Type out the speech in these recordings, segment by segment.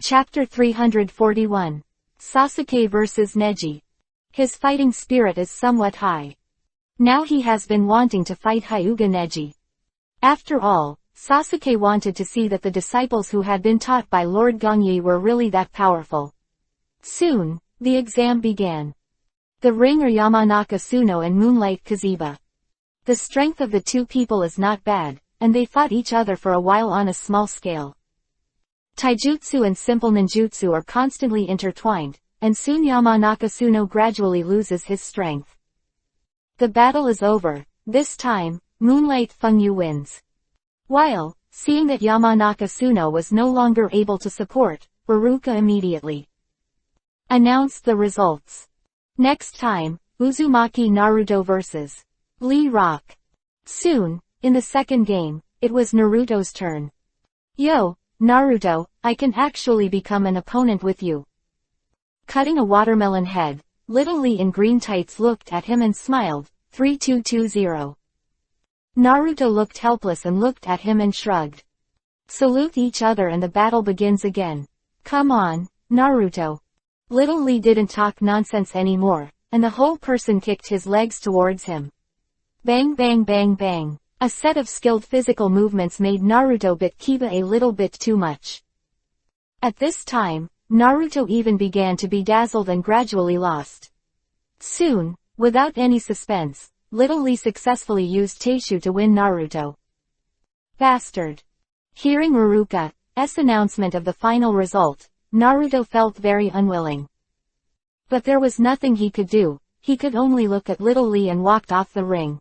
Chapter 341. Sasuke vs Neji. His fighting spirit is somewhat high. Now he has been wanting to fight Hyuga Neji. After all, Sasuke wanted to see that the disciples who had been taught by Lord Gongyi were really that powerful. Soon, the exam began. The ring are Yamanaka Suno and Moonlight Kaziba. The strength of the two people is not bad, and they fought each other for a while on a small scale. Taijutsu and simple ninjutsu are constantly intertwined, and soon Yamanaka Suno gradually loses his strength. The battle is over. This time, Moonlight Fengyu wins. While, seeing that Yamanaka Suno was no longer able to support, Iruka immediately announced the results. Next time, Uzumaki Naruto vs. Lee Rock. Soon, in the second game, it was Naruto's turn. Yo, Naruto, I can actually become an opponent with you. Cutting a watermelon head, Little Lee in green tights looked at him and smiled. 3220. Naruto looked helpless and looked at him and shrugged. Salute each other and the battle begins again. Come on, Naruto. Little Lee didn't talk nonsense anymore, and the whole person kicked his legs towards him. Bang bang bang bang. A set of skilled physical movements made Naruto bit Kiba a little bit too much. At this time, Naruto even began to be dazzled and gradually lost. Soon, without any suspense, Little Lee successfully used Teishu to win Naruto. Bastard. Hearing Iruka's announcement of the final result, Naruto felt very unwilling. But there was nothing he could do, he could only look at Little Lee and walked off the ring.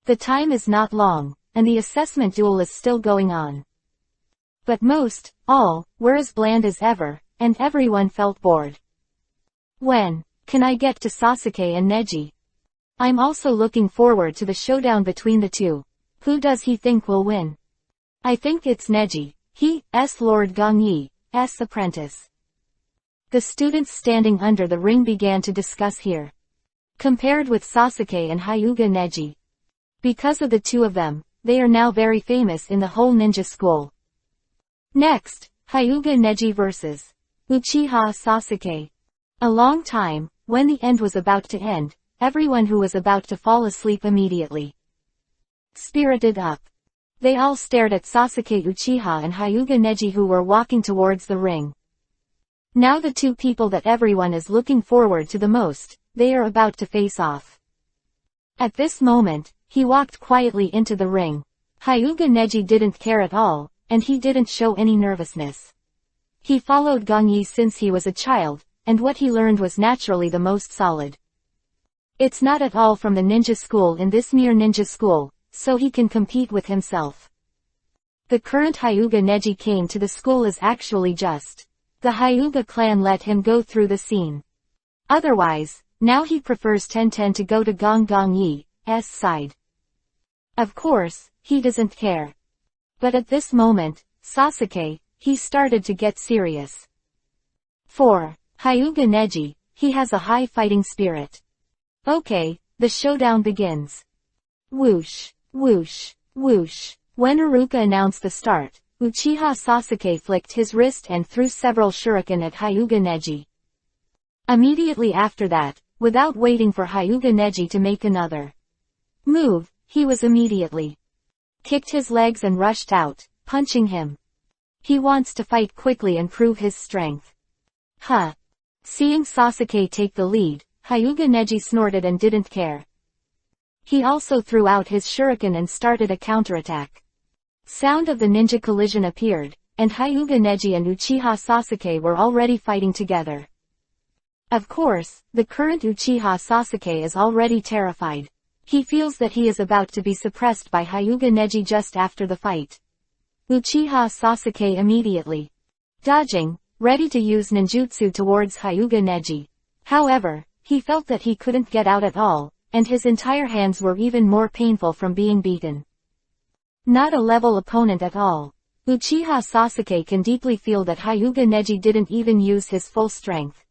The time is not long, and the assessment duel is still going on. But most, all, were as bland as ever, and everyone felt bored. When can I get to Sasuke and Neji? I'm also looking forward to the showdown between the two. Who does he think will win? I think it's Neji, he's Lord Gongyi's apprentice. The students standing under the ring began to discuss here. Compared with Sasuke and Hyuga Neji. Because of the two of them, they are now very famous in the whole ninja school. Next, Hyuga Neji vs. Uchiha Sasuke. A long time, when the end was about to end, everyone who was about to fall asleep immediately spirited up. They all stared at Sasuke Uchiha and Hyuga Neji who were walking towards the ring. Now the two people that everyone is looking forward to the most, they are about to face off. At this moment, he walked quietly into the ring. Hyuga Neji didn't care at all, and he didn't show any nervousness. He followed Gongyi since he was a child, and what he learned was naturally the most solid. It's not at all from the ninja school in this mere ninja school, so he can compete with himself. The current Hyuga Neji came to the school is actually just. The Hyuga clan let him go through the scene. Otherwise, now he prefers Tenten to go to Gongyi's side. Of course, he doesn't care. But at this moment, Sasuke, he started to get serious. For Hyuga Neji, he has a high fighting spirit. Okay, the showdown begins. Whoosh, whoosh, whoosh. When Iruka announced the start, Uchiha Sasuke flicked his wrist and threw several shuriken at Hyuga Neji. Immediately after that, without waiting for Hyuga Neji to make another move, he was immediately kicked his legs and rushed out, punching him. He wants to fight quickly and prove his strength. Huh. Seeing Sasuke take the lead, Hyuga Neji snorted and didn't care. He also threw out his shuriken and started a counterattack. Sound of the ninja collision appeared, and Hyuga Neji and Uchiha Sasuke were already fighting together. Of course, the current Uchiha Sasuke is already terrified. He feels that he is about to be suppressed by Hyuga Neji just after the fight. Uchiha Sasuke immediately dodging, ready to use ninjutsu towards Hyuga Neji. However, he felt that he couldn't get out at all, and his entire hands were even more painful from being beaten. Not a level opponent at all. Uchiha Sasuke can deeply feel that Hyuga Neji didn't even use his full strength.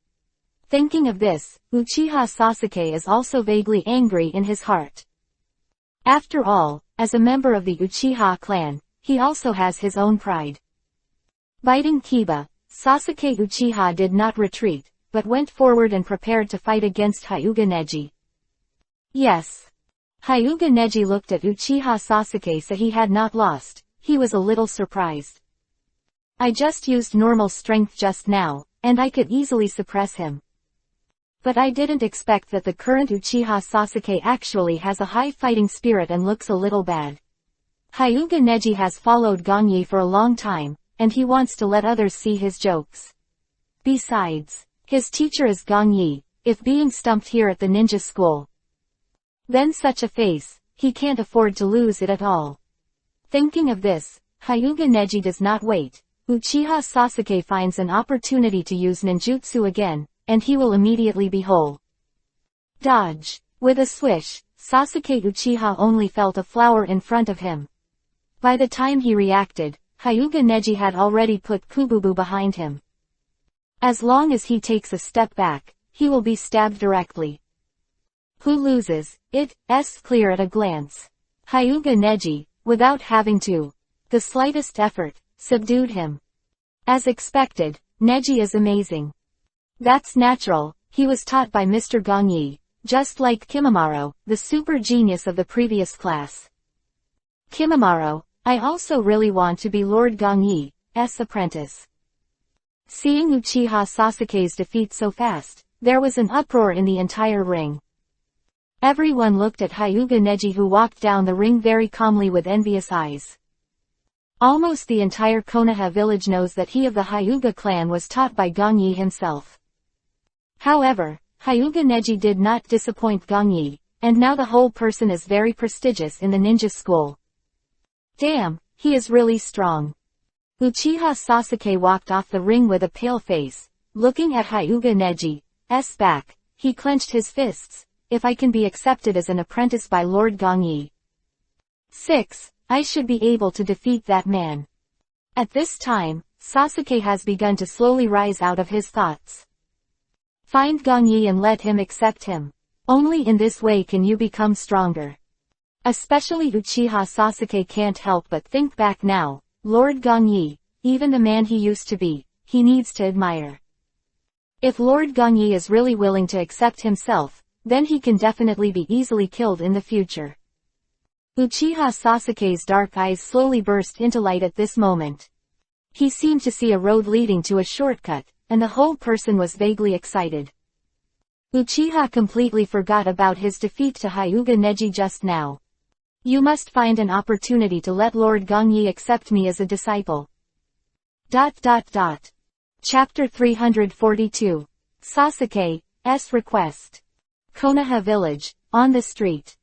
Thinking of this, Uchiha Sasuke is also vaguely angry in his heart. After all, as a member of the Uchiha clan, he also has his own pride. Biting Kiba, Sasuke Uchiha did not retreat, but went forward and prepared to fight against Hyuga Neji. Yes. Hyuga Neji looked at Uchiha Sasuke, so he had not lost. He was a little surprised. I just used normal strength just now, and I could easily suppress him. But I didn't expect that the current Uchiha Sasuke actually has a high fighting spirit and looks a little bad. Hyuga Neji has followed Gangyi for a long time, and he wants to let others see his jokes. Besides, his teacher is Gangyi. If being stumped here at the ninja school, then such a face, he can't afford to lose it at all. Thinking of this, Hyuga Neji does not wait. Uchiha Sasuke finds an opportunity to use ninjutsu again, and he will immediately be whole. Dodge. With a swish, Sasuke Uchiha only felt a flower in front of him. By the time he reacted, Hyuga Neji had already put Kububu behind him. As long as he takes a step back, he will be stabbed directly. Who loses? It's clear at a glance. Hyuga Neji, without having the slightest effort, subdued him. As expected, Neji is amazing. That's natural, he was taught by Mr. Gangyi, just like Kimimaro, the super genius of the previous class. Kimimaro, I also really want to be Lord Gangyi's apprentice. Seeing Uchiha Sasuke's defeat so fast, there was an uproar in the entire ring. Everyone looked at Hyuga Neji, who walked down the ring very calmly with envious eyes. Almost the entire Konoha village knows that he of the Hyuga clan was taught by Gangyi himself. However, Hyuga Neji did not disappoint Gangyi, and now the whole person is very prestigious in the ninja school. Damn, he is really strong. Uchiha Sasuke walked off the ring with a pale face, looking at Hyuga Neji's back. He clenched his fists. If I can be accepted as an apprentice by Lord Gangyi, 6, I should be able to defeat that man. At this time, Sasuke has begun to slowly rise out of his thoughts. Find Gangyi and let him accept him. Only in this way can you become stronger. Especially Uchiha Sasuke can't help but think back now. Lord Gangyi, even the man he used to be, he needs to admire. If Lord Gangyi is really willing to accept himself, then he can definitely be easily killed in the future. Uchiha Sasuke's dark eyes slowly burst into light at this moment. He seemed to see a road leading to a shortcut, and the whole person was vaguely excited. Uchiha completely forgot about his defeat to Hyuga Neji just now. You must find an opportunity to let Lord Gangyi accept me as a disciple. Chapter 342. Sasuke's request. Konoha village, on the street.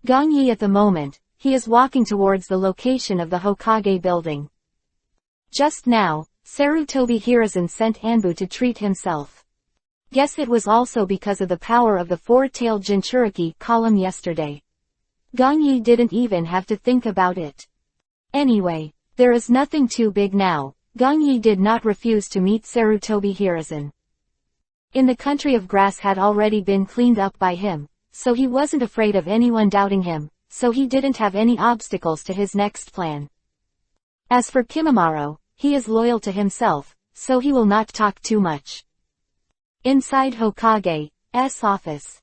Gangyi at the moment, he is walking towards the location of the Hokage building. Just now, Sarutobi Hiruzen sent Anbu to treat himself. Guess it was also because of the power of the four-tailed Jinchuriki column yesterday. Gangyi didn't even have to think about it. Anyway, there is nothing too big now. Gangyi did not refuse to meet Sarutobi Hiruzen. In the country of grass had already been cleaned up by him, so he wasn't afraid of anyone doubting him, so he didn't have any obstacles to his next plan. As for Kimimaro, he is loyal to himself, so he will not talk too much. Inside Hokage's office.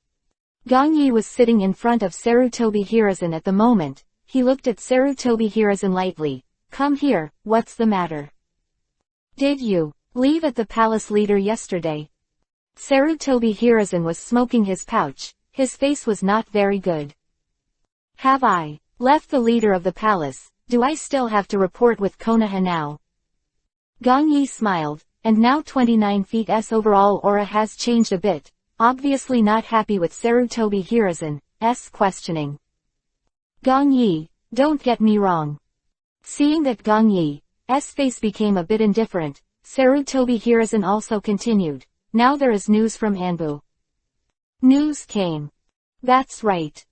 Gangyi was sitting in front of Sarutobi Hiruzen at the moment. He looked at Sarutobi Hiruzen lightly. Come here, what's the matter? Did you leave at the palace leader yesterday? Sarutobi Hiruzen was smoking his pouch. His face was not very good. Have I left the leader of the palace? Do I still have to report with Konoha now? Gangyi smiled, and now 29 feet's overall aura has changed a bit, obviously not happy with Sarutobi Hiruzen's questioning. Gangyi, don't get me wrong. Seeing that Gangyi's face became a bit indifferent, Sarutobi Hiruzen also continued. Now there is news from Anbu. News came. That's right.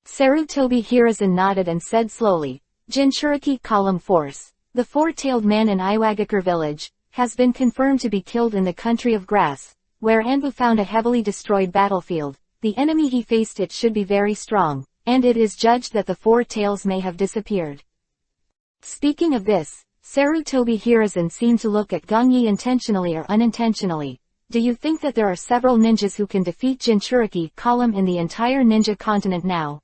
Sarutobi Hiruzen nodded and said slowly, Jinchuriki column force, the four-tailed man in Iwagakure village, has been confirmed to be killed in the country of grass, where Anbu found a heavily destroyed battlefield. The enemy he faced it should be very strong, and it is judged that the four tails may have disappeared. Speaking of this, Sarutobi Hiruzen seemed to look at Gongyi intentionally or unintentionally. Do you think that there are several ninjas who can defeat Jinchuriki column in the entire ninja continent now?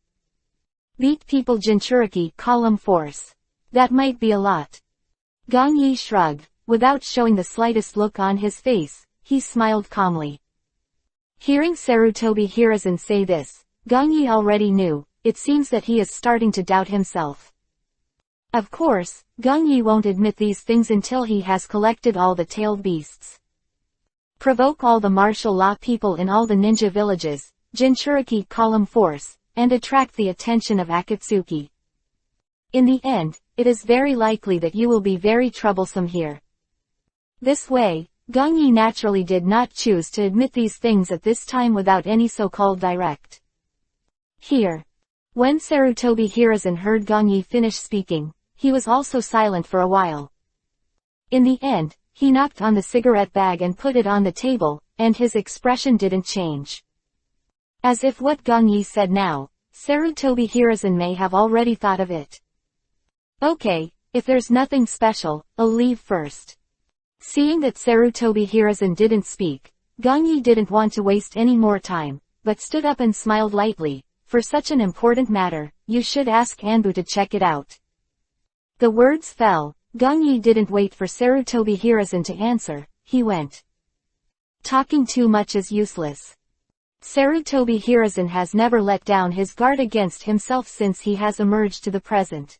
Beat people Jinchuriki column force. That might be a lot. Gongyi shrugged. Without showing the slightest look on his face, he smiled calmly. Hearing Sarutobi Hiruzen say this, Gongyi already knew. It seems that he is starting to doubt himself. Of course, Gongyi won't admit these things until he has collected all the tailed beasts. Provoke all the martial law people in all the ninja villages, Jinchuriki column force, and attract the attention of Akatsuki. In the end, it is very likely that you will be very troublesome here. This way, Gongyi naturally did not choose to admit these things at this time without any so-called direct. Here. When Sarutobi Hiruzen heard Gongyi finish speaking, he was also silent for a while. In the end, he knocked on the cigarette bag and put it on the table, and his expression didn't change. As if what Gongyi said now, Sarutobi Hiruzen may have already thought of it. Okay, if there's nothing special, I'll leave first. Seeing that Sarutobi Hiruzen didn't speak, Gongyi didn't want to waste any more time, but stood up and smiled lightly. For such an important matter, you should ask Anbu to check it out. The words fell. Gongyi didn't wait for Sarutobi Hiruzen to answer, he went. Talking too much is useless. Sarutobi Hiruzen has never let down his guard against himself since he has emerged to the present.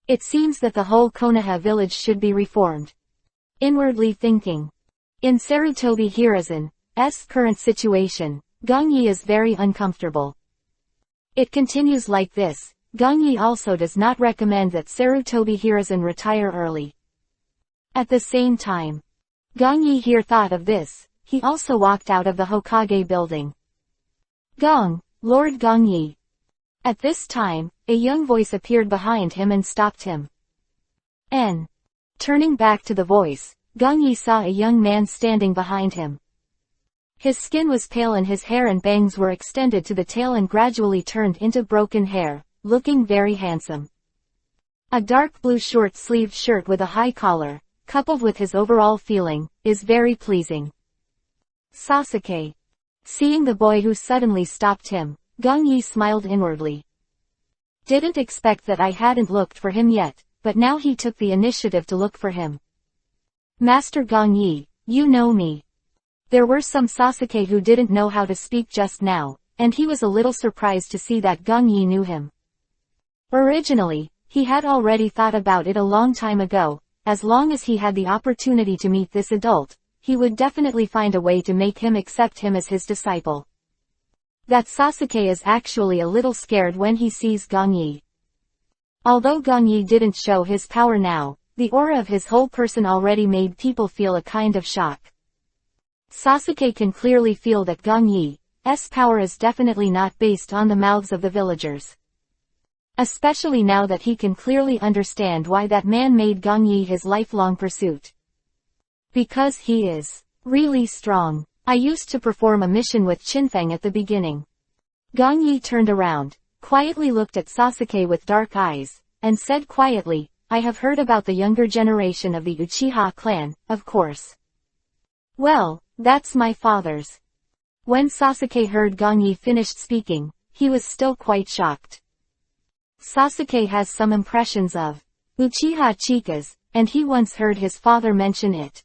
It seems that the whole Konoha village should be reformed. Inwardly thinking. In Sarutobi Hiruzen's current situation, Gongyi is very uncomfortable. It continues like this. Gongyi also does not recommend that Sarutobi Hiruzen retire early. At the same time, Gongyi here thought of this. He also walked out of the Hokage building. Gong, Lord Gongyi. At this time, a young voice appeared behind him and stopped him. Turning back to the voice, Gongyi saw a young man standing behind him. His skin was pale and his hair and bangs were extended to the tail and gradually turned into broken hair, looking very handsome. A dark blue short-sleeved shirt with a high collar, coupled with his overall feeling, is very pleasing. Sasuke. Seeing the boy who suddenly stopped him, Gongyi smiled inwardly. Didn't expect that I hadn't looked for him yet, but now he took the initiative to look for him. Master Gongyi, you know me. There were some Sasuke who didn't know how to speak just now, and he was a little surprised to see that Gongyi knew him. Originally, he had already thought about it a long time ago. As long as he had the opportunity to meet this adult, he would definitely find a way to make him accept him as his disciple. That Sasuke is actually a little scared when he sees Gongyi. Although Gongyi didn't show his power now, the aura of his whole person already made people feel a kind of shock. Sasuke can clearly feel that Gongyi's power is definitely not based on the mouths of the villagers. Especially now that he can clearly understand why that man made Gongyi his lifelong pursuit. Because he is really strong. I used to perform a mission with Chinfeng at the beginning. Gongyi turned around, quietly looked at Sasuke with dark eyes, and said quietly, I have heard about the younger generation of the Uchiha clan, of course. Well, that's my father's. When Sasuke heard Gongyi finished speaking, he was still quite shocked. Sasuke has some impressions of Uchiha Chikas, and he once heard his father mention it.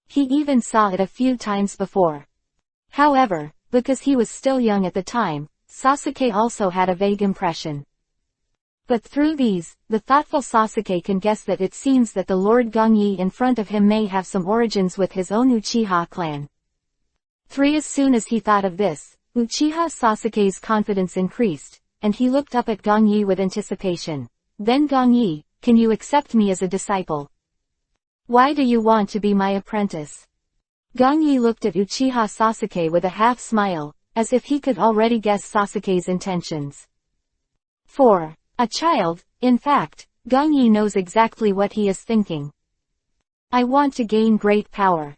He even saw it a few times before. However, because he was still young at the time, Sasuke also had a vague impression. But through these, the thoughtful Sasuke can guess that it seems that the Lord Gongyi in front of him may have some origins with his own Uchiha clan. As soon as he thought of this, Uchiha Sasuke's confidence increased, and he looked up at Gongyi with anticipation. Then Gongyi, can you accept me as a disciple? Why do you want to be my apprentice? Gongyi looked at Uchiha Sasuke with a half smile, as if he could already guess Sasuke's intentions. For a child, in fact, Gongyi knows exactly what he is thinking. I want to gain great power.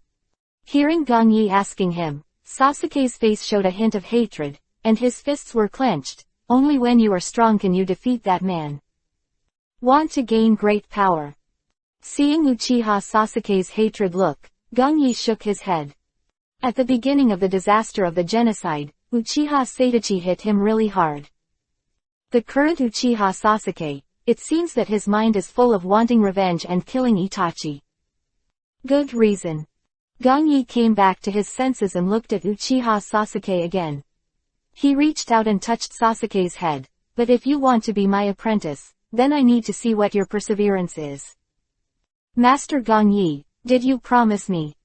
Hearing Gongyi asking him, Sasuke's face showed a hint of hatred, and his fists were clenched. Only when you are strong can you defeat that man. Want to gain great power. Seeing Uchiha Sasuke's hatred look, Gongyi shook his head. At the beginning of the disaster of the genocide, Uchiha Sadachi hit him really hard. The current Uchiha Sasuke, it seems that his mind is full of wanting revenge and killing Itachi. Good reason. Gongyi came back to his senses and looked at Uchiha Sasuke again. He reached out and touched Sasuke's head. But if you want to be my apprentice, then I need to see what your perseverance is. Master Gongyi, did you promise me?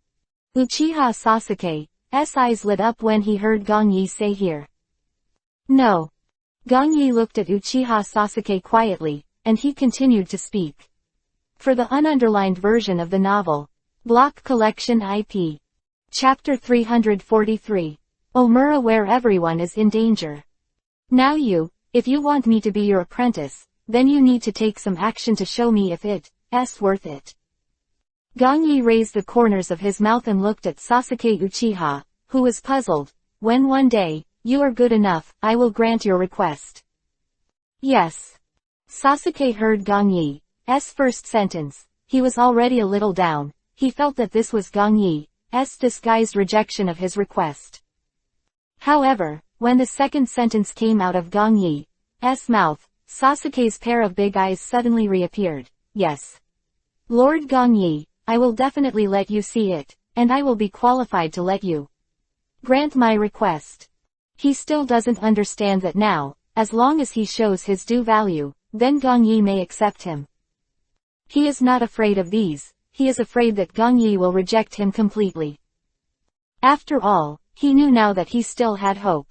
Uchiha Sasuke's eyes lit up when he heard Gongyi say here. No. Gongyi looked at Uchiha Sasuke quietly, and he continued to speak. For the ununderlined version of the novel, Block Collection IP. Chapter 343. Omura, where everyone is in danger. Now if you want me to be your apprentice, then you need to take some action to show me if it's worth it. Gongyi raised the corners of his mouth and looked at Sasuke Uchiha, who was puzzled. When one day, you are good enough, I will grant your request. Yes. Sasuke heard Gongyi's first sentence. He was already a little down. He felt that this was Gongyi's disguised rejection of his request. However, when the second sentence came out of Gongyi's mouth, Sasuke's pair of big eyes suddenly reappeared. Yes. Lord Gongyi, I will definitely let you see it, and I will be qualified to let you grant my request. He still doesn't understand that now, as long as he shows his due value, then Gongyi may accept him. He is not afraid of these, he is afraid that Gongyi will reject him completely. After all, he knew now that he still had hope.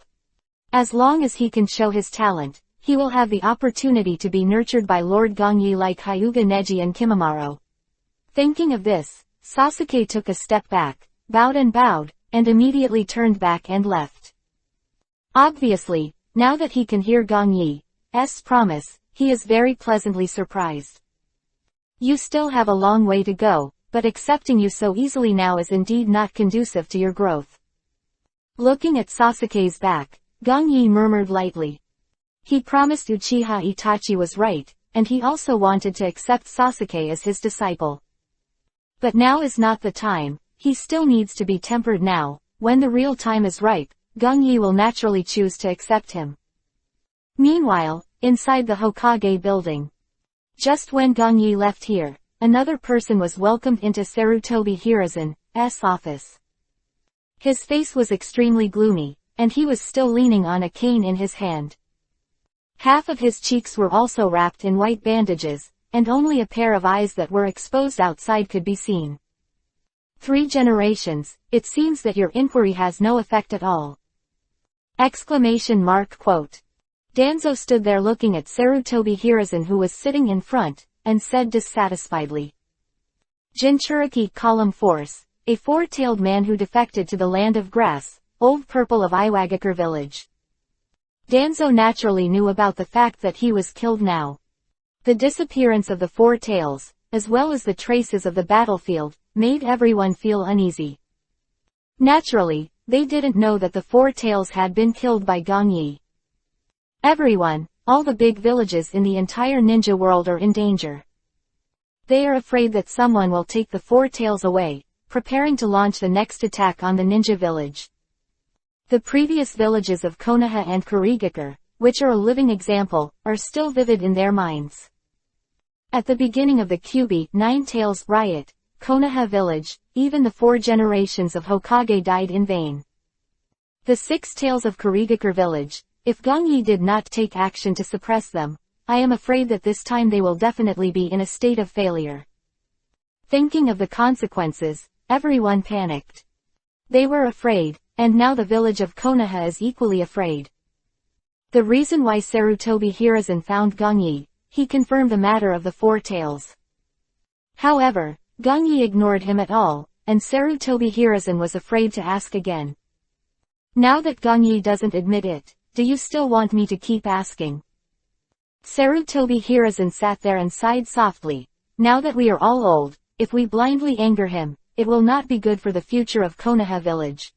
As long as he can show his talent, he will have the opportunity to be nurtured by Lord Gongyi like Hyuga Neji and Kimimaro. Thinking of this, Sasuke took a step back, bowed, and immediately turned back and left. Obviously, now that he can hear Gongyi's promise, he is very pleasantly surprised. You still have a long way to go, but accepting you so easily now is indeed not conducive to your growth. Looking at Sasuke's back, Gongyi murmured lightly. He promised Uchiha Itachi was right, and he also wanted to accept Sasuke as his disciple. But now is not the time, he still needs to be tempered now. When the real time is ripe, Gongyi will naturally choose to accept him. Meanwhile, inside the Hokage building. Just when Gongyi left here, another person was welcomed into Sarutobi Hiruzen's office. His face was extremely gloomy, and he was still leaning on a cane in his hand. Half of his cheeks were also wrapped in white bandages, and only a pair of eyes that were exposed outside could be seen. 3 generations, it seems that your inquiry has no effect at all. Quote. Danzo stood there looking at Sarutobi Hiruzen, who was sitting in front, and said dissatisfiedly. Jinchuriki Column Force, a 4-tailed man who defected to the land of grass, Old Purple of Iwagakure village. Danzo naturally knew about the fact that he was killed now. The disappearance of the 4 tails, as well as the traces of the battlefield, made everyone feel uneasy. Naturally, they didn't know that the 4 tails had been killed by Gongyi. Everyone, all the big villages in the entire ninja world are in danger. They are afraid that someone will take the 4 tails away, preparing to launch the next attack on the ninja village. The previous villages of Konoha and Kurigakure, which are a living example, are still vivid in their minds. At the beginning of the Kyubi 9 Tails riot, Konoha village, even the 4 generations of Hokage died in vain. The 6 Tails of Kurigakure village, if Gongyi did not take action to suppress them, I am afraid that this time they will definitely be in a state of failure. Thinking of the consequences, everyone panicked. They were afraid, and now the village of Konoha is equally afraid. The reason why Sarutobi Hiruzen found Gongyi, he confirmed the matter of the 4 tails. However, Gongyi ignored him at all, and Sarutobi Hiruzen was afraid to ask again. Now that Gongyi doesn't admit it, do you still want me to keep asking? Sarutobi Hiruzen sat there and sighed softly. Now that we are all old, if we blindly anger him, it will not be good for the future of Konoha village.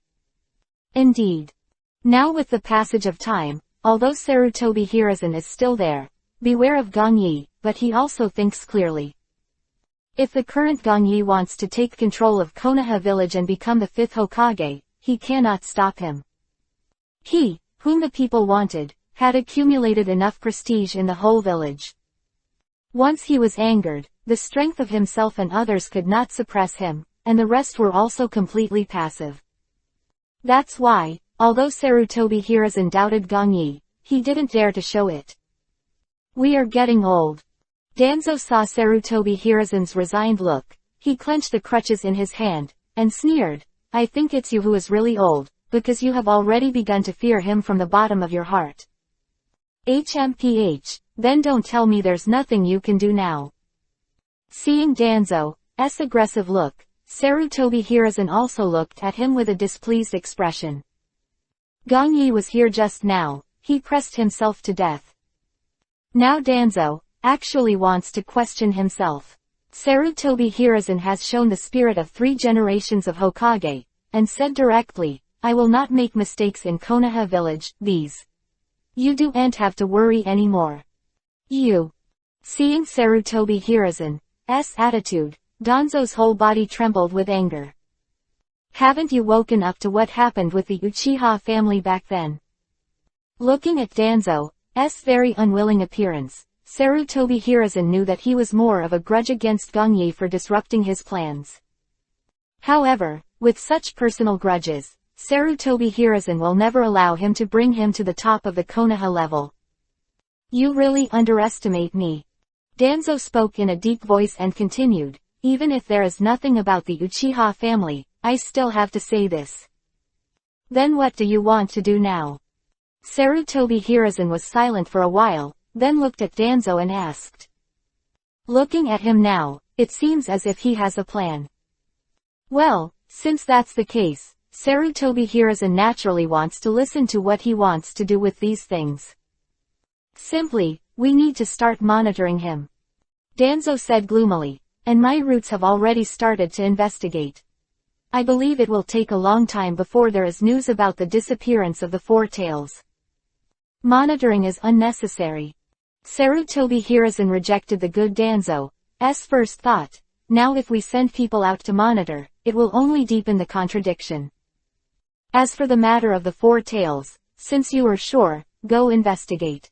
Indeed. Now with the passage of time, although Sarutobi Hiruzen is still there, beware of Gongyi, but he also thinks clearly. If the current Gongyi wants to take control of Konoha village and become the 5th Hokage, he cannot stop him. He, whom the people wanted, had accumulated enough prestige in the whole village. Once he was angered, the strength of himself and others could not suppress him, and the rest were also completely passive. That's why, although Sarutobi Hiruzen doubted Gongyi, he didn't dare to show it. We are getting old. Danzo saw Sarutobi Hiruzen's resigned look. He clenched the crutches in his hand, and sneered, I think it's you who is really old, because you have already begun to fear him from the bottom of your heart. HMPH, then don't tell me there's nothing you can do now. Seeing Danzo's aggressive look, Sarutobi Hiruzen also looked at him with a displeased expression. Gongyi was here just now, he pressed himself to death. Now Danzo actually wants to question himself. Sarutobi Hiruzen has shown the spirit of 3 generations of Hokage, and said directly, I will not make mistakes in Konoha village, you don't have to worry anymore. You. Seeing Sarutobi Hiruzen's attitude, Danzo's whole body trembled with anger. Haven't you woken up to what happened with the Uchiha family back then? Looking at Danzo's very unwilling appearance, Sarutobi Hiruzen knew that he was more of a grudge against Gongyi for disrupting his plans. However, with such personal grudges, Sarutobi Hiruzen will never allow him to bring him to the top of the Konoha level. You really underestimate me. Danzo spoke in a deep voice and continued, even if there is nothing about the Uchiha family, I still have to say this. Then what do you want to do now? Sarutobi Hiruzen was silent for a while, then looked at Danzo and asked. Looking at him now, it seems as if he has a plan. Well, since that's the case, Sarutobi Hiruzen naturally wants to listen to what he wants to do with these things. Simply, we need to start monitoring him. Danzo said gloomily, and my roots have already started to investigate. I believe it will take a long time before there is news about the disappearance of the 4 tails. Monitoring is unnecessary. Sarutobi Hiruzen rejected the good Danzo's first thought. Now if we send people out to monitor, it will only deepen the contradiction. As for the matter of the 4 tails, since you are sure, go investigate.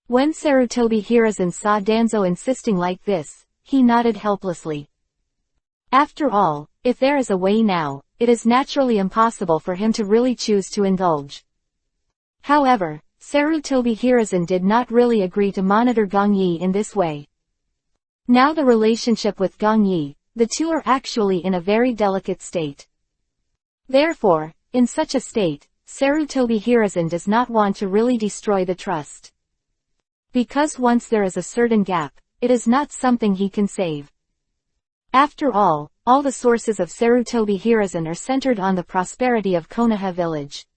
When Sarutobi Hiruzen saw Danzo insisting like this, he nodded helplessly. After all, if there is a way now, it is naturally impossible for him to really choose to indulge. However, Sarutobi Hiruzen did not really agree to monitor Gongyi in this way. Now the relationship with Gongyi, the two are actually in a very delicate state. Therefore, in such a state, Sarutobi Hiruzen does not want to really destroy the trust. Because once there is a certain gap, it is not something he can save. After all the sources of Sarutobi Hiruzen are centered on the prosperity of Konoha village.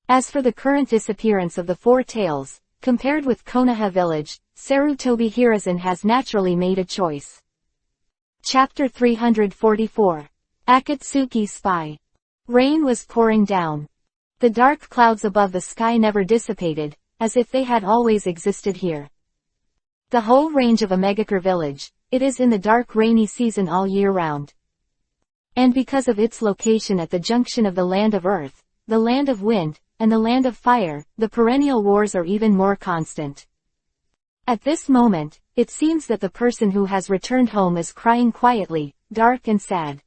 As for the current disappearance of the 4 tails, compared with Konoha village, Sarutobi Hiruzen has naturally made a choice. Chapter 344. Akatsuki's Spy. Rain was pouring down. The dark clouds above the sky never dissipated, as if they had always existed here. The whole range of Omegakure village, it is in the dark rainy season all year round. And because of its location at the junction of the land of earth, the land of wind, and the land of fire, the perennial wars are even more constant. At this moment, it seems that the person who has returned home is crying quietly, dark and sad.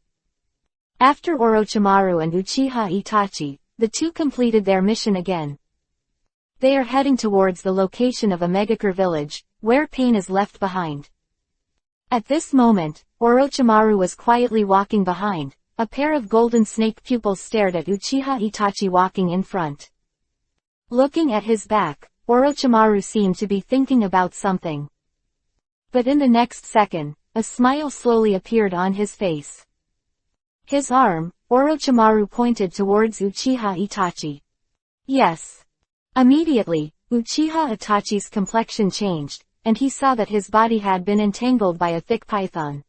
After Orochimaru and Uchiha Itachi, the two completed their mission again. They are heading towards the location of Omegakure village, where pain is left behind. At this moment, Orochimaru was quietly walking behind. A pair of golden snake pupils stared at Uchiha Itachi walking in front. Looking at his back, Orochimaru seemed to be thinking about something. But in the next second, a smile slowly appeared on his face. His arm, Orochimaru pointed towards Uchiha Itachi. Yes. Immediately, Uchiha Itachi's complexion changed, and he saw that his body had been entangled by a thick python.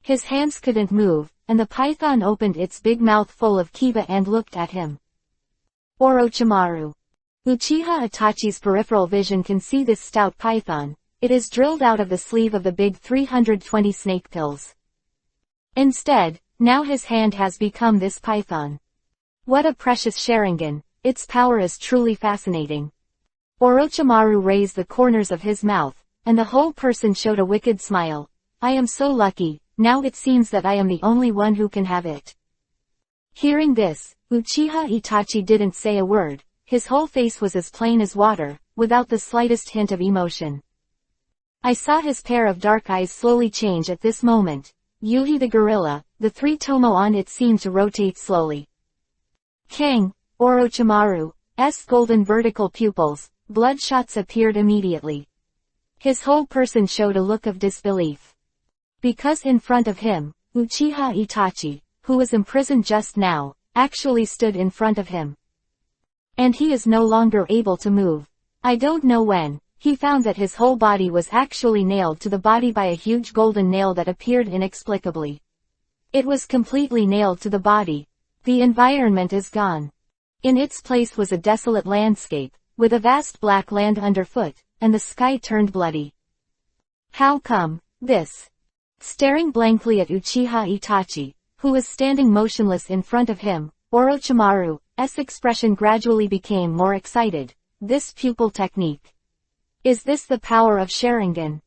His hands couldn't move, and the python opened its big mouth full of kiba and looked at him. Orochimaru. Uchiha Itachi's peripheral vision can see this stout python, it is drilled out of the sleeve of the big 320 snake pills. Instead, now his hand has become this python. What a precious Sharingan, its power is truly fascinating. Orochimaru raised the corners of his mouth, and the whole person showed a wicked smile. I am so lucky, now it seems that I am the only one who can have it. Hearing this, Uchiha Itachi didn't say a word, his whole face was as plain as water, without the slightest hint of emotion. I saw his pair of dark eyes slowly change at this moment. Yuhi the gorilla, the three tomo on it seemed to rotate slowly. King, Orochimaru's golden vertical pupils, bloodshots appeared immediately. His whole person showed a look of disbelief. Because in front of him, Uchiha Itachi, who was imprisoned just now, actually stood in front of him. And he is no longer able to move. I don't know when, he found that his whole body was actually nailed to the body by a huge golden nail that appeared inexplicably. It was completely nailed to the body. The environment is gone. In its place was a desolate landscape, with a vast black land underfoot, and the sky turned bloody. How come, this? Staring blankly at Uchiha Itachi, who was standing motionless in front of him, Orochimaru's expression gradually became more excited. This pupil technique. Is this the power of Sharingan?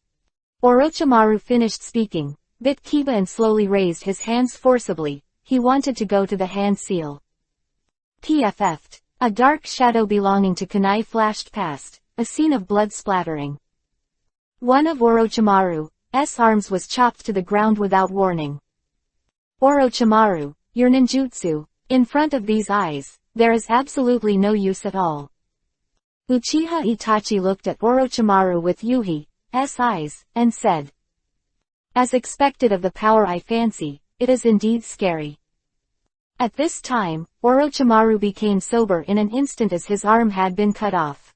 Orochimaru finished speaking, bit Kiba and slowly raised his hands forcibly. He wanted to go to the hand seal. PFF'd. A dark shadow belonging to Kunai flashed past, a scene of blood splattering. One of Orochimaru's arms was chopped to the ground without warning. Orochimaru, your ninjutsu, in front of these eyes, there is absolutely no use at all. Uchiha Itachi looked at Orochimaru with Yuhi's eyes, and said. As expected of the power I fancy, it is indeed scary. At this time, Orochimaru became sober in an instant as his arm had been cut off.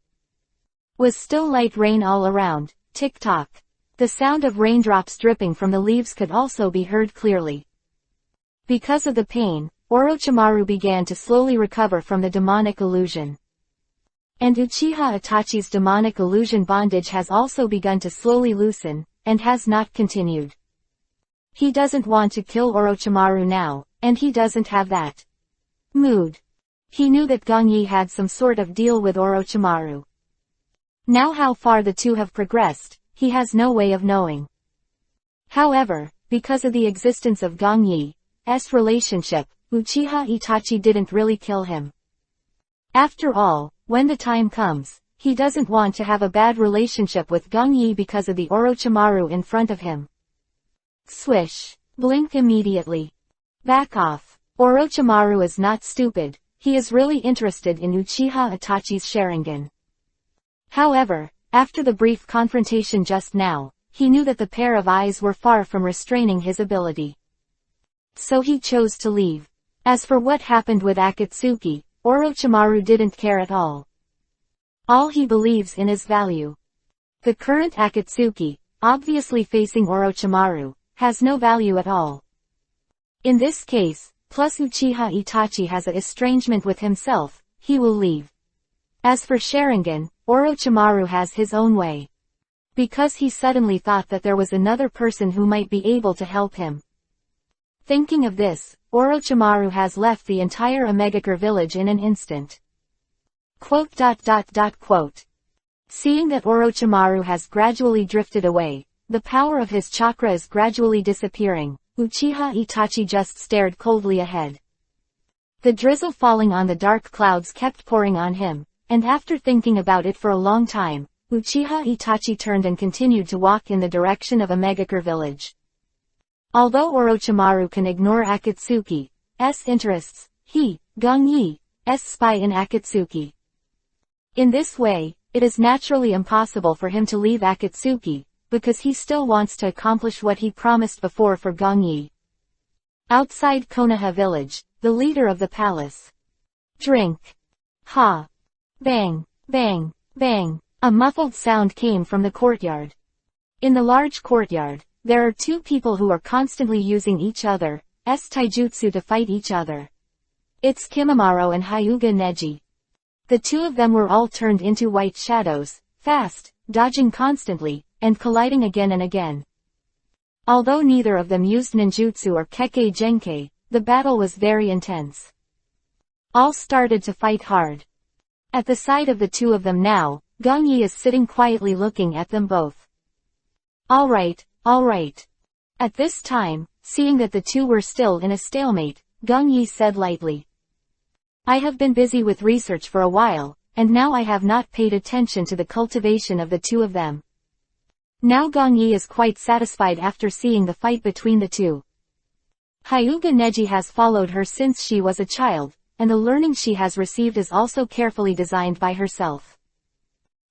Was still light rain all around, tick-tock. The sound of raindrops dripping from the leaves could also be heard clearly. Because of the pain, Orochimaru began to slowly recover from the demonic illusion. And Uchiha Itachi's demonic illusion bondage has also begun to slowly loosen, and has not continued. He doesn't want to kill Orochimaru now, and he doesn't have that mood. He knew that Gong Yi had some sort of deal with Orochimaru. Now how far the two have progressed, he has no way of knowing. However, because of the existence of Gong Yi's relationship, Uchiha Itachi didn't really kill him. After all, when the time comes, he doesn't want to have a bad relationship with Gong Yi because of the Orochimaru in front of him. Swish. Blink immediately. Back off. Orochimaru is not stupid, he is really interested in Uchiha Itachi's Sharingan. However, after the brief confrontation just now, he knew that the pair of eyes were far from restraining his ability. So he chose to leave. As for what happened with Akatsuki, Orochimaru didn't care at all. All he believes in is value. The current Akatsuki, obviously facing Orochimaru, has no value at all. In this case, plus Uchiha Itachi has an estrangement with himself, he will leave. As for Sharingan, Orochimaru has his own way. Because he suddenly thought that there was another person who might be able to help him. Thinking of this, Orochimaru has left the entire Omegakure village in an instant. Quote. Seeing that Orochimaru has gradually drifted away, the power of his chakra is gradually disappearing, Uchiha Itachi just stared coldly ahead. The drizzle falling on the dark clouds kept pouring on him, and after thinking about it for a long time, Uchiha Itachi turned and continued to walk in the direction of Omegakure village. Although Orochimaru can ignore Akatsuki's interests, he, Gong Yi's spy in Akatsuki. In this way, it is naturally impossible for him to leave Akatsuki, because he still wants to accomplish what he promised before for Gong Yi. Outside Konoha village, the leader of the palace. Drink. Ha. Bang, bang, bang. A muffled sound came from the courtyard. In the large courtyard, there are two people who are constantly using each other's taijutsu to fight each other. It's Kimimaro and Hyuga Neji. The two of them were all turned into white shadows, fast, dodging constantly, and colliding again and again. Although neither of them used ninjutsu or kekkei genkei, the battle was very intense. All started to fight hard. At the side of the two of them now, Gong Yi is sitting quietly looking at them both. All right. At this time, seeing that the two were still in a stalemate, Gong Yi said lightly. I have been busy with research for a while, and now I have not paid attention to the cultivation of the two of them. Now Gong Yi is quite satisfied after seeing the fight between the two. Hyuga Neji has followed her since she was a child, and the learning she has received is also carefully designed by herself.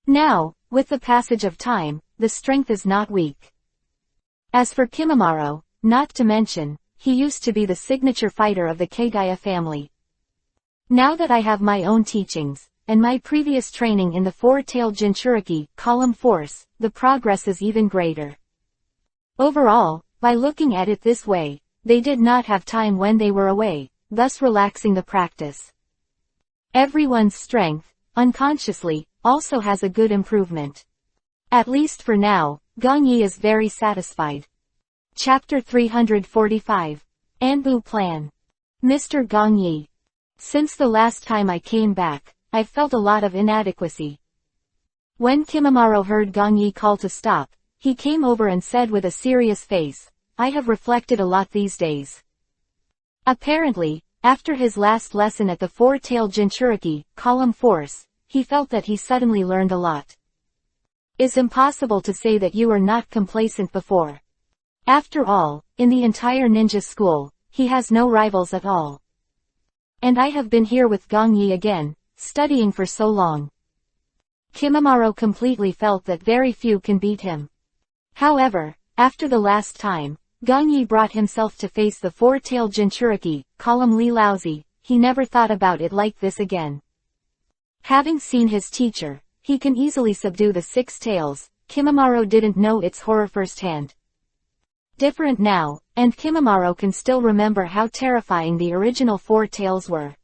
Now, with the passage of time, the strength is not weak. As for Kimimaro, not to mention, he used to be the signature fighter of the Kagaya family. Now that I have my own teachings, and my previous training in the four-tailed Jinchuriki column force, the progress is even greater. Overall, by looking at it this way, they did not have time when they were away, thus relaxing the practice. Everyone's strength, unconsciously, also has a good improvement. At least for now, Gong Yi is very satisfied. Chapter 345. Anbu Plan. Mr. Gong Yi. Since the last time I came back, I felt a lot of inadequacy. When Kimimaro heard Gong Yi call to stop, he came over and said with a serious face, I have reflected a lot these days. Apparently, after his last lesson at the four-tailed Jinchuriki column force, he felt that he suddenly learned a lot. It's impossible to say that you were not complacent before. After all, in the entire ninja school, he has no rivals at all. And I have been here with Gong Yi again, studying for so long. Kimimaro completely felt that very few can beat him. However, after the last time, Gong Yi brought himself to face the four-tailed Jinchuriki column Li Laozi, he never thought about it like this again. Having seen his teacher, he can easily subdue the six tails. Kimimaro didn't know its horror firsthand. Different now, and Kimimaro can still remember how terrifying the original four tails were.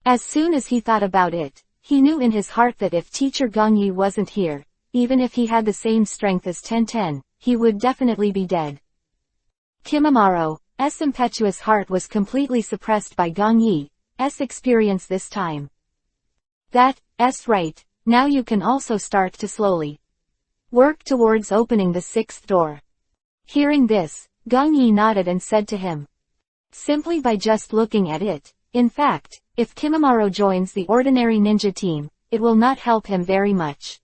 As soon as he thought about it, he knew in his heart that if teacher Gong Yi wasn't here, even if he had the same strength as Tenten, he would definitely be dead. Kimimaro's impetuous heart was completely suppressed by Gong Yi's experience this time. That's right. Now you can also start to slowly work towards opening the sixth door. Hearing this, Gong Yi nodded and said to him. Simply by just looking at it, in fact, if Kimimaro joins the ordinary ninja team, it will not help him very much.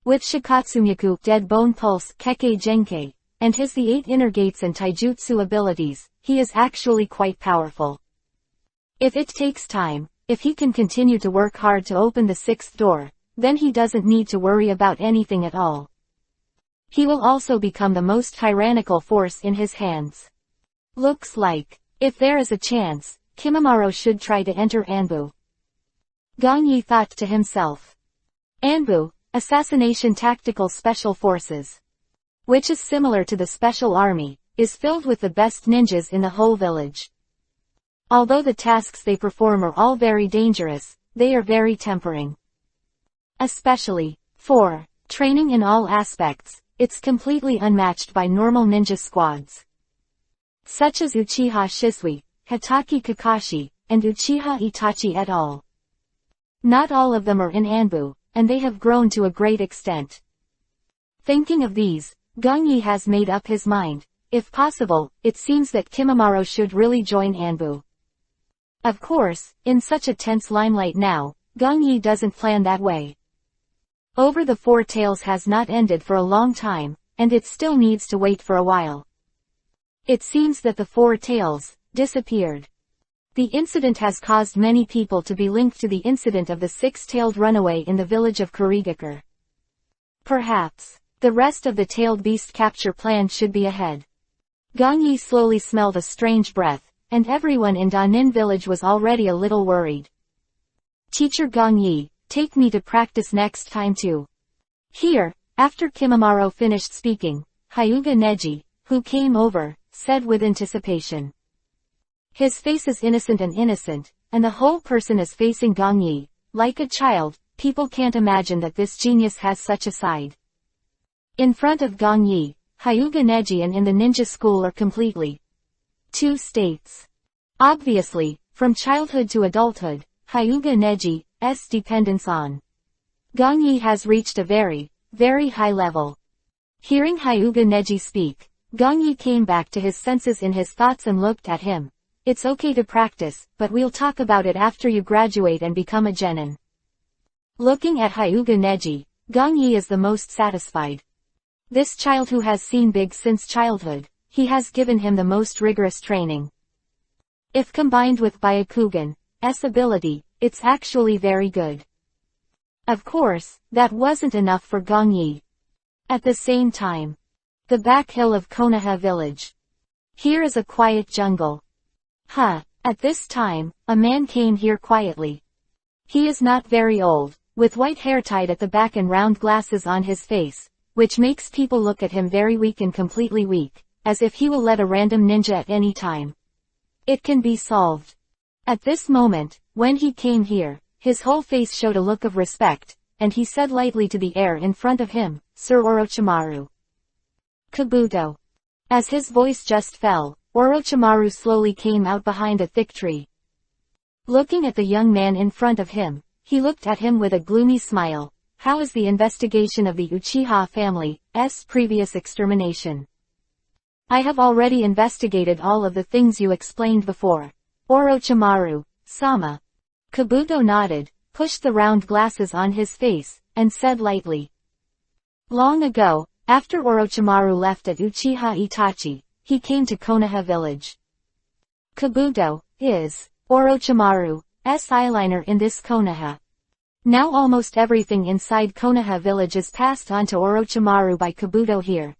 With Shikatsumyaku Dead Bone Pulse Kekkei Genkei, and his the 8 inner gates and taijutsu abilities, he is actually quite powerful. If it takes time, if he can continue to work hard to open the sixth door, then he doesn't need to worry about anything at all. He will also become the most tyrannical force in his hands. Looks like, if there is a chance, Kimimaro should try to enter Anbu. Gong Yi thought to himself. Anbu, Assassination Tactical Special Forces, which is similar to the Special Army, is filled with the best ninjas in the whole village. Although the tasks they perform are all very dangerous, they are very tempering. Especially, for training in all aspects, it's completely unmatched by normal ninja squads. Such as Uchiha Shisui, Hitaki Kakashi, and Uchiha Itachi et al. Not all of them are in Anbu, and they have grown to a great extent. Thinking of these, Gong Yi has made up his mind. If possible, it seems that Kimimaro should really join Anbu. Of course, in such a tense limelight now, Gong Yi doesn't plan that way. Over the Four Tails has not ended for a long time, and it still needs to wait for a while. It seems that the Four Tails disappeared. The incident has caused many people to be linked to the incident of the six-tailed runaway in the village of Kurigakure. Perhaps, the rest of the tailed beast capture plan should be ahead. Gong Yi slowly smelled a strange breath, and everyone in Danin village was already a little worried. Teacher Gong Yi, take me to practice next time too. Here, after Kimimaro finished speaking, Hyuga Neji, who came over, said with anticipation. His face is innocent, and the whole person is facing Gong Yi. Like a child, people can't imagine that this genius has such a side. In front of Gong Yi, Hyuga Neji and in the ninja school are completely two states. Obviously, from childhood to adulthood, Hyuga Neji's dependence on Gong Yi has reached a very, very high level. Hearing Hyuga Neji speak, Gong Yi came back to his senses in his thoughts and looked at him. It's okay to practice, but we'll talk about it after you graduate and become a genin. Looking at Hyuga Neji, Gong Yi is the most satisfied. This child who has seen big since childhood, he has given him the most rigorous training. If combined with Byakugan's ability, it's actually very good. Of course, that wasn't enough for Gong Yi. At the same time, the back hill of Konoha village. Here is a quiet jungle. At this time, a man came here quietly. He is not very old, with white hair tied at the back and round glasses on his face, which makes people look at him very weak and completely weak, as if he will let a random ninja at any time. It can be solved. At this moment, when he came here, his whole face showed a look of respect, and he said lightly to the air in front of him, "Sir Orochimaru." Kabuto. As his voice just fell, Orochimaru slowly came out behind a thick tree. Looking at the young man in front of him, he looked at him with a gloomy smile. "How is the investigation of the Uchiha family's previous extermination?" "I have already investigated all of the things you explained before. Orochimaru-sama." Kabuto nodded, pushed the round glasses on his face, and said lightly. Long ago, after Orochimaru left at Uchiha Itachi, he came to Konoha village. Kabuto is Orochimaru's eyeliner in this Konoha. Now almost everything inside Konoha village is passed on to Orochimaru by Kabuto here.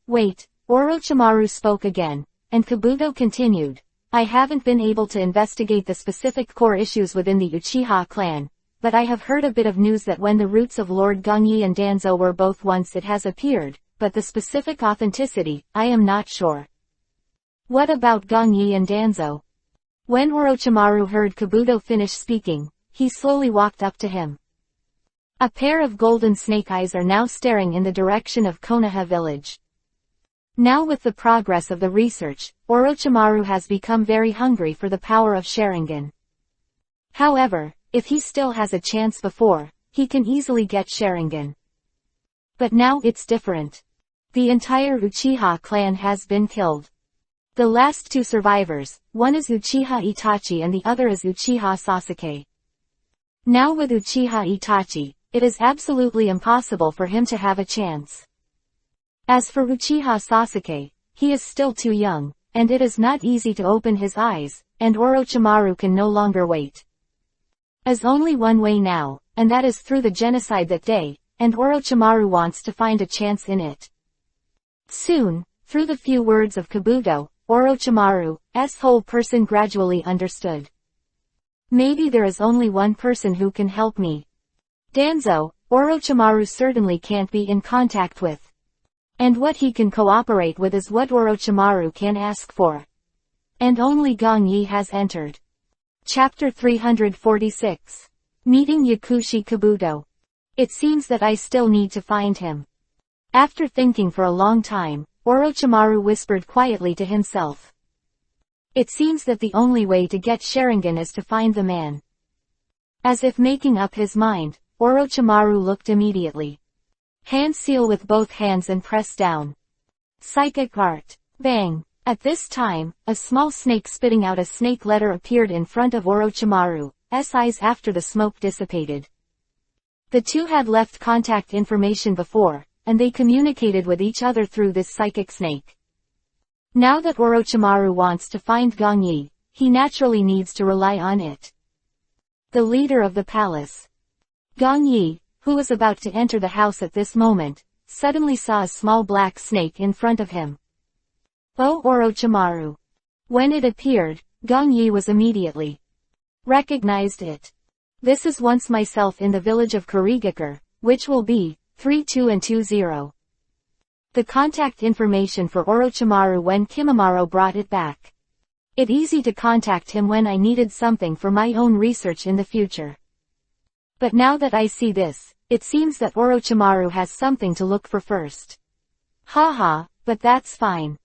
Wait, Orochimaru spoke again, and Kabuto continued. "I haven't been able to investigate the specific core issues within the Uchiha clan, but I have heard a bit of news that when the roots of Lord Gong Yi and Danzo were both once it has appeared, but the specific authenticity, I am not sure." "What about Gong Yi and Danzo?" When Orochimaru heard Kabuto finish speaking, he slowly walked up to him. A pair of golden snake eyes are now staring in the direction of Konoha village. Now with the progress of the research, Orochimaru has become very hungry for the power of Sharingan. However, if he still has a chance before, he can easily get Sharingan. But now it's different. The entire Uchiha clan has been killed. The last two survivors, one is Uchiha Itachi and the other is Uchiha Sasuke. Now with Uchiha Itachi, it is absolutely impossible for him to have a chance. As for Uchiha Sasuke, he is still too young, and it is not easy to open his eyes, and Orochimaru can no longer wait. As only one way now, and that is through the genocide that day, and Orochimaru wants to find a chance in it. Soon, through the few words of Kabuto, Orochimaru's whole person gradually understood. Maybe there is only one person who can help me. Danzo, Orochimaru certainly can't be in contact with. And what he can cooperate with is what Orochimaru can ask for. And only Gong Yi has entered. Chapter 346. Meeting Yakushi Kabuto. It seems that I still need to find him. After thinking for a long time, Orochimaru whispered quietly to himself. It seems that the only way to get Sharingan is to find the man. As if making up his mind, Orochimaru looked immediately. Hand seal with both hands and press down. Psychic art. Bang. At this time, a small snake spitting out a snake letter appeared in front of Orochimaru's eyes after the smoke dissipated. The two had left contact information before, and they communicated with each other through this psychic snake. Now that Orochimaru wants to find Gong Yi, he naturally needs to rely on it. The leader of the palace. Gong Yi, who was about to enter the house at this moment, suddenly saw a small black snake in front of him. Oh Orochimaru. When it appeared, Gong Yi was immediately recognized it. This is once myself in the village of Kurigakure, which will be 3220. The contact information for Orochimaru when Kimimaro brought it back. It easy to contact him when I needed something for my own research in the future. But now that I see this, It seems that Orochimaru has something to look for first. Haha, but that's fine.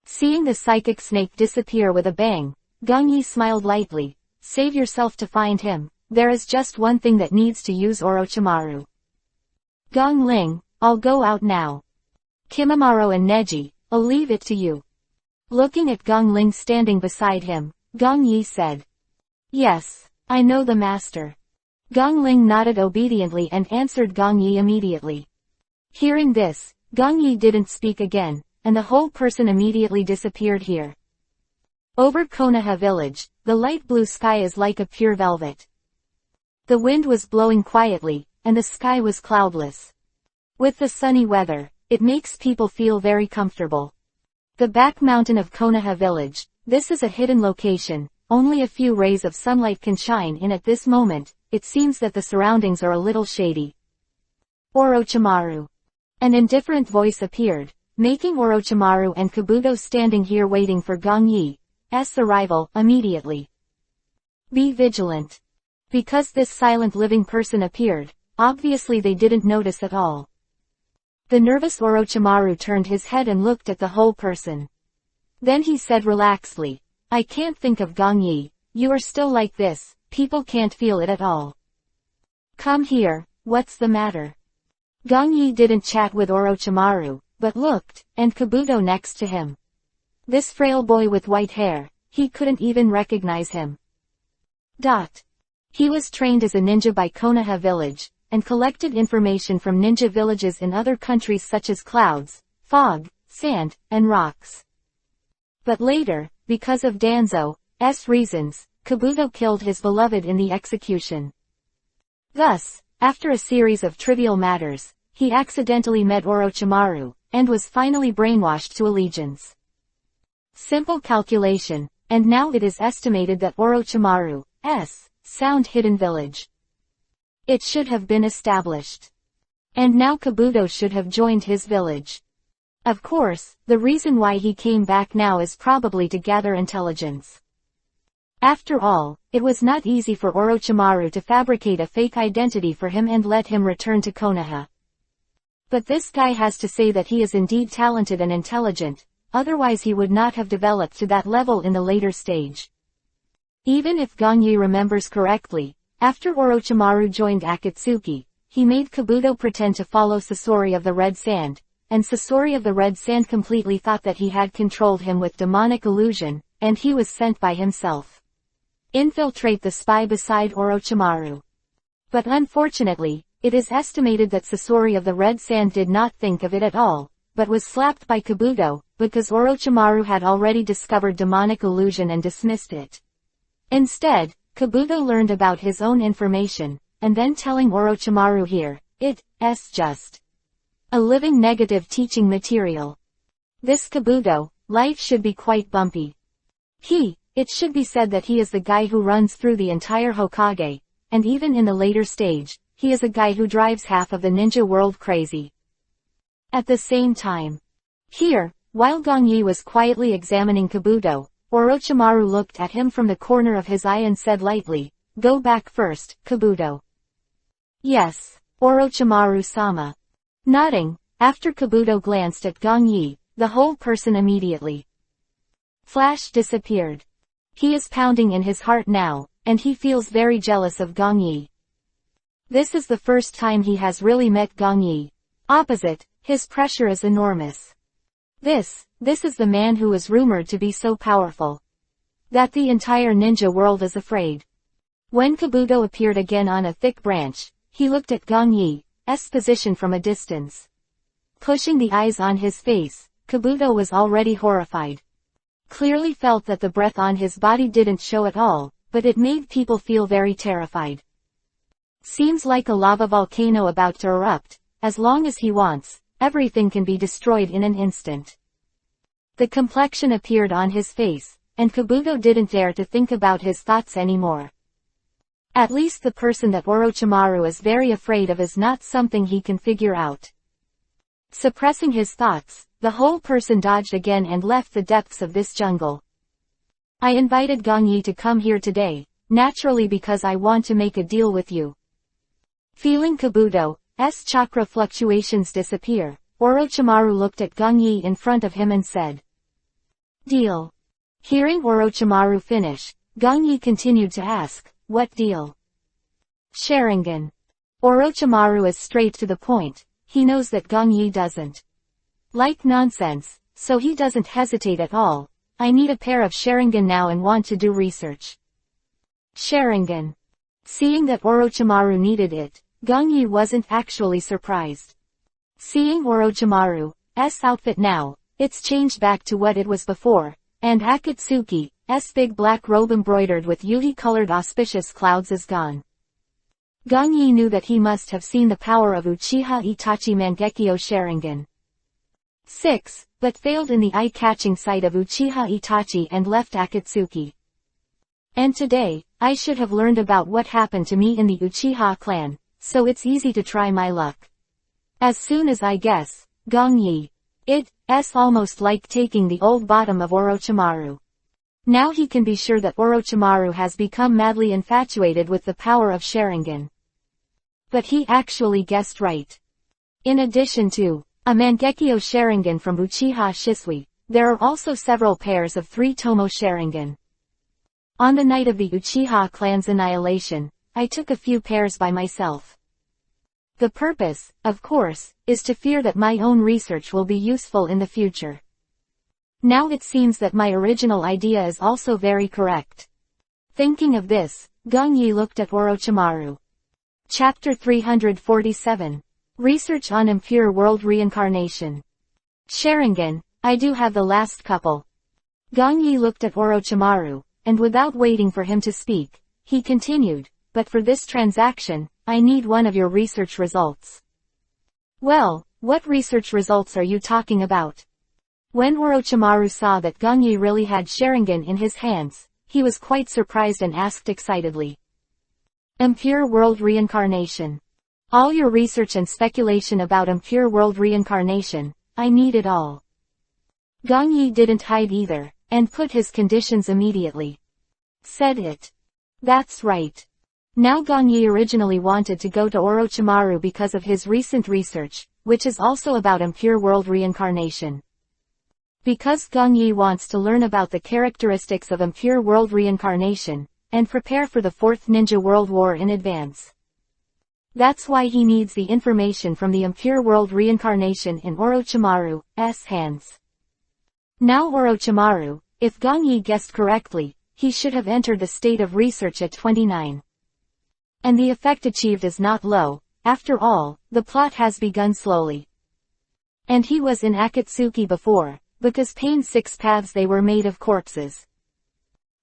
Seeing the psychic snake disappear with a bang, Gong Yi smiled lightly. Save yourself to find him. There is just one thing that needs to use Orochimaru. Gong Ling, I'll go out now. Kimimaro and Neji, I'll leave it to you. Looking at Gong Ling standing beside him, Gong Yi said. Yes, I know the master. Gong Ling nodded obediently and answered Gong Yi immediately. Hearing this, Gong Yi didn't speak again, and the whole person immediately disappeared here. Over Konoha village, the light blue sky is like a pure velvet. The wind was blowing quietly, and the sky was cloudless. With the sunny weather, it makes people feel very comfortable. The back mountain of Konoha village, this is a hidden location, only a few rays of sunlight can shine in at this moment. It seems that the surroundings are a little shady. Orochimaru. An indifferent voice appeared, making Orochimaru and Kabuto standing here waiting for Gong Yi's arrival, immediately. Be vigilant. Because this silent living person appeared, obviously they didn't notice at all. The nervous Orochimaru turned his head and looked at the whole person. Then he said relaxedly, I can't think of Gong Yi, you are still like this. People can't feel it at all. Come here, what's the matter? Gong Yi didn't chat with Orochimaru, but looked, and Kabuto next to him. This frail boy with white hair, he couldn't even recognize him. He was trained as a ninja by Konoha village, and collected information from ninja villages in other countries such as clouds, fog, sand, and rocks. But later, because of Danzo's reasons, Kabuto killed his beloved in the execution. Thus, after a series of trivial matters, he accidentally met Orochimaru, and was finally brainwashed to allegiance. Simple calculation, and now it is estimated that Orochimaru's sound hidden village. It should have been established. And now Kabuto should have joined his village. Of course, the reason why he came back now is probably to gather intelligence. After all, it was not easy for Orochimaru to fabricate a fake identity for him and let him return to Konoha. But this guy has to say that he is indeed talented and intelligent, otherwise he would not have developed to that level in the later stage. Even if Gong Yi remembers correctly, after Orochimaru joined Akatsuki, he made Kabuto pretend to follow Sasori of the Red Sand, and Sasori of the Red Sand completely thought that he had controlled him with demonic illusion, and he was sent by himself. Infiltrate the spy beside Orochimaru. But unfortunately, it is estimated that Sasori of the Red Sand did not think of it at all, but was slapped by Kabuto, because Orochimaru had already discovered demonic illusion and dismissed it. Instead, Kabuto learned about his own information, and then telling Orochimaru here, it's just a living negative teaching material. This Kabuto, life should be quite bumpy. It should be said that he is the guy who runs through the entire Hokage, and even in the later stage, he is a guy who drives half of the ninja world crazy. At the same time, here, while Gong Yi was quietly examining Kabuto, Orochimaru looked at him from the corner of his eye and said lightly, go back first, Kabuto. Yes, Orochimaru-sama. Nodding, after Kabuto glanced at Gong Yi, the whole person immediately flash disappeared. He is pounding in his heart now, and he feels very jealous of Gong Yi. This is the first time he has really met Gong Yi. Opposite, his pressure is enormous. This is the man who is rumored to be so powerful that the entire ninja world is afraid. When Kabuto appeared again on a thick branch, he looked at Gong Yi's position from a distance. Pushing the eyes on his face, Kabuto was already horrified. Clearly felt that the breath on his body didn't show at all, but it made people feel very terrified. Seems like a lava volcano about to erupt. As long as he wants, everything can be destroyed in an instant. The complexion appeared on his face, and Kabuto didn't dare to think about his thoughts anymore. At least the person that Orochimaru is very afraid of is not something he can figure out. Suppressing his thoughts, the whole person dodged again and left the depths of this jungle. I invited Gong Yi to come here today, naturally because I want to make a deal with you. Feeling Kabuto's chakra fluctuations disappear, Orochimaru looked at Gongyi in front of him and said, "Deal." Hearing Orochimaru finish, Gongyi continued to ask, "What deal?" "Sharingan." Orochimaru is straight to the point. He knows that Gongyi doesn't like nonsense, so he doesn't hesitate at all. "I need a pair of Sharingan now and want to do research." Sharingan. Seeing that Orochimaru needed it, Gongyi wasn't actually surprised. Seeing Orochimaru's outfit now, it's changed back to what it was before, and Akatsuki's big black robe embroidered with Yuhi-colored auspicious clouds is gone. Gongyi knew that he must have seen the power of Uchiha Itachi Mangekyo Sharingan 6, but failed in the eye-catching sight of Uchiha Itachi and left Akatsuki. And today, I should have learned about what happened to me in the Uchiha clan, so it's easy to try my luck. As soon as I guess, Gongyi. It's almost like taking the old bottom of Orochimaru. Now he can be sure that Orochimaru has become madly infatuated with the power of Sharingan. But he actually guessed right. In addition to a Mangekyo Sharingan from Uchiha Shisui, there are also several pairs of 3 Tomo Sharingan. On the night of the Uchiha clan's annihilation, I took a few pairs by myself. The purpose, of course, is to fear that my own research will be useful in the future. Now it seems that my original idea is also very correct. Thinking of this, Gongyi looked at Orochimaru. Chapter 347. Research on Impure World Reincarnation. Sharingan, I do have the last couple. Gongyi looked at Orochimaru, and without waiting for him to speak, he continued, "But for this transaction, I need one of your research results." "Well, what research results are you talking about?" When Orochimaru saw that Gongyi really had Sharingan in his hands, he was quite surprised and asked excitedly. "Impure World Reincarnation. All your research and speculation about Impure World Reincarnation, I need it all." Gongyi didn't hide either, and put his conditions immediately. Said it. That's right. Now Gongyi originally wanted to go to Orochimaru because of his recent research, which is also about Impure World Reincarnation. Because Gongyi wants to learn about the characteristics of Impure World Reincarnation, and prepare for the Fourth Ninja World War in advance. That's why he needs the information from the Impure World Reincarnation in Orochimaru's hands. Now Orochimaru, if Gongyi guessed correctly, he should have entered the state of research at 29. And the effect achieved is not low. After all, the plot has begun slowly. And he was in Akatsuki before, because pain 6 paths they were made of corpses.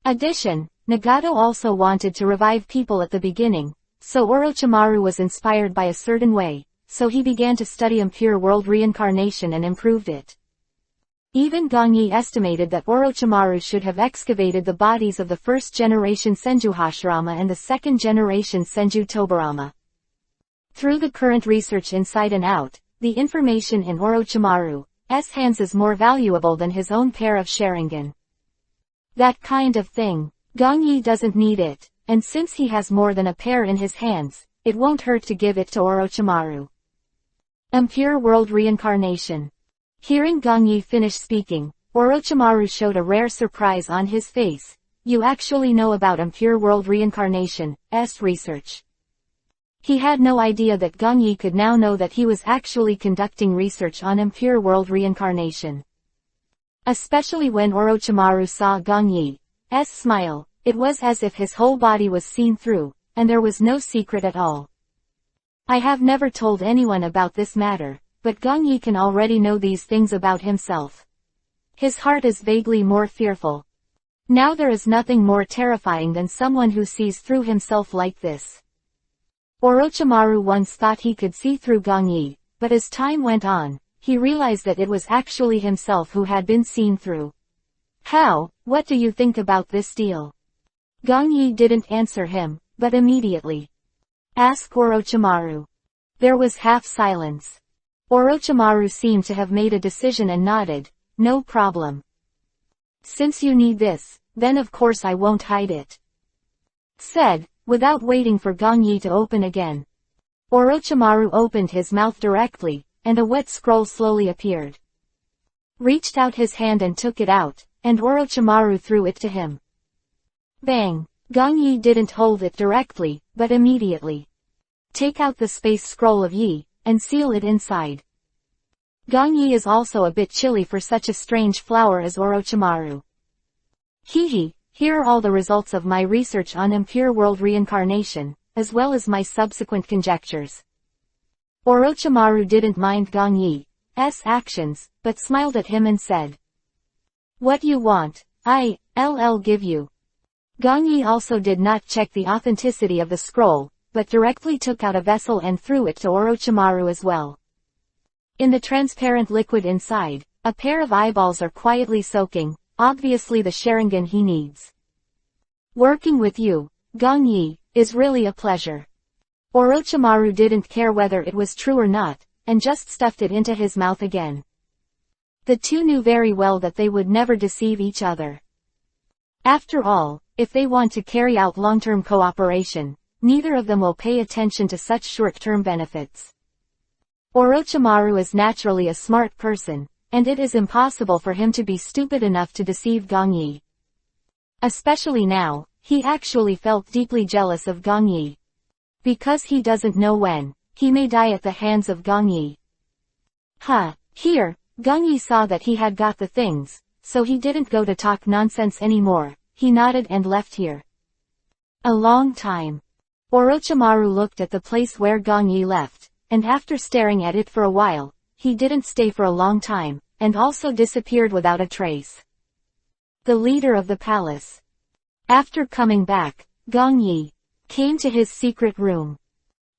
Addition, Nagato also wanted to revive people at the beginning, so Orochimaru was inspired by a certain way, so he began to study Impure World Reincarnation and improved it. Even Gongyi estimated that Orochimaru should have excavated the bodies of the first-generation Senju Hashirama and the second-generation Senju Tobirama. Through the current research inside and out, the information in Orochimaru's hands is more valuable than his own pair of Sharingan. That kind of thing. Gongyi doesn't need it, and since he has more than a pair in his hands, it won't hurt to give it to Orochimaru. Impure World Reincarnation. Hearing Gongyi finish speaking, Orochimaru showed a rare surprise on his face. "You actually know about Impure World Reincarnation's research." He had no idea that Gongyi could now know that he was actually conducting research on Impure World Reincarnation. Especially when Orochimaru saw Gongyi's smile, it was as if his whole body was seen through, and there was no secret at all. "I have never told anyone about this matter, but Gongyi can already know these things about himself. His heart is vaguely more fearful. Now there is nothing more terrifying than someone who sees through himself like this." Orochimaru once thought he could see through Gongyi, but as time went on, he realized that it was actually himself who had been seen through. "How? What do you think about this deal?" Gongyi didn't answer him, but immediately asked Orochimaru. There was half silence. Orochimaru seemed to have made a decision and nodded, "No problem. Since you need this, then of course I won't hide it," said, without waiting for Gongyi to open again. Orochimaru opened his mouth directly, and a wet scroll slowly appeared. Reached out his hand and took it out, and Orochimaru threw it to him. Bang! Gong Yi didn't hold it directly, but immediately. Take out the space scroll of Yi, and seal it inside. Gong Yi is also a bit chilly for such a strange flower as Orochimaru. Hehe, here are all the results of my research on impure world reincarnation, as well as my subsequent conjectures. Orochimaru didn't mind Gong Yi's actions, but smiled at him and said, "What you want, I'll give you." Gong Yi also did not check the authenticity of the scroll, but directly took out a vessel and threw it to Orochimaru as well. In the transparent liquid inside, a pair of eyeballs are quietly soaking, obviously the Sharingan he needs. Working with you, Gong Yi, is really a pleasure. Orochimaru didn't care whether it was true or not, and just stuffed it into his mouth again. The two knew very well that they would never deceive each other. After all, if they want to carry out long-term cooperation, neither of them will pay attention to such short-term benefits. Orochimaru is naturally a smart person, and it is impossible for him to be stupid enough to deceive Gong Yi. Especially now, he actually felt deeply jealous of Gong Yi. Because he doesn't know when he may die at the hands of Gong Yi. Here, Gong Yi saw that he had got the things, so he didn't go to talk nonsense anymore. He nodded and left here. A long time. Orochimaru looked at the place where Gong Yi left, and after staring at it for a while, he didn't stay for a long time, and also disappeared without a trace. The leader of the palace. After coming back, Gong Yi came to his secret room.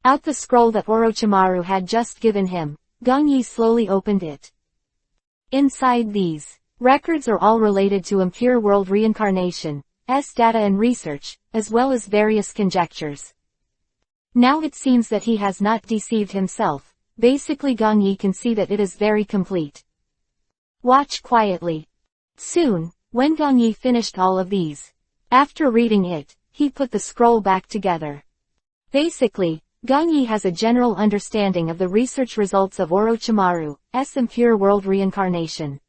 Out the scroll that Orochimaru had just given him, Gong Yi slowly opened it. Inside these records are all related to impure world reincarnation's data and research, as well as various conjectures. Now it seems that he has not deceived himself. Basically Gong Yi can see that it is very complete. Watch quietly. Soon, when Gong Yi finished all of these, after reading it, he put the scroll back together. Basically, Gong Yi has a general understanding of the research results of Orochimaru's impure world reincarnation.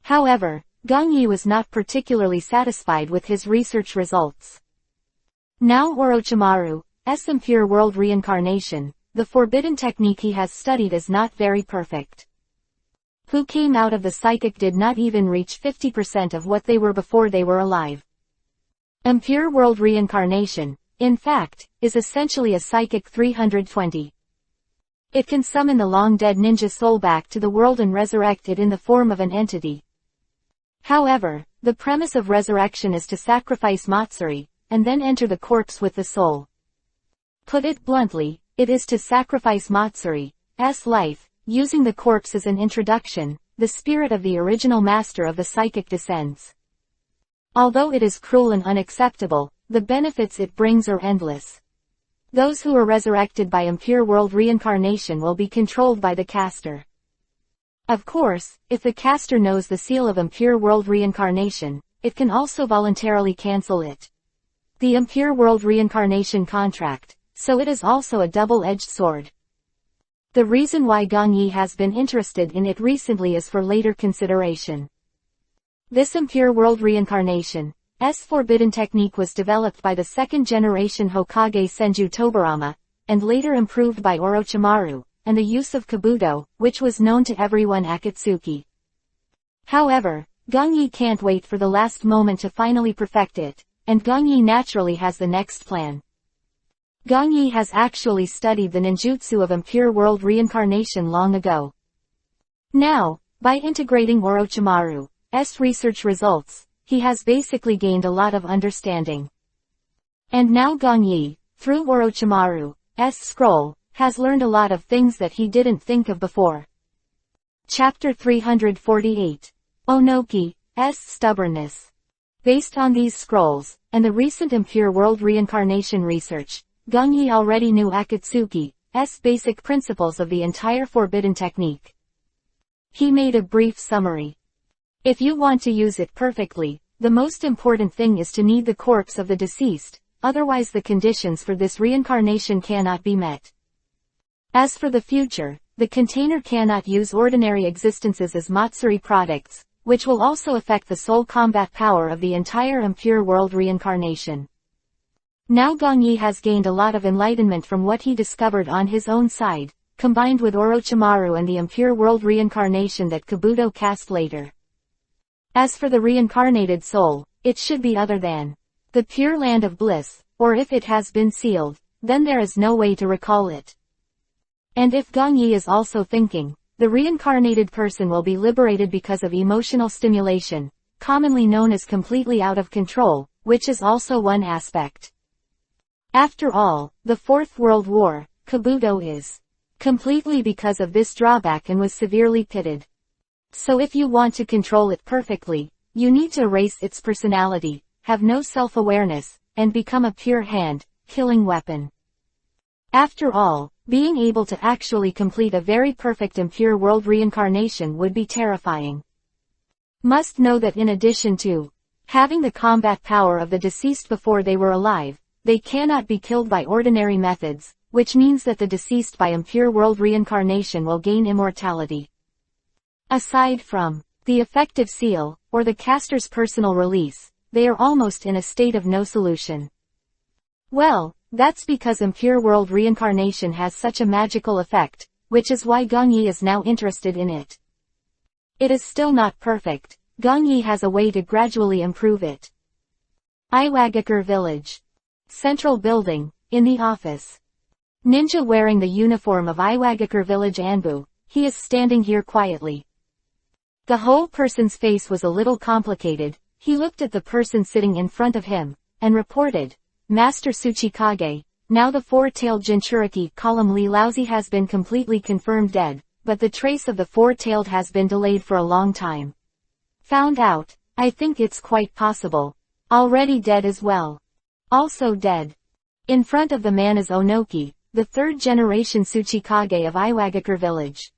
However, Gong Yi was not particularly satisfied with his research results. Now Orochimaru's impure world reincarnation, the forbidden technique he has studied, is not very perfect. Who came out of the psychic did not even reach 50% of what they were before they were alive. Impure world reincarnation, in fact, is essentially a psychic 320. It can summon the long-dead ninja soul back to the world and resurrect it in the form of an entity. However, the premise of resurrection is to sacrifice Matsuri, and then enter the corpse with the soul. Put it bluntly, it is to sacrifice Matsuri's life, using the corpse as an introduction. The spirit of the original master of the psychic descends. Although it is cruel and unacceptable, the benefits it brings are endless. Those who are resurrected by impure world reincarnation will be controlled by the caster. Of course, if the caster knows the seal of impure world reincarnation, it can also voluntarily cancel it. The impure world reincarnation contract, so it is also a double-edged sword. The reason why Gong Yi has been interested in it recently is for later consideration. This impure world reincarnation's forbidden technique was developed by the second-generation Hokage Senju Tobirama, and later improved by Orochimaru, and the use of Kabuto, which was known to everyone Akatsuki. However, Gong Yi can't wait for the last moment to finally perfect it, and Gong Yi naturally has the next plan. Gong Yi has actually studied the ninjutsu of impure world reincarnation long ago. Now, by integrating Orochimaru's research results, he has basically gained a lot of understanding. And now Gong Yi, through Orochimaru's scroll, has learned a lot of things that he didn't think of before. Chapter 348. Onoki's Stubbornness. Based on these scrolls, and the recent impure world reincarnation research, Gong Yi already knew Akatsuki's basic principles of the entire forbidden technique. He made a brief summary. If you want to use it perfectly, the most important thing is to need the corpse of the deceased, otherwise the conditions for this reincarnation cannot be met. As for the future, the container cannot use ordinary existences as Matsuri products, which will also affect the soul combat power of the entire impure world reincarnation. Now Gongyi has gained a lot of enlightenment from what he discovered on his own side, combined with Orochimaru and the impure world reincarnation that Kabuto cast later. As for the reincarnated soul, it should be other than the pure land of bliss, or if it has been sealed, then there is no way to recall it. And if Gongyi is also thinking, the reincarnated person will be liberated because of emotional stimulation, commonly known as completely out of control, which is also one aspect. After all, the Fourth World War, Kabuto is completely because of this drawback and was severely pitted. So if you want to control it perfectly, you need to erase its personality, have no self-awareness, and become a pure hand, killing weapon. After all, being able to actually complete a very perfect impure world reincarnation would be terrifying. Must know that in addition to having the combat power of the deceased before they were alive, they cannot be killed by ordinary methods, which means that the deceased by impure world reincarnation will gain immortality. Aside from the effective seal, or the caster's personal release, they are almost in a state of no solution. Well, that's because impure world reincarnation has such a magical effect, which is why Gongyi is now interested in it. It is still not perfect. Gongyi has a way to gradually improve it. Iwagakure Village. Central building, in the office. Ninja wearing the uniform of Iwagakure Village Anbu, he is standing here quietly. The whole person's face was a little complicated. He looked at the person sitting in front of him, and reported, Master Tsuchikage, now the four-tailed Jinchuriki column Lee Lousy has been completely confirmed dead, but the trace of the four-tailed has been delayed for a long time. Found out, I think it's quite possible. Already dead as well. Also dead. In front of the man is Onoki, the third-generation Tsuchikage of Iwagakure Village.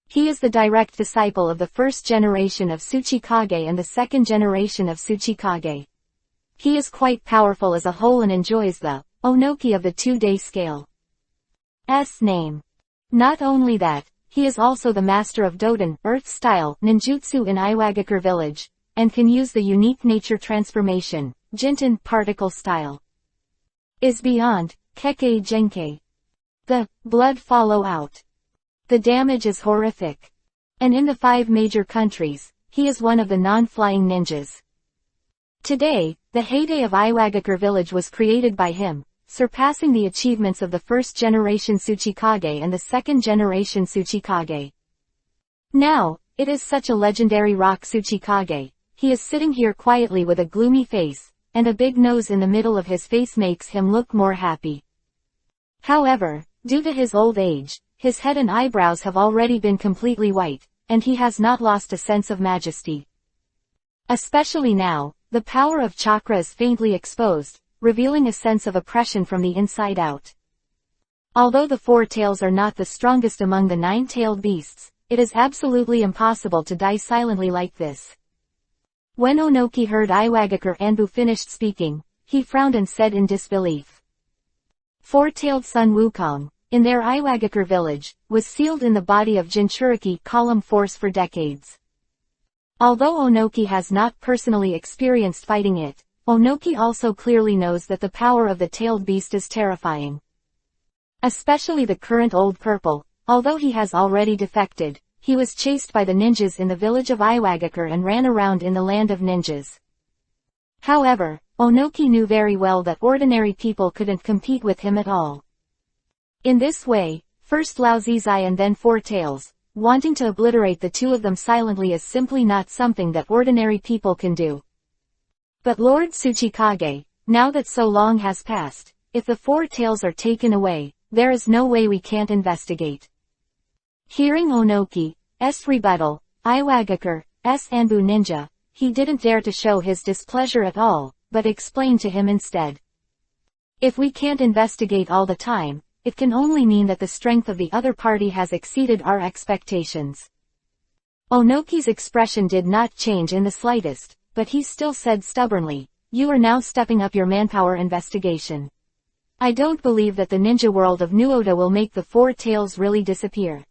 He is the direct disciple of the first generation of Tsuchikage and the second generation of Tsuchikage. He is quite powerful as a whole and enjoys the Onoki of the 2-day scale. Name. Not only that, he is also the master of Doden, Earth-style, ninjutsu in Iwagakure Village, and can use the unique nature transformation, Jinten, particle style. Is beyond, Kekkei Genkei. The blood follow out. The damage is horrific. And in the 5 major countries, he is one of the non-flying ninjas. Today, the heyday of Iwagakure Village was created by him, surpassing the achievements of the first-generation Tsuchikage and the second-generation Tsuchikage. Now, it is such a legendary rock Tsuchikage. He is sitting here quietly with a gloomy face, and a big nose in the middle of his face makes him look more happy. However, due to his old age, his head and eyebrows have already been completely white, and he has not lost a sense of majesty. Especially now, the power of chakra is faintly exposed, revealing a sense of oppression from the inside out. Although the 4 tails are not the strongest among the 9-tailed beasts, it is absolutely impossible to die silently like this. When Onoki heard Iwagakure Anbu finished speaking, he frowned and said in disbelief. 4-tailed Sun Wukong, in their Iwagakure village, was sealed in the body of Jinchuriki column force for decades. Although Onoki has not personally experienced fighting it, Onoki also clearly knows that the power of the tailed beast is terrifying. Especially the current Old Purple, although he has already defected, he was chased by the ninjas in the village of Iwagakure and ran around in the land of ninjas. However, Onoki knew very well that ordinary people couldn't compete with him at all. In this way, first Lao Zizai and then 4 tails, wanting to obliterate the 2 of them silently is simply not something that ordinary people can do. But Lord Tsuchikage, now that so long has passed, if the 4 tails are taken away, there is no way we can't investigate. Hearing Onoki's rebuttal, Iwagakure's Anbu ninja, he didn't dare to show his displeasure at all, but explained to him instead. If we can't investigate all the time, it can only mean that the strength of the other party has exceeded our expectations. Onoki's expression did not change in the slightest, but he still said stubbornly, you are now stepping up your manpower investigation. I don't believe that the ninja world of Nuoda will make the four tails really disappear.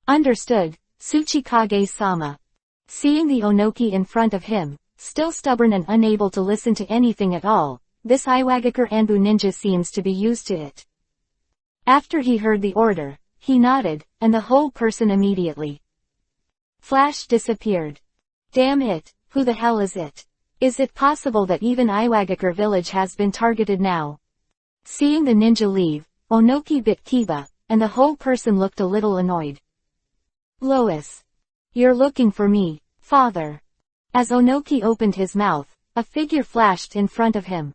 Understood, Tsuchikage-sama. Seeing the Onoki in front of him, still stubborn and unable to listen to anything at all, this Iwagakure Anbu ninja seems to be used to it. After he heard the order, he nodded, and the whole person immediately flash disappeared. Damn it, who the hell is it? Is it possible that even Iwagakure village has been targeted now? Seeing the ninja leave, Onoki bit Kiba, and the whole person looked a little annoyed. Lois. You're looking for me, father. As Onoki opened his mouth, a figure flashed in front of him.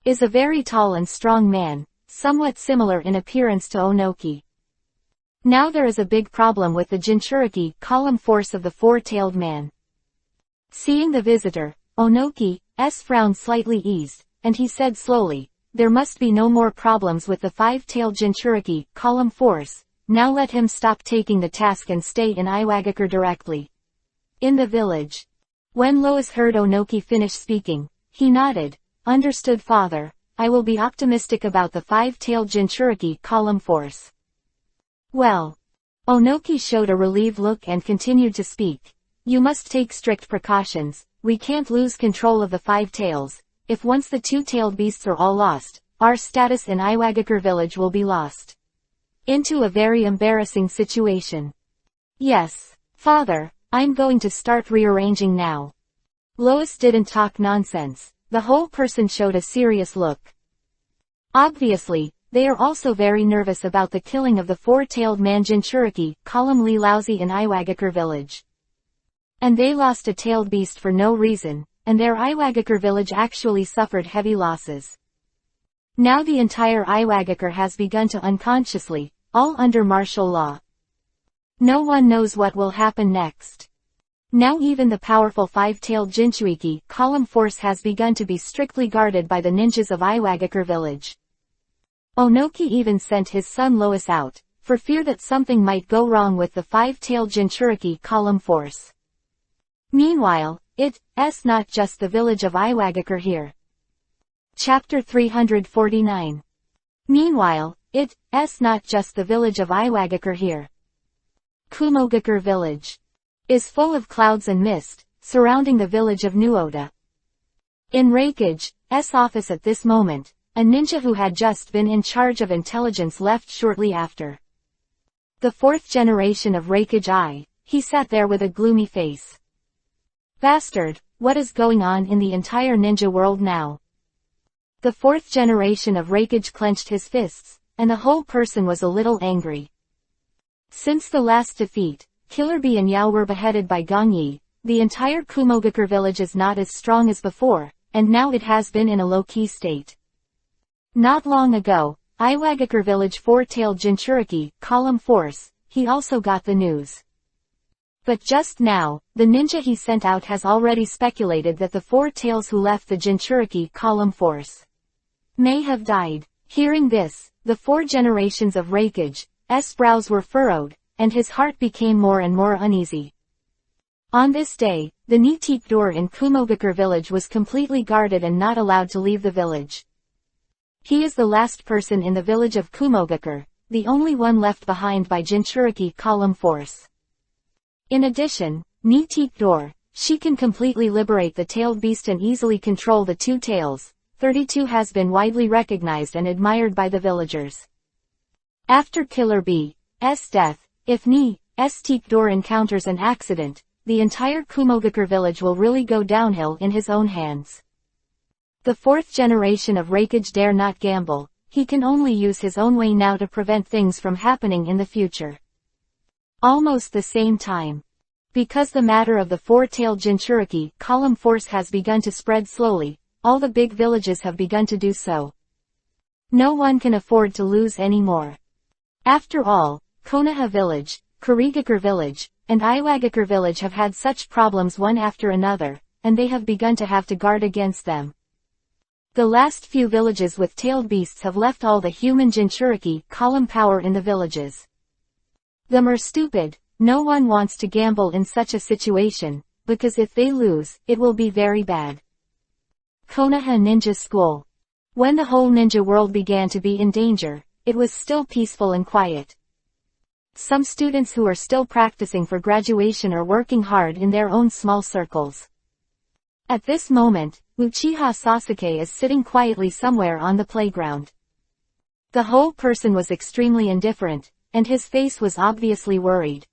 Is a very tall and strong man, somewhat similar in appearance to Onoki. Now there is a big problem with the Jinchuriki column force of the four-tailed man. Seeing the visitor, Onoki's frown slightly eased, and he said slowly, there must be no more problems with the five-tailed Jinchuriki column force, now let him stop taking the task and stay in Iwagakure directly. In the village. When Lois heard Onoki finish speaking, he nodded, understood father, I will be optimistic about the five-tailed Jinchuriki column force. Well. Onoki showed a relieved look and continued to speak. You must take strict precautions, we can't lose control of the five tails, if once the two-tailed beasts are all lost, our status in Iwagakure village will be lost. Into a very embarrassing situation. Yes, father, I'm going to start rearranging now. Lois didn't talk nonsense, the whole person showed a serious look. Obviously, they are also very nervous about the killing of the four-tailed man Jinchuriki column Li Laozi in Iwagakure village. And they lost a tailed beast for no reason, and their Iwagakure village actually suffered heavy losses. Now the entire Iwagakure has begun to unconsciously, all under martial law. No one knows what will happen next. Now even the powerful five-tailed Jinchuriki column force has begun to be strictly guarded by the ninjas of Iwagakure village. Onoki even sent his son Lois out, for fear that something might go wrong with the five-tailed Jinchuriki column force. Meanwhile, it's not just the village of Iwagakure here. Chapter 349. Meanwhile, it's not just the village of Iwagakure here. Kumogakure village is full of clouds and mist, surrounding the village of Nuoda. In Reikage's office at this moment, a ninja who had just been in charge of intelligence left shortly after. The fourth generation of Reikage, he sat there with a gloomy face. Bastard, what is going on in the entire ninja world now? The fourth generation of Reikage clenched his fists, and the whole person was a little angry. Since the last defeat, Killer Bee and Yao were beheaded by Gongyi, the entire Kumogakure village is not as strong as before, and now it has been in a low-key state. Not long ago, Iwagakure village four-tailed Jinchuriki column force, he also got the news. But just now, the ninja he sent out has already speculated that the four tails who left the Jinchuriki column force may have died. Hearing this, the four generations of Reikage's brows were furrowed, and his heart became more and more uneasy. On this day, the Nitique door in Kumogakure village was completely guarded and not allowed to leave the village. He is the last person in the village of Kumogakure, the only one left behind by Jinchuriki column force. In addition, Nitique door, she can completely liberate the tailed beast and easily control the two tails. 32 has been widely recognized and admired by the villagers. After Killer Bee's death, if Nitique door encounters an accident, the entire Kumogakure village will really go downhill in his own hands. The fourth generation of Reikage dare not gamble, he can only use his own way now to prevent things from happening in the future. Almost the same time. Because the matter of the four-tailed Jinchuriki column force has begun to spread slowly, all the big villages have begun to do so. No one can afford to lose any more. After all, Konoha village, Kurigakure village, and Iwagakure village have had such problems one after another, and they have begun to have to guard against them. The last few villages with tailed beasts have left all the human Jinchuriki column power in the villages. Them are stupid, no one wants to gamble in such a situation, because if they lose, it will be very bad. Konoha Ninja School. When the whole ninja world began to be in danger, it was still peaceful and quiet. Some students who are still practicing for graduation are working hard in their own small circles. At this moment, Uchiha Sasuke is sitting quietly somewhere on the playground. The whole person was extremely indifferent, and his face was obviously worried.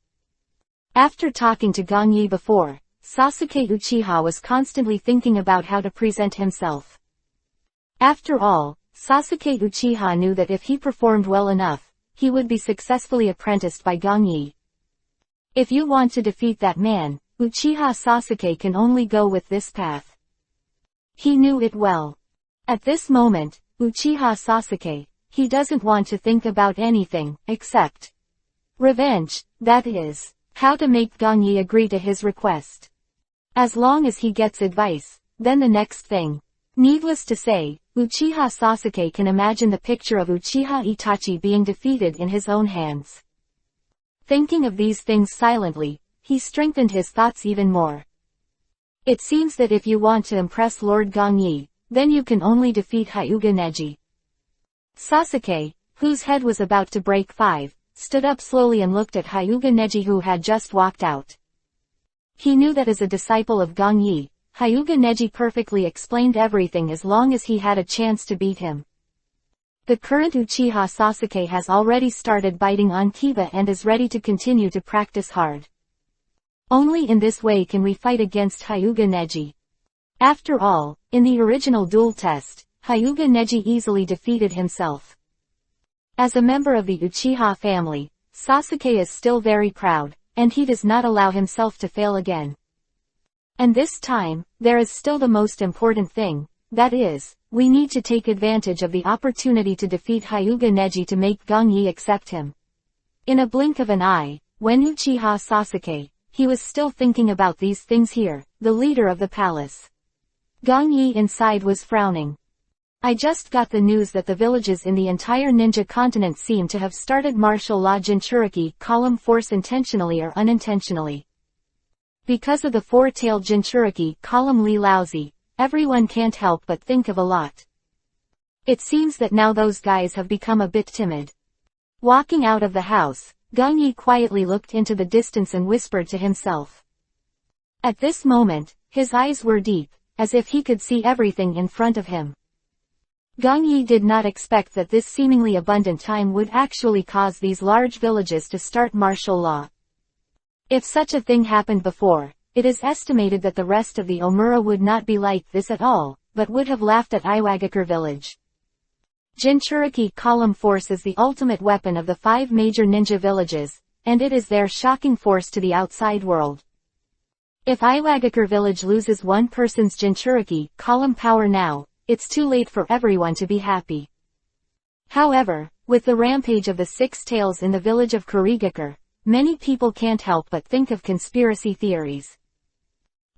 After talking to Gongyi before, Sasuke Uchiha was constantly thinking about how to present himself. After all, Sasuke Uchiha knew that if he performed well enough, he would be successfully apprenticed by Gongyi. If you want to defeat that man, Uchiha Sasuke can only go with this path. He knew it well. At this moment, Uchiha Sasuke, he doesn't want to think about anything, except revenge, that is, how to make Gongyi agree to his request. As long as he gets advice, then the next thing. Needless to say, Uchiha Sasuke can imagine the picture of Uchiha Itachi being defeated in his own hands. Thinking of these things silently, he strengthened his thoughts even more. It seems that if you want to impress Lord Gongyi, then you can only defeat Hyuga Neji. Sasuke, whose head was about to break 5, stood up slowly and looked at Hyuga Neji who had just walked out. He knew that as a disciple of Gongyi, Hyuga Neji perfectly explained everything as long as he had a chance to beat him. The current Uchiha Sasuke has already started biting on Kiba and is ready to continue to practice hard. Only in this way can we fight against Hyuga Neji. After all, in the original duel test, Hyuga Neji easily defeated himself. As a member of the Uchiha family, Sasuke is still very proud, and he does not allow himself to fail again. And this time, there is still the most important thing, that is, we need to take advantage of the opportunity to defeat Hyuga Neji to make Gongyi accept him. In a blink of an eye, when Uchiha Sasuke, he was still thinking about these things here, the leader of the palace. Gongyi inside was frowning. I just got the news that the villages in the entire ninja continent seem to have started martial law Jinchuriki column force intentionally or unintentionally. Because of the four-tailed Jinchuriki column Li Laozi, everyone can't help but think of a lot. It seems that now those guys have become a bit timid. Walking out of the house, Gongyi quietly looked into the distance and whispered to himself. At this moment, his eyes were deep, as if he could see everything in front of him. Gongyi did not expect that this seemingly abundant time would actually cause these large villages to start martial law. If such a thing happened before, it is estimated that the rest of the Omura would not be like this at all, but would have laughed at Iwagakure village. Jinchuriki column force is the ultimate weapon of the 5 major ninja villages, and it is their shocking force to the outside world. If Iwagakure village loses one person's Jinchuriki column power now, it's too late for everyone to be happy. However, with the rampage of the 6 tails in the village of Kurigakure, many people can't help but think of conspiracy theories.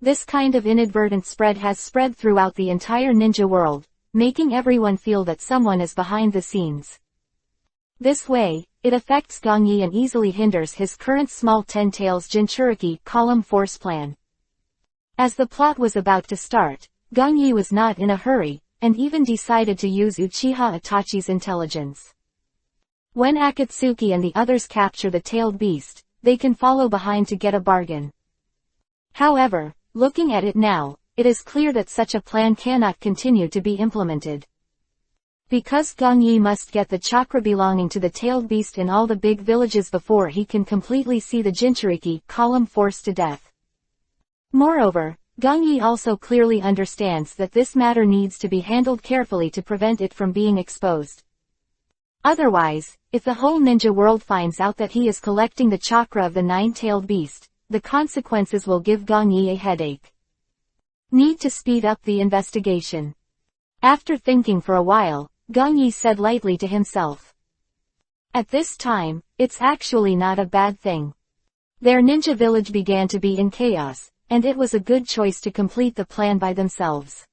This kind of inadvertent spread has spread throughout the entire ninja world, making everyone feel that someone is behind the scenes. This way, it affects Gongyi and easily hinders his current small 10 tails Jinchuriki column force plan. As the plot was about to start, Gongyi was not in a hurry, and even decided to use Uchiha Itachi's intelligence. When Akatsuki and the others capture the tailed beast, they can follow behind to get a bargain. However, looking at it now, it is clear that such a plan cannot continue to be implemented. Because Gongyi must get the chakra belonging to the tailed beast in all the big villages before he can completely see the Jinchuriki column force to death. Moreover, Gongyi also clearly understands that this matter needs to be handled carefully to prevent it from being exposed. Otherwise, if the whole ninja world finds out that he is collecting the chakra of the 9-tailed beast, the consequences will give Gongyi a headache. Need to speed up the investigation. After thinking for a while, Gongyi said lightly to himself. At this time, it's actually not a bad thing. Their ninja village began to be in chaos, and it was a good choice to complete the plan by themselves.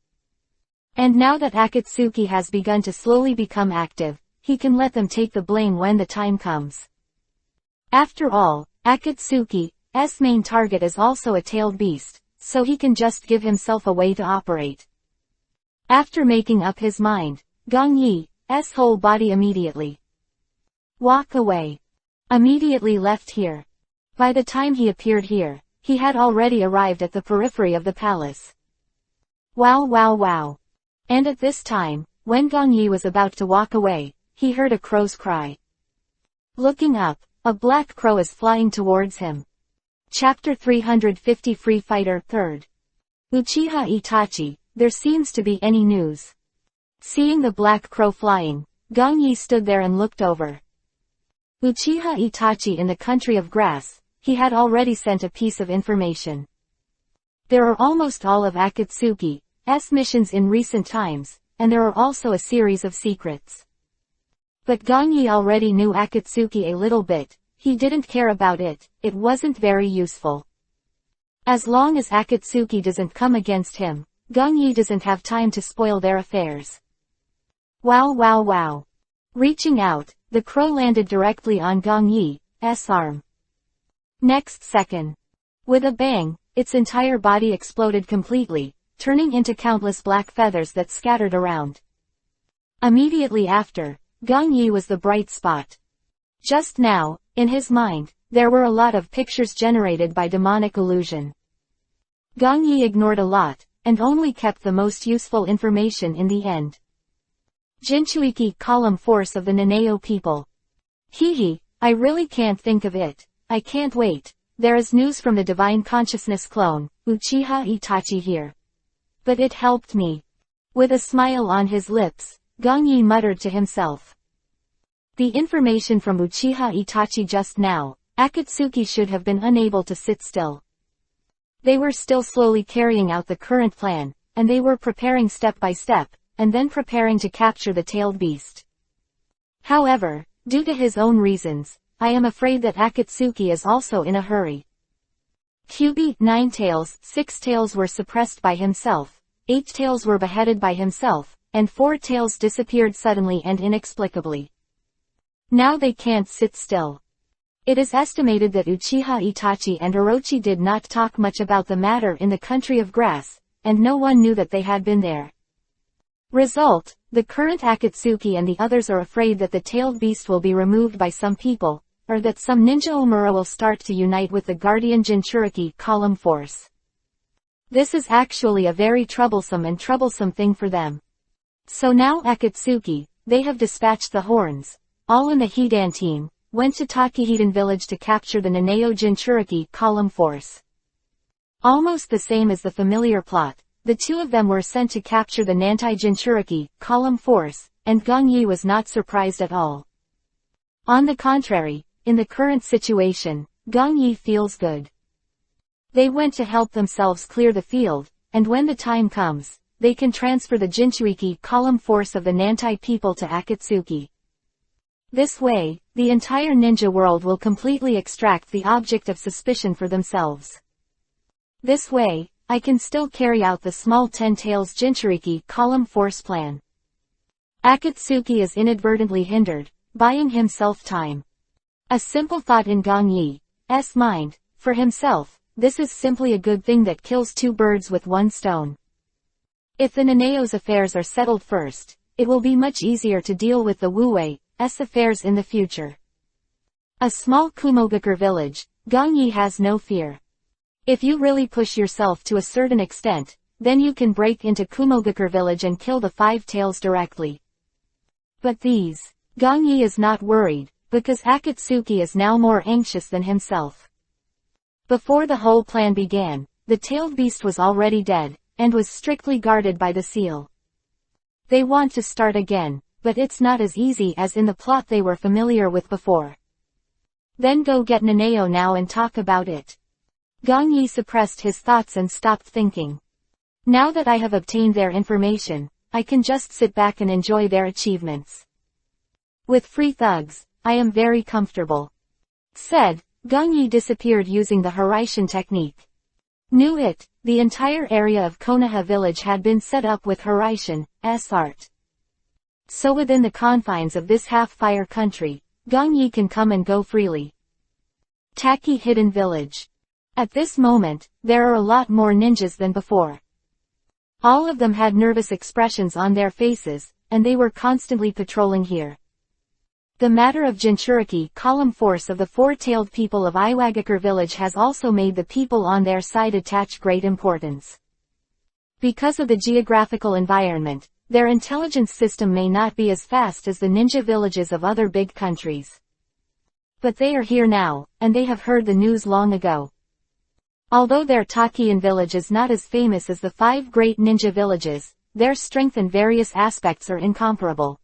And now that Akatsuki has begun to slowly become active, he can let them take the blame when the time comes. After all, Akatsuki's main target is also a tailed beast, so he can just give himself a way to operate. After making up his mind, Gong Yi's whole body immediately walk away. Immediately left here. By the time he appeared here, he had already arrived at the periphery of the palace. Wow wow wow. And at this time, when Gong Yi was about to walk away, he heard a crow's cry. Looking up, a black crow is flying towards him. Chapter 350 Free Fighter 3rd. Uchiha Itachi, there seems to be any news. Seeing the black crow flying, Gong Yi stood there and looked over. Uchiha Itachi in the country of grass, he had already sent a piece of information. There are almost all of Akatsuki's missions in recent times, and there are also a series of secrets. But Gong Yi already knew Akatsuki a little bit, he didn't care about it, it wasn't very useful. As long as Akatsuki doesn't come against him, Gong Yi doesn't have time to spoil their affairs. Wow wow wow. Reaching out, the crow landed directly on Gong Yi's arm. Next second. With a bang, its entire body exploded completely, turning into countless black feathers that scattered around. Immediately after, Gong Yi was the bright spot. Just now, in his mind, there were a lot of pictures generated by demonic illusion. Gong Yi ignored a lot, and only kept the most useful information in the end. Jinchuiki column force of the Naneo people. Hehe, I really can't think of it. I can't wait. There is news from the Divine Consciousness clone, Uchiha Itachi here. But it helped me. With a smile on his lips, Gong Yi muttered to himself. The information from Uchiha Itachi just now, Akatsuki should have been unable to sit still. They were still slowly carrying out the current plan, and they were preparing step by step, and then preparing to capture the tailed beast. However, due to his own reasons, I am afraid that Akatsuki is also in a hurry. QB 9 tails, 6 tails were suppressed by himself, 8 tails were beheaded by himself, and 4 tails disappeared suddenly and inexplicably. Now they can't sit still. It is estimated that Uchiha Itachi and Orochi did not talk much about the matter in the country of grass, and no one knew that they had been there. Result, the current Akatsuki and the others are afraid that the tailed beast will be removed by some people, or that some ninja Omura will start to unite with the Guardian Jinchuriki column force. This is actually a very troublesome thing for them. So now Akatsuki, they have dispatched the horns, all in the Hidan team, went to Takihidan village to capture the Naneo Jinchuriki column force. Almost the same as the familiar plot, the two of them were sent to capture the Nantai Jinchuriki column force, and Gong Yi was not surprised at all. On the contrary, in the current situation, Gong Yi feels good. They went to help themselves clear the field, and when the time comes, they can transfer the Jinchuriki column force of the Nantai people to Akatsuki. This way, the entire ninja world will completely extract the object of suspicion for themselves. This way, I can still carry out the small 10 tails Jinchuriki column force plan. Akatsuki is inadvertently hindered, buying himself time. A simple thought in Gong Yi's mind, for himself, this is simply a good thing that kills two birds with one stone. If the Naneo's affairs are settled first, it will be much easier to deal with the Wuwei's affairs in the future. A small Kumogakure village, Gong Yi has no fear. If you really push yourself to a certain extent, then you can break into Kumogakure village and kill the 5 tails directly. But Gong Yi is not worried, because Akatsuki is now more anxious than himself. Before the whole plan began, the tailed beast was already dead, and was strictly guarded by the seal. They want to start again, but it's not as easy as in the plot they were familiar with before. Then go get Naneo now and talk about it. Gong Yi suppressed his thoughts and stopped thinking. Now that I have obtained their information, I can just sit back and enjoy their achievements. With free thugs, I am very comfortable. Said, Gong Yi disappeared using the Hiraishin technique. Knew it, the entire area of Konoha village had been set up with Hiraishin's art. So within the confines of this half-fire country, Gong Yi can come and go freely. Taki Hidden Village. At this moment, there are a lot more ninjas than before. All of them had nervous expressions on their faces, and they were constantly patrolling here. The matter of Jinchuriki column force of the four-tailed people of Iwagakure village has also made the people on their side attach great importance. Because of the geographical environment, their intelligence system may not be as fast as the ninja villages of other big countries. But they are here now, and they have heard the news long ago. Although their Takian village is not as famous as the 5 great ninja villages, their strength in various aspects are incomparable.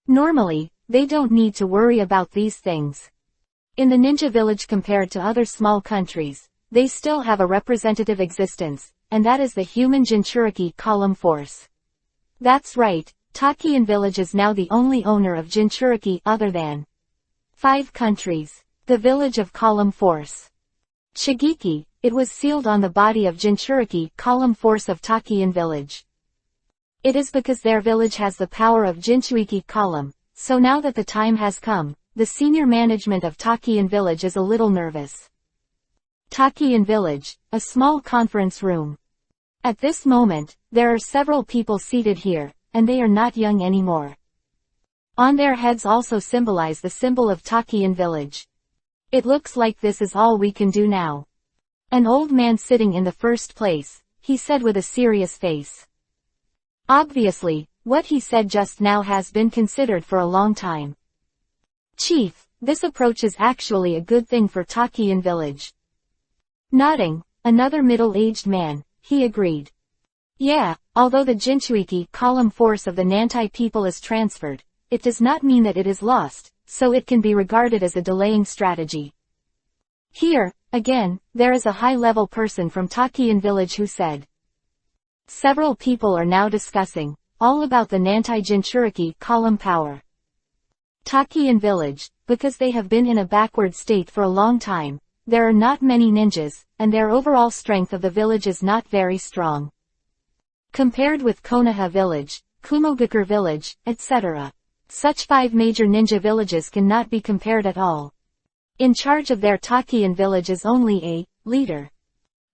Normally, they don't need to worry about these things. In the ninja village compared to other small countries, they still have a representative existence, and that is the human Jinchuriki column force. That's right, Takian village is now the only owner of Jinchuriki other than 5 countries. The village of column force. Shigeki, it was sealed on the body of Jinchuriki column force of Takian village. It is because their village has the power of Jinchuiki column, so now that the time has come, the senior management of Takian village is a little nervous. Takian village, a small conference room. At this moment, there are several people seated here, and they are not young anymore. On their heads also symbolize the symbol of Takian village. It looks like this is all we can do now. An old man sitting in the first place, he said with a serious face. Obviously, what he said just now has been considered for a long time. Chief, this approach is actually a good thing for Takian village. Nodding, another middle-aged man, he agreed. Yeah, although the Jinchuiki column force of the Nantai people is transferred, it does not mean that it is lost, so it can be regarded as a delaying strategy. Here, again, there is a high-level person from Takian village who said. Several people are now discussing, all about the Nantai Jinchuriki column power. Takian village, because they have been in a backward state for a long time, there are not many ninjas, and their overall strength of the village is not very strong. Compared with Konoha village, Kumogakure village, etc. Such 5 major ninja villages cannot be compared at all. In charge of their Takian village is only a leader.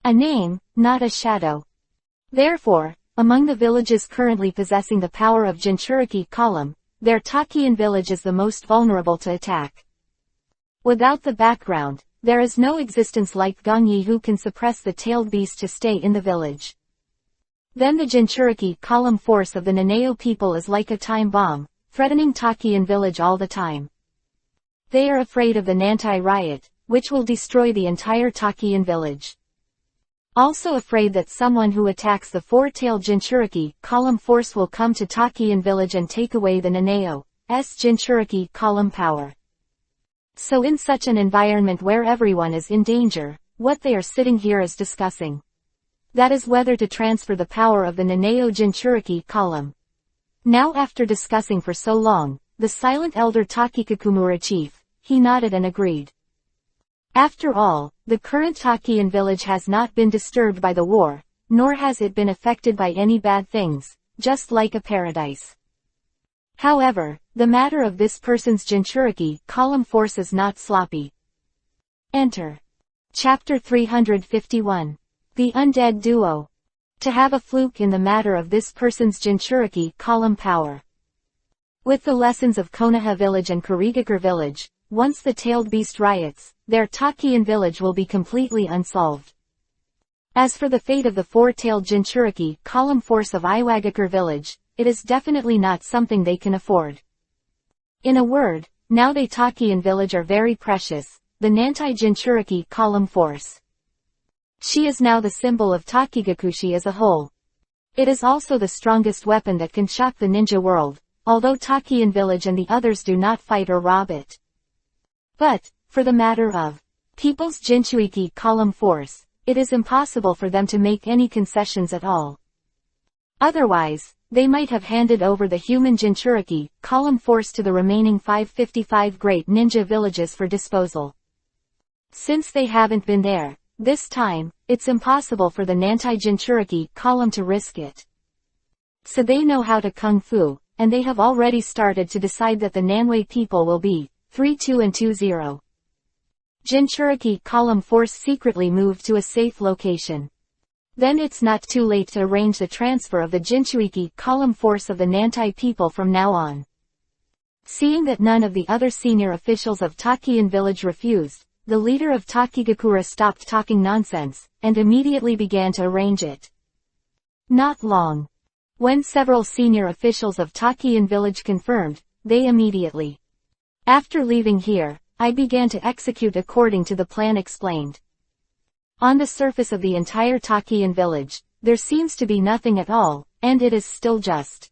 A name, not a shadow. Therefore, among the villages currently possessing the power of Jinchuriki column, their Takian village is the most vulnerable to attack. Without the background, there is no existence like Gongyi who can suppress the tailed beast to stay in the village. Then the Jinchuriki column force of the Nanao people is like a time bomb, threatening Takian village all the time. They are afraid of the Nantai riot, which will destroy the entire Takian village. Also afraid that someone who attacks the 4-tailed Jinchuriki column force will come to Takian village and take away the Nanao's Jinchuriki column power. So in such an environment where everyone is in danger, what they are sitting here is discussing. That is whether to transfer the power of the Nanao Jinchuriki column. Now after discussing for so long, the silent elder Takikakumura chief, he nodded and agreed. After all, the current Takian village has not been disturbed by the war, nor has it been affected by any bad things, just like a paradise. However, the matter of this person's Jinchuriki column force is not sloppy. Enter. Chapter 351. The Undead Duo. To have a fluke in the matter of this person's Jinchuriki column power. With the lessons of Konoha village and Kurigakure village, once the tailed beast riots, their Takian village will be completely unsolved. As for the fate of the 4-tailed Jinchuriki column force of Iwagakure village, it is definitely not something they can afford. In a word, now they Takian village are very precious, the Nantai Jinchuriki column force. She is now the symbol of Takigakushi as a whole. It is also the strongest weapon that can shock the ninja world, although Takian village and the others do not fight or rob it. But, for the matter of people's Jinchuiki column force, it is impossible for them to make any concessions at all. Otherwise, they might have handed over the human Jinchuriki column force to the remaining 555 great ninja villages for disposal. Since they haven't been there, this time, it's impossible for the Nantai Jinchuriki column to risk it. So they know how to kung fu, and they have already started to decide that the Nanwei people will be 3-2 and 2-0. Jinchuriki column force secretly moved to a safe location. Then it's not too late to arrange the transfer of the Jinchuiki column force of the Nantai people from now on. Seeing that none of the other senior officials of Takian village refused, the leader of Takigakura stopped talking nonsense, and immediately began to arrange it. Not long. When several senior officials of Takian village confirmed, they immediately. After leaving here, I began to execute according to the plan explained. On the surface of the entire Takian village, there seems to be nothing at all, and it is still just.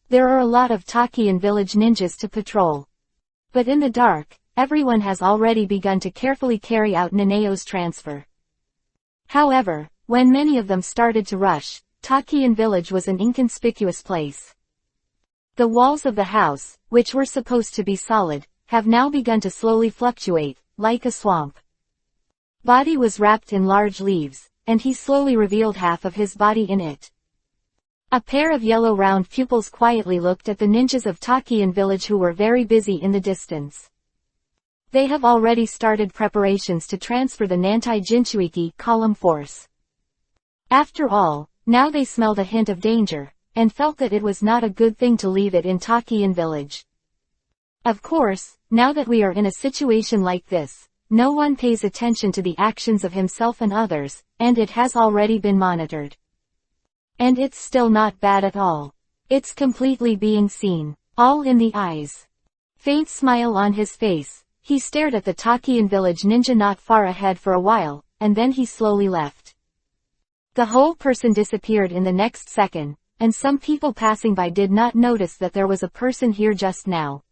There are a lot of Takian village ninjas to patrol. But in the dark, everyone has already begun to carefully carry out Neneo's transfer. However, when many of them started to rush, Takian village was an inconspicuous place. The walls of the house, which were supposed to be solid, have now begun to slowly fluctuate, like a swamp. Body was wrapped in large leaves, and he slowly revealed half of his body in it. A pair of yellow round pupils quietly looked at the ninjas of Takian village who were very busy in the distance. They have already started preparations to transfer the Nantai Jinchuiki column force. After all, now they smelled a hint of danger, and felt that it was not a good thing to leave it in Takian village. Of course, now that we are in a situation like this, no one pays attention to the actions of himself and others, and it has already been monitored. And it's still not bad at all. It's completely being seen, all in the eyes. Faint smile on his face, he stared at the Takian village ninja not far ahead for a while, and then he slowly left. The whole person disappeared in the next second, and some people passing by did not notice that there was a person here just now.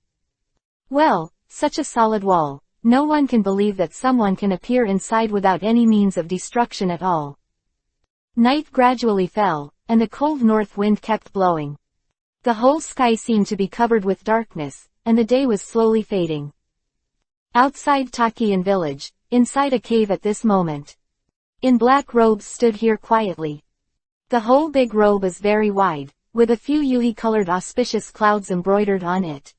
Well, such a solid wall, no one can believe that someone can appear inside without any means of destruction at all. Night gradually fell, and the cold north wind kept blowing. The whole sky seemed to be covered with darkness, and the day was slowly fading. Outside Takian village, inside a cave at this moment. In black robes stood here quietly. The whole big robe is very wide, with a few yui-colored auspicious clouds embroidered on it.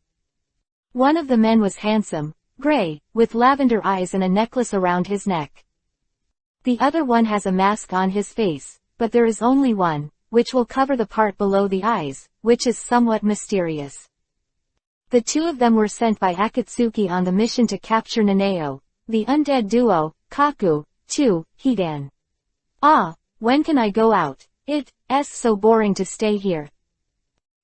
One of the men was handsome, gray, with lavender eyes and a necklace around his neck. The other one has a mask on his face, but there is only one, which will cover the part below the eyes, which is somewhat mysterious. The two of them were sent by Akatsuki on the mission to capture Neneo, the undead duo, Kaku, to Hidan. Ah, when can I go out? It's so boring to stay here.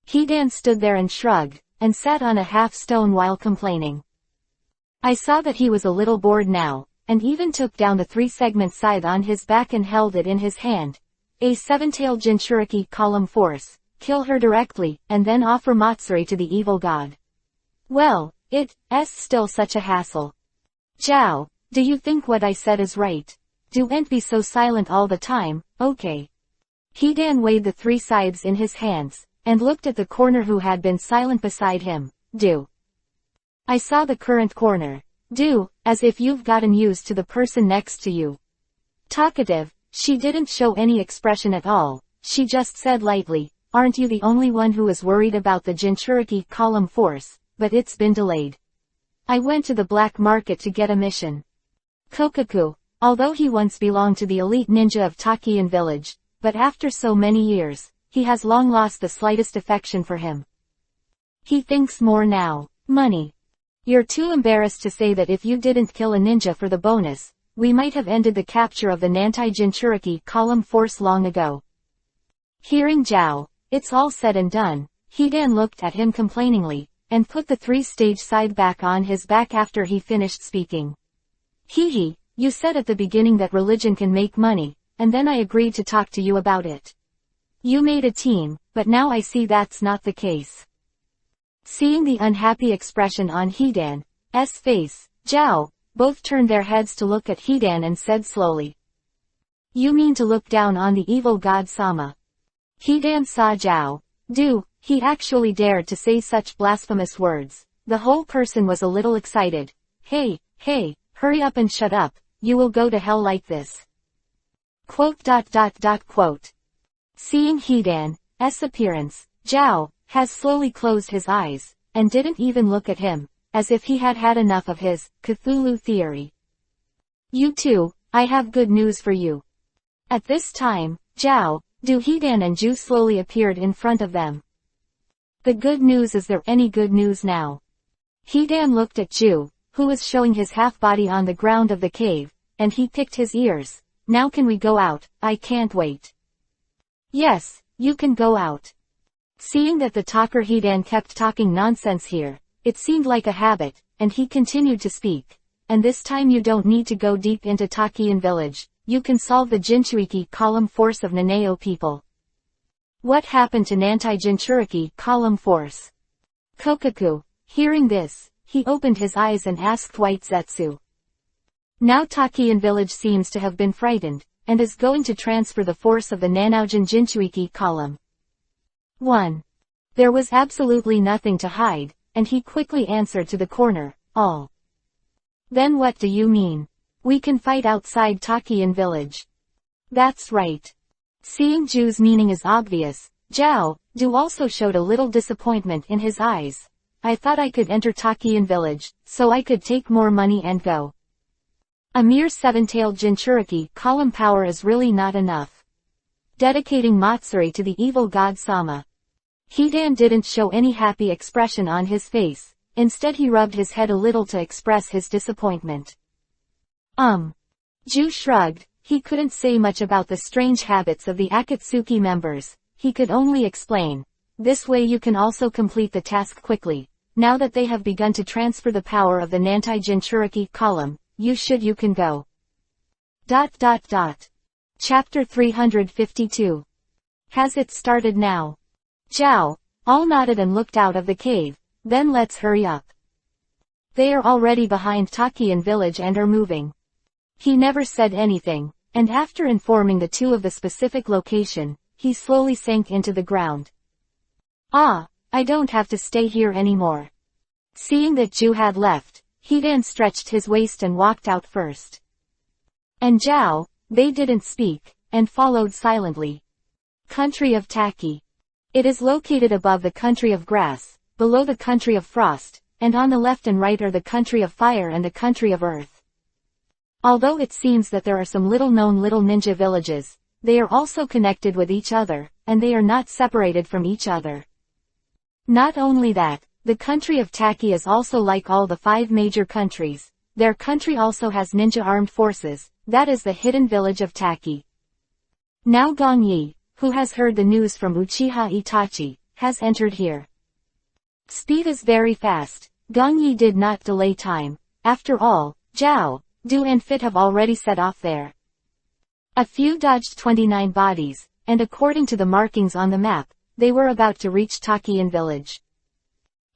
Hidan stood there and shrugged, and sat on a half-stone while complaining. I saw that he was a little bored now, and even took down the 3-segment scythe on his back and held it in his hand. A 7-tailed Jinchuriki column force, kill her directly, and then offer Matsuri to the evil god. Well, it's still such a hassle. Zhao, do you think what I said is right? Don't be so silent all the time, okay? Hidan weighed the 3 scythes in his hands, and looked at the corner who had been silent beside him. Do. I saw the current corner. Do, as if you've gotten used to the person next to you. Talkative, she didn't show any expression at all, she just said lightly, aren't you the only one who is worried about the Jinchuriki column force, but it's been delayed. I went to the black market to get a mission. Kokaku, although he once belonged to the elite ninja of Takian village, but after so many years, he has long lost the slightest affection for him. He thinks more now. Money. You're too embarrassed to say that if you didn't kill a ninja for the bonus, we might have ended the capture of the Nantai Jinchuriki column force long ago. Hearing Zhao, it's all said and done, Hidan looked at him complainingly, and put the 3-stage scythe back on his back after he finished speaking. Hee, you said at the beginning that religion can make money, and then I agreed to talk to you about it. You made a team, but now I see that's not the case. Seeing the unhappy expression on Hidan's face, Zhao, both turned their heads to look at Hidan and said slowly. You mean to look down on the evil god Sama? Hidan saw Zhao. He actually dared to say such blasphemous words. The whole person was a little excited. Hey, hurry up and shut up, you will go to hell like this. Quote. Seeing Hidan's appearance, Zhao has slowly closed his eyes, and didn't even look at him, as if he had had enough of his Cthulhu theory. You two, I have good news for you. At this time, Zhao, Du, Hedan and Ju slowly appeared in front of them. The good news, is there any good news now? Hedan looked at Ju, who was showing his half-body on the ground of the cave, and he picked his ears. Now can we go out? I can't wait. Yes, you can go out. Seeing that the talker Hedan kept talking nonsense here, it seemed like a habit, and he continued to speak. And this time you don't need to go deep into Takian village, you can solve the Jinchuiki column force of Nanao people. What happened to Nantai Jinchuriki column force? Kokaku, hearing this, he opened his eyes and asked White Zetsu. Now Takian village seems to have been frightened, and is going to transfer the force of the Nanaojin Jinchuiki column. 1. There was absolutely nothing to hide, and he quickly answered to the corner, all. Then what do you mean? We can fight outside Takian village. That's right. Seeing Ju's meaning is obvious, Zhao, Du also showed a little disappointment in his eyes. I thought I could enter Takian village, so I could take more money and go. A mere 7-tailed Jinchuriki column power is really not enough. Dedicating Matsuri to the evil god Sama. Hedan didn't show any happy expression on his face, instead he rubbed his head a little to express his disappointment. Ju shrugged, he couldn't say much about the strange habits of the Akatsuki members, he could only explain. This way you can also complete the task quickly. Now that they have begun to transfer the power of the Nantai Jinchuriki column, you can go. Chapter 352. Has it started now? Zhao, all nodded and looked out of the cave, then let's hurry up. They are already behind Takian village and are moving. He never said anything, and after informing the two of the specific location, he slowly sank into the ground. I don't have to stay here anymore. Seeing that Ju had left, Hedan stretched his waist and walked out first. And Zhao, they didn't speak, and followed silently. Country of Taki. It is located above the country of grass, below the country of frost, and on the left and right are the country of fire and the country of earth. Although it seems that there are some little-known little ninja villages, they are also connected with each other, and they are not separated from each other. Not only that, the country of Taki is also like all the 5 major countries. Their country also has ninja armed forces, that is the hidden village of Taki. Now Gong Yi, who has heard the news from Uchiha Itachi, has entered here. Speed is very fast. Gong Yi did not delay time. After all, Zhao, Du and Fit have already set off there. A few dodged 29 bodies, and according to the markings on the map, they were about to reach Takian village.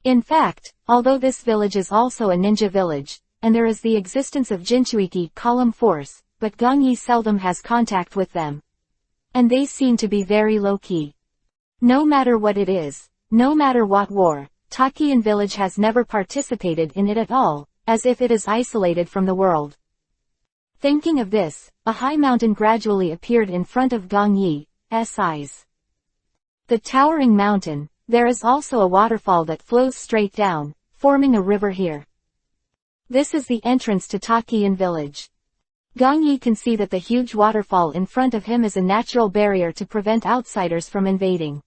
In fact, although this village is also a ninja village, and there is the existence of Jinchuiki column force, but Gong Yi seldom has contact with them. And they seem to be very low-key. No matter what it is, no matter what war, Takian village has never participated in it at all, as if it is isolated from the world. Thinking of this, a high mountain gradually appeared in front of Gong Yi's eyes. The towering mountain, there is also a waterfall that flows straight down, forming a river here. This is the entrance to Takian village. Gong Yi can see that the huge waterfall in front of him is a natural barrier to prevent outsiders from invading.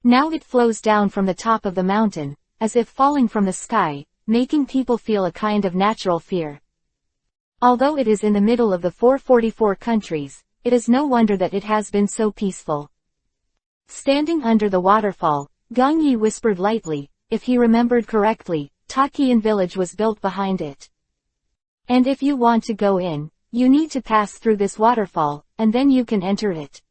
Now it flows down from the top of the mountain, as if falling from the sky, making people feel a kind of natural fear. Although it is in the middle of the 444 countries, it is no wonder that it has been so peaceful. Standing under the waterfall, Gong Yi whispered lightly, if he remembered correctly, Takian village was built behind it. And if you want to go in, you need to pass through this waterfall, and then you can enter it.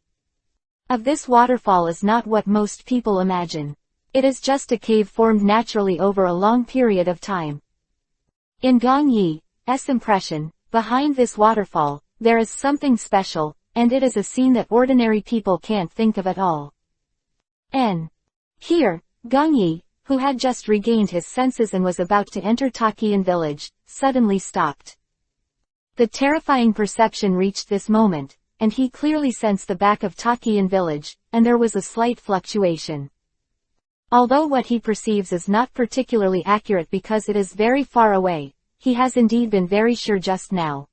Of this waterfall is not what most people imagine. It is just a cave formed naturally over a long period of time. In Gong Yi's impression, behind this waterfall, there is something special, and it is a scene that ordinary people can't think of at all. Here, Gong Yi, who had just regained his senses and was about to enter Takian village, suddenly stopped. The terrifying perception reached this moment, and he clearly sensed the back of Takian village, and there was a slight fluctuation. Although what he perceives is not particularly accurate because it is very far away, he has indeed been very sure just now.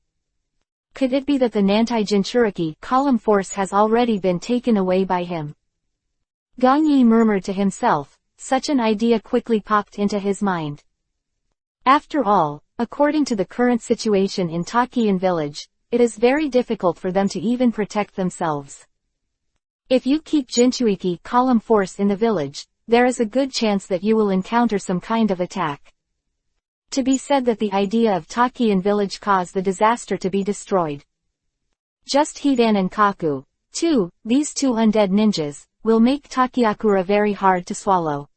Could it be that the Nantai-Jinchuriki column force has already been taken away by him? Gong Yi murmured to himself. Such an idea quickly popped into his mind. After all, according to the current situation in Takian village, it is very difficult for them to even protect themselves. If you keep Jinchuiki column force in the village, there is a good chance that you will encounter some kind of attack. To be said that the idea of Takian village caused the disaster to be destroyed. Just Hidan and Kaku, too, these two undead ninjas, will make Takiakura very hard to swallow.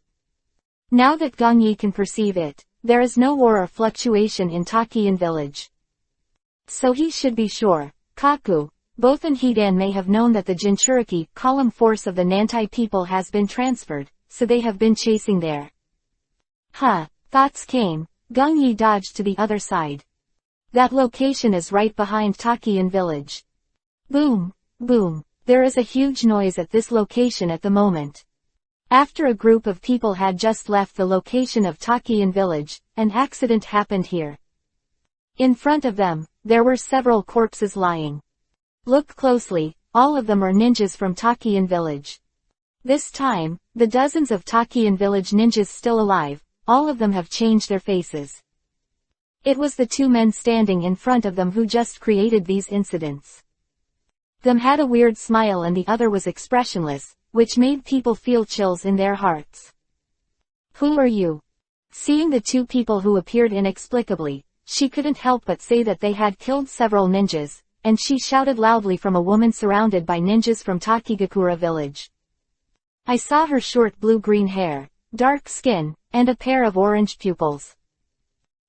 Now that Gong Yi can perceive it, there is no war or fluctuation in Takian village. So he should be sure, Kaku, both and Hidan may have known that the Jinchuriki column force of the Nantai people has been transferred, so they have been chasing there. Thoughts came. Gong Yi dodged to the other side. That location is right behind Takian village. Boom, boom. There is a huge noise at this location at the moment. After a group of people had just left the location of Takian village, an accident happened here. In front of them, there were several corpses lying. Look closely, all of them are ninjas from Takian village. This time, the dozens of Takian village ninjas still alive, all of them have changed their faces. It was the two men standing in front of them who just created these incidents. Them had a weird smile and the other was expressionless, which made people feel chills in their hearts. Who are you? Seeing the two people who appeared inexplicably, she couldn't help but say that they had killed several ninjas, and she shouted loudly from a woman surrounded by ninjas from Takigakura village. I saw her short blue-green hair, dark skin, and a pair of orange pupils.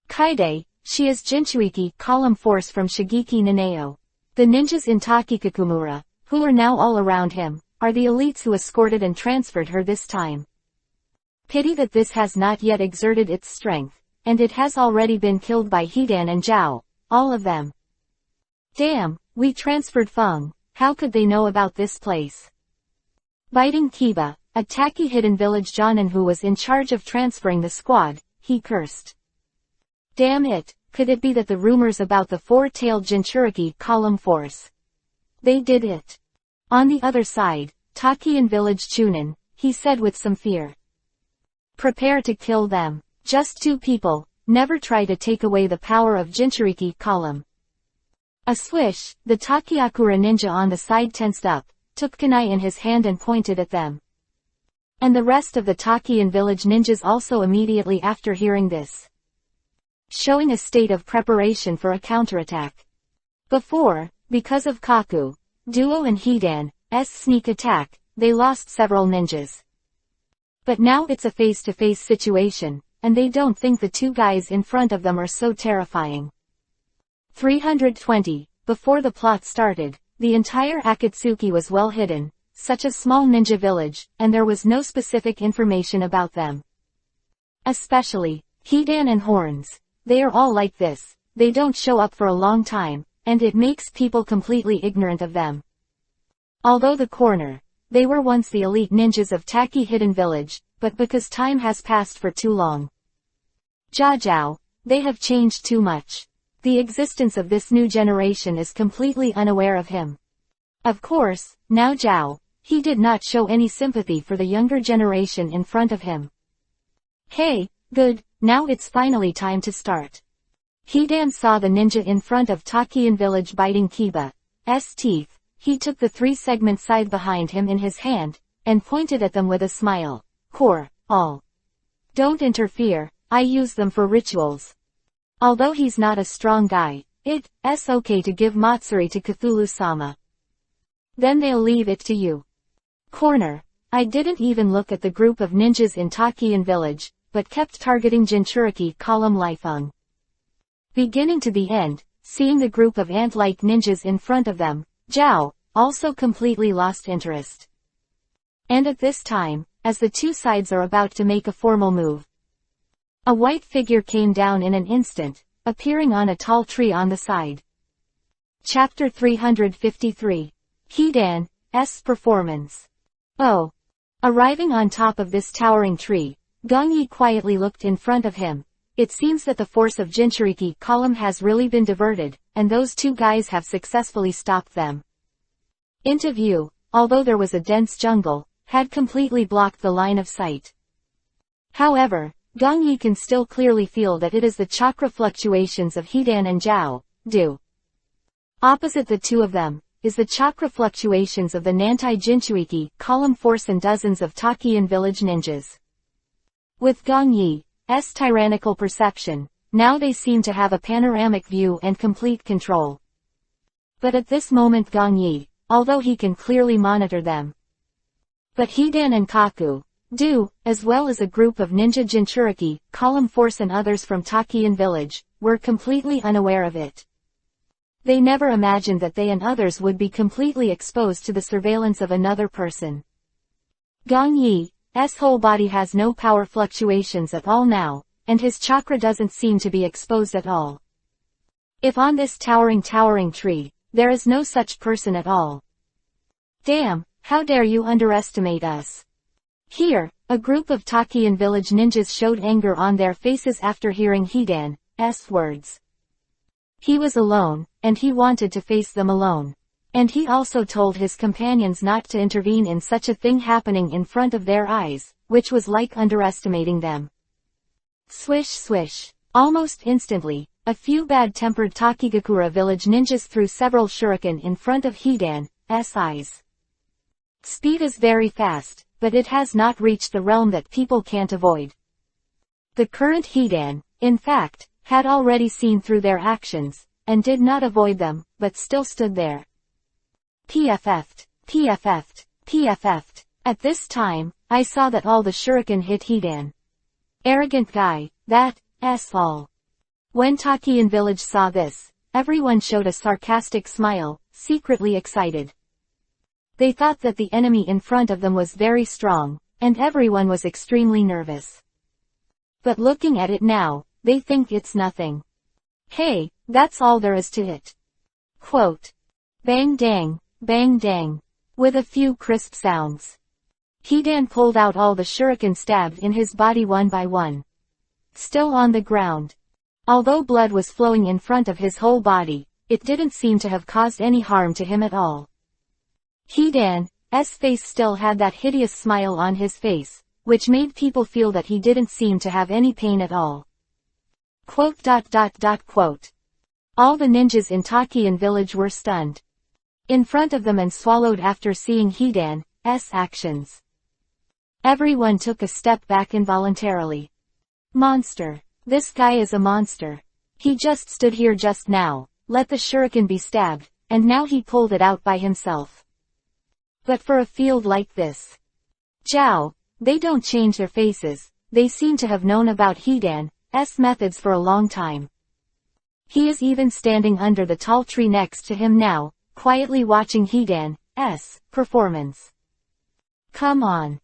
Kaide, she is Jinchuiki column force from Shigeki Naneo. The ninjas in Takikakumura, who are now all around him, are the elites who escorted and transferred her this time. Pity that this has not yet exerted its strength, and it has already been killed by Hidan and Zhao, all of them. Damn, we transferred Feng, how could they know about this place? Biting Kiba, a Taki hidden village Jonin who was in charge of transferring the squad, he cursed. Damn it, could it be that the rumors about the four-tailed Jinchuriki column force? They did it. On the other side, Takian village Chunin, he said with some fear. Prepare to kill them. Just two people, never try to take away the power of Jinchuriki column. A swish, the Takiakura ninja on the side tensed up, took kunai in his hand and pointed at them. And the rest of the Takian village ninjas also immediately after hearing this. Showing a state of preparation for a counterattack. Before, because of Kaku, Duo and Hidan's sneak attack, they lost several ninjas. But now it's a face-to-face situation, and they don't think the two guys in front of them are so terrifying. 320. Before the plot started, the entire Akatsuki was well hidden, such a small ninja village, and there was no specific information about them. Especially, Hidan and Horns. They are all like this, they don't show up for a long time, and it makes people completely ignorant of them. Although the corner, they were once the elite ninjas of Taki Hidden Village, but because time has passed for too long. Jiao, they have changed too much. The existence of this new generation is completely unaware of him. Of course, now Zhao, he did not show any sympathy for the younger generation in front of him. Hey, good, now it's finally time to start. Hidan saw the ninja in front of Takian village biting Kiba's teeth. He took the three-segment scythe behind him in his hand, and pointed at them with a smile. Core, all. Don't interfere, I use them for rituals. Although he's not a strong guy, it's okay to give Matsuri to Cthulhu-sama. Then they'll leave it to you. Corner, I didn't even look at the group of ninjas in Takian village, but kept targeting Jinchuriki column Lifeng. Beginning to the end, seeing the group of ant-like ninjas in front of them, Zhao also completely lost interest. And at this time, as the two sides are about to make a formal move, a white figure came down in an instant, appearing on a tall tree on the side. Chapter 353. Hidan's performance. Oh. Arriving on top of this towering tree, Gong Yi quietly looked in front of him. It seems that the force of Jinchuriki column has really been diverted, and those two guys have successfully stopped them. Into view, although there was a dense jungle, had completely blocked the line of sight. However, Gong Yi can still clearly feel that it is the chakra fluctuations of Hidan and Zhao Du. Opposite the two of them, is the chakra fluctuations of the Nantai Jinchuiki column force and dozens of Takian village ninjas. With Gong Yi's tyrannical perception, now they seem to have a panoramic view and complete control. But at this moment Gong Yi, although he can clearly monitor them, but Hidan and Kaku Du, as well as a group of ninja Jinchuriki, column force and others from Takian village, were completely unaware of it. They never imagined that they and others would be completely exposed to the surveillance of another person. Gong Yi's whole body has no power fluctuations at all now, and his chakra doesn't seem to be exposed at all. If on this towering tree, there is no such person at all. Damn, how dare you underestimate us? Here, a group of Takian village ninjas showed anger on their faces after hearing Hidan's words. He was alone, and he wanted to face them alone. And he also told his companions not to intervene in such a thing happening in front of their eyes, which was like underestimating them. Swish swish. Almost instantly, a few bad-tempered Takigakura village ninjas threw several shuriken in front of Hidan's eyes. Speed is very fast, but it has not reached the realm that people can't avoid. The current Hidan, in fact, had already seen through their actions, and did not avoid them, but still stood there. PFF'd. At this time, I saw that all the shuriken hit Hidan. Arrogant guy, that's all. When Takian village saw this, everyone showed a sarcastic smile, secretly excited. They thought that the enemy in front of them was very strong, and everyone was extremely nervous. But looking at it now, they think it's nothing. Hey, that's all there is to it. Quote. Bang dang, with a few crisp sounds. Hidan pulled out all the shuriken stabbed in his body one by one. Still on the ground. Although blood was flowing in front of his whole body, it didn't seem to have caused any harm to him at all. Hidan's face still had that hideous smile on his face, which made people feel that he didn't seem to have any pain at all. Quote. All the ninjas in Takian village were stunned. In front of them and swallowed after seeing Hidan's actions. Everyone took a step back involuntarily. Monster. This guy is a monster. He just stood here just now, let the shuriken be stabbed, and now he pulled it out by himself. But for a field like this, Zhao, they don't change their faces, they seem to have known about Hidan's methods for a long time. He is even standing under the tall tree next to him now, quietly watching Hidan's performance. Come on.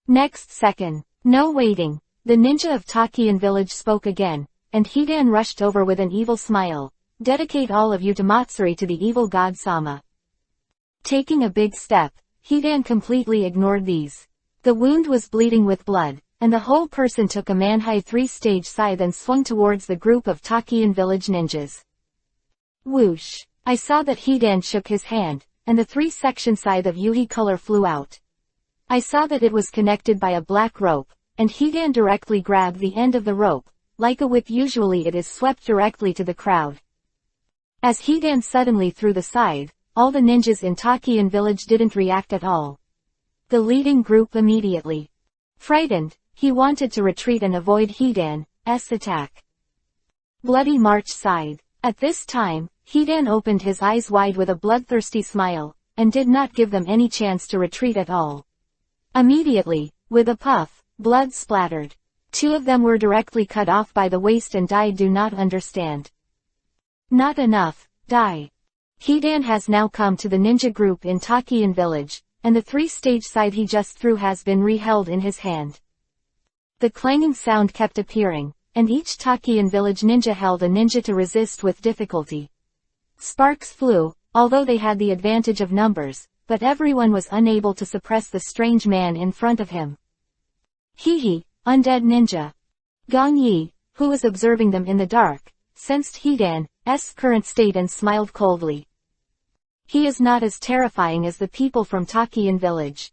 Next second, no waiting, the ninja of Takian village spoke again, and Hidan rushed over with an evil smile. Dedicate all of you to Matsuri to the evil god Sama. Taking a big step, Hidan completely ignored these. The wound was bleeding with blood, and the whole person took a man-high 3-stage scythe and swung towards the group of Takian village ninjas. Whoosh! I saw that Hidan shook his hand, and the 3-section scythe of Yuhi color flew out. I saw that it was connected by a black rope, and Hidan directly grabbed the end of the rope, like a whip usually it is swept directly to the crowd. As Hidan suddenly threw the scythe, all the ninjas in Takian village didn't react at all. The group immediately. Frightened, he wanted to retreat and avoid Hidan's attack. Bloody March scythe. At this time, Hidan opened his eyes wide with a bloodthirsty smile, and did not give them any chance to retreat at all. Immediately, with a puff, blood splattered. 2 of them were directly cut off by the waist and died. Do not understand. Not enough, die. Hidan has now come to the ninja group in Takian village, and the 3-stage scythe he just threw has been re-held in his hand. The clanging sound kept appearing, and each Takian village ninja held a ninja to resist with difficulty. Sparks flew, although they had the advantage of numbers, but everyone was unable to suppress the strange man in front of him. Undead ninja. Gong who was observing them in the dark, sensed Hidan's current state and smiled coldly. He is not as terrifying as the people from Takian village.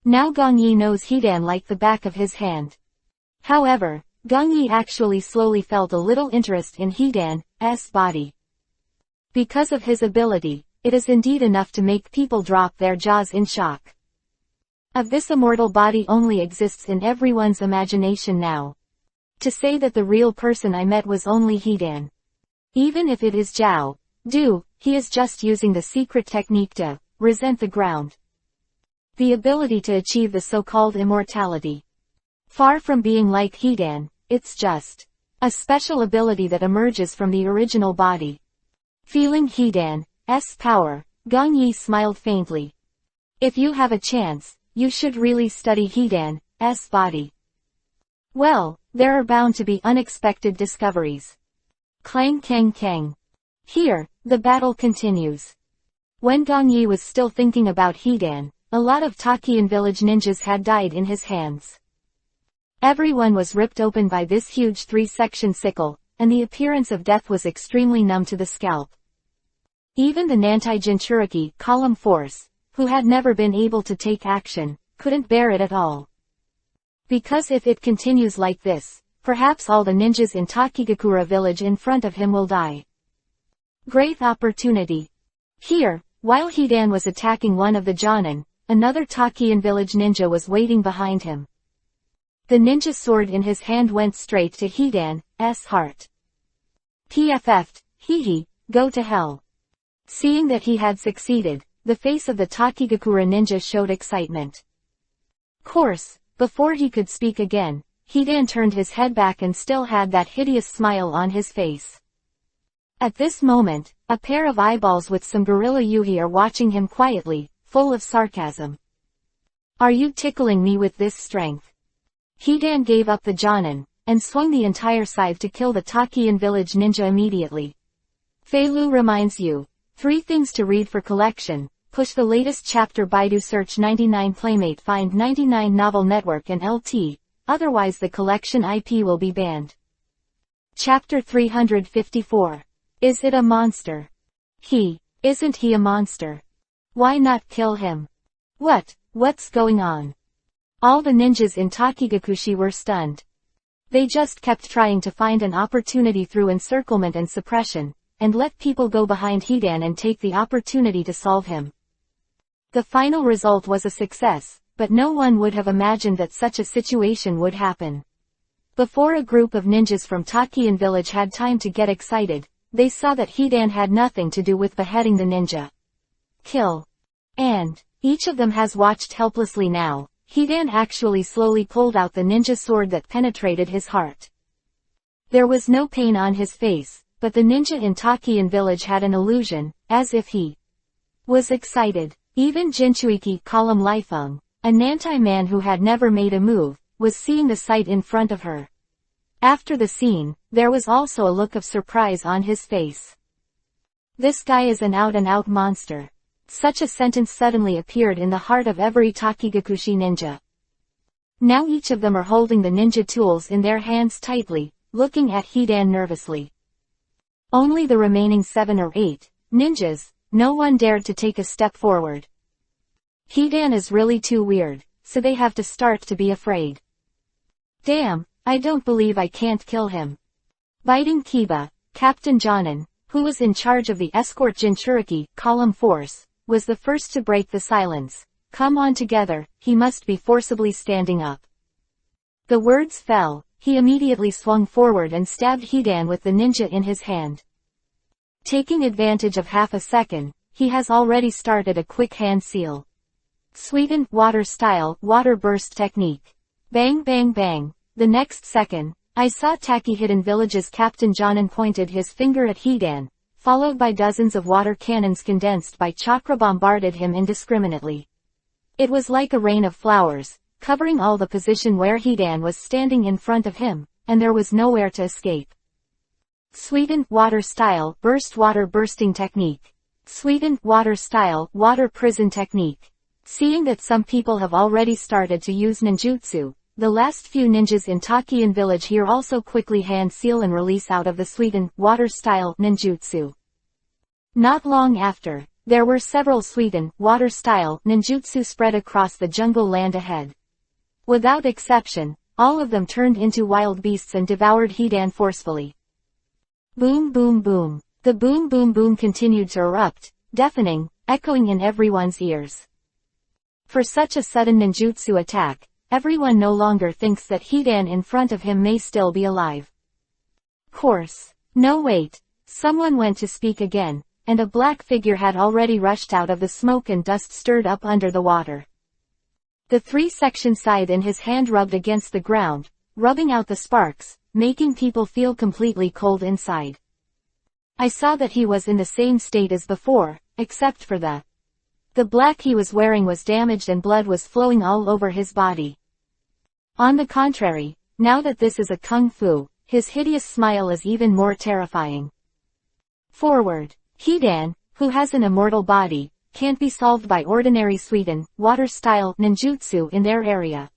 Now Gong Yi knows Hidan like the back of his hand. However, Gong Yi actually slowly felt a little interest in Hidan's body. Because of his ability, it is indeed enough to make people drop their jaws in shock. Of this immortal body only exists in everyone's imagination now. To say that the real person I met was only Hidan. Even if it is Zhao Du, he is just using the secret technique to resent the ground. The ability to achieve the so-called immortality. Far from being like Hidan, it's just a special ability that emerges from the original body. Feeling Hidan's power, Gong Yi smiled faintly. If you have a chance, you should really study Hidan's body. Well, there are bound to be unexpected discoveries. Clang kang kang. Here, the battle continues. When Gong Yi was still thinking about Hidan, a lot of Takian village ninjas had died in his hands. Everyone was ripped open by this huge 3-section sickle, and the appearance of death was extremely numb to the scalp. Even the Nantai Jinchuriki column force, who had never been able to take action, couldn't bear it at all. Because if it continues like this, perhaps all the ninjas in Takigakura village in front of him will die. Great opportunity. Here, while Hidan was attacking one of the Jonin, another Takian village ninja was waiting behind him. The ninja sword in his hand went straight to Hidan's heart. PFF'd, hee, go to hell. Seeing that he had succeeded, the face of the Takigakura ninja showed excitement. Course, before he could speak again, Hidan turned his head back and still had that hideous smile on his face. At this moment, a pair of eyeballs with some gorilla yuhi are watching him quietly, full of sarcasm. Are you tickling me with this strength? Hidan gave up the Jonin, and swung the entire scythe to kill the Takian village ninja immediately. Fei Lu reminds you, 3 things to read for collection. Push the latest chapter Baidu search 99 Playmate find 99 Novel Network and LT, otherwise the collection IP will be banned. Chapter 354. Is it a monster? Isn't he a monster? Why not kill him? What's going on? All the ninjas in Takigakushi were stunned. They just kept trying to find an opportunity through encirclement and suppression, and let people go behind Hidan and take the opportunity to solve him. The final result was a success, but no one would have imagined that such a situation would happen. Before a group of ninjas from Takian village had time to get excited, they saw that Hidan had nothing to do with beheading the ninja. Kill. And each of them has watched helplessly now. Hidan actually slowly pulled out the ninja sword that penetrated his heart. There was no pain on his face, but the ninja in Takian village had an illusion, as if he was excited. Even Jinchuiki column Lifeng, a Nantai man who had never made a move, was seeing the sight in front of her. After the scene, there was also a look of surprise on his face. This guy is an out-and-out monster. Such a sentence suddenly appeared in the heart of every Takigakushi ninja. Now each of them are holding the ninja tools in their hands tightly, looking at Hidan nervously. Only the remaining 7 or 8 ninjas, no one dared to take a step forward. Hidan is really too weird, so they have to start to be afraid. Damn, I don't believe I can't kill him. Biting Kiba, Captain Jonin, who was in charge of the escort Jinchuriki column force, was the first to break the silence. Come on together, he must be forcibly standing up. The words fell, he immediately swung forward and stabbed Hidan with the ninja in his hand. Taking advantage of half a second, he has already started a quick hand seal. Sweetened water style, water burst technique. Bang bang bang. The next second, I saw Taki-hidden village's Captain Jonin pointed his finger at Hidan, followed by dozens of water cannons condensed by chakra bombarded him indiscriminately. It was like a rain of flowers, covering all the position where Hidan was standing in front of him, and there was nowhere to escape. Sweetened water style, burst water bursting technique. Sweetened water style, water prison technique. Seeing that some people have already started to use ninjutsu, the last few ninjas in Takian village here also quickly hand seal and release out of the sweetened, water-style ninjutsu. Not long after, there were several sweetened, water-style ninjutsu spread across the jungle land ahead. Without exception, all of them turned into wild beasts and devoured Hidan forcefully. Boom boom boom. The boom boom boom continued to erupt, deafening, echoing in everyone's ears. For such a sudden ninjutsu attack, everyone no longer thinks that Hidan in front of him may still be alive. Course. No wait. Someone went to speak again, and a black figure had already rushed out of the smoke and dust stirred up under the water. The 3-section scythe in his hand rubbed against the ground, rubbing out the sparks, making people feel completely cold inside. I saw that he was in the same state as before, except for the black he was wearing was damaged and blood was flowing all over his body. On the contrary, now that this is a kung fu, his hideous smile is even more terrifying. Forward. Hidan, who has an immortal body, can't be solved by ordinary sweetened, water-style ninjutsu in their area.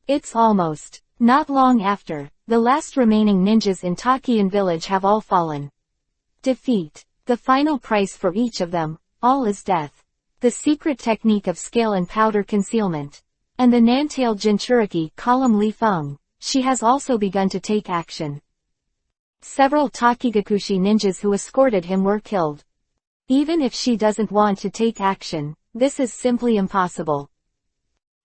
It's almost. Not long after, the last remaining ninjas in Takian village have all fallen. Defeat. The final price for each of them, all is death. The secret technique of scale and powder concealment. And the Nantailed Jinchuriki column Li Feng, she has also begun to take action. Several Takigakushi ninjas who escorted him were killed. Even if she doesn't want to take action, this is simply impossible.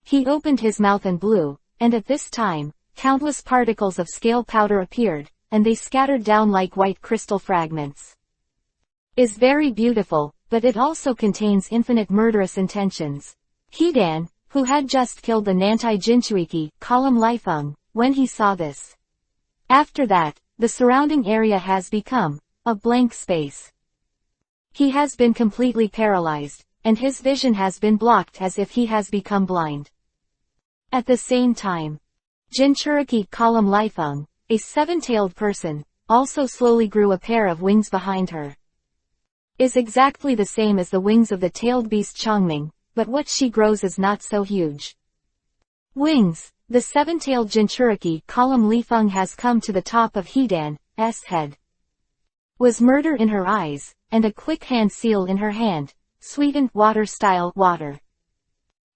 He opened his mouth and blew, and at this time, countless particles of scale powder appeared, and they scattered down like white crystal fragments. Is very beautiful, but it also contains infinite murderous intentions. Hidan, who had just killed the Nantai Jinchuiki, column Lifeng, when he saw this. After that, the surrounding area has become a blank space. He has been completely paralyzed, and his vision has been blocked as if he has become blind. At the same time, Jinchuriki column Lifeng, a 7-tailed person, also slowly grew a pair of wings behind her. Is exactly the same as the wings of the tailed beast Chongming, but what she grows is not so huge. Wings. The 7-tailed Jinchuriki column Lifeng has come to the top of Hidan's head. Was murder in her eyes, and a quick hand seal in her hand, sweetened water-style water.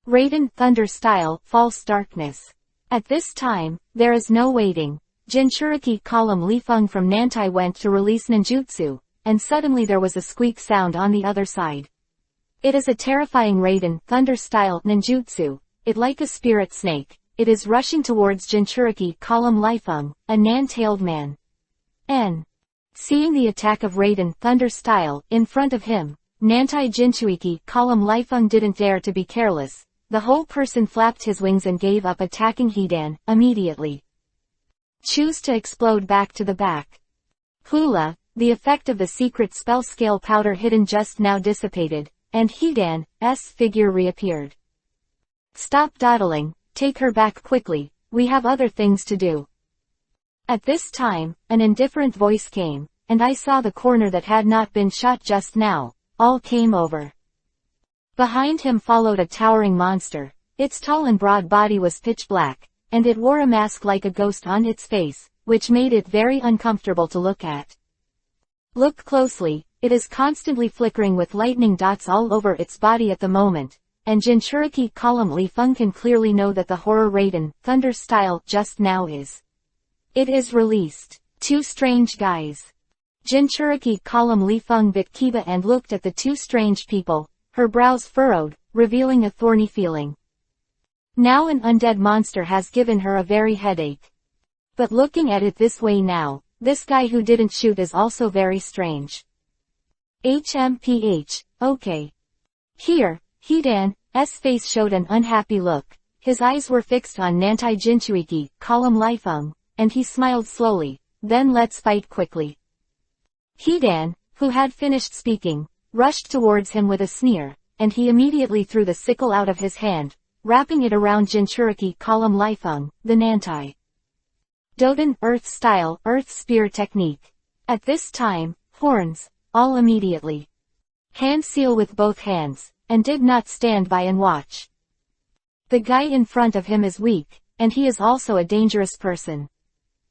Raiden thunder-style false darkness. At this time, there is no waiting. Jinchuriki column Lifeng from Nantai went to release ninjutsu, and suddenly there was a squeak sound on the other side. It is a terrifying Raiden thunder-style ninjutsu. It like a spirit snake. It is rushing towards Jinchuriki column Lifeng, a nan-tailed man. Seeing the attack of Raiden thunder-style in front of him, Nantai Jinchuiki column Lifeng didn't dare to be careless. The whole person flapped his wings and gave up attacking Hidan immediately. Choose to explode back to the back. Hula, the effect of the secret spell scale powder hidden just now dissipated, and Hidan's figure reappeared. Stop dawdling, take her back quickly, we have other things to do. At this time, an indifferent voice came, and I saw the corner that had not been shot just now, all came over. Behind him followed a towering monster. Its tall and broad body was pitch black, and it wore a mask like a ghost on its face, which made it very uncomfortable to look at. Look closely, it is constantly flickering with lightning dots all over its body at the moment, and Jinchuriki column Lifeng can clearly know that the horror Raiden thunder style just now is. It is released. Two strange guys. Jinchuriki column Lifeng bit Kiba and looked at the two strange people, her brows furrowed, revealing a thorny feeling. Now an undead monster has given her a very headache. But looking at it this way now, this guy who didn't shoot is also very strange. Okay. Here, Hidan's face showed an unhappy look. His eyes were fixed on Nantai Jinchuiki, column Lifeng, and he smiled slowly. Then let's fight quickly. Hidan, who had finished speaking, rushed towards him with a sneer, and he immediately threw the sickle out of his hand, wrapping it around Jinchuriki column Lifeng, the Nantai Doden Earth-style Earth Spear technique. At this time, horns, all immediately. Hand seal with both hands, and did not stand by and watch. The guy in front of him is weak, and he is also a dangerous person.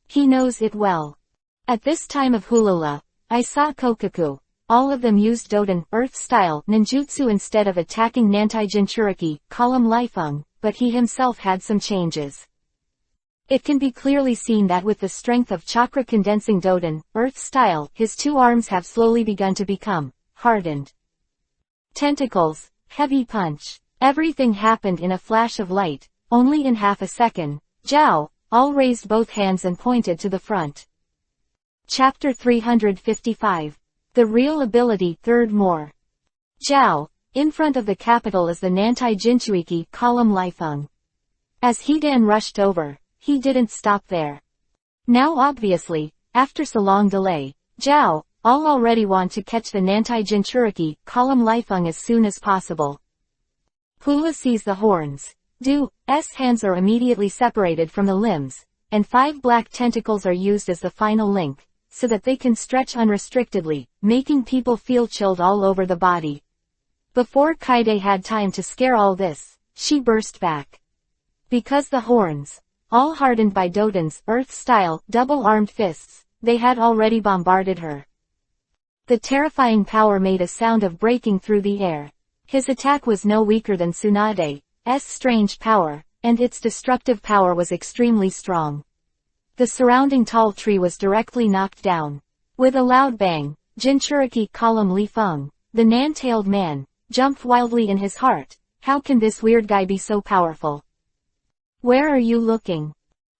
He knows it well. At this time of Hulula, I saw Kokaku. All of them used Doden, Earth-style, ninjutsu instead of attacking Nantai Jinchuriki, column Lifeng, but he himself had some changes. It can be clearly seen that with the strength of chakra-condensing Doden, Earth-style, his two arms have slowly begun to become hardened. Tentacles, heavy punch. Everything happened in a flash of light, only in half a second. Zhao, all raised both hands and pointed to the front. Chapter 355. The Real Ability, Third More. Zhao, in front of the capital is the Nantai Jinchuiki, column Lifeng. As Hidan rushed over, he didn't stop there. Now obviously, after so long delay, Zhao, all already want to catch the Nantai Jinchuriki, column Lifeng as soon as possible. Hula sees the horns. Du's hands are immediately separated from the limbs, and 5 black tentacles are used as the final link, so that they can stretch unrestrictedly, making people feel chilled all over the body. Before Kaide had time to scare all this, she burst back. Because the horns, all hardened by Doden's Earth-style, double-armed fists, they had already bombarded her. The terrifying power made a sound of breaking through the air. His attack was no weaker than Tsunade's strange power, and its destructive power was extremely strong. The surrounding tall tree was directly knocked down. With a loud bang, Jinchuriki column Lifeng, the nan-tailed man, jumped wildly in his heart. How can this weird guy be so powerful? Where are you looking?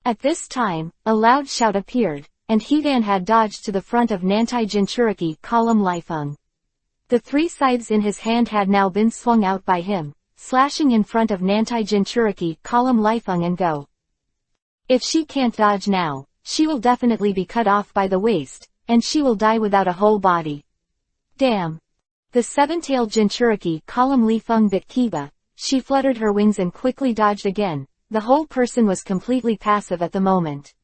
At this time, a loud shout appeared, and Hidan had dodged to the front of Nantai Jinchuriki column Lifeng. The 3 scythes in his hand had now been swung out by him, slashing in front of Nantai Jinchuriki column Lifeng and go. If she can't dodge now, she will definitely be cut off by the waist, and she will die without a whole body. Damn. The 7-tailed Jinchuriki column Lifeng bit Kiba. She fluttered her wings and quickly dodged again. The whole person was completely passive at the moment.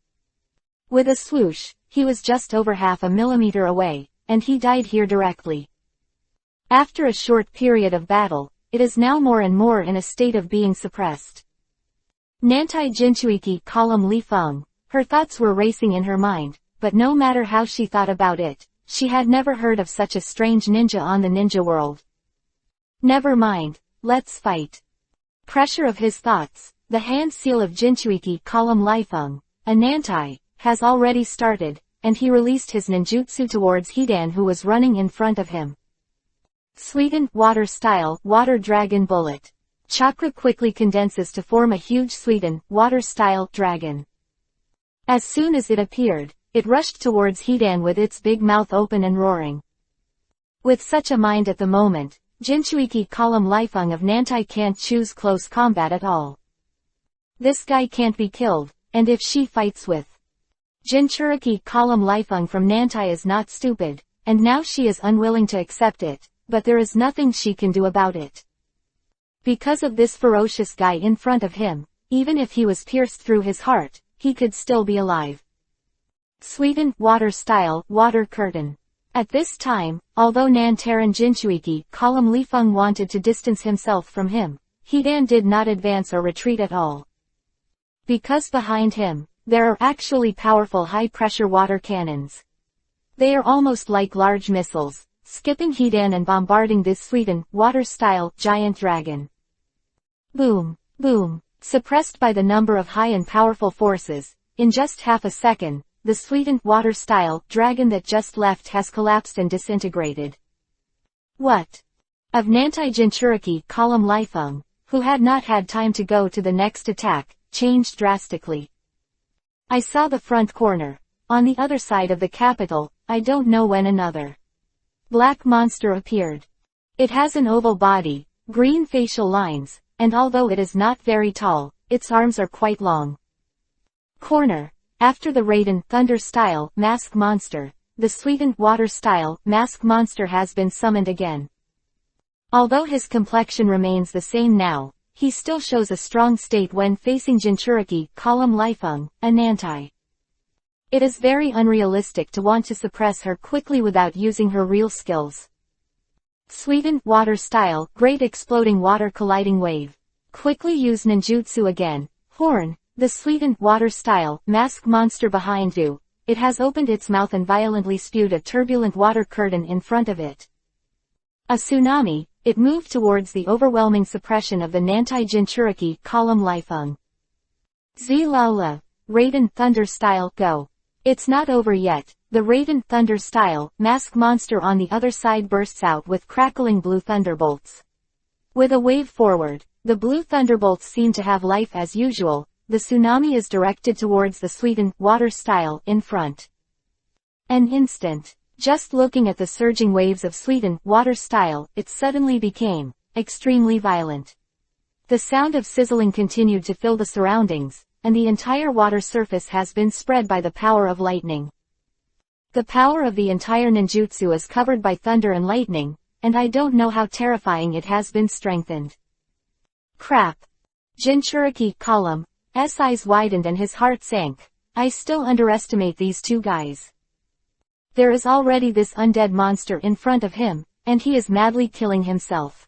With a swoosh, he was just over half a millimeter away, and he died here directly. After a short period of battle, it is now more and more in a state of being suppressed. Nantai Jinchuiki column Lifeng, her thoughts were racing in her mind, but no matter how she thought about it, she had never heard of such a strange ninja on the ninja world. Never mind, let's fight. Pressure of his thoughts, the hand seal of Jinchuiki column Lifeng, a Nantai, has already started, and he released his ninjutsu towards Hidan who was running in front of him. Sweetened, water-style, water dragon bullet. Chakra quickly condenses to form a huge sweetened, water-style, dragon. As soon as it appeared, it rushed towards Hidan with its big mouth open and roaring. With such a mind at the moment, Jinchuiki column Lifeng of Nantai can't choose close combat at all. This guy can't be killed, and if she fights with Jinchuriki column Lifeng from Nantai is not stupid, and now she is unwilling to accept it, but there is nothing she can do about it. Because of this ferocious guy in front of him, even if he was pierced through his heart, he could still be alive. Sweetened, water-style, water curtain. At this time, although Nantaran Jinchuiki column Lifeng wanted to distance himself from him, Hidan did not advance or retreat at all. Because behind him, there are actually powerful high-pressure water cannons. They are almost like large missiles, skipping Hidan and bombarding this sweetened, water-style, giant dragon. Boom, boom. Suppressed by the number of high and powerful forces, in just half a second, the sweetened, water-style, dragon that just left has collapsed and disintegrated. What? Of Nantai Jinchuriki column Lifeng, who had not had time to go to the next attack, changed drastically. I saw the front corner. On the other side of the capital, I don't know when another black monster appeared. It has an oval body, green facial lines, and although it is not very tall, its arms are quite long. Corner. After the Raiden Thunder-style mask monster, the sweetened water-style mask monster has been summoned again. Although his complexion remains the same now, he still shows a strong state when facing Jinchuriki column Lifeng, a Nantai. It is very unrealistic to want to suppress her quickly without using her real skills. Sweetened, water-style, great exploding water colliding wave. Quickly use ninjutsu again. Horn. The sweetened water style mask monster behind you. It has opened its mouth and violently spewed a turbulent water curtain in front of it. A tsunami, it moved towards the overwhelming suppression of the Nantai Jinchuriki column Lifeng. Zilala, Raiden Thunder style go. It's not over yet. The Raiden Thunder style mask monster on the other side bursts out with crackling blue thunderbolts. With a wave forward, the blue thunderbolts seem to have life as usual. The tsunami is directed towards the sweetened water style in front. An instant. Just looking at the surging waves of sweetened water style, it suddenly became extremely violent. The sound of sizzling continued to fill the surroundings, and the entire water surface has been spread by the power of lightning. The power of the entire ninjutsu is covered by thunder and lightning, and I don't know how terrifying it has been strengthened. Crap. Jinchuriki column. S eyes widened and his heart sank. I still underestimate these two guys. There is already this undead monster in front of him, and he is madly killing himself.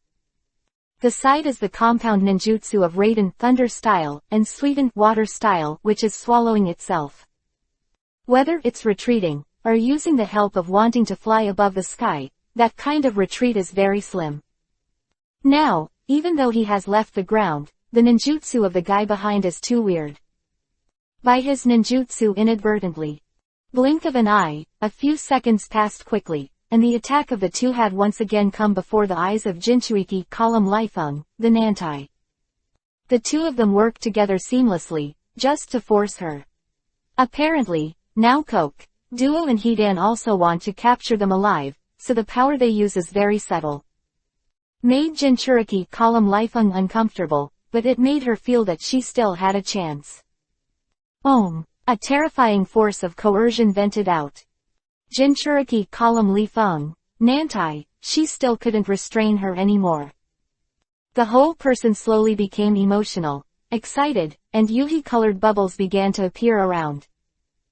The side is the compound ninjutsu of Raiden Thunder style, and sweetened water style, which is swallowing itself. Whether it's retreating, or using the help of wanting to fly above the sky, that kind of retreat is very slim. Now, even though he has left the ground, the ninjutsu of the guy behind is too weird. By his ninjutsu inadvertently. Blink of an eye, a few seconds passed quickly, and the attack of the two had once again come before the eyes of Jinchuriki column Lifeng, the Nantai. The two of them worked together seamlessly, just to force her. Apparently, now Coke, Duo and Hidan also want to capture them alive, so the power they use is very subtle. Made Jinchuriki column Lifeng uncomfortable, but it made her feel that she still had a chance. A terrifying force of coercion vented out. Jinchuriki column Lifeng, Nantai, she still couldn't restrain her anymore. The whole person slowly became emotional, excited, and Yuhi-colored bubbles began to appear around.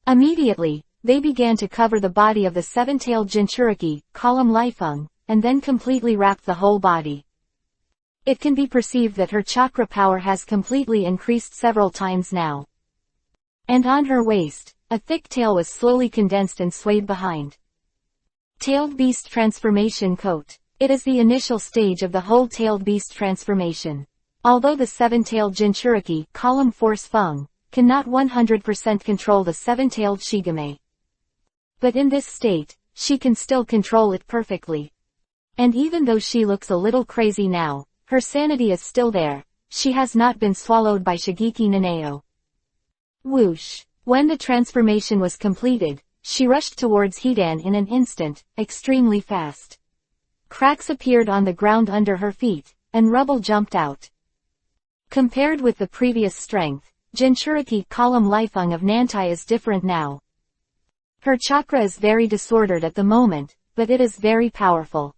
Immediately, they began to cover the body of the seven-tailed Jinchuriki column Lifeng, and then completely wrapped the whole body. It can be perceived that her chakra power has completely increased several times now. And on her waist, a thick tail was slowly condensed and swayed behind. Tailed Beast Transformation Coat. It is the initial stage of the whole Tailed Beast transformation. Although the seven-tailed Jinchuriki column Force Feng cannot 100% control the seven-tailed Shigame. But in this state, she can still control it perfectly. And even though she looks a little crazy now, her sanity is still there. She has not been swallowed by Shigeki Naneo. Whoosh. When the transformation was completed, she rushed towards Hidan in an instant, extremely fast. Cracks appeared on the ground under her feet, and rubble jumped out. Compared with the previous strength, Jinchuriki column Lifeng of Nantai is different now. Her chakra is very disordered at the moment, but it is very powerful.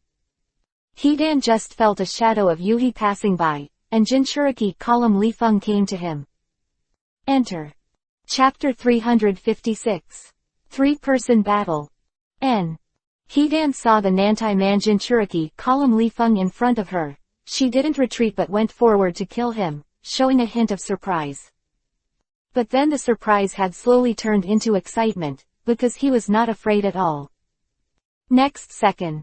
Hidan just felt a shadow of Yuhi passing by, and Jinchuriki column Lifeng came to him. Enter. Chapter 356. Three-person battle. N. Hidan saw the Nantai man Jinchuriki column Lifeng in front of her. She didn't retreat but went forward to kill him, showing a hint of surprise. But then the surprise had slowly turned into excitement, because he was not afraid at all. Next second.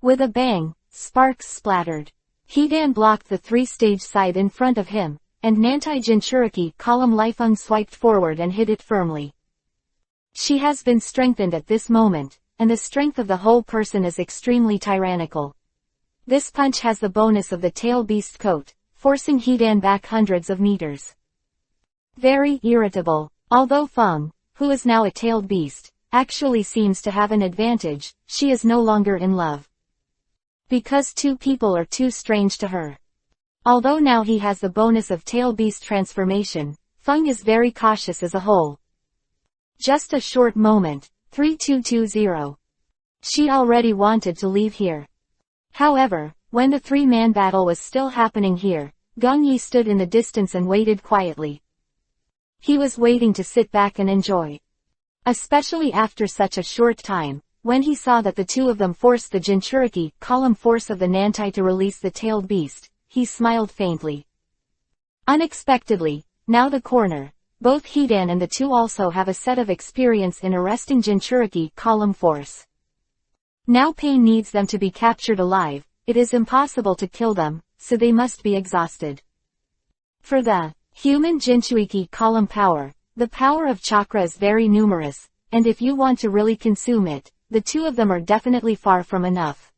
With a bang, sparks splattered. Hidan blocked the three-stage scythe in front of him, and Nantai Jinchuriki column Lifeng swiped forward and hit it firmly. She has been strengthened at this moment, and the strength of the whole person is extremely tyrannical. This punch has the bonus of the tail beast coat, forcing Hidan back hundreds of meters. Very irritable. Although Feng, who is now a tailed beast, actually seems to have an advantage, she is no longer in love. Because two people are too strange to her. Although now he has the bonus of tail beast transformation, Feng is very cautious as a whole. Just a short moment. 3220. She already wanted to leave here. However, when the three-man battle was still happening here, Gongyi stood in the distance and waited quietly. He was waiting to sit back and enjoy. Especially after such a short time, when he saw that the two of them forced the Jinchuriki column force of the Nantai to release the tailed beast, he smiled faintly. Unexpectedly, now the corner, both Hidan and the two also have a set of experience in arresting Jinchuriki column force. Now pain needs them to be captured alive. It is impossible to kill them, so they must be exhausted. For the human Jinchuriki column power, the power of chakra is very numerous, and if you want to really consume it, the two of them are definitely far from enough.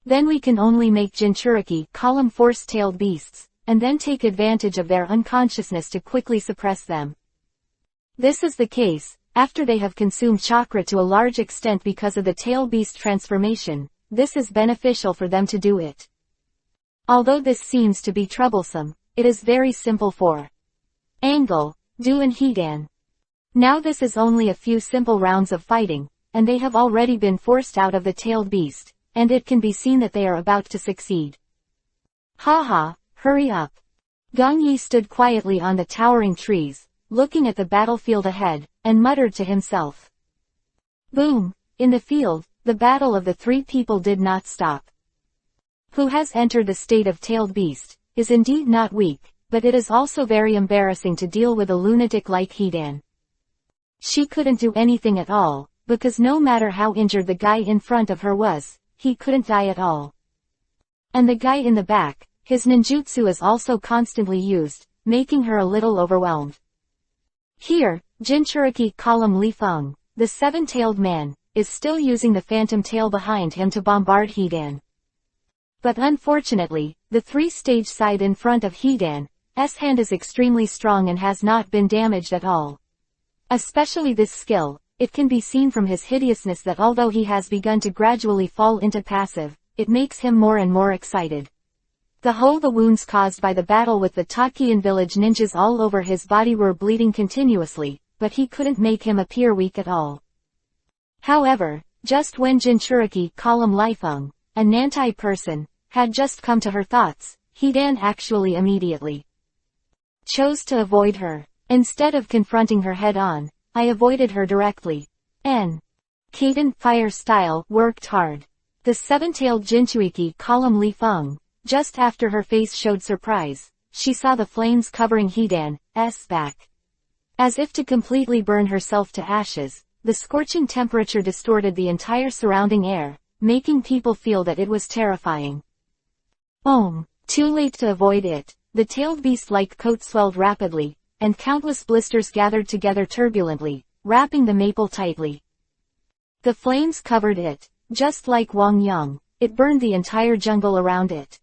Then we can only make Jinchuriki column force-tailed beasts, and then take advantage of their unconsciousness to quickly suppress them. This is the case, after they have consumed chakra to a large extent because of the tail beast transformation. This is beneficial for them to do it. Although this seems to be troublesome, it is very simple for Angle, Do and Hidan. Now this is only a few simple rounds of fighting, and they have already been forced out of the tailed beast, and it can be seen that they are about to succeed. Haha, hurry up. Gong Yi stood quietly on the towering trees, looking at the battlefield ahead, and muttered to himself. Boom! In the field, the battle of the three people did not stop. Who has entered the state of tailed beast, is indeed not weak, but it is also very embarrassing to deal with a lunatic like Hidan. She couldn't do anything at all, because no matter how injured the guy in front of her was, he couldn't die at all. And the guy in the back, his ninjutsu is also constantly used, making her a little overwhelmed. Here, Jinchuriki column Li Feng, the seven-tailed man, is still using the phantom tail behind him to bombard Hidan. But unfortunately, the three-stage side in front of Hidan's hand is extremely strong and has not been damaged at all. Especially this skill, it can be seen from his hideousness that although he has begun to gradually fall into passive, it makes him more and more excited. The wounds caused by the battle with the Takian village ninjas all over his body were bleeding continuously, but he couldn't make him appear weak at all. However, just when Jinchuriki column Li Feng, a Nantai person, had just come to her thoughts, Hidan actually immediately chose to avoid her. Instead of confronting her head-on, I avoided her directly. Kaden fire style worked hard. The seven-tailed Jinchuriki column Li Feng, just after her face showed surprise, she saw the flames covering Hidan's back. As if to completely burn herself to ashes, the scorching temperature distorted the entire surrounding air, making people feel that it was terrifying. Too late to avoid it. The tailed beast-like coat swelled rapidly, and countless blisters gathered together turbulently, wrapping the maple tightly. The flames covered it, just like Wang Yang. It burned the entire jungle around it.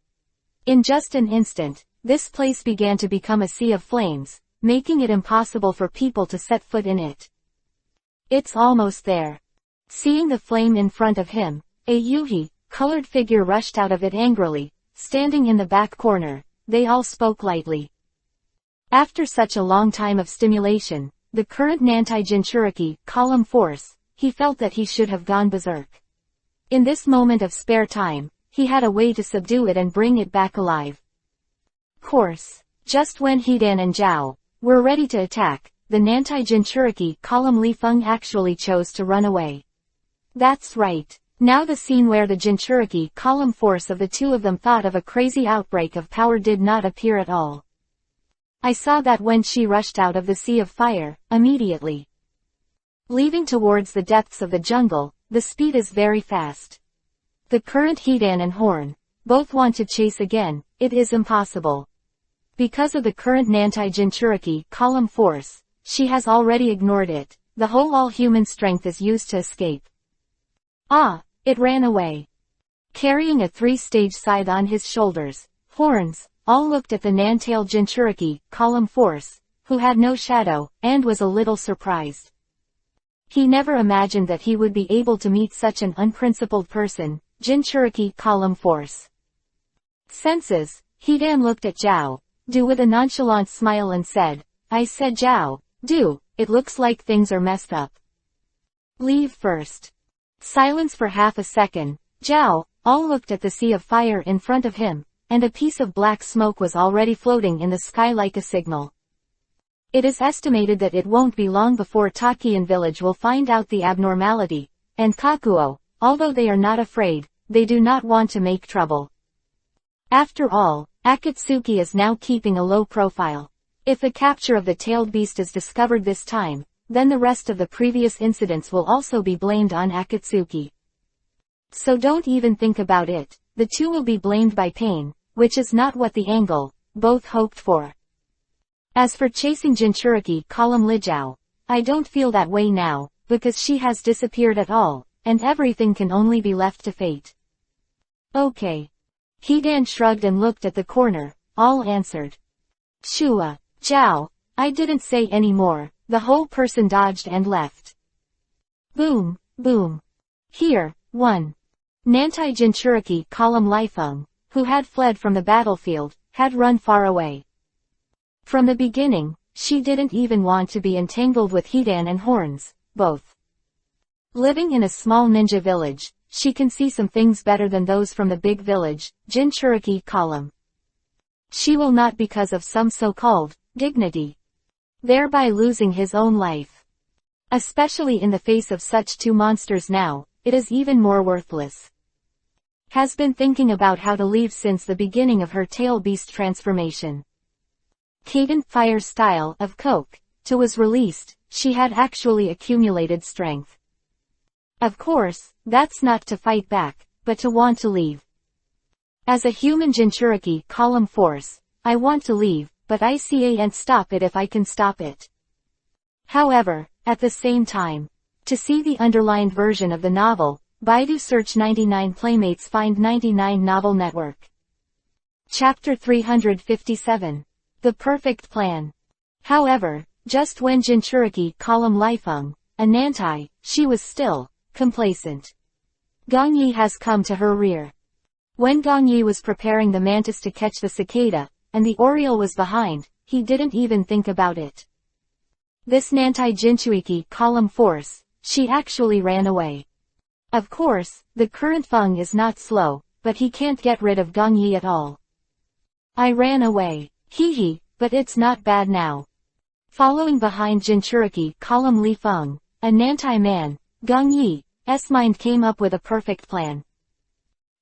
In just an instant, this place began to become a sea of flames, making it impossible for people to set foot in it. It's almost there. Seeing the flame in front of him, a Yuhi-colored figure rushed out of it angrily. Standing in the back corner, they all spoke lightly. After such a long time of stimulation, the current Nantai Jinchuriki column force, he felt that he should have gone berserk. In this moment of spare time, he had a way to subdue it and bring it back alive. Course, just when Hidan and Zhao were ready to attack, the Nantai Jinchuriki column Li Feng actually chose to run away. That's right. Now the scene where the Jinchuriki column force of the two of them thought of a crazy outbreak of power did not appear at all. I saw that when she rushed out of the sea of fire, immediately. Leaving towards the depths of the jungle, the speed is very fast. The current Hidan and Horn both want to chase again, it is impossible. Because of the current Nantai Jinchuriki column force, she has already ignored it. The whole all-human strength is used to escape. It ran away. Carrying a three-stage scythe on his shoulders, Horns all looked at the Nantail Jinchuriki column force, who had no shadow, and was a little surprised. He never imagined that he would be able to meet such an unprincipled person, Jinchuriki column force. Senses, Hidan looked at Zhao Du with a nonchalant smile and said, I said Zhao Du, it looks like things are messed up. Leave first. Silence for half a second. Zhao all looked at the sea of fire in front of him, and a piece of black smoke was already floating in the sky like a signal. It is estimated that it won't be long before Takian village will find out the abnormality, and Kakuo, although they are not afraid, they do not want to make trouble. After all, Akatsuki is now keeping a low profile. If the capture of the tailed beast is discovered this time, then the rest of the previous incidents will also be blamed on Akatsuki. So don't even think about it, the two will be blamed by Pain, which is not what the angle both hoped for. As for chasing Jinchuriki Lijao, I don't feel that way now, because she has disappeared at all, and everything can only be left to fate. Okay. Hidan shrugged and looked at the corner, all answered. Shua, Zhao, I didn't say any more, the whole person dodged and left. Boom, boom. Here, 1. Nantai Jinchuriki Lifeng, who had fled from the battlefield, had run far away. From the beginning, she didn't even want to be entangled with Hidan and Horns, both. Living in a small ninja village, she can see some things better than those from the big village, Jinchuriki column. She will not because of some so-called dignity, thereby losing his own life. Especially in the face of such two monsters now, it is even more worthless. Has been thinking about how to leave since the beginning of her tail beast transformation. Kaden Fire style of Coke, to was released, she had actually accumulated strength. Of course, that's not to fight back, but to want to leave. As a human Jinchuriki column force, I want to leave, but I can't stop it if I can stop it. However, at the same time, to see the underlined version of the novel, Baidu search 99 Playmates find 99 Novel Network. Chapter 357. The Perfect Plan. However, just when Jinchuriki Lifeng, a Nantai, she was still complacent. Gong Yi has come to her rear. When Gong Yi was preparing the mantis to catch the cicada, and the oriole was behind, he didn't even think about it. This Nantai Jinchuiki column force, she actually ran away. Of course, the current Feng is not slow, but he can't get rid of Gong Yi at all. I ran away. Hee, but it's not bad now. Following behind Jinchuriki Lifeng, a Nantai man, Gong Yi's mind came up with a perfect plan.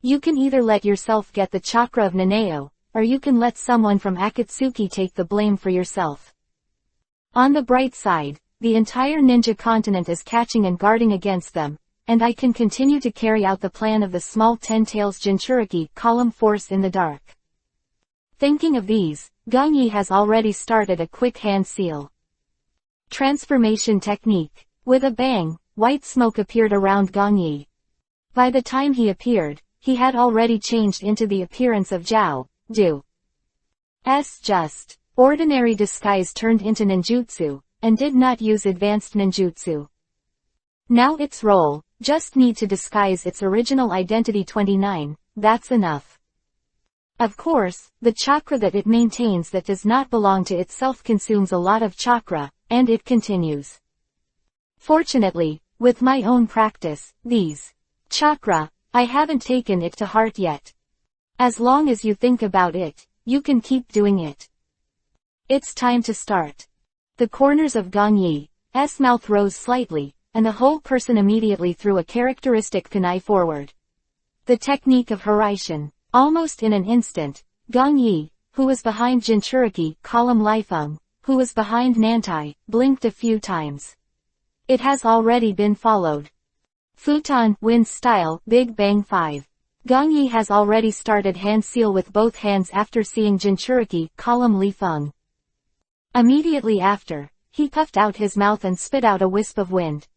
You can either let yourself get the chakra of Nanao, or you can let someone from Akatsuki take the blame for yourself. On the bright side, the entire ninja continent is catching and guarding against them, and I can continue to carry out the plan of the small 10 tails Jinchuriki column force in the dark. Thinking of these, Gong Yi has already started a quick hand seal transformation technique. With a bang, white smoke appeared around Gong Yi. By the time he appeared, he had already changed into the appearance of Zhao Du's just ordinary disguise turned into ninjutsu, and did not use advanced ninjutsu. Now its role, just need to disguise its original identity 29, that's enough. Of course, the chakra that it maintains that does not belong to itself consumes a lot of chakra, and it continues. Fortunately, with my own practice, these chakra, I haven't taken it to heart yet. As long as you think about it, you can keep doing it. It's time to start. The corners of Gong Yi's mouth rose slightly, and the whole person immediately threw a characteristic kunai forward. The technique of Horaishin. Almost in an instant, Gong Yi, who was behind Jinchuriki Lifeng, who was behind Nantai, blinked a few times. It has already been followed. Futon Wind Style Big Bang 5. Gong Yi has already started hand seal with both hands after seeing Jinchuriki Lifeng. Immediately after, he puffed out his mouth and spit out a wisp of wind.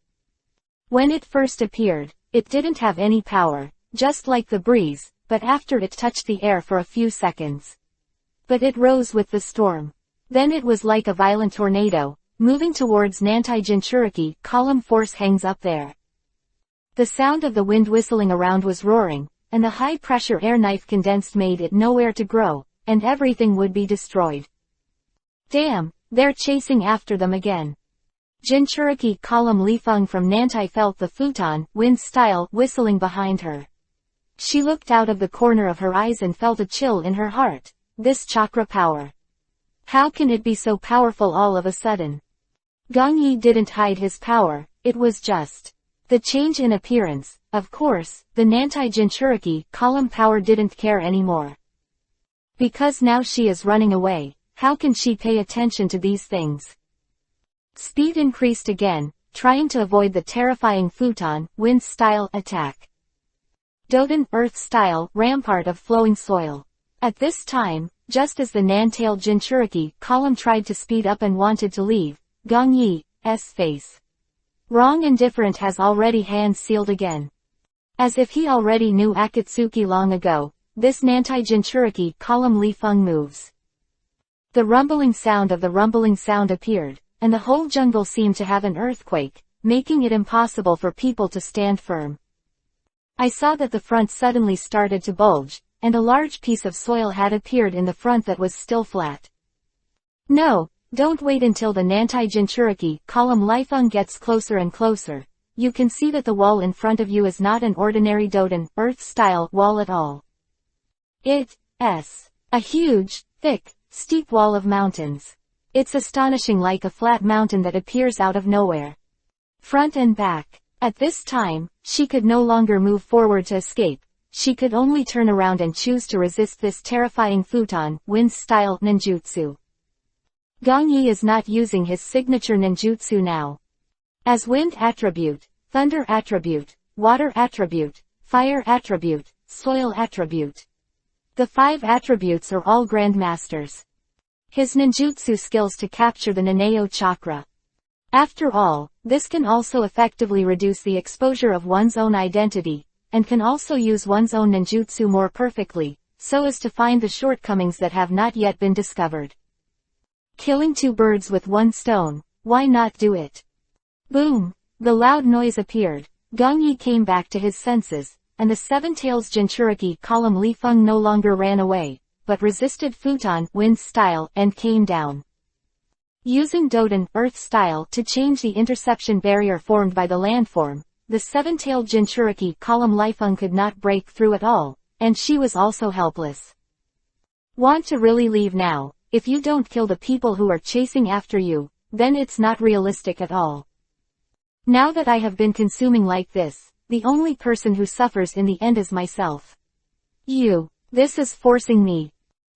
When it first appeared, it didn't have any power, just like the breeze, but after it touched the air for a few seconds. But it rose with the storm. Then it was like a violent tornado, moving towards Nantai Jinchuriki column force hangs up there. The sound of the wind whistling around was roaring, and the high-pressure air knife condensed made it nowhere to grow, and everything would be destroyed. Damn, they're chasing after them again. Jinchuriki Lifeng from Nantai felt the futon wind style whistling behind her. She looked out of the corner of her eyes and felt a chill in her heart. This chakra power. How can it be so powerful all of a sudden? Gong Yi didn't hide his power, it was just the change in appearance. Of course, the Nantai Jinchuriki column power didn't care anymore. Because now she is running away, how can she pay attention to these things? Speed increased again, trying to avoid the terrifying futon, wind-style attack. Doden, earth-style, rampart of flowing soil. At this time, just as the nan-tailed Jinchuriki column tried to speed up and wanted to leave, Gong Yi's face. Wrong and different has already hands sealed again. As if he already knew Akatsuki long ago, this Nantai Jinchuriki column Li Feng moves. The rumbling sound of the rumbling sound appeared, and the whole jungle seemed to have an earthquake, making it impossible for people to stand firm. I saw that the front suddenly started to bulge, and a large piece of soil had appeared in the front that was still flat. No, don't wait until the Nantai Jinchuriki column Lifeng gets closer and closer. You can see that the wall in front of you is not an ordinary Doden, earth-style wall at all. It's a huge, thick, steep wall of mountains. It's astonishing, like a flat mountain that appears out of nowhere. Front and back. At this time, she could no longer move forward to escape. She could only turn around and choose to resist this terrifying futon, wind-style ninjutsu. Gong Yi is not using his signature ninjutsu now. As wind attribute, thunder attribute, water attribute, fire attribute, soil attribute. The 5 attributes are all grandmasters. His ninjutsu skills to capture the Naneo chakra. After all, this can also effectively reduce the exposure of one's own identity, and can also use one's own ninjutsu more perfectly, so as to find the shortcomings that have not yet been discovered. Killing 2 birds with 1 stone, why not do it? Boom! The loud noise appeared. Gong Yi came back to his senses, and the 7 tails Jinchuriki column Li Feng no longer ran away, but resisted futon, wind-style, and came down. Using Doden, earth-style, to change the interception barrier formed by the landform, the 7-tailed Jinchuriki column Lifeng could not break through at all, and she was also helpless. Want to really leave now? If you don't kill the people who are chasing after you, then it's not realistic at all. Now that I have been consuming like this, the only person who suffers in the end is myself. You. This is forcing me.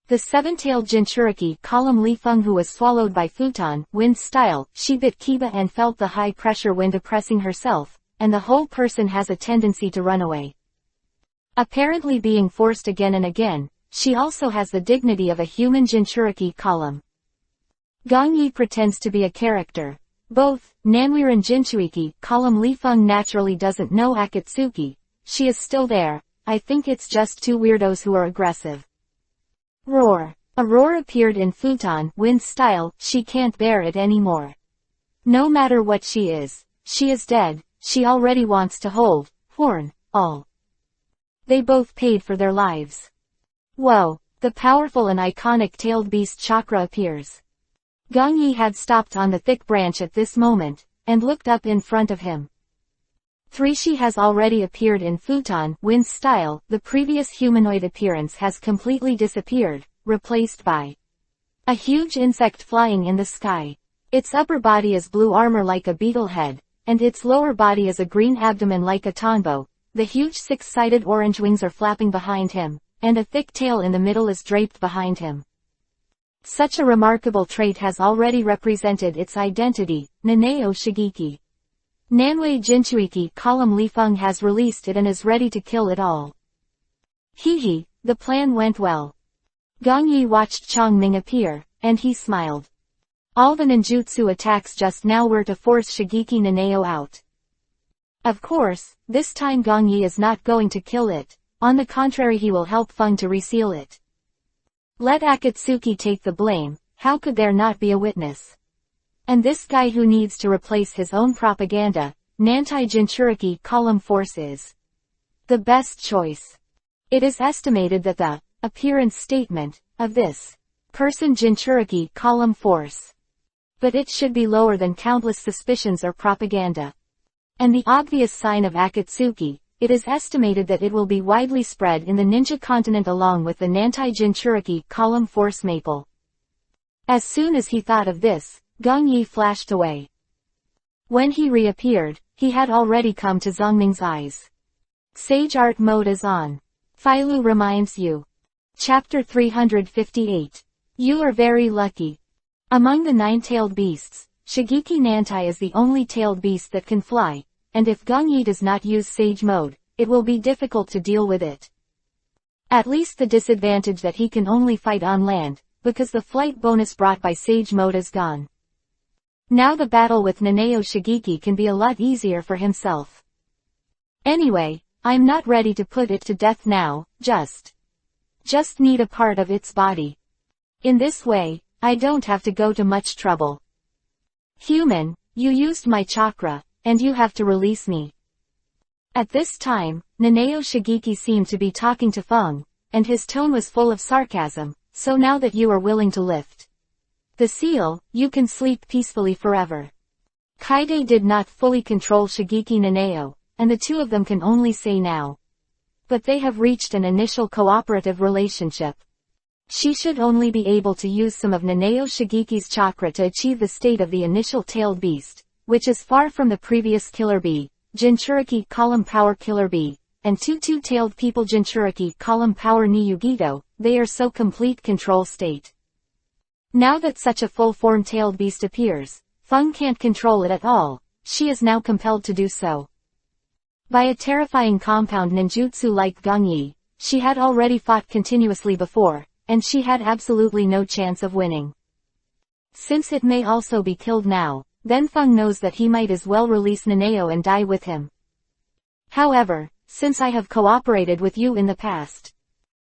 The 7-tailed Jinchuriki column Li Feng, who was swallowed by futon, wind-style, she bit Kiba and felt the high-pressure wind oppressing herself, and the whole person has a tendency to run away. Apparently being forced again and again, she also has the dignity of a human Jinchuriki column. Gong Yi pretends to be a character. Both, Nanwiran Jinchuriki column Li Feng naturally doesn't know Akatsuki. She is still there. I think it's just 2 weirdos who are aggressive. Roar. A roar appeared in futon, wind-style, she can't bear it anymore. No matter what she is dead, she already wants to hold, horn, all. They both paid for their lives. Whoa, the powerful and iconic tailed beast chakra appears. Gong Yi had stopped on the thick branch at this moment, and looked up in front of him. 3. She has already appeared in futon, wind-style, the previous humanoid appearance has completely disappeared, replaced by a huge insect flying in the sky. Its upper body is blue armor like a beetle head, and its lower body is a green abdomen like a tonbo. The huge 6-sided orange wings are flapping behind him, and a thick tail in the middle is draped behind him. Such a remarkable trait has already represented its identity, Naneo Shigeki. Nanwei Jinchuriki column Li Feng has released it and is ready to kill it all. Hee, the plan went well. Gong Yi watched Chongming appear, and he smiled. All the ninjutsu attacks just now were to force Shigeki Naneo out. Of course, this time Gong Yi is not going to kill it, on the contrary he will help Feng to reseal it. Let Akatsuki take the blame, how could there not be a witness? And this guy who needs to replace his own propaganda, Nantai Jinchuriki column force is the best choice. It is estimated that the appearance statement of this person Jinchuriki column force. But it should be lower than countless suspicions or propaganda. And the obvious sign of Akatsuki, it is estimated that it will be widely spread in the ninja continent along with the Nantai Jinchuriki column force maple. As soon as he thought of this, Gong Yi flashed away. When he reappeared, he had already come to Zongming's eyes. Sage art mode is on. Failu reminds you. Chapter 358. You are very lucky. Among the 9-tailed beasts, Shigeki Nantai is the only tailed beast that can fly, and if Gongyi does not use Sage Mode, it will be difficult to deal with it. At least the disadvantage that he can only fight on land, because the flight bonus brought by Sage Mode is gone. Now the battle with Nanao Shigeki can be a lot easier for himself. Anyway, I'm not ready to put it to death now, just need a part of its body. In this way, I don't have to go to much trouble. Human, you used my chakra, and you have to release me. At this time, Nanao Shigeki seemed to be talking to Feng, and his tone was full of sarcasm, so now that you are willing to lift the seal, you can sleep peacefully forever. Kaide did not fully control Shigeki Nanao, and the two of them can only say now. But they have reached an initial cooperative relationship. She should only be able to use some of Nanao Shigeki's chakra to achieve the state of the initial tailed beast, which is far from the previous killer bee, Jinchuriki column power killer bee, and two-tailed people Jinchuriki column power Niyugito, they are so complete control state. Now that such a full-form tailed beast appears, Feng can't control it at all, she is now compelled to do so. By a terrifying compound ninjutsu like Gongyi, she had already fought continuously before, and she had absolutely no chance of winning. Since it may also be killed now, then Feng knows that he might as well release Nanao and die with him. However, since I have cooperated with you in the past,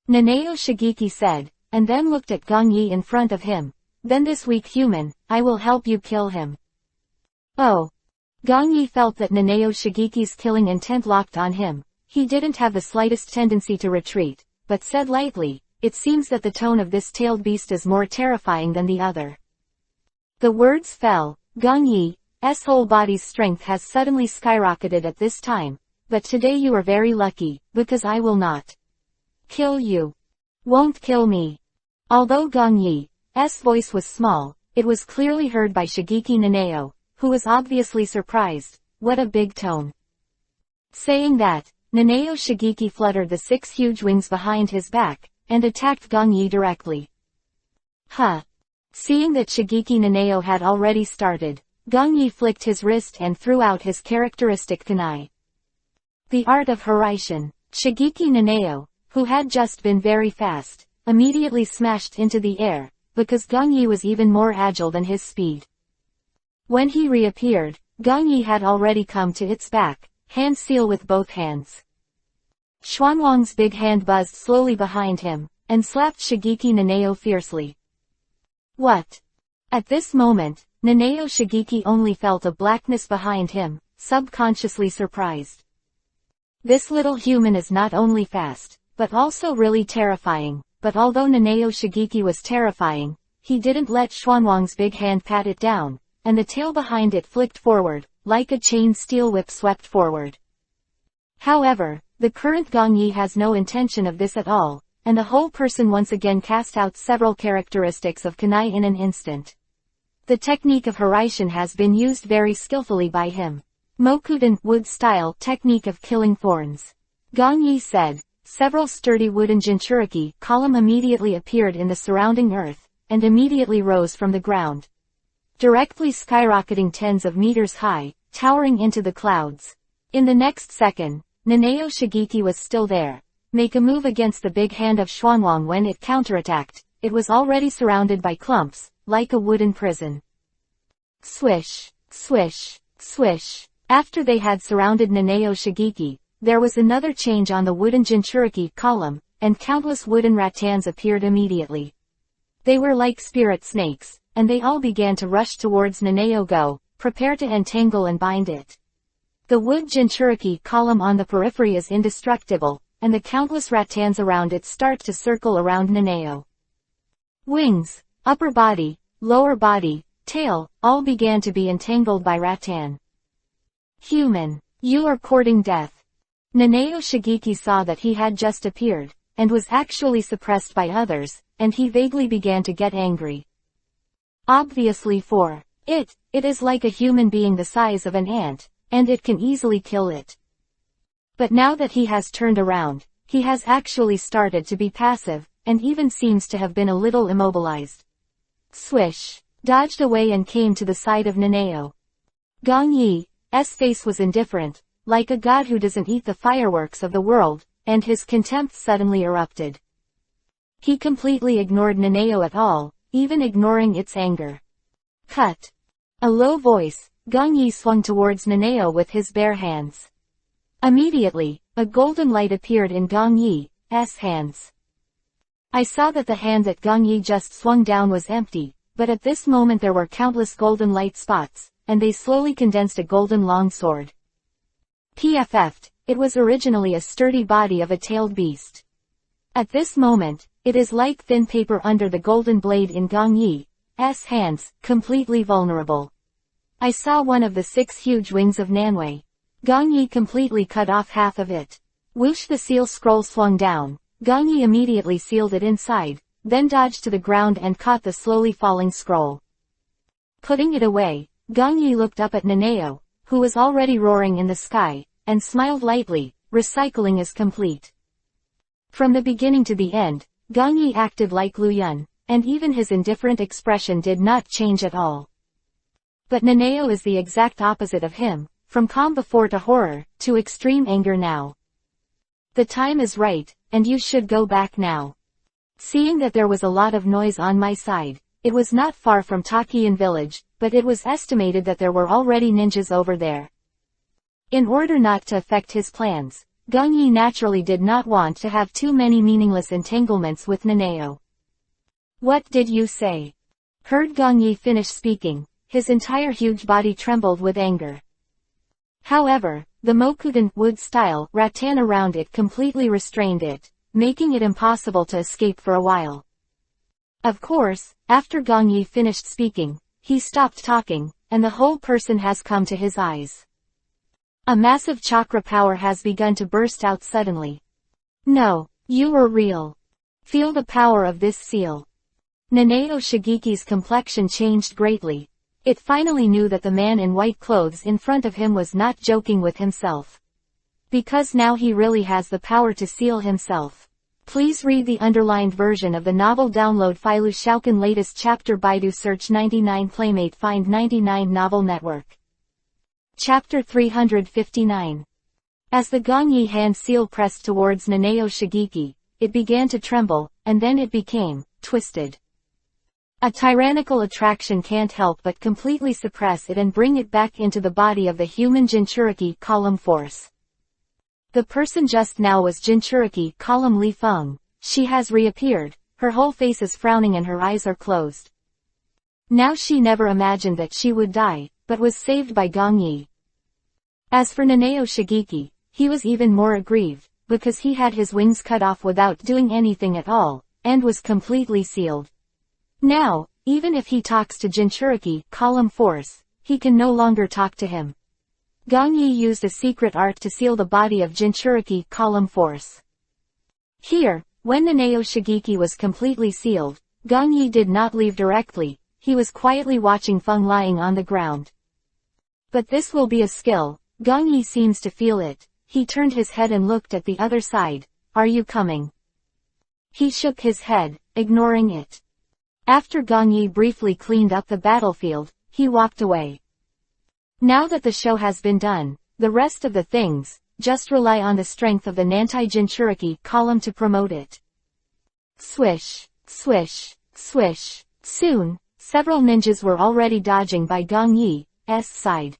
Nanao Shigeki said, and then looked at Gongyi in front of him, then this weak human, I will help you kill him. Oh. Gongyi felt that Nanao Shigeki's killing intent locked on him. He didn't have the slightest tendency to retreat, but said lightly, it seems that the tone of this tailed beast is more terrifying than the other. The words fell. Gongyi's whole body's strength has suddenly skyrocketed at this time, but today you are very lucky, because I will not kill you. Won't kill me. Although Gongyi's voice was small, it was clearly heard by Shigeki Nanao, who was obviously surprised. What a big tone. Saying that, Nanao Shigeki fluttered the 6 huge wings behind his back, and attacked Gongyi directly. Huh. Seeing that Shigeki Nanao had already started, Gongyi flicked his wrist and threw out his characteristic kunai. The art of Hiraishin. Shigeki Nanao, who had just been very fast, immediately smashed into the air, because Gongyi was even more agile than his speed. When he reappeared, Gongyi had already come to its back, hand seal with both hands. Xuanwang's big hand buzzed slowly behind him, and slapped Shigeki Nanao fiercely. What? At this moment, Nanao Shigeki only felt a blackness behind him, subconsciously surprised. This little human is not only fast, but also really terrifying, but although Nanao Shigeki was terrifying, he didn't let Xuanwang's big hand pat it down, and the tail behind it flicked forward, like a chain steel whip swept forward. However, the current Gongyi has no intention of this at all, and the whole person once again cast out several characteristics of kunai in an instant. The technique of Hiraishin has been used very skillfully by him. Mokuden, wood-style technique of killing thorns. Gongyi said. Several sturdy wooden Jinchuriki column immediately appeared in the surrounding earth, and immediately rose from the ground, directly skyrocketing tens of meters high, towering into the clouds. In the next second, Nanao Shigeki was still there. Make a move against the big hand of Xuanwang. When it counterattacked, it was already surrounded by clumps, like a wooden prison. Swish, swish, swish. After they had surrounded Nanao Shigeki, there was another change on the wooden Jinchuriki column, and countless wooden rattans appeared immediately. They were like spirit snakes, and they all began to rush towards Nanao. Go, prepare to entangle and bind it. The wood Jinchuriki column on the periphery is indestructible, and the countless rattans around it start to circle around Nanao. Wings, upper body, lower body, tail, all began to be entangled by rattan. Human, you are courting death. Nanao Shigeki saw that he had just appeared, and was actually suppressed by others, and he vaguely began to get angry. Obviously for it is like a human being the size of an ant, and it can easily kill it. But now that he has turned around, he has actually started to be passive, and even seems to have been a little immobilized. swish, dodged away and came to the side of Nanao. Gong Yi's face was indifferent, like a god who doesn't eat the fireworks of the world, and his contempt suddenly erupted. He completely ignored Nanao at all, even ignoring its anger. Cut. A low voice, Gong Yi swung towards Nanao with his bare hands. Immediately, a golden light appeared in Gong Yi's hands. I saw that the hand that Gong Yi just swung down was empty, but at this moment there were countless golden light spots, and they slowly condensed a golden longsword. PFF'd, it was originally a sturdy body of a tailed beast. At this moment, it is like thin paper under the golden blade in Gong Yi's hands, completely vulnerable. I saw one of the 6 huge wings of Nanwei. Gong Yi completely cut off half of it. Whoosh, the seal scroll swung down. Gong Yi immediately sealed it inside, then dodged to the ground and caught the slowly falling scroll. Putting it away, Gong Yi looked up at Nanao, who was already roaring in the sky, and smiled lightly. Recycling is complete. From the beginning to the end, Gong Yi acted like Lu Yun, and even his indifferent expression did not change at all. But Nanao is the exact opposite of him, from calm before to horror, to extreme anger now. The time is right, and you should go back now. Seeing that there was a lot of noise on my side, it was not far from Takian village, but it was estimated that there were already ninjas over there. In order not to affect his plans, Gong Yi naturally did not want to have too many meaningless entanglements with Nanao. What did you say? Heard Gong Yi finish speaking, his entire huge body trembled with anger. However, the Mokudan wood-style rattan around it completely restrained it, making it impossible to escape for a while. Of course, after Gong Yi finished speaking, he stopped talking, and the whole person has come to his eyes. A massive chakra power has begun to burst out suddenly. No, you are real. Feel the power of this seal. Nanao Shigeki's complexion changed greatly. It finally knew that the man in white clothes in front of him was not joking with himself. Because now he really has the power to seal himself. Please read the underlined version of the novel. Download Filu Shoukan latest chapter. Baidu search 99 Playmate find 99 Novel Network. Chapter 359. As the Gong Yi hand seal pressed towards Nanao Shigeki, it began to tremble, and then it became twisted. A tyrannical attraction can't help but completely suppress it and bring it back into the body of the human Jinchuriki column force. The person just now was Jinchuriki column Li Feng. She has reappeared, her whole face is frowning and her eyes are closed. Now she never imagined that she would die, but was saved by Gong Yi. As for Nanao Shigeki, he was even more aggrieved, because he had his wings cut off without doing anything at all, and was completely sealed. Now, even if he talks to Jinchuriki column force, he can no longer talk to him. Gong Yi used a secret art to seal the body of Jinchuriki column force. Here, when Nanao Shigeki was completely sealed, Gong Yi did not leave directly, he was quietly watching Feng lying on the ground. But this will be a skill, Gong Yi seems to feel it. He turned his head and looked at the other side. Are you coming? He shook his head, ignoring it. After Gong Yi briefly cleaned up the battlefield, he walked away. Now that the show has been done, the rest of the things, just rely on the strength of the Nantai Jinchuriki column to promote it. Swish, swish, swish. Soon, several ninjas were already dodging by Gong Yi's side.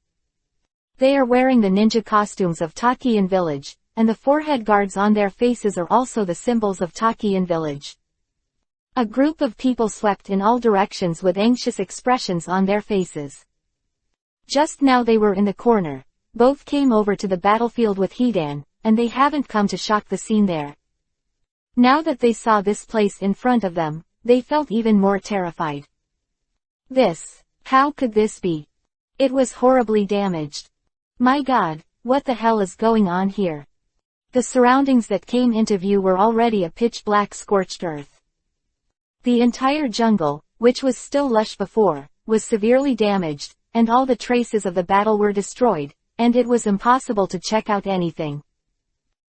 They are wearing the ninja costumes of Takian village, and the forehead guards on their faces are also the symbols of Takian village. A group of people swept in all directions with anxious expressions on their faces. Just now they were in the corner. Both came over to the battlefield with Hidan, and they haven't come to shock the scene there. Now that they saw this place in front of them, they felt even more terrified. How could this be? It was horribly damaged. My God, what the hell is going on here? The surroundings that came into view were already a pitch-black scorched earth. The entire jungle, which was still lush before, was severely damaged, and all the traces of the battle were destroyed, and it was impossible to check out anything.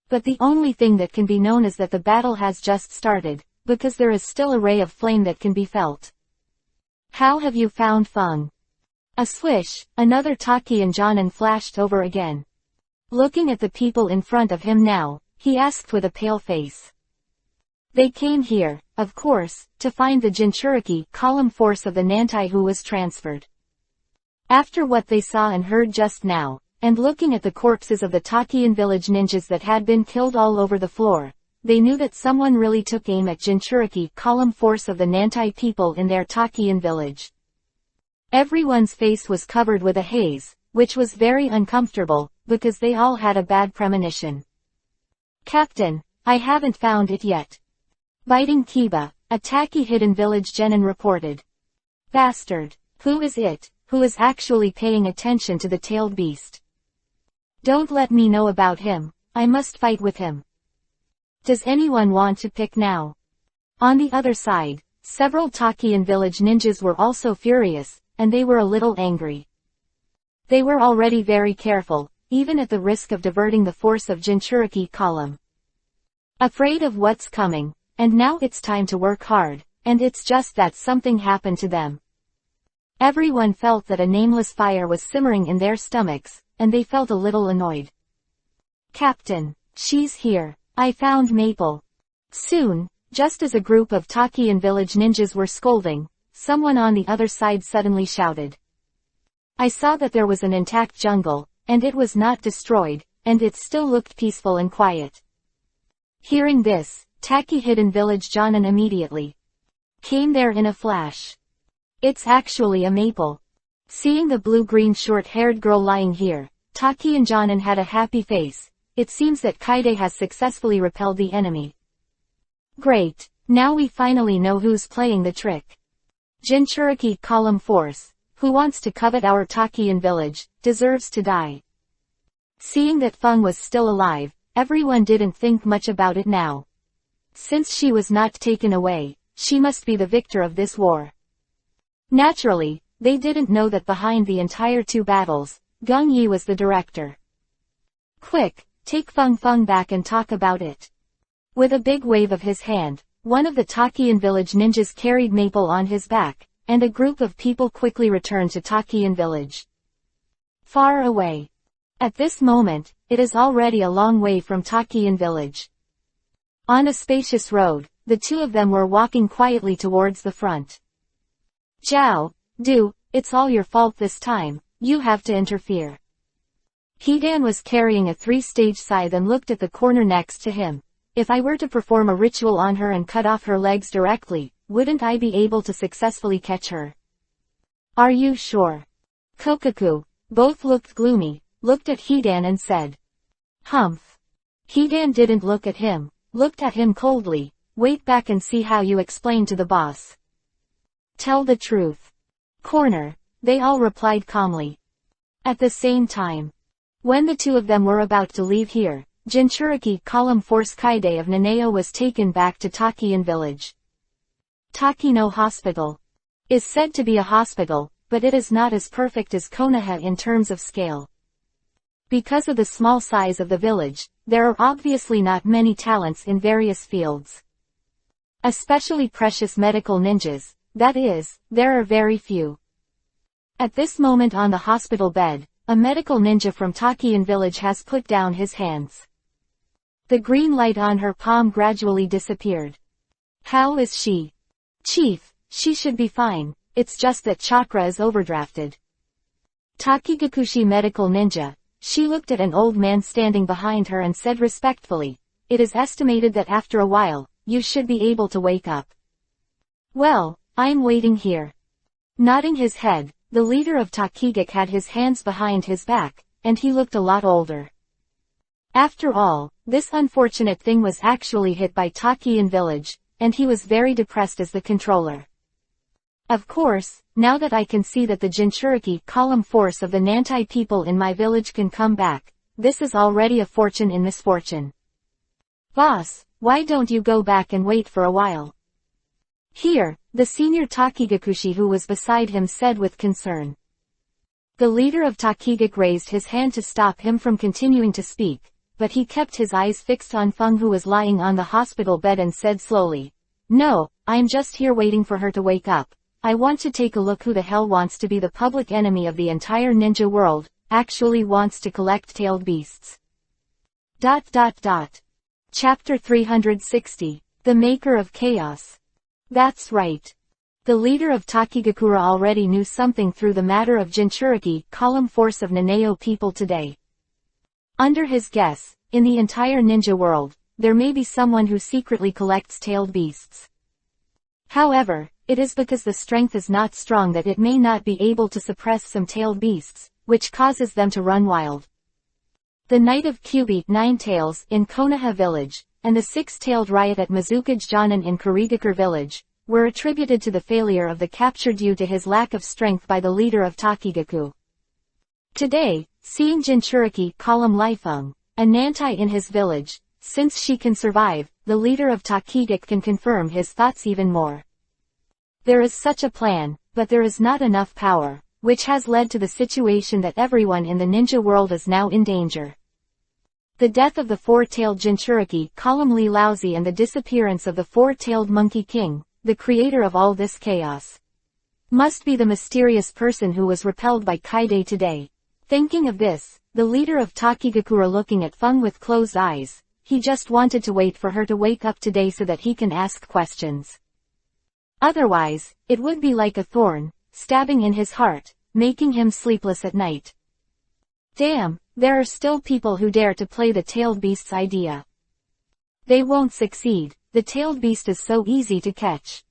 But the only thing that can be known is that the battle has just started, because there is still a ray of flame that can be felt. How have you found Feng? A swish, another Taki and Jonan flashed over again. Looking at the people in front of him now, he asked with a pale face. They came here, of course, to find the Jinchuriki column force of the Nantai who was transferred. After what they saw and heard just now, and looking at the corpses of the Takian village ninjas that had been killed all over the floor, they knew that someone really took aim at Jinchuriki column force of the Nantai people in their Takian village. Everyone's face was covered with a haze, which was very uncomfortable, because they all had a bad premonition. Captain, I haven't found it yet. Biting Kiba, a Taki hidden village genin reported. Bastard, who is it, who is actually paying attention to the tailed beast? Don't let me know about him, I must fight with him. Does anyone want to pick now? On the other side, several Takian village ninjas were also furious, and they were a little angry. They were already very careful, even at the risk of diverting the force of Jinchuriki column. Afraid of what's coming, and now it's time to work hard, and it's just that something happened to them. Everyone felt that a nameless fire was simmering in their stomachs, and they felt a little annoyed. Captain, she's here, I found Maple. Soon, just as a group of Takian village ninjas were scolding, someone on the other side suddenly shouted. I saw that there was an intact jungle, and it was not destroyed, and it still looked peaceful and quiet. Hearing this, Taki hidden village Jonan immediately came there in a flash. It's actually a maple. Seeing the blue-green short-haired girl lying here, Taki and Jonan had a happy face. It seems that Kaide has successfully repelled the enemy. Great, now we finally know who's playing the trick. Jinchuriki column force, who wants to covet our Takian village, deserves to die. Seeing that Feng was still alive, everyone didn't think much about it now. Since she was not taken away, she must be the victor of this war. Naturally, they didn't know that behind the entire two battles, Gung Yi was the director. Quick, take Feng back and talk about it. With a big wave of his hand, one of the Takian village ninjas carried Maple on his back, and a group of people quickly returned to Takian village. Far away. At this moment, it is already a long way from Takian village. On a spacious road, the two of them were walking quietly towards the front. Zhao, Du, it's all your fault this time, you have to interfere. Hidan was carrying a 3-stage scythe and looked at the corner next to him. If I were to perform a ritual on her and cut off her legs directly, wouldn't I be able to successfully catch her? Are you sure? Kokaku, both looked gloomy, looked at Hidan and said. Humph. Hidan didn't look at him, looked at him coldly. Wait back and see how you explain to the boss. Tell the truth. Corner, they all replied calmly. At the same time, when the two of them were about to leave here, Jinchuriki column force Kaide of Naneo was taken back to Takian village. Takino Hospital is said to be a hospital, but it is not as perfect as Konoha in terms of scale. Because of the small size of the village, there are obviously not many talents in various fields. Especially precious medical ninjas, that is, there are very few. At this moment on the hospital bed, a medical ninja from Takian village has put down his hands. The green light on her palm gradually disappeared. How is she? Chief, she should be fine, it's just that chakra is overdrafted. Takigakushi medical ninja, she looked at an old man standing behind her and said respectfully, it is estimated that after a while, you should be able to wake up. Well, I'm waiting here. Nodding his head, the leader of Takigak had his hands behind his back, and he looked a lot older. After all, this unfortunate thing was actually hit by Takian village, and he was very depressed as the controller. Of course, now that I can see that the Jinchuriki column force of the Nantai people in my village can come back, this is already a fortune in misfortune. Boss, why don't you go back and wait for a while? Here, the senior Takigakushi who was beside him said with concern. The leader of Takigak raised his hand to stop him from continuing to speak, but he kept his eyes fixed on Feng who was lying on the hospital bed and said slowly, No, I'm just here waiting for her to wake up. I want to take a look who the hell wants to be the public enemy of the entire ninja world, actually wants to collect tailed beasts. Chapter 360. The Maker of Chaos. That's right. The leader of Takigakura already knew something through the matter of Jinchuriki, column force of Nanao people today. Under his guess, in the entire ninja world, there may be someone who secretly collects tailed beasts. However, it is because the strength is not strong that it may not be able to suppress some tailed beasts, which causes them to run wild. The Night of Kyubi, 9 Tails, in Konoha village, and the 6-tailed riot at Mizukage-Jonan in Kurigakure village, were attributed to the failure of the capture due to his lack of strength by the leader of Takigaku. Today, seeing Jinchuriki, column Lifeng, a Nantai in his village, since she can survive, the leader of Takigak can confirm his thoughts even more. There is such a plan, but there is not enough power, which has led to the situation that everyone in the ninja world is now in danger. The death of the 4-tailed Jinchuriki, column Li Laozi, and the disappearance of the 4-tailed Monkey King, the creator of all this chaos, must be the mysterious person who was repelled by Kaide today. Thinking of this, the leader of Takigakura looking at Feng with closed eyes, he just wanted to wait for her to wake up today so that he can ask questions. Otherwise, it would be like a thorn, stabbing in his heart, making him sleepless at night. Damn, there are still people who dare to play the tailed beast's idea. They won't succeed, the tailed beast is so easy to catch.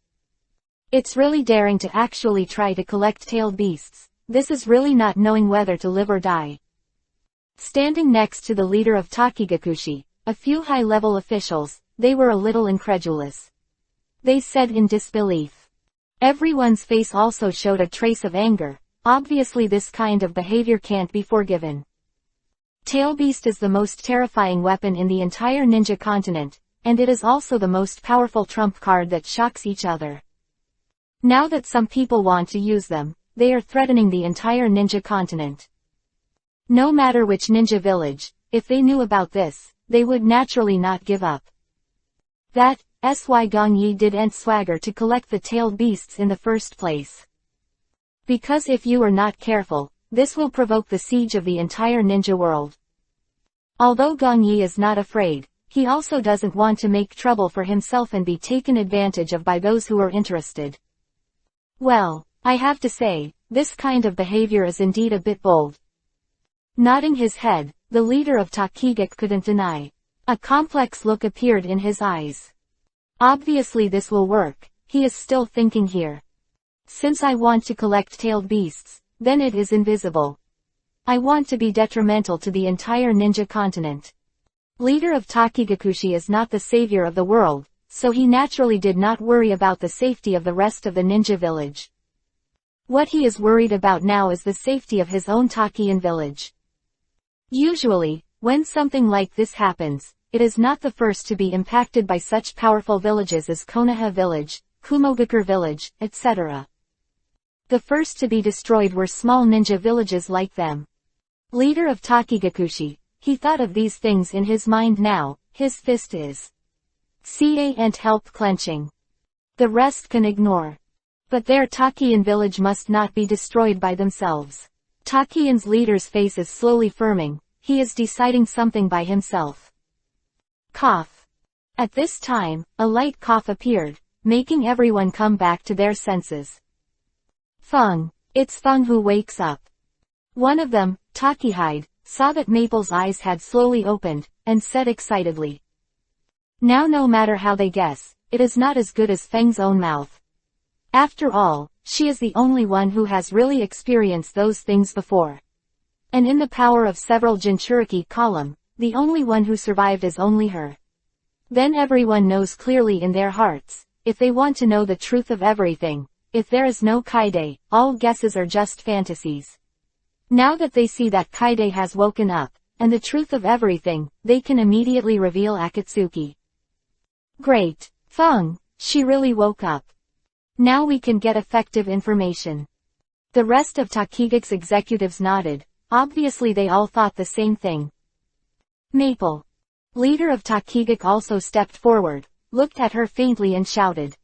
It's really daring to actually try to collect tailed beasts, this is really not knowing whether to live or die. Standing next to the leader of Takigakushi, a few high-level officials, they were a little incredulous. They said in disbelief. Everyone's face also showed a trace of anger. Obviously this kind of behavior can't be forgiven. Tail Beast is the most terrifying weapon in the entire ninja continent, and it is also the most powerful trump card that shocks each other. Now that some people want to use them, they are threatening the entire ninja continent. No matter which ninja village, if they knew about this, they would naturally not give up. That's why Gong Yi didn't swagger to collect the tailed beasts in the first place. Because if you are not careful, this will provoke the siege of the entire ninja world. Although Gong Yi is not afraid, he also doesn't want to make trouble for himself and be taken advantage of by those who are interested. Well, I have to say, this kind of behavior is indeed a bit bold. Nodding his head, the leader of Takigak couldn't deny. A complex look appeared in his eyes. Obviously this will work, he is still thinking here. Since I want to collect tailed beasts, then it is invisible. I want to be detrimental to the entire ninja continent. Leader of Takigakushi is not the savior of the world, so he naturally did not worry about the safety of the rest of the ninja village. What he is worried about now is the safety of his own Takian village. Usually, when something like this happens, it is not the first to be impacted by such powerful villages as Konoha village, Kumogakure village, etc. The first to be destroyed were small ninja villages like them. Leader of Takigakushi, he thought of these things in his mind now, his fist is and help clenching. The rest can ignore. But their Takian village must not be destroyed by themselves. Takian's leader's face is slowly firming, he is deciding something by himself. Cough. At this time, a light cough appeared, making everyone come back to their senses. Feng. It's Feng who wakes up. One of them, Takihide, saw that Maple's eyes had slowly opened, and said excitedly. Now no matter how they guess, it is not as good as Feng's own mouth. After all, she is the only one who has really experienced those things before. And in the power of several Jinchuriki column, the only one who survived is only her. Then everyone knows clearly in their hearts, if they want to know the truth of everything, if there is no Kaide, all guesses are just fantasies. Now that they see that Kaide has woken up, and the truth of everything, they can immediately reveal Akatsuki. Great. Feng, she really woke up. Now we can get effective information. The rest of Takigak's executives nodded, obviously they all thought the same thing. Maple. Leader of Takigak also stepped forward, looked at her faintly and shouted.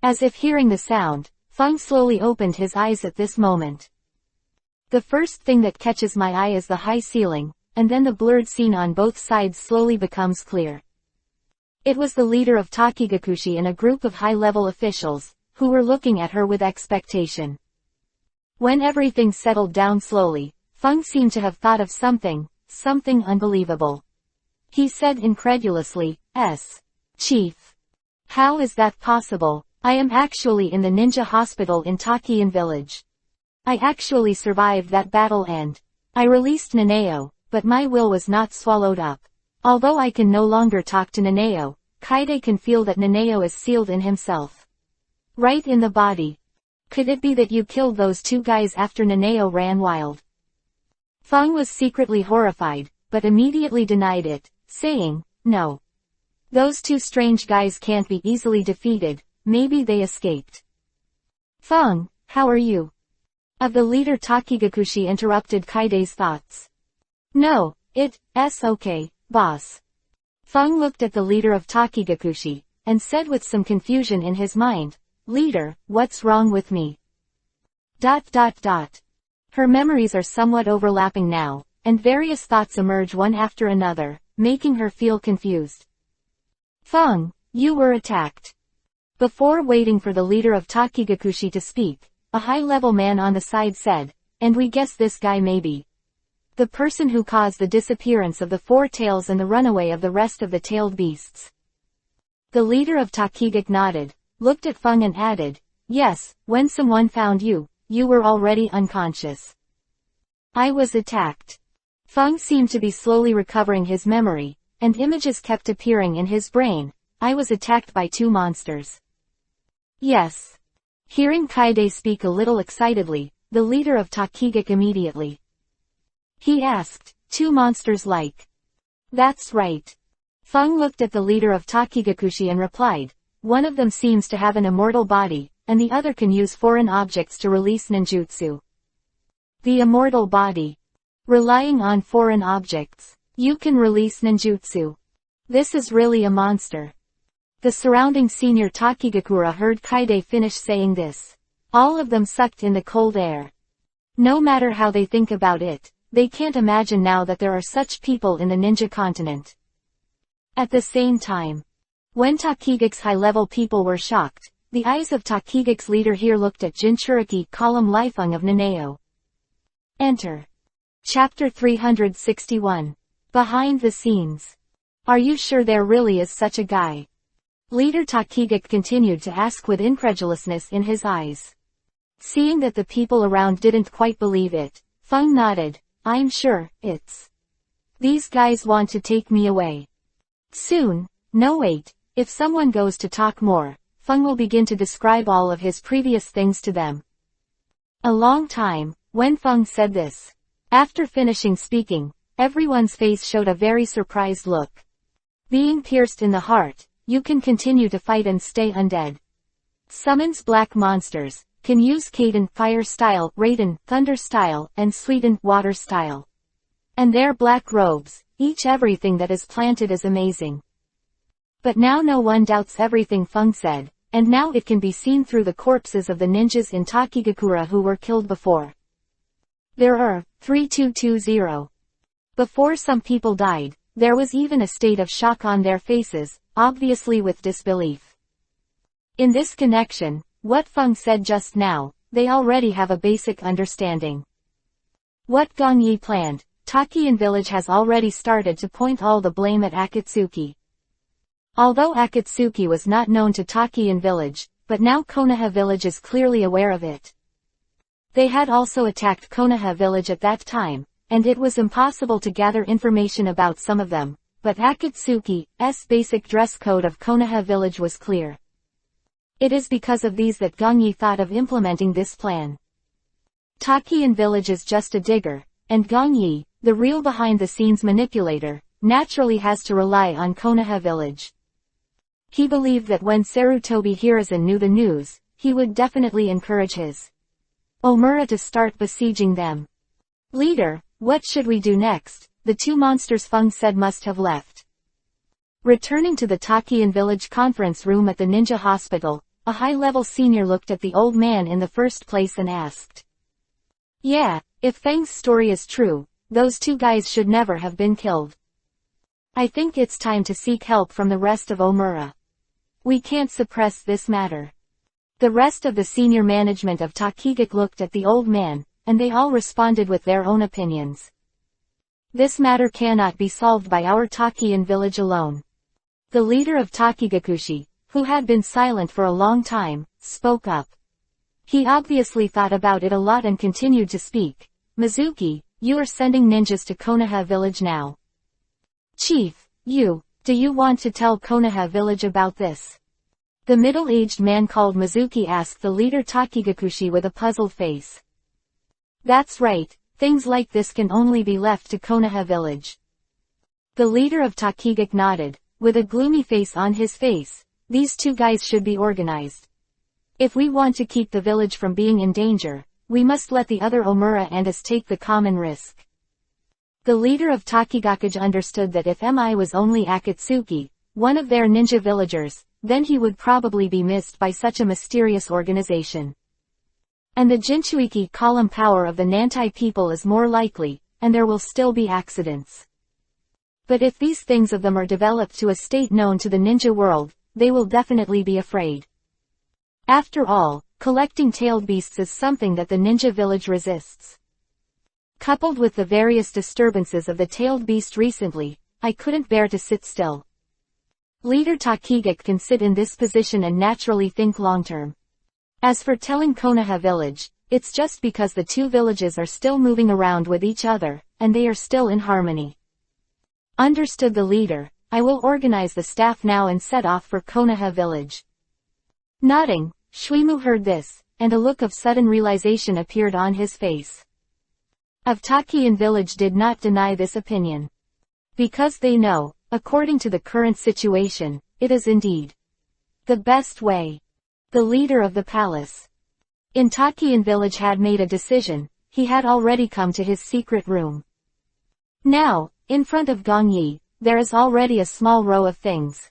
As if hearing the sound, Feng slowly opened his eyes at this moment. The first thing that catches my eye is the high ceiling, and then the blurred scene on both sides slowly becomes clear. It was the leader of Takigakushi and a group of high-level officials, who were looking at her with expectation. When everything settled down slowly, Feng seemed to have thought of something unbelievable. He said incredulously, Chief. How is that possible? I am actually in the ninja hospital in Takian village. I actually survived that battle and I released Nanao, but my will was not swallowed up. Although I can no longer talk to Nanao, Kaide can feel that Nanao is sealed in himself. Right in the body. Could it be that you killed those two guys after Nanao ran wild? Feng was secretly horrified, but immediately denied it, saying, no. Those two strange guys can't be easily defeated, maybe they escaped. Feng, how are you? Of the leader Takigakushi interrupted Kaide's thoughts. No, it's okay, boss. Feng looked at the leader of Takigakushi, and said with some confusion in his mind, Leader, what's wrong with me? Her memories are somewhat overlapping now, and various thoughts emerge one after another, making her feel confused. Feng, you were attacked. Before waiting for the leader of Takigakushi to speak, a high-level man on the side said, and we guess this guy may be the person who caused the disappearance of the four tails and the runaway of the rest of the tailed beasts. The leader of Takigak nodded, looked at Feng and added, yes, when someone found you, you were already unconscious. I was attacked. Feng seemed to be slowly recovering his memory, and images kept appearing in his brain. I was attacked by two monsters. Yes. Hearing Kaide speak a little excitedly, the leader of Takigak immediately. He asked, two monsters like? That's right. Feng looked at the leader of Takigakushi and replied, one of them seems to have an immortal body, and the other can use foreign objects to release ninjutsu. The immortal body. Relying on foreign objects, you can release ninjutsu. This is really a monster. The surrounding senior Takigakura heard Kaide finish saying this. All of them sucked in the cold air. No matter how they think about it, they can't imagine now that there are such people in the ninja continent. At the same time, when Takigak's high-level people were shocked, the eyes of Takigak's leader here looked at Jinchuriki column Lifeng of Nanao. Enter. Chapter 361. Behind the scenes. Are you sure there really is such a guy? Leader Takigak continued to ask with incredulousness in his eyes. Seeing that the people around didn't quite believe it, Feng nodded, I'm sure, it's. These guys want to take me away. Soon, no wait, if someone goes to talk more, Feng will begin to describe all of his previous things to them. A long time, when Feng said this. After finishing speaking, everyone's face showed a very surprised look. Being pierced in the heart, you can continue to fight and stay undead. Summons black monsters, can use Kaden fire style, Raiden thunder style, and Sweden water style. And their black robes, each everything that is planted is amazing. But now no one doubts everything Feng said, and now it can be seen through the corpses of the ninjas in Takigakura who were killed before. There are 3220. Before some people died, there was even a state of shock on their faces, obviously with disbelief. In this connection, what Feng said just now, they already have a basic understanding. What Gong Yi planned, Takian village has already started to point all the blame at Akatsuki. Although Akatsuki was not known to Takian village, but now Konoha village is clearly aware of it. They had also attacked Konoha village at that time, and it was impossible to gather information about some of them, but Akatsuki's basic dress code of Konoha village was clear. It is because of these that Gong Yi thought of implementing this plan. Takian village is just a digger, and Gong Yi, the real behind-the-scenes manipulator, naturally has to rely on Konoha village. He believed that when Sarutobi Hiruzen knew the news, he would definitely encourage his Omura to start besieging them. Leader, what should we do next? The two monsters Feng said must have left. Returning to the Takian village conference room at the ninja hospital, a high-level senior looked at the old man in the first place and asked. Yeah, if Fang's story is true, those two guys should never have been killed. I think it's time to seek help from the rest of Omura. We can't suppress this matter. The rest of the senior management of Takigaki looked at the old man, and they all responded with their own opinions. This matter cannot be solved by our Takian village alone. The leader of Takigakushi, who had been silent for a long time, spoke up. He obviously thought about it a lot and continued to speak. Mizuki, you are sending ninjas to Konoha village now. Chief, do you want to tell Konoha village about this? The middle-aged man called Mizuki asked the leader Takigakushi with a puzzled face. That's right, things like this can only be left to Konoha village. The leader of Takigaki nodded, with a gloomy face on his face. These two guys should be organized. If we want to keep the village from being in danger, we must let the other Omura and us take the common risk. The leader of Takigakuji understood that if Mi was only Akatsuki, one of their ninja villagers, then he would probably be missed by such a mysterious organization. And the Jinchuiki column power of the Nantai people is more likely, and there will still be accidents. But if these things of them are developed to a state known to the ninja world, they will definitely be afraid. After all, collecting tailed beasts is something that the ninja village resists. Coupled with the various disturbances of the tailed beast recently, I couldn't bear to sit still. Leader Takigaki can sit in this position and naturally think long-term. As for telling Konoha village, it's just because the two villages are still moving around with each other, and they are still in harmony. Understood the leader, I will organize the staff now and set off for Konoha village. Nodding, Shuimu heard this, and a look of sudden realization appeared on his face. Of Takian village did not deny this opinion. Because they know, according to the current situation, it is indeed the best way. The leader of the palace in Takian village had made a decision. He had already come to his secret room. Now, in front of Gongyi, there is already a small row of things.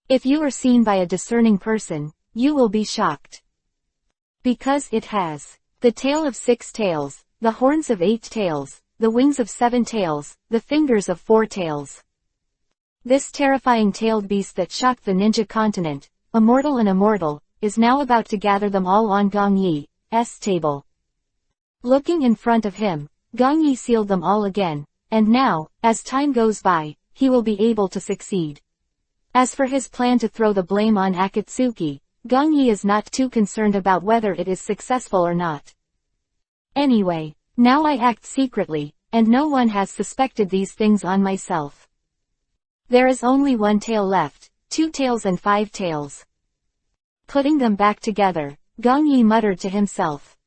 If you are seen by a discerning person, you will be shocked. Because it has the tail of 6 tails, the horns of 8 tails, the wings of 7 tails, the fingers of 4 tails. This terrifying tailed beast that shocked the ninja continent, immortal and immortal, is now about to gather them all on Gongyi's table. Looking in front of him, Gongyi sealed them all again, and now, as time goes by, he will be able to succeed. As for his plan to throw the blame on Akatsuki, Gongyi is not too concerned about whether it is successful or not. Anyway, now I act secretly, and no one has suspected these things on myself. There is only 1 tail left, 2 tails and 5 tails. Putting them back together, Gongyi muttered to himself.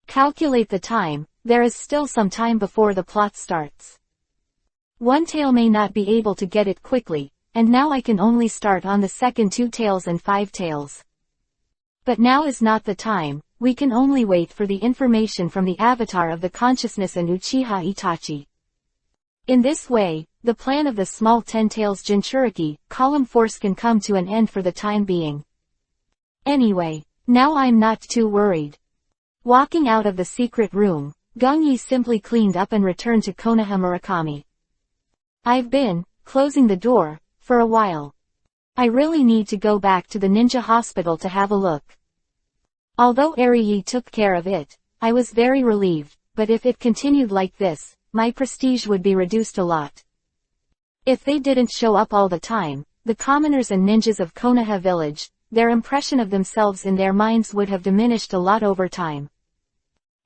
Calculate the time, there is still some time before the plot starts. 1 tail may not be able to get it quickly, and now I can only start on the second 2 tails and 5 tails. But now is not the time, we can only wait for the information from the avatar of the consciousness and Uchiha Itachi. In this way, the plan of the small 10 tails Jinchuriki column force can come to an end for the time being. Anyway, now I'm not too worried. Walking out of the secret room, Gongyi simply cleaned up and returned to Konoha Murakami. I've been closing the door for a while. I really need to go back to the ninja hospital to have a look. Although Ariyi took care of it, I was very relieved, but if it continued like this, my prestige would be reduced a lot. If they didn't show up all the time, the commoners and ninjas of Konoha village, their impression of themselves in their minds would have diminished a lot over time.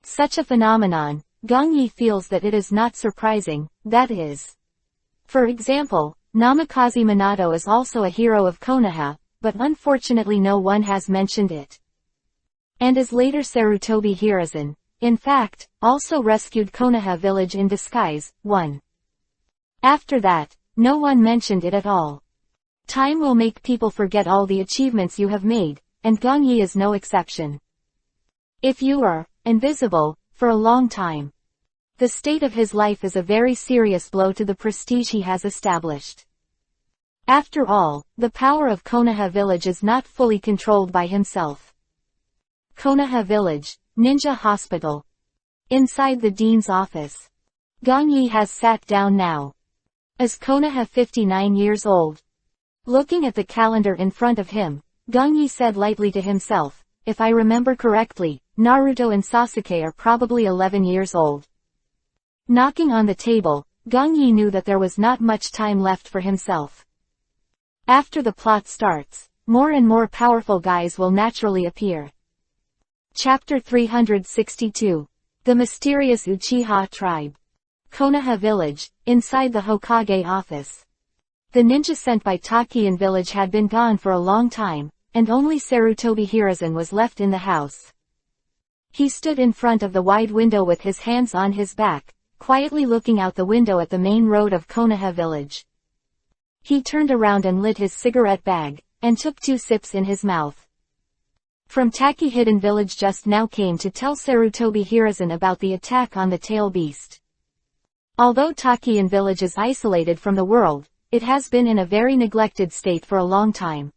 Such a phenomenon, Gongyi feels that it is not surprising, that is. For example, Namikaze Minato is also a hero of Konoha, but unfortunately no one has mentioned it. And as later Sarutobi Hiruzen, in fact, also rescued Konoha village in disguise, 1. After that, no one mentioned it at all. Time will make people forget all the achievements you have made, and Gongyi is no exception. If you are invisible for a long time, the state of his life is a very serious blow to the prestige he has established. After all, the power of Konoha village is not fully controlled by himself. Konoha village, Ninja Hospital. Inside the dean's office. Gongyi has sat down now. Is Konoha 59 years old? Looking at the calendar in front of him, Gongyi said lightly to himself, if I remember correctly, Naruto and Sasuke are probably 11 years old. Knocking on the table, Gongyi knew that there was not much time left for himself. After the plot starts, more and more powerful guys will naturally appear. Chapter 362. The Mysterious Uchiha Tribe. Konoha Village, inside the Hokage office. The ninja sent by Takian village had been gone for a long time, and only Sarutobi Hiruzen was left in the house. He stood in front of the wide window with his hands on his back, quietly looking out the window at the main road of Konoha village. He turned around and lit his cigarette bag, and took 2 sips in his mouth. From Taki Hidden Village just now came to tell Sarutobi Hiruzen about the attack on the tail beast. Although Takian village is isolated from the world, it has been in a very neglected state for a long time.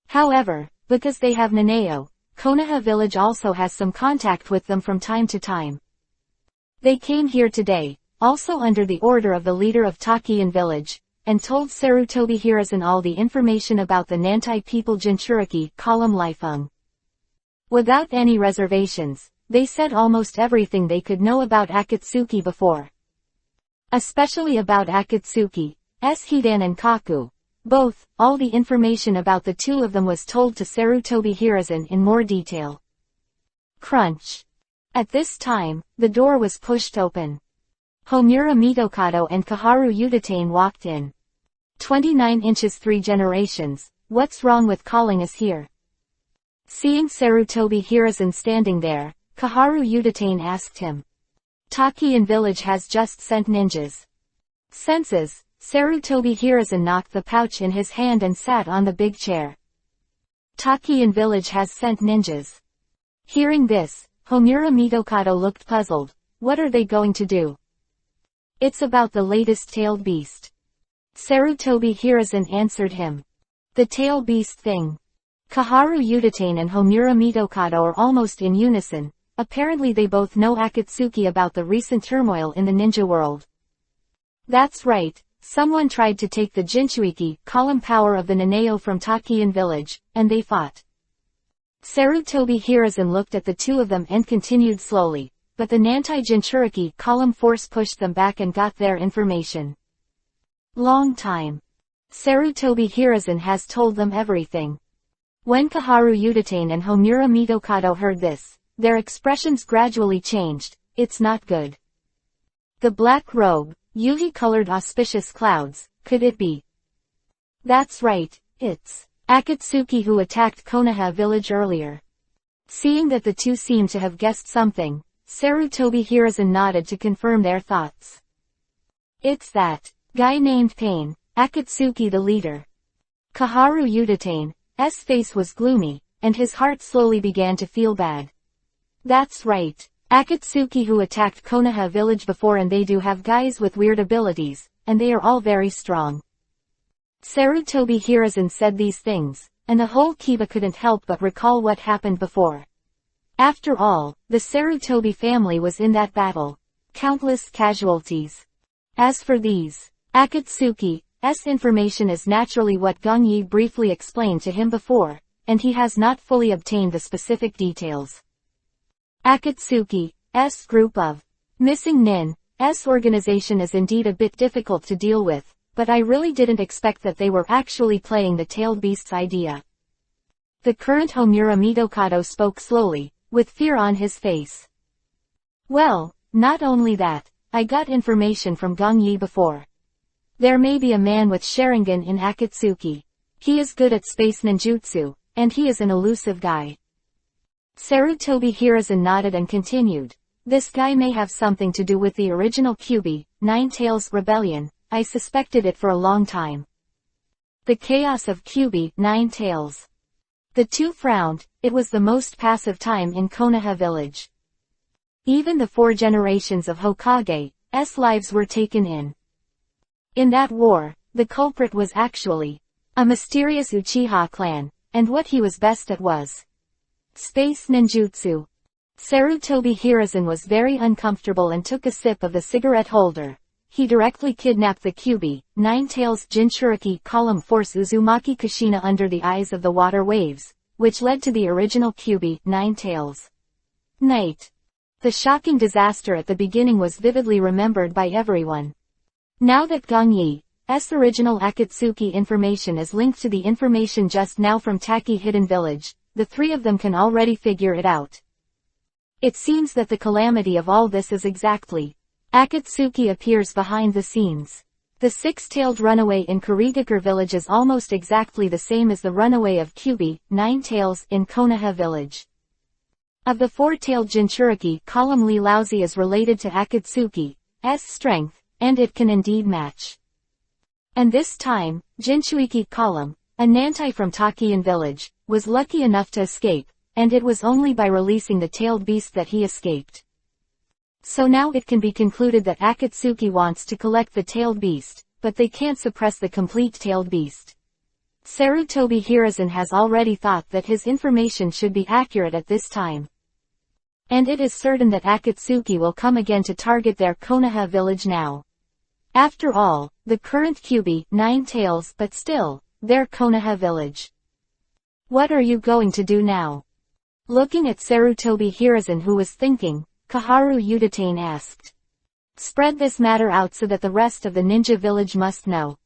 However, because they have Nanao, Konoha village also has some contact with them from time to time. They came here today, also under the order of the leader of Takian village, and told Sarutobi Hiruzen all the information about the Nantai people Jinchuriki, column Lifeng. Without any reservations, they said almost everything they could know about Akatsuki before. Especially about Akatsuki, Hidan and Kaku. Both, all the information about the two of them was told to Sarutobi Hiruzen in more detail. Crunch. At this time, the door was pushed open. Homura Mitokado and Kaharu Udatane walked in. 29 inches 3 generations, what's wrong with calling us here? Seeing Sarutobi Hiruzen standing there, Kaharu Udatane asked him. Takian village has just sent ninjas. Senses, Sarutobi Hiruzen knocked the pouch in his hand and sat on the big chair. Takian village has sent ninjas. Hearing this, Homura Mitokado looked puzzled. What are they going to do? It's about the latest tailed beast. Sarutobi Hiruzen answered him. The tail beast thing. Kaharu Udatane and Homura Mitokado are almost in unison. Apparently they both know Akatsuki about the recent turmoil in the ninja world. That's right, someone tried to take the Jinchuiki, column power of the Nanao from Takian village, and they fought. Sarutobi Hiruzen looked at the two of them and continued slowly, but the Nantai Jinchuriki, column force pushed them back and got their information. Long time. Sarutobi Hiruzen has told them everything. When Kaharu Udatane and Homura Mitokado heard this, their expressions gradually changed. It's not good. The black robe, Yuhi-colored auspicious clouds, could it be? That's right, it's Akatsuki who attacked Konoha village earlier. Seeing that the two seemed to have guessed something, Sarutobi Hiruzen nodded to confirm their thoughts. It's that guy named Pain, Akatsuki the leader. Kaharu Udatane's face was gloomy, and his heart slowly began to feel bad. That's right, Akatsuki who attacked Konoha village before, and they do have guys with weird abilities, and they are all very strong. Sarutobi Hiruzen said these things, and the whole Kiba couldn't help but recall what happened before. After all, the Sarutobi family was in that battle. Countless casualties. As for these, Akatsuki's information is naturally what Gongyi briefly explained to him before, and he has not fully obtained the specific details. Akatsuki's group of missing nin's organization is indeed a bit difficult to deal with, but I really didn't expect that they were actually playing the tailed beast's idea. The current Homura Mitokado spoke slowly, with fear on his face. Well, not only that, I got information from Gongyi before. There may be a man with Sharingan in Akatsuki. He is good at space ninjutsu, and he is an elusive guy. Sarutobi Hiruzen nodded and continued. This guy may have something to do with the original Kyuubi, Nine Tails rebellion. I suspected it for a long time. The chaos of Kyuubi, Nine Tails. The two frowned. It was the most passive time in Konoha village. Even the 4 generations of Hokage's lives were taken in. In that war, the culprit was actually a mysterious Uchiha clan, and what he was best at was space ninjutsu. Sarutobi Hiruzen was very uncomfortable and took a sip of the cigarette holder. He directly kidnapped the Kyubi, Nine-Tails Jinchuriki column force Uzumaki Kushina under the eyes of the water waves, which led to the original Kyubi, Nine-Tails. Night. The shocking disaster at the beginning was vividly remembered by everyone. Now that Gong Yi's original Akatsuki information is linked to the information just now from Taki Hidden Village, the three of them can already figure it out. It seems that the calamity of all this is exactly Akatsuki appears behind the scenes. The six-tailed runaway in Kurigakure village is almost exactly the same as the runaway of Kyubi, Nine-Tails, in Konoha village. Of the four-tailed Jinchuriki column Lee Laozi is related to Akatsuki's strength, and it can indeed match. And this time, Jinchuiki column, a Nantai from Takian village, was lucky enough to escape, and it was only by releasing the tailed beast that he escaped. So now it can be concluded that Akatsuki wants to collect the tailed beast, but they can't suppress the complete tailed beast. Sarutobi Hiruzen has already thought that his information should be accurate at this time. And it is certain that Akatsuki will come again to target their Konoha village now. After all, the current Kyubi, Nine-Tails, but still, their Konoha village. What are you going to do now? Looking at Sarutobi Hiruzen, who was thinking, Kaharu Udatane asked. Spread this matter out so that the rest of the ninja village must know.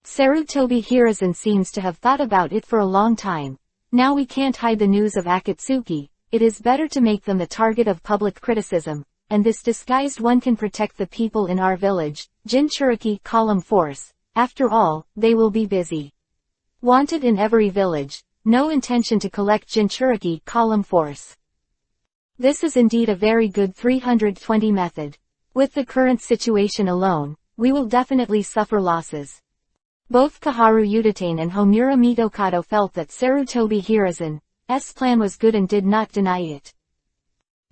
Sarutobi Hiruzen seems to have thought about it for a long time. Now we can't hide the news of Akatsuki, it is better to make them the target of public criticism, and this disguised one can protect the people in our village, Jinchuriki column force. After all, they will be busy. Wanted in every village, no intention to collect Jinchuriki column force. This is indeed a very good 320 method. With the current situation alone, we will definitely suffer losses. Both Kaharu Udatane and Homura Mitokado felt that Sarutobi Hiruzen's plan was good and did not deny it.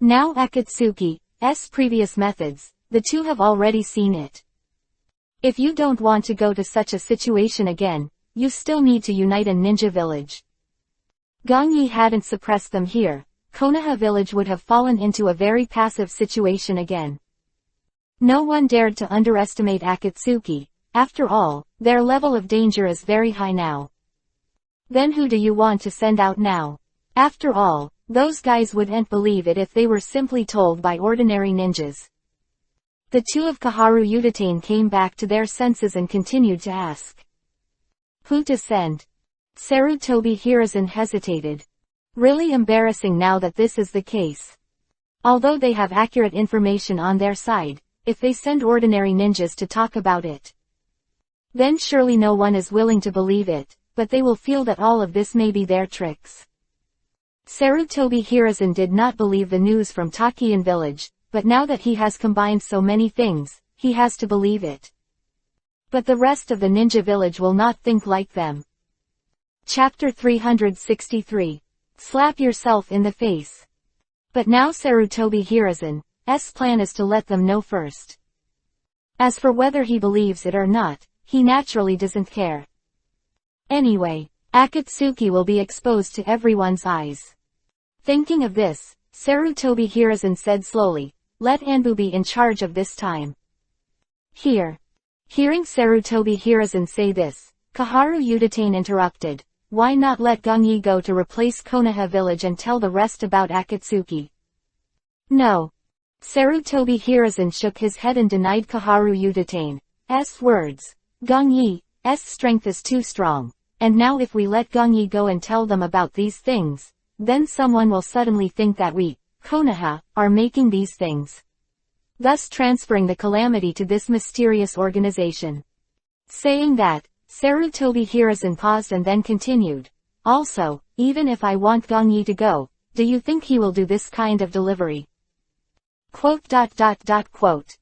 Now Akatsuki's previous methods, the two have already seen it. If you don't want to go to such a situation again, you still need to unite a ninja village. Gong Yi hadn't suppressed them here, Konoha village would have fallen into a very passive situation again. No one dared to underestimate Akatsuki, after all, their level of danger is very high now. Then who do you want to send out now? After all, those guys wouldn't believe it if they were simply told by ordinary ninjas. The two of Kaharu Udatane came back to their senses and continued to ask. Who to send? Sarutobi Hiruzen hesitated. Really embarrassing now that this is the case. Although they have accurate information on their side, if they send ordinary ninjas to talk about it, then surely no one is willing to believe it, but they will feel that all of this may be their tricks. Sarutobi Hiruzen did not believe the news from Takian village, but now that he has combined so many things, he has to believe it. But the rest of the ninja village will not think like them. Chapter 363. Slap yourself in the face. But now Sarutobi Hiruzen's plan is to let them know first. As for whether he believes it or not, he naturally doesn't care. Anyway, Akatsuki will be exposed to everyone's eyes. Thinking of this, Sarutobi Hiruzen said slowly, let Anbu be in charge of this time. Here. Hearing Sarutobi Hiruzen say this, Kaharu Udatane interrupted. Why not let Gong Yi go to replace Konoha village and tell the rest about Akatsuki? No. Sarutobi Hiruzen shook his head and denied Kaharu Udatane's words. Gong Yi's strength is too strong, and now if we let Gong Yi go and tell them about these things, then someone will suddenly think that we, Konoha, are making these things. Thus transferring the calamity to this mysterious organization. Saying that, Sarutobi Hiruzen paused and then continued. Also, even if I want Gong Yi to go, do you think he will do this kind of delivery? Quote.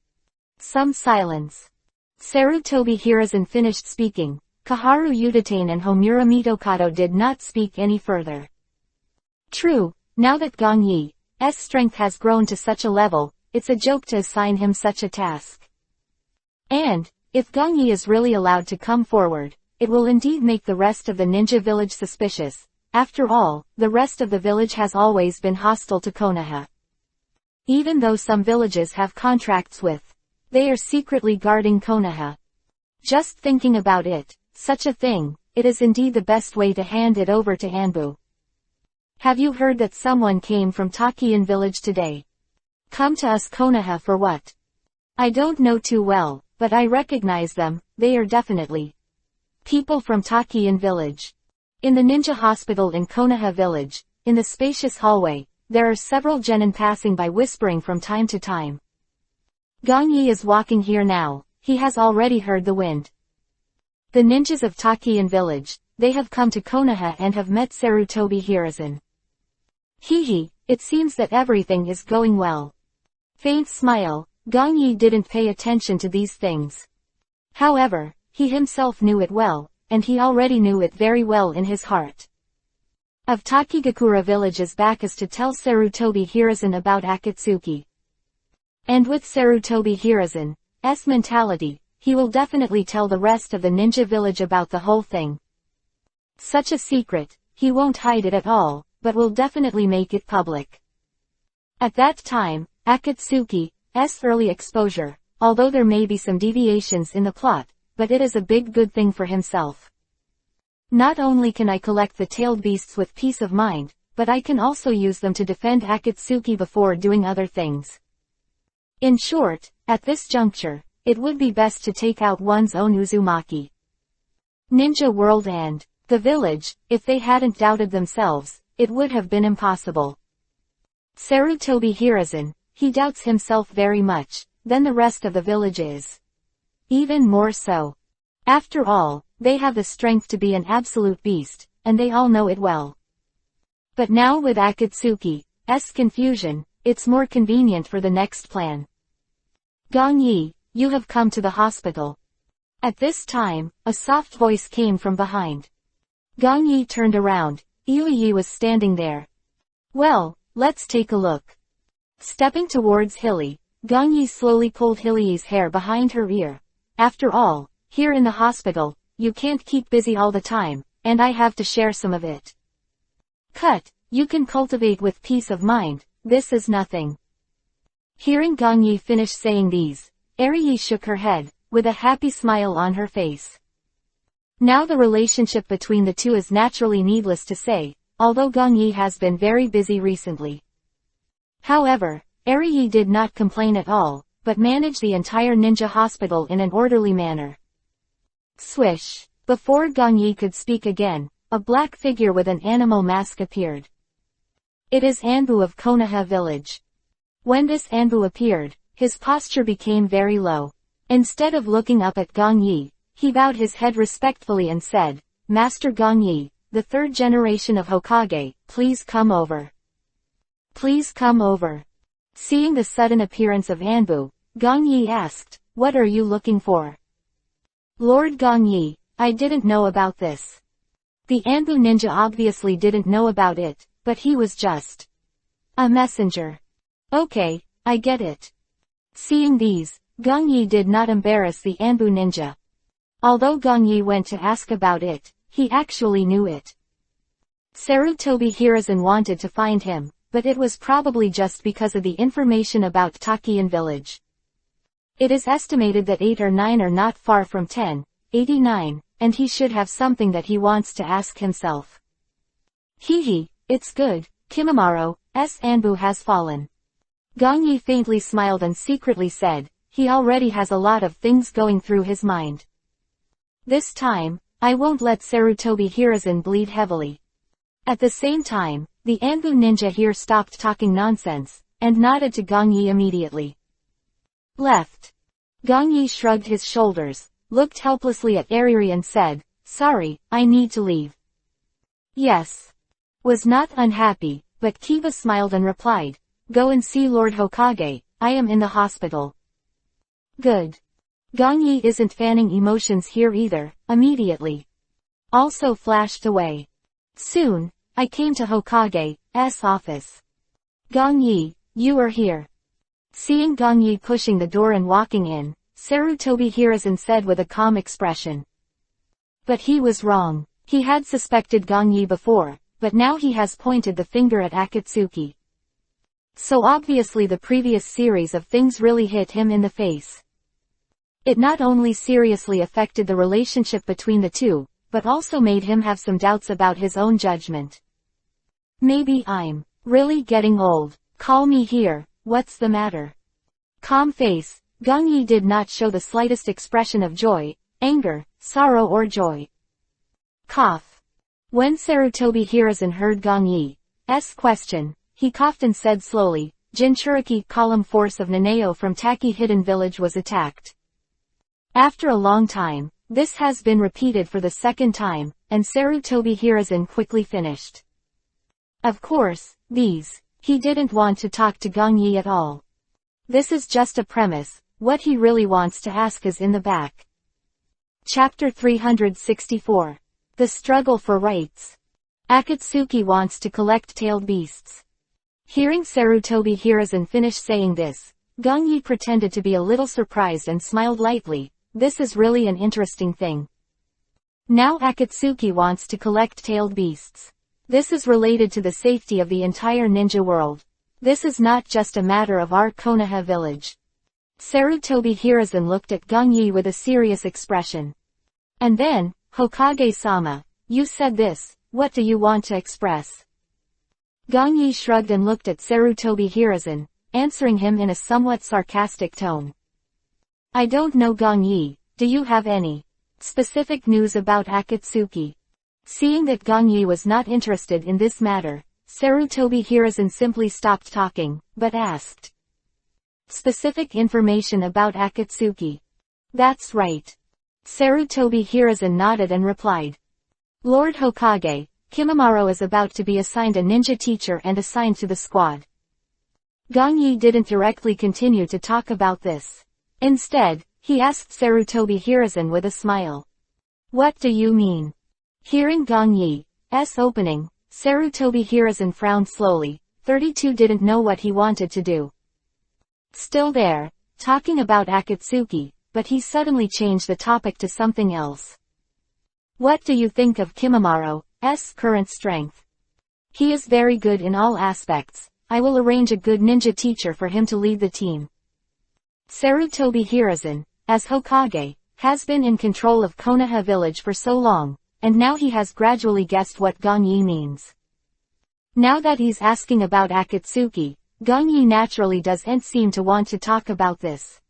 Some silence. Sarutobi Hiruzen finished speaking. Kaharu Udatane and Homura Mitokado did not speak any further. True, now that Gong Yi's strength has grown to such a level, it's a joke to assign him such a task. And, If Gong Yi is really allowed to come forward, it will indeed make the rest of the ninja village suspicious. After all, the rest of the village has always been hostile to Konoha. Even though some villages have contracts with, they are secretly guarding Konoha. Just thinking about it, such a thing, it is indeed the best way to hand it over to Anbu. Have you heard that someone came from Takian village today? Come to us Konoha for what? I don't know too well, but I recognize them. They are definitely people from Takian village. In the ninja hospital in Konoha village, in the spacious hallway, there are several genin passing by whispering from time to time. Gong Yi is walking here now, he has already heard the wind. The ninjas of Takian village, they have come to Konoha and have met Sarutobi Hiruzen. Hehe, it seems that everything is going well. Faint smile, Gong Yi didn't pay attention to these things. However, he himself knew it well, and he already knew it very well in his heart. Of Takigakura village's back is to tell Sarutobi Hiruzen about Akatsuki. And with Sarutobi Hiruzen's mentality, he will definitely tell the rest of the ninja village about the whole thing. Such a secret, he won't hide it at all, but will definitely make it public. At that time, Akatsuki's early exposure, although there may be some deviations in the plot, but it is a big good thing for himself. Not only can I collect the tailed beasts with peace of mind, but I can also use them to defend Akatsuki before doing other things. In short, at this juncture, it would be best to take out one's own Uzumaki. Ninja world and the village, if they hadn't doubted themselves, it would have been impossible. Sarutobi Hiruzen, he doubts himself very much, then the rest of the village is even more so. After all, they have the strength to be an absolute beast, and they all know it well. But now with Akatsuki's confusion, it's more convenient for the next plan. Gong Yi, you have come to the hospital. At this time, a soft voice came from behind. Gong Yi turned around. Yi was standing there. Well, let's take a look. Stepping towards Hilly, Gong Yi slowly pulled Hilly's hair behind her ear. After all, here in the hospital, you can't keep busy all the time, and I have to share some of it. Cut, you can cultivate with peace of mind, this is nothing. Hearing Gong Yi finish saying these, Yi shook her head, with a happy smile on her face. Now the relationship between the two is naturally needless to say, although Gong Yi has been very busy recently. However, Yi did not complain at all, but managed the entire ninja hospital in an orderly manner. Swish! Before Gong Yi could speak again, a black figure with an animal mask appeared. It is Anbu of Konoha village. When this Anbu appeared, his posture became very low. Instead of looking up at Gong Yi, he bowed his head respectfully and said, Master Gong Yi, the third generation of Hokage, please come over. Please come over. Seeing the sudden appearance of Anbu, Gong Yi asked, what are you looking for? Lord Gong Yi, I didn't know about this. The Anbu ninja obviously didn't know about it, but he was just a messenger. Okay, I get it. Seeing these, Gong Yi did not embarrass the Anbu ninja. Although Gong Yi went to ask about it, he actually knew it. Sarutobi Hiruzen wanted to find him, but it was probably just because of the information about Takian village. It is estimated that 8 or 9 are not far from 1089, and he should have something that he wants to ask himself. Hehe, it's good, Kimimaro, Anbu has fallen. Gong Yi faintly smiled and secretly said, he already has a lot of things going through his mind. This time, I won't let Sarutobi Hiruzen bleed heavily. At the same time, the Anbu ninja here stopped talking nonsense, and nodded to Gong Yi immediately. Left. Gong Yi shrugged his shoulders, looked helplessly at Eri and said, sorry, I need to leave. Yes. Was not unhappy, but Kiba smiled and replied, go and see Lord Hokage, I am in the hospital. Good. Gong Yi isn't fanning emotions here either, immediately. Also flashed away. Soon, I came to Hokage's office. Gong Yi, you are here. Seeing Gong Yi pushing the door and walking in, Sarutobi Hiruzen said with a calm expression. But he was wrong. He had suspected Gongyi before, but now he has pointed the finger at Akatsuki. So obviously the previous series of things really hit him in the face. It not only seriously affected the relationship between the two, but also made him have some doubts about his own judgment. Maybe I'm really getting old. Call me here, what's the matter? Calm face, Gongyi did not show the slightest expression of joy, anger, sorrow or joy. Cough. When Sarutobi Hiruzen heard Gongyi's question, he coughed and said slowly, Jinchuriki column force of Nanao from Taki Hidden Village was attacked. After a long time, this has been repeated for the second time, and Sarutobi Hiruzen quickly finished. Of course, he didn't want to talk to Gongyi at all. This is just a premise, what he really wants to ask is in the back. Chapter 364. The Struggle for Rights. Akatsuki wants to collect tailed beasts. Hearing Sarutobi Hiruzen finish saying this, Gongyi pretended to be a little surprised and smiled lightly. This is really an interesting thing. Now Akatsuki wants to collect tailed beasts. This is related to the safety of the entire ninja world. This is not just a matter of our Konoha village. Sarutobi Hiruzen looked at Gongyi with a serious expression. And then, Hokage-sama, you said this, what do you want to express? Gongyi shrugged and looked at Sarutobi Hiruzen, answering him in a somewhat sarcastic tone. I don't know Gongyi, do you have any specific news about Akatsuki? Seeing that Gongyi was not interested in this matter, Sarutobi Hiruzen simply stopped talking, but asked. Specific information about Akatsuki. That's right. Sarutobi Hiruzen nodded and replied. Lord Hokage, Kimimaro is about to be assigned a ninja teacher and assigned to the squad. Gongyi didn't directly continue to talk about this. Instead, he asked Sarutobi Hiruzen with a smile. What do you mean? Hearing Gongyi's opening, Sarutobi Hiruzen frowned slowly. 32 didn't know what he wanted to do. Still there, talking about Akatsuki, but he suddenly changed the topic to something else. What do you think of Kimimaro's current strength? He is very good in all aspects. I will arrange a good ninja teacher for him to lead the team. Sarutobi Hiruzen, as Hokage, has been in control of Konoha village for so long, and now he has gradually guessed what Gongyi means. Now that he's asking about Akatsuki, Gongyi naturally doesn't seem to want to talk about this.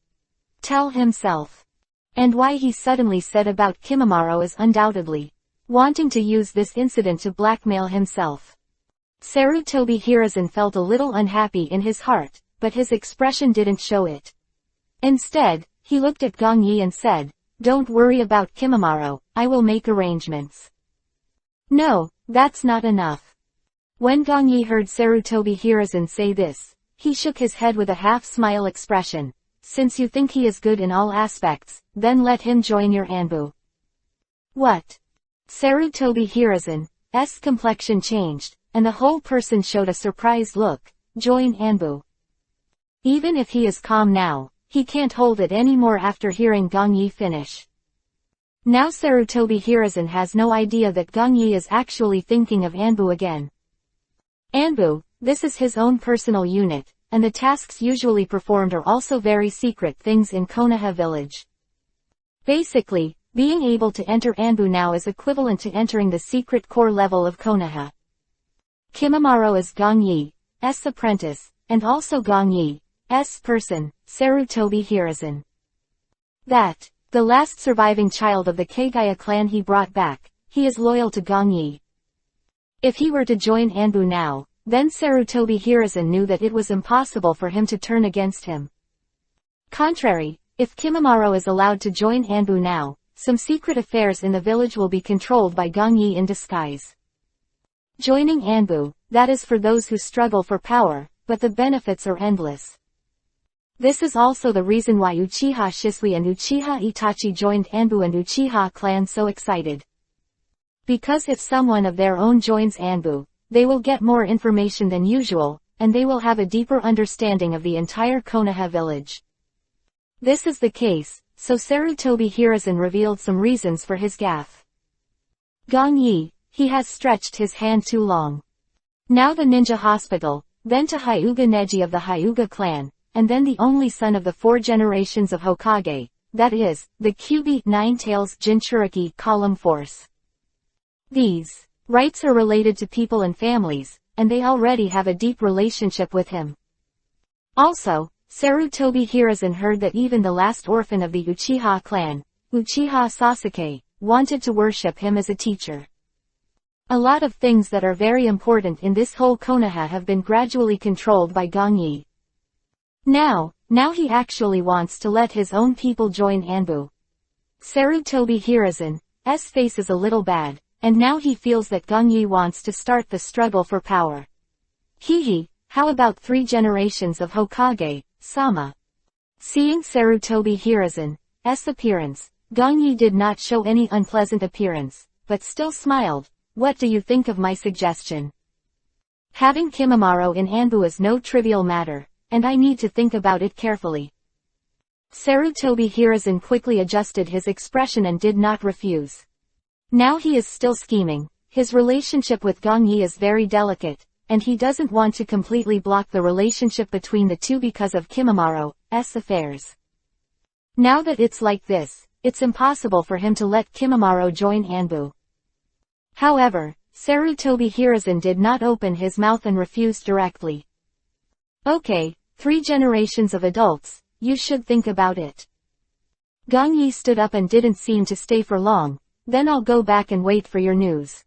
Tell himself. And why he suddenly said about Kimimaro is undoubtedly wanting to use this incident to blackmail himself. Sarutobi Hiruzen felt a little unhappy in his heart, but his expression didn't show it. Instead, he looked at Gongyi and said, Don't worry about Kimimaro, I will make arrangements. No, that's not enough. When Gongyi heard Sarutobi Hiruzen say this, he shook his head with a half-smile expression. Since you think he is good in all aspects, then let him join your Anbu. What? Sarutobi Hiruzen's complexion changed, and the whole person showed a surprised look. Join Anbu. Even if he is calm now, he can't hold it anymore after hearing Gongyi finish. Now Sarutobi Hiruzen has no idea that Gongyi is actually thinking of Anbu again. Anbu, this is his own personal unit, and the tasks usually performed are also very secret things in Konoha village. Basically, being able to enter Anbu now is equivalent to entering the secret core level of Konoha. Kimimaro is Gongyi's apprentice, and also Gongyi's person, Sarutobi Hiruzen. That, the last surviving child of the Kagaya clan he brought back, he is loyal to Gongyi. If he were to join Anbu now, then Sarutobi Hiruzen knew that it was impossible for him to turn against him. Contrary, if Kimimaro is allowed to join Anbu now, some secret affairs in the village will be controlled by Gongyi in disguise. Joining Anbu, that is for those who struggle for power, but the benefits are endless. This is also the reason why Uchiha Shisui and Uchiha Itachi joined Anbu and Uchiha clan so excited. Because if someone of their own joins Anbu, they will get more information than usual, and they will have a deeper understanding of the entire Konoha village. This is the case, so Sarutobi Hiruzen revealed some reasons for his gaffe. Gong Yi, he has stretched his hand too long. Now the ninja hospital, then to Hyuga Neji of the Hyuga clan, and then the only son of the 4 generations of Hokage, that is, the Kyubi 9 Tails Jinchuriki column force. These rights are related to people and families, and they already have a deep relationship with him. Also, Sarutobi Hiruzen heard that even the last orphan of the Uchiha clan, Uchiha Sasuke, wanted to worship him as a teacher. A lot of things that are very important in this whole Konoha have been gradually controlled by Gong Yi. Now he actually wants to let his own people join Anbu. Sarutobi Hiruzen's face is a little bad, and now he feels that Gong Yi wants to start the struggle for power. How about 3 generations of Hokage, Sama? Seeing Sarutobi Hiruzen's appearance, Gong Yi did not show any unpleasant appearance, but still smiled. What do you think of my suggestion? Having Kimimaro in Anbu is no trivial matter, and I need to think about it carefully. Sarutobi Hiruzen quickly adjusted his expression and did not refuse. Now he is still scheming. His relationship with Gong Yi is very delicate, and he doesn't want to completely block the relationship between the two because of Kimimaro's affairs. Now that it's like this, it's impossible for him to let Kimimaro join Anbu. However, Sarutobi Hiruzen did not open his mouth and refused directly. Okay, 3 generations of adults, you should think about it. Gong Yi stood up and didn't seem to stay for long. Then I'll go back and wait for your news.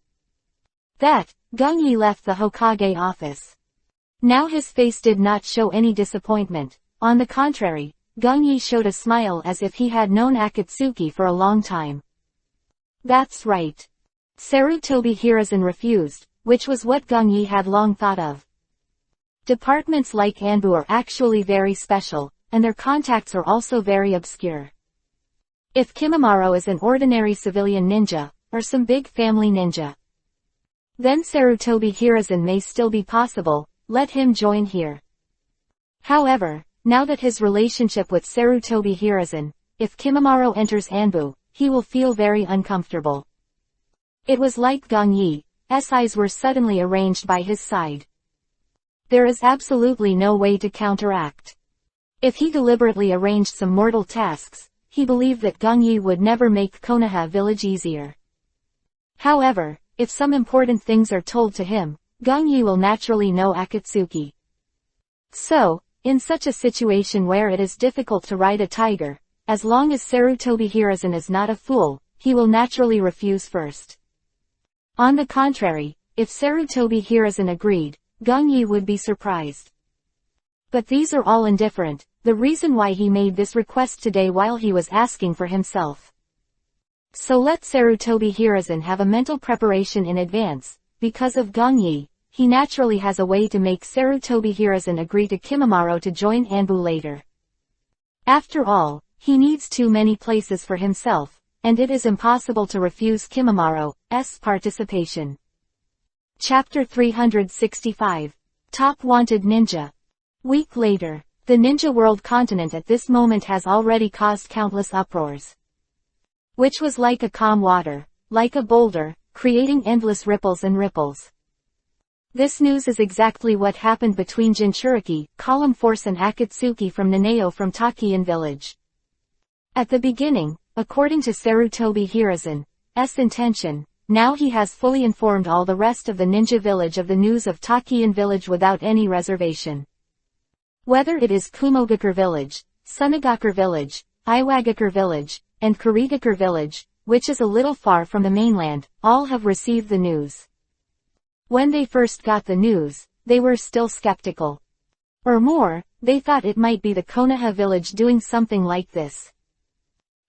That, Gong Yi left the Hokage office. Now his face did not show any disappointment. On the contrary, Gong Yi showed a smile as if he had known Akatsuki for a long time. That's right. Sarutobi Hiruzen refused, which was what Gong Yi had long thought of. Departments like Anbu are actually very special, and their contacts are also very obscure. If Kimimaro is an ordinary civilian ninja, or some big family ninja, then Sarutobi Hiruzen may still be possible. Let him join here. However, now that his relationship with Sarutobi Hiruzen, if Kimimaro enters Anbu, he will feel very uncomfortable. It was like Gong Yi's eyes were suddenly arranged by his side. There is absolutely no way to counteract. If he deliberately arranged some mortal tasks, he believed that Gong Yi would never make Konoha village easier. However, if some important things are told to him, Gong Yi will naturally know Akatsuki. So, in such a situation where it is difficult to ride a tiger, as long as Sarutobi Hiruzen is not a fool, he will naturally refuse first. On the contrary, if Sarutobi Hiruzen agreed, Gong Yi would be surprised. But these are all indifferent, the reason why he made this request today while he was asking for himself. So let Sarutobi Hiruzen have a mental preparation in advance. Because of Gong Yi, he naturally has a way to make Sarutobi Hiruzen agree to Kimimaro to join Anbu later. After all, he needs too many places for himself, and it is impossible to refuse Kimimaro's participation. Chapter 365. Top Wanted Ninja. Week later, the ninja world continent at this moment has already caused countless uproars. Which was like a calm water, like a boulder, creating endless ripples and ripples. This news is exactly what happened between Jinchuriki, Column Force and Akatsuki from Nanao from Takian village. At the beginning, according to Sarutobi Hiruzen's intention, now he has fully informed all the rest of the ninja village of the news of Takian village without any reservation. Whether it is Kumogakure village, Sunagakure village, Iwagakure village, and Kurigakure village, which is a little far from the mainland, all have received the news. When they first got the news, they were still skeptical. Or more, they thought it might be the Konoha village doing something like this.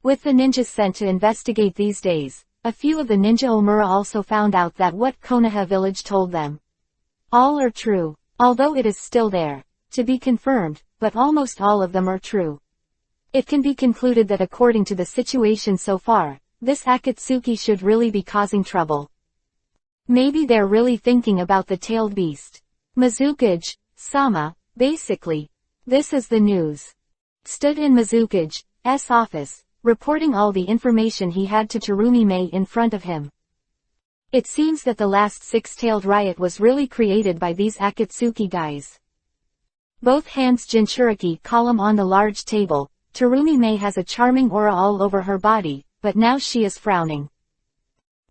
With the ninjas sent to investigate these days, a few of the ninja Omura also found out that what Konoha village told them. All are true, although it is still there, to be confirmed, but almost all of them are true. It can be concluded that according to the situation so far, this Akatsuki should really be causing trouble. Maybe they're really thinking about the tailed beast. Mizukage, Sama, basically. This is the news. stood in Mizukage's office, reporting all the information he had to Terumi-mei in front of him. It seems that the last six-tailed riot was really created by these Akatsuki guys. Both hands Jinchuriki column on the large table. Terumi-mei has a charming aura all over her body, but now she is frowning.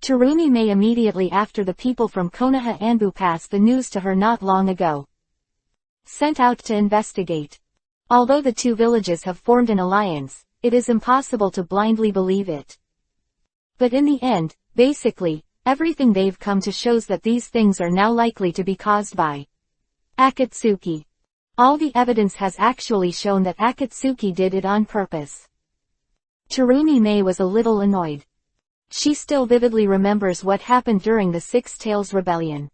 Terumi-mei immediately after the people from Konoha Anbu passed the news to her not long ago. Sent out to investigate. Although the two villages have formed an alliance, it is impossible to blindly believe it. But in the end, basically, everything they've come to shows that these things are now likely to be caused by Akatsuki. All the evidence has actually shown that Akatsuki did it on purpose. Terumi-mei was a little annoyed. She still vividly remembers what happened during the Six Tails Rebellion.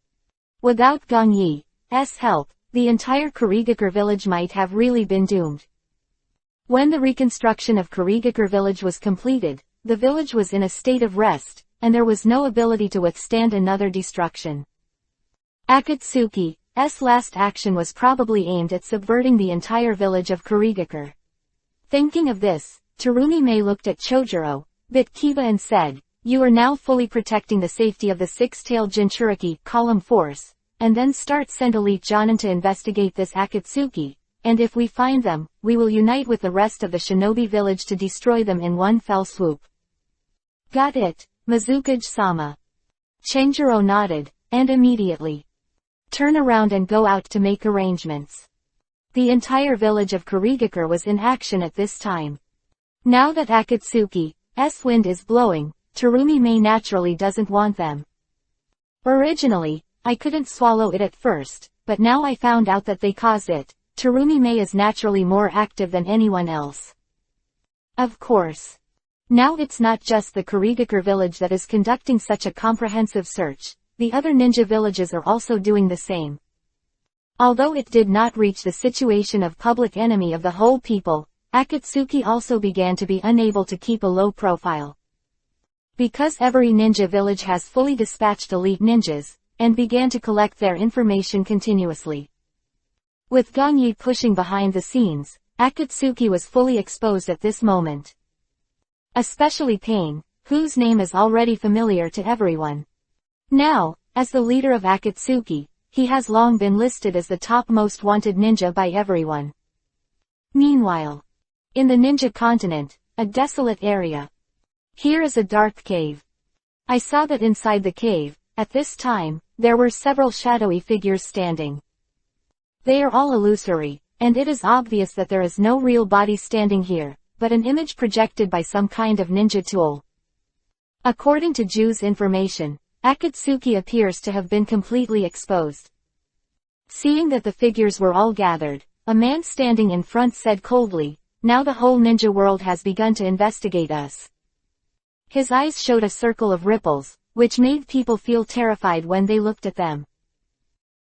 Without Gong Yi's help, the entire Kurigakure village might have really been doomed. When the reconstruction of Kurigakure village was completed, the village was in a state of rest, and there was no ability to withstand another destruction. Akatsuki's last action was probably aimed at subverting the entire village of Kurigakure. Thinking of this, Terumi-mei looked at Chojuro, bit Kiba and said, "You are now fully protecting the safety of the six-tailed Jinchuriki column force, and then send Elite Jonin to investigate this Akatsuki, and if we find them, we will unite with the rest of the shinobi village to destroy them in one fell swoop." Got it, Mizukage-sama. Chenjiro nodded, and immediately turn around and go out to make arrangements. The entire village of Kurigakure was in action at this time. Now that Akatsuki's wind is blowing, Terumi-mei naturally doesn't want them. Originally, I couldn't swallow it at first, but now I found out that they caused it. Terumi-mei is naturally more active than anyone else. Of course. Now it's not just the Kurigakure village that is conducting such a comprehensive search. The other ninja villages are also doing the same. Although it did not reach the situation of public enemy of the whole people, Akatsuki also began to be unable to keep a low profile. Because every ninja village has fully dispatched elite ninjas, and began to collect their information continuously. With Gong Yi pushing behind the scenes, Akatsuki was fully exposed at this moment. Especially Pain, whose name is already familiar to everyone. Now, as the leader of Akatsuki, he has long been listed as the top most wanted ninja by everyone. Meanwhile, in the ninja continent, a desolate area. Here is a dark cave. I saw that inside the cave, at this time, there were several shadowy figures standing. They are all illusory, and it is obvious that there is no real body standing here, but an image projected by some kind of ninja tool. According to Ju's information, Akatsuki appears to have been completely exposed. Seeing that the figures were all gathered, a man standing in front said coldly, "Now the whole ninja world has begun to investigate us." His eyes showed a circle of ripples, which made people feel terrified when they looked at them.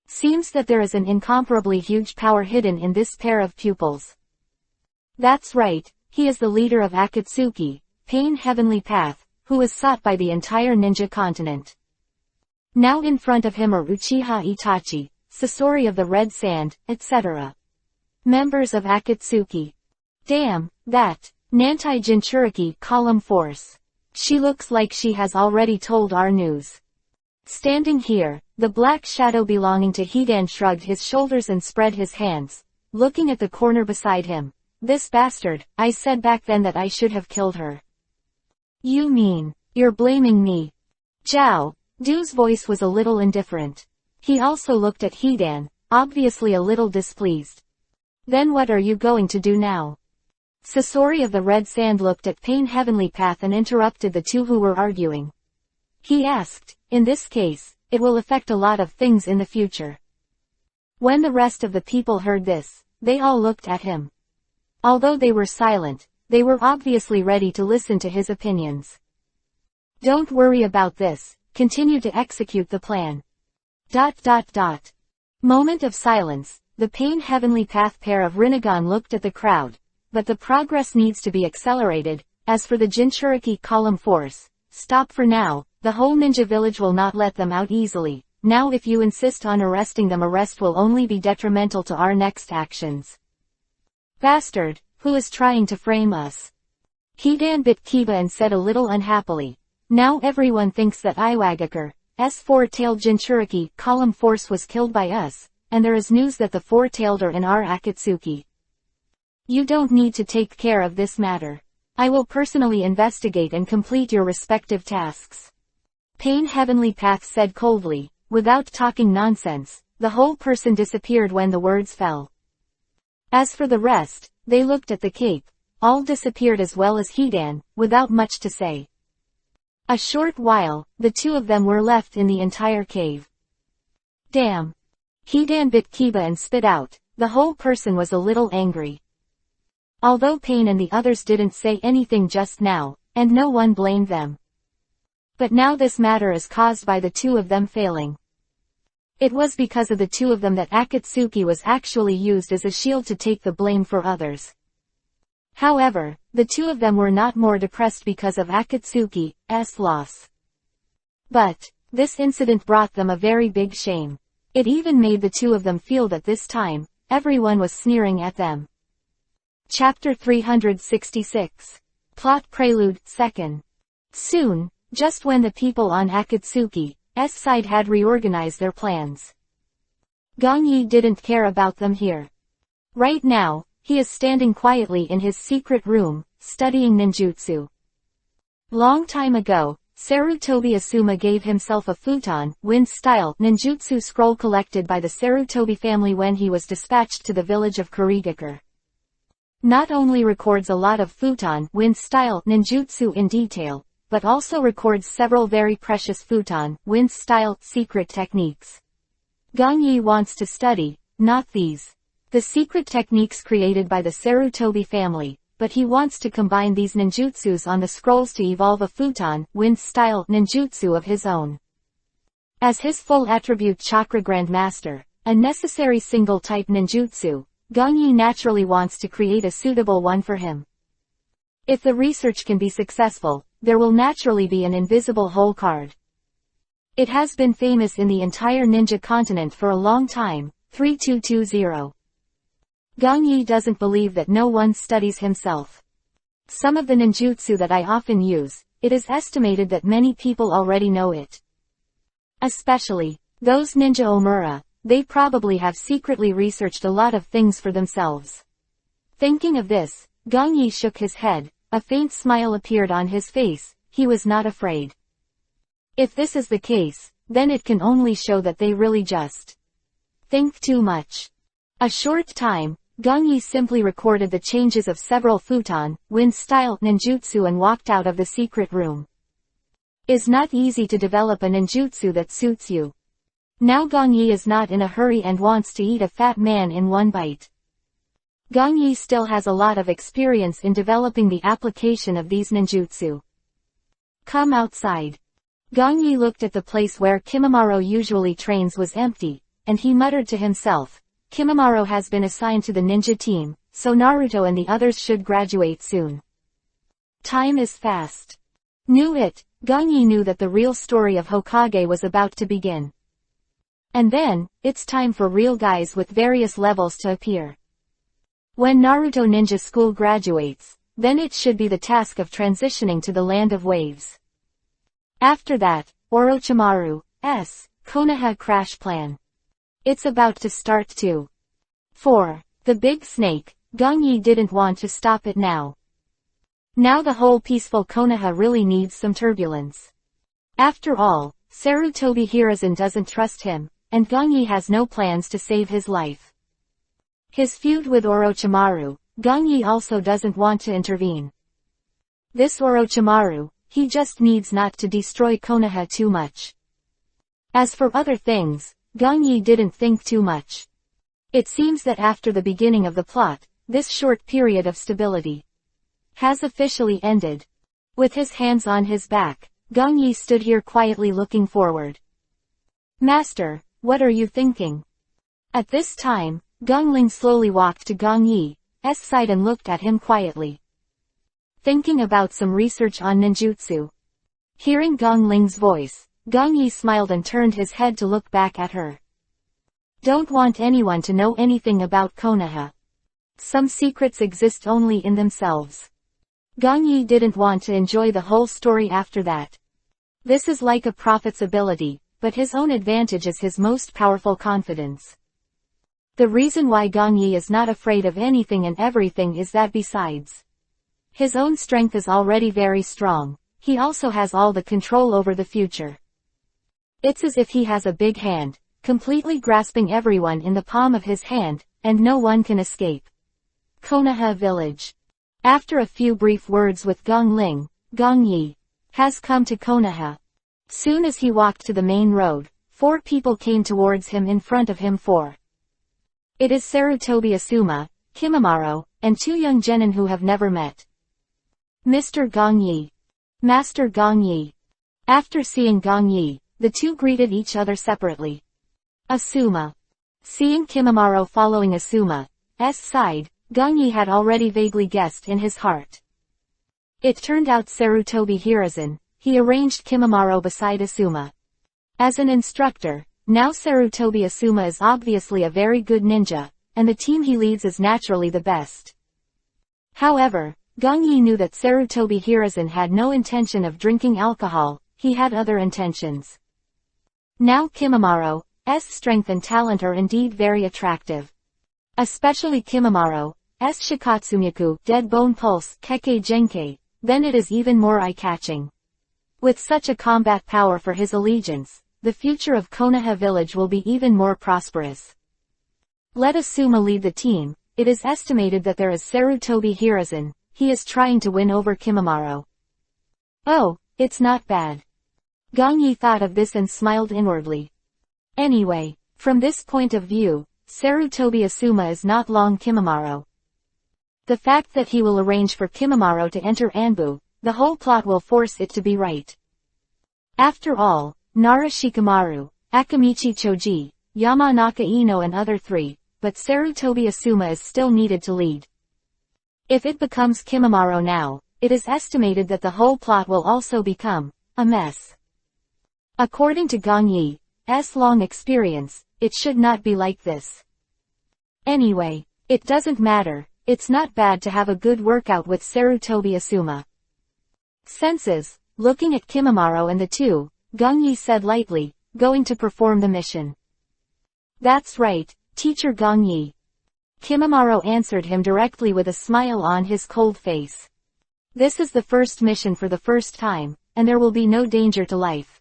Seems that there is an incomparably huge power hidden in this pair of pupils. That's right, he is the leader of Akatsuki, Pain Heavenly Path, who is sought by the entire ninja continent. Now in front of him are Uchiha Itachi, Sasori of the Red Sand, etc. Members of Akatsuki. Damn, that Nantai Jinchuriki column force. She looks like she has already told our news. Standing here, the black shadow belonging to Hidan shrugged his shoulders and spread his hands, looking at the corner beside him. "This bastard, I said back then that I should have killed her." "You mean, you're blaming me?" Zhao Du's voice was a little indifferent. He also looked at Hidan, obviously a little displeased. "Then what are you going to do now?" Sasori of the Red Sand looked at Pain Heavenly Path and interrupted the two who were arguing. He asked, "In this case, it will affect a lot of things in the future." When the rest of the people heard this, they all looked at him. Although they were silent, they were obviously ready to listen to his opinions. "Don't worry about this, continue to execute the plan." ... Moment of silence, the Pain Heavenly Path pair of Rinnegan looked at the crowd, but the progress needs to be accelerated. As for the Jinchuriki column force, stop for now, the whole ninja village will not let them out easily. Now if you insist on arresting them, arrest will only be detrimental to our next actions. "Bastard, who is trying to frame us. Hidan bit Kiba and said a little unhappily. Now everyone thinks that Iwagakir's four-tailed Jinchuriki column force was killed by us, and there is news that the four-tailed are in our Akatsuki. You don't need to take care of this matter. I will personally investigate and complete your respective tasks. Pain Heavenly Path said coldly, without talking nonsense. The whole person disappeared when the words fell. As for the rest, they looked at the cape. All disappeared as well as Hidan, without much to say. A short while, the two of them were left in the entire cave. Damn. Hidan bit Kiba and spit out. The whole person was a little angry. Although Pain and the others didn't say anything just now, and no one blamed them. But now this matter is caused by the two of them failing. It was because of the two of them that Akatsuki was actually used as a shield to take the blame for others. However, the two of them were not more depressed because of Akatsuki's loss. But, this incident brought them a very big shame. It even made the two of them feel that this time, everyone was sneering at them. Chapter 366. Plot Prelude, 2nd. Soon, just when the people on Akatsuki's side had reorganized their plans, Gong Yi didn't care about them here. Right now, he is standing quietly in his secret room, studying ninjutsu. Long time ago, Sarutobi Asuma gave himself a futon, wind-style, ninjutsu scroll collected by the Sarutobi family when he was dispatched to the village of Kurigakure. Not only records a lot of futon, wind-style, ninjutsu in detail, but also records several very precious futon, wind-style, secret techniques. Gong Yi wants to study, not these. The secret techniques created by the Sarutobi family, but he wants to combine these ninjutsus on the scrolls to evolve a futon, wind-style, ninjutsu of his own. As his full attribute chakra grandmaster, a necessary single-type ninjutsu, Gong Yi naturally wants to create a suitable one for him. If the research can be successful, there will naturally be an invisible hole card. It has been famous in the entire ninja continent for a long time. 3220. Gong Yi doesn't believe that no one studies himself. Some of the ninjutsu that I often use, it is estimated that many people already know it. Especially, those ninja Omura, they probably have secretly researched a lot of things for themselves. Thinking of this, Gong Yi shook his head, a faint smile appeared on his face, he was not afraid. If this is the case, then it can only show that they really just think too much. A short time, Gong Yi simply recorded the changes of several futon, wind-style ninjutsu and walked out of the secret room. It's not easy to develop a ninjutsu that suits you. Now Gong Yi is not in a hurry and wants to eat a fat man in one bite. Gong Yi still has a lot of experience in developing the application of these ninjutsu. Come outside. Gong Yi looked at the place where Kimimaro usually trains was empty, and he muttered to himself, Kimimaro has been assigned to the ninja team, so Naruto and the others should graduate soon. Time is fast. Gong Yi knew that the real story of Hokage was about to begin. And then, it's time for real guys with various levels to appear. When Naruto Ninja School graduates, then it should be the task of transitioning to the land of waves. After that, Orochimaru's Konoha Crash Plan. It's about to start too. For the big snake, Gong Yi didn't want to stop it now. Now the whole peaceful Konoha really needs some turbulence. After all, Sarutobi Hiruzen doesn't trust him, and Gong Yi has no plans to save his life. His feud with Orochimaru, Gong Yi also doesn't want to intervene. This Orochimaru, he just needs not to destroy Konoha too much. As for other things, Gong Yi didn't think too much. It seems that after the beginning of the plot, this short period of stability has officially ended. With his hands on his back, Gong Yi stood here quietly looking forward. Master, what are you thinking? At this time, Gong Ling slowly walked to Gong Yi's side and looked at him quietly. Thinking about some research on ninjutsu. Hearing Gong Ling's voice, Gong Yi smiled and turned his head to look back at her. Don't want anyone to know anything about Konoha. Some secrets exist only in themselves. Gong Yi didn't want to enjoy the whole story after that. This is like a prophet's ability, but his own advantage is his most powerful confidence. The reason why Gong Yi is not afraid of anything and everything is that besides his own strength is already very strong, he also has all the control over the future. It's as if he has a big hand, completely grasping everyone in the palm of his hand, and no one can escape. Konoha Village. After a few brief words with Gong Ling, Gong Yi has come to Konoha. Soon as he walked to the main road, 4 people came towards him. In front of him 4. It is Sarutobi Asuma, Kimimaro, and 2 young genin who have never met. Mr. Gong Yi. Master Gong Yi. After seeing Gong Yi, the 2 greeted each other separately. Asuma. Seeing Kimimaro following Asuma's side, Gong Yi had already vaguely guessed in his heart. It turned out Sarutobi Hiruzen. He arranged Kimimaro beside Asuma. As an instructor, now Sarutobi Asuma is obviously a very good ninja, and the team he leads is naturally the best. However, Gong Yi knew that Sarutobi Hiruzen had no intention of drinking alcohol, he had other intentions. Now Kimimaro's strength and talent are indeed very attractive. Especially Kimimaro's Shikatsumyaku, Dead Bone Pulse, Kekkei Genkei, then it is even more eye-catching. With such a combat power for his allegiance, the future of Konoha Village will be even more prosperous. Let Asuma lead the team. It is estimated that there is Sarutobi Hiruzen. He is trying to win over Kimimaro. Oh, it's not bad. Gong Yi thought of this and smiled inwardly. Anyway, from this point of view, Sarutobi Asuma is not long Kimimaro. The fact that he will arrange for Kimimaro to enter Anbu, the whole plot will force it to be right. After all, Nara Shikamaru, Akamichi Choji, Yamanaka Ino and other 3, but Sarutobi Asuma is still needed to lead. If it becomes Kimimaro now, it is estimated that the whole plot will also become a mess. According to Gong Yi's long experience, it should not be like this. Anyway, it doesn't matter, it's not bad to have a good workout with Sarutobi Asuma. Senses, looking at Kimimaro and the 2, Gong Yi said lightly, going to perform the mission. That's right, Teacher Gong Yi. Kimimaro answered him directly with a smile on his cold face. This is the first mission for the first time, and there will be no danger to life.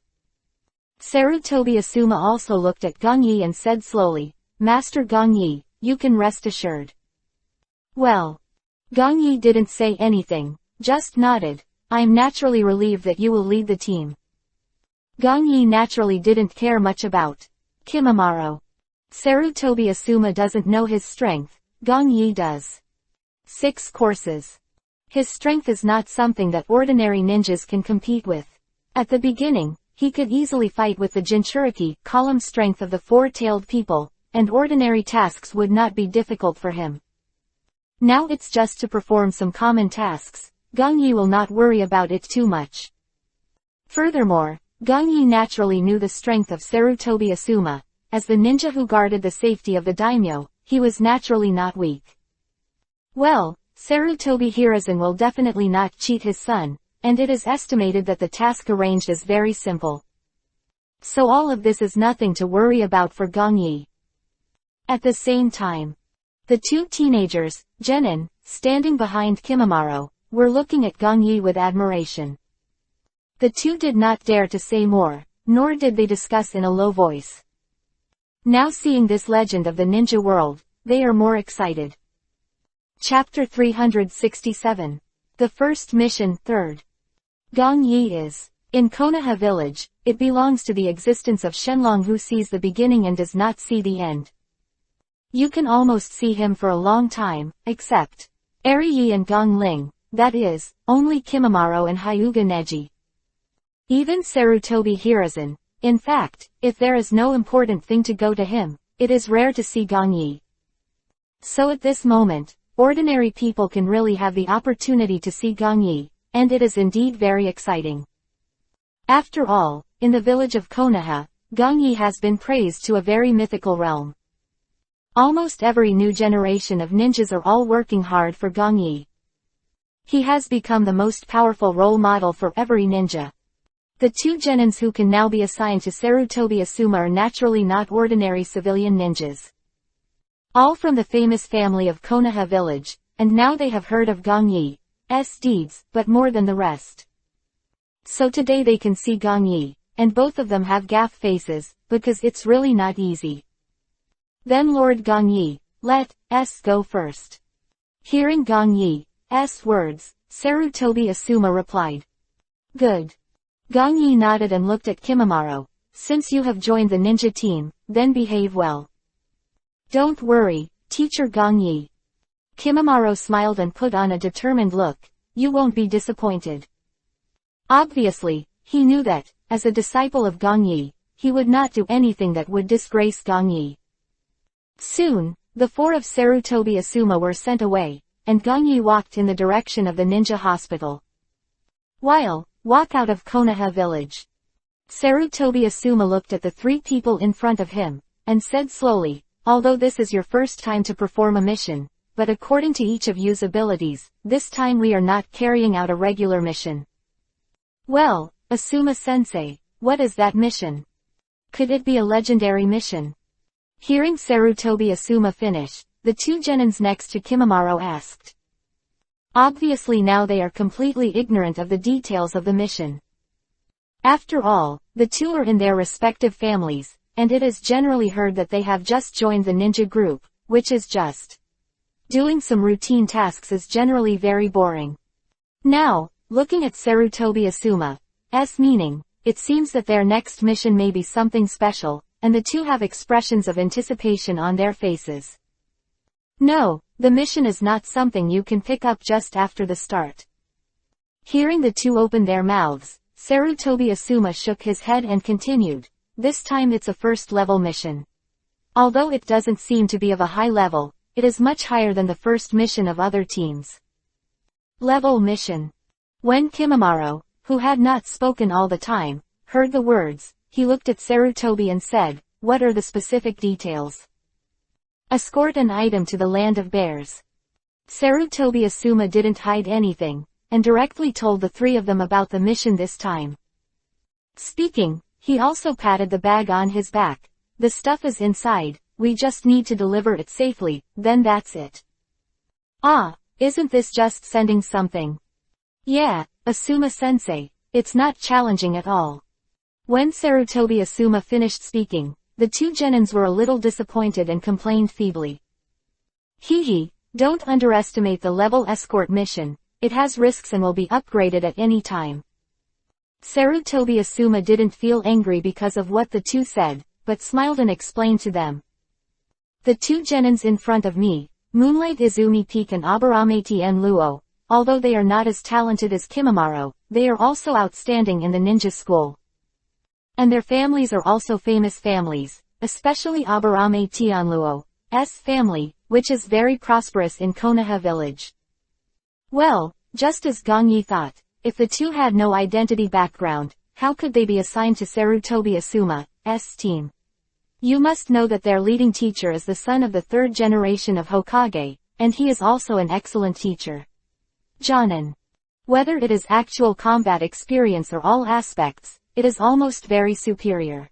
Sarutobi Asuma also looked at Gong Yi and said slowly, Master Gong Yi, you can rest assured. Well. Gong Yi didn't say anything, just nodded. I'm naturally relieved that you will lead the team. Gong Yi naturally didn't care much about Kimimaro. Sarutobi Asuma doesn't know his strength, Gong Yi does. 6 courses. His strength is not something that ordinary ninjas can compete with. At the beginning, he could easily fight with the Jinchuriki, column strength of the 4-tailed people, and ordinary tasks would not be difficult for him. Now it's just to perform some common tasks. Gong Yi will not worry about it too much. Furthermore, Gong Yi naturally knew the strength of Sarutobi Asuma. As the ninja who guarded the safety of the daimyo, he was naturally not weak. Well, Sarutobi Hiruzen will definitely not cheat his son, and it is estimated that the task arranged is very simple. So all of this is nothing to worry about for Gong Yi. At the same time, the 2 teenagers, genin, standing behind Kimimaro, were looking at Gong Yi with admiration. The 2 did not dare to say more, nor did they discuss in a low voice. Now seeing this legend of the ninja world, they are more excited. Chapter 367. The First Mission, 3rd. Gong Yi is in Konoha Village. It belongs to the existence of Shenlong, who sees the beginning and does not see the end. You can almost see him for a long time, except Eri Yi and Gong Ling, that is, only Kimimaro and Hyuga Neji. Even Sarutobi Hiruzen. In fact, if there is no important thing to go to him, it is rare to see Gong Yi. So at this moment, ordinary people can really have the opportunity to see Gong Yi, and it is indeed very exciting. After all, in the village of Konoha, Gong Yi has been praised to a very mythical realm. Almost every new generation of ninjas are all working hard for Gong Yi. He has become the most powerful role model for every ninja. The two genins who can now be assigned to Sarutobi Asuma are naturally not ordinary civilian ninjas. All from the famous family of Konoha village, and now they have heard of Gong Yi's deeds, but more than the rest. So today they can see Gong Yi, and both of them have gaff faces, because it's really not easy. Then Lord Gong Yi, let us go first. Hearing Gong Yi's words, Sarutobi Asuma replied. Good. Gong Yi nodded and looked at Kimimaro. Since you have joined the ninja team, then behave well. Don't worry, Teacher Gong Yi. Kimimaro smiled and put on a determined look. You won't be disappointed. Obviously, he knew that, as a disciple of Gong Yi, he would not do anything that would disgrace Gong Yi. Soon, the four of Sarutobi Asuma were sent away, and Gong Yi walked in the direction of the ninja hospital. Walk out of Konoha village. Sarutobi Asuma looked at the three people in front of him, and said slowly, although this is your first time to perform a mission, but according to each of you's abilities, this time we are not carrying out a regular mission. Well, Asuma-sensei, what is that mission? Could it be a legendary mission? Hearing Sarutobi Asuma finish, the two genins next to Kimimaro asked. Obviously now they are completely ignorant of the details of the mission. After all, the two are in their respective families, and it is generally heard that they have just joined the ninja group, which is just. Doing some routine tasks is generally very boring. Now, looking at Sarutobi Asuma's meaning, it seems that their next mission may be something special, and the two have expressions of anticipation on their faces. No, the mission is not something you can pick up just after the start. Hearing the two open their mouths, Sarutobi Asuma shook his head and continued, this time it's a first-level mission. Although it doesn't seem to be of a high level, it is much higher than the first mission of other teams. Level mission. When Kimimaro, who had not spoken all the time, heard the words, he looked at Sarutobi and said, what are the specific details? Escort an item to the land of bears. Sarutobi Asuma didn't hide anything, and directly told the three of them about the mission this time. Speaking, he also patted the bag on his back. The stuff is inside, we just need to deliver it safely, then that's it. Ah, isn't this just sending something? Yeah, Asuma-sensei, it's not challenging at all. When Sarutobi Asuma finished speaking, the two genins were a little disappointed and complained feebly. Hee, don't underestimate the level escort mission, it has risks and will be upgraded at any time. Sarutobi Asuma didn't feel angry because of what the two said, but smiled and explained to them. The two genins in front of me, Moonlight Izumi Peak and Aburame Tien Luo, although they are not as talented as Kimimaro, they are also outstanding in the ninja school. And their families are also famous families, especially Aburame Tianluo's family, which is very prosperous in Konoha village. Well, just as Gong Yi thought, if the two had no identity background, how could they be assigned to Sarutobi Asuma's team? You must know that their leading teacher is the son of the third generation of Hokage, and he is also an excellent teacher. Jonin. Whether it is actual combat experience or all aspects, it is almost very superior.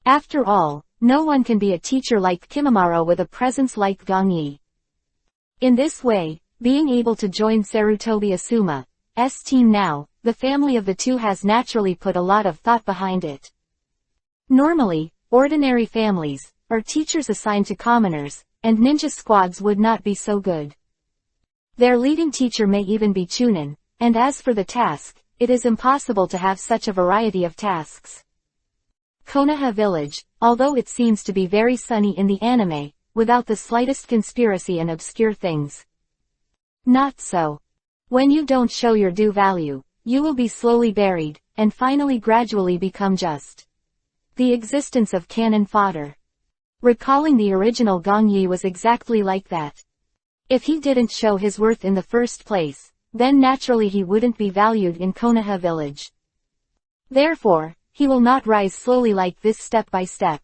After all, no one can be a teacher like Kimimaro with a presence like Gong Yi. In this way, being able to join Sarutobi Asuma's team now, the family of the two has naturally put a lot of thought behind it. Normally, ordinary families, or teachers assigned to commoners, and ninja squads would not be so good. Their leading teacher may even be Chunin, and as for the task, it is impossible to have such a variety of tasks. Konoha village, although it seems to be very sunny in the anime, without the slightest conspiracy and obscure things. Not so. When you don't show your due value, you will be slowly buried, and finally gradually become just the existence of cannon fodder. Recalling the original Gong Yi was exactly like that. If he didn't show his worth in the first place, then naturally he wouldn't be valued in Konoha village. Therefore, he will not rise slowly like this step by step.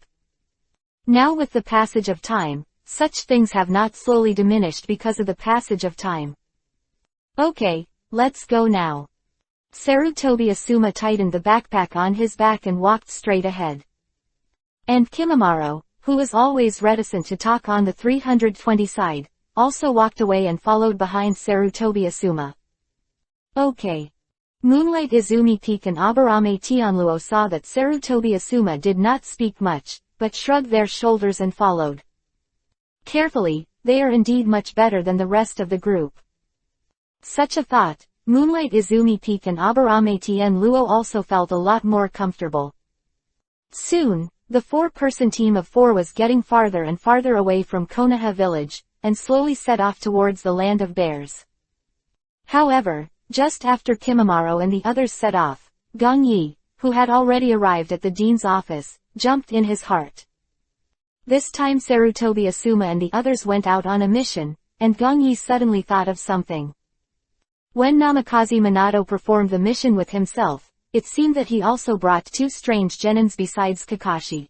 Now with the passage of time, such things have not slowly diminished because of the passage of time. Okay, let's go now. Sarutobi Asuma tightened the backpack on his back and walked straight ahead. And Kimimaro, who was always reticent to talk on the 320 side, also walked away and followed behind Sarutobi Asuma. Okay. Moonlight Izumi Peak and Aburame Tianluo saw that Sarutobi Asuma did not speak much, but shrugged their shoulders and followed. Carefully, they are indeed much better than the rest of the group. Such a thought, Moonlight Izumi Peak and Aburame Tianluo also felt a lot more comfortable. Soon, the four-person team of four was getting farther and farther away from Konoha village, and slowly set off towards the land of bears. However, just after Kimimaro and the others set off, Gong Yi, who had already arrived at the dean's office, jumped in his heart. This time Sarutobi Asuma and the others went out on a mission, and Gong Yi suddenly thought of something. When Namikaze Minato performed the mission with himself, it seemed that he also brought two strange genins besides Kakashi.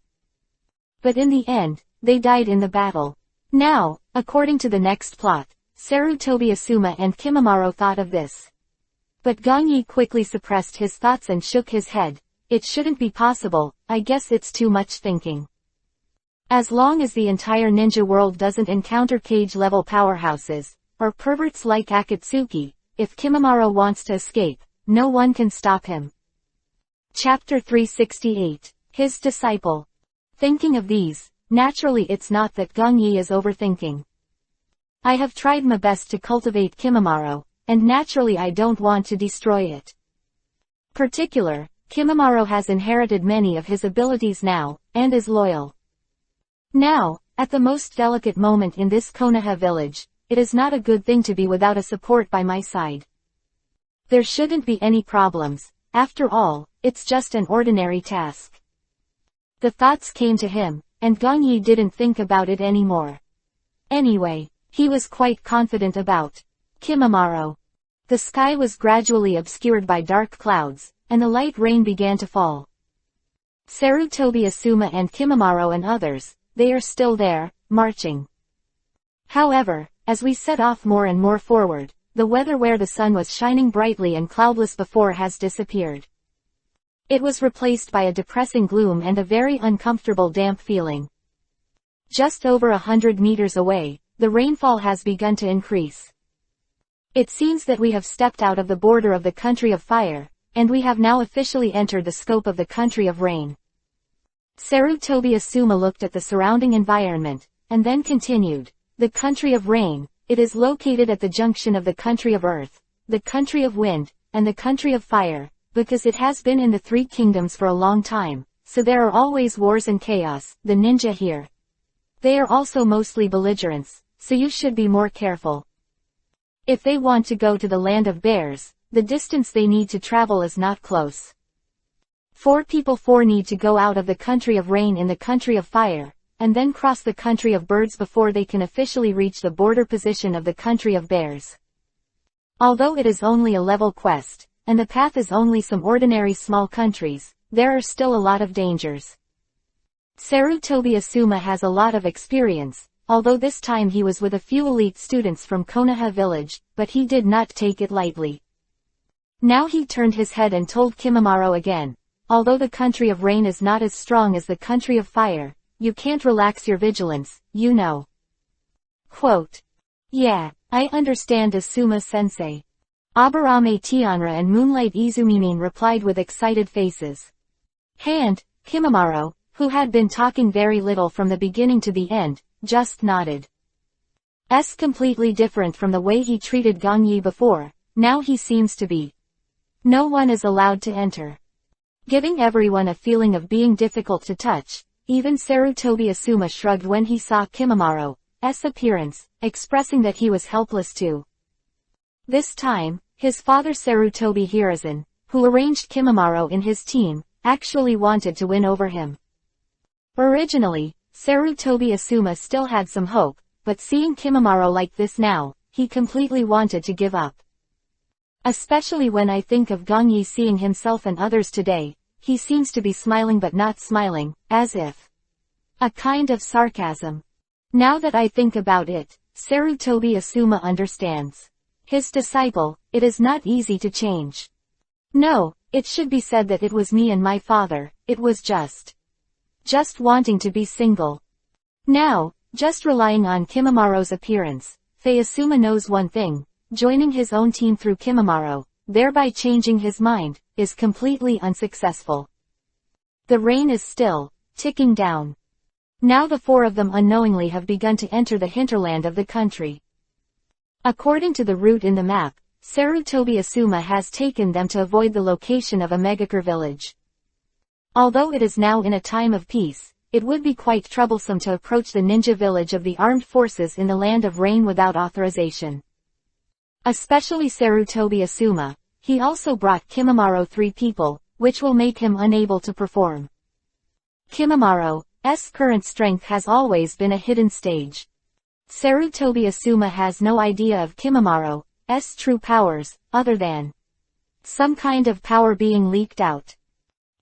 But in the end, they died in the battle. Now, according to the next plot, Sarutobi Asuma and Kimimaro thought of this. But Gong Yi quickly suppressed his thoughts and shook his head. It shouldn't be possible, I guess it's too much thinking. As long as the entire ninja world doesn't encounter cage-level powerhouses, or perverts like Akatsuki, if Kimimaro wants to escape, no one can stop him. Chapter 368. His Disciple. Thinking of these, naturally it's not that Gong Yi is overthinking. I have tried my best to cultivate Kimimaro, and naturally I don't want to destroy it. Kimimaro has inherited many of his abilities now, and is loyal. Now, at the most delicate moment in this Konoha village, it is not a good thing to be without a support by my side. There shouldn't be any problems, after all, it's just an ordinary task. The thoughts came to him, and Gong Yi didn't think about it anymore. Anyway, he was quite confident about Kimimaro. The sky was gradually obscured by dark clouds, and the light rain began to fall. Sarutobi Asuma and Kimimaro and others, they are still there, marching. However, as we set off more and more forward, the weather where the sun was shining brightly and cloudless before has disappeared. It was replaced by a depressing gloom and a very uncomfortable damp feeling. Just over 100 meters away, the rainfall has begun to increase. It seems that we have stepped out of the border of the country of fire, and we have now officially entered the scope of the country of rain. Sarutobi Asuma looked at the surrounding environment, and then continued. The country of rain, it is located at the junction of the country of earth, the country of wind, and the country of fire, because it has been in the three kingdoms for a long time, so there are always wars and chaos, the ninja here. They are also mostly belligerents, so you should be more careful. If they want to go to the land of bears, the distance they need to travel is not close. 4 need to go out of the country of rain in the country of fire, and then cross the country of birds before they can officially reach the border position of the country of bears. Although it is only a level quest, and the path is only some ordinary small countries, there are still a lot of dangers. Sarutobi Asuma has a lot of experience, although this time he was with a few elite students from Konoha village, but he did not take it lightly. Now he turned his head and told Kimimaro again, although the country of rain is not as strong as the country of fire, you can't relax your vigilance, you know. Quote. Yeah, I understand Asuma-sensei. Aburame Tianra and Moonlight Izumimin replied with excited faces. And Kimimaro, who had been talking very little from the beginning to the end, just nodded. Completely different from the way he treated Gong Yi before, now he seems to be. No one is allowed to enter. Giving everyone a feeling of being difficult to touch, even Sarutobi Asuma shrugged when he saw Kimimaro's appearance, expressing that he was helpless too. This time, his father Sarutobi Hiruzen, who arranged Kimimaro in his team, actually wanted to win over him. Originally, Sarutobi Asuma still had some hope, but seeing Kimimaro like this now, he completely wanted to give up. Especially when I think of Gong Yi seeing himself and others today, he seems to be smiling but not smiling, as if. A kind of sarcasm. Now that I think about it, Sarutobi Asuma understands. His disciple, it is not easy to change. No, it should be said that it was me and my father, it was just wanting to be single. Now, just relying on Kimamaro's appearance, Faye Asuma knows one thing, joining his own team through Kimamaro, thereby changing his mind, is completely unsuccessful. The rain is still ticking down. Now the four of them unknowingly have begun to enter the hinterland of the country. According to the route in the map, Sarutobi Asuma has taken them to avoid the location of a Megakure village. Although it is now in a time of peace, it would be quite troublesome to approach the ninja village of the armed forces in the land of rain without authorization. Especially Sarutobi Asuma, he also brought Kimamaro 3 people, which will make him unable to perform. Kimamaro's current strength has always been a hidden stage. Sarutobi Asuma has no idea of Kimamaro's true powers, other than some kind of power being leaked out.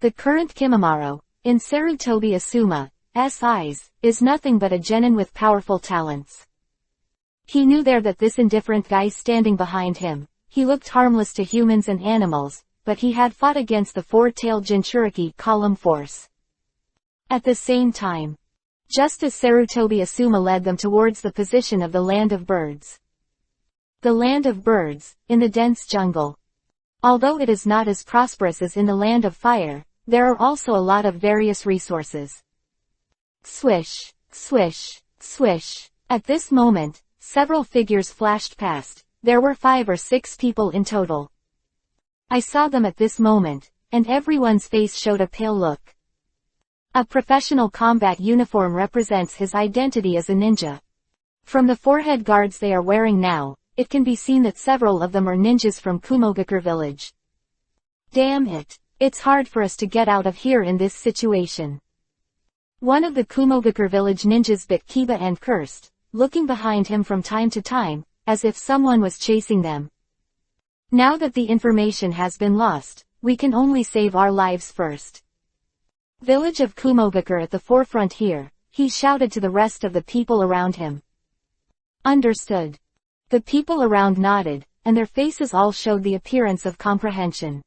The current Kimamaro, in Sarutobi Asuma's eyes, is nothing but a genin with powerful talents. He knew there that this indifferent guy standing behind him, he looked harmless to humans and animals, but he had fought against the 4-tailed Jinchuriki column force. At the same time, just as Sarutobi Asuma led them towards the position of the land of birds. The land of birds, in the dense jungle. Although it is not as prosperous as in the land of fire, there are also a lot of various resources. Swish, swish, swish. At this moment, several figures flashed past. There were 5 or 6 people in total. I saw them at this moment, and everyone's face showed a pale look. A professional combat uniform represents his identity as a ninja. From the forehead guards they are wearing now, it can be seen that several of them are ninjas from Kumogakure village. Damn it. It's hard for us to get out of here in this situation. One of the Kumogakure village ninjas bit Kiba and cursed, looking behind him from time to time, as if someone was chasing them. Now that the information has been lost, we can only save our lives first. Village of Kumogakure at the forefront here, he shouted to the rest of the people around him. Understood. The people around nodded, and their faces all showed the appearance of comprehension.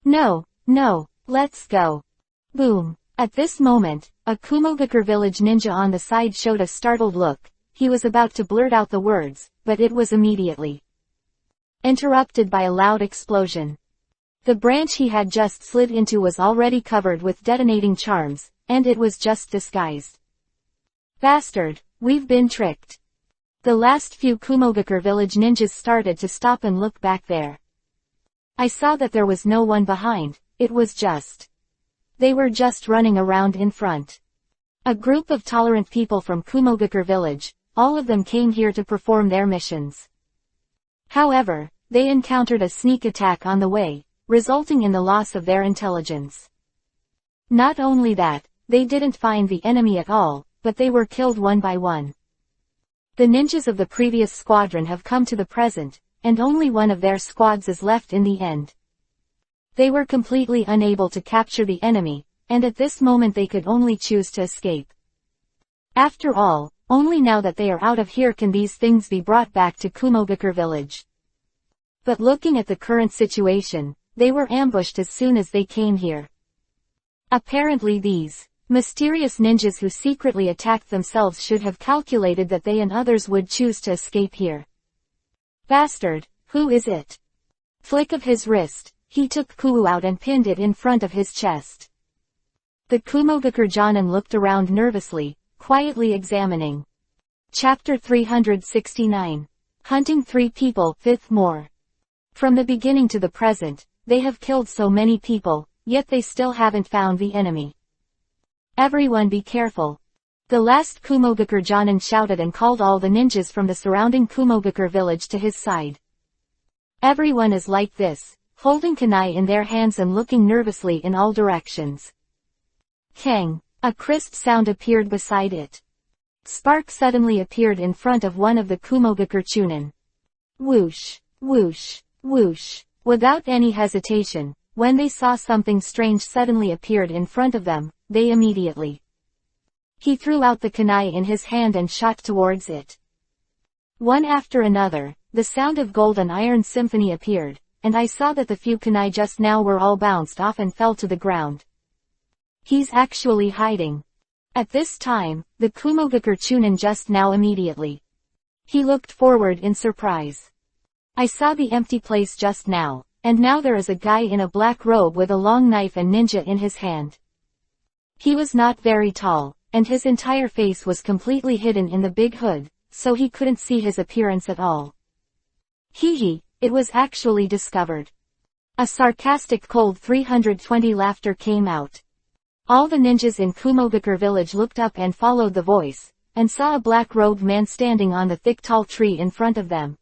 No, let's go. Boom. At this moment, a Kumogakure village ninja on the side showed a startled look. He was about to blurt out the words, but it was immediately interrupted by a loud explosion. The branch he had just slid into was already covered with detonating charms, and it was just disguised. Bastard, we've been tricked. The last few Kumogakure village ninjas started to stop and look back there. I saw that there was no one behind, they were just running around in front. A group of tolerant people from Kumogakure village, all of them came here to perform their missions. However, they encountered a sneak attack on the way, resulting in the loss of their intelligence. Not only that, they didn't find the enemy at all, but they were killed one by one. The ninjas of the previous squadron have come to the present, and only one of their squads is left in the end. They were completely unable to capture the enemy, and at this moment they could only choose to escape. After all, only now that they are out of here can these things be brought back to Kumogakure village. But looking at the current situation, they were ambushed as soon as they came here. Apparently these mysterious ninjas who secretly attacked themselves should have calculated that they and others would choose to escape here. Bastard, who is it? Flick of his wrist, he took Kuu out and pinned it in front of his chest. The Kumogakure Jonin looked around nervously, quietly examining. Chapter 369. Hunting 3 people, 5th more. From the beginning to the present, they have killed so many people, yet they still haven't found the enemy. Everyone be careful. The last Kumogakure Jonin shouted and called all the ninjas from the surrounding Kumogakure village to his side. Everyone is like this, holding kunai in their hands and looking nervously in all directions. Kang. A crisp sound appeared beside it. Spark suddenly appeared in front of one of the Kumogakure Chunin. Whoosh, whoosh, whoosh. Without any hesitation, when they saw something strange suddenly appeared in front of them, they immediately He threw out the kunai in his hand and shot towards it. One after another, the sound of gold and iron symphony appeared, and I saw that the few kunai just now were all bounced off and fell to the ground. He's actually hiding. At this time, the Kumogakur Chunin just now immediately. He looked forward in surprise. I saw the empty place just now, and now there is a guy in a black robe with a long knife and ninja in his hand. He was not very tall, and his entire face was completely hidden in the big hood, so he couldn't see his appearance at all. Hee, it was actually discovered. A sarcastic cold 320 laughter came out. All the ninjas in Kumogakur village looked up and followed the voice, and saw a black-robed man standing on the thick tall tree in front of them.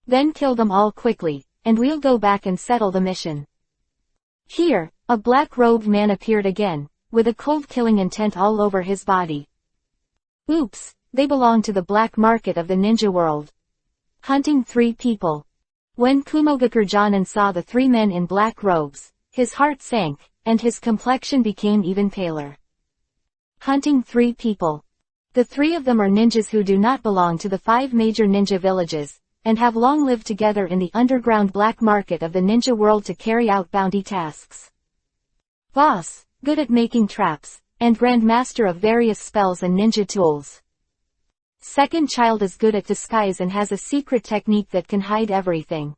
Then kill them all quickly, and we'll go back and settle the mission. Here, a black-robed man appeared again, with a cold killing intent all over his body. Oops, they belong to the black market of the ninja world. Hunting 3 people. When Kumogakur Jonin saw the 3 men in black robes, his heart sank, and his complexion became even paler. Hunting 3 people. The 3 of them are ninjas who do not belong to the 5 major ninja villages, and have long lived together in the underground black market of the ninja world to carry out bounty tasks. Boss, good at making traps, and grandmaster of various spells and ninja tools. Second child is good at disguise and has a secret technique that can hide everything.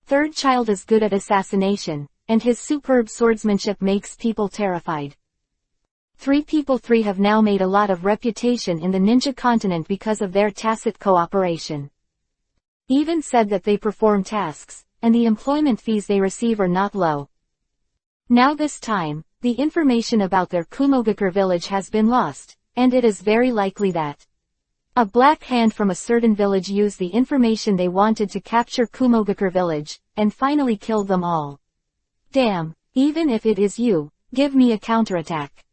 Third child is good at assassination, and his superb swordsmanship makes people terrified. 3 people 3 have now made a lot of reputation in the ninja continent because of their tacit cooperation. Even said that they perform tasks, and the employment fees they receive are not low. Now this time, the information about their Kumogakur village has been lost, and it is very likely that a black hand from a certain village used the information they wanted to capture Kumogakur village, and finally killed them all. Damn, even if it is you, give me a counterattack.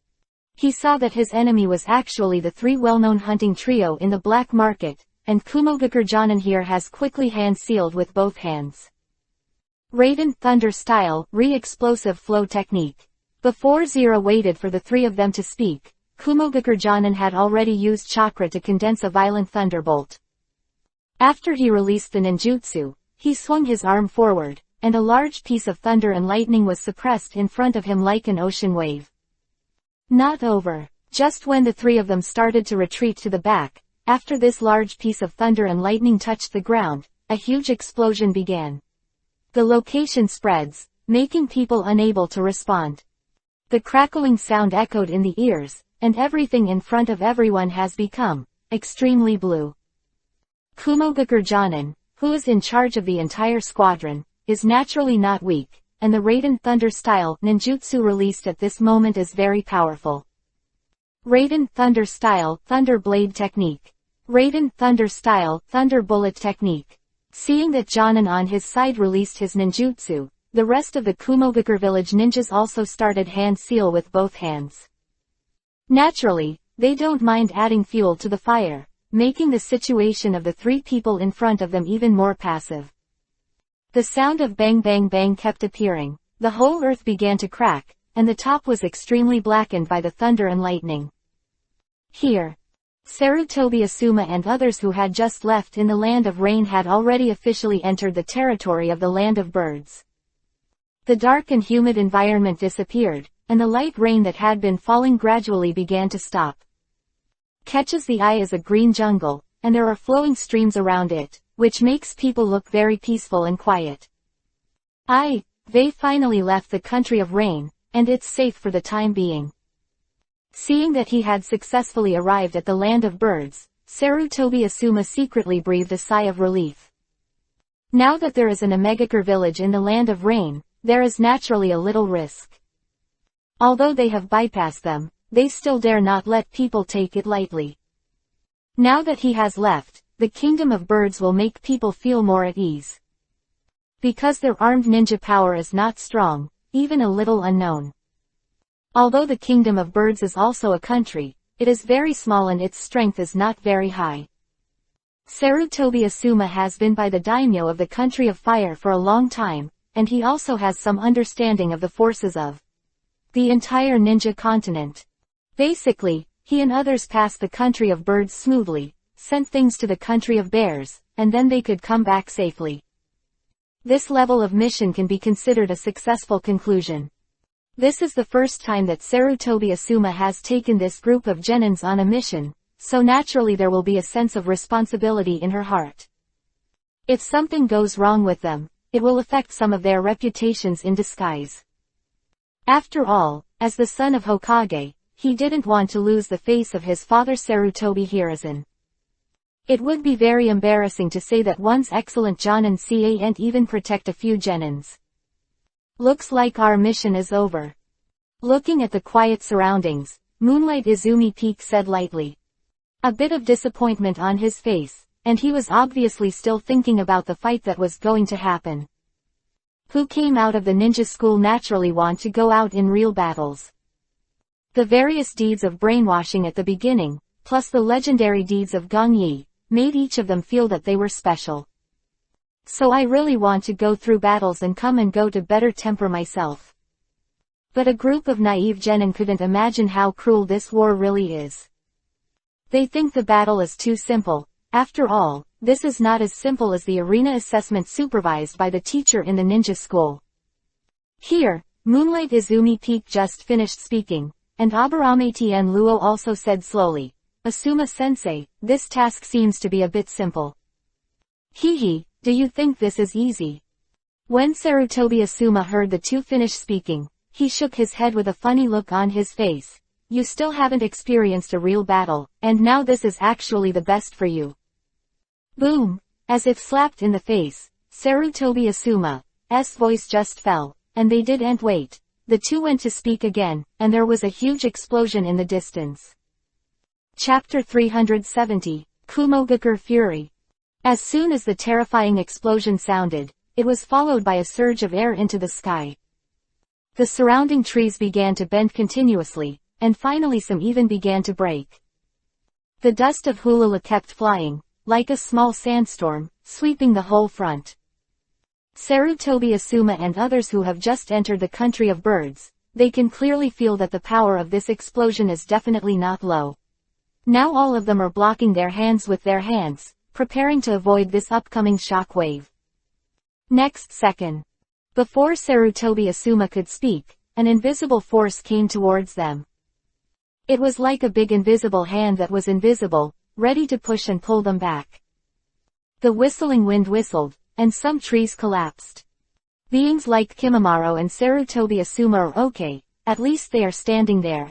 He saw that his enemy was actually the 3 well-known hunting trio in the black market, and Kumogakur Jonin here has quickly hand-sealed with both hands. Raiden Thunder Style, Re-Explosive Flow Technique. Before Zero waited for the 3 of them to speak, Kumogakur Jonin had already used chakra to condense a violent thunderbolt. After he released the ninjutsu, he swung his arm forward, and a large piece of thunder and lightning was suppressed in front of him like an ocean wave. Not over. Just when the 3 of them started to retreat to the back, after this large piece of thunder and lightning touched the ground, a huge explosion began. The location spreads, making people unable to respond. The crackling sound echoed in the ears, and everything in front of everyone has become extremely blue. Kumogakur Jonin, who is in charge of the entire squadron, is naturally not weak, and the Raiden Thunder Style ninjutsu released at this moment is very powerful. Raiden Thunder Style Thunder Blade Technique. Raiden Thunder Style Thunder Bullet Technique. Seeing that Jonin on his side released his ninjutsu, the rest of the Kumogakur village ninjas also started hand seal with both hands. Naturally, they don't mind adding fuel to the fire, making the situation of the 3 people in front of them even more passive. The sound of bang bang bang kept appearing, the whole earth began to crack, and the top was extremely blackened by the thunder and lightning. Here, Sarutobi Asuma and others who had just left in the Land of Rain had already officially entered the territory of the Land of Birds. The dark and humid environment disappeared, and the light rain that had been falling gradually began to stop. Catches the eye as a green jungle, and there are flowing streams around it, which makes people look very peaceful and quiet. They finally left the country of rain, and it's safe for the time being. Seeing that he had successfully arrived at the Land of Birds, Sarutobi Asuma secretly breathed a sigh of relief. Now that there is an Omegakur village in the Land of Rain, there is naturally a little risk. Although they have bypassed them, they still dare not let people take it lightly. Now that he has left, the Kingdom of Birds will make people feel more at ease. Because their armed ninja power is not strong, even a little unknown. Although the Kingdom of Birds is also a country, it is very small and its strength is not very high. Sarutobi Asuma has been by the daimyo of the Country of Fire for a long time, and he also has some understanding of the forces of the entire ninja continent. Basically, he and others passed the country of birds smoothly, sent things to the country of bears, and then they could come back safely. This level of mission can be considered a successful conclusion. This is the first time that Sarutobi Asuma has taken this group of genins on a mission, so naturally there will be a sense of responsibility in her heart. If something goes wrong with them, it will affect some of their reputations in disguise. After all, as the son of Hokage, he didn't want to lose the face of his father Sarutobi Hiruzen. It would be very embarrassing to say that one's excellent jonin can't even protect a few genins. Looks like our mission is over. Looking at the quiet surroundings, Moonlight Izumi Peak said lightly. A bit of disappointment on his face, and he was obviously still thinking about the fight that was going to happen. Who came out of the ninja school naturally want to go out in real battles. The various deeds of brainwashing at the beginning, plus the legendary deeds of Gong Yi, made each of them feel that they were special. So I really want to go through battles and come and go to better temper myself. But a group of naive genin couldn't imagine how cruel this war really is. They think the battle is too simple. After all, this is not as simple as the arena assessment supervised by the teacher in the ninja school. Here, Moonlight Izumi Peak just finished speaking, and Aburame Tien Luo also said slowly, Asuma-sensei, this task seems to be a bit simple. Hehe, do you think this is easy? When Sarutobi Asuma heard the two finish speaking, he shook his head with a funny look on his face. You still haven't experienced a real battle, and now this is actually the best for you. Boom! As if slapped in the face, Sarutobi Asuma's voice just fell, and they didn't wait. The two went to speak again, and there was a huge explosion in the distance. Chapter 370, Kumogakure Fury. As soon as the terrifying explosion sounded, it was followed by a surge of air into the sky. The surrounding trees began to bend continuously, and finally some even began to break. The dust of Hulula kept flying, like a small sandstorm, sweeping the whole front. Sarutobi Asuma and others who have just entered the country of birds, they can clearly feel that the power of this explosion is definitely not low. Now all of them are blocking their hands with their hands, preparing to avoid this upcoming shock wave. Next second. Before Sarutobi Asuma could speak, an invisible force came towards them. It was like a big invisible hand that was invisible, ready to push and pull them back. The whistling wind whistled, and some trees collapsed. Beings like Kimimaro and Sarutobi Asuma are okay, at least they are standing there.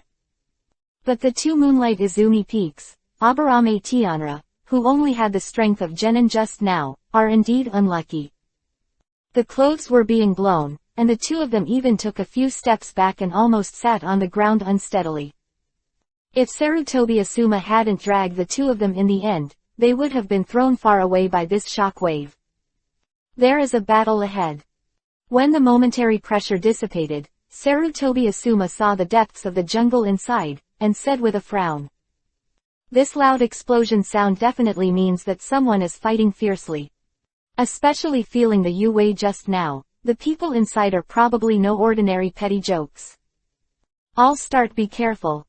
But the two Moonlight Izumi Peaks, Aburame Tianra, who only had the strength of genin just now, are indeed unlucky. The clothes were being blown, and the two of them even took a few steps back and almost sat on the ground unsteadily. If Sarutobi Asuma hadn't dragged the two of them in the end, they would have been thrown far away by this shock wave. There is a battle ahead. When the momentary pressure dissipated, Sarutobi Asuma saw the depths of the jungle inside, and said with a frown. This loud explosion sound definitely means that someone is fighting fiercely. Especially feeling the Yue just now, the people inside are probably no ordinary petty jokes. I'll start, be careful.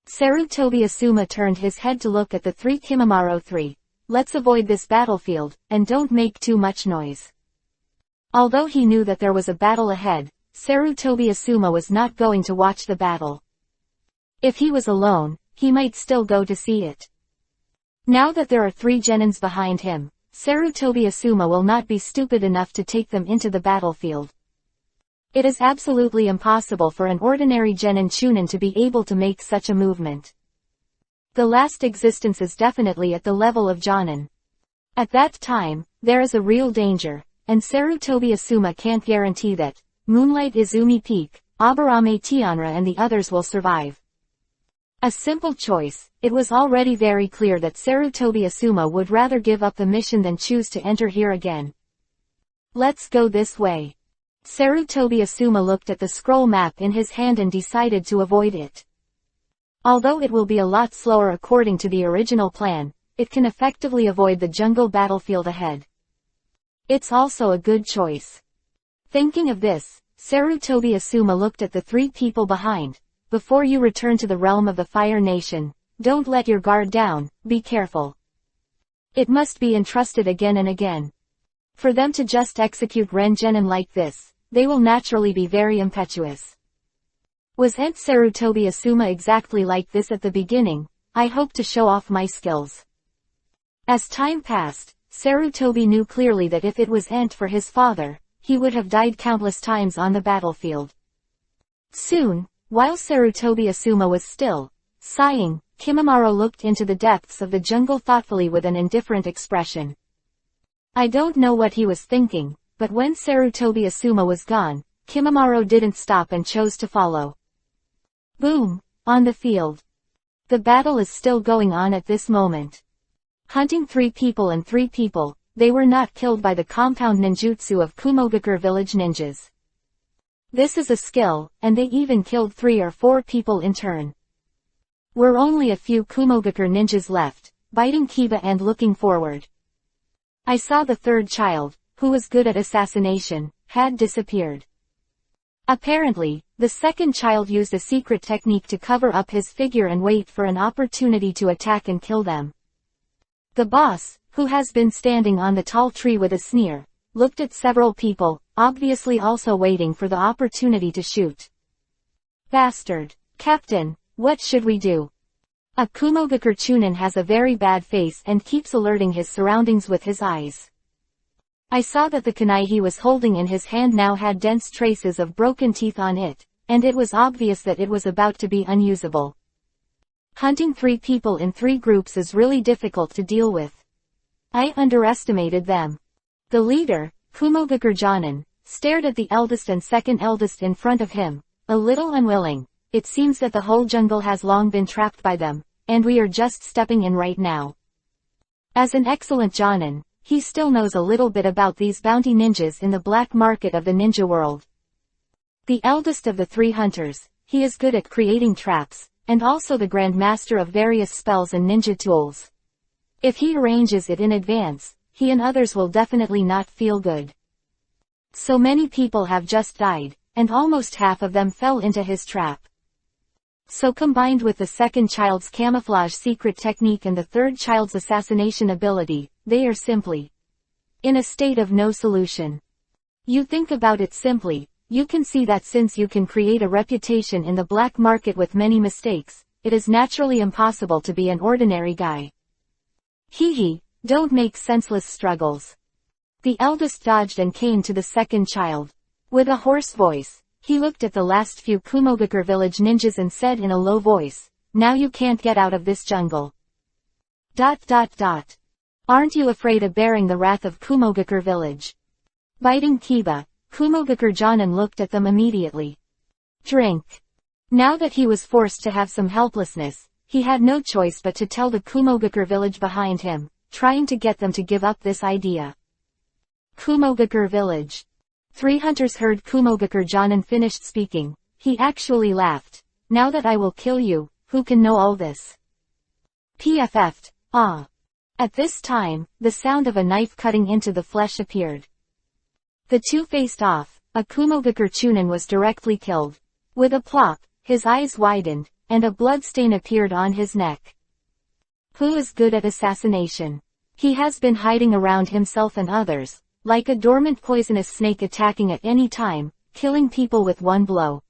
Sarutobi Asuma turned his head to look at the three Kimimaro. 3. Let's avoid this battlefield, and don't make too much noise. Although he knew that there was a battle ahead, Sarutobi Asuma was not going to watch the battle. If he was alone, he might still go to see it. Now that there are three genins behind him, Sarutobi Asuma will not be stupid enough to take them into the battlefield. It is absolutely impossible for an ordinary genin chunin to be able to make such a movement. The last existence is definitely at the level of jonin. At that time, there is a real danger, and Sarutobi Asuma can't guarantee that Moonlight Izumi Peak, Aburame Tianra and the others will survive. A simple choice. It was already very clear that Sarutobi Asuma would rather give up the mission than choose to enter here again. Let's go this way. Sarutobi Asuma looked at the scroll map in his hand and decided to avoid it. Although it will be a lot slower according to the original plan, it can effectively avoid the jungle battlefield ahead. It's also a good choice. Thinking of this, Sarutobi Asuma looked at the three people behind. Before you return to the realm of the Fire Nation, don't let your guard down, be careful. It must be entrusted again and again. For them to just execute Rengenin like this, they will naturally be very impetuous. Was Aunt Sarutobi Asuma exactly like this at the beginning? I hope to show off my skills. As time passed, Sarutobi knew clearly that if it was Aunt for his father, he would have died countless times on the battlefield. Soon, while Sarutobi Asuma was still sighing, Kimimaro looked into the depths of the jungle thoughtfully with an indifferent expression. I don't know what he was thinking, but when Sarutobi Asuma was gone, Kimimaro didn't stop and chose to follow. Boom! On the field. The battle is still going on at this moment. Hunting 3 people and 3 people, they were not killed by the compound ninjutsu of Kumogakure village ninjas. This is a skill, and they even killed 3 or 4 people in turn. Were only a few Kumogakure ninjas left, biting Kiba and looking forward. I saw the 3rd child, who was good at assassination, had disappeared. Apparently, the 2nd child used a secret technique to cover up his figure and wait for an opportunity to attack and kill them. The boss, who has been standing on the tall tree with a sneer, looked at several people, obviously also waiting for the opportunity to shoot. Bastard. Captain, what should we do? A Kumogakure Chunin has a very bad face and keeps alerting his surroundings with his eyes. I saw that the kunai he was holding in his hand now had dense traces of broken teeth on it, and it was obvious that it was about to be unusable. Hunting 3 people in 3 groups is really difficult to deal with. I underestimated them. The leader, Kumogakure Jonin, stared at the eldest and 2nd eldest in front of him, a little unwilling. It seems that the whole jungle has long been trapped by them, and we are just stepping in right now. As an excellent Jonin, he still knows a little bit about these bounty ninjas in the black market of the ninja world. The eldest of the 3 hunters, he is good at creating traps, and also the Grand Master of various spells and ninja tools. If he arranges it in advance, he and others will definitely not feel good. So many people have just died, and almost half of them fell into his trap. So combined with the 2nd child's camouflage secret technique and the 3rd child's assassination ability, they are simply in a state of no solution. You think about it simply, you can see that since you can create a reputation in the black market with many mistakes, it is naturally impossible to be an ordinary guy. Hee, don't make senseless struggles. The eldest dodged and came to the 2nd child. With a hoarse voice, he looked at the last few Kumogakure village ninjas and said in a low voice, now you can't get out of this jungle. ... Aren't you afraid of bearing the wrath of Kumogakure village? Biting Kiba, Kumogakure Jonin looked at them immediately. Drink. Now that he was forced to have some helplessness, he had no choice but to tell the Kumogakure village behind him, trying to get them to give up this idea. Kumogakure village. 3 hunters heard Kumogakure Jonin finished speaking. He actually laughed. Now that I will kill you, who can know all this? PFF'd. Ah. At this time, the sound of a knife cutting into the flesh appeared. The 2 faced off. A Kumogakure Chunin was directly killed. With a plop, his eyes widened, and a bloodstain appeared on his neck. Who is good at assassination? He has been hiding around himself and others, like a dormant poisonous snake attacking at any time, killing people with one blow.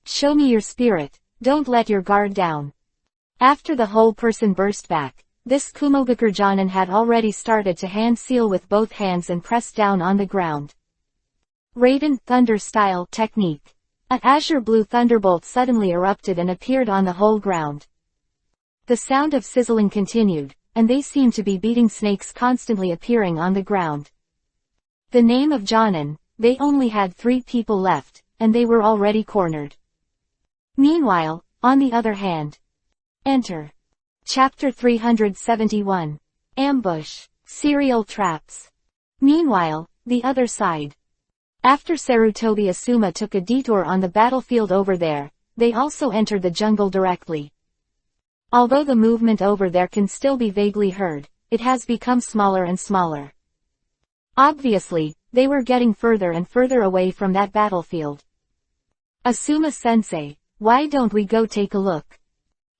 Show me your spirit, don't let your guard down. After the whole person burst back, this Kumogakure Jonin had already started to hand seal with both hands and press down on the ground. Raiden Thunder Style Technique. An azure blue thunderbolt suddenly erupted and appeared on the whole ground. The sound of sizzling continued, and they seemed to be beating snakes constantly appearing on the ground. The name of Jonin, they only had 3 people left, and they were already cornered. Meanwhile, on the other hand. Enter. Chapter 371. Ambush. Serial traps. Meanwhile, the other side. After Sarutobi Asuma took a detour on the battlefield over there, they also entered the jungle directly. Although the movement over there can still be vaguely heard, it has become smaller and smaller. Obviously, they were getting further and further away from that battlefield. Asuma-sensei, why don't we go take a look?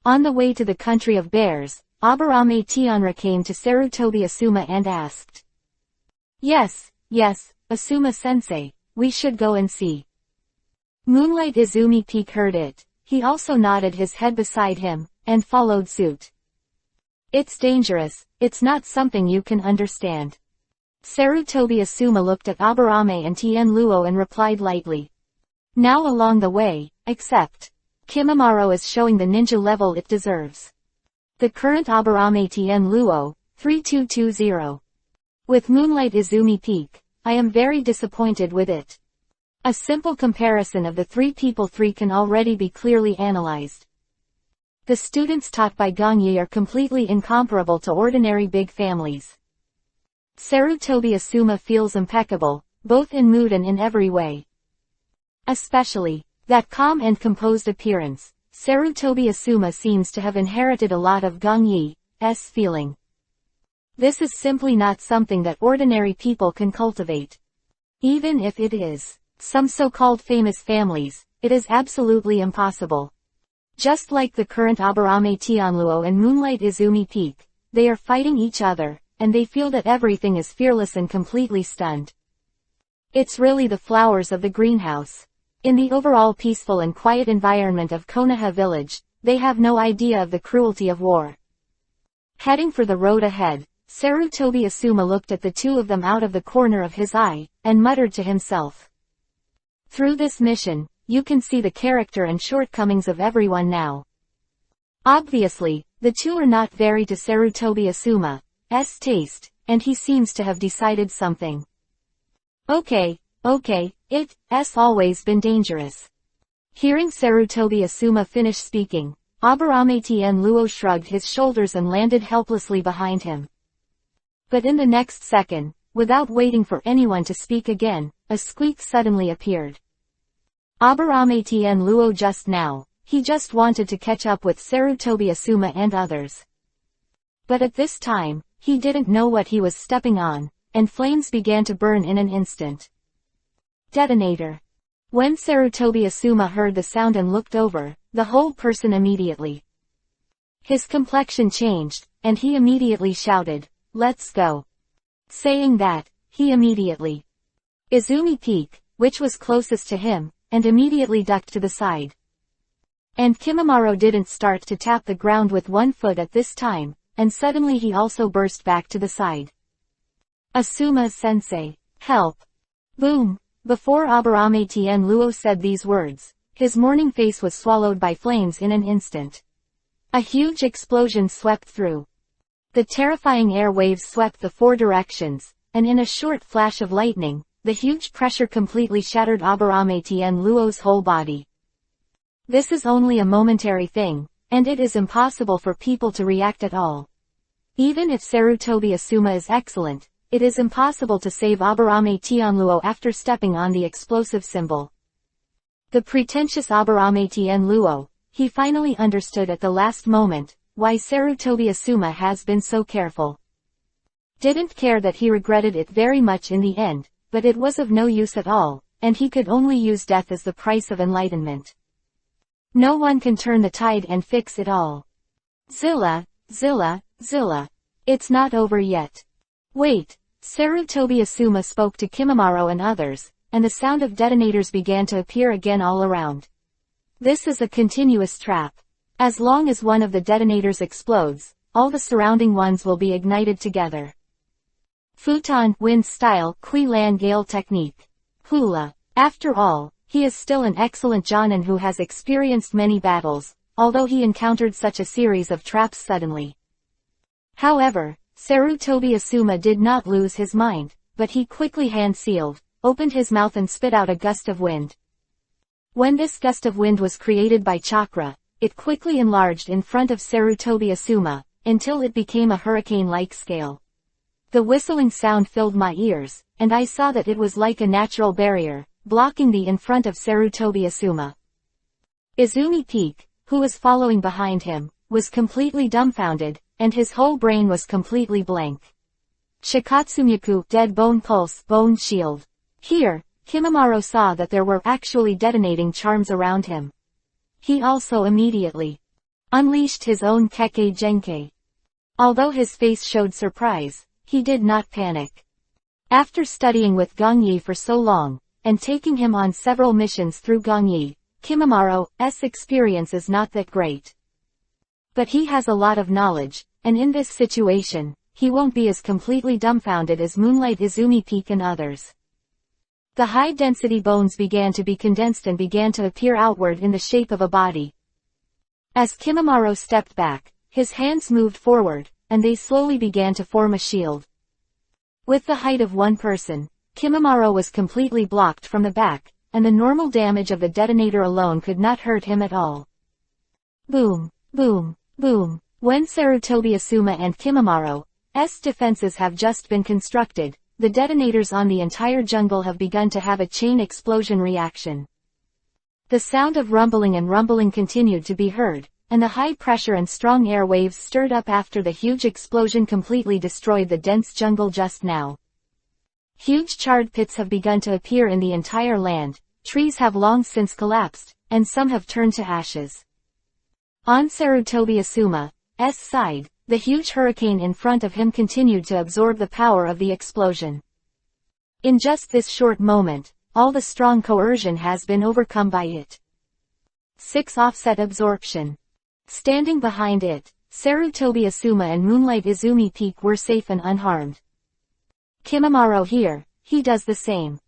On the way to the country of bears, Aburame Tianra came to Sarutobi Asuma and asked. Yes, Asuma-sensei, we should go and see. Moonlight Izumi Peak heard it. He also nodded his head beside him, and followed suit. It's dangerous, it's not something you can understand. Sarutobi Asuma looked at Aburame and Tianluo and replied lightly. Now along the way, accept. Kimimaro is showing the ninja level it deserves. The current Aburame Tianluo, 3220. With Moonlight Izumi Peak, I am very disappointed with it. A simple comparison of the three people three can already be clearly analyzed. The students taught by Gongyi are completely incomparable to ordinary big families. Sarutobi Asuma feels impeccable, both in mood and in every way. Especially, that calm and composed appearance. Sarutobi Asuma seems to have inherited a lot of Gongyi's feeling. This is simply not something that ordinary people can cultivate. Even if it is some so-called famous families, it is absolutely impossible. Just like the current Aburame Tianluo and Moonlight Izumi Peak, they are fighting each other, and they feel that everything is fearless and completely stunned. It's really the flowers of the greenhouse. In the overall peaceful and quiet environment of Konoha village, they have no idea of the cruelty of war. Heading for the road ahead, Sarutobi Asuma looked at the two of them out of the corner of his eye, and muttered to himself. Through this mission, you can see the character and shortcomings of everyone now. Obviously, the two are not very to Sarutobi Asuma's taste, and he seems to have decided something. Okay, it's always been dangerous. Hearing Sarutobi Asuma finish speaking, Aburame Tianluo shrugged his shoulders and landed helplessly behind him. But in the next second, without waiting for anyone to speak again, a squeak suddenly appeared. Aburame Tianluo he just wanted to catch up with Sarutobi Asuma and others. But at this time, he didn't know what he was stepping on, and flames began to burn in an instant. Detonator. When Sarutobi Asuma heard the sound and looked over, the whole person immediately. His complexion changed, and he immediately shouted, "Let's go." Saying that, he immediately Izumi Peak, which was closest to him, and immediately ducked to the side. And Kimimaro didn't start to tap the ground with one foot at this time, and suddenly he also burst back to the side. Asuma-sensei, help! Boom! Before Aburame Tianluo said these words, his morning face was swallowed by flames in an instant. A huge explosion swept through. The terrifying air waves swept the four directions, and in a short flash of lightning, the huge pressure completely shattered Aburame Tianluo's whole body. This is only a momentary thing, and it is impossible for people to react at all. Even if Sarutobi Asuma is excellent, it is impossible to save Aburame Tianluo after stepping on the explosive symbol. The pretentious Aburame Tianluo, he finally understood at the last moment, why Sarutobi Asuma has been so careful. Didn't care that he regretted it very much in the end, but it was of no use at all, and he could only use death as the price of enlightenment. No one can turn the tide and fix it all. Zilla. It's not over yet. Wait. Sarutobi Asuma spoke to Kimimaro and others, and the sound of detonators began to appear again all around. This is a continuous trap. As long as one of the detonators explodes, all the surrounding ones will be ignited together. Futon, wind style, Kui Lan gale technique. Hula. After all, he is still an excellent Jonin who has experienced many battles, although he encountered such a series of traps suddenly. However, Sarutobi Asuma did not lose his mind, but he quickly hand-sealed, opened his mouth and spit out a gust of wind. When this gust of wind was created by chakra, it quickly enlarged in front of Sarutobi Asuma, until it became a hurricane-like scale. The whistling sound filled my ears, and I saw that it was like a natural barrier, blocking the in front of Sarutobi Asuma. Izumi Peak, who was following behind him, was completely dumbfounded, and his whole brain was completely blank. Shikatsumyaku, dead bone pulse, bone shield. Here, Kimimaro saw that there were actually detonating charms around him. He also immediately unleashed his own Kekkei Genkei. Although his face showed surprise, he did not panic. After studying with Gongyi for so long, and taking him on several missions through Gongyi, Kimamaro's experience is not that great. But he has a lot of knowledge, and in this situation, he won't be as completely dumbfounded as Moonlight Izumi Peak and others. The high-density bones began to be condensed and began to appear outward in the shape of a body. As Kimamaro stepped back, his hands moved forward, and they slowly began to form a shield. With the height of one person, Kimamaro was completely blocked from the back, and the normal damage of the detonator alone could not hurt him at all. Boom, boom, boom. When Sarutobi Asuma and Kimamaro's defenses have just been constructed, the detonators on the entire jungle have begun to have a chain explosion reaction. The sound of rumbling and rumbling continued to be heard, and the high pressure and strong air waves stirred up after the huge explosion completely destroyed the dense jungle just now. Huge charred pits have begun to appear in the entire land, trees have long since collapsed, and some have turned to ashes. On Sarutobi Asuma's side, the huge hurricane in front of him continued to absorb the power of the explosion. In just this short moment, all the strong coercion has been overcome by it. 6 Offset absorption. Standing behind it, Sarutobi Asuma and Moonlight Izumi Peak were safe and unharmed. Kimamaro here, he does the same.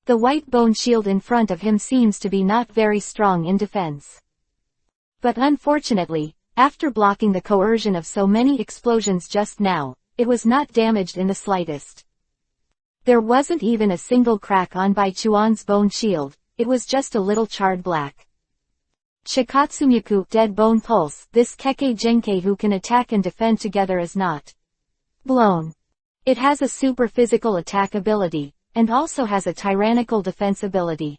The white bone shield in front of him seems to be not very strong in defense. But unfortunately, after blocking the coercion of so many explosions just now, it was not damaged in the slightest. There wasn't even a single crack on Bai Chuan's bone shield, it was just a little charred black. Shikatsumyaku Dead Bone Pulse. This Kekkei Genkei who can attack and defend together is not blown. It has a super physical attack ability, and also has a tyrannical defense ability.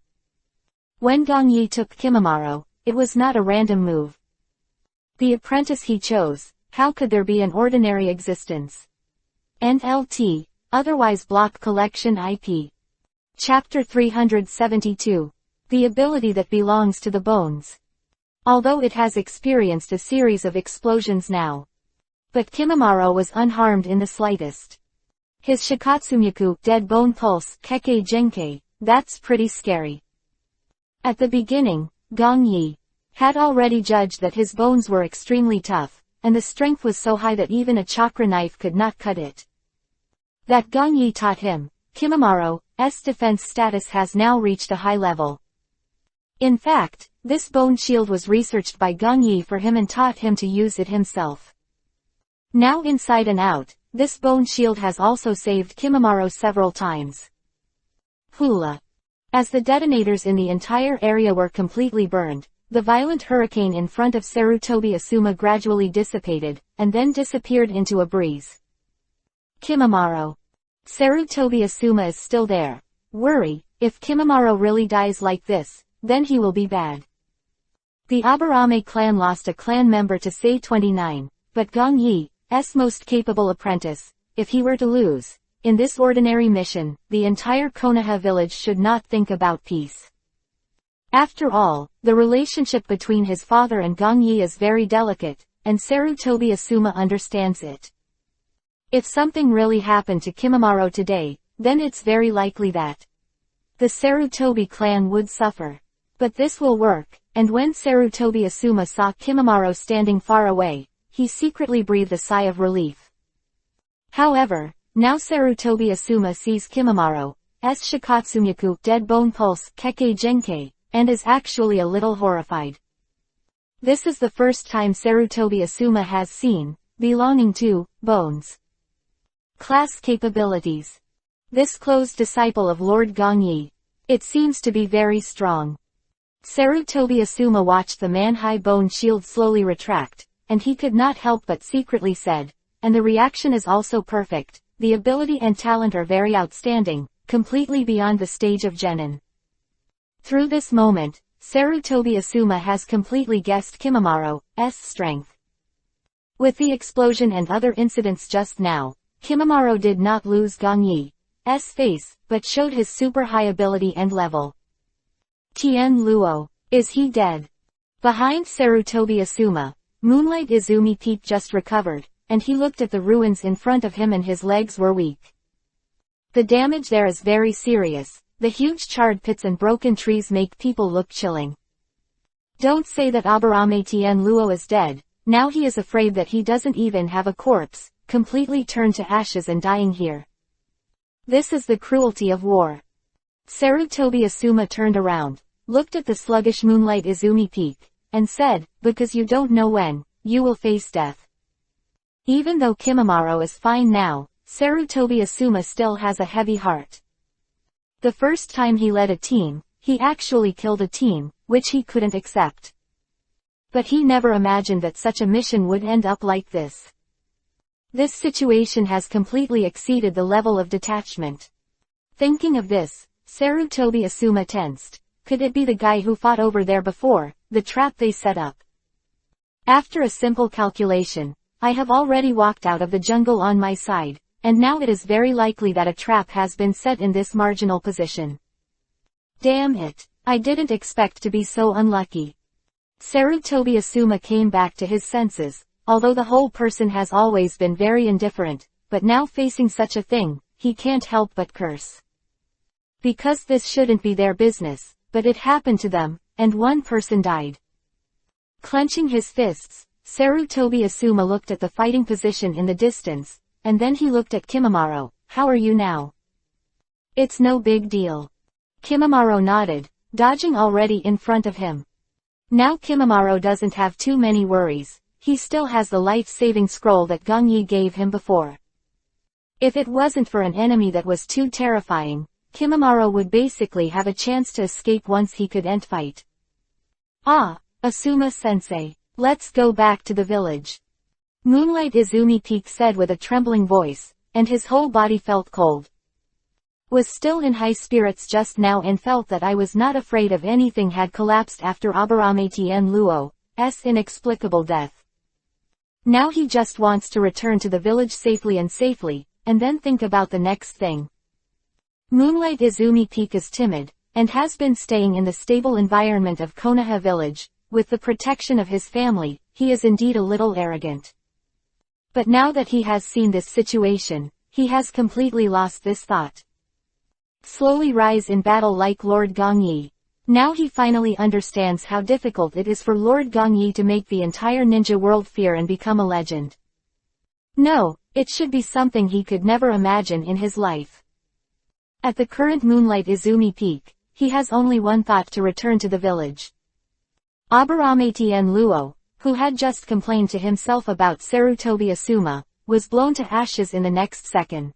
When Gongyi took Kimamaro, it was not a random move. The apprentice he chose, how could there be an ordinary existence? NLT, otherwise Block Collection IP. Chapter 372. The ability that belongs to the bones. Although it has experienced a series of explosions now. But Kimamaro was unharmed in the slightest. His Shikatsumyaku Dead Bone Pulse Kekkei Genkei, that's pretty scary. At the beginning, Gongyi had already judged that his bones were extremely tough, and the strength was so high that even a chakra knife could not cut it. That Gongyi taught him, Kimamaro's defense status has now reached a high level. In fact, this bone shield was researched by Gongyi for him and taught him to use it himself. Now inside and out, this bone shield has also saved Kimamaro several times. Hula. As the detonators in the entire area were completely burned, the violent hurricane in front of Sarutobi Asuma gradually dissipated, and then disappeared into a breeze. Kimamaro. Sarutobi Asuma is still there. Worry, if Kimamaro really dies like this, then he will be bad. The Aburame clan lost a clan member to Sei-29, but Gongyi's most capable apprentice, if he were to lose, in this ordinary mission, the entire Konoha village should not think about peace. After all, the relationship between his father and Gongyi is very delicate, and Sarutobi Asuma understands it. If something really happened to Kimamaro today, then it's very likely that the Sarutobi clan would suffer. But this will work, and when Sarutobi Asuma saw Kimamaro standing far away, he secretly breathed a sigh of relief. However, now Sarutobi Asuma sees Kimamaro's Shikatsumyaku Dead Bone Pulse Kekkei Genkei, and is actually a little horrified. This is the first time Sarutobi Asuma has seen, belonging to, bones. Class capabilities. This closed disciple of Lord Gongyi. It seems to be very strong. Sarutobi Asuma watched the man-high bone shield slowly retract, and he could not help but secretly said, and the reaction is also perfect, the ability and talent are very outstanding, completely beyond the stage of genin. Through this moment, Sarutobi Asuma has completely guessed Kimamaro's strength. With the explosion and other incidents just now, Kimamaro did not lose Gongyi's face, but showed his super high ability and level. Tien Luo. Is he dead? Behind Sarutobi Asuma, Moonlight Izumi Peak just recovered, and he looked at the ruins in front of him and his legs were weak. The damage there is very serious. The huge charred pits and broken trees make people look chilling. Don't say that Aburame Luo is dead. Now he is afraid that he doesn't even have a corpse, completely turned to ashes and dying here. This is the cruelty of war. Sarutobi Asuma turned around, looked at the sluggish Moonlight Izumi Peak, and said, because you don't know when, you will face death. Even though Kimimaro is fine now, Sarutobi Asuma still has a heavy heart. The first time he led a team, he actually killed a team, which he couldn't accept. But he never imagined that such a mission would end up like this. This situation has completely exceeded the level of detachment. Thinking of this, Sarutobi Asuma tensed. Could it be the guy who fought over there before, the trap they set up? After a simple calculation, I have already walked out of the jungle on my side, and now it is very likely that a trap has been set in this marginal position. Damn it, I didn't expect to be so unlucky. Sarutobi Asuma came back to his senses, although the whole person has always been very indifferent, but now facing such a thing, he can't help but curse. Because this shouldn't be their business, but it happened to them, and one person died. Clenching his fists, Sarutobi Asuma looked at the fighting position in the distance, and then he looked at Kimimaro. How are you now? It's no big deal. Kimimaro nodded, dodging already in front of him. Now Kimimaro doesn't have too many worries, he still has the life-saving scroll that Gongyi gave him before. If it wasn't for an enemy that was too terrifying, Kimimaro would basically have a chance to escape once he could end fight. Ah, Asuma-sensei, let's go back to the village. Moonlight Izumi Peak said with a trembling voice, and his whole body felt cold. Was still in high spirits just now and felt that I was not afraid of anything had collapsed after Aburame Luo's inexplicable death. Now he just wants to return to the village safely, and then think about the next thing. Moonlight Izumi Peak is timid, and has been staying in the stable environment of Konoha village, with the protection of his family. He is indeed a little arrogant. But now that he has seen this situation, he has completely lost this thought. Slowly rise in battle like Lord Gongyi. Now he finally understands how difficult it is for Lord Gongyi to make the entire ninja world fear and become a legend. No, it should be something he could never imagine in his life. At the current Moonlight Izumi Peak, he has only one thought: to return to the village. Aburame Luo, who had just complained to himself about Sarutobi Asuma, was blown to ashes in the next second.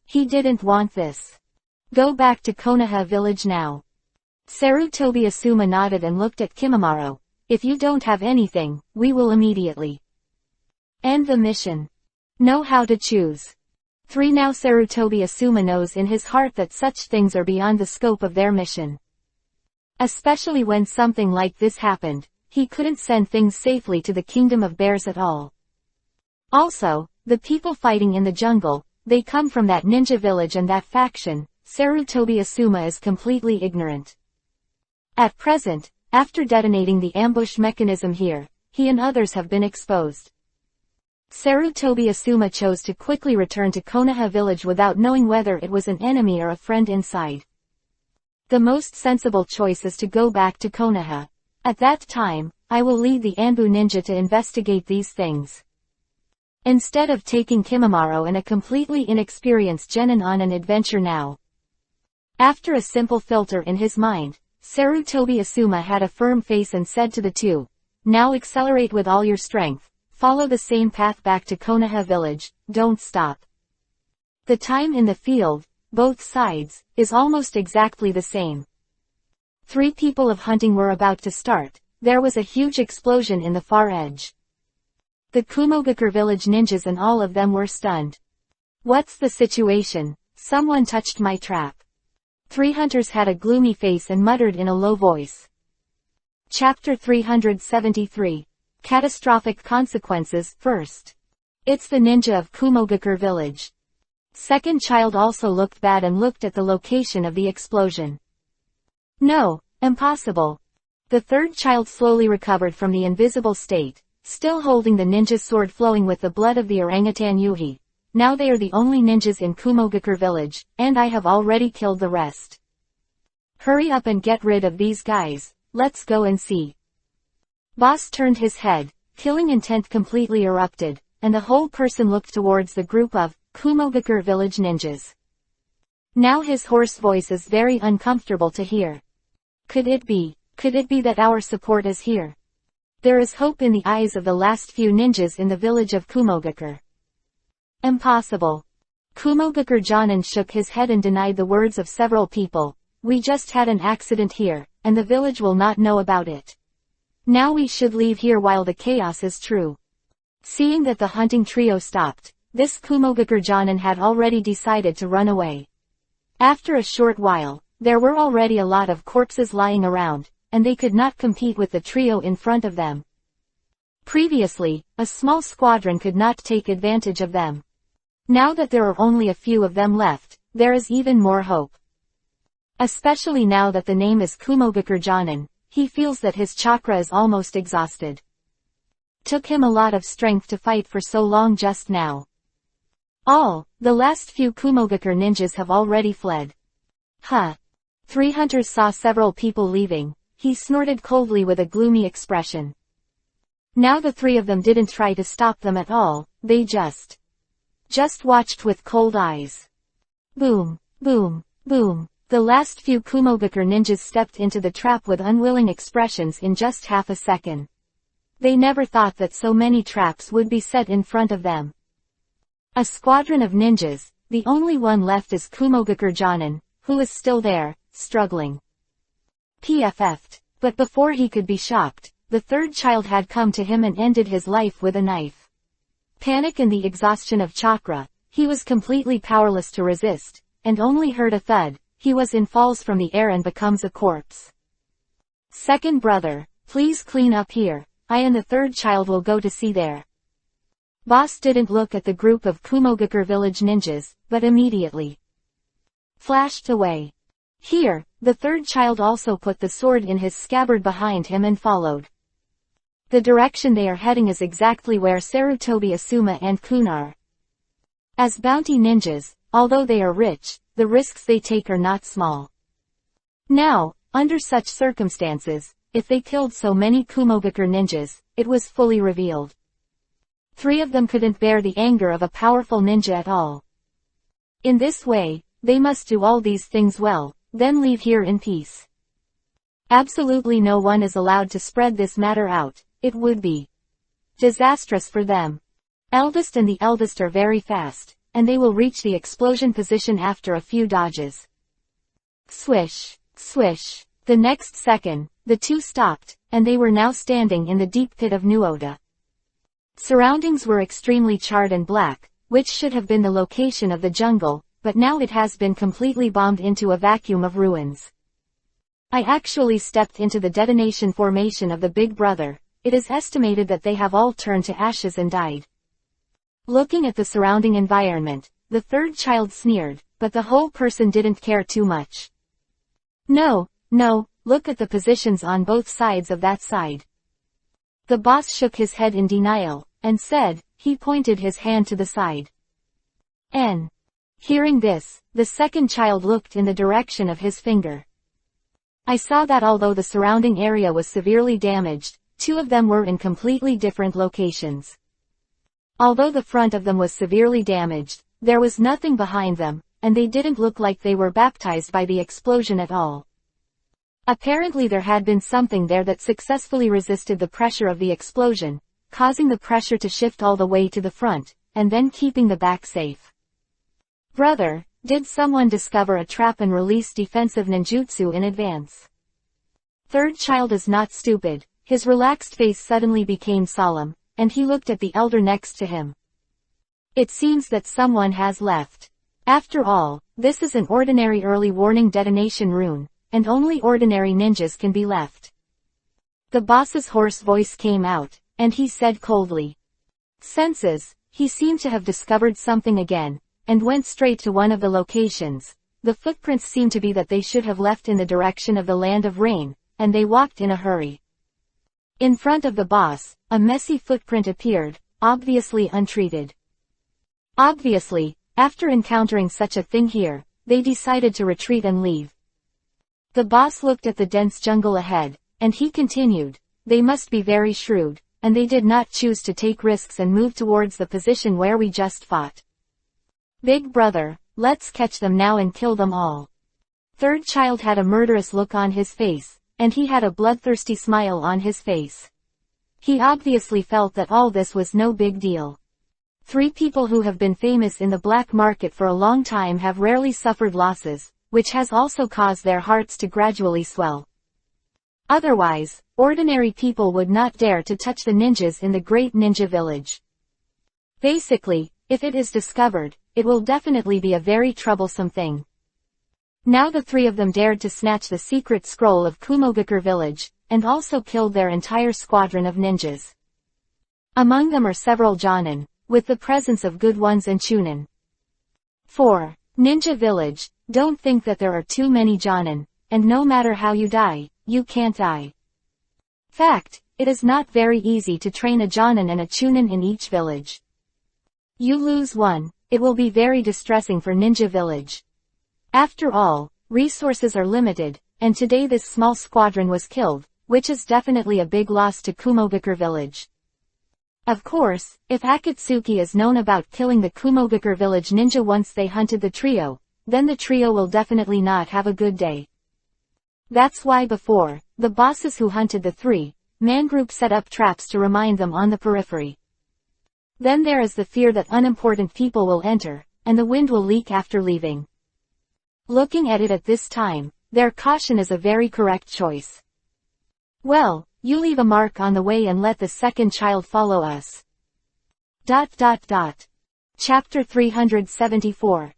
He didn't want this. Go back to Konoha village now. Sarutobi Asuma nodded and looked at Kimimaro. If you don't have anything, we will immediately end the mission. Know how to choose. 3 Now Sarutobi Asuma knows in his heart that such things are beyond the scope of their mission. Especially when something like this happened, he couldn't send things safely to the Kingdom of Bears at all. Also, the people fighting in the jungle, they come from that ninja village and that faction. Sarutobi Asuma is completely ignorant. At present, after detonating the ambush mechanism here, he and others have been exposed. Sarutobi Asuma chose to quickly return to Konoha village without knowing whether it was an enemy or a friend inside. The most sensible choice is to go back to Konoha. At that time, I will lead the Anbu ninja to investigate these things. Instead of taking Kimimaro and a completely inexperienced genin on an adventure now. After a simple filter in his mind, Sarutobi Asuma had a firm face and said to the two, now accelerate with all your strength. Follow the same path back to Konoha village, don't stop. The time in the field, both sides, is almost exactly the same. 3 people of hunting were about to start. There was a huge explosion in the far edge. The Kumogakure village ninjas and all of them were stunned. What's the situation? Someone touched my trap. 3 hunters had a gloomy face and muttered in a low voice. Chapter 373. Catastrophic consequences. First. It's the ninja of Kumogakure village. Second child also looked bad and looked at the location of the explosion. No, impossible. The third child slowly recovered from the invisible state, still holding the ninja's sword flowing with the blood of the orangutan Yuhi. Now they are the only ninjas in Kumogakure village, and I have already killed the rest. Hurry up and get rid of these guys, let's go and see. Boss turned his head, killing intent completely erupted, and the whole person looked towards the group of Kumogakure village ninjas. Now his hoarse voice is very uncomfortable to hear. Could it be that our support is here? There is hope in the eyes of the last few ninjas in the village of Kumogakure. Impossible. Kumogakure Jonin shook his head and denied the words of several people. We just had an accident here, and the village will not know about it. Now we should leave here while the chaos is true. Seeing that the hunting trio stopped, this Kumogakure Jonin had already decided to run away. After a short while, there were already a lot of corpses lying around, and they could not compete with the trio in front of them. Previously, a small squadron could not take advantage of them. Now that there are only a few of them left, there is even more hope. Especially now that the name is Kumogakure Jonin, he feels that his chakra is almost exhausted. Took him a lot of strength to fight for so long just now. The last few Kumogakure ninjas have already fled. Huh. Three hunters saw several people leaving. He snorted coldly with a gloomy expression. Now the three of them didn't try to stop them at all, they just watched with cold eyes. Boom, boom, boom. The last few Kumogakure ninjas stepped into the trap with unwilling expressions in just half a second. They never thought that so many traps would be set in front of them. A squadron of ninjas, the only one left is Kumogakure Jonin, who is still there, struggling. PFF'd. But before he could be shocked, the third child had come to him and ended his life with a knife. Panic and the exhaustion of chakra, he was completely powerless to resist, and only heard a thud. He was in falls from the air and becomes a corpse. Second brother, please clean up here. I and the third child will go to see there. Boss didn't look at the group of Kumogakure village ninjas, but immediately flashed away. Here, the third child also put the sword in his scabbard behind him and followed. The direction they are heading is exactly where Sarutobi Asuma and Kun are. As bounty ninjas, although they are rich, the risks they take are not small. Now, under such circumstances, if they killed so many Kumogakure ninjas, it was fully revealed. Three of them couldn't bear the anger of a powerful ninja at all. In this way, they must do all these things well, then leave here in peace. Absolutely no one is allowed to spread this matter out. It would be disastrous for them. Eldest and the eldest are very fast, and they will reach the explosion position after a few dodges. Swish, swish. The next second, the two stopped, and they were now standing in the deep pit of Nuoda. Surroundings were extremely charred and black, which should have been the location of the jungle, but now it has been completely bombed into a vacuum of ruins. I actually stepped into the detonation formation of the Big Brother. It is estimated that they have all turned to ashes and died. Looking at the surrounding environment, the third child sneered, but the whole person didn't care too much. No, look at the positions on both sides of that side. The boss shook his head in denial, and said, he pointed his hand to the side. Hearing this, the second child looked in the direction of his finger. I saw that although the surrounding area was severely damaged, two of them were in completely different locations. Although the front of them was severely damaged, there was nothing behind them, and they didn't look like they were baptized by the explosion at all. Apparently there had been something there that successfully resisted the pressure of the explosion, causing the pressure to shift all the way to the front, and then keeping the back safe. Brother, did someone discover a trap and release defensive ninjutsu in advance? Third child is not stupid. His relaxed face suddenly became solemn, and he looked at the elder next to him. It seems that someone has left. After all, this is an ordinary early warning detonation rune, and only ordinary ninjas can be left. The boss's hoarse voice came out, and he said coldly. Senses, he seemed to have discovered something again, and went straight to one of the locations. The footprints seemed to be that they should have left in the direction of the land of rain, and they walked in a hurry. In front of the boss, a messy footprint appeared, obviously untreated. Obviously, after encountering such a thing here, they decided to retreat and leave. The boss looked at the dense jungle ahead, and he continued, "They must be very shrewd, and they did not choose to take risks and move towards the position where we just fought. Big brother, let's catch them now and kill them all." Third child had a murderous look on his face, and he had a bloodthirsty smile on his face. He obviously felt that all this was no big deal. 3 people who have been famous in the black market for a long time have rarely suffered losses, which has also caused their hearts to gradually swell. Otherwise, ordinary people would not dare to touch the ninjas in the great ninja village. Basically, if it is discovered, it will definitely be a very troublesome thing. Now the 3 of them dared to snatch the secret scroll of Kumogakure village, and also killed their entire squadron of ninjas. Among them are several Jonin, with the presence of good ones and Chunin. 4. Ninja village, don't think that there are too many Jonin, and no matter how you die, you can't die. Fact, it is not very easy to train a Jonin and a Chunin in each village. You lose one, it will be very distressing for ninja village. After all, resources are limited, and today this small squadron was killed, which is definitely a big loss to Kumogakure village. Of course, if Akatsuki is known about killing the Kumogakure village ninja once they hunted the trio, then the trio will definitely not have a good day. That's why before, the bosses who hunted the 3-man group set up traps to remind them on the periphery. Then there is the fear that unimportant people will enter, and the wind will leak after leaving. Looking at it at this time, their caution is a very correct choice. Well, you leave a mark on the way and let the second child follow us. Chapter 374.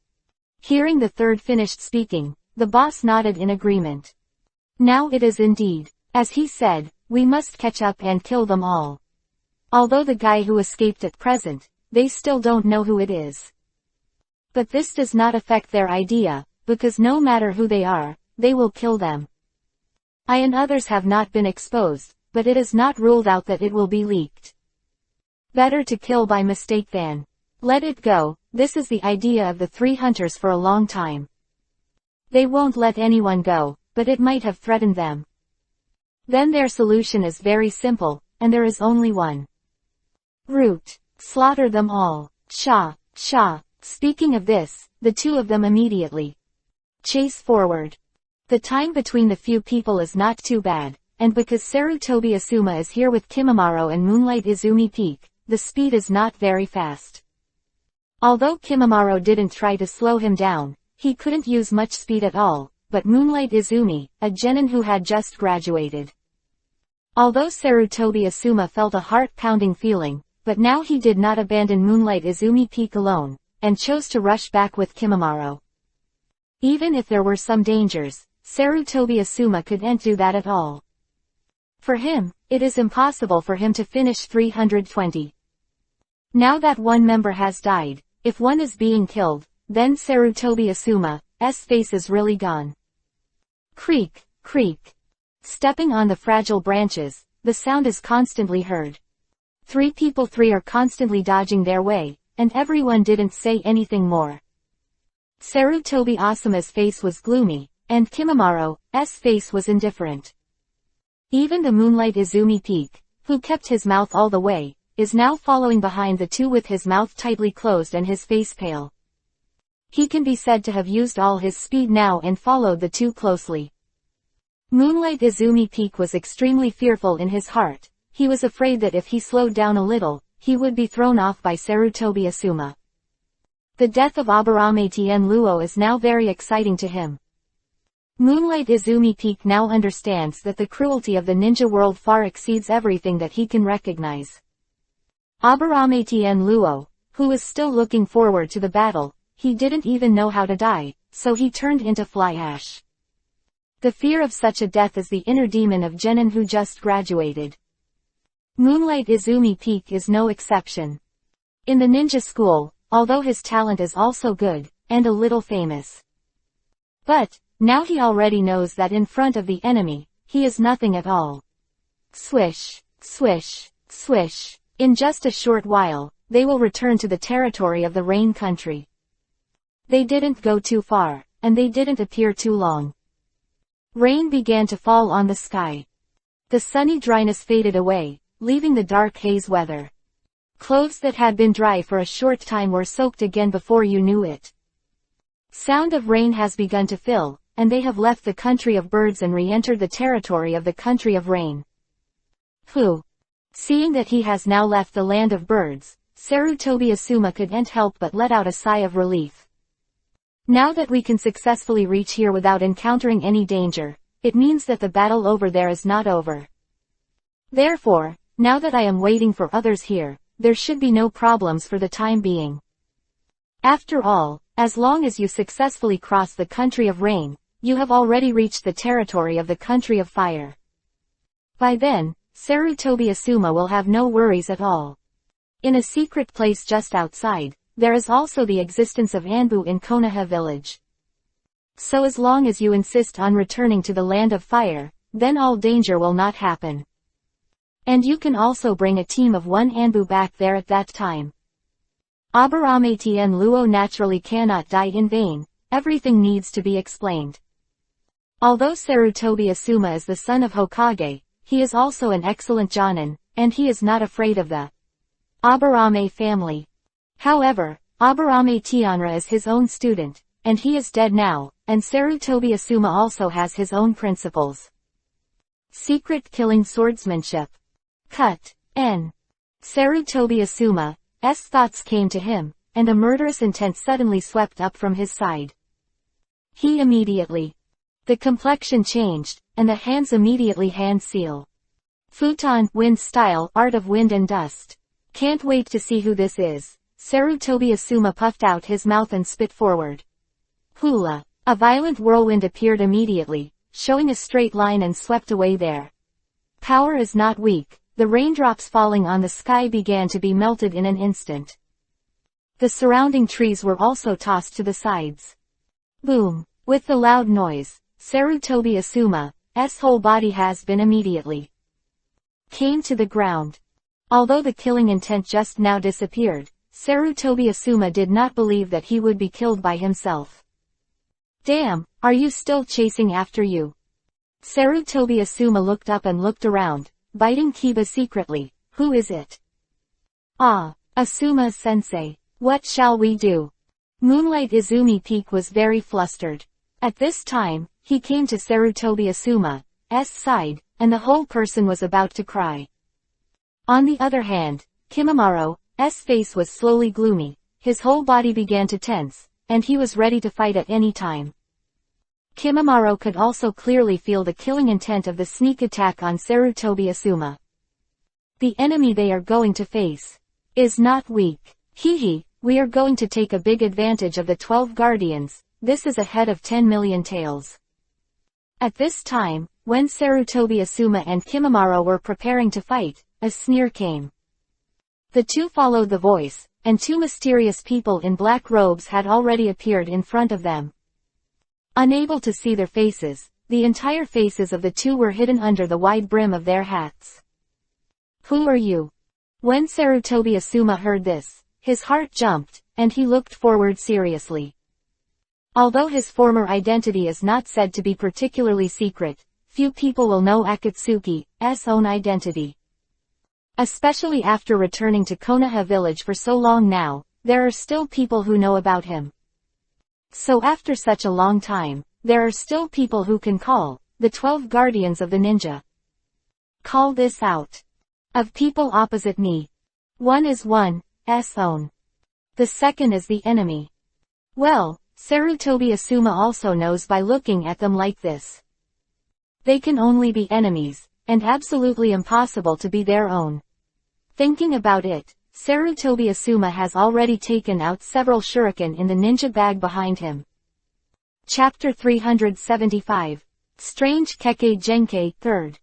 Hearing the third finished speaking, the boss nodded in agreement. Now it is indeed, as he said, we must catch up and kill them all. Although the guy who escaped at present, they still don't know who it is. But this does not affect their idea, because no matter who they are, they will kill them. I and others have not been exposed, but it is not ruled out that it will be leaked. Better to kill by mistake than let it go. This is the idea of the 3 hunters for a long time. They won't let anyone go, but it might have threatened them. Then their solution is very simple, and there is only one route: slaughter them all. Sha. Speaking of this, the 2 of them immediately chase forward. The time between the few people is not too bad, and because Sarutobi Asuma is here with Kimimaro and Moonlight Izumi Peak, the speed is not very fast. Although Kimimaro didn't try to slow him down, he couldn't use much speed at all, but Moonlight Izumi, a genin who had just graduated. Although Sarutobi Asuma felt a heart-pounding feeling, but now he did not abandon Moonlight Izumi Peak alone, and chose to rush back with Kimimaro. Even if there were some dangers, Sarutobi Asuma couldn't do that at all. For him, it is impossible for him to finish 320. Now that one member has died, if one is being killed, then Sarutobi Asuma's face is really gone. Creak. Stepping on the fragile branches, the sound is constantly heard. 3 people are constantly dodging their way, and everyone didn't say anything more. Sarutobi Asuma's face was gloomy, and Kimimaro's face was indifferent. Even the Moonlight Izumi Peak, who kept his mouth all the way, is now following behind the 2 with his mouth tightly closed and his face pale. He can be said to have used all his speed now and followed the 2 closely. Moonlight Izumi Peak was extremely fearful in his heart. He was afraid that if he slowed down a little, he would be thrown off by Sarutobi Asuma. The death of Aburame Luo is now very exciting to him. Moonlight Izumi Peak now understands that the cruelty of the ninja world far exceeds everything that he can recognize. Aburame Luo, who was still looking forward to the battle, he didn't even know how to die, so he turned into fly ash. The fear of such a death is the inner demon of genin who just graduated. Moonlight Izumi Peak is no exception. In the ninja school, although his talent is also good, and a little famous. But, now he already knows that in front of the enemy, he is nothing at all. Swish. Swish, swish. In just a short while, they will return to the territory of the rain country. They didn't go too far, and they didn't appear too long. Rain began to fall on the sky. The sunny dryness faded away, leaving the dark haze weather. Clothes that had been dry for a short time were soaked again before you knew it. Sound of rain has begun to fill, and they have left the country of birds and re-entered the territory of the country of rain. Whew! Seeing that he has now left the land of birds, Sarutobi Asuma couldn't help but let out a sigh of relief. Now that we can successfully reach here without encountering any danger, it means that the battle over there is not over. Therefore, now that I am waiting for others here, there should be no problems for the time being. After all, as long as you successfully cross the country of rain, you have already reached the territory of the country of fire. By then, Sarutobi Asuma will have no worries at all. In a secret place just outside, there is also the existence of Anbu in Konoha village. So as long as you insist on returning to the land of fire, then all danger will not happen. And you can also bring a team of 1 Anbu back there at that time. Abarameti and Luo naturally cannot die in vain, everything needs to be explained. Although Sarutobi Asuma is the son of Hokage, he is also an excellent Jonin, and he is not afraid of the Abarame family. However, Abarame Tianra is his own student, and he is dead now, and Sarutobi Asuma also has his own principles. Secret killing swordsmanship. Cut. N. Sarutobi Asuma's thoughts came to him, and a murderous intent suddenly swept up from his side. He immediately. The complexion changed, and the hands immediately hand seal. Futon, wind style, art of wind and dust. Can't wait to see who this is. Sarutobi Asuma puffed out his mouth and spit forward. Hula. A violent whirlwind appeared immediately, showing a straight line and swept away there. Power is not weak. The raindrops falling on the sky began to be melted in an instant. The surrounding trees were also tossed to the sides. Boom. With the loud noise, Sarutobi Asuma's whole body has been immediately came to the ground. Although the killing intent just now disappeared, Sarutobi Asuma did not believe that he would be killed by himself. Damn, are you still chasing after you? Sarutobi Asuma looked up and looked around, biting Kiba secretly. Who is it? Ah, Asuma-sensei. What shall we do? Moonlight Izumi Peak was very flustered. At this time, he came to Sarutobi Asuma's side, and the whole person was about to cry. On the other hand, Kimamaro's face was slowly gloomy, his whole body began to tense, and he was ready to fight at any time. Kimamaro could also clearly feel the killing intent of the sneak attack on Sarutobi Asuma. The enemy they are going to face is not weak. Hehe, we are going to take a big advantage of the 12 guardians. This is ahead of 10 million tails. At this time, when Sarutobi Asuma and Kimamaro were preparing to fight, a sneer came. The two followed the voice, and 2 mysterious people in black robes had already appeared in front of them. Unable to see their faces, the entire faces of the 2 were hidden under the wide brim of their hats. Who are you? When Sarutobi Asuma heard this, his heart jumped, and he looked forward seriously. Although his former identity is not said to be particularly secret, few people will know Akatsuki's own identity. Especially after returning to Konoha village for so long now, there are still people who know about him. So after such a long time, there are still people who can call the 12 guardians of the ninja. Call this out. Of people opposite me. One is one's own. The second is the enemy. Well, Sarutobi Asuma also knows by looking at them like this. They can only be enemies, and absolutely impossible to be their own. Thinking about it, Sarutobi Asuma has already taken out several shuriken in the ninja bag behind him. Chapter 375. Strange Kekkei Genkei 3rd.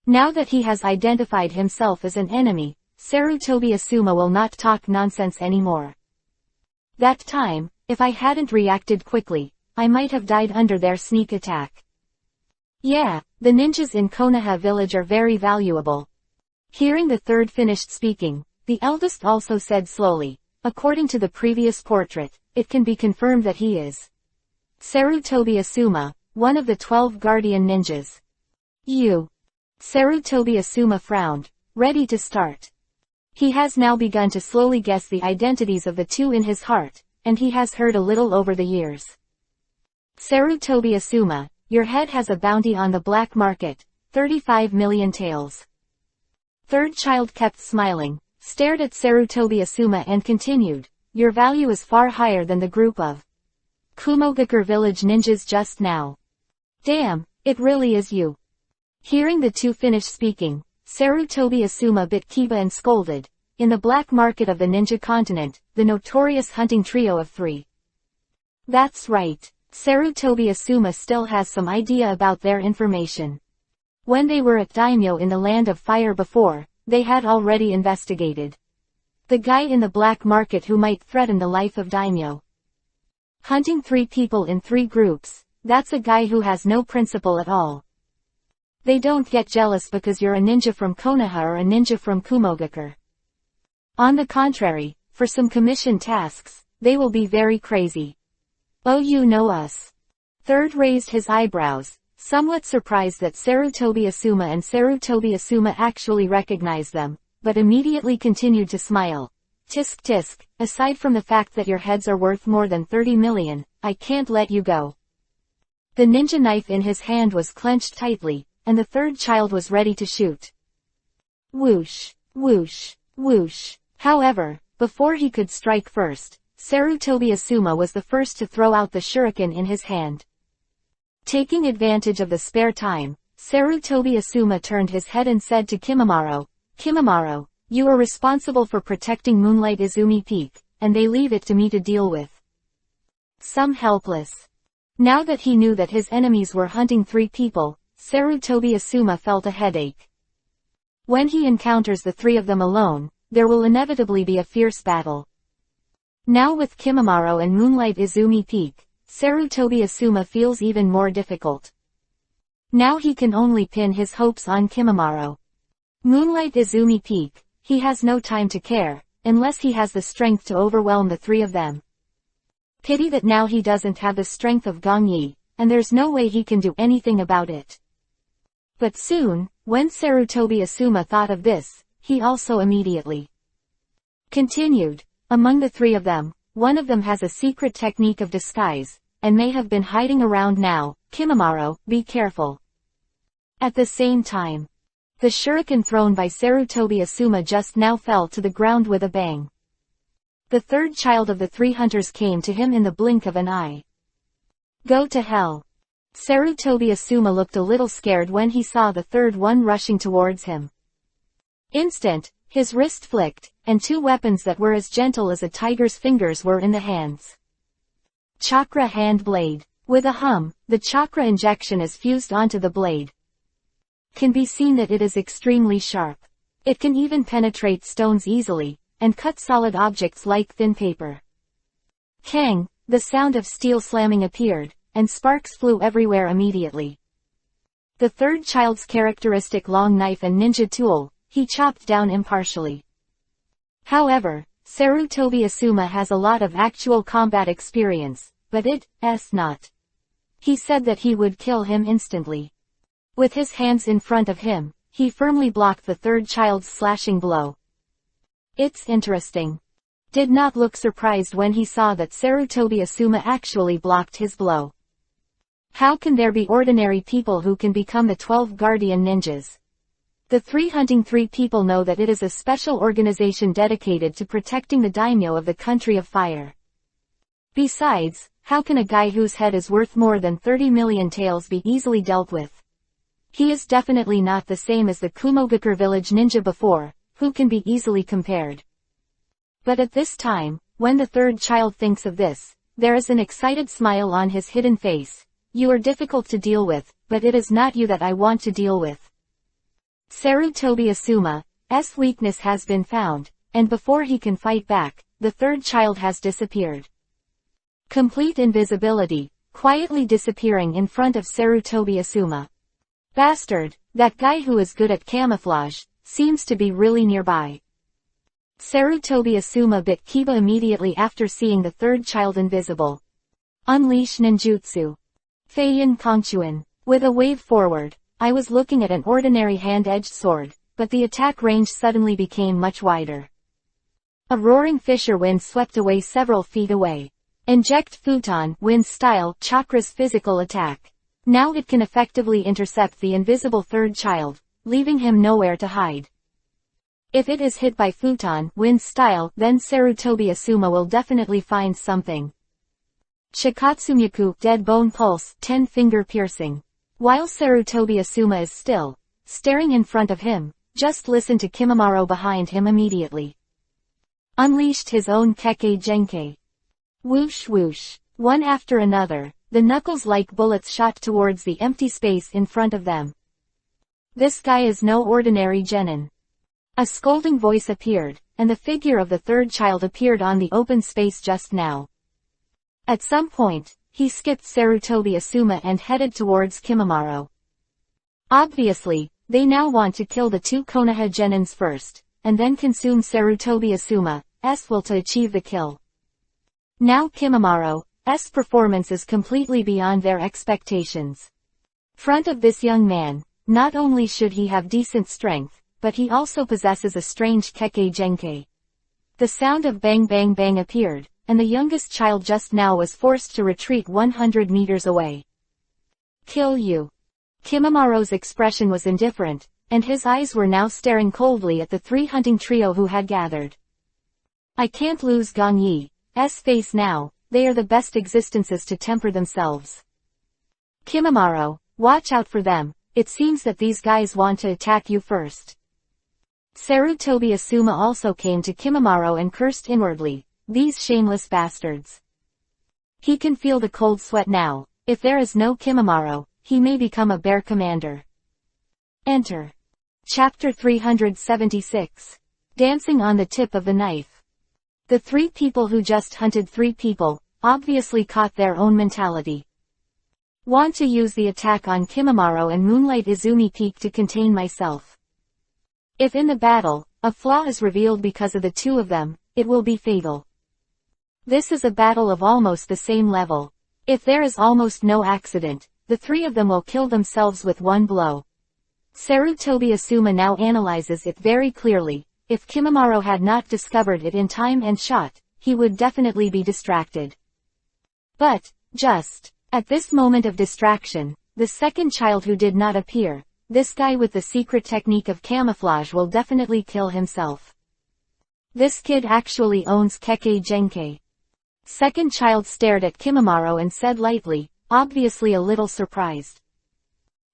Now that he has identified himself as an enemy, Sarutobi Asuma will not talk nonsense anymore. That time, if I hadn't reacted quickly, I might have died under their sneak attack. Yeah, the ninjas in Konoha village are very valuable. Hearing the third finished speaking, the eldest also said slowly, according to the previous portrait, it can be confirmed that he is Sarutobi Asuma, one of the 12 guardian ninjas. You. Sarutobi Asuma frowned, ready to start. He has now begun to slowly guess the identities of the two in his heart, and he has heard a little over the years. Sarutobi Asuma, your head has a bounty on the black market, 35 million taels. Third child kept smiling, stared at Sarutobi Asuma and continued, your value is far higher than the group of Kumogakure village ninjas just now. Damn, it really is you. Hearing the two finish speaking, Sarutobi Asuma bit Kiba and scolded, in the black market of the ninja continent, the notorious hunting trio of three. That's right, Sarutobi Asuma still has some idea about their information. When they were at Daimyo in the Land of Fire before, they had already investigated the guy in the black market who might threaten the life of Daimyo. Hunting 3 people in 3 groups, that's a guy who has no principle at all. They don't get jealous because you're a ninja from Konoha or a ninja from Kumogakure. On the contrary, for some commission tasks, they will be very crazy. Oh, you know us. Third raised his eyebrows, somewhat surprised that Sarutobi Asuma actually recognized them, but immediately continued to smile. Tisk tisk, aside from the fact that your heads are worth more than 30 million, I can't let you go. The ninja knife in his hand was clenched tightly, and the third child was ready to shoot. Whoosh, whoosh, whoosh. However, before he could strike first, Sarutobi Asuma was the first to throw out the shuriken in his hand. Taking advantage of the spare time, Sarutobi Asuma turned his head and said to Kimimaro, Kimimaro, you are responsible for protecting Moonlight Izumi Peak, and they leave it to me to deal with. Some helpless. Now that he knew that his enemies were hunting 3 people, Sarutobi Asuma felt a headache. When he encounters the 3 of them alone, there will inevitably be a fierce battle. Now with Kimimaro and Moonlight Izumi Peak, Sarutobi Asuma feels even more difficult. Now he can only pin his hopes on Kimimaro. Moonlight Izumi Peak, he has no time to care, unless he has the strength to overwhelm the 3 of them. Pity that now he doesn't have the strength of Gongyi, and there's no way he can do anything about it. But soon, when Sarutobi Asuma thought of this, he also immediately continued. Among the 3 of them, one of them has a secret technique of disguise, and may have been hiding around now. Kimimaro, be careful. At the same time, the shuriken thrown by Sarutobi Asuma just now fell to the ground with a bang. The third child of the 3 hunters came to him in the blink of an eye. Go to hell. Sarutobi Asuma looked a little scared when he saw the third one rushing towards him. Instant, his wrist flicked, and 2 weapons that were as gentle as a tiger's fingers were in the hands. Chakra hand blade. With a hum, the chakra injection is fused onto the blade. Can be seen that it is extremely sharp. It can even penetrate stones easily, and cut solid objects like thin paper. Kang, the sound of steel slamming appeared, and sparks flew everywhere immediately. The third child's characteristic long knife and ninja tool, he chopped down impartially. However, Sarutobi Asuma has a lot of actual combat experience, but it's not. He said that he would kill him instantly. With his hands in front of him, he firmly blocked the third child's slashing blow. It's interesting. Did not look surprised when he saw that Sarutobi Asuma actually blocked his blow. How can there be ordinary people who can become the 12 guardian ninjas? The 3 hunting 3 people know that it is a special organization dedicated to protecting the daimyo of the country of fire. Besides, how can a guy whose head is worth more than 30 million taels be easily dealt with? He is definitely not the same as the Kumogakure village ninja before, who can be easily compared. But at this time, when the third child thinks of this, there is an excited smile on his hidden face. You are difficult to deal with, but it is not you that I want to deal with. Sarutobi Asuma's weakness has been found, and before he can fight back, the third child has disappeared. Complete invisibility, quietly disappearing in front of Sarutobi Asuma. Bastard, that guy who is good at camouflage, seems to be really nearby. Sarutobi Asuma bit Kiba immediately after seeing the third child invisible. Unleash ninjutsu. Feiyin Kongchuan. With a wave forward, I was looking at an ordinary hand-edged sword, but the attack range suddenly became much wider. A roaring fissure wind swept away several feet away. Inject Futon Wind Style Chakra's physical attack. Now it can effectively intercept the invisible third child, leaving him nowhere to hide. If it is hit by Futon Wind Style, then Sarutobi Asuma will definitely find something. Shikatsumyaku Dead Bone Pulse 10-Finger Piercing. While Sarutobi Asuma is still staring in front of him, just listen to Kimimaro behind him immediately. Unleashed his own Kekkei Genkei. Whoosh whoosh. One after another, the knuckles like bullets shot towards the empty space in front of them. This guy is no ordinary genin. A scolding voice appeared, and the figure of the third child appeared on the open space just now. At some point, he skipped Sarutobi Asuma and headed towards Kimimaro. Obviously, they now want to kill the two Konoha genins first, and then consume Sarutobi Asuma's will to achieve the kill. Now Kimimaro's performance is completely beyond their expectations. Front of this young man, not only should he have decent strength, but he also possesses a strange Kekkei Genkei. The sound of bang bang bang appeared, and the youngest child just now was forced to retreat 100 meters away. Kill you. Kimimaro's expression was indifferent, and his eyes were now staring coldly at the three hunting trio who had gathered. I can't lose Gong Yi's face now, they are the best existences to temper themselves. Kimimaro, watch out for them, it seems that these guys want to attack you first. Sarutobi Asuma also came to Kimimaro and cursed inwardly, these shameless bastards. He can feel the cold sweat now, if there is no Kimimaro, he may become a bear commander. Enter. Chapter 376. Dancing on the Tip of the Knife. The three people who just hunted three people, obviously caught their own mentality. Want to use the attack on Kimimaro and Moonlight Izumi Peak to contain myself. If in the battle, a flaw is revealed because of the two of them, it will be fatal. This is a battle of almost the same level. If there is almost no accident, the three of them will kill themselves with one blow. Sarutobi Asuma now analyzes it very clearly. If Kimimaro had not discovered it in time and shot, he would definitely be distracted. But, just at this moment of distraction, the second child who did not appear, this guy with the secret technique of camouflage will definitely kill himself. This kid actually owns Kekkei Genkei. Second child stared at Kimimaro and said lightly, obviously a little surprised.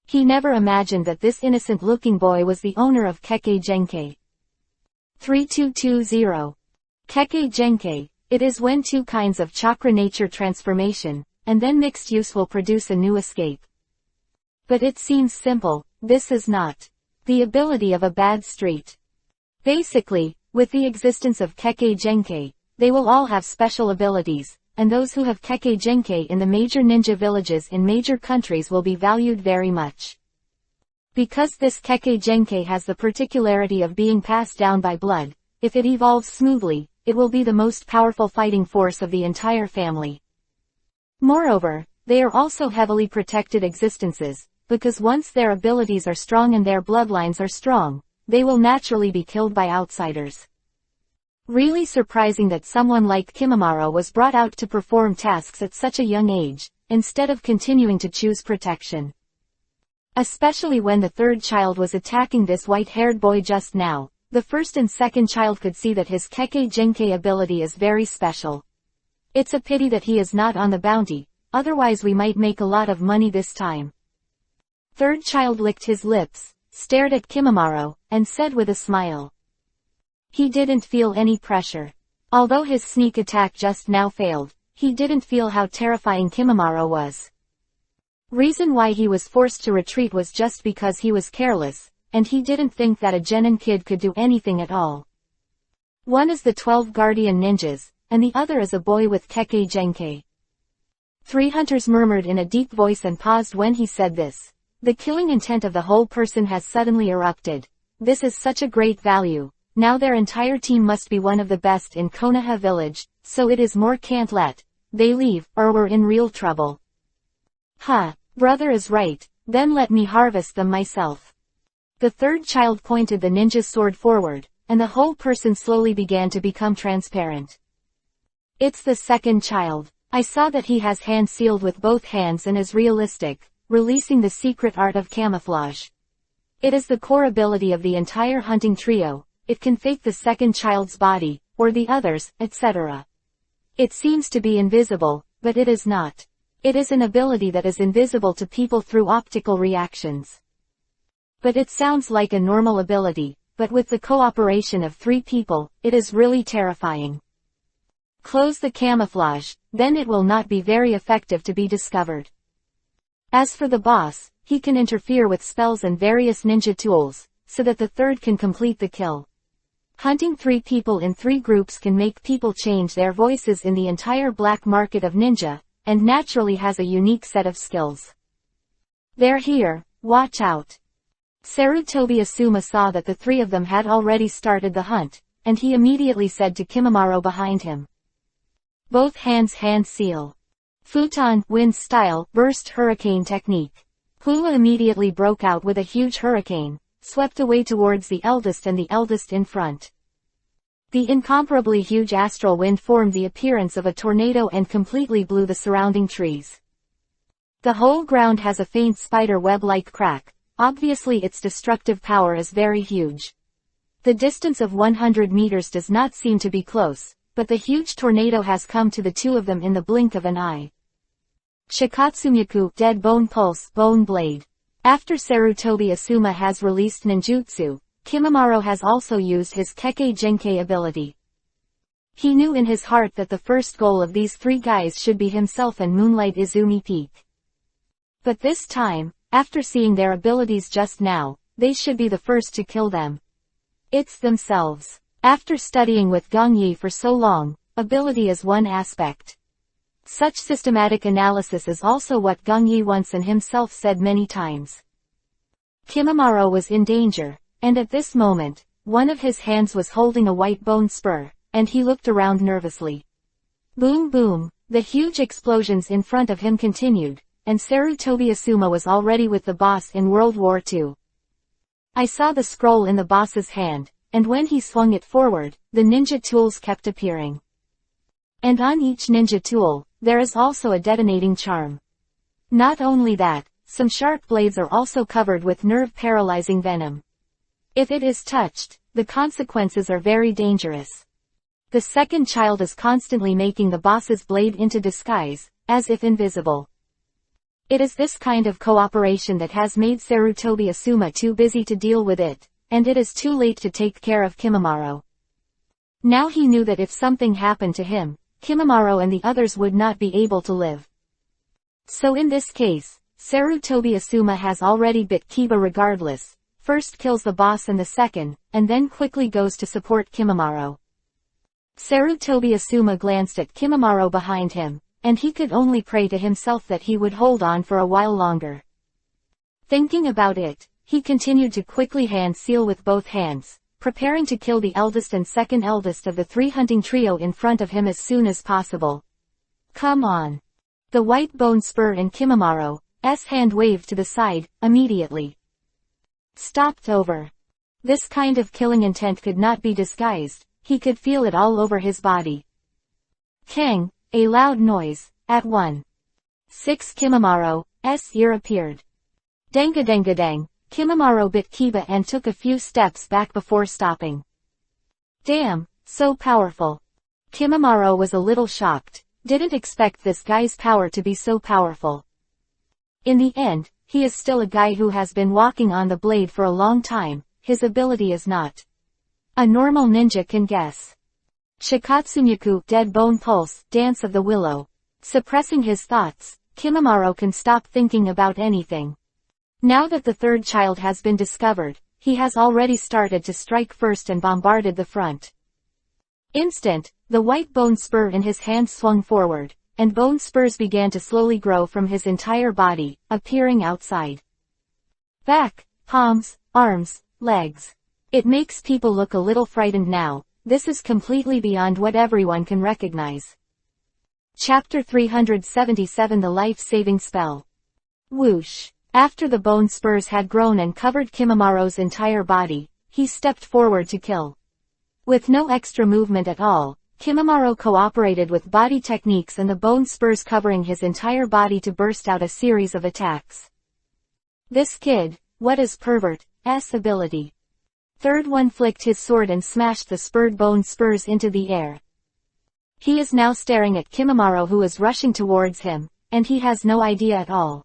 He never imagined that this innocent-looking boy was the owner of Kekkei Genkei. 3220. Kekkei Genkei. It is when two kinds of chakra nature transformation, and then mixed use will produce a new escape. But it seems simple, this is not the ability of a bad street. Basically, with the existence of Kekkei Genkei, they will all have special abilities, and those who have Kekkei Genkei in the major ninja villages in major countries will be valued very much. Because this Kekkei Genkei has the particularity of being passed down by blood, if it evolves smoothly, it will be the most powerful fighting force of the entire family. Moreover, they are also heavily protected existences, because once their abilities are strong and their bloodlines are strong, they will naturally be killed by outsiders. Really surprising that someone like Kimimaro was brought out to perform tasks at such a young age, instead of continuing to choose protection. Especially when the third child was attacking this white-haired boy just now, the first and second child could see that his Kekkei Genkei ability is very special. It's a pity that he is not on the bounty, otherwise we might make a lot of money this time. Third child licked his lips, stared at Kimimaro, and said with a smile. He didn't feel any pressure. Although his sneak attack just now failed, he didn't feel how terrifying Kimimaro was. Reason why he was forced to retreat was just because he was careless, and he didn't think that a genin kid could do anything at all. One is the 12 guardian ninjas, and the other is a boy with Kekkei Genkei. Three hunters murmured in a deep voice and paused when he said this. The killing intent of the whole person has suddenly erupted. this is such a great value. Now their entire team must be one of the best in Konoha village, so it is more can't let they leave, or we're in real trouble. Huh, brother is right, then let me harvest them myself. The third child pointed the ninja's sword forward, and the whole person slowly began to become transparent. It's the second child. I saw that he has hands sealed with both hands and is realistic, releasing the secret art of camouflage. It is the core ability of the entire hunting trio. It can fake the second child's body, or the others, etc. It seems to be invisible, but it is not. It is an ability that is invisible to people through optical reactions. But it sounds like a normal ability, but with the cooperation of 3 people, it is really terrifying. Close the camouflage, then it will not be very effective to be discovered. As for the boss, he can interfere with spells and various ninja tools, so that the third can complete the kill. Hunting 3 people in 3 groups can make people change their voices in the entire black market of ninja, and naturally has a unique set of skills. They're here, watch out. Sarutobi Asuma saw that the 3 of them had already started the hunt, and he immediately said to Kimimaro behind him. Both hands hand seal. Futon, wind style, burst hurricane technique. Hula immediately broke out with a huge hurricane, swept away towards the eldest and the eldest in front. The incomparably huge astral wind formed the appearance of a tornado and completely blew the surrounding trees. The whole ground has a faint spider web-like crack, obviously its destructive power is very huge. The distance of 100 meters does not seem to be close, but the huge tornado has come to the 2 of them in the blink of an eye. Shikatsumyaku, dead bone pulse, bone blade. After Sarutobi Asuma has released ninjutsu, Kimimaro has also used his Kekkei Genkei ability. He knew in his heart that the first goal of these 3 guys should be himself and Moonlight Izumi Peak. But this time, after seeing their abilities just now, they should be the first to kill them. It's themselves. After studying with Gongyi for so long, ability is one aspect. Such systematic analysis is also what Gongyi once and himself said many times. Kimimaro was in danger, and at this moment, one of his hands was holding a white bone spur, and he looked around nervously. Boom boom, the huge explosions in front of him continued, and Sarutobi Asuma was already with the boss in World War II. I saw the scroll in the boss's hand, and when he swung it forward, the ninja tools kept appearing. And on each ninja tool, there is also a detonating charm. Not only that, some sharp blades are also covered with nerve-paralyzing venom. If it is touched, the consequences are very dangerous. The second child is constantly making the boss's blade into disguise, as if invisible. It is this kind of cooperation that has made Sarutobi Asuma too busy to deal with it, and it is too late to take care of Kimimaro. Now he knew that if something happened to him, Kimimaro and the others would not be able to live. So in this case, Sarutobi Asuma has already bit Kiba regardless, first kills the boss and the second, and then quickly goes to support Kimimaro. Sarutobi Asuma glanced at Kimimaro behind him, and he could only pray to himself that he would hold on for a while longer. Thinking about it, he continued to quickly hand seal with both hands, preparing to kill the eldest and second eldest of the 3 hunting trio in front of him as soon as possible. Come on. The white bone spur in Kimimaro's hand waved to the side, immediately. Stopped over. This kind of killing intent could not be disguised, he could feel it all over his body. Kang, a loud noise, at 1. 6 Kimimaro's ear appeared. Dang, Kimimaro bit Kiba and took a few steps back before stopping. Damn, so powerful. Kimimaro was a little shocked, didn't expect this guy's power to be so powerful. In the end, he is still a guy who has been walking on the blade for a long time, his ability is not. A normal ninja can guess. Shikatsumyaku, dead bone pulse, dance of the willow. Suppressing his thoughts, Kimimaro can stop thinking about anything. Now that the third child has been discovered, he has already started to strike first and bombarded the front. Instant, the white bone spur in his hand swung forward, and bone spurs began to slowly grow from his entire body, appearing outside. Back, palms, arms, legs. It makes people look a little frightened now. This is completely beyond what everyone can recognize. Chapter 377 The Life-Saving Spell. Whoosh. After the bone spurs had grown and covered Kimamaro's entire body, he stepped forward to kill. With no extra movement at all, Kimamaro cooperated with body techniques and the bone spurs covering his entire body to burst out a series of attacks. This kid, what is pervert's ability? Third one flicked his sword and smashed the spurred bone spurs into the air. He is now staring at Kimamaro who is rushing towards him, and he has no idea at all.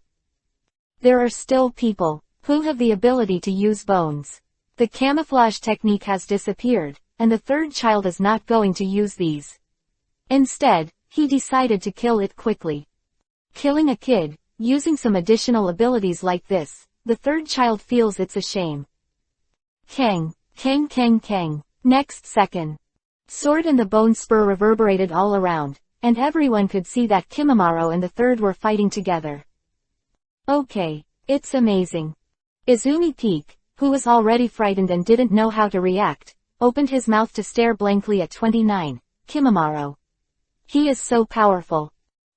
There are still people who have the ability to use bones. The camouflage technique has disappeared, and the third child is not going to use these. Instead, he decided to kill it quickly. Killing a kid, using some additional abilities like this, the third child feels it's a shame. Kang, kang kang kang. Next second. Sword and the bone spur reverberated all around, and everyone could see that Kimamaro and the third were fighting together. Okay, it's amazing. Izumi Peak, who was already frightened and didn't know how to react, opened his mouth to stare blankly at 29, Kimamaro. He is so powerful.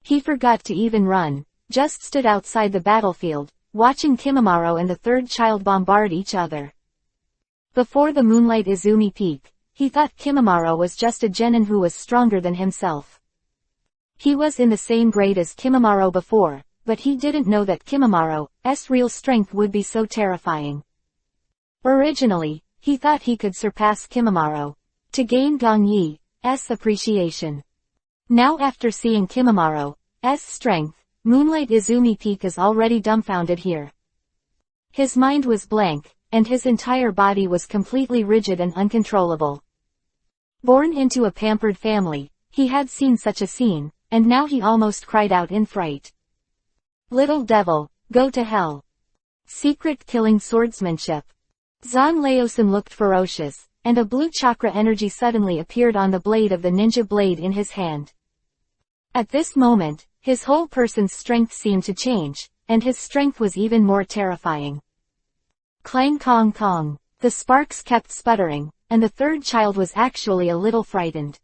He forgot to even run, just stood outside the battlefield, watching Kimamaro and the third child bombard each other. Before the moonlight Izumi Peak, he thought Kimamaro was just a genin who was stronger than himself. He was in the same grade as Kimamaro before, but he didn't know that Kimamaro's real strength would be so terrifying. Originally, he thought he could surpass Kimamaro to gain Gong Yi's appreciation. Now after seeing Kimamaro's strength, Moonlight Izumi Peak is already dumbfounded here. His mind was blank, and his entire body was completely rigid and uncontrollable. Born into a pampered family, he had seen such a scene, and now he almost cried out in fright. Little devil, go to hell. Secret killing swordsmanship. Zan Laosin looked ferocious, and a blue chakra energy suddenly appeared on the blade of the ninja blade in his hand. At this moment, his whole person's strength seemed to change, and his strength was even more terrifying. Clang kong kong. The sparks kept sputtering, and the third child was actually a little frightened.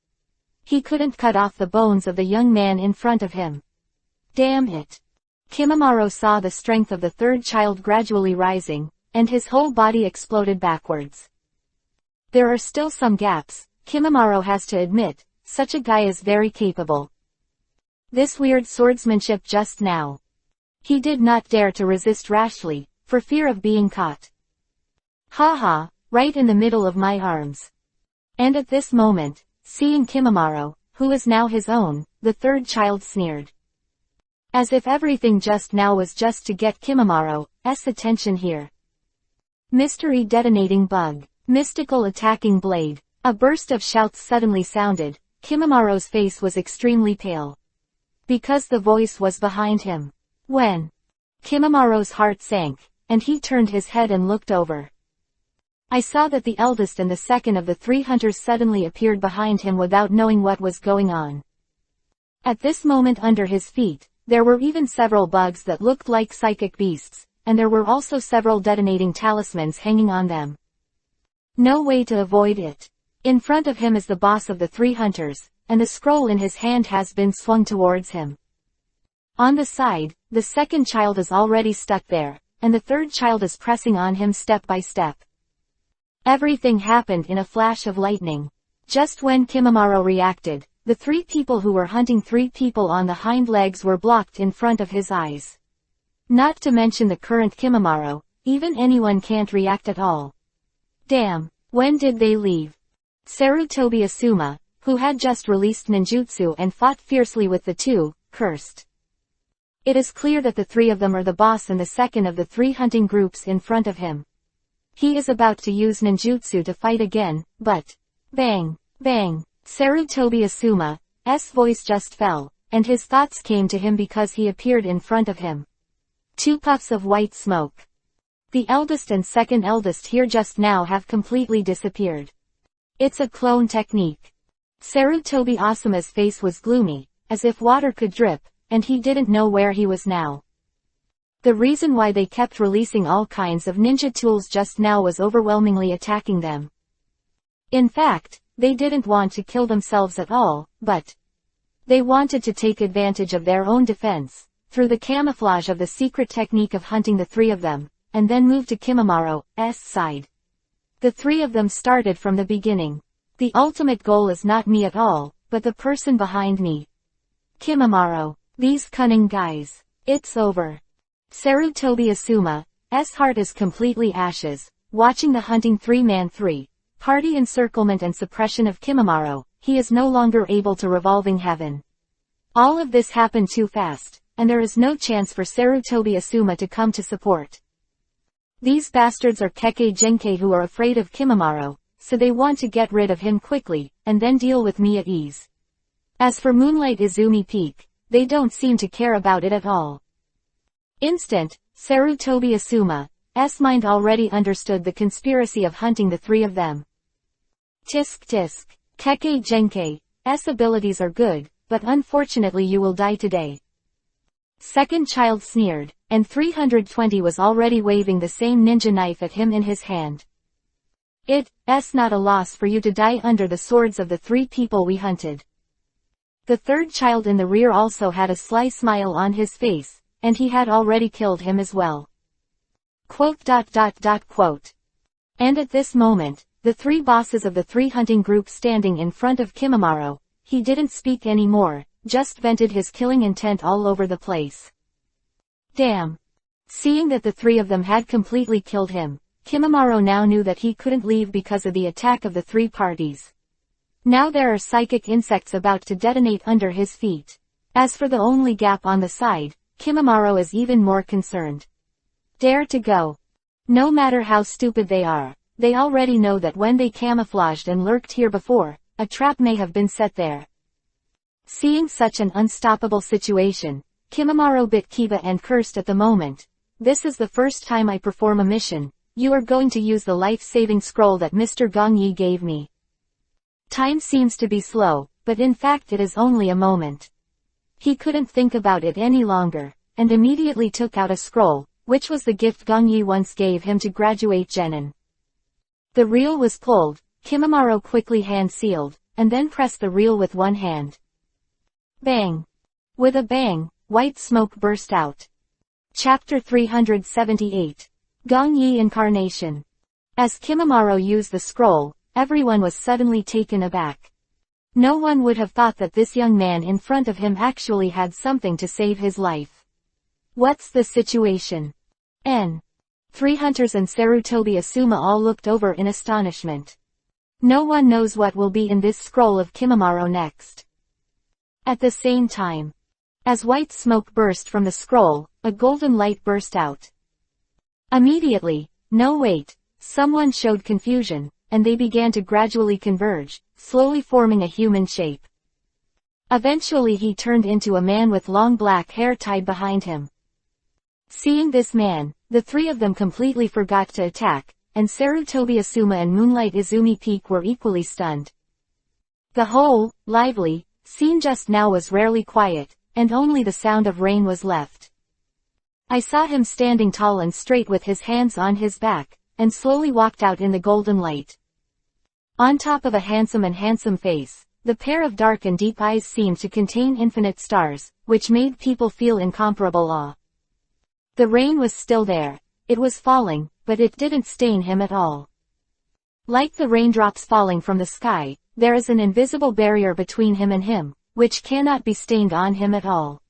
He couldn't cut off the bones of the young man in front of him. Damn it. Kimamaro saw the strength of the third child gradually rising, and his whole body exploded backwards. There are still some gaps, Kimamaro has to admit, such a guy is very capable. This weird swordsmanship just now. He did not dare to resist rashly, for fear of being caught. Haha, right in the middle of my arms. And at this moment, seeing Kimamaro, who is now his own, the third child sneered. As if everything just now was just to get Kimamaro's attention here. Mystery detonating bug. Mystical attacking blade. A burst of shouts suddenly sounded. Kimamaro's face was extremely pale. Because the voice was behind him. When Kimamaro's heart sank, and he turned his head and looked over. I saw that the eldest and the second of the three hunters suddenly appeared behind him without knowing what was going on. At this moment under his feet, there were even several bugs that looked like psychic beasts, and there were also several detonating talismans hanging on them. No way to avoid it. In front of him is the boss of the three hunters, and the scroll in his hand has been swung towards him. On the side, the second child is already stuck there, and the third child is pressing on him step by step. Everything happened in a flash of lightning. Just when Kimamaro reacted, the three people who were hunting three people on the hind legs were blocked in front of his eyes. Not to mention the current Kimamaro, even anyone can't react at all. Damn, when did they leave? Sarutobi Asuma, who had just released ninjutsu and fought fiercely with the two, cursed. It is clear that the three of them are the boss and the second of the three hunting groups in front of him. He is about to use ninjutsu to fight again, but bang, bang, Sarutobi Asuma's voice just fell, and his thoughts came to him because he appeared in front of him. Two puffs of white smoke. The eldest and second eldest here just now have completely disappeared. It's a clone technique. Sarutobi Asuma's face was gloomy, as if water could drip, and he didn't know where he was now. The reason why they kept releasing all kinds of ninja tools just now was overwhelmingly attacking them. In fact, they didn't want to kill themselves at all, but they wanted to take advantage of their own defense, through the camouflage of the secret technique of hunting the three of them, and then move to Kimamaro's side. The three of them started from the beginning. The ultimate goal is not me at all, but the person behind me. Kimamaro. These cunning guys. It's over. Sarutobi Asuma's heart is completely ashes, watching the hunting three-man party encirclement and suppression of Kimamaro. He is no longer able to revolving heaven. All of this happened too fast, and there is no chance for Sarutobi Asuma to come to support. These bastards are Kekkei Genkei who are afraid of Kimamaro, so they want to get rid of him quickly, and then deal with me at ease. As for Moonlight Izumi Peak, they don't seem to care about it at all. Sarutobi Asuma's mind already understood the conspiracy of hunting the three of them. Tisk tisk. Kekkei Genkei's abilities are good, but unfortunately you will die today. Second child sneered, and 320 was already waving the same ninja knife at him in his hand. It's not a loss for you to die under the swords of the three people we hunted. The third child in the rear also had a sly smile on his face, and he had already killed him as well. Quote. And at this moment, the three bosses of the three hunting group standing in front of Kimamaro, he didn't speak anymore, just vented his killing intent all over the place. Damn. Seeing that the three of them had completely killed him, Kimamaro now knew that he couldn't leave because of the attack of the three parties. Now there are psychic insects about to detonate under his feet. As for the only gap on the side, Kimamaro is even more concerned. Dare to go. No matter how stupid they are, they already know that when they camouflaged and lurked here before, a trap may have been set there. Seeing such an unstoppable situation, Kimamaro bit Kiba and cursed at the moment. This is the first time I perform a mission. You are going to use the life-saving scroll that Mr. Gongyi gave me. Time seems to be slow, but in fact it is only a moment. He couldn't think about it any longer, and immediately took out a scroll, which was the gift Gongyi once gave him to graduate genin. The reel was pulled, Kimamaro quickly hand-sealed, and then pressed the reel with one hand. Bang! With a bang, white smoke burst out. Chapter 378. Gongyi Incarnation. As Kimamaro used the scroll, everyone was suddenly taken aback. No one would have thought that this young man in front of him actually had something to save his life. What's the situation? Three hunters and Sarutobi Asuma all looked over in astonishment. No one knows what will be in this scroll of Kimamaro next. At the same time, as white smoke burst from the scroll, a golden light burst out. Immediately, someone showed confusion, and they began to gradually converge, slowly forming a human shape. Eventually he turned into a man with long black hair tied behind him. Seeing this man, the three of them completely forgot to attack, and Sarutobi Asuma and Moonlight Izumi Peak were equally stunned. The whole, lively, scene just now was rarely quiet, and only the sound of rain was left. I saw him standing tall and straight with his hands on his back, and slowly walked out in the golden light. On top of a handsome face, the pair of dark and deep eyes seemed to contain infinite stars, which made people feel incomparable awe. The rain was still there. It was falling, but it didn't stain him at all. Like the raindrops falling from the sky, there is an invisible barrier between him and him, which cannot be stained on him at all.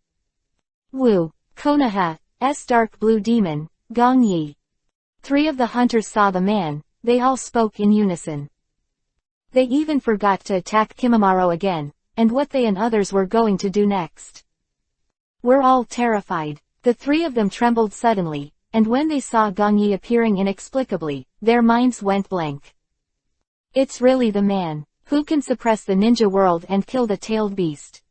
Wu, Konoha's dark blue demon, Gongyi. Three of the hunters saw the man, they all spoke in unison. They even forgot to attack Kimamaro again, and what they and others were going to do next. We're all terrified. The three of them trembled suddenly, and when they saw Gongyi appearing inexplicably, their minds went blank. It's really the man, who can suppress the ninja world and kill the tailed beast.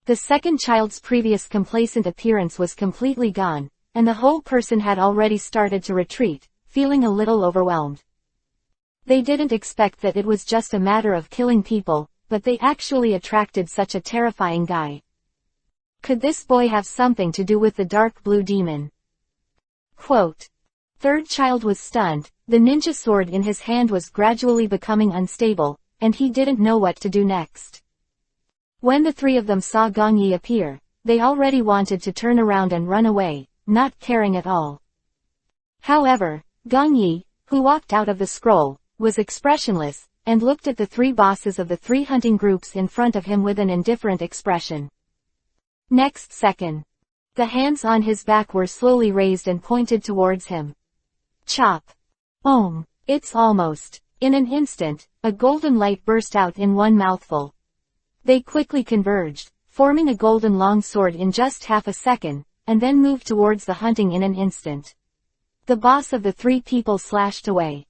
The second child's previous complacent appearance was completely gone, and the whole person had already started to retreat, feeling a little overwhelmed. They didn't expect that it was just a matter of killing people, but they actually attracted such a terrifying guy. Could this boy have something to do with the dark blue demon? Quote. Third child was stunned, the ninja sword in his hand was gradually becoming unstable, and he didn't know what to do next. When the three of them saw Gong Yi appear, they already wanted to turn around and run away, not caring at all. However, Gong Yi, who walked out of the scroll, was expressionless, and looked at the three bosses of the three hunting groups in front of him with an indifferent expression. Next second, the hands on his back were slowly raised and pointed towards him. Chop. It's almost. In an instant, a golden light burst out in one mouthful. They quickly converged, forming a golden long sword in just half a second, and then moved towards the hunting in an instant. The boss of the three people slashed away.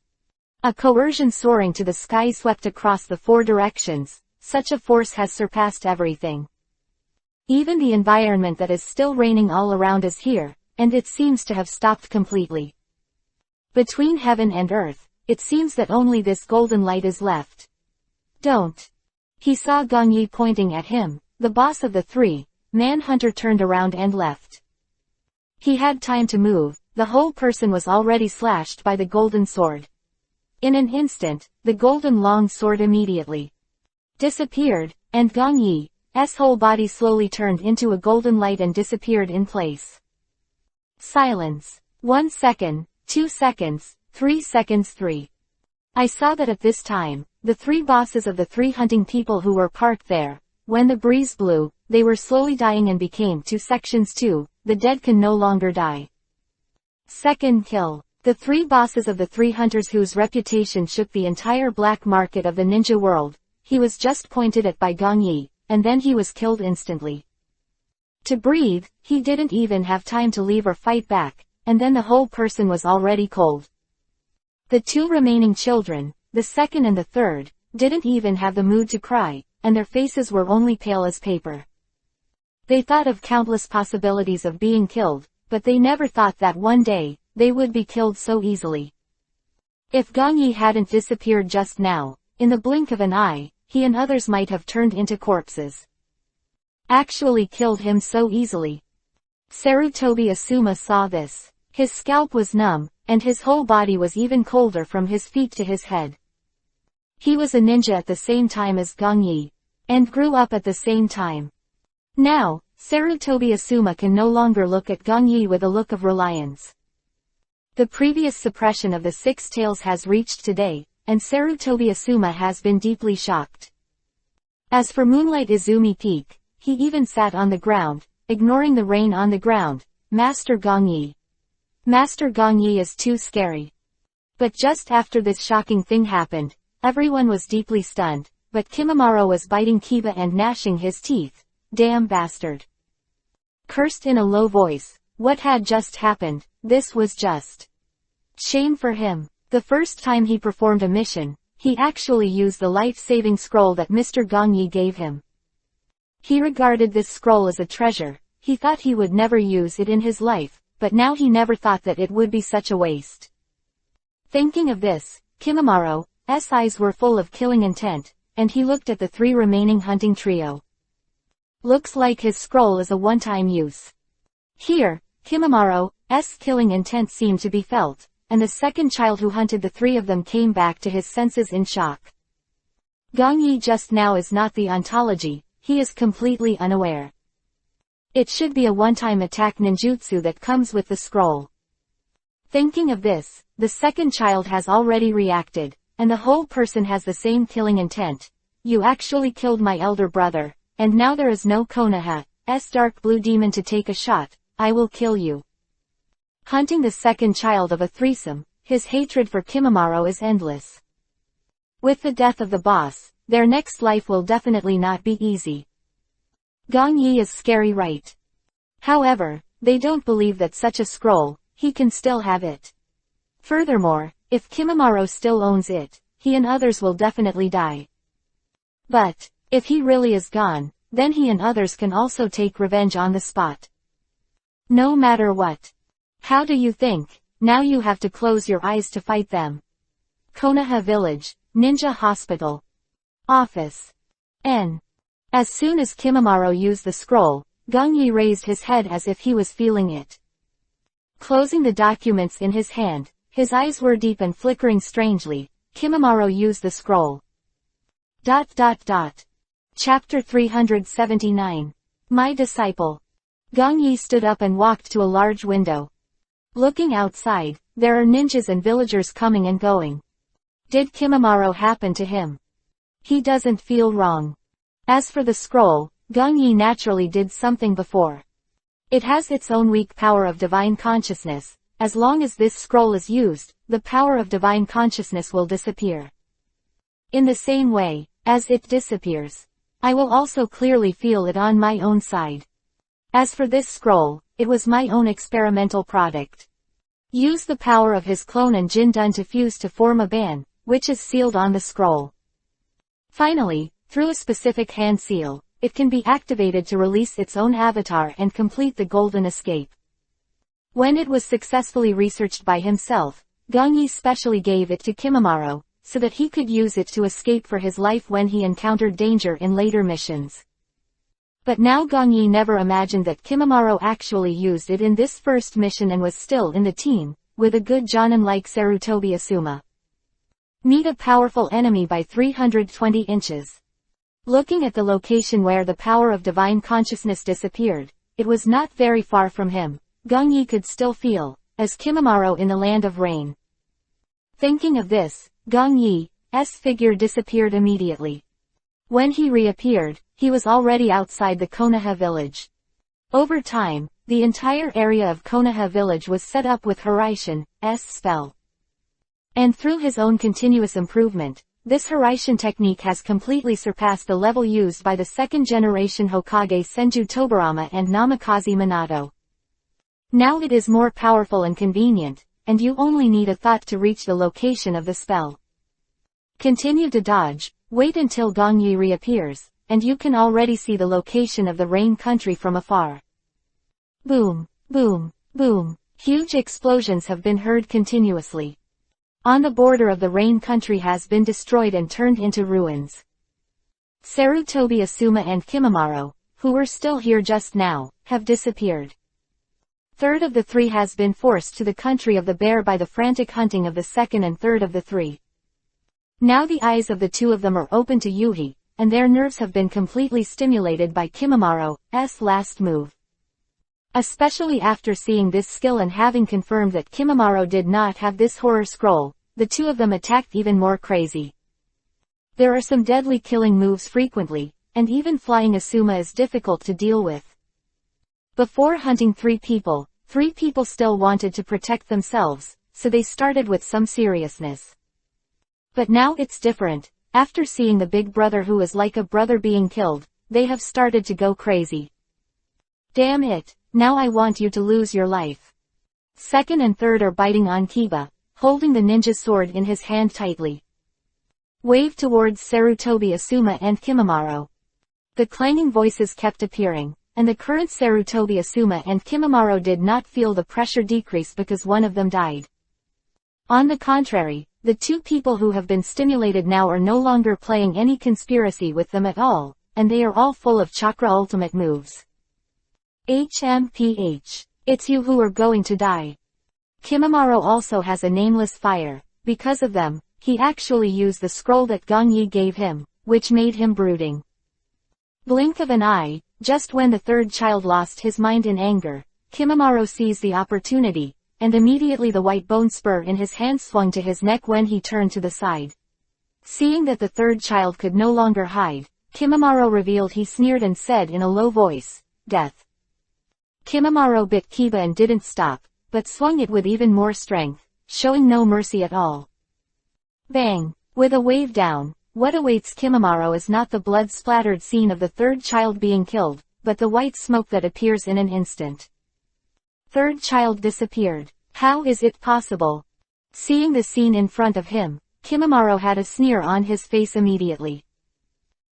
A coercion soaring to the sky swept across the four directions. Such a force has surpassed everything. Even the environment that is still raining all around is here, and it seems to have stopped completely. Between heaven and earth, it seems that only this golden light is left. Don't. He saw Gong Yi pointing at him, the boss of the three. Manhunter turned around and left. He had time to move, the whole person was already slashed by the golden sword. In an instant, the golden long sword immediately disappeared, and Gong Yi's whole body slowly turned into a golden light and disappeared in place. Silence. 1 second, 2 seconds, 3 seconds 3. I saw that at this time, the three bosses of the three hunting people who were parked there, when the breeze blew, they were slowly dying and became 2 sections 2, the dead can no longer die. Second kill. The three bosses of the three hunters whose reputation shook the entire black market of the ninja world, he was just pointed at by Gong Yi, and then he was killed instantly. To breathe, he didn't even have time to leave or fight back, and then the whole person was already cold. The two remaining children, the second and the third, didn't even have the mood to cry, and their faces were only pale as paper. They thought of countless possibilities of being killed, but they never thought that one day, they would be killed so easily. If Gong Yi hadn't disappeared just now, in the blink of an eye, he and others might have turned into corpses. Actually killed him so easily. Sarutobi Asuma saw this. His scalp was numb, and his whole body was even colder from his feet to his head. He was a ninja at the same time as Gong Yi, and grew up at the same time. Now, Sarutobi Asuma can no longer look at Gong Yi with a look of reliance. The previous suppression of the 6 tails has reached today, and Sarutobi Asuma has been deeply shocked. As for Moonlight Izumi Peak, he even sat on the ground, ignoring the rain on the ground. Master Gong Yi. Master Gong Yi is too scary. But just after this shocking thing happened, everyone was deeply stunned, but Kimimaro was biting Kiba and gnashing his teeth. Damn bastard. Cursed in a low voice, what had just happened? This was just shame for him. The first time he performed a mission, he actually used the life-saving scroll that Mr. Gong Yi gave him. He regarded this scroll as a treasure. He thought he would never use it in his life, but now he never thought that it would be such a waste. Thinking of this, Kimimaro's eyes were full of killing intent, and he looked at the three remaining hunting trio. Looks like his scroll is a one-time use. Here, Kimimaro's killing intent seemed to be felt, and the second child who hunted the three of them came back to his senses in shock. Gong Yi just now is not the ontology, he is completely unaware. It should be a one-time attack ninjutsu that comes with the scroll. Thinking of this, the second child has already reacted, and the whole person has the same killing intent. You actually killed my elder brother, and now there is no Konoha's dark blue demon to take a shot. I will kill you. Hunting the second child of a threesome, his hatred for Kimimaro is endless. With the death of the boss, their next life will definitely not be easy. Gong Yi is scary, right? However, they don't believe that such a scroll, he can still have it. Furthermore, if Kimimaro still owns it, he and others will definitely die. But, if he really is gone, then he and others can also take revenge on the spot. No matter what. How do you think? Now you have to close your eyes to fight them. Konoha Village, Ninja Hospital. Office. N. As soon as Kimimaro used the scroll, Gong Yi raised his head as if he was feeling it. Closing the documents in his hand, his eyes were deep and flickering strangely, Kimimaro used the scroll. Chapter 379. My Disciple. Gong Yi stood up and walked to a large window. Looking outside, there are ninjas and villagers coming and going. Did Kimimaro happen to him? He doesn't feel wrong. As for the scroll, Gong Yi naturally did something before. It has its own weak power of divine consciousness. As long as this scroll is used, the power of divine consciousness will disappear. In the same way, as it disappears, I will also clearly feel it on my own side. As for this scroll, it was my own experimental product. Use the power of his clone and Jin Dun to fuse to form a ban, which is sealed on the scroll. Finally, through a specific hand seal, it can be activated to release its own avatar and complete the golden escape. When it was successfully researched by himself, Gong Yi specially gave it to Kimimaro, so that he could use it to escape for his life when he encountered danger in later missions. But now Gong Yi never imagined that Kimimaro actually used it in this first mission and was still in the team, with a good Jonin like Sarutobi Asuma. Meet a powerful enemy by 320 inches. Looking at the location where the power of divine consciousness disappeared, it was not very far from him. Gong Yi could still feel, as Kimimaro in the land of rain. Thinking of this, Gong Yi's figure disappeared immediately. When he reappeared, he was already outside the Konoha village. Over time, the entire area of Konoha village was set up with Hiraishin's spell. And through his own continuous improvement, this Hiraishin technique has completely surpassed the level used by the second-generation Hokage Senju Tobarama and Namikaze Minato. Now it is more powerful and convenient, and you only need a thought to reach the location of the spell. Continue to dodge, wait until Gong Yi reappears, and you can already see the location of the rain country from afar. Boom, boom, boom. Huge explosions have been heard continuously. On the border of the rain country has been destroyed and turned into ruins. Sarutobi Asuma and Kimimaro, who were still here just now, have disappeared. Third of the three has been forced to the country of the bear by the frantic hunting of the second and third of the three. Now the eyes of the two of them are open to Yuhi, and their nerves have been completely stimulated by Kimimaro's last move. Especially after seeing this skill and having confirmed that Kimimaro did not have this horror scroll, the two of them attacked even more crazy. There are some deadly killing moves frequently, and even flying Asuma is difficult to deal with. Before hunting three people still wanted to protect themselves, so they started with some seriousness. But now it's different. After seeing the big brother who is like a brother being killed, they have started to go crazy. Damn it, now I want you to lose your life. Second and third are biting on Kiba, holding the ninja sword in his hand tightly. Wave towards Sarutobi Asuma and Kimimaro. The clanging voices kept appearing, and the current Sarutobi Asuma and Kimimaro did not feel the pressure decrease because one of them died. On the contrary, the two people who have been stimulated now are no longer playing any conspiracy with them at all, and they are all full of chakra ultimate moves. HMPH. It's you who are going to die. Kimimaro also has a nameless fire. Because of them, he actually used the scroll that Gong Yi gave him, which made him brooding. Blink of an eye, just when the third child lost his mind in anger, Kimimaro seized the opportunity, and immediately the white bone spur in his hand swung to his neck when he turned to the side. Seeing that the third child could no longer hide, Kimimaro revealed he sneered and said in a low voice, "Death." Kimimaro bit Kiba and didn't stop, but swung it with even more strength, showing no mercy at all. Bang! With a wave down, what awaits Kimimaro is not the blood-splattered scene of the third child being killed, but the white smoke that appears in an instant. Third child disappeared. How is it possible? Seeing the scene in front of him, Kimimaro had a sneer on his face immediately.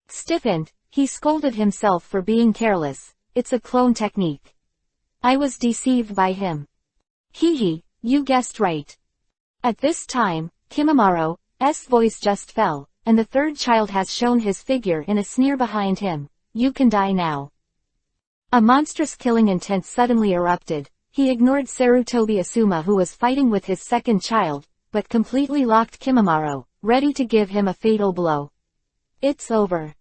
Stiffened, he scolded himself for being careless. It's a clone technique. I was deceived by him. Hee, you guessed right. At this time, Kimimaro's voice just fell, and the third child has shown his figure in a sneer behind him. You can die now. A monstrous killing intent suddenly erupted, he ignored Sarutobi Asuma, who was fighting with his second child, but completely locked Kimimaro, ready to give him a fatal blow. It's over.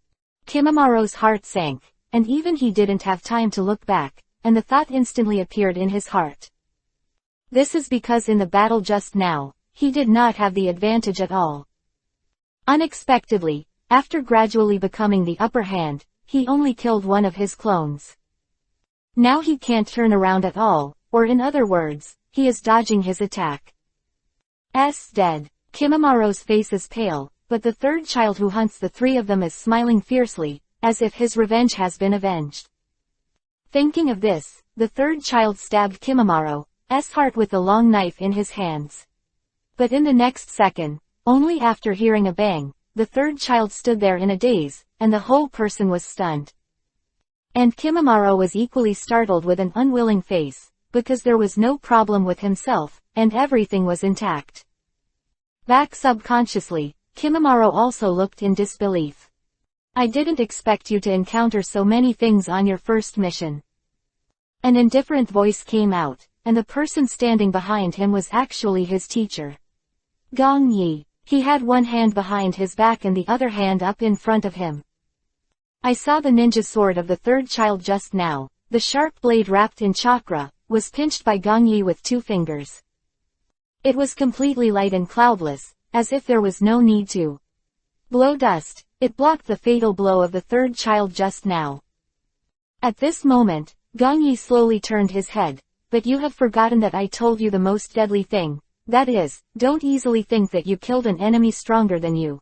Kimamaro's heart sank, and even he didn't have time to look back, and the thought instantly appeared in his heart. This is because in the battle just now, he did not have the advantage at all. Unexpectedly, after gradually becoming the upper hand, he only killed one of his clones. Now he can't turn around at all, or in other words, he is dodging his attack. Dead. Kimamaro's face is pale, but the third child who hunts the three of them is smiling fiercely, as if his revenge has been avenged. Thinking of this, the third child stabbed Kimamaro's heart with the long knife in his hands. But in the next second, only after hearing a bang, the third child stood there in a daze, and the whole person was stunned. And Kimimaro was equally startled with an unwilling face, because there was no problem with himself, and everything was intact. Back subconsciously, Kimimaro also looked in disbelief. I didn't expect you to encounter so many things on your first mission. An indifferent voice came out, and the person standing behind him was actually his teacher. Gong Yi. He had one hand behind his back and the other hand up in front of him. I saw the ninja sword of the third child just now. The sharp blade wrapped in chakra was pinched by Gong Yi with 2 fingers. It was completely light and cloudless, as if there was no need to blow dust. It blocked the fatal blow of the third child just now. At this moment, Gong Yi slowly turned his head. But you have forgotten that I told you the most deadly thing. That is, don't easily think that you killed an enemy stronger than you.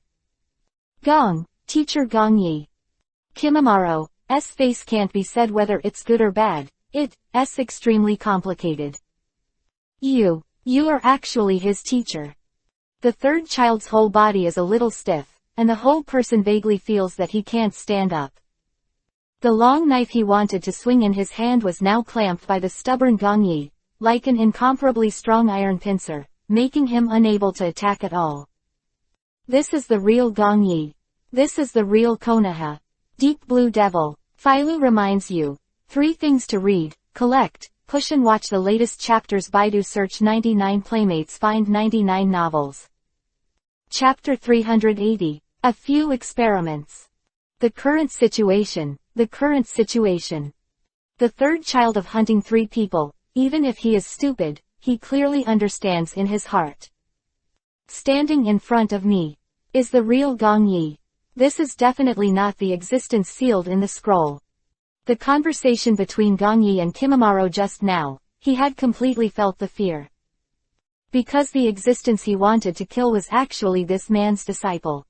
Teacher Gong Yi. Kimamaro's face can't be said whether it's good or bad. It's extremely complicated. You are actually his teacher. The third child's whole body is a little stiff, and the whole person vaguely feels that he can't stand up. The long knife he wanted to swing in his hand was now clamped by the stubborn Gong Yi, like an incomparably strong iron pincer, making him unable to attack at all. This is the real Gong Yi. This is the real Konoha. Deep Blue Devil. Philo reminds you. 3 things to read, collect, push and watch the latest chapters. Baidu search 99 playmates, find 99 novels. Chapter 380. A few experiments. The current situation. The current situation. The third child of hunting 3 people, even if he is stupid, he clearly understands in his heart. Standing in front of me is the real Gong Yi. This is definitely not the existence sealed in the scroll. The conversation between Gong Yi and Kimimaro just now, he had completely felt the fear. Because the existence he wanted to kill was actually this man's disciple.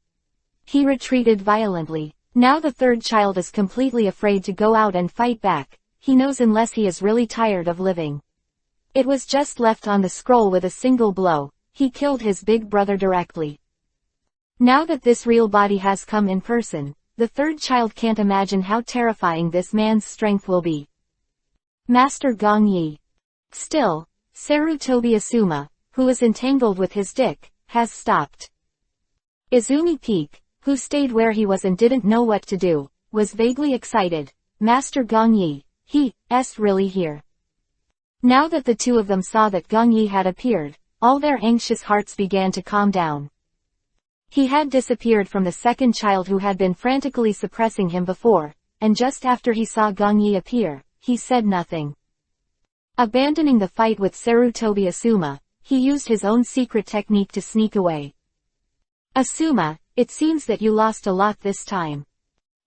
He retreated violently. Now the third child is completely afraid to go out and fight back. He knows unless he is really tired of living. It was just left on the scroll with a single blow. He killed his big brother directly. Now that this real body has come in person, the third child can't imagine how terrifying this man's strength will be. Master Gong Yi. Still, Sarutobi Asuma, who is entangled with his dick, has stopped. Izumi Peak, who stayed where he was and didn't know what to do, was vaguely excited. Master Gong Yi, he's really here. Now that the two of them saw that Gong Yi had appeared, all their anxious hearts began to calm down. He had disappeared from the second child who had been frantically suppressing him before, and just after he saw Gong Yi appear, he said nothing. Abandoning the fight with Sarutobi Asuma, he used his own secret technique to sneak away. Asuma, it seems that you lost a lot this time.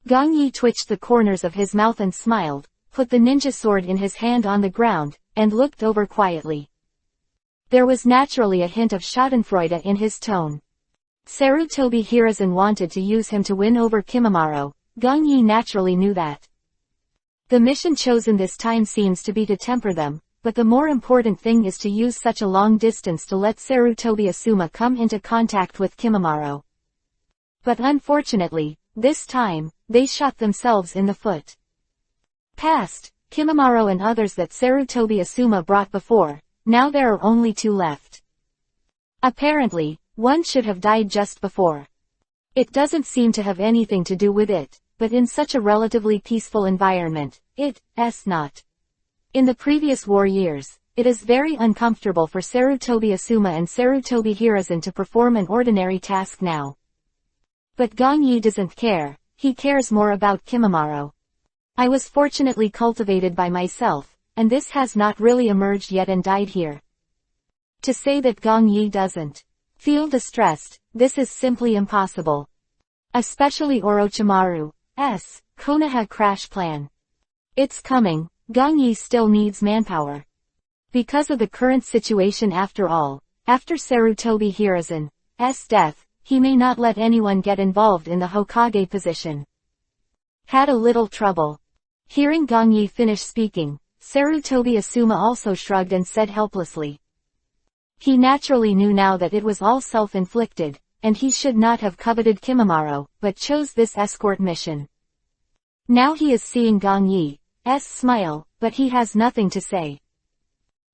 Gong Yi twitched the corners of his mouth and smiled, put the ninja sword in his hand on the ground, and looked over quietly. There was naturally a hint of schadenfreude in his tone. Sarutobi Hiruzen wanted to use him to win over Kimimaro. Gong Yi naturally knew that. The mission chosen this time seems to be to temper them, but the more important thing is to use such a long distance to let Sarutobi Asuma come into contact with Kimimaro. But unfortunately, this time, they shot themselves in the foot. Past Kimimaro and others that Sarutobi Asuma brought before, now there are only 2 left. Apparently, one should have died just before. It doesn't seem to have anything to do with it, but in such a relatively peaceful environment, it's not. In the previous war years, it is very uncomfortable for Sarutobi Asuma and Sarutobi Hiruzen to perform an ordinary task now. But Gong Yi doesn't care, he cares more about Kimimaro. I was fortunately cultivated by myself, and this has not really emerged yet and died here. To say that Gong Yi doesn't feel distressed, this is simply impossible. Especially Orochimaru's Konoha crash plan. It's coming, Gong Yi still needs manpower. Because of the current situation after all, after Sarutobi Hiruzen's death, he may not let anyone get involved in the Hokage position. Had a little trouble. Hearing Gong Yi finish speaking, Sarutobi Asuma also shrugged and said helplessly. He naturally knew now that it was all self-inflicted, and he should not have coveted Kimimaro, but chose this escort mission. Now he is seeing Gong Yi's smile, but he has nothing to say.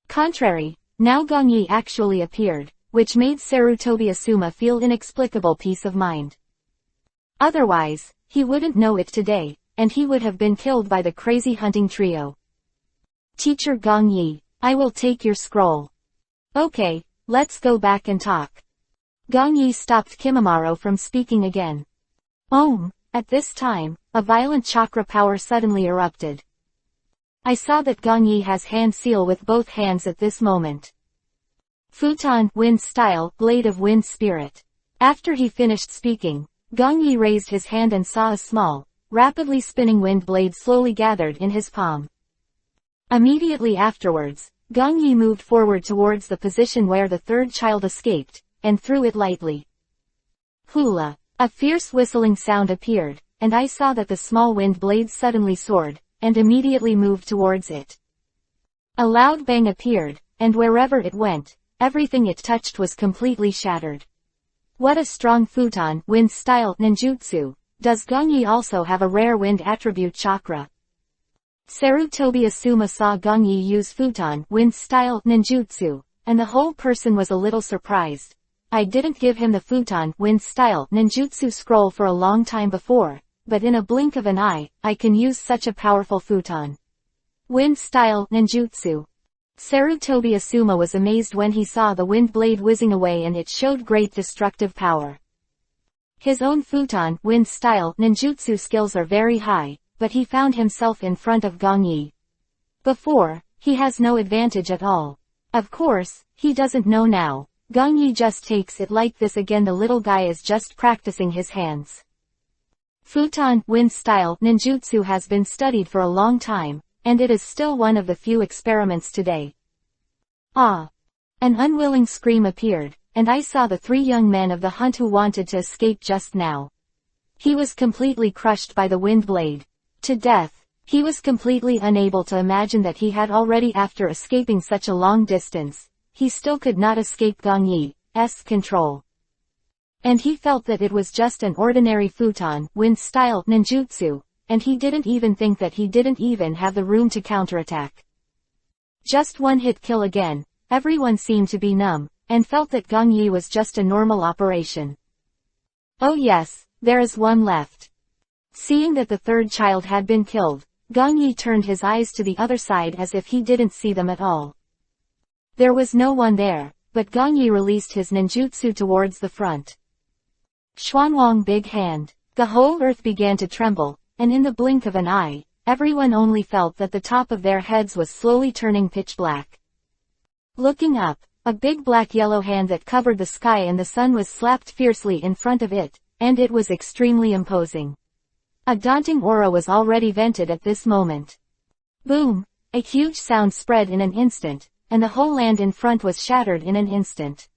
Contrary, now Gong Yi actually appeared, which made Sarutobi Asuma feel inexplicable peace of mind. Otherwise, he wouldn't know it today, and he would have been killed by the crazy hunting trio. Teacher Gong Yi, I will take your scroll. Okay, let's go back and talk. Gong Yi stopped Kimimaro from speaking again. At this time, a violent chakra power suddenly erupted. I saw that Gong Yi has hand seal with both hands at this moment. Futon, wind style, blade of wind spirit. After he finished speaking, Gong Yi raised his hand and saw a small, rapidly spinning wind blade slowly gathered in his palm. Immediately afterwards, Gong Yi moved forward towards the position where the third child escaped, and threw it lightly. Hula! A fierce whistling sound appeared, and I saw that the small wind blade suddenly soared, and immediately moved towards it. A loud bang appeared, and wherever it went, everything it touched was completely shattered. What a strong futon wind style ninjutsu! Does Gong Yi also have a rare wind attribute chakra? Sarutobi Asuma saw Gong Yi use futon wind style ninjutsu, and the whole person was a little surprised. I didn't give him the futon wind style ninjutsu scroll for a long time before, but in a blink of an eye, I can use such a powerful futon wind style ninjutsu. Sarutobi Asuma was amazed when he saw the wind blade whizzing away, and it showed great destructive power. His own futon wind style ninjutsu skills are very high, but he found himself in front of Gong Yi. Before, he has no advantage at all. Of course, he doesn't know now. Gong Yi just takes it like this again. The little guy is just practicing his hands. Futon wind style ninjutsu has been studied for a long time, and it is still one of the few experiments today. Ah! An unwilling scream appeared, and I saw the three young men of the hunt who wanted to escape just now. He was completely crushed by the wind blade. To death, he was completely unable to imagine that he had already, after escaping such a long distance, he still could not escape Gong Yi's control. And he felt that it was just an ordinary futon wind style ninjutsu, and he didn't even think that he didn't even have the room to counterattack. Just one hit kill again. Everyone seemed to be numb, and felt that Gong Yi was just a normal operation. Oh yes, there is one left. Seeing that the third child had been killed, Gong Yi turned his eyes to the other side as if he didn't see them at all. There was no one there, but Gong Yi released his ninjutsu towards the front. Xuanwang big hand. The whole earth began to tremble, and in the blink of an eye, everyone only felt that the top of their heads was slowly turning pitch black. Looking up, a big black-yellow hand that covered the sky and the sun was slapped fiercely in front of it, and it was extremely imposing. A daunting aura was already vented at this moment. Boom! A huge sound spread in an instant, and the whole land in front was shattered in an instant.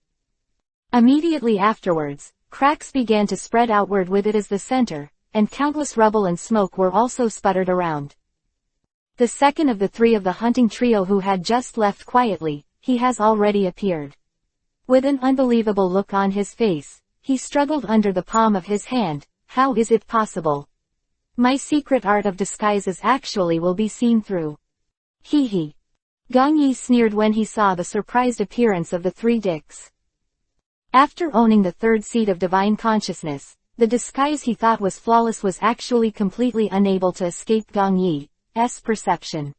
Immediately afterwards, cracks began to spread outward with it as the center, and countless rubble and smoke were also sputtered around. The second of the three of the hunting trio who had just left quietly, he has already appeared. With an unbelievable look on his face, he struggled under the palm of his hand. How is it possible? My secret art of disguises actually will be seen through. Hee hee. Gong Yi sneered when he saw the surprised appearance of the three dicks. After owning the third seed of divine consciousness, the disguise he thought was flawless was actually completely unable to escape Gong Yi's perception.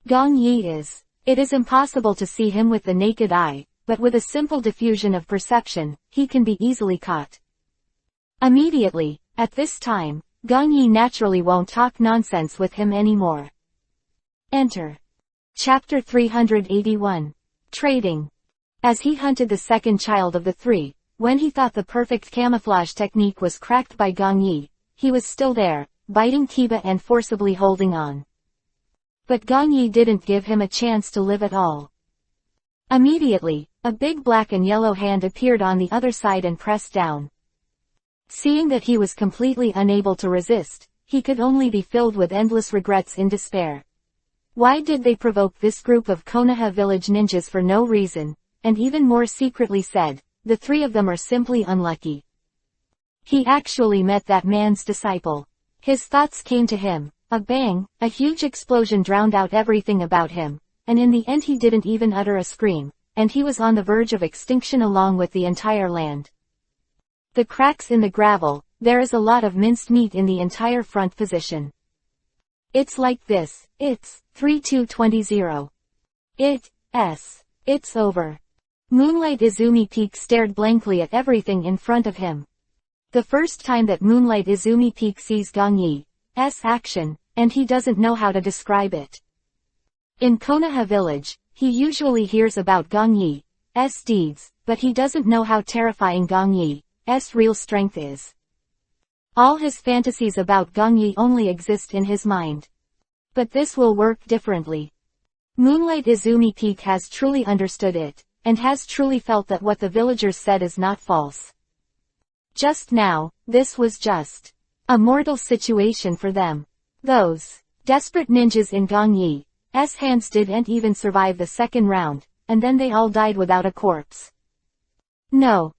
Gong Yi is. It is impossible to see him with the naked eye, but with a simple diffusion of perception, he can be easily caught. Immediately, at this time, Gong Yi naturally won't talk nonsense with him anymore. Enter. Chapter 381. Trading. As he hunted the second child of the three, when he thought the perfect camouflage technique was cracked by Gong Yi, he was still there, biting Kiba and forcibly holding on. But Gong Yi didn't give him a chance to live at all. Immediately, a big black and yellow hand appeared on the other side and pressed down. Seeing that he was completely unable to resist, he could only be filled with endless regrets and despair. Why did they provoke this group of Konoha village ninjas for no reason, and even more secretly said, the three of them are simply unlucky. He actually met that man's disciple. His thoughts came to him. A bang, a huge explosion drowned out everything about him, and in the end he didn't even utter a scream, and he was on the verge of extinction along with the entire land. The cracks in the gravel, there is a lot of minced meat in the entire front position. It's like this, it's 3220. It's over. Moonlight Izumi Peak stared blankly at everything in front of him. The first time that Moonlight Izumi Peak sees Gong Yi's action, and he doesn't know how to describe it. In Konoha village, he usually hears about Gong Yi's deeds, but he doesn't know how terrifying Gong Yi's real strength is. All his fantasies about Gong Yi only exist in his mind. But this will work differently. Moonlight Izumi Peak has truly understood it, and has truly felt that what the villagers said is not false. Just now, this was just a mortal situation for them. Those desperate ninjas in Gong Yi's hands didn't even survive the second round, and then they all died without a corpse. No.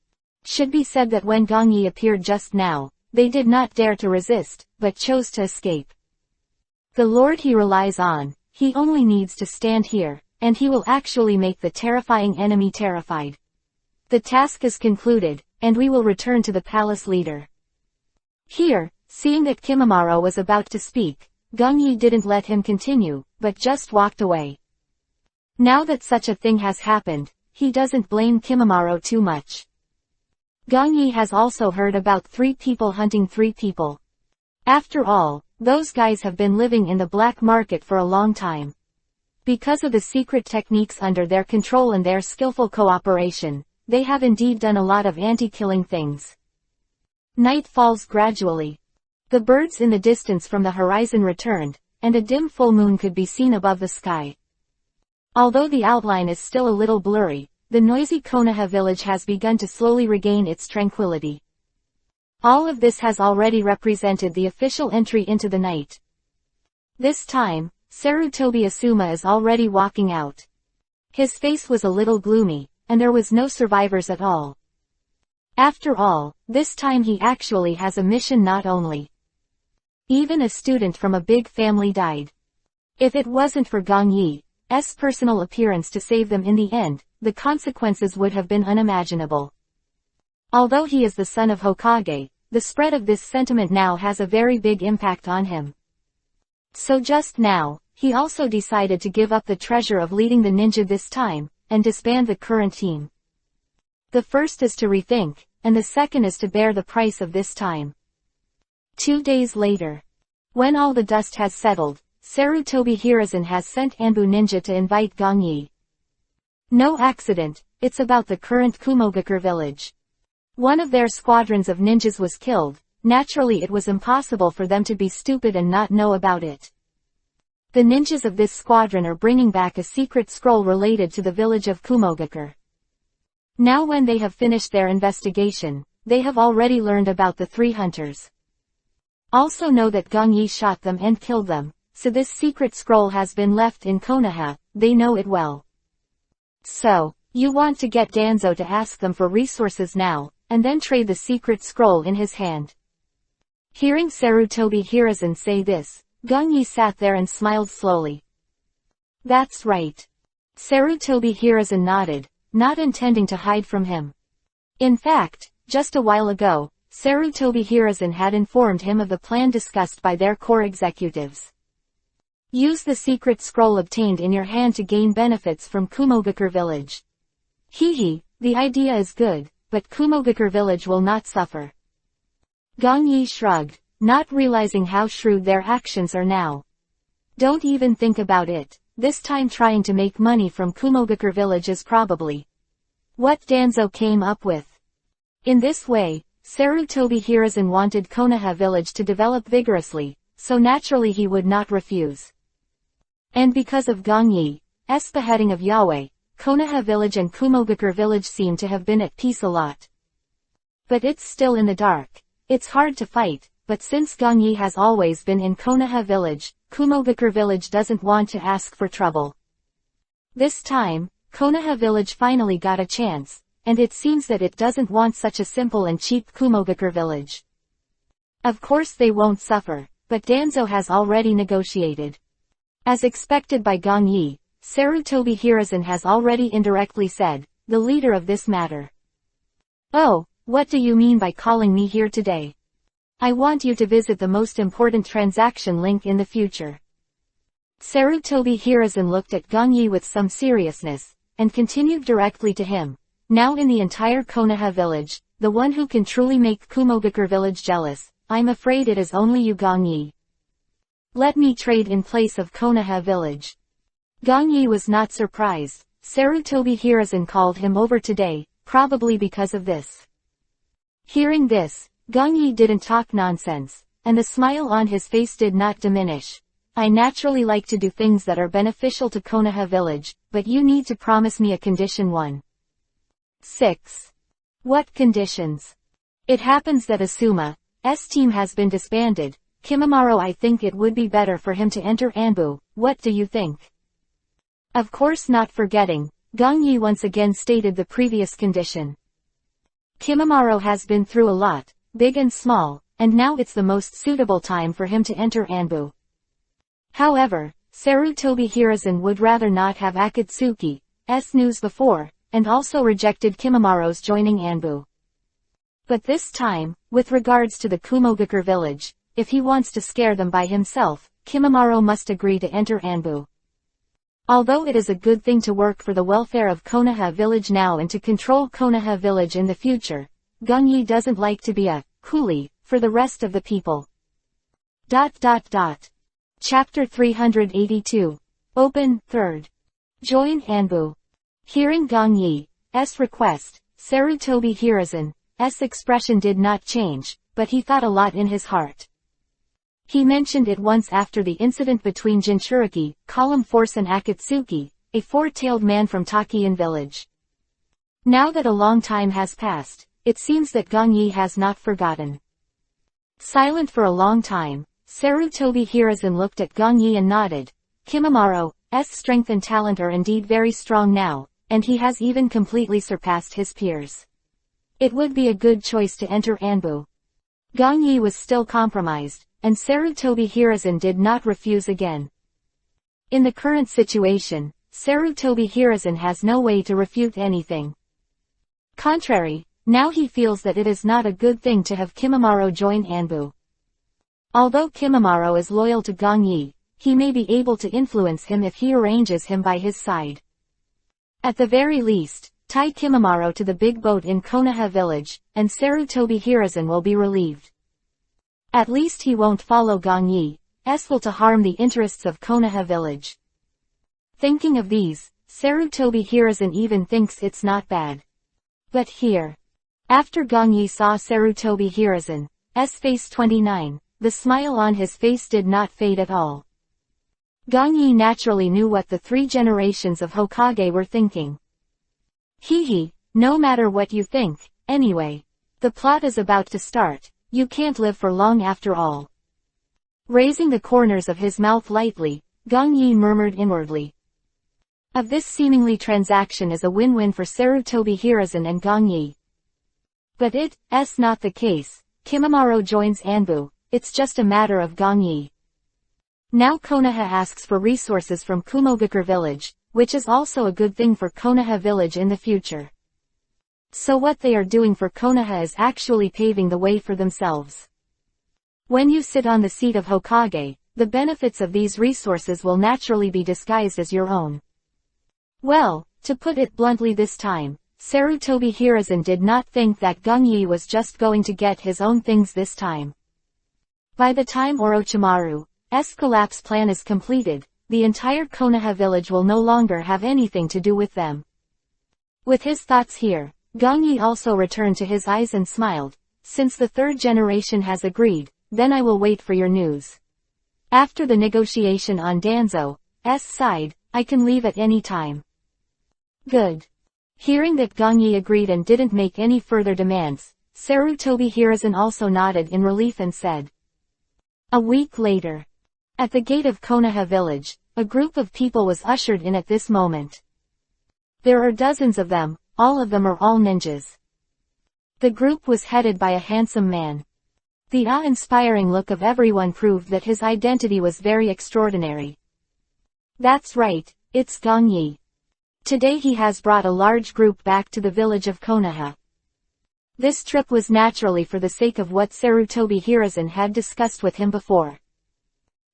Should be said that when Gong Yi appeared just now, they did not dare to resist, but chose to escape. The Lord he relies on, he only needs to stand here, and he will actually make the terrifying enemy terrified. The task is concluded, and we will return to the palace leader. Here, seeing that Kimimaro was about to speak, Gong Yi didn't let him continue, but just walked away. Now that such a thing has happened, he doesn't blame Kimimaro too much. Gong Yi has also heard about 3 people hunting 3 people. After all, those guys have been living in the black market for a long time. Because of the secret techniques under their control and their skillful cooperation, they have indeed done a lot of anti-killing things. Night falls gradually. The birds in the distance from the horizon returned, and a dim full moon could be seen above the sky. Although the outline is still a little blurry, the noisy Konoha village has begun to slowly regain its tranquility. All of this has already represented the official entry into the night. This time, Sarutobi Asuma is already walking out. His face was a little gloomy, and there was no survivors at all. After all, this time he actually has a mission not only. Even a student from a big family died. If it wasn't for Gong Yi's personal appearance to save them in the end, the consequences would have been unimaginable. Although he is the son of Hokage, the spread of this sentiment now has a very big impact on him. So just now, he also decided to give up the treasure of leading the ninja this time, and disband the current team. The first is to rethink, and the second is to bear the price of this time. 2 days later. When all the dust has settled, Sarutobi Hiruzen has sent Anbu Ninja to invite Gong Yi. No accident, it's about the current Kumogakure village. One of their squadrons of ninjas was killed, naturally it was impossible for them to be stupid and not know about it. The ninjas of this squadron are bringing back a secret scroll related to the village of Kumogakure. Now when they have finished their investigation, they have already learned about the 3 hunters. Also know that Gong Yi shot them and killed them, so this secret scroll has been left in Konoha, they know it well. So, you want to get Danzo to ask them for resources now, and then trade the secret scroll in his hand. Hearing Sarutobi Hiruzen say this, Gong Yi sat there and smiled slowly. That's right. Sarutobi Hiruzen nodded, not intending to hide from him. In fact, just a while ago, Sarutobi Hiruzen had informed him of the plan discussed by their core executives. Use the secret scroll obtained in your hand to gain benefits from Kumogakure village. Hehe, the idea is good, but Kumogakure village will not suffer. Gong Yi shrugged, not realizing how shrewd their actions are now. Don't even think about it. This time trying to make money from Kumogakure village is probably what Danzo came up with. In this way, Sarutobi Hiruzen wanted Konoha village to develop vigorously, so naturally he would not refuse. And because of Gong Yi's beheading of Yahweh, Konoha village and Kumogakure village seem to have been at peace a lot. But it's still in the dark. It's hard to fight, but since Gong Yi has always been in Konoha village, Kumogakure village doesn't want to ask for trouble. This time, Konoha village finally got a chance, and it seems that it doesn't want such a simple and cheap Kumogakure village. Of course they won't suffer, but Danzo has already negotiated. As expected by Gong Yi, Sarutobi Hiruzen has already indirectly said, the leader of this matter. Oh, what do you mean by calling me here today? I want you to visit the most important transaction link in the future. Sarutobi Hiruzen looked at Gong Yi with some seriousness, and continued directly to him. Now in the entire Konoha village, the one who can truly make Kumogakure village jealous, I'm afraid it is only you Gong Yi. Let me trade in place of Konoha village. Gong Yi was not surprised. Sarutobi Hiruzen called him over today, probably because of this. Hearing this, Gong Yi didn't talk nonsense, and the smile on his face did not diminish. I naturally like to do things that are beneficial to Konoha village, but you need to promise me a condition 1. 6. What conditions? It happens that Asuma's team has been disbanded. Kimimaro, I think it would be better for him to enter Anbu. What do you think? Of course, not forgetting, Gong Yi once again stated the previous condition. Kimimaro has been through a lot, big and small, and now it's the most suitable time for him to enter Anbu. However, Sarutobi Hiruzen would rather not have Akatsuki's news before, and also rejected Kimimaro's joining Anbu. But this time, with regards to the Kumogakure village, if he wants to scare them by himself, Kimimaro must agree to enter Anbu. Although it is a good thing to work for the welfare of Konoha village now and to control Konoha village in the future, Gong Yi doesn't like to be a coolie for the rest of the people. Chapter 382. Open, 3rd. Join Anbu. Hearing Gong Yi's request, Sarutobi Hiruzen's expression did not change, but he thought a lot in his heart. He mentioned it once after the incident between Jinchuriki, Column Force and Akatsuki, a four-tailed man from Takian village. Now that a long time has passed, it seems that Gong Yi has not forgotten. Silent for a long time, Sarutobi Hiruzen looked at Gong Yi and nodded. Kimimaro's strength and talent are indeed very strong now, and he has even completely surpassed his peers. It would be a good choice to enter Anbu. Gong Yi was still compromised, and Sarutobi Hiruzen did not refuse again. In the current situation, Sarutobi Hiruzen has no way to refute anything. Contrary, now he feels that it is not a good thing to have Kimimaro join Anbu. Although Kimimaro is loyal to Gong Yi, he may be able to influence him if he arranges him by his side. At the very least, tie Kimimaro to the big boat in Konoha village, and Sarutobi Hiruzen will be relieved. At least he won't follow Gong Yi's will to harm the interests of Konoha village. Thinking of these, Sarutobi Hiruzen even thinks it's not bad. But here. After Gong Yi saw Sarutobi Hiruzen's face 29, the smile on his face did not fade at all. Gong Yi naturally knew what the 3 generations of Hokage were thinking. Hehe, no matter what you think, anyway. The plot is about to start, you can't live for long after all. Raising the corners of his mouth lightly, Gong Yi murmured inwardly. Of this seemingly transaction is a win-win for Sarutobi Hiruzen and Gong Yi. But it's not the case. Kimimaro joins Anbu, it's just a matter of Gong Yi. Now Konoha asks for resources from Kumogakure village, which is also a good thing for Konoha village in the future. So what they are doing for Konoha is actually paving the way for themselves. When you sit on the seat of Hokage, the benefits of these resources will naturally be disguised as your own. Well, to put it bluntly this time, Sarutobi Hiruzen did not think that Gung-Yi was just going to get his own things this time. By the time Orochimaru's collapse plan is completed, the entire Konoha village will no longer have anything to do with them. With his thoughts here, Gung-Yi also returned to his eyes and smiled. Since the third generation has agreed, then I will wait for your news. After the negotiation on Danzo's side, I can leave at any time. Good. Hearing that Gung-Yi agreed and didn't make any further demands, Sarutobi Hiruzen also nodded in relief and said. A week later. At the gate of Konoha village, a group of people was ushered in at this moment. There are dozens of them, all of them are all ninjas. The group was headed by a handsome man. The awe-inspiring look of everyone proved that his identity was very extraordinary. That's right, it's Gung-Yi. Today he has brought a large group back to the village of Konoha. This trip was naturally for the sake of what Sarutobi Hiruzen had discussed with him before.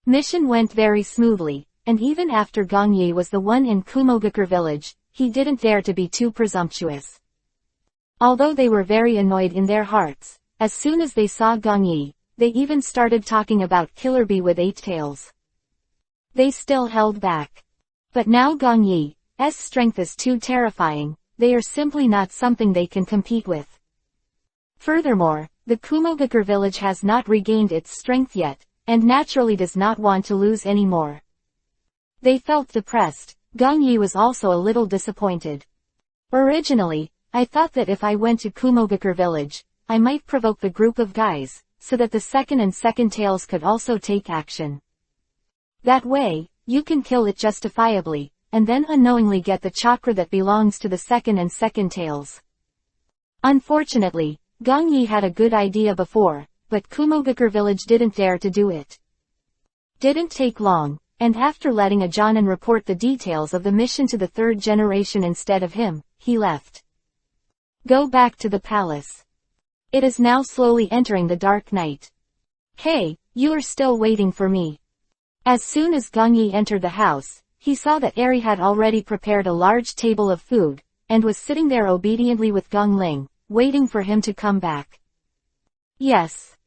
Mission went very smoothly, and even after Gung-Yi was the one in Kumogakure village, he didn't dare to be too presumptuous. Although they were very annoyed in their hearts, as soon as they saw Gung-Yi, they even started talking about Killer Bee with 8 tails. They still held back. But now Gung-Yi's strength is too terrifying, they are simply not something they can compete with. Furthermore, the Kumogakure village has not regained its strength yet, and naturally does not want to lose any more. They felt depressed. Gung-Yi was also a little disappointed. Originally, I thought that if I went to Kumogakure village, I might provoke the group of guys, so that the second and second tails could also take action. That way, you can kill it justifiably, and then unknowingly get the chakra that belongs to the second and second tails. Unfortunately, Gung-Yi had a good idea before, but Kumogakure village didn't dare to do it. Didn't take long, and after letting a Jonin report the details of the mission to the third generation instead of him, he left. Go back to the palace. It is now slowly entering the dark night. Hey, you are still waiting for me. As soon as Gung-Yi entered the house, he saw that Eri had already prepared a large table of food, and was sitting there obediently with Gung-Ling, waiting for him to come back. Yes.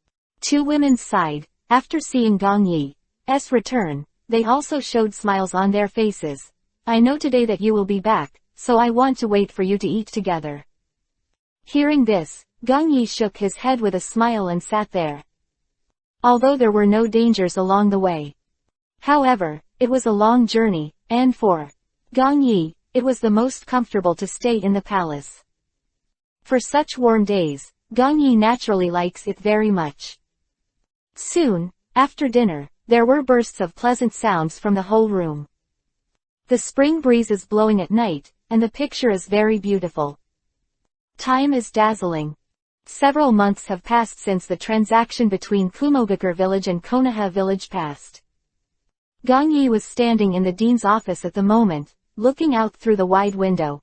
Two women sighed. After seeing Gung-Yi's return, they also showed smiles on their faces. I know today that you will be back, so I want to wait for you to eat together. Hearing this, Gung-Yi shook his head with a smile and sat there. Although there were no dangers along the way. However, it was a long journey, and for Gung-Yi, it was the most comfortable to stay in the palace. For such warm days, Gung-Yi naturally likes it very much. Soon, after dinner, there were bursts of pleasant sounds from the whole room. The spring breeze is blowing at night, and the picture is very beautiful. Time is dazzling. Several months have passed since the transaction between Kumogakure village and Konoha village passed. Gung-Yi was standing in the dean's office at the moment, looking out through the wide window.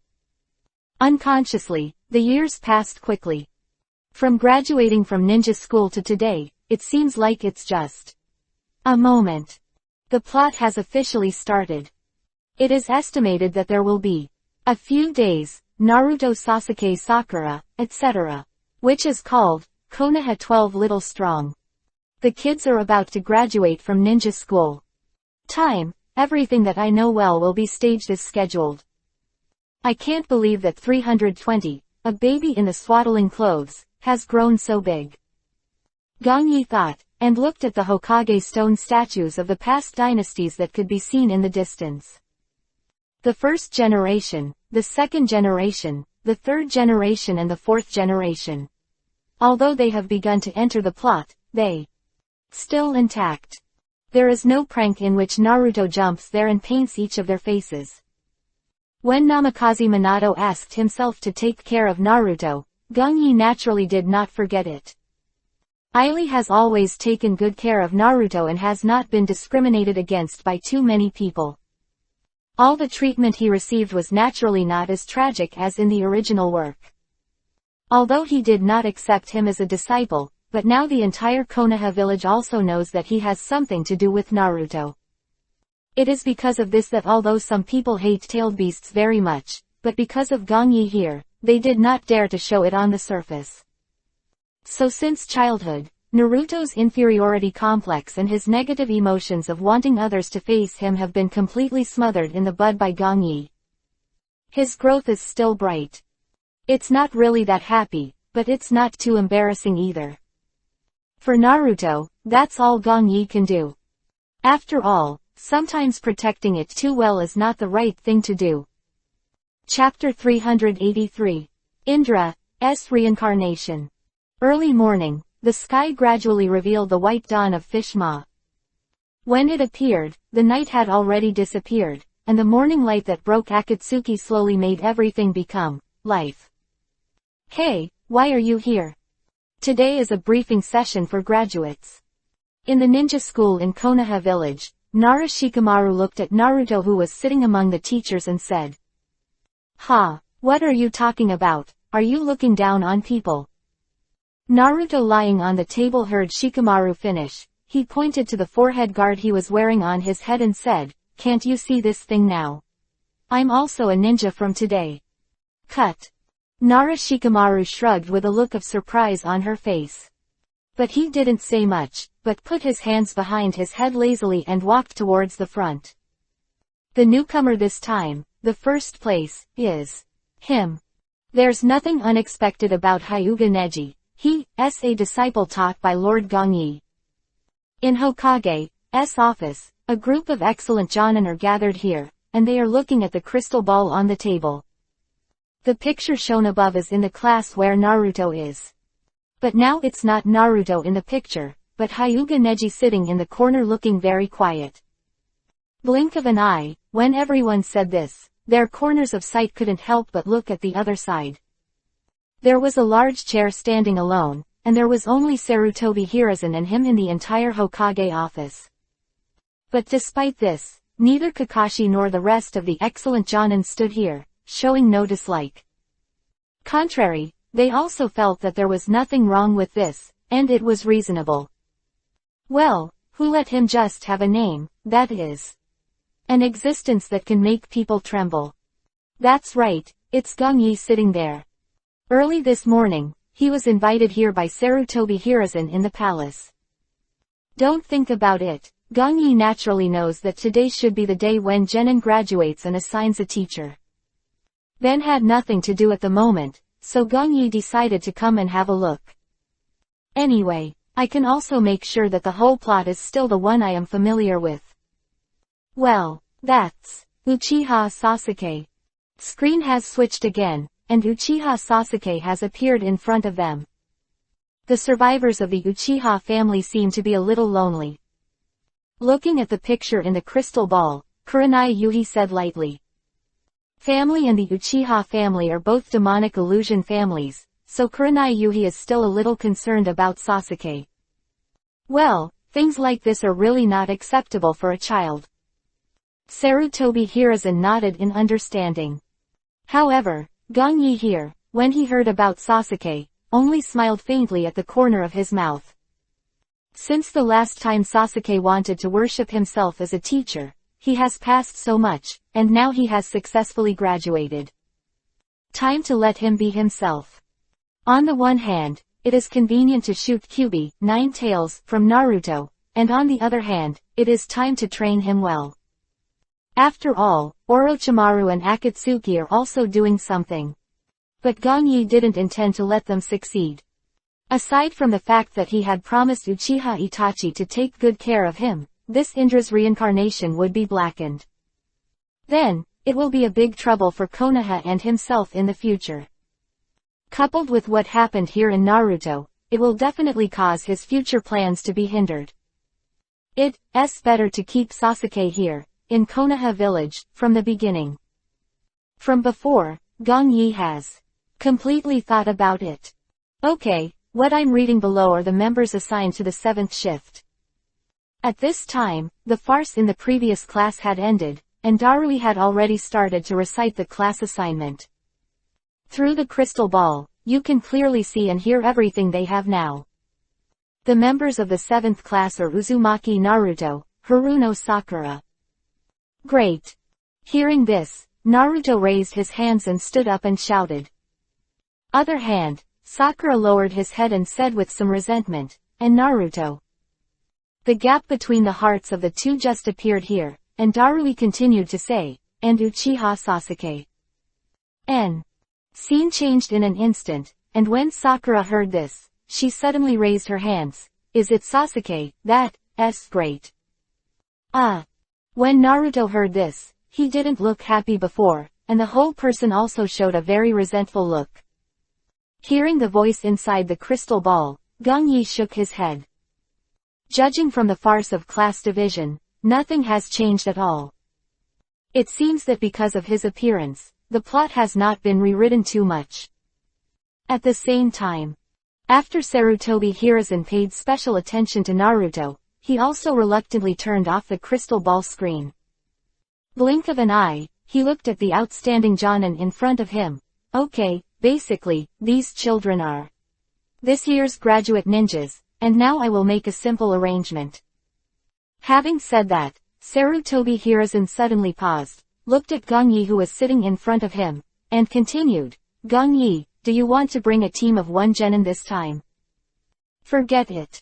Unconsciously, the years passed quickly. From graduating from ninja school to today, it seems like it's just a moment. The plot has officially started. It is estimated that there will be a few days, Naruto Sasuke Sakura, etc. Which is called Konoha 12 Little Strong. The kids are about to graduate from ninja school. Time, everything that I know well will be staged as scheduled. I can't believe that 320, a baby in the swaddling clothes, has grown so big. Gung-Yi thought, and looked at the Hokage stone statues of the past dynasties that could be seen in the distance. The first generation, the second generation, the third generation and the fourth generation. Although they have begun to enter the plot, they still intact. There is no prank in which Naruto jumps there and paints each of their faces. When Namikaze Minato asked himself to take care of Naruto, Gung-Yi naturally did not forget it. Aili has always taken good care of Naruto and has not been discriminated against by too many people. All the treatment he received was naturally not as tragic as in the original work. Although he did not accept him as a disciple, but now the entire Konoha village also knows that he has something to do with Naruto. It is because of this that although some people hate tailed beasts very much, but because of Gong Yi here, they did not dare to show it on the surface. So since childhood, Naruto's inferiority complex and his negative emotions of wanting others to face him have been completely smothered in the bud by Gong Yi. His growth is still bright. It's not really that happy, but it's not too embarrassing either. For Naruto, that's all Gong Yi can do. After all, sometimes protecting it too well is not the right thing to do. Chapter 383. Indra's Reincarnation. Early morning, the sky gradually revealed the white dawn of Fish Ma. When it appeared, the night had already disappeared, and the morning light that broke Akatsuki slowly made everything become life. Hey, why are you here? Today is a briefing session for graduates. In the ninja school in Konoha village, Nara Shikamaru looked at Naruto who was sitting among the teachers and said, "Ha, what are you talking about? Are you looking down on people?" Naruto lying on the table heard Shikamaru finish. He pointed to the forehead guard he was wearing on his head and said, "Can't you see this thing now? I'm also a ninja from today." Cut. Nara Shikamaru shrugged with a look of surprise on her face. But he didn't say much, but put his hands behind his head lazily and walked towards the front. The newcomer this time, the first place, is him. There's nothing unexpected about Hyuga Neji. He is a disciple taught by Lord Gong Yi. In Hokage's office, a group of excellent jonin are gathered here, and they are looking at the crystal ball on the table. The picture shown above is in the class where Naruto is. But now it's not Naruto in the picture, but Hyuga Neji sitting in the corner looking very quiet. Blink of an eye, when everyone said this, their corners of sight couldn't help but look at the other side. There was a large chair standing alone, and there was only Sarutobi Hiruzen and him in the entire Hokage office. But despite this, neither Kakashi nor the rest of the excellent jonin stood here, showing no dislike. Contrary, they also felt that there was nothing wrong with this, and it was reasonable. Well, who let him just have a name, that is? An existence that can make people tremble. That's right, it's Gong Yi sitting there. Early this morning, he was invited here by Sarutobi Hiruzen in the palace. Don't think about it, Gong Yi naturally knows that today should be the day when Genin graduates and assigns a teacher. Ben had nothing to do at the moment, so Gong Yi decided to come and have a look. Anyway, I can also make sure that the whole plot is still the one I am familiar with. Well, that's Uchiha Sasuke. Screen has switched again, and Uchiha Sasuke has appeared in front of them. The survivors of the Uchiha family seem to be a little lonely. Looking at the picture in the crystal ball, Kurenai Yuhi said lightly. Family and the Uchiha family are both demonic illusion families, so Kurenai Yuhi is still a little concerned about Sasuke. Well, things like this are really not acceptable for a child. Sarutobi Hiruzen nodded in understanding. However, Gong Yi here, when he heard about Sasuke, only smiled faintly at the corner of his mouth. Since the last time Sasuke wanted to worship himself as a teacher, he has passed so much, and now he has successfully graduated. Time to let him be himself. On the one hand, it is convenient to shoot Kyuubi, 9 tails, from Naruto, and on the other hand, it is time to train him well. After all, Orochimaru and Akatsuki are also doing something. But Gong Yi didn't intend to let them succeed. Aside from the fact that he had promised Uchiha Itachi to take good care of him, this Indra's reincarnation would be blackened. Then, it will be a big trouble for Konoha and himself in the future. Coupled with what happened here in Naruto, it will definitely cause his future plans to be hindered. It's better to keep Sasuke here, in Konoha village, from the beginning. From before, Gong Yi has completely thought about it. Okay, what I'm reading below are the members assigned to the 7th shift. At this time, the farce in the previous class had ended, and Darui had already started to recite the class assignment. Through the crystal ball, you can clearly see and hear everything they have now. The members of the 7th class are Uzumaki Naruto, Haruno Sakura. Great. Hearing this, Naruto raised his hands and stood up and shouted. Other hand, Sakura lowered his head and said with some resentment, and Naruto. The gap between the hearts of the two just appeared here, and Darui continued to say, and Uchiha Sasuke. Scene changed in an instant, and when Sakura heard this, she suddenly raised her hands. Is it Sasuke? That's great. When Naruto heard this, he didn't look happy before, and the whole person also showed a very resentful look. Hearing the voice inside the crystal ball, Gongyi shook his head. Judging from the farce of class division, nothing has changed at all. It seems that because of his appearance, the plot has not been rewritten too much. At the same time, after Sarutobi Hiruzen paid special attention to Naruto, he also reluctantly turned off the crystal ball screen. Blink of an eye, he looked at the outstanding Jonin in front of him. Okay, basically, these children are this year's graduate ninjas, and now I will make a simple arrangement. Having said that, Sarutobi Hiruzen suddenly paused, looked at Gongyi who was sitting in front of him, and continued, Gongyi, do you want to bring a team of 1 genin this time? Forget it.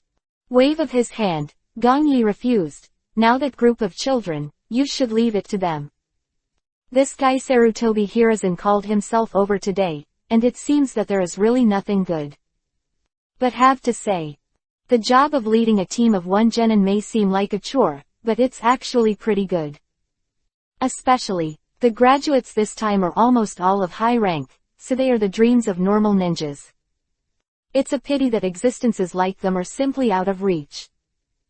Wave of his hand, Gongyi refused. Now that group of children, you should leave it to them. This guy Sarutobi Hiruzen called himself over today, and it seems that there is really nothing good. But have to say, the job of leading a team of 1 genin may seem like a chore, but it's actually pretty good. Especially, the graduates this time are almost all of high rank, so they are the dreams of normal ninjas. It's a pity that existences like them are simply out of reach.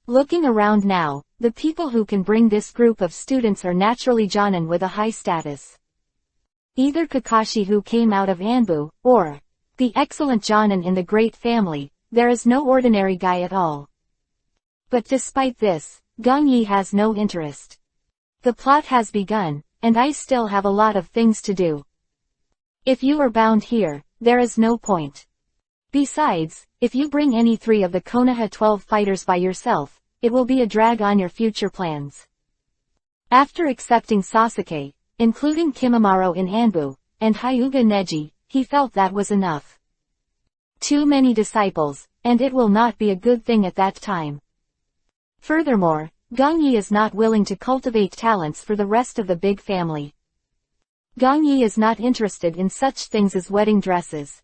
Looking around now, the people who can bring this group of students are naturally jonin with a high status. Either Kakashi who came out of Anbu, or the excellent jonin in the great family. There is no ordinary guy at all. But despite this, Gongyi has no interest. The plot has begun, and I still have a lot of things to do. If you are bound here, there is no point. Besides, if you bring any 3 of the Konoha 12 fighters by yourself, it will be a drag on your future plans. After accepting Sasuke, including Kimimaro in Anbu, and Hyuga Neji, he felt that was enough. Too many disciples, and it will not be a good thing at that time. Furthermore, Gongyi is not willing to cultivate talents for the rest of the big family. Gongyi is not interested in such things as wedding dresses.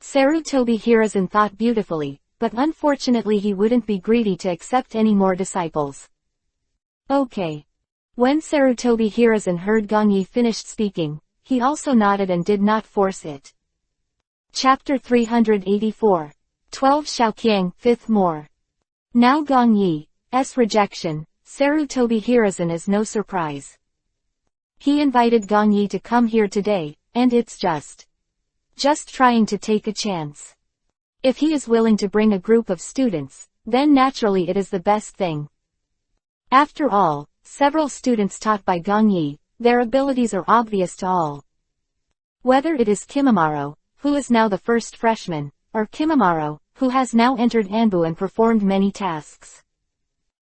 Sarutobi Hiruzen thought beautifully, but unfortunately he wouldn't be greedy to accept any more disciples. Okay. When Sarutobi Hiruzen heard Gongyi finished speaking, he also nodded and did not force it. Chapter 384. 12 Xiaoqiang, 5th more. Now Gongyi's rejection, Sarutobi Hiruzen is no surprise. He invited Gongyi to come here today, and it's just trying to take a chance. If he is willing to bring a group of students, then naturally it is the best thing. After all, several students taught by Gongyi, their abilities are obvious to all. Whether it is Kimimaro, who is now the first freshman, or Kimimaro, who has now entered Anbu and performed many tasks.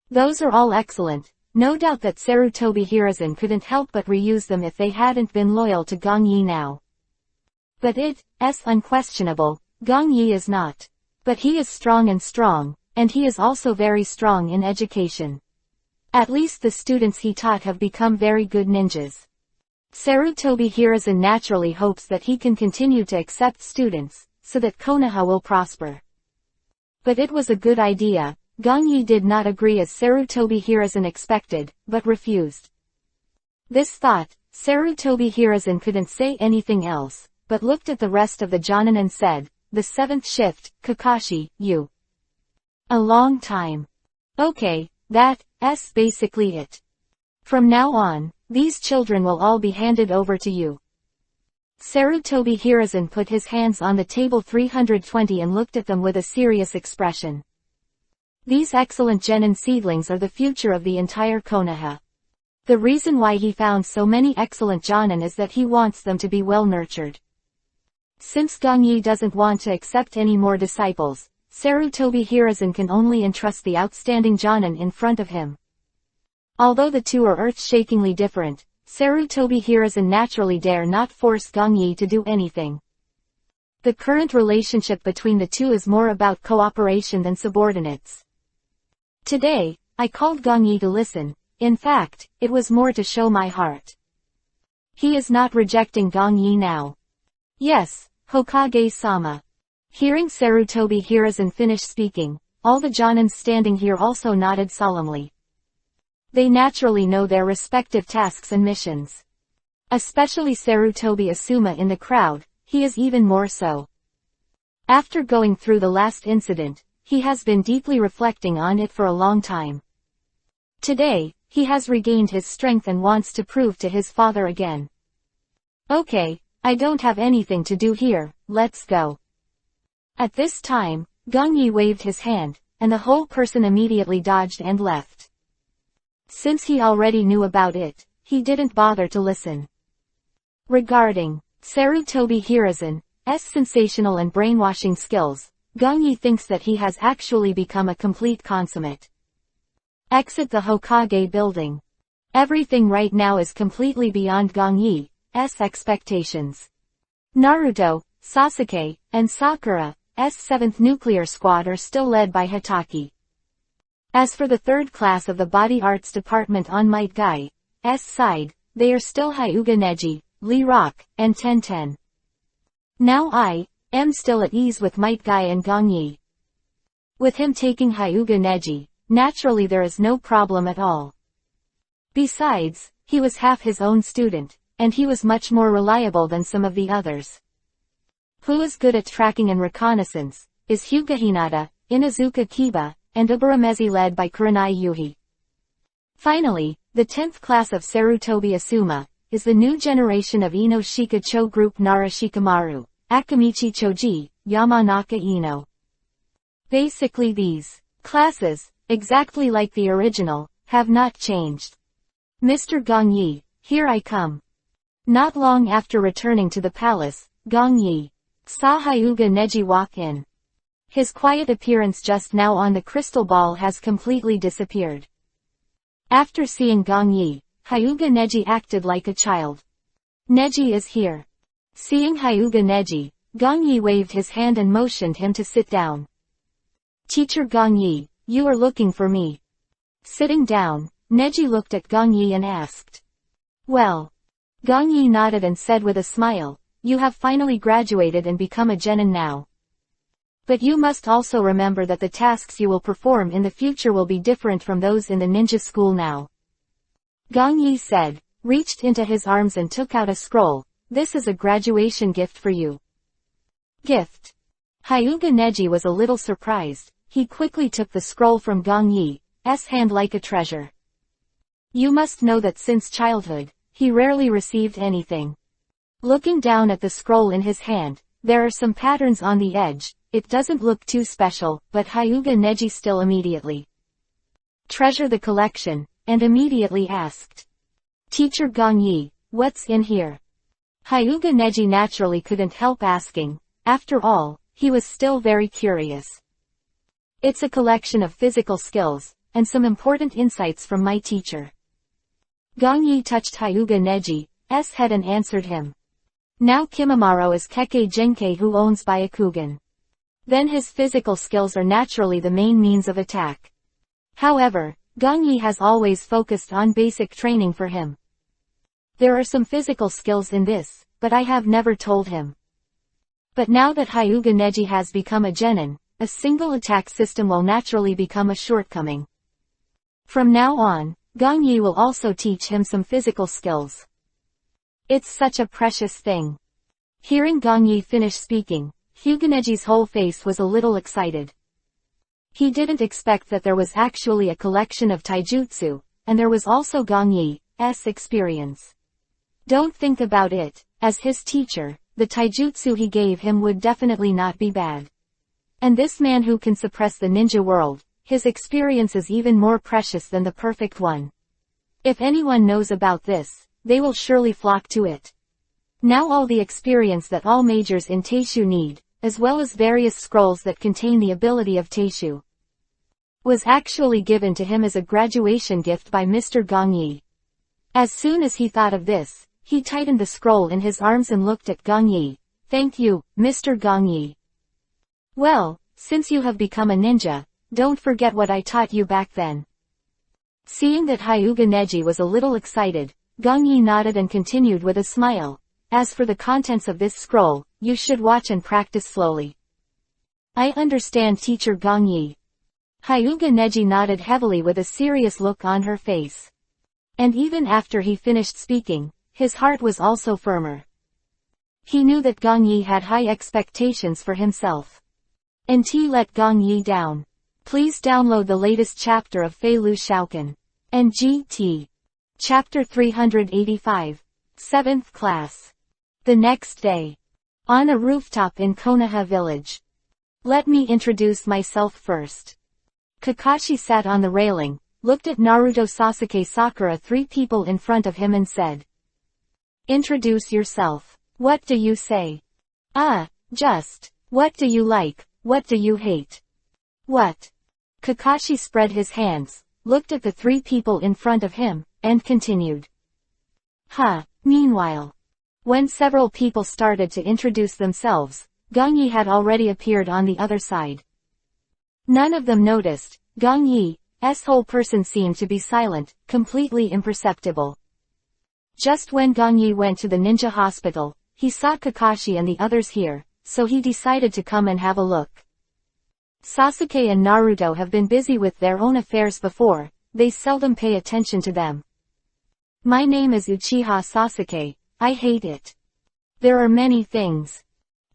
Those are all excellent, no doubt that Sarutobi Hiruzen couldn't help but reuse them if they hadn't been loyal to Gongyi now. But it's unquestionable, Gongyi is not. But he is strong, and he is also very strong in education. At least the students he taught have become very good ninjas. Sarutobi Hiruzen naturally hopes that he can continue to accept students, so that Konoha will prosper. But it was a good idea. Gongyi did not agree as Sarutobi Hiruzen expected, but refused. This thought, Sarutobi Hiruzen couldn't say anything else, but looked at the rest of the jonin and said, the 7th shift, Kakashi, you. A long time. Okay, that's basically it. From now on, these children will all be handed over to you. Sarutobi Hiruzen put his hands on the table 320 and looked at them with a serious expression. These excellent genin seedlings are the future of the entire Konoha. The reason why he found so many excellent jonin is that he wants them to be well nurtured. Since Gongyi doesn't want to accept any more disciples, Sarutobi Hiruzen can only entrust the outstanding Jonin in front of him. Although the two are earth-shakingly different, Sarutobi Hiruzen naturally dare not force Gongyi to do anything. The current relationship between the two is more about cooperation than subordinates. Today, I called Gongyi to listen. In fact, it was more to show my heart. He is not rejecting Gongyi now. Yes, Hokage-sama. Hearing Sarutobi Hiruzen finish speaking, all the Jonins standing here also nodded solemnly. They naturally know their respective tasks and missions. Especially Sarutobi Asuma in the crowd, he is even more so. After going through the last incident, he has been deeply reflecting on it for a long time. Today, he has regained his strength and wants to prove to his father again. Okay, I don't have anything to do here, let's go. At this time, Gongyi waved his hand, and the whole person immediately dodged and left. Since he already knew about it, he didn't bother to listen. Regarding Sarutobi Hiruzen's sensational and brainwashing skills, Gongyi thinks that he has actually become a complete consummate. Exit the Hokage building. Everything right now is completely beyond Gongyi's expectations. Naruto, Sasuke, and Sakura's 7th Nuclear Squad are still led by Hitaki. As for the third class of the Body Arts Department on Might Guy's side, they are still Hyuga Neji, Lee Rock, and Tenten. Now I am still at ease with Might Guy and Gongyi. With him taking Hyuga Neji, naturally there is no problem at all. Besides, he was half his own student, and he was much more reliable than some of the others. Who is good at tracking and reconnaissance, is Hyuga Hinata, Inazuka Kiba, and Uburamezi led by Kurenai Yuhi. Finally, the 10th class of Sarutobi Asuma, is the new generation of Ino Shika Cho group Nara Shikamaru, Akamichi Choji, Yamanaka Ino. Basically these classes, exactly like the original, have not changed. Mr. Gongyi, here I come. Not long after returning to the palace, Gongyi saw Hyuga Neji walk in. His quiet appearance just now on the crystal ball has completely disappeared. After seeing Gongyi, Hyuga Neji acted like a child. Neji is here. Seeing Hyuga Neji, Gongyi waved his hand and motioned him to sit down. Teacher Gongyi, you are looking for me. Sitting down, Neji looked at Gongyi and asked. Well. Gongyi nodded and said with a smile, you have finally graduated and become a genin now. But you must also remember that the tasks you will perform in the future will be different from those in the ninja school now. Gongyi said, reached into his arms and took out a scroll. This is a graduation gift for you. Gift. Hyuga Neji was a little surprised. He quickly took the scroll from Gongyi's hand like a treasure. You must know that since childhood, he rarely received anything. Looking down at the scroll in his hand, there are some patterns on the edge. It doesn't look too special, but Hyuga Neji still immediately treasured the collection, and immediately asked. Teacher Gongyi, what's in here? Hyuga Neji naturally couldn't help asking. After all, he was still very curious. It's a collection of physical skills, and some important insights from my teacher. Gongyi touched Hyuga Neji's head and answered him. Now Kimimaro is Kekkei Genkei who owns Byakugan. Then his physical skills are naturally the main means of attack. However, Gongyi has always focused on basic training for him. There are some physical skills in this, but I have never told him. But now that Hyuga Neji has become a genin, a single attack system will naturally become a shortcoming. From now on, Gongyi will also teach him some physical skills. It's such a precious thing. Hearing Gongyi finish speaking, Hyuga Neji's whole face was a little excited. He didn't expect that there was actually a collection of taijutsu, and there was also Gongyi's experience. Don't think about it, as his teacher, the taijutsu he gave him would definitely not be bad. And this man who can suppress the ninja world, his experience is even more precious than the perfect one. If anyone knows about this, they will surely flock to it. Now all the experience that all majors in Teishu need, as well as various scrolls that contain the ability of Teishu, was actually given to him as a graduation gift by Mr. Gong Yi. As soon as he thought of this, he tightened the scroll in his arms and looked at Gong Yi. Thank you, Mr. Gong Yi. Well, since you have become a ninja, don't forget what I taught you back then. Seeing that Hyuga Neji was a little excited, Gong Yi nodded and continued with a smile. As for the contents of this scroll, you should watch and practice slowly. I understand, Teacher Gong Yi. Hyuga Neji nodded heavily with a serious look on her face. And even after he finished speaking, his heart was also firmer. He knew that Gong Yi had high expectations for himself. And he let Gong Yi down. Please download the latest chapter of Fei Lu Shaokan. NGT. Chapter 385. 7th Class. The next day. On a rooftop in Konoha village. Let me introduce myself first. Kakashi sat on the railing, looked at Naruto, Sasuke, Sakura, 3 people in front of him, and said, Introduce yourself. What do you say? Just. What do you like, what do you hate? What? Kakashi spread his hands, looked at the 3 people in front of him, and continued. Meanwhile, when several people started to introduce themselves, Gong Yi had already appeared on the other side. None of them noticed. Gong Yi's whole person seemed to be silent, completely imperceptible. Just when Gong Yi went to the ninja hospital, he saw Kakashi and the others here, so he decided to come and have a look. Sasuke and Naruto have been busy with their own affairs before, they seldom pay attention to them. My name is Uchiha Sasuke, I hate it. There are many things.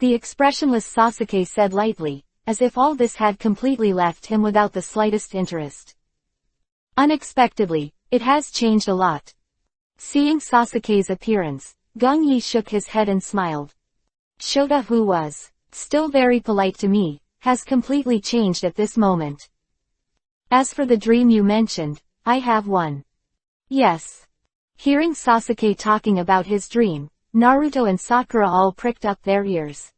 The expressionless Sasuke said lightly, as if all this had completely left him without the slightest interest. Unexpectedly, it has changed a lot. Seeing Sasuke's appearance, Gong Yi shook his head and smiled. Shota, who was still very polite to me, has completely changed at this moment. As for the dream you mentioned, I have one. Yes. Hearing Sasuke talking about his dream, Naruto and Sakura all pricked up their ears.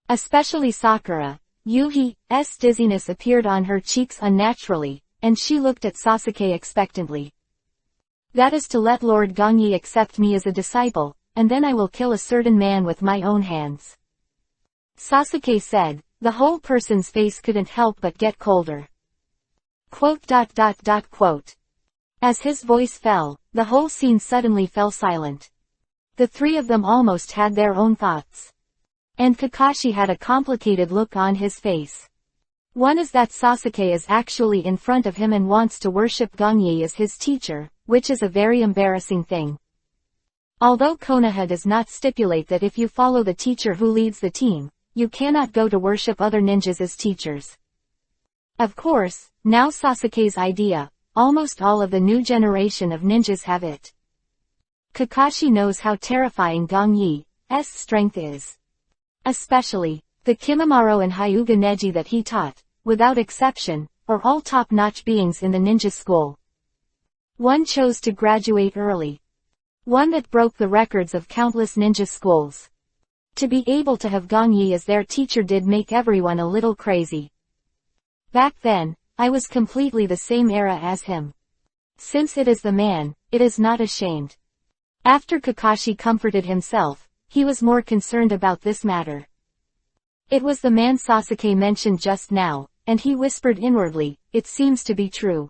Especially Sakura. Yuhi's dizziness appeared on her cheeks unnaturally, and she looked at Sasuke expectantly. That is to let Lord Gong Yi accept me as a disciple, and then I will kill a certain man with my own hands. Sasuke said, the whole person's face couldn't help but get colder. Quote. As his voice fell, the whole scene suddenly fell silent. The 3 of them almost had their own thoughts. And Kakashi had a complicated look on his face. One is that Sasuke is actually in front of him and wants to worship Gong Yi as his teacher, which is a very embarrassing thing. Although Konoha does not stipulate that if you follow the teacher who leads the team, you cannot go to worship other ninjas as teachers. Of course, now Sasuke's idea, almost all of the new generation of ninjas have it. Kakashi knows how terrifying Gong Yi's strength is. Especially, the Kimimaro and Hyuga Neji that he taught, without exception, are all top-notch beings in the ninja school. One chose to graduate early. One that broke the records of countless ninja schools. To be able to have Gong Yi as their teacher did make everyone a little crazy. Back then, I was completely the same era as him. Since it is the man, it is not ashamed. After Kakashi comforted himself, he was more concerned about this matter. It was the man Sasuke mentioned just now, and he whispered inwardly, it seems to be true.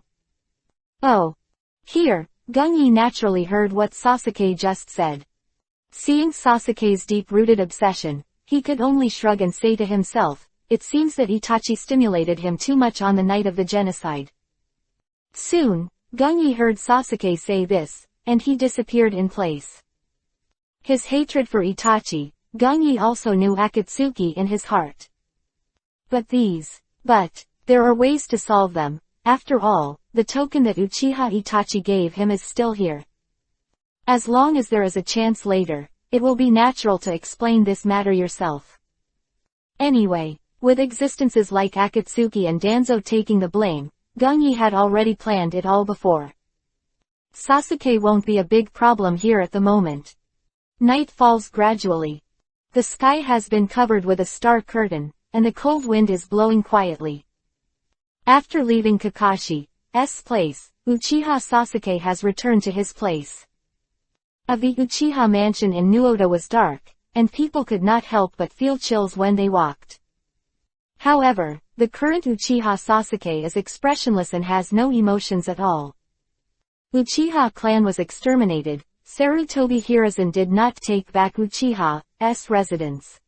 Oh. Here, Gong Yi naturally heard what Sasuke just said. Seeing Sasuke's deep-rooted obsession, he could only shrug and say to himself, it seems that Itachi stimulated him too much on the night of the genocide. Soon, Gong Yi heard Sasuke say this, and he disappeared in place. His hatred for Itachi, Gong Yi also knew Akatsuki in his heart. But there are ways to solve them. After all, the token that Uchiha Itachi gave him is still here. As long as there is a chance later, it will be natural to explain this matter yourself. Anyway, with existences like Akatsuki and Danzo taking the blame, Gong Yi had already planned it all before. Sasuke won't be a big problem here at the moment. Night falls gradually. The sky has been covered with a star curtain, and the cold wind is blowing quietly. After leaving Kakashi's place, Uchiha Sasuke has returned to his place. The Uchiha mansion in Nuoto was dark, and people could not help but feel chills when they walked. However, the current Uchiha Sasuke is expressionless and has no emotions at all. Uchiha clan was exterminated. Sarutobi Hiruzen did not take back Uchiha's residence.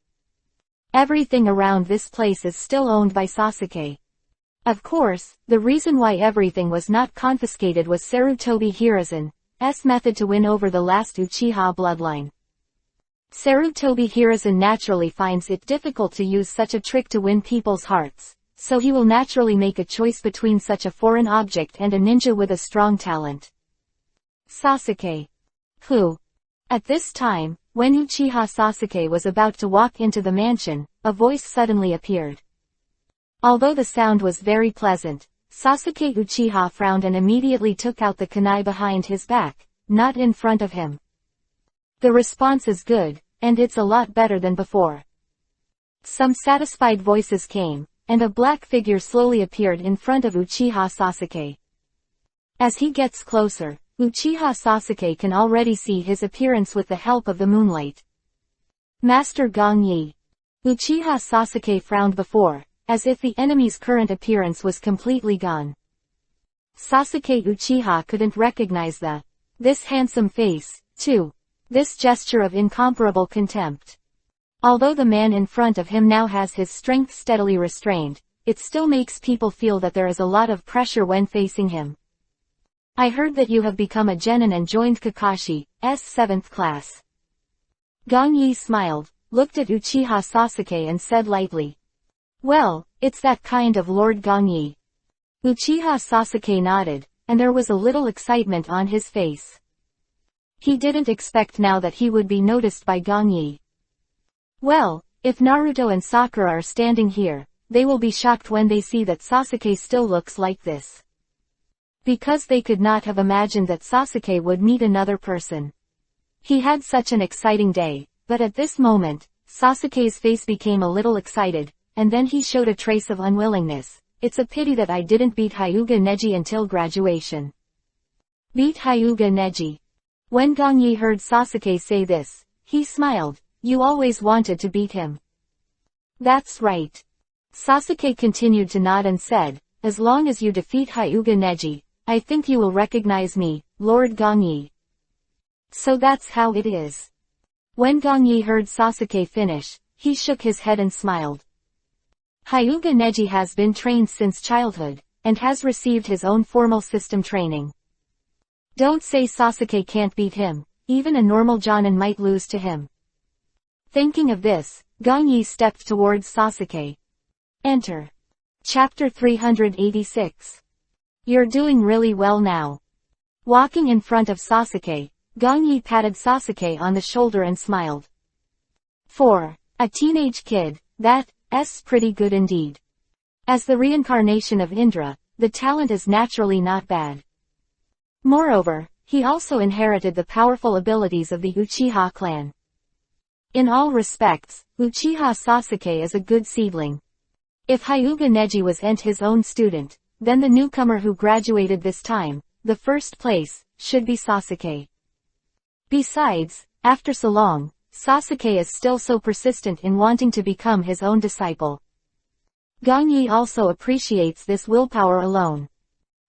Everything around this place is still owned by Sasuke. Of course, the reason why everything was not confiscated was Sarutobi Hiruzen's method to win over the last Uchiha bloodline. Sarutobi Hiruzen naturally finds it difficult to use such a trick to win people's hearts, so he will naturally make a choice between such a foreign object and a ninja with a strong talent. Sasuke. Who? At this time, when Uchiha Sasuke was about to walk into the mansion, a voice suddenly appeared. Although the sound was very pleasant, Sasuke Uchiha frowned and immediately took out the kunai behind his back, not in front of him. The response is good, and it's a lot better than before. Some satisfied voices came, and a black figure slowly appeared in front of Uchiha Sasuke. As he gets closer, Uchiha Sasuke can already see his appearance with the help of the moonlight. Master Gong Yi. Uchiha Sasuke frowned before, as if the enemy's current appearance was completely gone. Sasuke Uchiha couldn't recognize this handsome face, too. This gesture of incomparable contempt. Although the man in front of him now has his strength steadily restrained, it still makes people feel that there is a lot of pressure when facing him. I heard that you have become a genin and joined Kakashi's 7th class. Gong Yi smiled, looked at Uchiha Sasuke and said lightly. Well, it's that kind of Lord Gong Yi. Uchiha Sasuke nodded, and there was a little excitement on his face. He didn't expect now that he would be noticed by Gong Yi. Well, if Naruto and Sakura are standing here, they will be shocked when they see that Sasuke still looks like this. Because they could not have imagined that Sasuke would meet another person. He had such an exciting day, but at this moment, Sasuke's face became a little excited, and then he showed a trace of unwillingness. It's a pity that I didn't beat Hyuga Neji until graduation. Beat Hyuga Neji. When Gong Yi heard Sasuke say this, he smiled. You always wanted to beat him. That's right. Sasuke continued to nod and said, as long as you defeat Hyuga Neji, I think you will recognize me, Lord Gong Yi. So that's how it is. When Gong Yi heard Sasuke finish, he shook his head and smiled. Hyuga Neji has been trained since childhood, and has received his own formal system training. Don't say Sasuke can't beat him, even a normal jonin might lose to him. Thinking of this, Gong Yi stepped towards Sasuke. Enter. Chapter 386. You're doing really well now. Walking in front of Sasuke, Gong Yi patted Sasuke on the shoulder and smiled. For a teenage kid, that's pretty good indeed. As the reincarnation of Indra, the talent is naturally not bad. Moreover, he also inherited the powerful abilities of the Uchiha clan. In all respects, Uchiha Sasuke is a good seedling. If Hyuga Neji was his own student, then the newcomer who graduated this time, the first place, should be Sasuke. Besides, after so long, Sasuke is still so persistent in wanting to become his own disciple. Gong Yi also appreciates this willpower alone.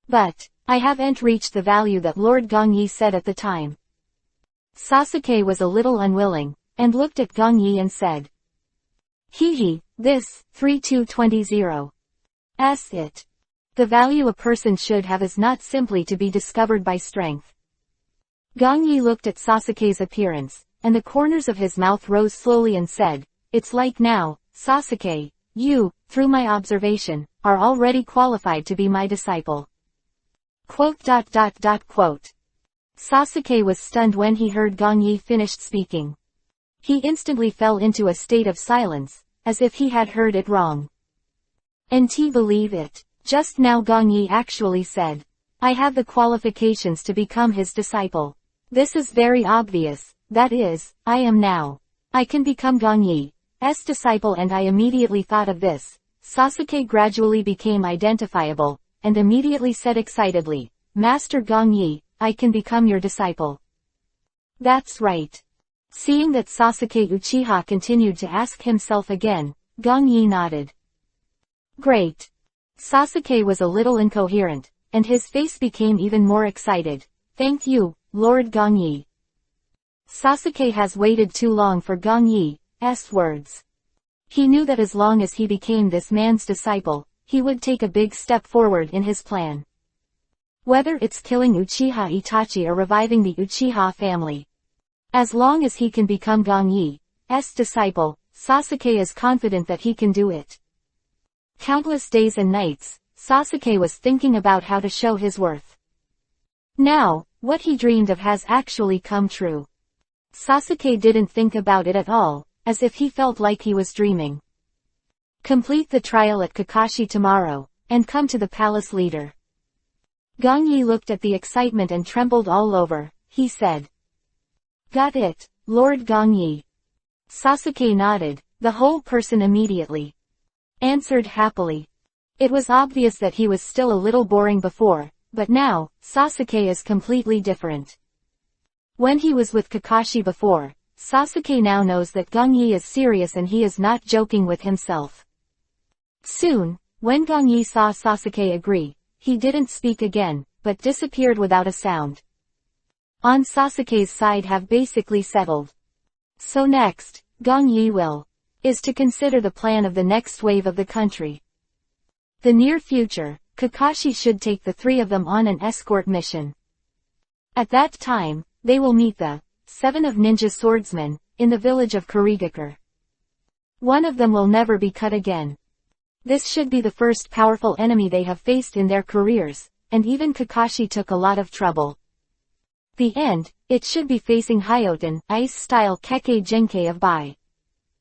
But, I haven't reached the value that Lord Gong Yi said at the time. Sasuke was a little unwilling, and looked at Gong Yi and said. This, 3220. It. The value a person should have is not simply to be discovered by strength. Gong Yi looked at Sasuke's appearance, and the corners of his mouth rose slowly and said, it's like now, Sasuke, you, through my observation, are already qualified to be my disciple. Sasuke was stunned when he heard Gong Yi finished speaking. He instantly fell into a state of silence, as if he had heard it wrong. NT believe it. Just now Gong Yi actually said, I have the qualifications to become his disciple. This is very obvious, that is, I am now. I can become Gongyi's disciple, and I immediately thought of this. Sasuke gradually became identifiable, and immediately said excitedly, Master Gongyi, I can become your disciple. That's right. Seeing that Sasuke Uchiha continued to ask himself again, Gongyi nodded. Great. Sasuke was a little incoherent, and his face became even more excited. Thank you, Lord Gongyi. Sasuke has waited too long for Gongyi's words. He knew that as long as he became this man's disciple, he would take a big step forward in his plan. Whether it's killing Uchiha Itachi or reviving the Uchiha family. As long as he can become Gongyi's disciple, Sasuke is confident that he can do it. Countless days and nights, Sasuke was thinking about how to show his worth. Now, what he dreamed of has actually come true. Sasuke didn't think about it at all, as if he felt like he was dreaming. Complete the trial at Kakashi tomorrow, and come to the palace leader. Gongyi looked at the excitement and trembled all over. He said, Got it, Lord Gongyi. Sasuke nodded, the whole person immediately answered happily. It was obvious that he was still a little boring before, but now, Sasuke is completely different. When he was with Kakashi before, Sasuke now knows that Gongyi is serious and he is not joking with himself. Soon, when Gongyi saw Sasuke agree, he didn't speak again, but disappeared without a sound. On Sasuke's side have basically settled. So next, Gongyi is to consider the plan of the next wave of the country. The near future, Kakashi should take the three of them on an escort mission. At that time, they will meet the 7 of ninja swordsmen, in the village of Kurigakure. One of them will never be cut again. This should be the first powerful enemy they have faced in their careers, and even Kakashi took a lot of trouble. The end, it should be facing Hyoten, ice-style Kekkei Genkei of Bai.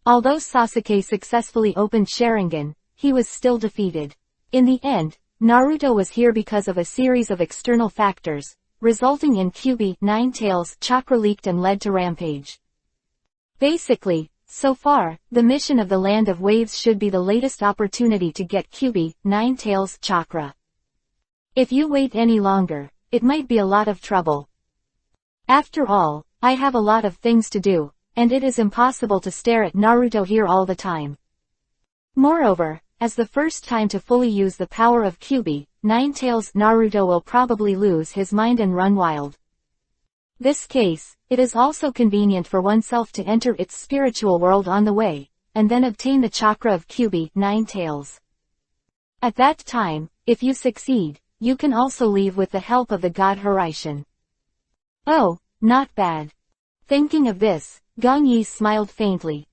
Although Sasuke successfully opened Sharingan, he was still defeated. In the end, Naruto was here because of a series of external factors, resulting in Kyuubi, Nine-Tails, chakra leaked and led to Rampage. Basically, so far, the mission of the Land of Waves should be the latest opportunity to get Kyuubi, Nine-Tails, chakra. If you wait any longer, it might be a lot of trouble. After all, I have a lot of things to do, and it is impossible to stare at Naruto here all the time. Moreover, as the first time to fully use the power of Kyuubi, Nine-Tails, Naruto will probably lose his mind and run wild. This case, it is also convenient for oneself to enter its spiritual world on the way, and then obtain the chakra of Kyuubi, Nine-Tails. At that time, if you succeed, you can also leave with the help of the god Hiraishin. Oh, not bad. Thinking of this, Gongyi smiled faintly.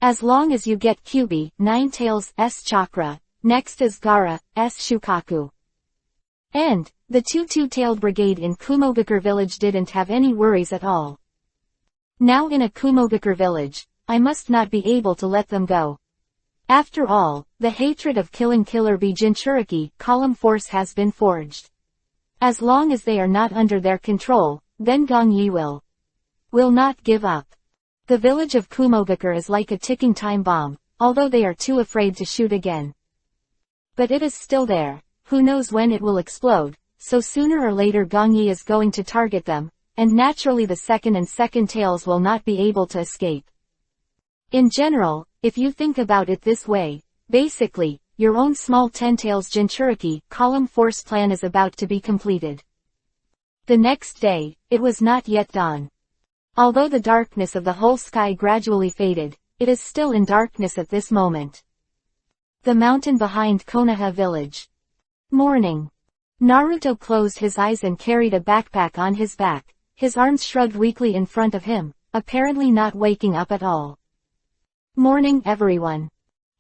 As long as you get Kyuubi, Nine-Tails' chakra, next is Gaara's Shukaku. And, the two-tailed brigade in Kumogakure village didn't have any worries at all. Now in a Kumogakure village, I must not be able to let them go. After all, the hatred of killing Killer Bee Jinchuriki column force has been forged. As long as they are not under their control, then Gongyi will not give up. The village of Kumogakure is like a ticking time bomb, although they are too afraid to shoot again. But it is still there, who knows when it will explode, so sooner or later Gongyi is going to target them, and naturally the second tails will not be able to escape. In general, if you think about it this way, basically, your own small 10 tails Jinchuriki column force plan is about to be completed. The next day, it was not yet dawn. Although the darkness of the whole sky gradually faded, it is still in darkness at this moment. The mountain behind Konoha village. Morning. Naruto closed his eyes and carried a backpack on his back, his arms shrugged weakly in front of him, apparently not waking up at all. Morning everyone.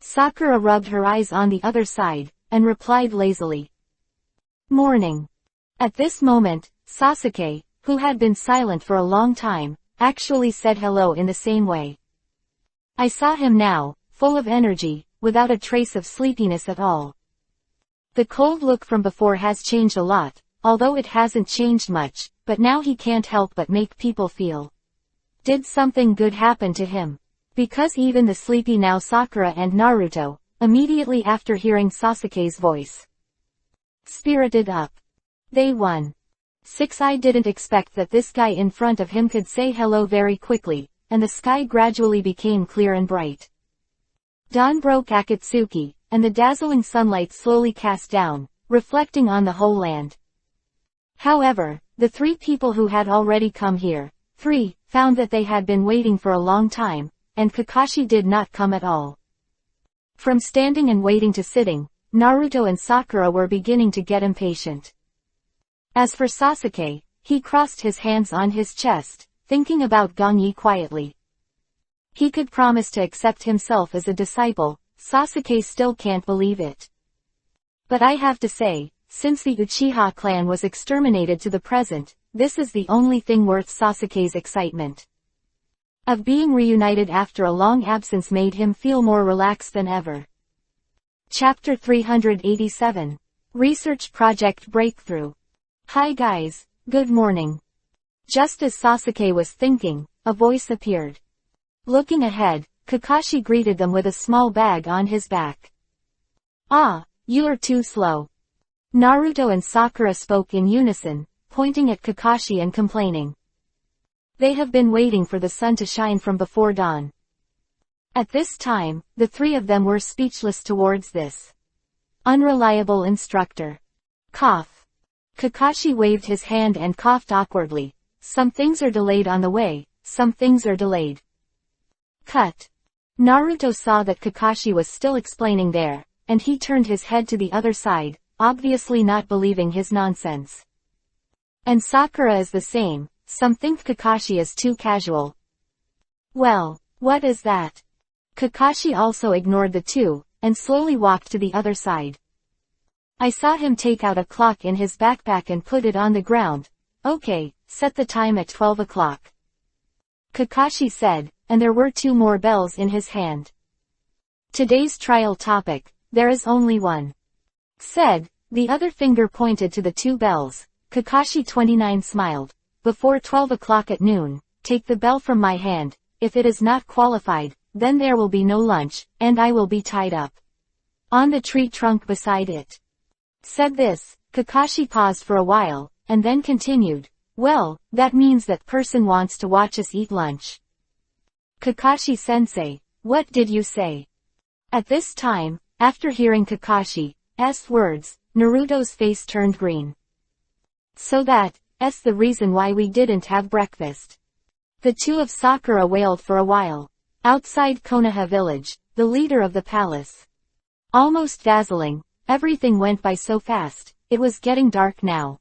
Sakura rubbed her eyes on the other side, and replied lazily. Morning. At this moment, Sasuke, who had been silent for a long time, actually said hello in the same way. I saw him now, full of energy, without a trace of sleepiness at all. The cold look from before has changed a lot, although it hasn't changed much, but now he can't help but make people feel. Did something good happen to him? Because even the sleepy now Sakura and Naruto, immediately after hearing Sasuke's voice, spirited up. They won. 6. I didn't expect that this guy in front of him could say hello very quickly, and the sky gradually became clear and bright. Dawn broke Akatsuki, and the dazzling sunlight slowly cast down, reflecting on the whole land. However, the 3 people who had already come here, found that they had been waiting for a long time, and Kakashi did not come at all. From standing and waiting to sitting, Naruto and Sakura were beginning to get impatient. As for Sasuke, he crossed his hands on his chest, thinking about Gongyi quietly. He could promise to accept himself as a disciple, Sasuke still can't believe it. But I have to say, since the Uchiha clan was exterminated to the present, this is the only thing worth Sasuke's excitement. Of being reunited after a long absence made him feel more relaxed than ever. Chapter 387. Research Project Breakthrough. Hi guys, good morning. Just as Sasuke was thinking, a voice appeared. Looking ahead, Kakashi greeted them with a small bag on his back. Ah, you are too slow. Naruto and Sakura spoke in unison, pointing at Kakashi and complaining. They have been waiting for the sun to shine from before dawn. At this time, the 3 of them were speechless towards this unreliable instructor. Cough. Kakashi waved his hand and coughed awkwardly. Some things are delayed on the way, some things are delayed. Cut. Naruto saw that Kakashi was still explaining there, and he turned his head to the other side, obviously not believing his nonsense. And Sakura is the same, some think Kakashi is too casual. Well, what is that? Kakashi also ignored the 2, and slowly walked to the other side. I saw him take out a clock in his backpack and put it on the ground. Okay, set the time at 12 o'clock. Kakashi said, and there were 2 more bells in his hand. Today's trial topic, there is only one. Said, the other finger pointed to the 2 bells. Kakashi 29 smiled. Before 12 o'clock at noon, take the bell from my hand. If it is not qualified, then there will be no lunch, and I will be tied up on the tree trunk beside it. Said this, Kakashi paused for a while, and then continued, well, that means that person wants to watch us eat lunch. Kakashi-sensei, what did you say? At this time, after hearing Kakashi's words, Naruto's face turned green. So that's the reason why we didn't have breakfast. The 2 of Sakura wailed for a while. Outside Konoha village, the leader of the palace. Almost dazzling. Everything went by so fast, it was getting dark now.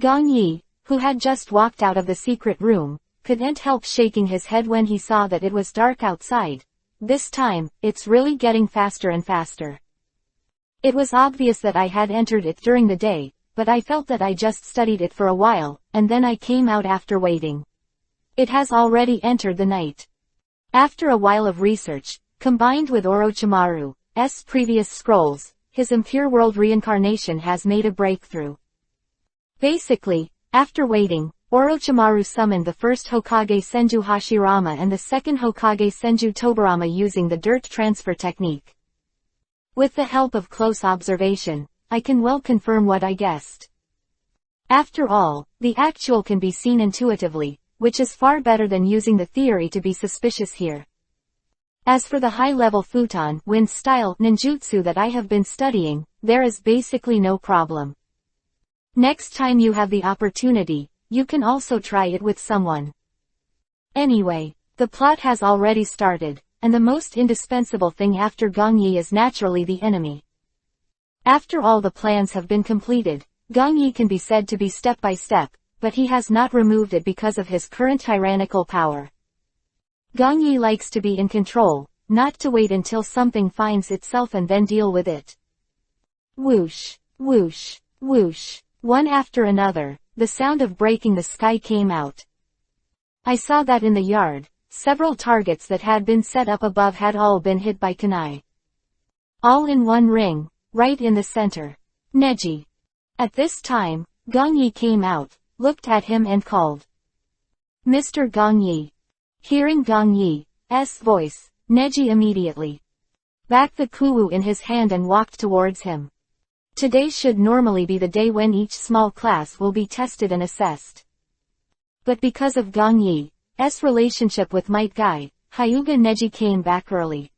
Gongyi, who had just walked out of the secret room, couldn't help shaking his head when he saw that it was dark outside. This time, it's really getting faster and faster. It was obvious that I had entered it during the day, but I felt that I just studied it for a while, and then I came out after waiting. It has already entered the night. After a while of research, combined with Orochimaru's previous scrolls, his impure world reincarnation has made a breakthrough. Basically, after waiting, Orochimaru summoned the first Hokage Senju Hashirama and the second Hokage Senju Tobirama using the dirt transfer technique. With the help of close observation, I can well confirm what I guessed. After all, the actual can be seen intuitively, which is far better than using the theory to be suspicious here. As for the high-level futon wind style ninjutsu that I have been studying, there is basically no problem. Next time you have the opportunity, you can also try it with someone. Anyway, the plot has already started, and the most indispensable thing after Gongyi is naturally the enemy. After all the plans have been completed, Gongyi can be said to be step by step, but he has not removed it because of his current tyrannical power. Gongyi likes to be in control, not to wait until something finds itself and then deal with it. Whoosh, whoosh, whoosh. One after another, the sound of breaking the sky came out. I saw that in the yard, several targets that had been set up above had all been hit by kunai. All in one ring, right in the center. Neji. At this time, Gongyi came out, looked at him and called. Mr. Gongyi. Hearing Gongyi, Neji's voice, Neji immediately backed the kuwu in his hand and walked towards him. Today should normally be the day when each small class will be tested and assessed. But because of Gong Yi's relationship with Might Guy, Hyuga Neji came back early.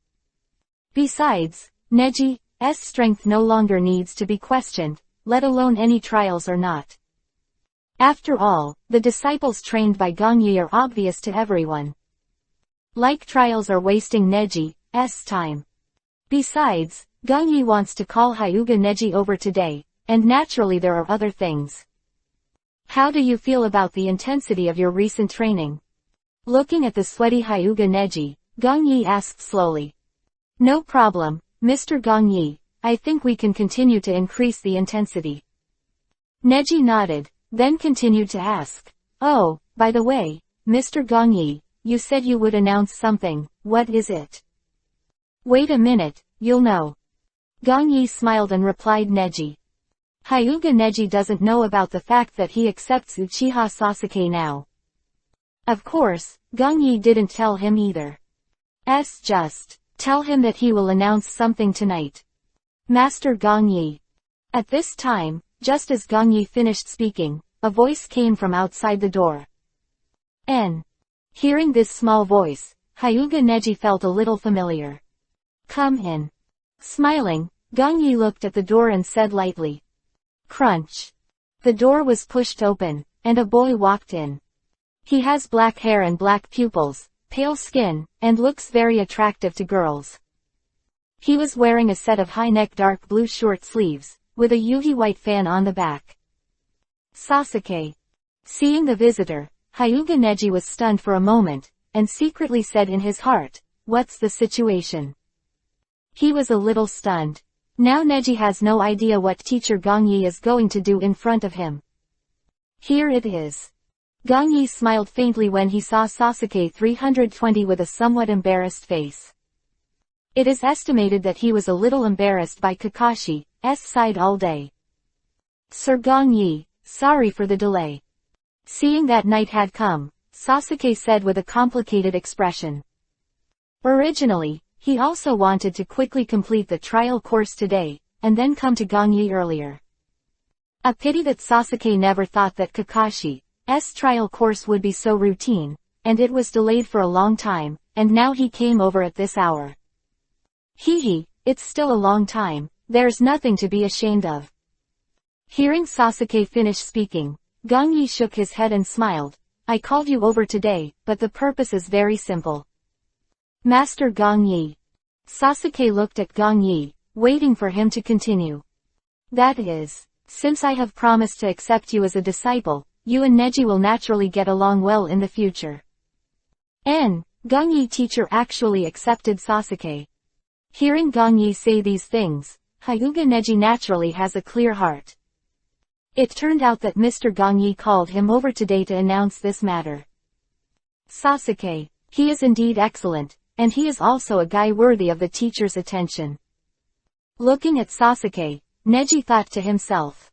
Besides, Neji's strength no longer needs to be questioned, let alone any trials or not. After all, the disciples trained by Gong Yi are obvious to everyone. Like trials are wasting Neji's time. Besides, Gong Yi wants to call Hyuga Neji over today, and naturally there are other things. How do you feel about the intensity of your recent training? Looking at the sweaty Hyuga Neji, Gong Yi asked slowly. No problem, Mr. Gong Yi, I think we can continue to increase the intensity. Neji nodded, then continued to ask. Oh, by the way, Mr. Gong Yi, you said you would announce something, what is it? Wait a minute, you'll know. Gong Yi smiled and replied Neji. Hyuga Neji doesn't know about the fact that he accepts Uchiha Sasuke now. Of course, Gong Yi didn't tell him either. Just tell him that he will announce something tonight. Master Gong Yi. At this time, just as Gong Yi finished speaking, a voice came from outside the door. Hearing this small voice, Hyuga Neji felt a little familiar. Come in. Smiling, Gong Yi looked at the door and said lightly. Crunch. The door was pushed open, and a boy walked in. He has black hair and black pupils, pale skin, and looks very attractive to girls. He was wearing a set of high-neck dark blue short sleeves, with a Yuhi white fan on the back. Sasuke. Seeing the visitor, Hyuga Neji was stunned for a moment, and secretly said in his heart, what's the situation? He was a little stunned. Now Neji has no idea what teacher Gong Yi is going to do in front of him. Here it is. Gong Yi smiled faintly when he saw Sasuke 320 with a somewhat embarrassed face. It is estimated that he was a little embarrassed by Kakashi's side all day. Sir Gong Yi, sorry for the delay. Seeing that night had come, Sasuke said with a complicated expression. Originally, he also wanted to quickly complete the trial course today, and then come to Gong Yi earlier. A pity that Sasuke never thought that Kakashi's trial course would be so routine, and it was delayed for a long time, and now he came over at this hour. It's still a long time, there's nothing to be ashamed of. Hearing Sasuke finish speaking, Gong Yi shook his head and smiled. I called you over today, but the purpose is very simple. Master Gong Yi. Sasuke looked at Gong Yi, waiting for him to continue. That is, since I have promised to accept you as a disciple, you and Neji will naturally get along well in the future. Gong Yi teacher actually accepted Sasuke. Hearing Gong Yi say these things, Hyuga Neji naturally has a clear heart. It turned out that Mr. Gong Yi called him over today to announce this matter. Sasuke, he is indeed excellent, and he is also a guy worthy of the teacher's attention. Looking at Sasuke, Neji thought to himself.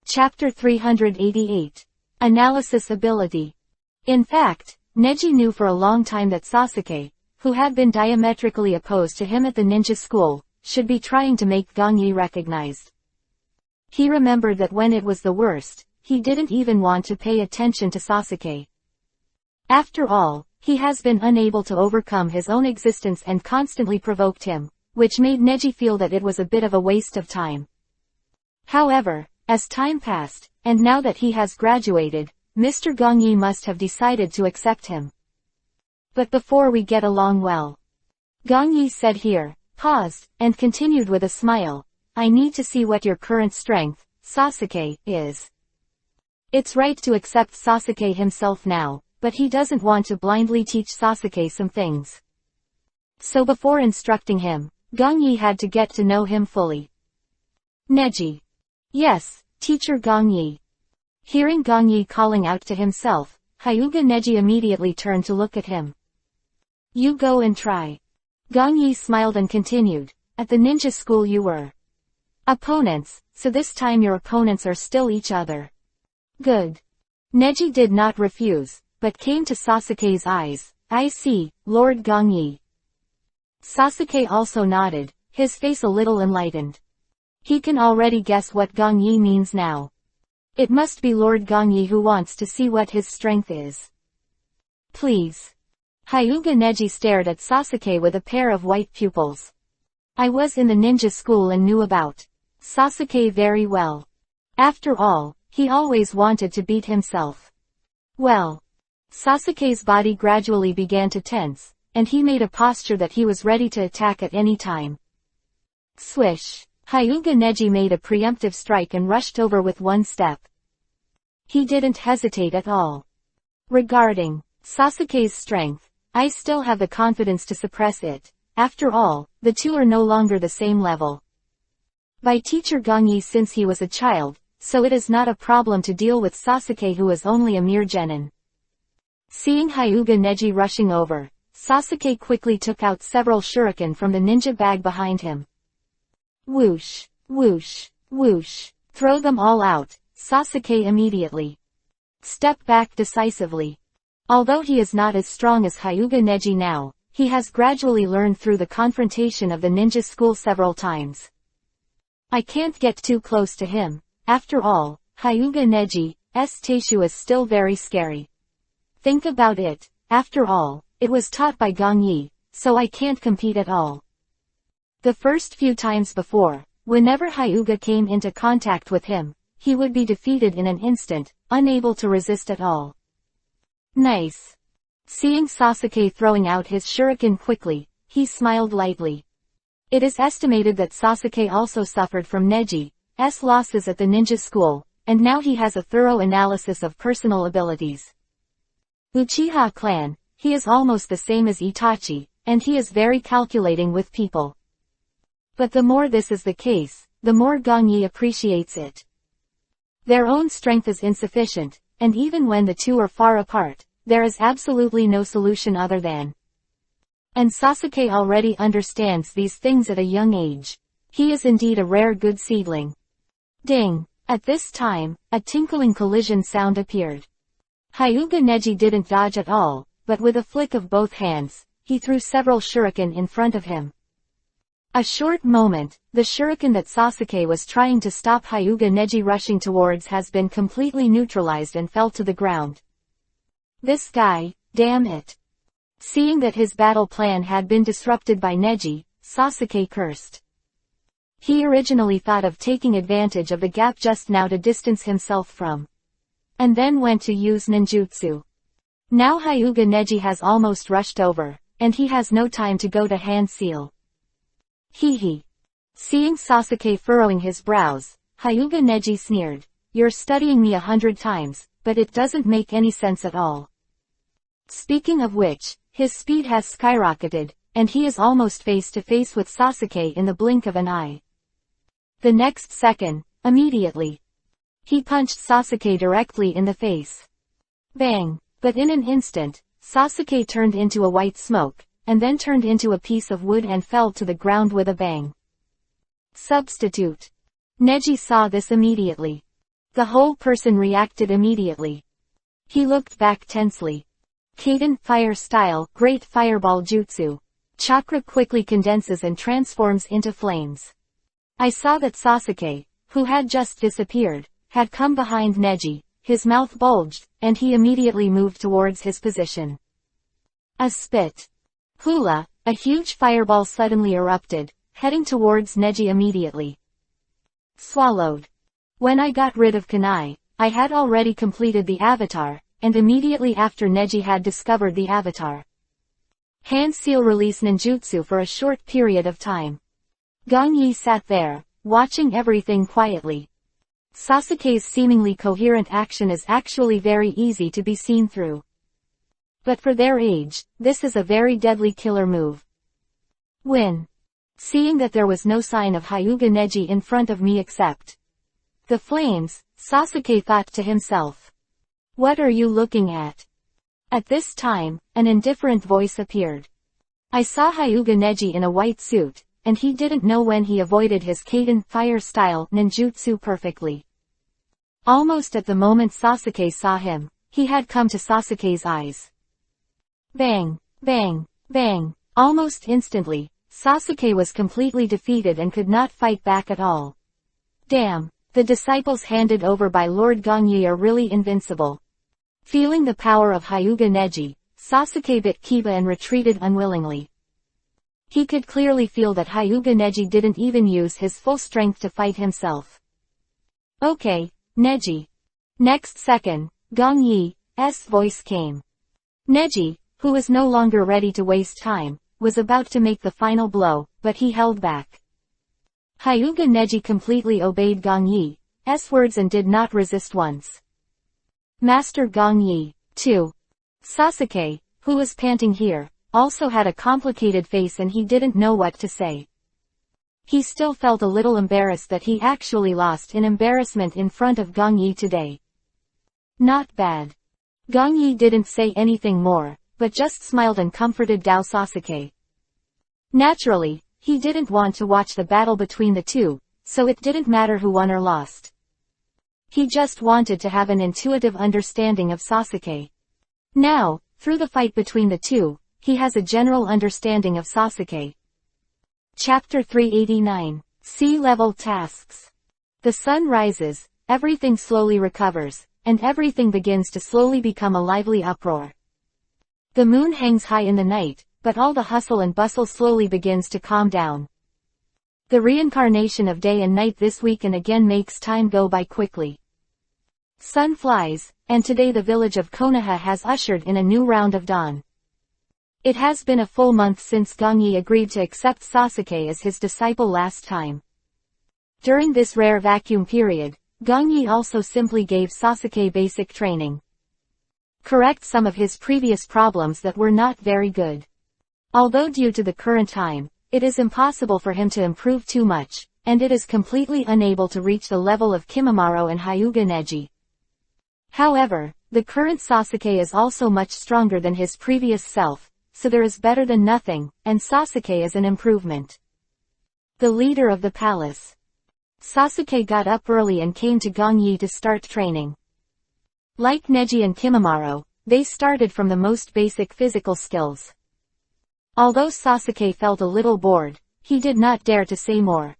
Chapter 388. Analysis Ability. In fact, Neji knew for a long time that Sasuke, who had been diametrically opposed to him at the ninja school, should be trying to make Gong Yi recognized. He remembered that when it was the worst, he didn't even want to pay attention to Sasuke. After all, he has been unable to overcome his own existence and constantly provoked him, which made Neji feel that it was a bit of a waste of time. However, as time passed, and now that he has graduated, Mr. Gong Yi must have decided to accept him. But before we get along well, Gong Yi said here, paused, and continued with a smile, I need to see what your current strength, Sasuke, is. It's right to accept Sasuke himself now, but he doesn't want to blindly teach Sasuke some things. So before instructing him, Gong Yi had to get to know him fully. Neji. Yes, teacher Gong Yi. Hearing Gong Yi calling out to himself, Hyuga Neji immediately turned to look at him. You go and try. Gong Yi smiled and continued, at the ninja school you were opponents, so this time your opponents are still each other. Good. Neji did not refuse, but came to Sasuke's eyes, I see, Lord Gongyi. Sasuke also nodded, his face a little enlightened. He can already guess what Gongyi means now. It must be Lord Gongyi who wants to see what his strength is. Please. Hyuga Neji stared at Sasuke with a pair of white pupils. I was in the ninja school and knew about Sasuke very well. After all, he always wanted to beat himself. Well. Sasuke's body gradually began to tense, and he made a posture that he was ready to attack at any time. Swish. Hyuga Neji made a preemptive strike and rushed over with one step. He didn't hesitate at all. Regarding Sasuke's strength, I still have the confidence to suppress it. After all, the two are no longer the same level. By teacher Gongyi since he was a child, so it is not a problem to deal with Sasuke who is only a mere genin. Seeing Hyuga Neji rushing over, Sasuke quickly took out several shuriken from the ninja bag behind him. Whoosh, whoosh, whoosh. Throw them all out, Sasuke immediately. Step back decisively. Although he is not as strong as Hyuga Neji now, he has gradually learned through the confrontation of the ninja school several times. I can't get too close to him. After all, Hyuga Neji's Teishu is still very scary. Think about it, after all, it was taught by Gongyi, so I can't compete at all. The first few times before, whenever Hyuga came into contact with him, he would be defeated in an instant, unable to resist at all. Nice. Seeing Sasuke throwing out his shuriken quickly, he smiled lightly. It is estimated that Sasuke also suffered from Neji's losses at the ninja school, and now he has a thorough analysis of personal abilities. Uchiha clan, he is almost the same as Itachi, and he is very calculating with people. But the more this is the case, the more Gongyi appreciates it. Their own strength is insufficient, and even when the two are far apart, there is absolutely no solution other than. And Sasuke already understands these things at a young age. He is indeed a rare good seedling. Ding! At this time, a tinkling collision sound appeared. Hyuga Neji didn't dodge at all, but with a flick of both hands, he threw several shuriken in front of him. A short moment, the shuriken that Sasuke was trying to stop Hyuga Neji rushing towards has been completely neutralized and fell to the ground. This guy, damn it. Seeing that his battle plan had been disrupted by Neji, Sasuke cursed. He originally thought of taking advantage of the gap just now to distance himself from. And then went to use ninjutsu. Now Hyuga Neji has almost rushed over, and he has no time to go to hand seal. Hee. Seeing Sasuke furrowing his brows, Hyuga Neji sneered. You're studying me 100 times, but it doesn't make any sense at all. Speaking of which, his speed has skyrocketed, and he is almost face to face with Sasuke in the blink of an eye. The next second, immediately, he punched Sasuke directly in the face. Bang! But in an instant, Sasuke turned into a white smoke, and then turned into a piece of wood and fell to the ground with a bang. Substitute. Neji saw this immediately. The whole person reacted immediately. He looked back tensely. Kaden fire style, great fireball jutsu. Chakra quickly condenses and transforms into flames. I saw that Sasuke, who had just disappeared, had come behind Neji, his mouth bulged, and he immediately moved towards his position. A spit. Hula, a huge fireball suddenly erupted, heading towards Neji immediately. Swallowed. When I got rid of Kunai, I had already completed the avatar, and immediately after Neji had discovered the avatar. Hand seal release ninjutsu for a short period of time. Gongyi sat there, watching everything quietly. Sasuke's seemingly coherent action is actually very easy to be seen through. But for their age, this is a very deadly killer move. Win. Seeing that there was no sign of Hyuga Neji in front of me except the flames, Sasuke thought to himself. What are you looking at? At this time, an indifferent voice appeared. I saw Hyuga Neji in a white suit, and he didn't know when he avoided his Kaden fire style ninjutsu perfectly. Almost at the moment Sasuke saw him, he had come to Sasuke's eyes. Bang, bang, bang. Almost instantly, Sasuke was completely defeated and could not fight back at all. Damn, the disciples handed over by Lord Gongyi are really invincible. Feeling the power of Hyuga Neji, Sasuke bit Kiba and retreated unwillingly. He could clearly feel that Hyuga Neji didn't even use his full strength to fight himself. Okay, Neji. Next second, Gongyi's voice came. Neji, who was no longer ready to waste time, was about to make the final blow, but he held back. Hyuga Neji completely obeyed Gongyi's words and did not resist once. Master Gongyi, too. Sasuke, who was panting here, also had a complicated face and he didn't know what to say. He still felt a little embarrassed that he actually lost in embarrassment in front of Gongyi today. Not bad. Gongyi didn't say anything more, but just smiled and comforted Sasuke. Naturally, he didn't want to watch the battle between the two, so it didn't matter who won or lost. He just wanted to have an intuitive understanding of Sasuke. Now, through the fight between the two, he has a general understanding of Sasuke. Chapter 389. Sea-level tasks. The sun rises, everything slowly recovers, and everything begins to slowly become a lively uproar. The moon hangs high in the night, but all the hustle and bustle slowly begins to calm down. The reincarnation of day and night this weekend again makes time go by quickly. Sun flies, and today the village of Konoha has ushered in a new round of dawn. It has been a full month since Gongyi agreed to accept Sasuke as his disciple last time. During this rare vacuum period, Gongyi also simply gave Sasuke basic training. Correct some of his previous problems that were not very good. Although due to the current time, it is impossible for him to improve too much, and it is completely unable to reach the level of Kimimaro and Hyuga Neji. However, the current Sasuke is also much stronger than his previous self, so there is better than nothing, and Sasuke is an improvement. The leader of the palace. Sasuke got up early and came to Gongyi to start training. Like Neji and Kimimaro, they started from the most basic physical skills. Although Sasuke felt a little bored, he did not dare to say more.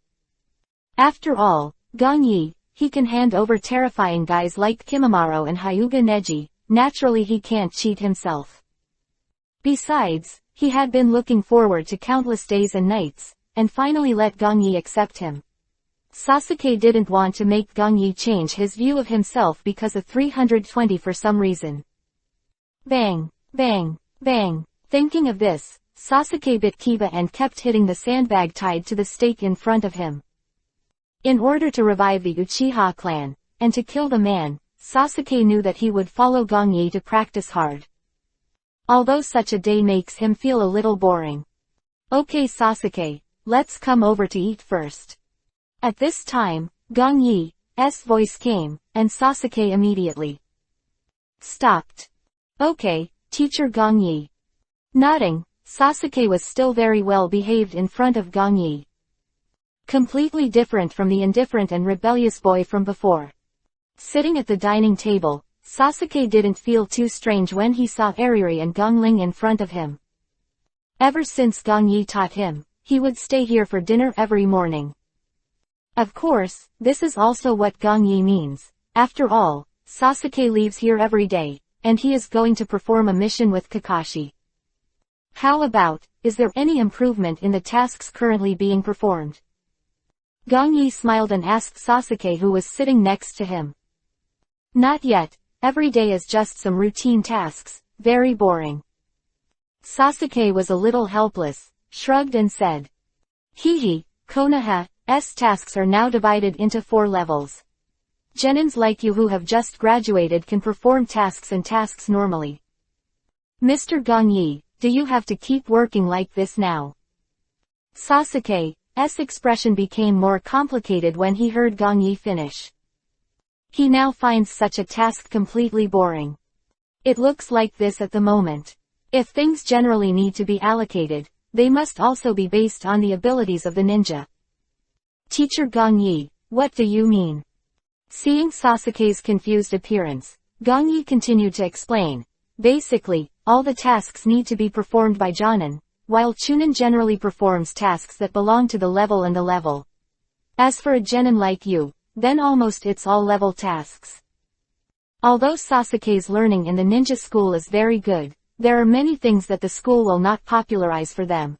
After all, Gongyi, he can hand over terrifying guys like Kimimaro and Hyuga Neji, naturally he can't cheat himself. Besides, he had been looking forward to countless days and nights, and finally let Gongyi accept him. Sasuke didn't want to make Gongyi change his view of himself because of 320 for some reason. Bang, bang, bang. Thinking of this, Sasuke bit Kiba and kept hitting the sandbag tied to the stake in front of him. In order to revive the Uchiha clan, and to kill the man, Sasuke knew that he would follow Gongyi to practice hard. Although such a day makes him feel a little boring. Okay Sasuke, let's come over to eat first. At this time, Gongyi's voice came, and Sasuke immediately stopped. Okay, Teacher Gongyi. Nodding, Sasuke was still very well behaved in front of Gongyi. Completely different from the indifferent and rebellious boy from before. Sitting at the dining table, Sasuke didn't feel too strange when he saw Ariri and Gongling in front of him. Ever since Gongyi taught him, he would stay here for dinner every morning. Of course, this is also what Gongyi means. After all, Sasuke leaves here every day, and he is going to perform a mission with Kakashi. How about, is there any improvement in the tasks currently being performed? Gongyi smiled and asked Sasuke who was sitting next to him. Not yet, every day is just some routine tasks, very boring. Sasuke was a little helpless, shrugged and said. Hehe, Konoha's tasks are now divided into 4 levels. Genins like you who have just graduated can perform tasks and tasks normally. Mr. Gongyi, do you have to keep working like this now? Sasuke's expression became more complicated when he heard Gongyi finish. He now finds such a task completely boring. It looks like this at the moment. If things generally need to be allocated, they must also be based on the abilities of the ninja. Teacher Gongyi, what do you mean? Seeing Sasuke's confused appearance, Gongyi continued to explain. Basically, all the tasks need to be performed by Jonin, while Chunin generally performs tasks that belong to the level and the level. As for a genin like you, then almost it's all level tasks. Although Sasuke's learning in the ninja school is very good, there are many things that the school will not popularize for them.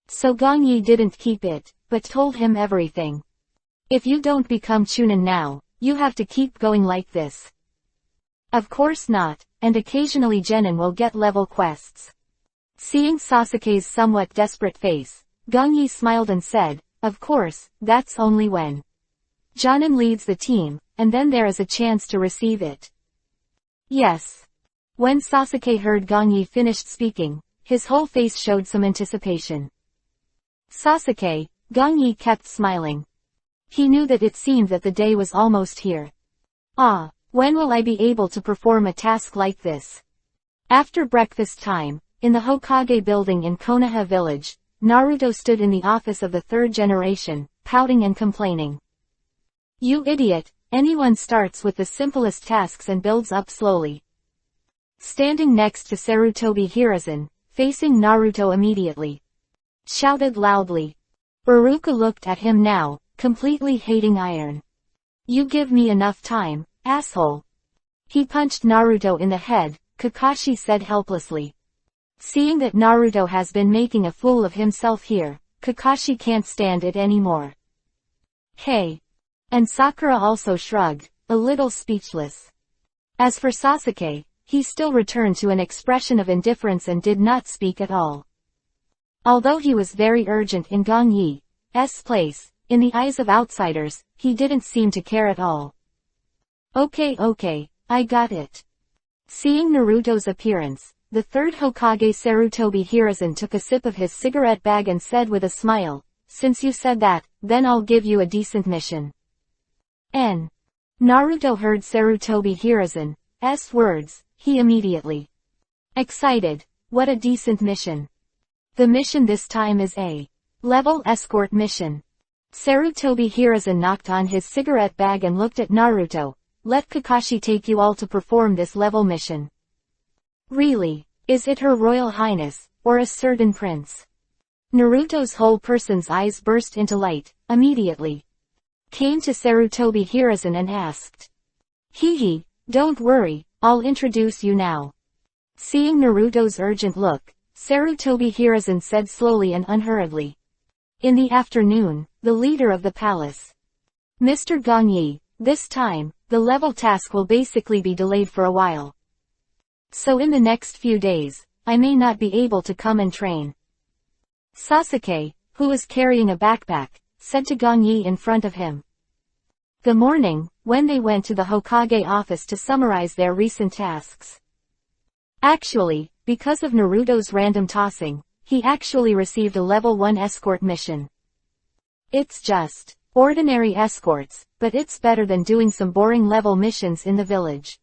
So Gong Yi didn't keep it, but told him everything. If you don't become Chunin now, you have to keep going like this. Of course not, and occasionally genin will get level quests. Seeing Sasuke's somewhat desperate face, Gong Yi smiled and said, of course, that's only when Jonin leads the team, and then there is a chance to receive it. Yes. When Sasuke heard Gong Yi finished speaking, his whole face showed some anticipation. Sasuke, Gong Yi kept smiling. He knew that it seemed that the day was almost here. Ah, when will I be able to perform a task like this? After breakfast time, in the Hokage building in Konoha village, Naruto stood in the office of the third generation, pouting and complaining. You idiot, anyone starts with the simplest tasks and builds up slowly. Standing next to Sarutobi Hiruzen, facing Naruto immediately, shouted loudly. Iruka looked at him now, completely hating iron. You give me enough time, asshole. He punched Naruto in the head, Kakashi said helplessly. Seeing that Naruto has been making a fool of himself here, Kakashi can't stand it anymore. Hey. And Sakura also shrugged, a little speechless. As for Sasuke, he still returned to an expression of indifference and did not speak at all. Although he was very urgent in Gong Yi's place, in the eyes of outsiders, he didn't seem to care at all. Okay, I got it. Seeing Naruto's appearance, the third Hokage Sarutobi Hiruzen took a sip of his cigarette bag and said with a smile, since you said that, then I'll give you a decent mission. Naruto heard Sarutobi Hiruzen's words, he immediately excited. What a decent mission. The mission this time is a level escort mission. Sarutobi Hiruzen knocked on his cigarette bag and looked at Naruto. Let Kakashi take you all to perform this level mission. Really? Is it Her Royal Highness, or a certain prince? Naruto's whole person's eyes burst into light, immediately. Came to Sarutobi Hiruzen and asked. Hee, don't worry, I'll introduce you now. Seeing Naruto's urgent look, Sarutobi Hiruzen said slowly and unhurriedly. In the afternoon, the leader of the palace. Mr. Gong Yi, this time, the level task will basically be delayed for a while. So in the next few days, I may not be able to come and train. Sasuke, who was carrying a backpack, said to Gong Yi in front of him. The morning, when they went to the Hokage office to summarize their recent tasks. Actually, because of Naruto's random tossing, he actually received a level 1 escort mission. It's just ordinary escorts, but it's better than doing some boring level missions in the village.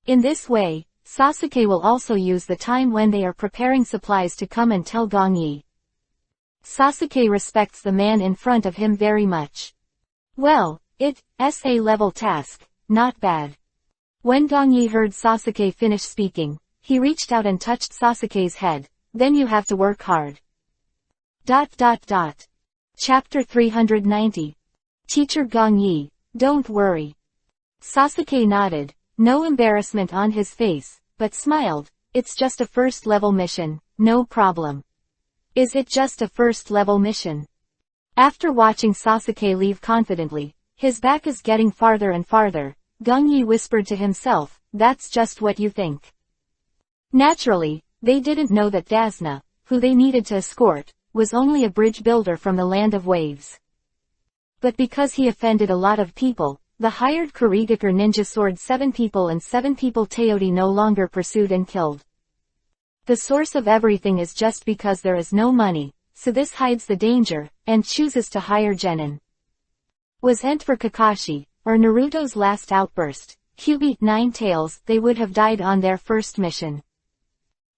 In this way, Sasuke will also use the time when they are preparing supplies to come and tell Gong Yi. Sasuke respects the man in front of him very much. Well, it's a level task, not bad. When Gong Yi heard Sasuke finish speaking, he reached out and touched Sasuke's head. Then you have to work hard. Chapter 390. Teacher Gong Yi, don't worry. Sasuke nodded, no embarrassment on his face, but smiled. It's just a first level mission, no problem. Is it just a first level mission? After watching Sasuke leave confidently, his back is getting farther and farther, Gong Yi whispered to himself, that's just what you think. Naturally, they didn't know that Dasna, who they needed to escort, was only a bridge builder from the land of waves. But because he offended a lot of people, the hired Kurigaker ninja sword 7 people and 7 people Teodi no longer pursued and killed. The source of everything is just because there is no money, so this hides the danger, and chooses to hire Genin. Was-ent for Kakashi, or Naruto's last outburst, Kyubi 9 tails, they would have died on their first mission.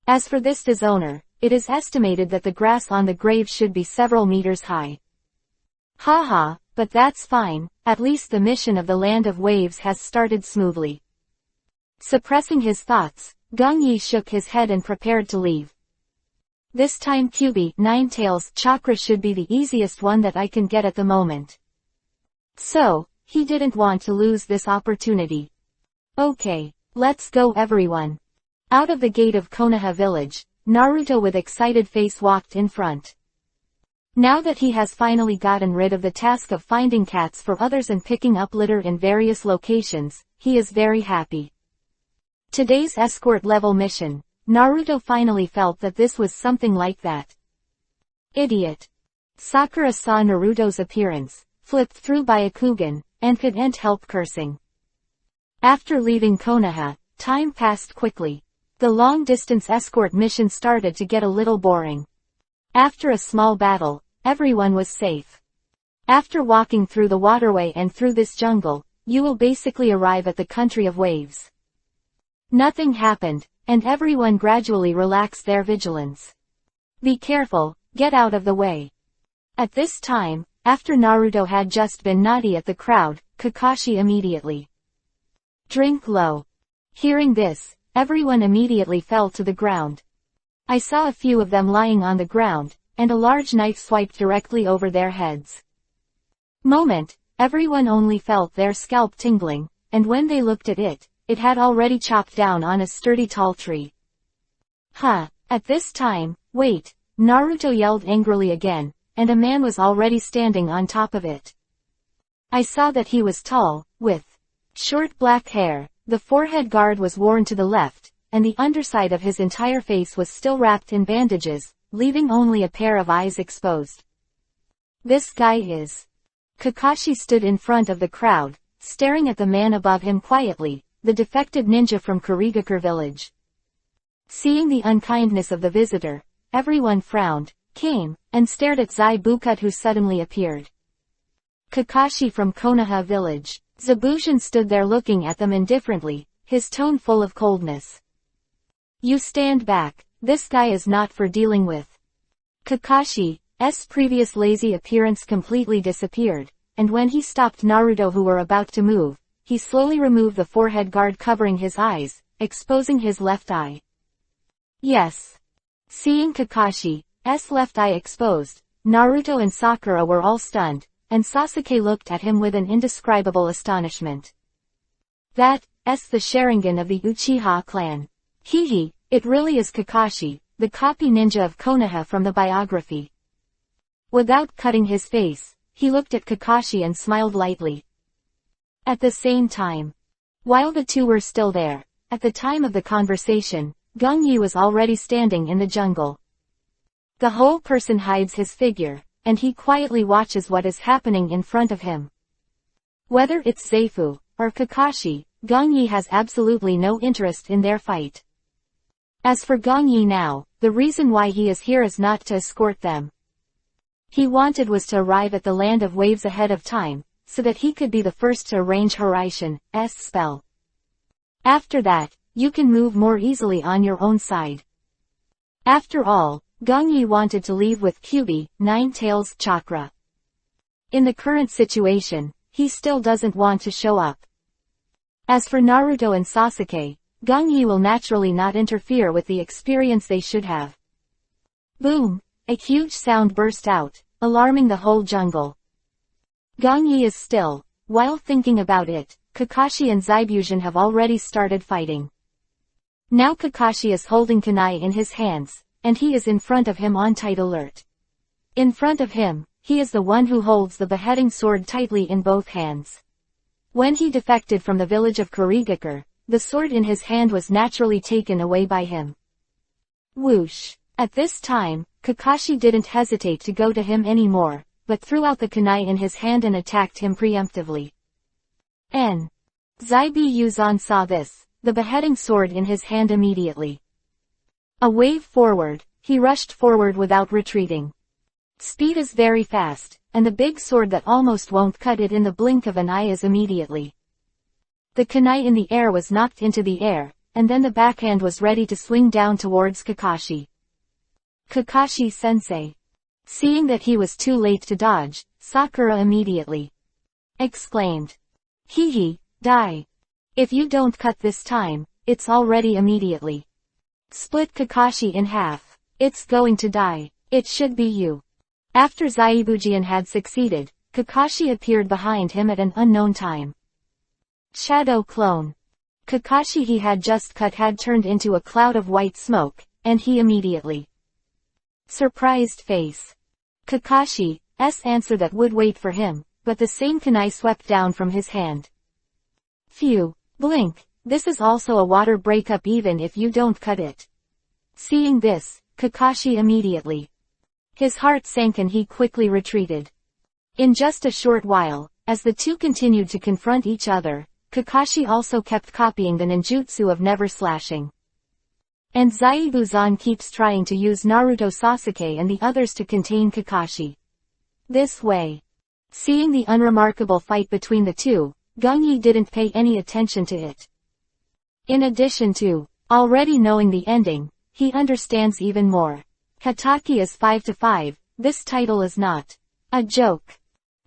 As for this dishonor, it is estimated that the grass on the grave should be several meters high. Haha, but that's fine, at least the mission of the Land of Waves has started smoothly. Suppressing his thoughts, Gong Yi shook his head and prepared to leave. This time QB, Ninetales, chakra should be the easiest one that I can get at the moment. So, he didn't want to lose this opportunity. Okay, let's go everyone. Out of the gate of Konoha village, Naruto with excited face walked in front. Now that he has finally gotten rid of the task of finding cats for others and picking up litter in various locations, he is very happy. Today's escort level mission, Naruto finally felt that this was something like that. Idiot. Sakura saw Naruto's appearance, flipped through Byakugan, and couldn't help cursing. After leaving Konoha, time passed quickly. The long-distance escort mission started to get a little boring. After a small battle, everyone was safe. After walking through the waterway and through this jungle, you will basically arrive at the country of waves. Nothing happened, and everyone gradually relaxed their vigilance. Be careful, get out of the way. At this time, after Naruto had just been naughty at the crowd, Kakashi immediately. Drink low. Hearing this, everyone immediately fell to the ground. I saw a few of them lying on the ground, and a large knife swiped directly over their heads. Moment, everyone only felt their scalp tingling, and when they looked at it, it had already chopped down on a sturdy tall tree. At this time, wait, Naruto yelled angrily again, and a man was already standing on top of it. I saw that he was tall, with short black hair, the forehead guard was worn to the left, and the underside of his entire face was still wrapped in bandages, leaving only a pair of eyes exposed. This guy is... Kakashi stood in front of the crowd, staring at the man above him quietly, the defected ninja from Kurigakure village. Seeing the unkindness of the visitor, everyone frowned, came, and stared at Zaibukut who suddenly appeared. Kakashi from Konoha village. Zabujan stood there looking at them indifferently, his tone full of coldness. You stand back, this guy is not for dealing with. Kakashi's previous lazy appearance completely disappeared, and when he stopped Naruto who were about to move, he slowly removed the forehead guard covering his eyes, exposing his left eye. Yes. Seeing Kakashi's left eye exposed, Naruto and Sakura were all stunned, and Sasuke looked at him with an indescribable astonishment. That's the Sharingan of the Uchiha clan. It really is Kakashi, the copy ninja of Konoha from the biography. Without cutting his face, he looked at Kakashi and smiled lightly. At the same time, while the two were still there, at the time of the conversation, Gong Yi was already standing in the jungle. The whole person hides his figure, and he quietly watches what is happening in front of him. Whether it's Seifu, or Kakashi, Gong Yi has absolutely no interest in their fight. As for Gong Yi now, the reason why he is here is not to escort them. He wanted was to arrive at the land of waves ahead of time, so that he could be the first to arrange Hiraishin's spell. After that, you can move more easily on your own side. After all, Gong Yi wanted to leave with QB, Ninetales chakra. In the current situation, he still doesn't want to show up. As for Naruto and Sasuke, Gong Yi will naturally not interfere with the experience they should have. Boom! A huge sound burst out, alarming the whole jungle. Gong Yi is still. While thinking about it, Kakashi and Zaibushin have already started fighting. Now Kakashi is holding kunai in his hands, and he is in front of him on tight alert. In front of him, he is the one who holds the beheading sword tightly in both hands. When he defected from the village of Kurigakure, the sword in his hand was naturally taken away by him. Whoosh! At this time, Kakashi didn't hesitate to go to him anymore, but threw out the kunai in his hand and attacked him preemptively. Zaibushin saw this, the beheading sword in his hand immediately. A wave forward, he rushed forward without retreating. Speed is very fast, and the big sword that almost won't cut it in the blink of an eye is immediately. The kunai in the air was knocked into the air, and then the backhand was ready to swing down towards Kakashi. Kakashi-sensei. Seeing that he was too late to dodge, Sakura immediately exclaimed. Die. If you don't cut this time, it's already immediately. Split Kakashi in half. It's going to die. It should be you. After Zaibujian had succeeded, Kakashi appeared behind him at an unknown time. Shadow clone. Kakashi he had just cut had turned into a cloud of white smoke, and he immediately. Surprised face. Kakashi's answer that would wait for him, but the same kunai swept down from his hand. Phew. Blink. This is also a water breakup even if you don't cut it. Seeing this, Kakashi immediately. His heart sank and he quickly retreated. In just a short while, as the two continued to confront each other, Kakashi also kept copying the ninjutsu of never slashing. And Zaibuzan keeps trying to use Naruto Sasuke and the others to contain Kakashi. This way. Seeing the unremarkable fight between the two, Gongyi didn't pay any attention to it. In addition to already knowing the ending, he understands even more. Hataki is 5-5, this title is not a joke.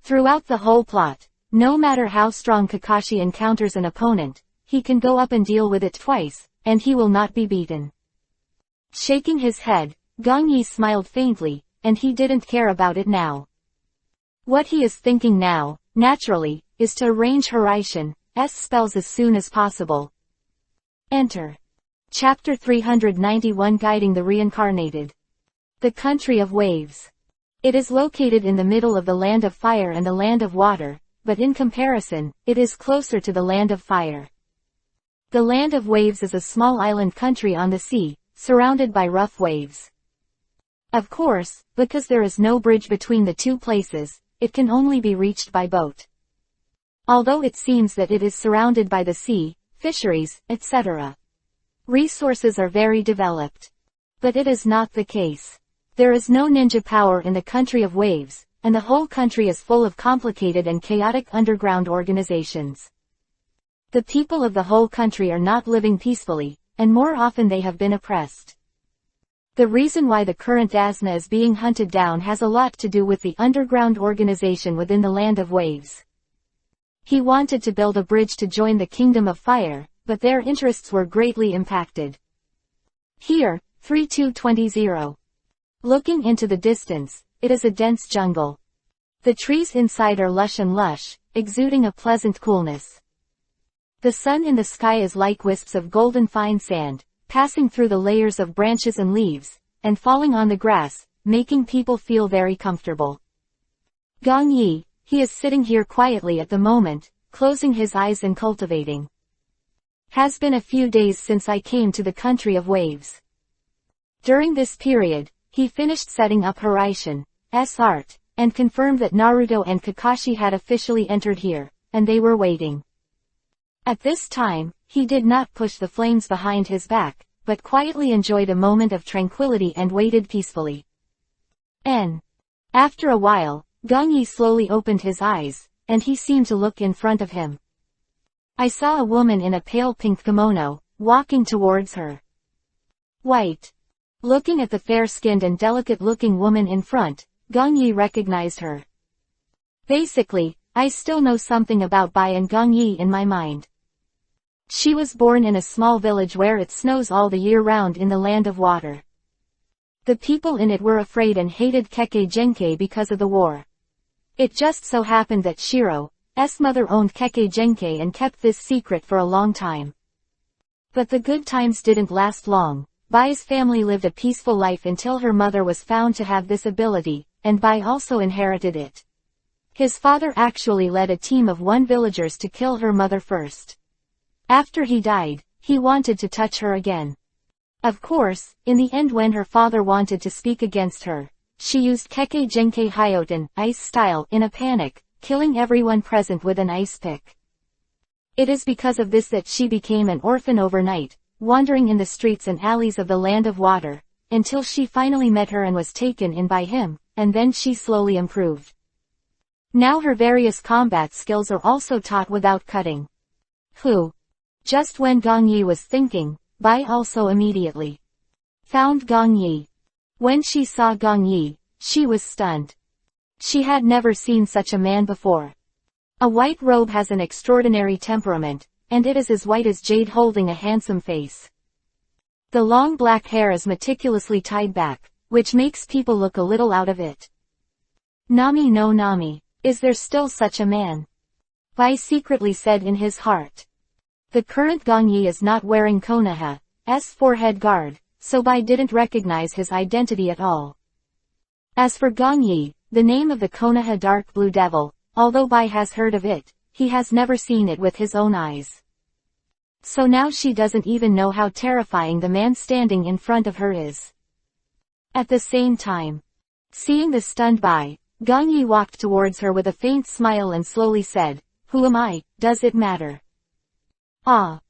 Throughout the whole plot, no matter how strong Kakashi encounters an opponent, he can go up and deal with it twice, and he will not be beaten. Shaking his head, Gongyi smiled faintly, and he didn't care about it now. What he is thinking now, naturally, is to arrange Hiraishin's spells as soon as possible. Enter. Chapter 391 Guiding the Reincarnated. The Country of Waves. It is located in the middle of the Land of Fire and the Land of Water, but in comparison, it is closer to the Land of Fire. The Land of Waves is a small island country on the sea, surrounded by rough waves. Of course, because there is no bridge between the two places, it can only be reached by boat. Although it seems that it is surrounded by the sea, fisheries, etc. Resources are very developed. But it is not the case. There is no ninja power in the country of waves, and the whole country is full of complicated and chaotic underground organizations. The people of the whole country are not living peacefully, and more often they have been oppressed. The reason why the current Asna is being hunted down has a lot to do with the underground organization within the Land of Waves. He wanted to build a bridge to join the Kingdom of Fire, but their interests were greatly impacted. Here, 3220. Looking into the distance, it is a dense jungle. The trees inside are lush and lush, exuding a pleasant coolness. The sun in the sky is like wisps of golden fine sand, passing through the layers of branches and leaves, and falling on the grass, making people feel very comfortable. Gongyi, he is sitting here quietly at the moment, closing his eyes and cultivating. Has been a few days since I came to the country of waves. During this period, he finished setting up Hiraishin's art, and confirmed that Naruto and Kakashi had officially entered here, and they were waiting. At this time, he did not push the flames behind his back, but quietly enjoyed a moment of tranquility and waited peacefully. After a while, Gongyi slowly opened his eyes, and he seemed to look in front of him. I saw a woman in a pale pink kimono, walking towards her. White. Looking at the fair-skinned and delicate-looking woman in front, Gongyi recognized her. Basically, I still know something about Bai and Gongyi in my mind. She was born in a small village where it snows all the year round in the Land of Water. The people in it were afraid and hated Kekkei Genkei because of the war. It just so happened that Shiro's mother owned Kekkei Genkei and kept this secret for a long time. But the good times didn't last long. Bai's family lived a peaceful life until her mother was found to have this ability, and Bai also inherited it. His father actually led a team of 1 villagers to kill her mother first. After he died, he wanted to touch her again. Of course, in the end when her father wanted to speak against her, she used Kekkei Genkei Hyoten, ice style, in a panic, killing everyone present with an ice pick. It is because of this that she became an orphan overnight, wandering in the streets and alleys of the Land of Water, until she finally met her and was taken in by him, and then she slowly improved. Now her various combat skills are also taught without cutting. Just when Gongyi was thinking, Bai also immediately found Gongyi. When she saw Gongyi, she was stunned. She had never seen such a man before. A white robe has an extraordinary temperament, and it is as white as jade, holding a handsome face. The long black hair is meticulously tied back, which makes people look a little out of it. Nami no Nami, is there still such a man? Bai secretly said in his heart. The current Gongyi is not wearing Konoha's forehead guard, so Bai didn't recognize his identity at all. As for Gongyi, the name of the Konoha Dark Blue Devil, although Bai has heard of it, he has never seen it with his own eyes. So now she doesn't even know how terrifying the man standing in front of her is. At the same time, seeing the stunned Bai, Gongyi walked towards her with a faint smile and slowly said, "Who am I, does it matter?" Ah.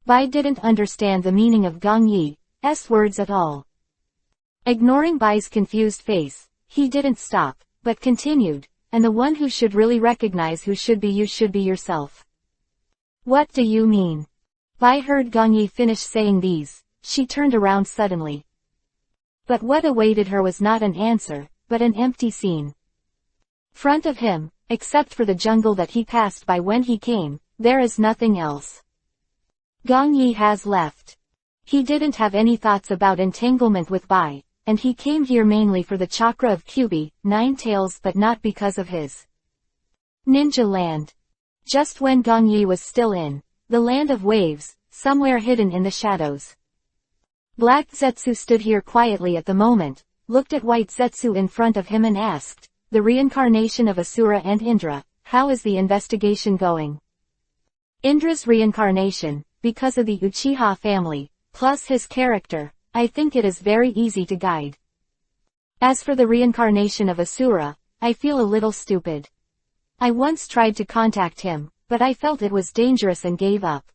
Bai didn't understand the meaning of Gongyi's words at all. Ignoring Bai's confused face, he didn't stop, but continued, "And the one who should really recognize who should be you should be yourself." "What do you mean?" Bai heard Gongyi finish saying these. She turned around suddenly. But what awaited her was not an answer, but an empty scene. Front of him, except for the jungle that he passed by when he came, there is nothing else. Gongyi has left. He didn't have any thoughts about entanglement with Bai, and he came here mainly for the chakra of Kyubi, 9 tails, but not because of his ninja land. Just when Gongyi was still in the land of waves, somewhere hidden in the shadows. Black Zetsu stood here quietly at the moment, looked at White Zetsu in front of him and asked, "The reincarnation of Asura and Indra, how is the investigation going?" Indra's reincarnation, because of the Uchiha family, plus his character, I think it is very easy to guide. As for the reincarnation of Asura, I feel a little stupid. I once tried to contact him, but I felt it was dangerous and gave up.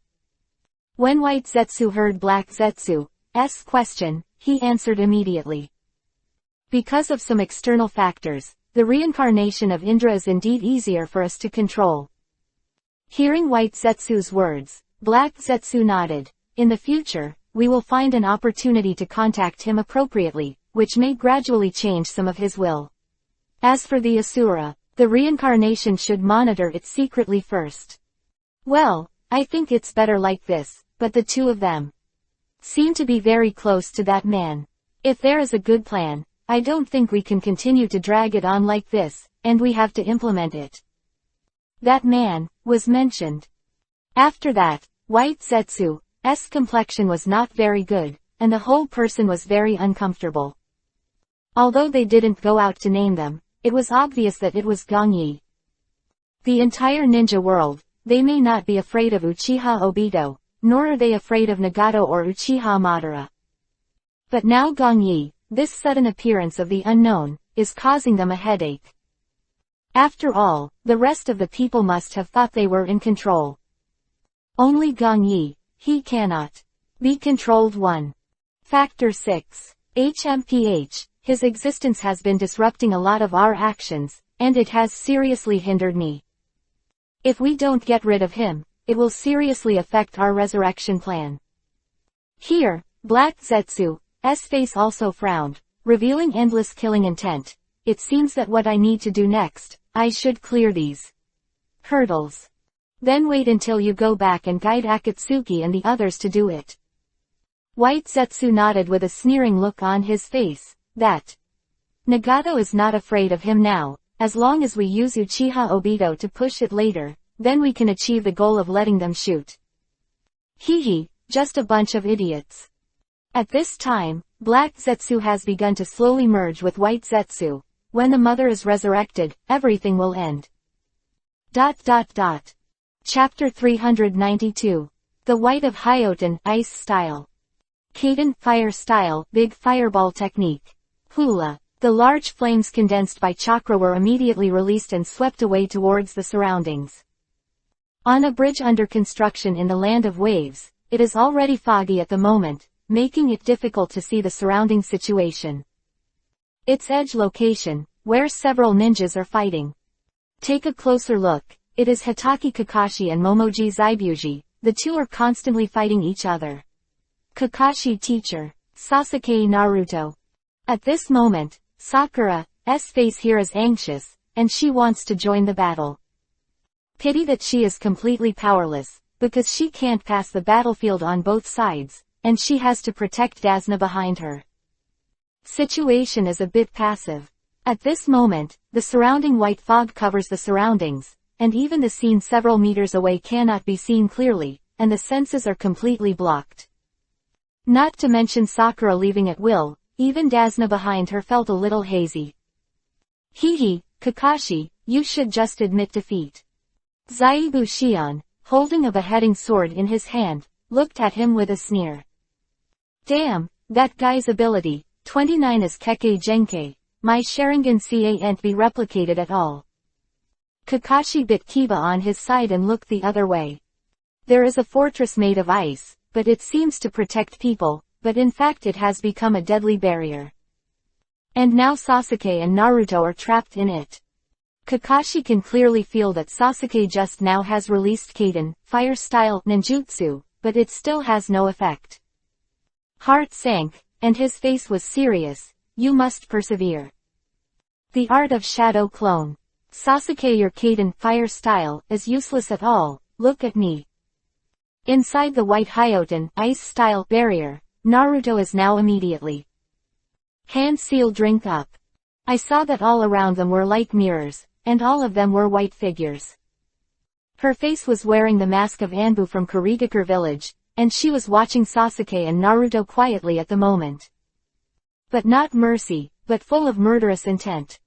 When White Zetsu heard Black Zetsu's question, he answered immediately. Because of some external factors, the reincarnation of Indra is indeed easier for us to control. Hearing White Zetsu's words, Black Zetsu nodded. In the future, we will find an opportunity to contact him appropriately, which may gradually change some of his will. As for the Asura, the reincarnation should monitor it secretly first. Well, I think it's better like this, but the two of them seem to be very close to that man. If there is a good plan, I don't think we can continue to drag it on like this, and we have to implement it. That man was mentioned. After that, White Zetsu's complexion was not very good, and the whole person was very uncomfortable. Although they didn't go out to name them, it was obvious that it was Gongyi. The entire ninja world, they may not be afraid of Uchiha Obito, nor are they afraid of Nagato or Uchiha Madara. But now Gongyi, this sudden appearance of the unknown, is causing them a headache. After all, the rest of the people must have thought they were in control. Only Gongyi, he cannot be controlled. 1. Factor 6. HMPH, his existence has been disrupting a lot of our actions, and it has seriously hindered me. If we don't get rid of him, it will seriously affect our resurrection plan. Here, Black Zetsu's face also frowned, revealing endless killing intent. It seems that what I need to do next, I should clear these hurdles. Then wait until you go back and guide Akatsuki and the others to do it. White Zetsu nodded with a sneering look on his face. That Nagato is not afraid of him now, as long as we use Uchiha Obito to push it later, then we can achieve the goal of letting them shoot. Hehe, just a bunch of idiots. At this time, Black Zetsu has begun to slowly merge with White Zetsu. When the mother is resurrected, everything will end. Chapter 392. The White of Hyoten, Ice Style. Kaden, Fire Style, Big Fireball Technique. Hula. The large flames condensed by chakra were immediately released and swept away towards the surroundings. On a bridge under construction in the Land of Waves, it is already foggy at the moment, making it difficult to see the surrounding situation. Its edge location, where several ninjas are fighting. Take a closer look. It is Hitaki Kakashi and Momoji Zaibuji. The two are constantly fighting each other. Kakashi teacher, Sasuke Naruto. At this moment, Sakura's face here is anxious, and she wants to join the battle. Pity that she is completely powerless, because she can't pass the battlefield on both sides, and she has to protect Dasna behind her. Situation is a bit passive. At this moment, the surrounding white fog covers the surroundings, and even the scene several meters away cannot be seen clearly, and the senses are completely blocked. Not to mention Sakura leaving at will, even Dasna behind her felt a little hazy. Hee, Kakashi, you should just admit defeat. Zaibu Shion, holding a beheading sword in his hand, looked at him with a sneer. Damn, that guy's ability, 29 is Kekkei Genkai, my Sharingan can't be replicated at all. Kakashi bit Kiba on his side and looked the other way. There is a fortress made of ice, but it seems to protect people, but in fact it has become a deadly barrier. And now Sasuke and Naruto are trapped in it. Kakashi can clearly feel that Sasuke just now has released Kaden, fire-style ninjutsu, but it still has no effect. Heart sank, and his face was serious. You must persevere. The art of shadow clone. Sasuke, your Kaden, fire-style, is useless at all, look at me. Inside the white Hyoten, ice-style, barrier, Naruto is now immediately. Hand seal drink up. I saw that all around them were like mirrors, and all of them were white figures. Her face was wearing the mask of Anbu from Kurigakure village, and she was watching Sasuke and Naruto quietly at the moment. But not mercy, but full of murderous intent.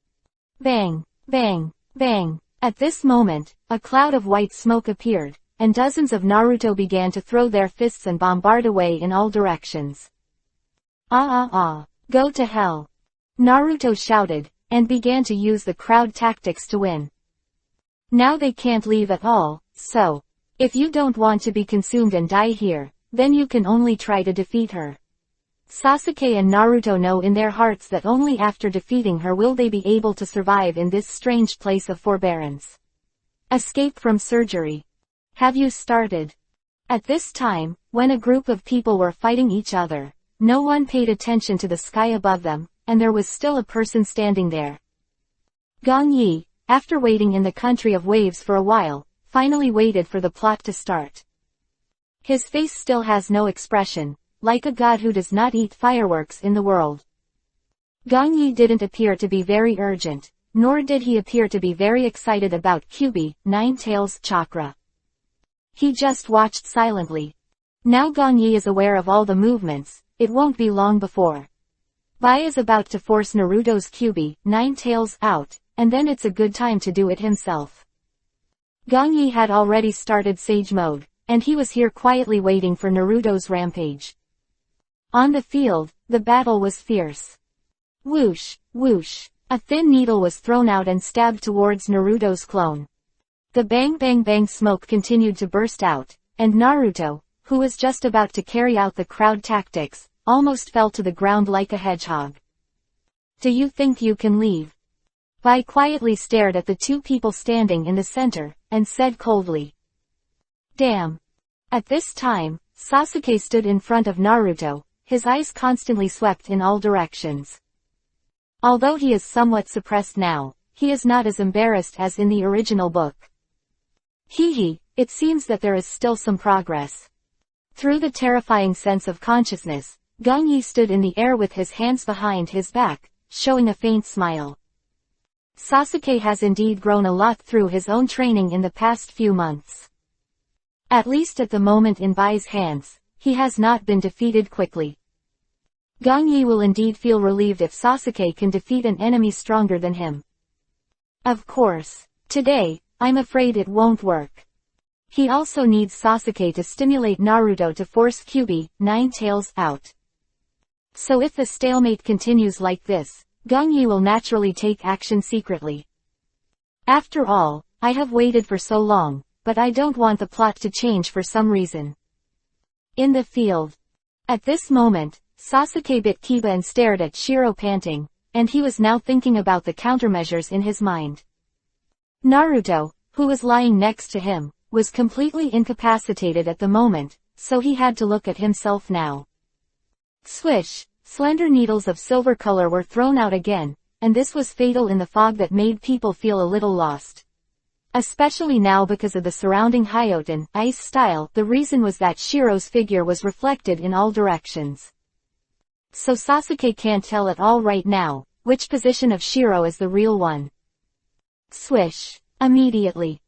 Bang, bang, bang. At this moment, a cloud of white smoke appeared, and dozens of Naruto began to throw their fists and bombard away in all directions. Go to hell. Naruto shouted, and began to use the crowd tactics to win. Now they can't leave at all, so, if you don't want to be consumed and die here, then you can only try to defeat her. Sasuke and Naruto know in their hearts that only after defeating her will they be able to survive in this strange place of forbearance. Escape from surgery. Have you started? At this time, when a group of people were fighting each other, no one paid attention to the sky above them, and there was still a person standing there. Gong Yi, after waiting in the country of waves for a while, finally waited for the plot to start. His face still has no expression, like a god who does not eat fireworks in the world. Gong Yi didn't appear to be very urgent, nor did he appear to be very excited about Kyuubi, Nine-Tails chakra. He just watched silently. Now Gong Yi is aware of all the movements, it won't be long before Bai is about to force Naruto's Kyuubi, Nine-Tails, out, and then it's a good time to do it himself. Gong Yi had already started Sage Mode, and he was here quietly waiting for Naruto's rampage. On the field, the battle was fierce. Whoosh, whoosh. A thin needle was thrown out and stabbed towards Naruto's clone. The bang bang bang smoke continued to burst out, and Naruto, who was just about to carry out the crowd tactics, almost fell to the ground like a hedgehog. Do you think you can leave? Bai quietly stared at the two people standing in the center, and said coldly. Damn. At this time, Sasuke stood in front of Naruto, his eyes constantly swept in all directions. Although he is somewhat suppressed now, he is not as embarrassed as in the original book. It seems that there is still some progress. Through the terrifying sense of consciousness, Gong Yi stood in the air with his hands behind his back, showing a faint smile. Sasuke has indeed grown a lot through his own training in the past few months. At least at the moment in Bai's hands, he has not been defeated quickly. Gong Yi will indeed feel relieved if Sasuke can defeat an enemy stronger than him. Of course, today, I'm afraid it won't work. He also needs Sasuke to stimulate Naruto to force Kyuubi, Nine-Tails, out. So if the stalemate continues like this, Gong Yi will naturally take action secretly. After all, I have waited for so long, but I don't want the plot to change for some reason. In the field. At this moment, Sasuke bit Kiba and stared at Shiro panting, and he was now thinking about the countermeasures in his mind. Naruto, who was lying next to him, was completely incapacitated at the moment, so he had to look at himself now. Swish, slender needles of silver color were thrown out again, and this was fatal in the fog that made people feel a little lost. Especially now because of the surrounding Hyoten ice style. The reason was that Shiro's figure was reflected in all directions. So Sasuke can't tell at all right now, which position of Shiro is the real one. Swish. Immediately.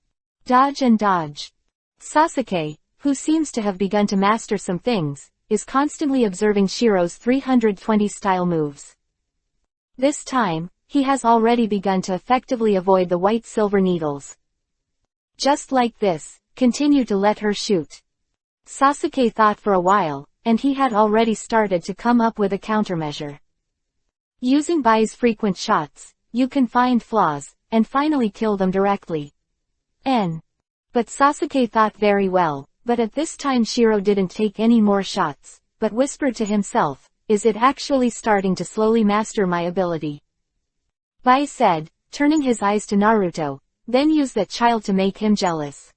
Dodge and dodge. Sasuke, who seems to have begun to master some things, is constantly observing Shiro's 320 style moves. This time, he has already begun to effectively avoid the white silver needles. Just like this, continue to let her shoot. Sasuke thought for a while, and he had already started to come up with a countermeasure. Using Bai's frequent shots, you can find flaws, and finally kill them directly. But Sasuke thought very well, but at this time Shiro didn't take any more shots, but whispered to himself, is it actually starting to slowly master my ability? Bai said, turning his eyes to Naruto, then use that child to make him jealous.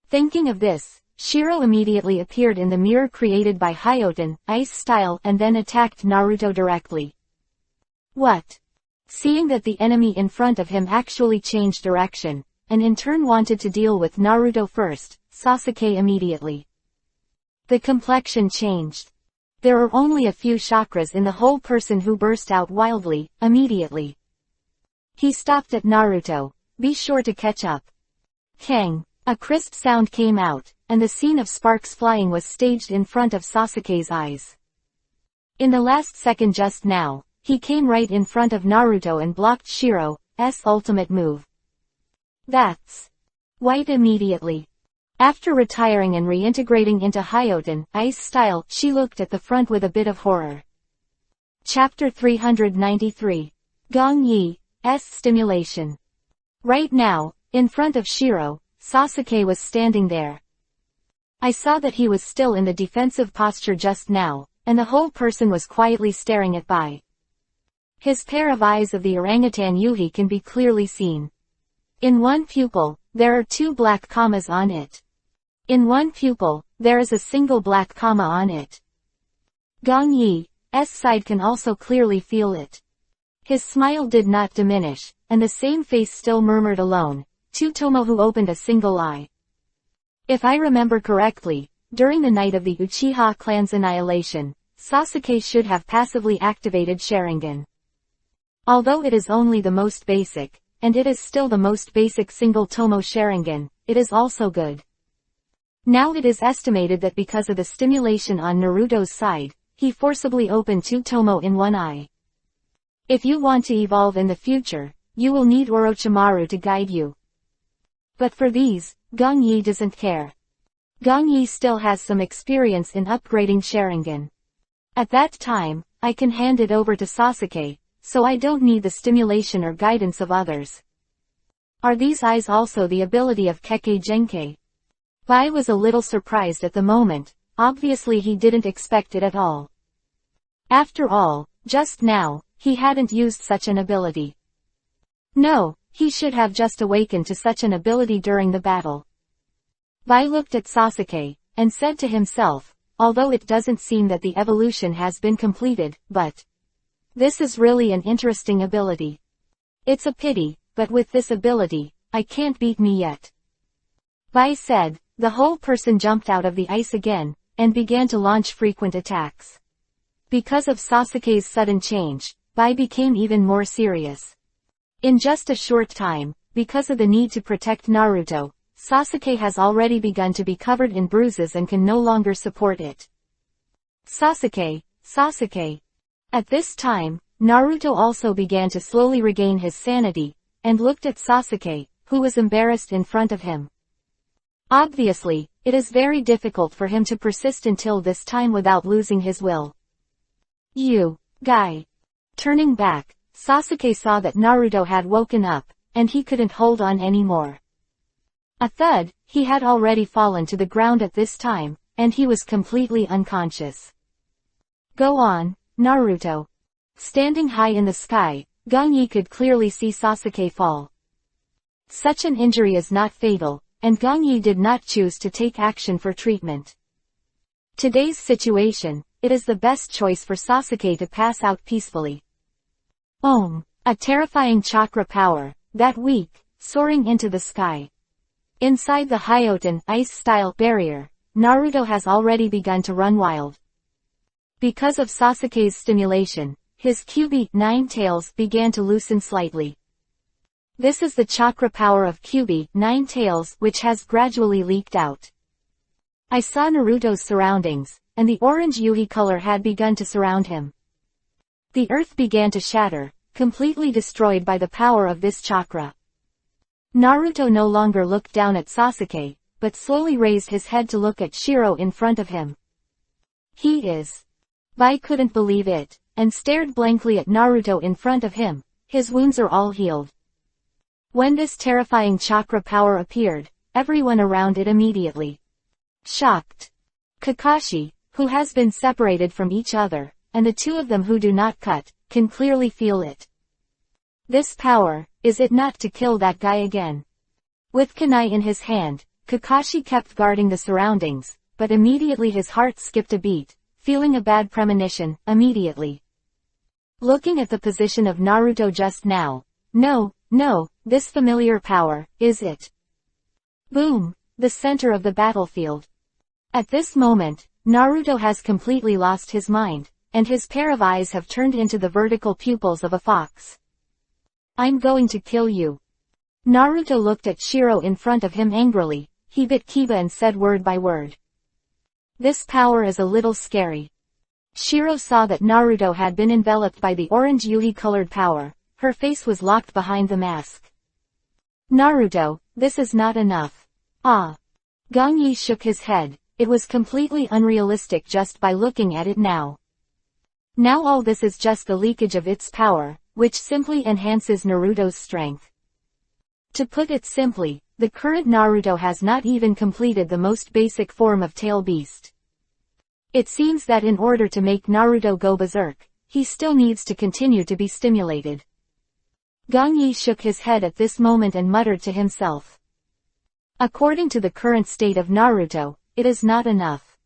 Thinking of this, Shiro immediately appeared in the mirror created by Hyoten ice style and then attacked Naruto directly. What? Seeing that the enemy in front of him actually changed direction, and in turn wanted to deal with Naruto first, Sasuke immediately. The complexion changed. There are only a few chakras in the whole person who burst out wildly, immediately. He stopped at Naruto, be sure to catch up. Kang. A crisp sound came out, and the scene of sparks flying was staged in front of Sasuke's eyes. In the last second just now, he came right in front of Naruto and blocked Shiro's ultimate move. That's white immediately. After retiring and reintegrating into Hyoten ice style, she looked at the front with a bit of horror. Chapter 393. Gong Yi's stimulation. Right now, in front of Shiro, Sasuke was standing there. I saw that he was still in the defensive posture just now, and the whole person was quietly staring at Bai. His pair of eyes of the orangutan Yuhi can be clearly seen. In one pupil, there are 2 black commas on it. In one pupil, there is a single black comma on it. Gong Yi's side can also clearly feel it. His smile did not diminish, and the same face still murmured alone, to Tomo who opened a single eye. If I remember correctly, during the night of the Uchiha clan's annihilation, Sasuke should have passively activated Sharingan. Although it is only the most basic, and it is still the most basic single Tomo Sharingan, it is also good. Now it is estimated that because of the stimulation on Naruto's side, he forcibly opened 2 Tomo in one eye. If you want to evolve in the future, you will need Orochimaru to guide you. But for these, Gong Yi doesn't care. Gong Yi still has some experience in upgrading Sharingan. At that time, I can hand it over to Sasuke, so I don't need the stimulation or guidance of others. Are these eyes also the ability of Kekkei Genkei? Bai was a little surprised at the moment, obviously he didn't expect it at all. After all, just now, he hadn't used such an ability. No, he should have just awakened to such an ability during the battle. Bai looked at Sasuke, and said to himself, although it doesn't seem that the evolution has been completed, but this is really an interesting ability. It's a pity, but with this ability, I can't beat me yet. Bai said. The whole person jumped out of the ice again, and began to launch frequent attacks. Because of Sasuke's sudden change, Bai became even more serious. In just a short time, because of the need to protect Naruto, Sasuke has already begun to be covered in bruises and can no longer support it. Sasuke. At this time, Naruto also began to slowly regain his sanity, and looked at Sasuke, who was embarrassed in front of him. Obviously, it is very difficult for him to persist until this time without losing his will. You, guy. Turning back, Sasuke saw that Naruto had woken up, and he couldn't hold on anymore. A thud, he had already fallen to the ground at this time, and he was completely unconscious. Go on, Naruto. Standing high in the sky, Gong Yi could clearly see Sasuke fall. Such an injury is not fatal, and Gong Yi did not choose to take action for treatment. Today's situation, it is the best choice for Sasuke to pass out peacefully. A terrifying chakra power, that weak, soaring into the sky. Inside the Hyoten ice-style barrier, Naruto has already begun to run wild. Because of Sasuke's stimulation, his Kyuubi 9 tails began to loosen slightly. This is the chakra power of Kyuubi 9 tails which has gradually leaked out. I saw Naruto's surroundings, and the orange Yuhi color had begun to surround him. The earth began to shatter, completely destroyed by the power of this chakra. Naruto no longer looked down at Sasuke, but slowly raised his head to look at Shiro in front of him. He is. Bai couldn't believe it, and stared blankly at Naruto in front of him. His wounds are all healed. When this terrifying chakra power appeared, everyone around it immediately shocked. Kakashi, who has been separated from each other, and the two of them who do not cut, can clearly feel it. This power, is it not to kill that guy again? With kunai in his hand, Kakashi kept guarding the surroundings, but immediately his heart skipped a beat, feeling a bad premonition, immediately. Looking at the position of Naruto just now, no, this familiar power, is it? Boom! The center of the battlefield. At this moment, Naruto has completely lost his mind, and his pair of eyes have turned into the vertical pupils of a fox. I'm going to kill you. Naruto looked at Shiro in front of him angrily. He bit Kiba and said word by word. This power is a little scary. Shiro saw that Naruto had been enveloped by the orange Yuhi-colored power. Her face was locked behind the mask. Naruto, this is not enough. Ah. Gong Yi shook his head. It was completely unrealistic just by looking at it now. Now all this is just the leakage of its power, which simply enhances Naruto's strength. To put it simply, the current Naruto has not even completed the most basic form of tail beast. It seems that in order to make Naruto go berserk, he still needs to continue to be stimulated. Gong Yi shook his head at this moment and muttered to himself. According to the current state of Naruto, it is not enough.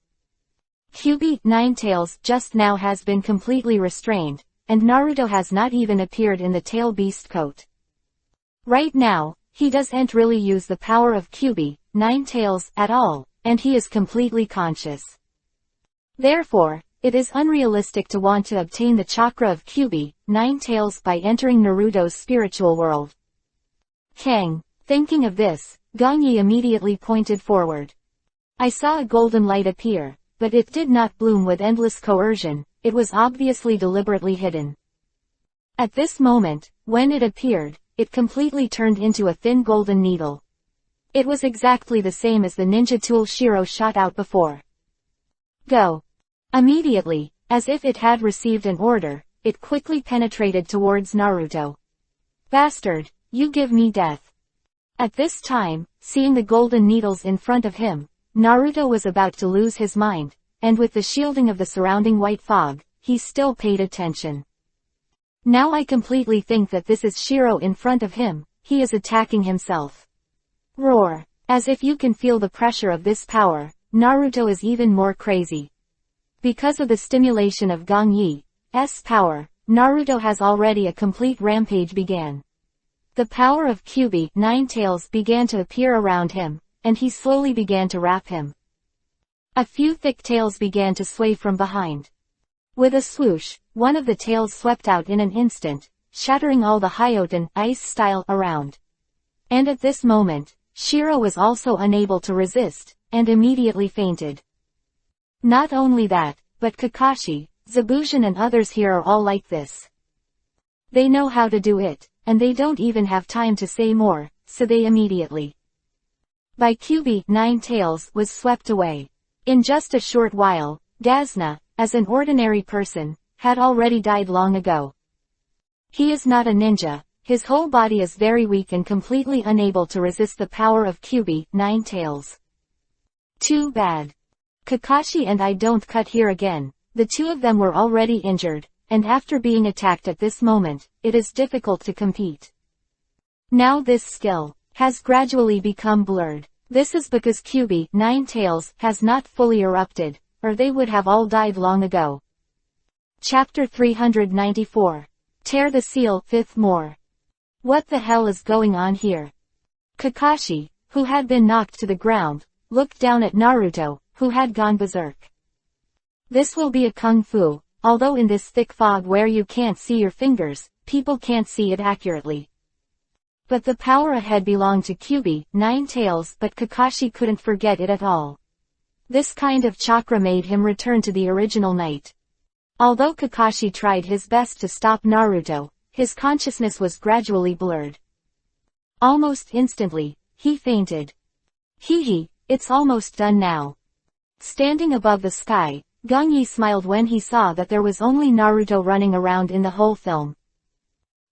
Kyuubi 9 tails just now has been completely restrained, and Naruto has not even appeared in the tail beast coat. Right now, he doesn't really use the power of Kyuubi 9 tails at all, and he is completely conscious. Therefore, it is unrealistic to want to obtain the chakra of Kyuubi 9 tails by entering Naruto's spiritual world. Kang, thinking of this, Gong Yi immediately pointed forward. I saw a golden light appear, but it did not bloom with endless coercion, it was obviously deliberately hidden. At this moment, when it appeared, it completely turned into a thin golden needle. It was exactly the same as the ninja tool Shiro shot out before. Go! Immediately, as if it had received an order, it quickly penetrated towards Naruto. Bastard, you give me death. At this time, seeing the golden needles in front of him, Naruto was about to lose his mind, and with the shielding of the surrounding white fog, he still paid attention. Now I completely think that this is Shiro in front of him, he is attacking himself. Roar! As if you can feel the pressure of this power, Naruto is even more crazy. Because of the stimulation of Gong Yi's power, Naruto has already a complete rampage began. The power of Kyuubi 9 tails began to appear around him, and he slowly began to wrap him. A few thick tails began to sway from behind. With a swoosh, one of the tails swept out in an instant, shattering all the Hyoten ice style around. And at this moment, Shiro was also unable to resist, and immediately fainted. Not only that, but Kakashi, Zabujan and others here are all like this. They know how to do it, and they don't even have time to say more, so they immediately. By Kyuubi 9 tails was swept away. In just a short while, Gazna, as an ordinary person, had already died long ago. He is not a ninja, his whole body is very weak and completely unable to resist the power of Kyuubi 9 tails. Too bad. Kakashi and I don't cut here again, the two of them were already injured, and after being attacked at this moment, it is difficult to compete. Now this skill has gradually become blurred. This is because Kyuubi 9 tails has not fully erupted, or they would have all died long ago. Chapter 394. Tear the Seal 5th More. What the hell is going on here? Kakashi, who had been knocked to the ground, looked down at Naruto, who had gone berserk. This will be a kung fu, although in this thick fog where you can't see your fingers, people can't see it accurately. But the power ahead belonged to Kyuubi, Nine Tails, but Kakashi couldn't forget it at all. This kind of chakra made him return to the original night. Although Kakashi tried his best to stop Naruto, his consciousness was gradually blurred. Almost instantly, he fainted. Hee, it's almost done now. Standing above the sky, Gongyi smiled when he saw that there was only Naruto running around in the whole film.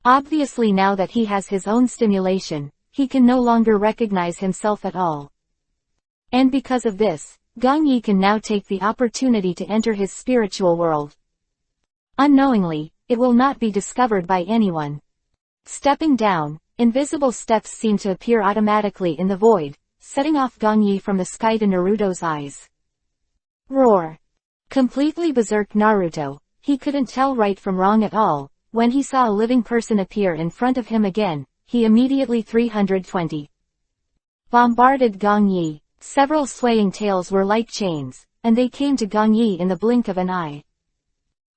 Obviously now that he has his own stimulation, he can no longer recognize himself at all. And because of this, Gongyi can now take the opportunity to enter his spiritual world. Unknowingly, it will not be discovered by anyone. Stepping down, invisible steps seem to appear automatically in the void, setting off Gongyi from the sky to Naruto's eyes. Roar! Completely berserk Naruto, he couldn't tell right from wrong at all. When he saw a living person appear in front of him again, he immediately 320. Bombarded Gongyi. Several swaying tails were like chains, and they came to Gongyi in the blink of an eye.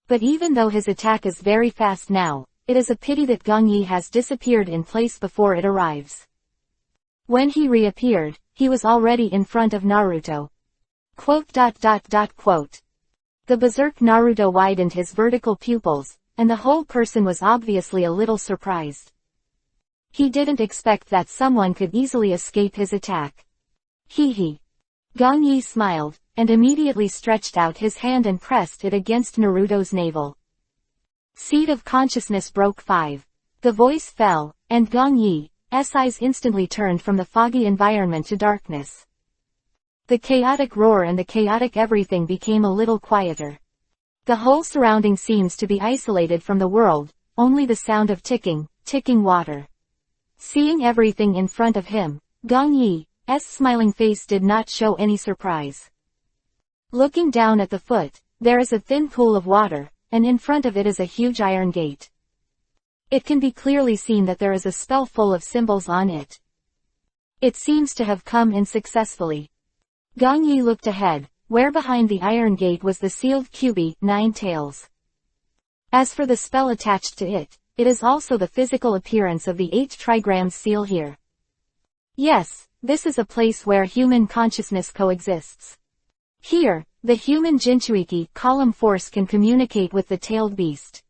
But even though his attack is very fast now, it is a pity that Gongyi has disappeared in place before it arrives. When he reappeared, he was already in front of Naruto. Quote. The berserk Naruto widened his vertical pupils, and the whole person was obviously a little surprised. He didn't expect that someone could easily escape his attack. Hee. Gongyi smiled, and immediately stretched out his hand and pressed it against Naruto's navel. Seed of consciousness broke 5. The voice fell, and Gongyi's eyes instantly turned from the foggy environment to darkness. The chaotic roar and the chaotic everything became a little quieter. The whole surrounding seems to be isolated from the world, only the sound of ticking water. Seeing everything in front of him, Gongyi's smiling face did not show any surprise. Looking down at the foot, there is a thin pool of water, and in front of it is a huge iron gate. It can be clearly seen that there is a spell full of symbols on it. It seems to have come in successfully. Gongyi looked ahead, where behind the iron gate was the sealed Kyuubi, Nine Tails. As for the spell attached to it, it is also the physical appearance of the 8 trigrams seal here. Yes, this is a place where human consciousness coexists. Here, the human Jinchuiki column force can communicate with the tailed beast.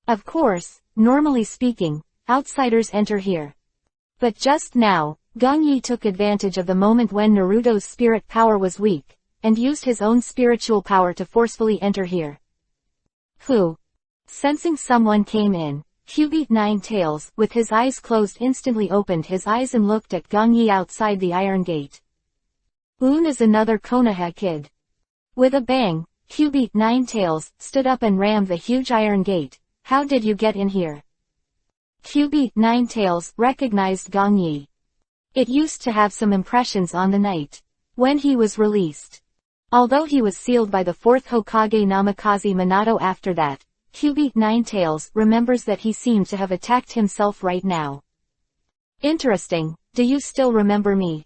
Of course, normally speaking, outsiders enter here. But just now, Gongyi took advantage of the moment when Naruto's spirit power was weak, and used his own spiritual power to forcefully enter here. Who? Sensing someone came in, Kyuubi Nine Tails, with his eyes closed, instantly opened his eyes and looked at Gongyi outside the iron gate. Is another Konoha kid. With a bang, Kyuubi Nine Tails stood up and rammed the huge iron gate. How did you get in here? Kyuubi Nine Tails recognized Gongyi. It used to have some impressions on the night when he was released. Although he was sealed by the 4th Hokage Namikaze Minato after that, Kyuubi Nine Tails remembers that he seemed to have attacked himself right now. Interesting, do you still remember me?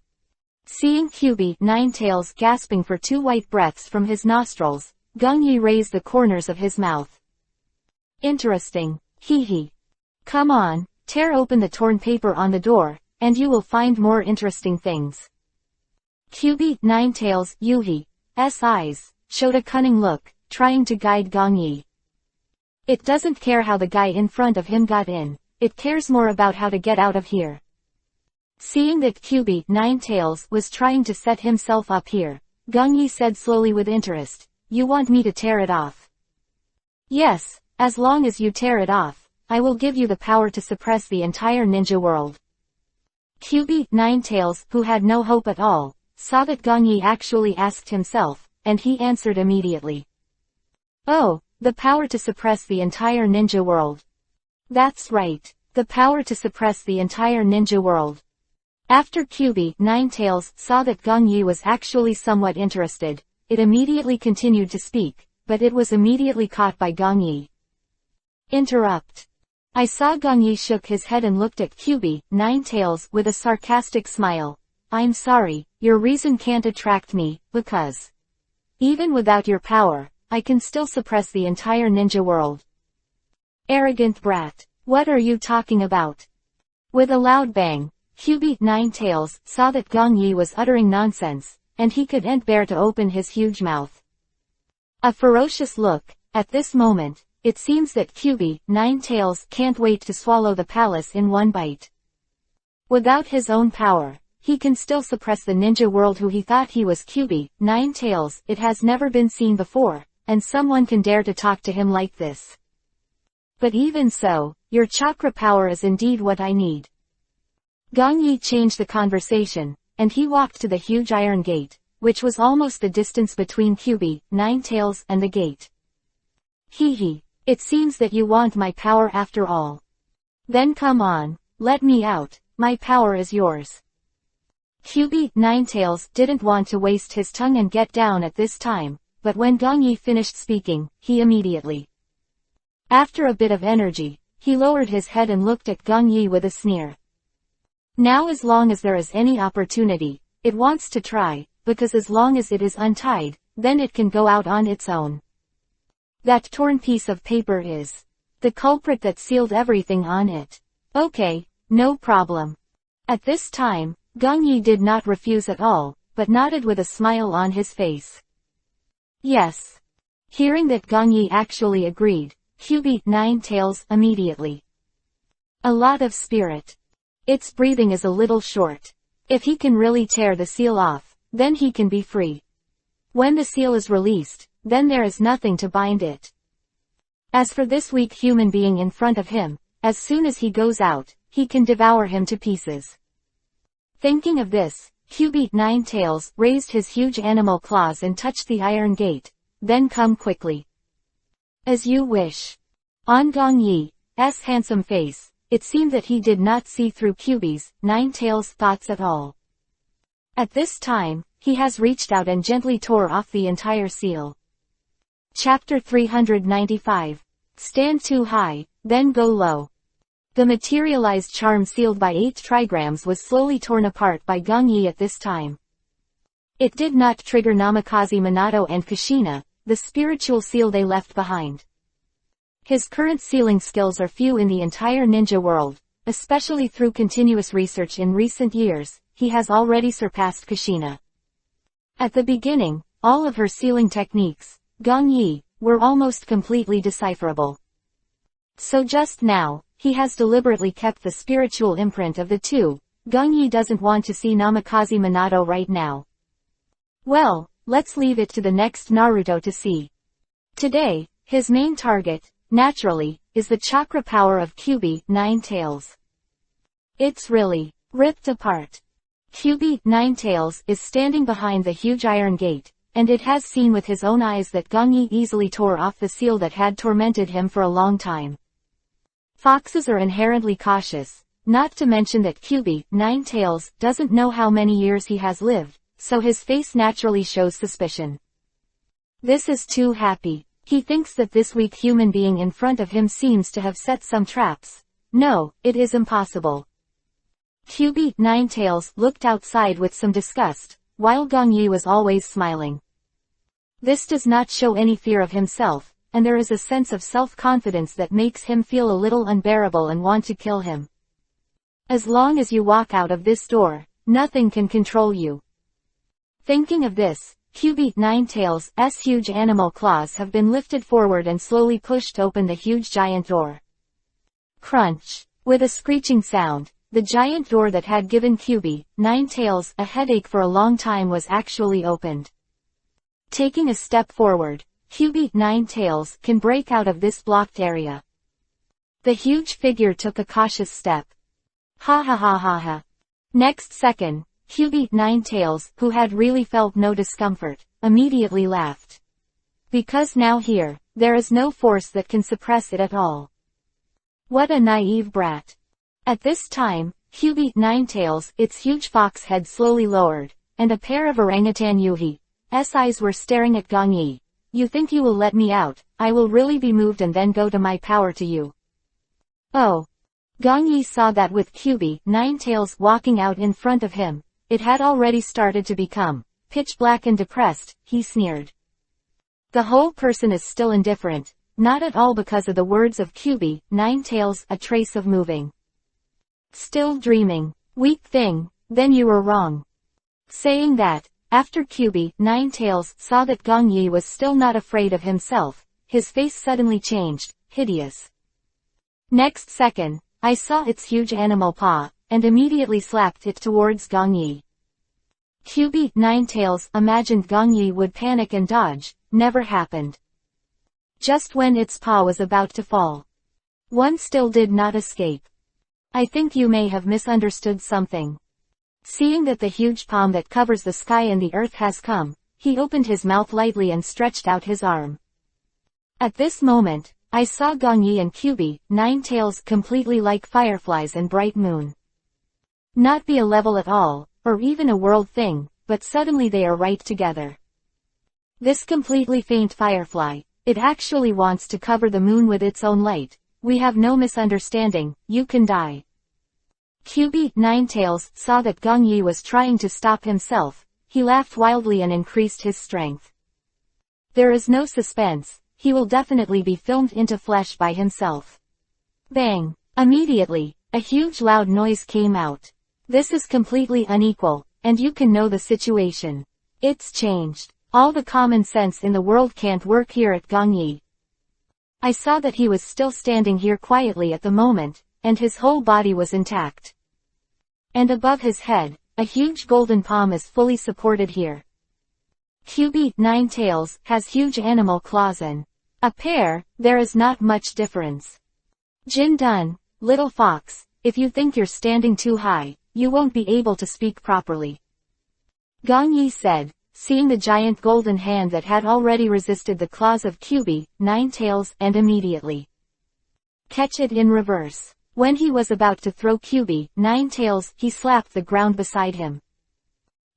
Seeing Kyuubi Nine Tails gasping for 2 white breaths from his nostrils, Gongyi raised the corners of his mouth. Interesting, hee. Come on, tear open the torn paper on the door, and you will find more interesting things. Kyuubi Nine Tails Yuhi's eyes showed a cunning look, trying to guide Gongyi. It doesn't care how the guy in front of him got in, it cares more about how to get out of here. Seeing that Kyuubi Nine Tails was trying to set himself up here, Gongyi said slowly with interest, "You want me to tear it off?" "Yes, as long as you tear it off, I will give you the power to suppress the entire ninja world." Kyuubi Nine Tails, who had no hope at all, saw that Gongyi actually asked himself, and he answered immediately. "Oh, the power to suppress the entire ninja world." That's right, the power to suppress the entire ninja world. After Kyuubi Nine Tails saw that Gongyi was actually somewhat interested, it immediately continued to speak, but it was immediately caught by Gongyi. Interrupt. I saw Gongyi shook his head and looked at QB, Ninetales, with a sarcastic smile. I'm sorry, your reason can't attract me, because even without your power, I can still suppress the entire ninja world. Arrogant brat. What are you talking about? With a loud bang, QB, Ninetales, saw that Gongyi was uttering nonsense, and he couldn't bear to open his huge mouth. A ferocious look. At this moment, it seems that QB, Ninetales, can't wait to swallow the palace in one bite. Without his own power, he can still suppress the ninja world. Who he thought he was? QB, Ninetales, it has never been seen before, and someone can dare to talk to him like this. But even so, your chakra power is indeed what I need. Gongyi changed the conversation, and he walked to the huge iron gate, which was almost the distance between QB, Ninetales, and the gate. Hee. It seems that you want my power after all. Then come on, let me out, my power is yours. QB, Ninetales, didn't want to waste his tongue and get down at this time, but when Gongyi finished speaking, he immediately, after a bit of energy, he lowered his head and looked at Gongyi with a sneer. Now as long as there is any opportunity, it wants to try, because as long as it is untied, then it can go out on its own. That torn piece of paper is the culprit that sealed everything on it. Okay, no problem. At this time, Gongyi did not refuse at all, but nodded with a smile on his face. Yes. Hearing that Gongyi actually agreed, QB, Ninetales, immediately. A lot of spirit. Its breathing is a little short. If he can really tear the seal off, then he can be free. When the seal is released, then there is nothing to bind it. As for this weak human being in front of him, as soon as he goes out, he can devour him to pieces. Thinking of this, QB, Ninetales, raised his huge animal claws and touched the iron gate. Then come quickly. As you wish. On Gongyi's handsome face, it seemed that he did not see through QB's, Ninetales' thoughts at all. At this time, he has reached out and gently tore off the entire seal. Chapter 395. Stand too high, then go low. The materialized charm sealed by 8 trigrams was slowly torn apart by Gongyi at this time. It did not trigger Namikaze Minato and Kushina, the spiritual seal they left behind. His current sealing skills are few in the entire ninja world, especially through continuous research in recent years, he has already surpassed Kushina. At the beginning, all of her sealing techniques, Gongyi, were almost completely decipherable. So just now, he has deliberately kept the spiritual imprint of the two. Gongyi doesn't want to see Namikaze Minato right now. Well, let's leave it to the next Naruto to see. Today, his main target, naturally, is the chakra power of QB, Ninetales. It's really ripped apart. QB, Ninetales, is standing behind the huge iron gate, and it has seen with his own eyes that Gongyi easily tore off the seal that had tormented him for a long time. Foxes are inherently cautious, not to mention that QB, Ninetales, doesn't know how many years he has lived, so his face naturally shows suspicion. This is too happy. He thinks that this weak human being in front of him seems to have set some traps. No, it is impossible. QB, Ninetales, looked outside with some disgust, while Gongyi was always smiling. This does not show any fear of himself, and there is a sense of self-confidence that makes him feel a little unbearable and want to kill him. As long as you walk out of this door, nothing can control you. Thinking of this, QB, Ninetales' huge animal claws have been lifted forward and slowly pushed open the huge giant door. Crunch. With a screeching sound, the giant door that had given QB, Ninetales, a headache for a long time was actually opened. Taking a step forward, QB, Ninetales, can break out of this blocked area. The huge figure took a cautious step. Ha ha ha ha ha. Next second, QB, Ninetales, who had really felt no discomfort, immediately laughed. Because now here, there is no force that can suppress it at all. What a naive brat. At this time, QB, Ninetales, its huge fox head slowly lowered, and a pair of orangutan Yuhi's eyes were staring at Gongyi. You think you will let me out? I will really be moved and then go to my power to you. Oh! Gong Yi saw that with QB, Ninetales walking out in front of him, it had already started to become pitch black and depressed. He sneered. The whole person is still indifferent, not at all because of the words of QB, Ninetales, a trace of moving. Still dreaming. Weak thing, then you were wrong. Saying that, after QB, Ninetales saw that Gong Yi was still not afraid of himself, his face suddenly changed, hideous. Next second, I saw its huge animal paw, and immediately slapped it towards Gong Yi. QB, Ninetales imagined Gong Yi would panic and dodge, never happened. Just when its paw was about to fall, one still did not escape. I think you may have misunderstood something. Seeing that the huge palm that covers the sky and the earth has come, he opened his mouth lightly and stretched out his arm. At this moment, I saw Gong Yi and QB, Ninetales completely like fireflies and bright moon. Not be a level at all, or even a world thing, but suddenly they are right together. This completely faint firefly, it actually wants to cover the moon with its own light. We have no misunderstanding, you can die. QB, Ninetales, saw that Gong Yi was trying to stop himself. He laughed wildly and increased his strength. There is no suspense, he will definitely be filmed into flesh by himself. Bang! Immediately, a huge loud noise came out. This is completely unequal, and you can know the situation. It's changed. All the common sense in the world can't work here at Gong Yi. I saw that he was still standing here quietly at the moment, and his whole body was intact. And above his head, a huge golden palm is fully supported here. QB, Ninetales, has huge animal claws and a pair. There is not much difference. Jin Dun, little fox, if you think you're standing too high, you won't be able to speak properly. Gong Yi said, seeing the giant golden hand that had already resisted the claws of QB, Ninetales, and immediately catch it in reverse. When he was about to throw QB, Ninetales, he slapped the ground beside him.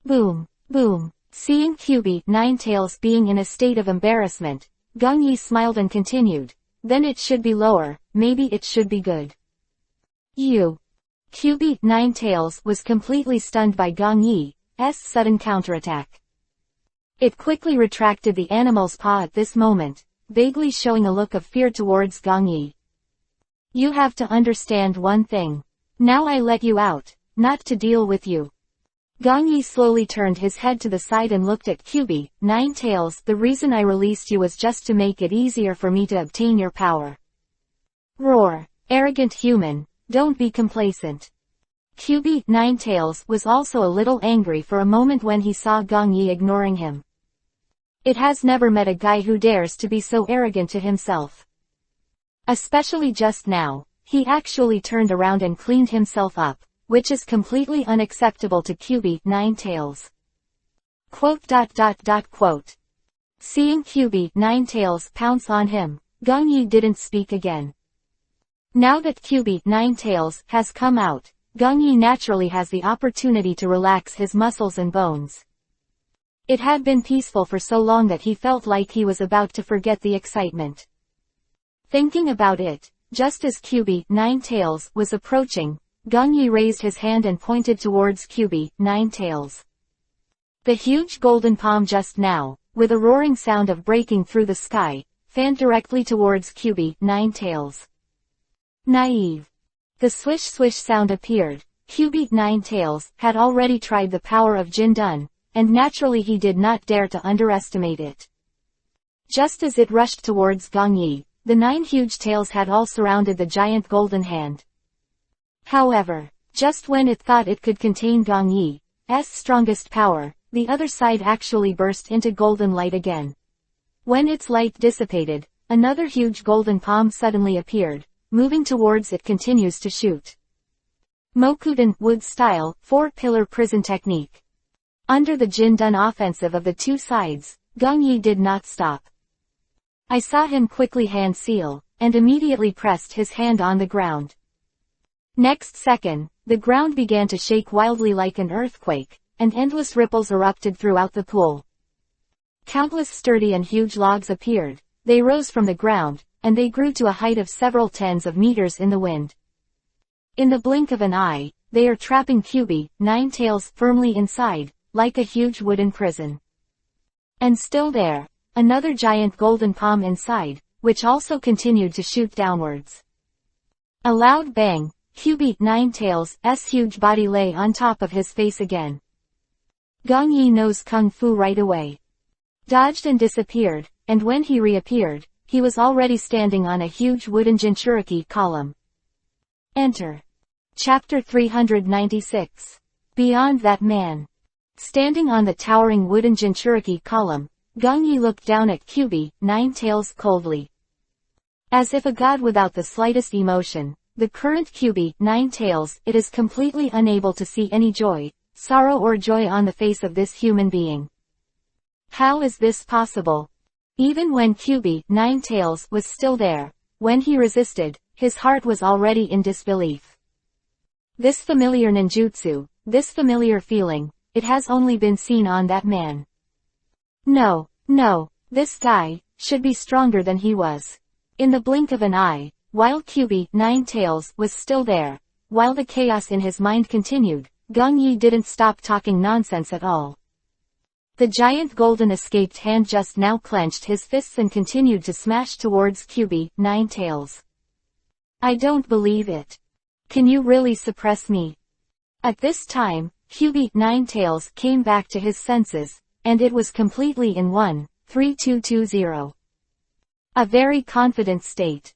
Boom! Boom! Seeing QB, Ninetales being in a state of embarrassment, Gong Yi smiled and continued, then it should be lower, maybe it should be good. You! QB, Ninetales, was completely stunned by Gong Yi's sudden counterattack. It quickly retracted the animal's paw at this moment, vaguely showing a look of fear towards Gong Yi. You have to understand one thing. Now I let you out, not to deal with you. Gong Yi slowly turned his head to the side and looked at QB, Ninetales. The reason I released you was just to make it easier for me to obtain your power. Roar! Arrogant human, don't be complacent. QB, Ninetales, was also a little angry for a moment when he saw Gong Yi ignoring him. It has never met a guy who dares to be so arrogant to himself. Especially just now, he actually turned around and cleaned himself up, which is completely unacceptable to QB, Ninetales. Quote. Seeing QB, Ninetales pounce on him, Gong Yi didn't speak again. Now that QB, Ninetales, has come out, Gong Yi naturally has the opportunity to relax his muscles and bones. It had been peaceful for so long that he felt like he was about to forget the excitement. Thinking about it, just as QB, Ninetales, was approaching, Gong Yi raised his hand and pointed towards QB, Ninetales. The huge golden palm just now, with a roaring sound of breaking through the sky, fanned directly towards QB, Ninetales. Naive. The swish-swish sound appeared. QB, Ninetales, had already tried the power of Jin Dun, and naturally he did not dare to underestimate it. Just as it rushed towards Gong Yi, the 9 huge tails had all surrounded the giant golden hand. However, just when it thought it could contain Gong Yi's strongest power, the other side actually burst into golden light again. When its light dissipated, another huge golden palm suddenly appeared. Moving towards it continues to shoot. Mokuden, wood style, 4-pillar prison technique. Under the Jin Dun offensive of the two sides, Gong Yi did not stop. I saw him quickly hand seal, and immediately pressed his hand on the ground. Next second, the ground began to shake wildly like an earthquake, and endless ripples erupted throughout the pool. Countless sturdy and huge logs appeared, they rose from the ground, and they grew to a height of several tens of meters in the wind. In the blink of an eye, they are trapping QB, Ninetales, firmly inside, like a huge wooden prison. And still there, another giant golden palm inside, which also continued to shoot downwards. A loud bang, QB, Ninetales' huge body lay on top of his face again. Gong Yi knows Kung Fu right away. Dodged and disappeared, and when he reappeared, he was already standing on a huge wooden Jinchuriki column. Enter. Chapter 396. Beyond that man. Standing on the towering wooden Jinchuriki column, Gong Yi looked down at QB, Ninetales coldly. As if a god without the slightest emotion, the current QB, Ninetales, it is completely unable to see any joy, sorrow or joy on the face of this human being. How is this possible? Even when QB, Ninetales, was still there, when he resisted, his heart was already in disbelief. This familiar ninjutsu, this familiar feeling, it has only been seen on that man. No, this guy should be stronger than he was. In the blink of an eye, while QB, Ninetales, was still there, while the chaos in his mind continued, Gong Yi didn't stop talking nonsense at all. The giant golden escaped hand just now clenched his fists and continued to smash towards QB, Ninetales. I don't believe it. Can you really suppress me? At this time, QB, Ninetales came back to his senses, and it was completely in 1-3-2-2-0. A very confident state.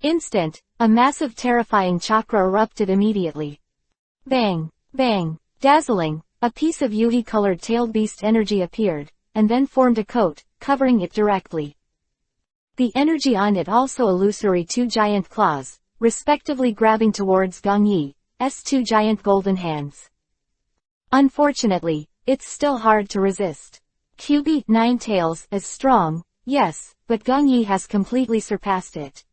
Instant, a massive terrifying chakra erupted immediately. Bang, bang, dazzling, a piece of Yuhi-colored tailed beast energy appeared, and then formed a coat, covering it directly. The energy on it also illusory two giant claws, respectively grabbing towards Gong Yi's two giant golden hands. Unfortunately, it's still hard to resist. QB, Ninetales, is strong, yes, but Gong Yi has completely surpassed it.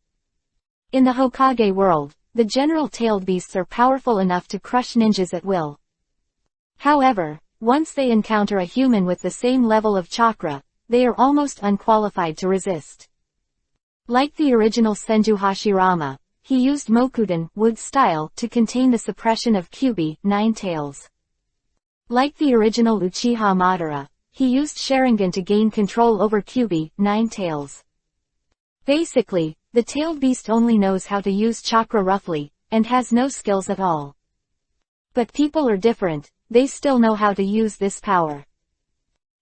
In the Hokage world, the general tailed beasts are powerful enough to crush ninjas at will. However, once they encounter a human with the same level of chakra, they are almost unqualified to resist. Like the original Senju Hashirama, he used Mokuden, wood style, to contain the suppression of QB, Ninetales. Like the original Uchiha Madara, he used Sharingan to gain control over QB, Ninetales. Basically, the tailed beast only knows how to use chakra roughly, and has no skills at all. But people are different, they still know how to use this power.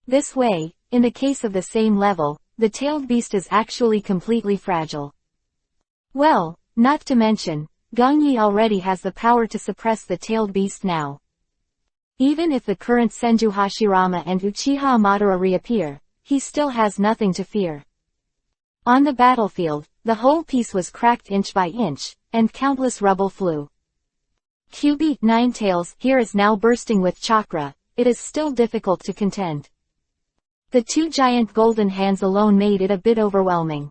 This way, in the case of the same level, the tailed beast is actually completely fragile. Well, not to mention, Gong Yi already has the power to suppress the tailed beast now. Even if the current Senju Hashirama and Uchiha Madara reappear, he still has nothing to fear. On the battlefield, the whole piece was cracked inch by inch, and countless rubble flew. QB, Ninetales here is now bursting with chakra, it is still difficult to contend. The two giant golden hands alone made it a bit overwhelming.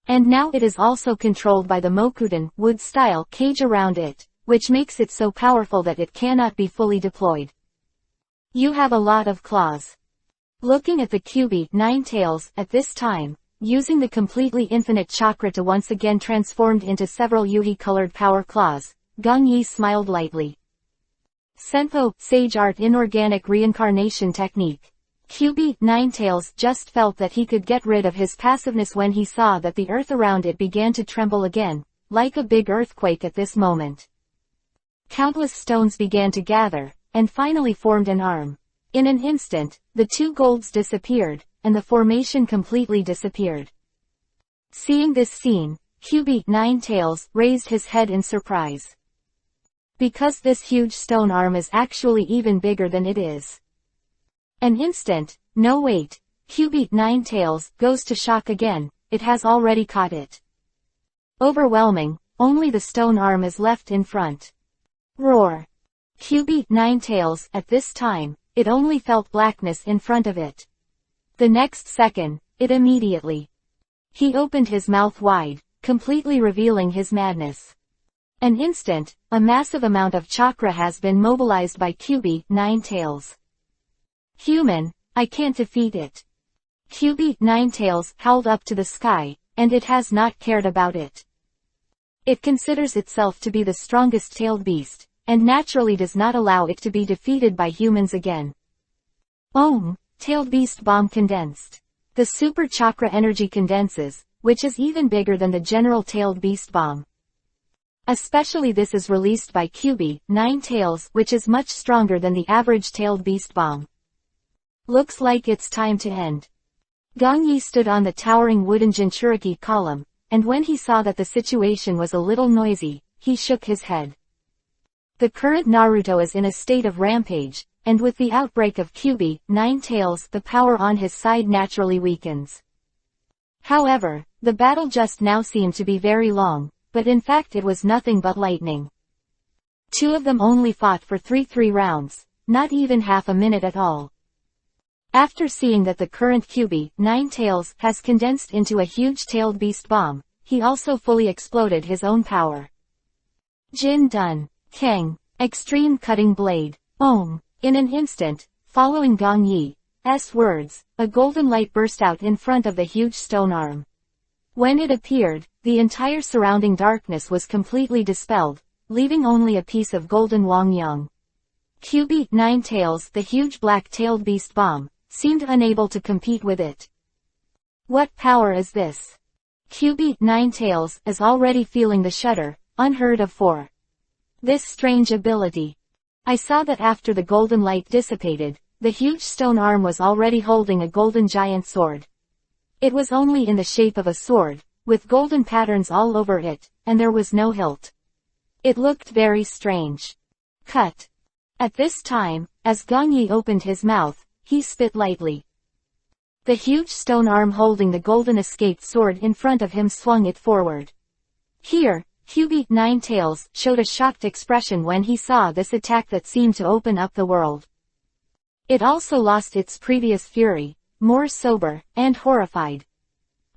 And now it is also controlled by the Mokuden, wood-style, cage around it, which makes it so powerful that it cannot be fully deployed. You have a lot of claws. Looking at the QB, Ninetales, at this time, using the completely infinite chakra to once again transformed into several Yuhi-colored power claws, Gong Yi smiled lightly. Senpo, Sage Art Inorganic Reincarnation Technique. QB, Ninetales just felt that he could get rid of his passiveness when he saw that the earth around it began to tremble again, like a big earthquake at this moment. Countless stones began to gather, and finally formed an arm. In an instant, the two golds disappeared, and the formation completely disappeared. Seeing this scene, QB, Ninetales, raised his head in surprise. Because this huge stone arm is actually even bigger than it is. An instant, no wait, QB, Ninetales, goes to shock again, it has already caught it. Overwhelming, only the stone arm is left in front. Roar. QB, Ninetales, at this time, it only felt blackness in front of it. The next second, it immediately. He opened his mouth wide, completely revealing his madness. An instant, a massive amount of chakra has been mobilized by QB, Ninetales. Human, I can't defeat it. Kyubi, Ninetails, howled up to the sky, and it has not cared about it. It considers itself to be the strongest tailed beast, and naturally does not allow it to be defeated by humans again. Tailed beast bomb condensed. The super chakra energy condenses, which is even bigger than the general tailed beast bomb. Especially this is released by Kyubi, Ninetails, which is much stronger than the average tailed beast bomb. Looks like it's time to end. Gongyi stood on the towering wooden Jinchuriki column, and when he saw that the situation was a little noisy, he shook his head. The current Naruto is in a state of rampage, and with the outbreak of Kyubi, Ninetails, the power on his side naturally weakens. However, the battle just now seemed to be very long, but in fact it was nothing but lightning. Two of them only fought for three rounds, not even half a minute at all. After seeing that the current Kyubi, Ninetails, has condensed into a huge tailed beast bomb, he also fully exploded his own power. Jin done. Kang. Extreme cutting blade. In an instant, following Gong Yi's words, a golden light burst out in front of the huge stone arm. When it appeared, the entire surrounding darkness was completely dispelled, leaving only a piece of golden Wangyang. Kyubi, Ninetails, the huge black-tailed beast bomb, seemed unable to compete with it. What power is this? Kyubi, Ninetails, is already feeling the shudder, unheard of for this strange ability. I saw that after the golden light dissipated, the huge stone arm was already holding a golden giant sword. It was only in the shape of a sword, with golden patterns all over it, and there was no hilt. It looked very strange. Cut. At this time, as Gongyi opened his mouth, he spit lightly. The huge stone arm holding the golden escaped sword in front of him swung it forward. Here, Kyubi, Ninetails, showed a shocked expression when he saw this attack that seemed to open up the world. It also lost its previous fury, more sober, and horrified.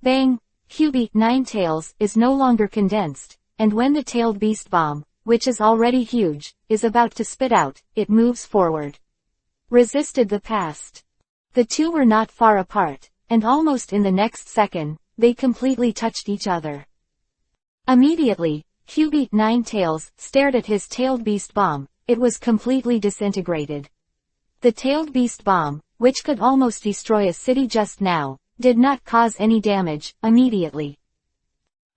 Bang! Kyubi, Ninetails, is no longer condensed, and when the tailed beast bomb, which is already huge, is about to spit out, it moves forward. Resisted the past. The two were not far apart, and almost in the next second, they completely touched each other. Immediately, Kyubi, Ninetails, stared at his tailed beast bomb. It was completely disintegrated. The tailed beast bomb, which could almost destroy a city just now, did not cause any damage, immediately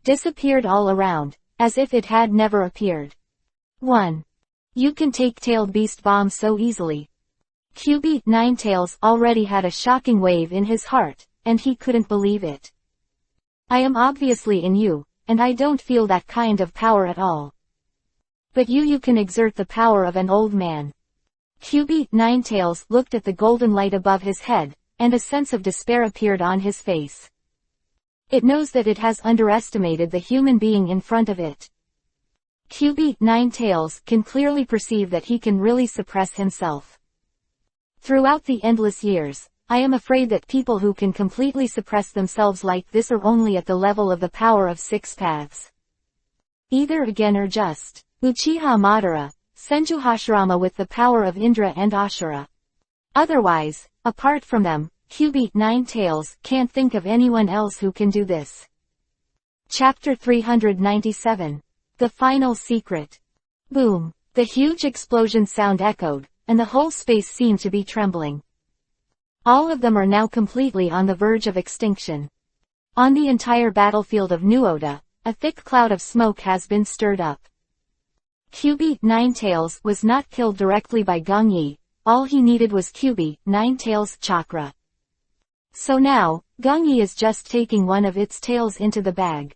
disappeared all around, as if it had never appeared. 1. You can take tailed beast bombs so easily. Kyubi, Ninetails, already had a shocking wave in his heart, and he couldn't believe it. I am obviously in you, and I don't feel that kind of power at all. But you can exert the power of an old man. Kyubi, Ninetails, looked at the golden light above his head, and a sense of despair appeared on his face. It knows that it has underestimated the human being in front of it. Kyubi, Ninetails, can clearly perceive that he can really suppress himself. Throughout the endless years, I am afraid that people who can completely suppress themselves like this are only at the level of the power of 6 paths. Either again or just Uchiha Madara, Senju Hashirama with the power of Indra and Ashura. Otherwise, apart from them, Kyubi, Ninetails, can't think of anyone else who can do this. Chapter 397. The Final Secret. Boom! The huge explosion sound echoed, and the whole space seemed to be trembling. All of them are now completely on the verge of extinction. On the entire battlefield of Nuoda, a thick cloud of smoke has been stirred up. Kyubi, Ninetails, was not killed directly by Gongyi. All he needed was Kyubi, Ninetails' chakra. So now, Gongyi is just taking one of its tails into the bag.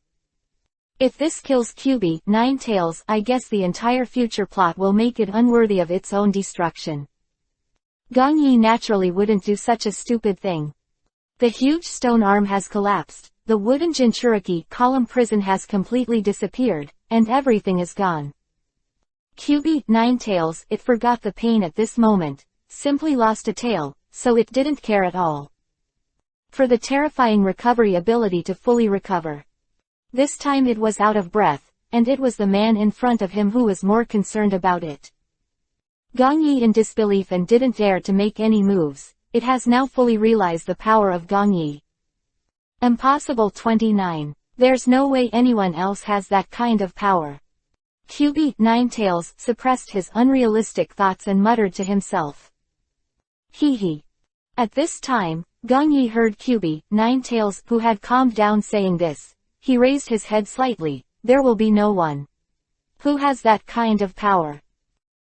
If this kills Kyubi, Ninetails, I guess the entire future plot will make it unworthy of its own destruction. Gongyi naturally wouldn't do such a stupid thing. The huge stone arm has collapsed, the wooden Jinchuriki column prison has completely disappeared, and everything is gone. Kyubi, Ninetails, it forgot the pain at this moment, simply lost a tail, so it didn't care at all. For the terrifying recovery ability to fully recover. This time it was out of breath, and it was the man in front of him who was more concerned about it. Gongyi in disbelief and didn't dare to make any moves. It has now fully realized the power of Gongyi. Impossible 29. There's no way anyone else has that kind of power. QB Ninetails suppressed his unrealistic thoughts and muttered to himself. Hee. At this time, Gongyi heard QB Ninetails, who had calmed down, saying this. He raised his head slightly. There will be no one who has that kind of power.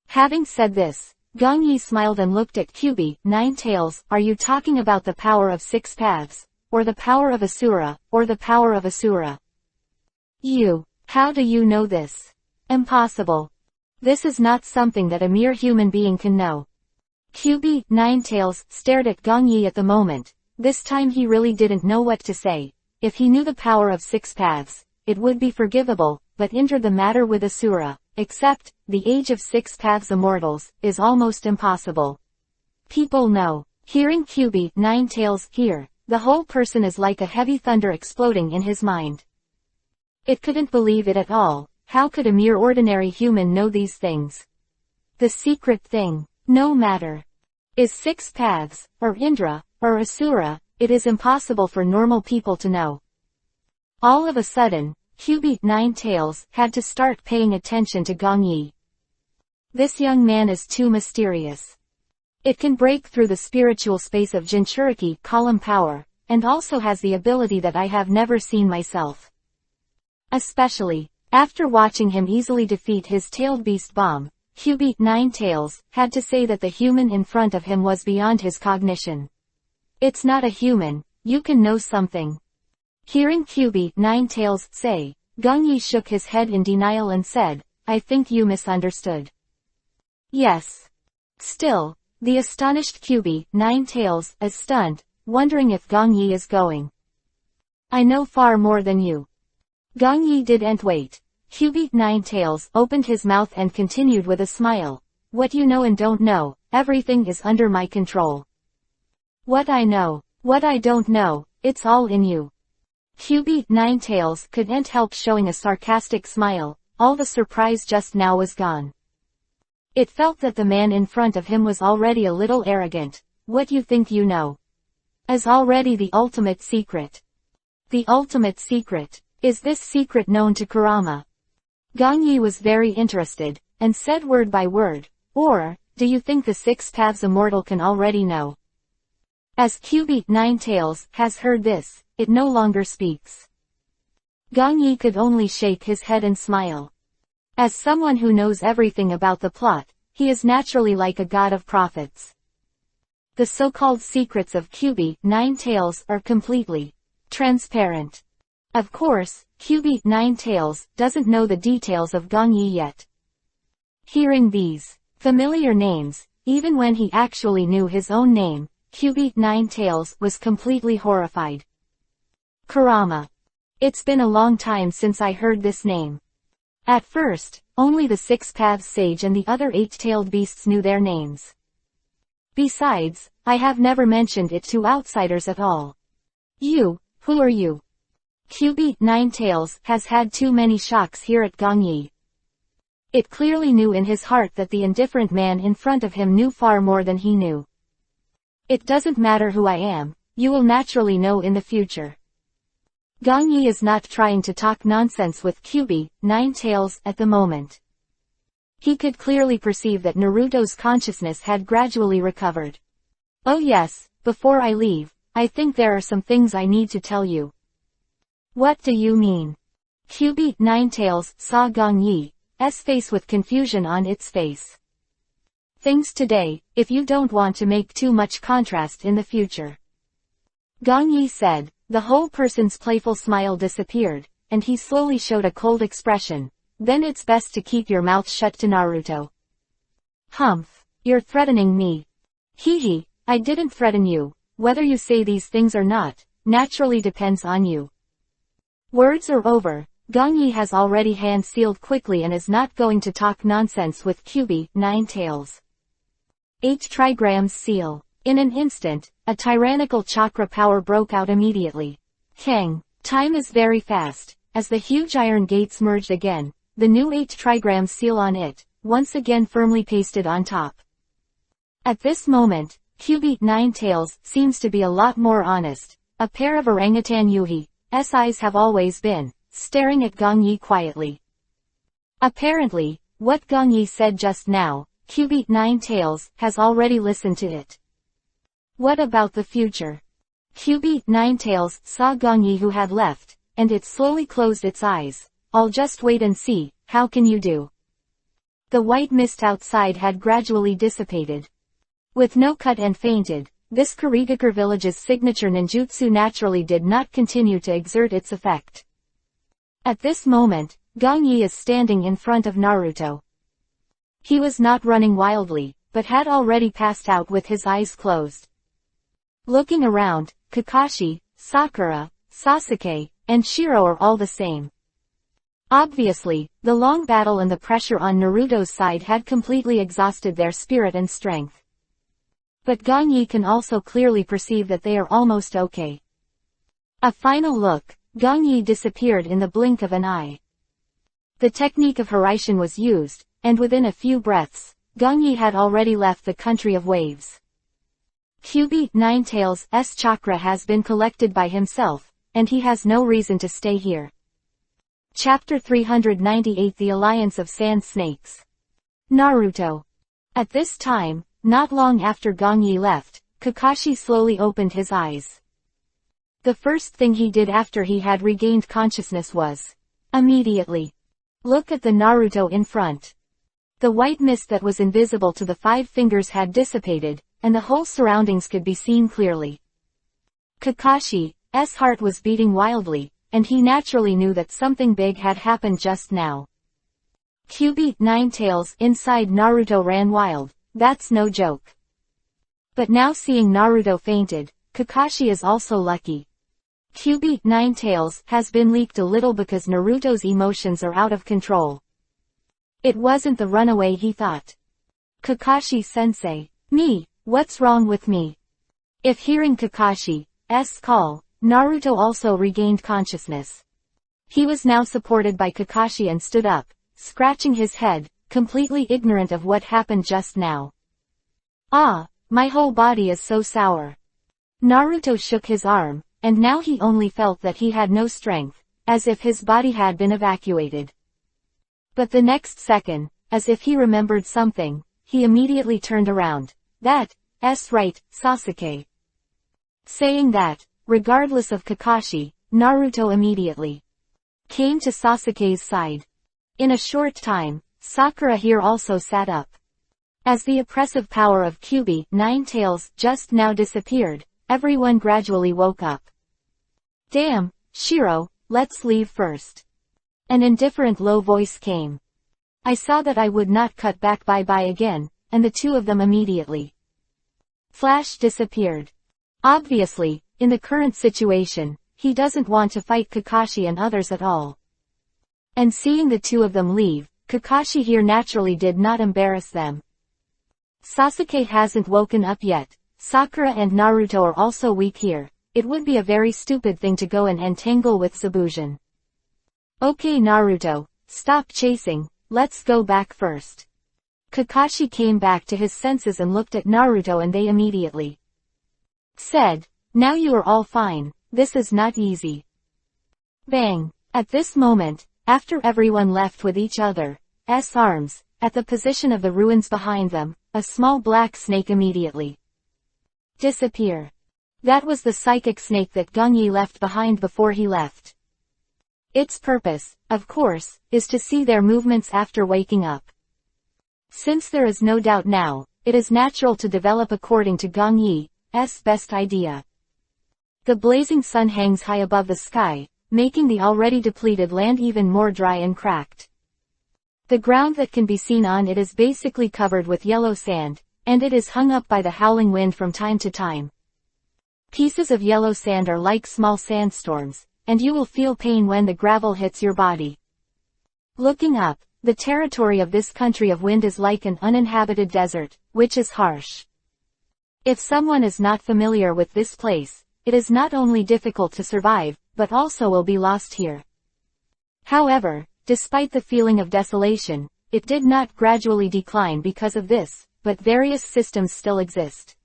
Having said this, Gongyi smiled and looked at QB Ninetails. Are you talking about the power of 6 paths, or the power of Asura, or the power of Asura? How do you know this? Impossible. This is not something that a mere human being can know. QB Ninetails stared at Gongyi at the moment. This time he really didn't know what to say. If he knew the power of 6 paths, it would be forgivable, but enter the matter with Asura, except, the age of 6 paths immortals, is almost impossible. People know. Hearing QB Ninetails here, the whole person is like a heavy thunder exploding in his mind. It couldn't believe it at all. How could a mere ordinary human know these things? The secret thing, no matter is 6 paths, or Indra, or Asura, it is impossible for normal people to know. All of a sudden, QB Ninetails had to start paying attention to Gongyi. This young man is too mysterious. It can break through the spiritual space of Jinchuriki column power, and also has the ability that I have never seen myself. Especially, after watching him easily defeat his tailed beast bomb, QB Ninetails had to say that the human in front of him was beyond his cognition. It's not a human, you can know something. Hearing QB Ninetails say, Gongyi shook his head in denial and said, I think you misunderstood. Yes. Still, the astonished QB Ninetails is stunned, wondering if Gongyi is going. I know far more than you. Gongyi didn't wait. QB Ninetails opened his mouth and continued with a smile. What you know and don't know, everything is under my control. What I know, what I don't know, it's all in you. QB Ninetails couldn't help showing a sarcastic smile. All the surprise just now was gone. It felt that the man in front of him was already a little arrogant. What you think you know is already the ultimate secret. The ultimate secret. Is this secret known to Kurama? Gongyi was very interested, and said word by word, or, do you think the 6 paths immortal can already know? As QB Ninetails has heard this, it no longer speaks. Gongyi could only shake his head and smile. As someone who knows everything about the plot, he is naturally like a god of prophets. The so-called secrets of QB Ninetails are completely transparent. Of course, QB Ninetails doesn't know the details of Gongyi yet. Hearing these familiar names, even when he actually knew his own name, QB Ninetails was completely horrified. Kurama. It's been a long time since I heard this name. At first, only the 6 paths sage and the other 8-tailed beasts knew their names. Besides, I have never mentioned it to outsiders at all. You, who are you? QB Ninetails has had too many shocks here at Gongyi. It clearly knew in his heart that the indifferent man in front of him knew far more than he knew. It doesn't matter who I am, you will naturally know in the future. Gongyi is not trying to talk nonsense with QB Ninetails at the moment. He could clearly perceive that Naruto's consciousness had gradually recovered. Oh yes, before I leave, I think there are some things I need to tell you. What do you mean? QB Ninetails saw Gongyi's face with confusion on its face. Things today, if you don't want to make too much contrast in the future. Gongyi said. The whole person's playful smile disappeared, and he slowly showed a cold expression. Then it's best to keep your mouth shut to Naruto. Humph, you're threatening me. Hee, I didn't threaten you. Whether you say these things or not, naturally depends on you. Words are over. Gongyi has already hand-sealed quickly and is not going to talk nonsense with QB Ninetails. 8 trigrams seal. In an instant, a tyrannical chakra power broke out immediately. Kang. Time is very fast. As the huge iron gates merged again, the new 8 trigrams seal on it, once again firmly pasted on top. At this moment, Cubit Ninetails seems to be a lot more honest. A pair of orangutan Yuhi's eyes have always been staring at Gong Yi quietly. Apparently, what Gong Yi said just now, Cubit Ninetails has already listened to it. What about the future? Cubit Ninetails saw Gong Yi who had left, and it slowly closed its eyes. I'll just wait and see, how can you do? The white mist outside had gradually dissipated. With no cut and fainted, this Kurigakure village's signature ninjutsu naturally did not continue to exert its effect. At this moment, Gong Yi is standing in front of Naruto. He was not running wildly, but had already passed out with his eyes closed. Looking around, Kakashi, Sakura, Sasuke, and Shiro are all the same. Obviously, the long battle and the pressure on Naruto's side had completely exhausted their spirit and strength. But Gong Yi can also clearly perceive that they are almost okay. A final look, Gong Yi disappeared in the blink of an eye. The technique of Hiraishin was used, and within a few breaths, Gong Yi had already left the country of waves. Cubit Ninetails' chakra has been collected by himself, and he has no reason to stay here. Chapter 398 The Alliance of Sand Snakes. Naruto. At this time, not long after Gong Yi left, Kakashi slowly opened his eyes. The first thing he did after he had regained consciousness was immediately look at the Naruto in front. The white mist that was invisible to the 5 fingers had dissipated, and the whole surroundings could be seen clearly. Kakashi's heart was beating wildly, and he naturally knew that something big had happened just now. Cubit Ninetails inside Naruto ran wild, that's no joke. But now seeing Naruto fainted, Kakashi is also lucky. Cubit Ninetails has been leaked a little because Naruto's emotions are out of control. It wasn't the runaway he thought. Kakashi-sensei. Me, what's wrong with me? If hearing Kakashi's call, Naruto also regained consciousness. He was now supported by Kakashi and stood up, scratching his head, completely ignorant of what happened just now. Ah, my whole body is so sour. Naruto shook his arm, and now he only felt that he had no strength, as if his body had been evacuated. But the next second, as if he remembered something, he immediately turned around. That's right, Sasuke. Saying that, regardless of Kakashi, Naruto immediately came to Sasuke's side. In a short time, Sakura here also sat up. As the oppressive power of Cubit Ninetails just now disappeared, everyone gradually woke up. Damn, Shiro, let's leave first. An indifferent low voice came. I saw that I would not cut back bye-bye again, and the two of them immediately Flash disappeared. Obviously, in the current situation, he doesn't want to fight Kakashi and others at all. And seeing the two of them leave, Kakashi here naturally did not embarrass them. Sasuke hasn't woken up yet. Sakura and Naruto are also weak here. It would be a very stupid thing to go and entangle with Zabujan. Okay Naruto, stop chasing, let's go back first. Kakashi came back to his senses and looked at Naruto and they immediately said, now you are all fine, this is not easy. Bang! At this moment, after everyone left with each other's arms, at the position of the ruins behind them, a small black snake immediately disappear. That was the psychic snake that Gong Yi left behind before he left. Its purpose, of course, is to see their movements after waking up. Since there is no doubt now, it is natural to develop according to Gong Yi's best idea. The blazing sun hangs high above the sky, making the already depleted land even more dry and cracked. The ground that can be seen on it is basically covered with yellow sand, and it is hung up by the howling wind from time to time. Pieces of yellow sand are like small sandstorms, and you will feel pain when the gravel hits your body. Looking up, the territory of this country of wind is like an uninhabited desert, which is harsh. If someone is not familiar with this place, it is not only difficult to survive, but also will be lost here. However, despite the feeling of desolation, it did not gradually decline because of this, but various systems still exist.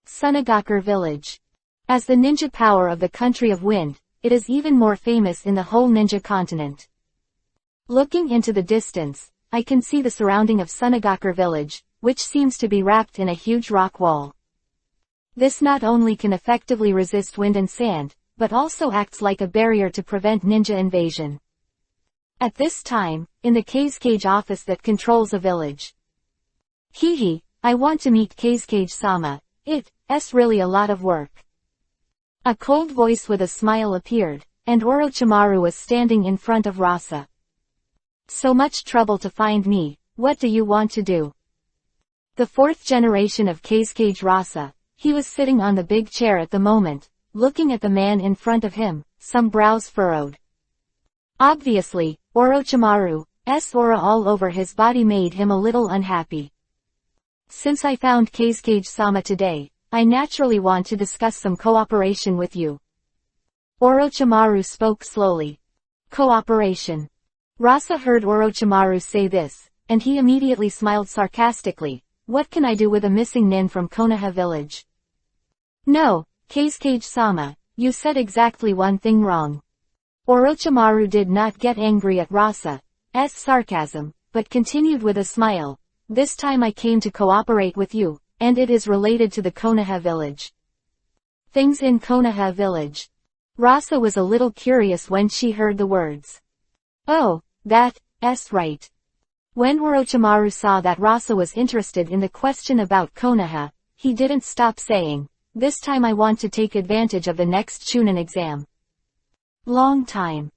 Sunagakur Village. As the ninja power of the country of wind, it is even more famous in the whole ninja continent. Looking into the distance, I can see the surrounding of Sunagakur Village, which seems to be wrapped in a huge rock wall. This not only can effectively resist wind and sand, but also acts like a barrier to prevent ninja invasion. At this time, in the Kazekage office that controls a village. Hehe, I want to meet Kazekage-sama, it's really a lot of work. A cold voice with a smile appeared, and Orochimaru was standing in front of Rasa. So much trouble to find me, what do you want to do? The fourth generation of Kazekage Rasa, he was sitting on the big chair at the moment, looking at the man in front of him, some brows furrowed. Obviously, Orochimaru's aura all over his body made him a little unhappy. Since I found Kazekage-sama today, I naturally want to discuss some cooperation with you. Orochimaru spoke slowly. Cooperation. Rasa heard Orochimaru say this, and he immediately smiled sarcastically. What can I do with a missing nin from Konoha village? No, Kazekage-sama, you said exactly one thing wrong. Orochimaru did not get angry at Rasa's sarcasm, but continued with a smile. This time I came to cooperate with you, and it is related to the Konoha village. Things in Konoha village. Rasa was a little curious when she heard the words. Oh, that's right. When Orochimaru saw that Rasa was interested in the question about Konoha, he didn't stop saying, this time I want to take advantage of the next Chunin exam. Long time.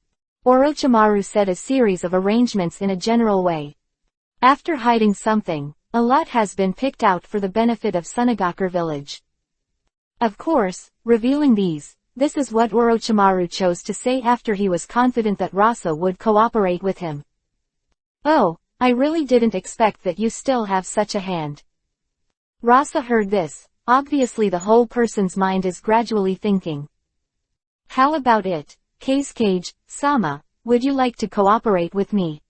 Orochimaru said a series of arrangements in a general way. After hiding something, a lot has been picked out for the benefit of Sunagakur village. Of course, revealing this is what Orochimaru chose to say after he was confident that Rasa would cooperate with him. Oh, I really didn't expect that you still have such a hand. Rasa heard this, obviously the whole person's mind is gradually thinking. How about it, Kazekage-sama, would you like to cooperate with me?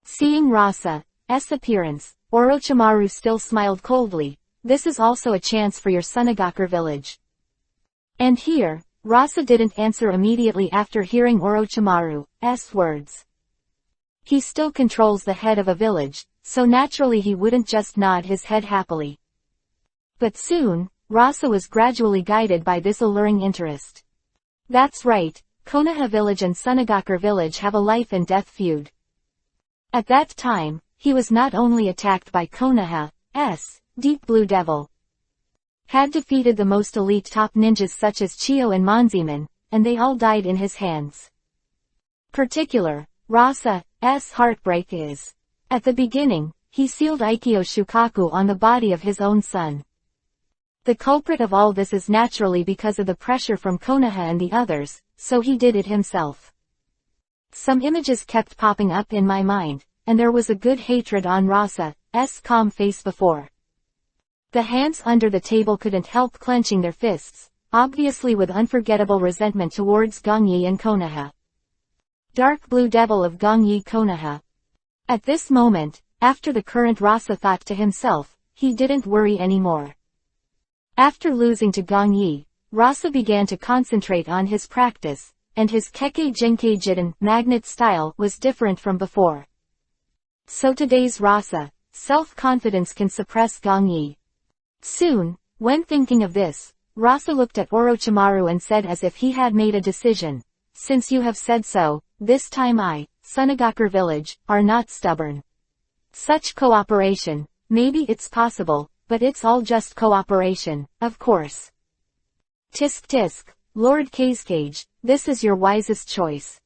Seeing Rasa's appearance, Orochimaru still smiled coldly. This is also a chance for your Sunagakur village. And here, Rasa didn't answer immediately after hearing Orochimaru's words. He still controls the head of a village, so naturally he wouldn't just nod his head happily. But soon, Rasa was gradually guided by this alluring interest. That's right, Konoha village and Sunagakur village have a life and death feud. At that time, he was not only attacked by Konoha's Deep Blue Devil, had defeated the most elite top ninjas such as Chiyo and Monziman, and they all died in his hands. Particular, Rasa's heartbreak is. At the beginning, he sealed Aikyo Shukaku on the body of his own son. The culprit of all this is naturally because of the pressure from Konoha and the others, so he did it himself. Some images kept popping up in my mind, and there was a good hatred on Rasa's calm face before. The hands under the table couldn't help clenching their fists, obviously with unforgettable resentment towards Gongyi and Konoha. Dark Blue Devil of Gongyi Konoha. At this moment, after the current Rasa thought to himself, he didn't worry anymore. After losing to Gongyi, Rasa began to concentrate on his practice, and his Kekkei Genkai Jiden magnet style was different from before. So today's Rasa, self-confidence can suppress Gongyi. Soon, when thinking of this, Rasa looked at Orochimaru and said as if he had made a decision. Since you have said so, this time Sunagakur village, are not stubborn. Such cooperation, maybe it's possible, but it's all just cooperation, of course. Tisk tisk, Lord Kazekage, this is your wisest choice.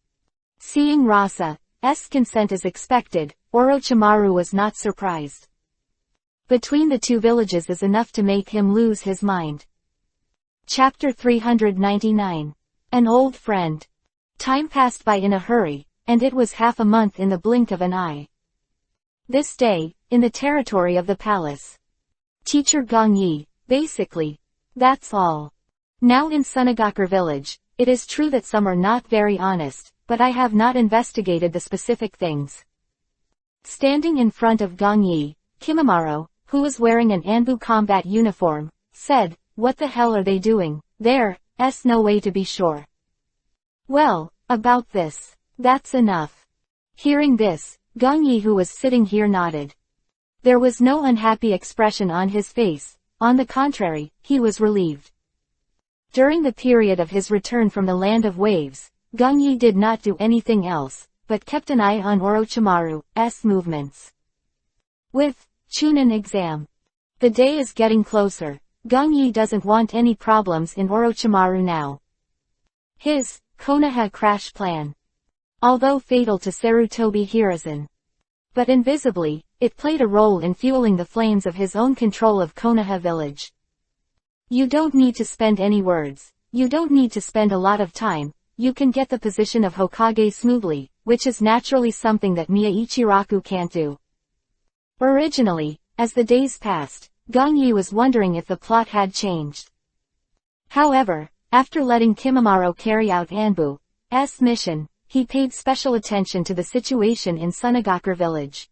Seeing Rasa's consent as expected, Orochimaru was not surprised. Between the two villages is enough to make him lose his mind. Chapter 399. An old friend. Time passed by in a hurry, and it was half a month in the blink of an eye. This day, in the territory of the palace. Teacher Gongyi, basically. That's all. Now in Sunagakur village, it is true that some are not very honest, but I have not investigated the specific things. Standing in front of Gongyi, Kimimaro, who was wearing an Anbu combat uniform, said, what the hell are they doing? There's no way to be sure. Well, about this. That's enough. Hearing this, Gong Yi, who was sitting here, nodded. There was no unhappy expression on his face. On the contrary, he was relieved. During the period of his return from the land of waves, Gong Yi did not do anything else, but kept an eye on Orochimaru's movements. With Chunin exam. The day is getting closer. Gong Yi doesn't want any problems in Orochimaru now. His Konoha crash plan. Although fatal to Sarutobi Hiruzen. But invisibly, it played a role in fueling the flames of his own control of Konoha village. You don't need to spend any words. You don't need to spend a lot of time. You can get the position of Hokage smoothly, which is naturally something that Mia Ichiraku can't do. Originally, as the days passed, Gong Yi was wondering if the plot had changed. However, after letting Kimimaro carry out Anbu's mission, he paid special attention to the situation in Sunagakure village.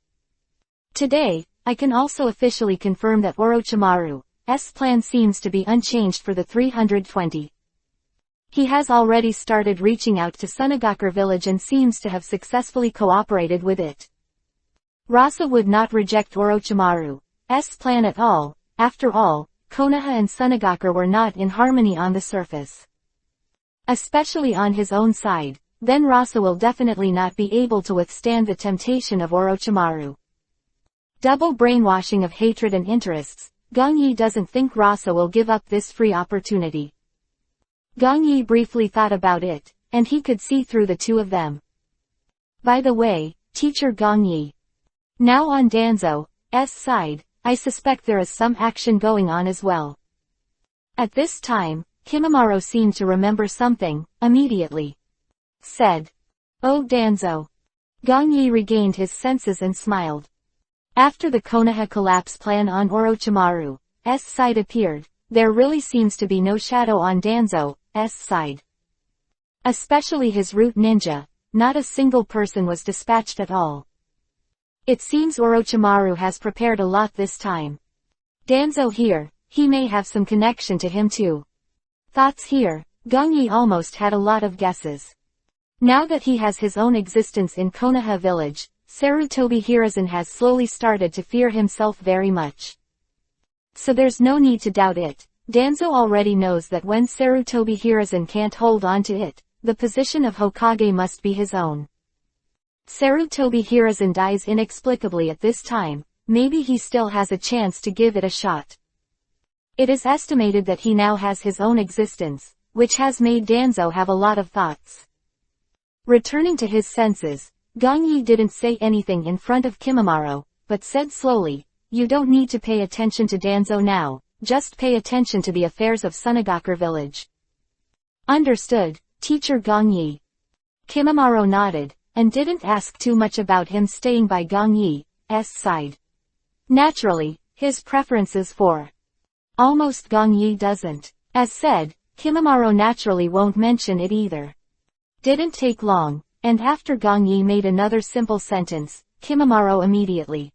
Today, I can also officially confirm that Orochimaru's plan seems to be unchanged for the 320. He has already started reaching out to Sunagakure village and seems to have successfully cooperated with it. Rasa would not reject Orochimaru's plan at all. After all, Konoha and Sunagakure were not in harmony on the surface. Especially on his own side, then Rasa will definitely not be able to withstand the temptation of Orochimaru. Double brainwashing of hatred and interests. Gong Yi doesn't think Rasa will give up this free opportunity. Gong Yi briefly thought about it, and he could see through the two of them. By the way, teacher Gong Yi. Now on Danzo's side, I suspect there is some action going on as well. At this time, Kimimaro seemed to remember something, immediately. Said. Oh Danzo. Gong Yi regained his senses and smiled. After the Konoha collapse plan on Orochimaru's side appeared, there really seems to be no shadow on Danzo's side. Especially his root ninja, not a single person was dispatched at all. It seems Orochimaru has prepared a lot this time. Danzo here, he may have some connection to him too. Thoughts here, Gong Yi almost had a lot of guesses. Now that he has his own existence in Konoha village, Sarutobi Hiruzen has slowly started to fear himself very much. So there's no need to doubt it. Danzo already knows that when Sarutobi Hiruzen can't hold on to it, the position of Hokage must be his own. Sarutobi Hiruzen dies inexplicably at this time, maybe he still has a chance to give it a shot. It is estimated that he now has his own existence, which has made Danzo have a lot of thoughts. Returning to his senses, Gong Yi didn't say anything in front of Kimimaro, but said slowly, you don't need to pay attention to Danzo now, just pay attention to the affairs of Sunagakure village. Understood, teacher Gong Yi. Kimimaro nodded, and didn't ask too much about him staying by Gong Yi's side. Naturally, his preferences for almost Gong Yi doesn't. As said, Kimimaro naturally won't mention it either. Didn't take long, and after Gong Yi made another simple sentence, Kimimaro immediately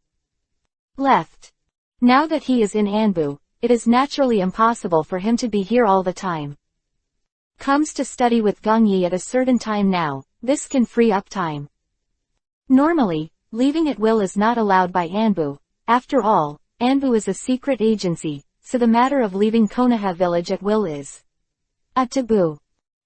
left. Now that he is in Anbu, it is naturally impossible for him to be here all the time. Comes to study with Gong Yi at a certain time now, this can free up time. Normally, leaving at will is not allowed by Anbu. After all, Anbu is a secret agency, so the matter of leaving Konoha village at will is a taboo.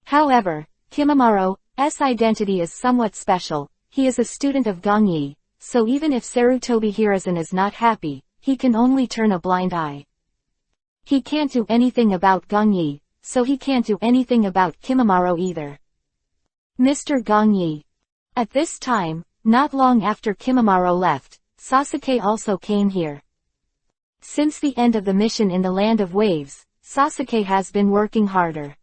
However, Kimimaro's identity is somewhat special. He is a student of Gong Yi, so even if Sarutobi Hiruzen is not happy, he can only turn a blind eye. He can't do anything about Gong Yi, so he can't do anything about Kimimaro either. Mr. Gong Yi. At this time, not long after Kimimaro left, Sasuke also came here. Since the end of the mission in the Land of Waves, Sasuke has been working harder.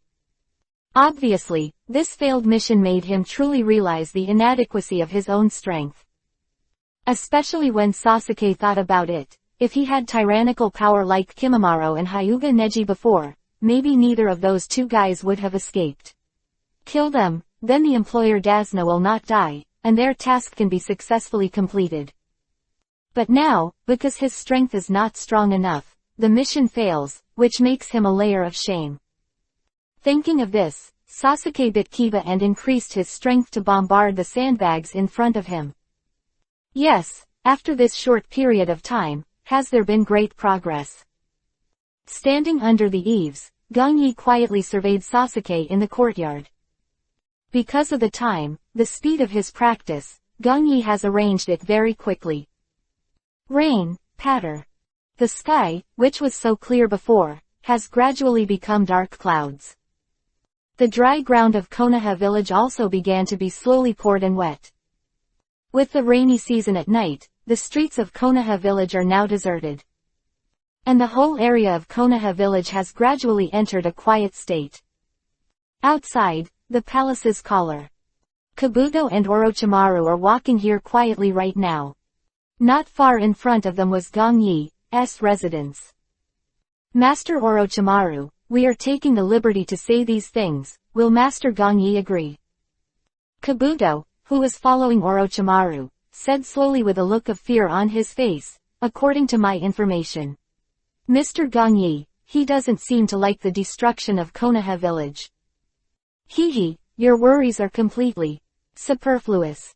Obviously, this failed mission made him truly realize the inadequacy of his own strength. Especially when Sasuke thought about it, if he had tyrannical power like Kimimaro and Hyuga Neji before, maybe neither of those two guys would have escaped. Kill them, then the employer Dasna will not die, and their task can be successfully completed. But now, because his strength is not strong enough, the mission fails, which makes him a layer of shame. Thinking of this, Sasuke bit Kiba and increased his strength to bombard the sandbags in front of him. Yes, after this short period of time, has there been great progress. Standing under the eaves, Gongyi quietly surveyed Sasuke in the courtyard. Because of the time, the speed of his practice, Gongyi has arranged it very quickly. Rain, patter. The sky, which was so clear before, has gradually become dark clouds. The dry ground of Konoha village also began to be slowly poured and wet. With the rainy season at night, the streets of Konoha village are now deserted. And the whole area of Konoha village has gradually entered a quiet state. Outside, the palace's caller. Kabuto and Orochimaru are walking here quietly right now. Not far in front of them was Gongyi's residence. Master Orochimaru, we are taking the liberty to say these things, will Master Gongyi agree? Kabuto, who was following Orochimaru, said slowly with a look of fear on his face, according to my information. Mr. Gongyi, he doesn't seem to like the destruction of Konoha village. Hehe, your worries are completely superfluous.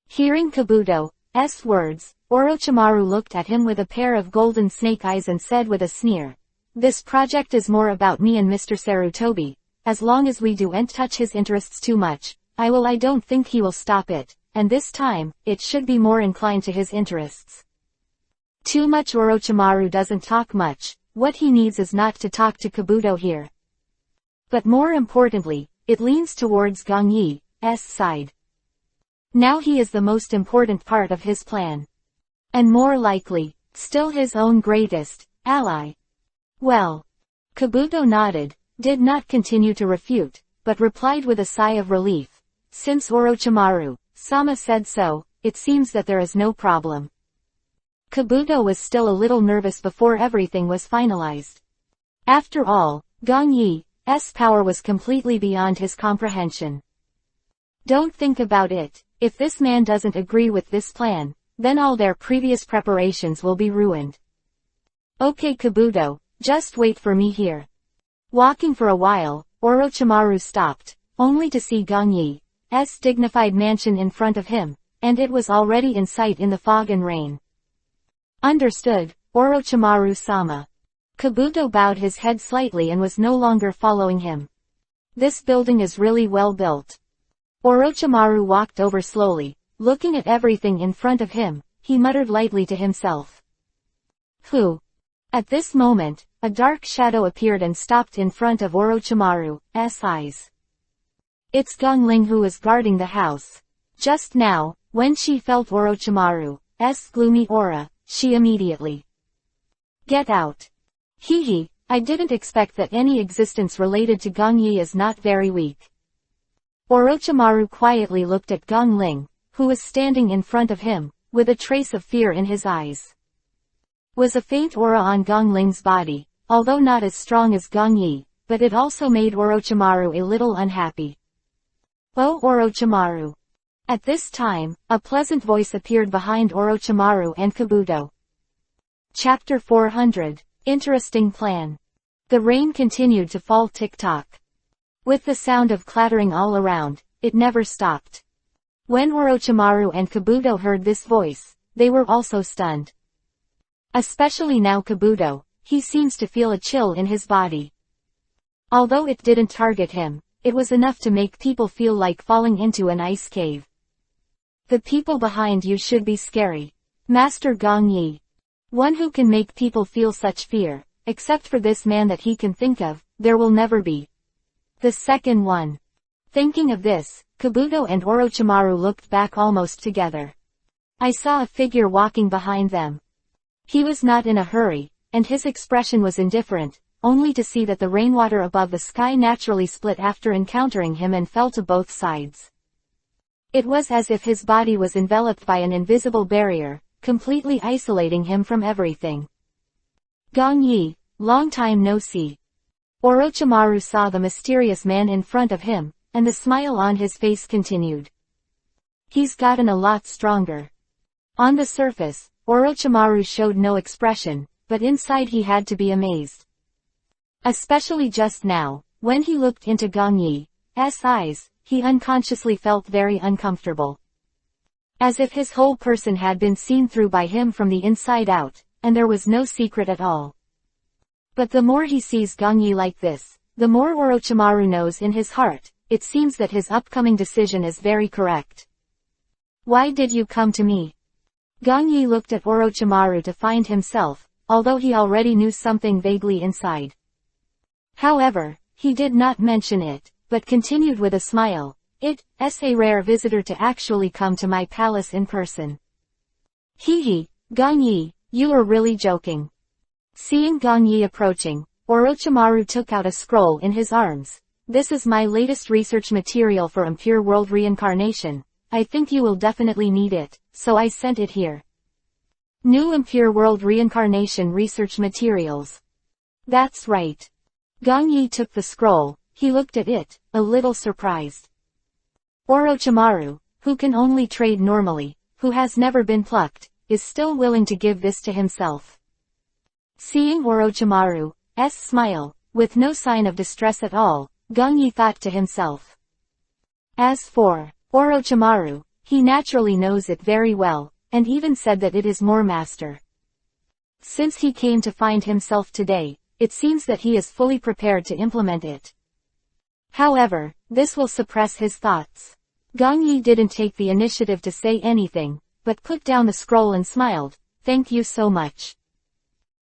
Hearing Kabuto's words, Orochimaru looked at him with a pair of golden snake eyes and said with a sneer, this project is more about me and Mr. Sarutobi. As long as we don't touch his interests too much, I don't think he will stop it, and this time, it should be more inclined to his interests. Too much. Orochimaru doesn't talk much, what he needs is not to talk to Kabuto here. But more importantly, it leans towards Gongyi's side. Now he is the most important part of his plan. And more likely, still his own greatest ally. Well. Kabuto nodded, did not continue to refute, but replied with a sigh of relief. Since Orochimaru-sama said so, it seems that there is no problem. Kabuto was still a little nervous before everything was finalized. After all, Gongyi's power was completely beyond his comprehension. Don't think about it, if this man doesn't agree with this plan, then all their previous preparations will be ruined. Okay Kabuto, just wait for me here. Walking for a while, Orochimaru stopped, only to see Gongyi's dignified mansion in front of him, and it was already in sight in the fog and rain. Understood, Orochimaru-sama. Kabuto bowed his head slightly and was no longer following him. This building is really well built. Orochimaru walked over slowly, looking at everything in front of him, he muttered lightly to himself. Who? At this moment, a dark shadow appeared and stopped in front of Orochimaru's eyes. It's Gongling who is guarding the house. Just now, when she felt Orochimaru's gloomy aura, she immediately get out. Hehe, I didn't expect that any existence related to Gongyi is not very weak. Orochimaru quietly looked at Gongling, who was standing in front of him, with a trace of fear in his eyes. Was a faint aura on Gongling's body, although not as strong as Gongyi, but it also made Orochimaru a little unhappy. Oh Orochimaru. At this time, a pleasant voice appeared behind Orochimaru and Kabuto. Chapter 400. Interesting plan. The rain continued to fall tick-tock. With the sound of clattering all around, it never stopped. When Orochimaru and Kabuto heard this voice, they were also stunned. Especially now Kabuto, he seems to feel a chill in his body. Although it didn't target him, it was enough to make people feel like falling into an ice cave. The people behind you should be scary. Master Gongyi. One who can make people feel such fear, except for this man that he can think of, there will never be. The second one. Thinking of this, Kabuto and Orochimaru looked back almost together. I saw a figure walking behind them. He was not in a hurry, and his expression was indifferent, only to see that the rainwater above the sky naturally split after encountering him and fell to both sides. It was as if his body was enveloped by an invisible barrier, completely isolating him from everything. Gongyi, long time no see. Orochimaru saw the mysterious man in front of him, and the smile on his face continued. He's gotten a lot stronger. On the surface, Orochimaru showed no expression, but inside he had to be amazed. Especially just now, when he looked into Gong Yi's eyes, he unconsciously felt very uncomfortable. As if his whole person had been seen through by him from the inside out, and there was no secret at all. But the more he sees Gong Yi like this, the more Orochimaru knows in his heart, it seems that his upcoming decision is very correct. Why did you come to me? Gong Yi looked at Orochimaru to find himself, although he already knew something vaguely inside. However, he did not mention it, but continued with a smile. It's a rare visitor to actually come to my palace in person. Hee, Gong Yi, you are really joking. Seeing Gong Yi approaching, Orochimaru took out a scroll in his arms. This is my latest research material for Impure World Reincarnation. I think you will definitely need it, so I sent it here. New Impure World Reincarnation research materials. That's right. Gong Yi took the scroll. He looked at it, a little surprised. Orochimaru, who can only trade normally, who has never been plucked, is still willing to give this to himself. Seeing Orochimaru's smile, with no sign of distress at all, Gong Yi thought to himself. As for Orochimaru, he naturally knows it very well, and even said that it is more master. Since he came to find himself today, it seems that he is fully prepared to implement it. However, this will suppress his thoughts. Gong Yi didn't take the initiative to say anything, but put down the scroll and smiled. Thank you so much.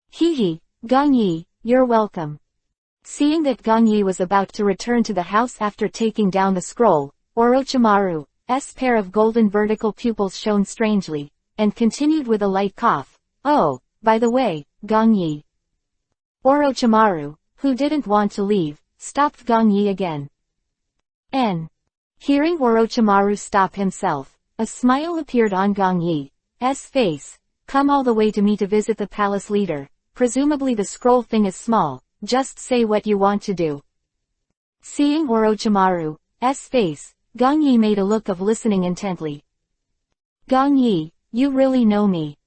Hee, Gong Yi, you're welcome. Seeing that Gong Yi was about to return to the house after taking down the scroll, Orochimaru's pair of golden vertical pupils shone strangely, and continued with a light cough. Oh, by the way, Gong Yi. Orochimaru, who didn't want to leave, stopped Gong Yi again. Hearing Orochimaru stop himself, a smile appeared on Gong Yi's face. Come all the way to me to visit the palace leader. Presumably the scroll thing is small, just say what you want to do. Seeing Orochimaru's face, Gong Yi made a look of listening intently. Gong Yi, you really know me.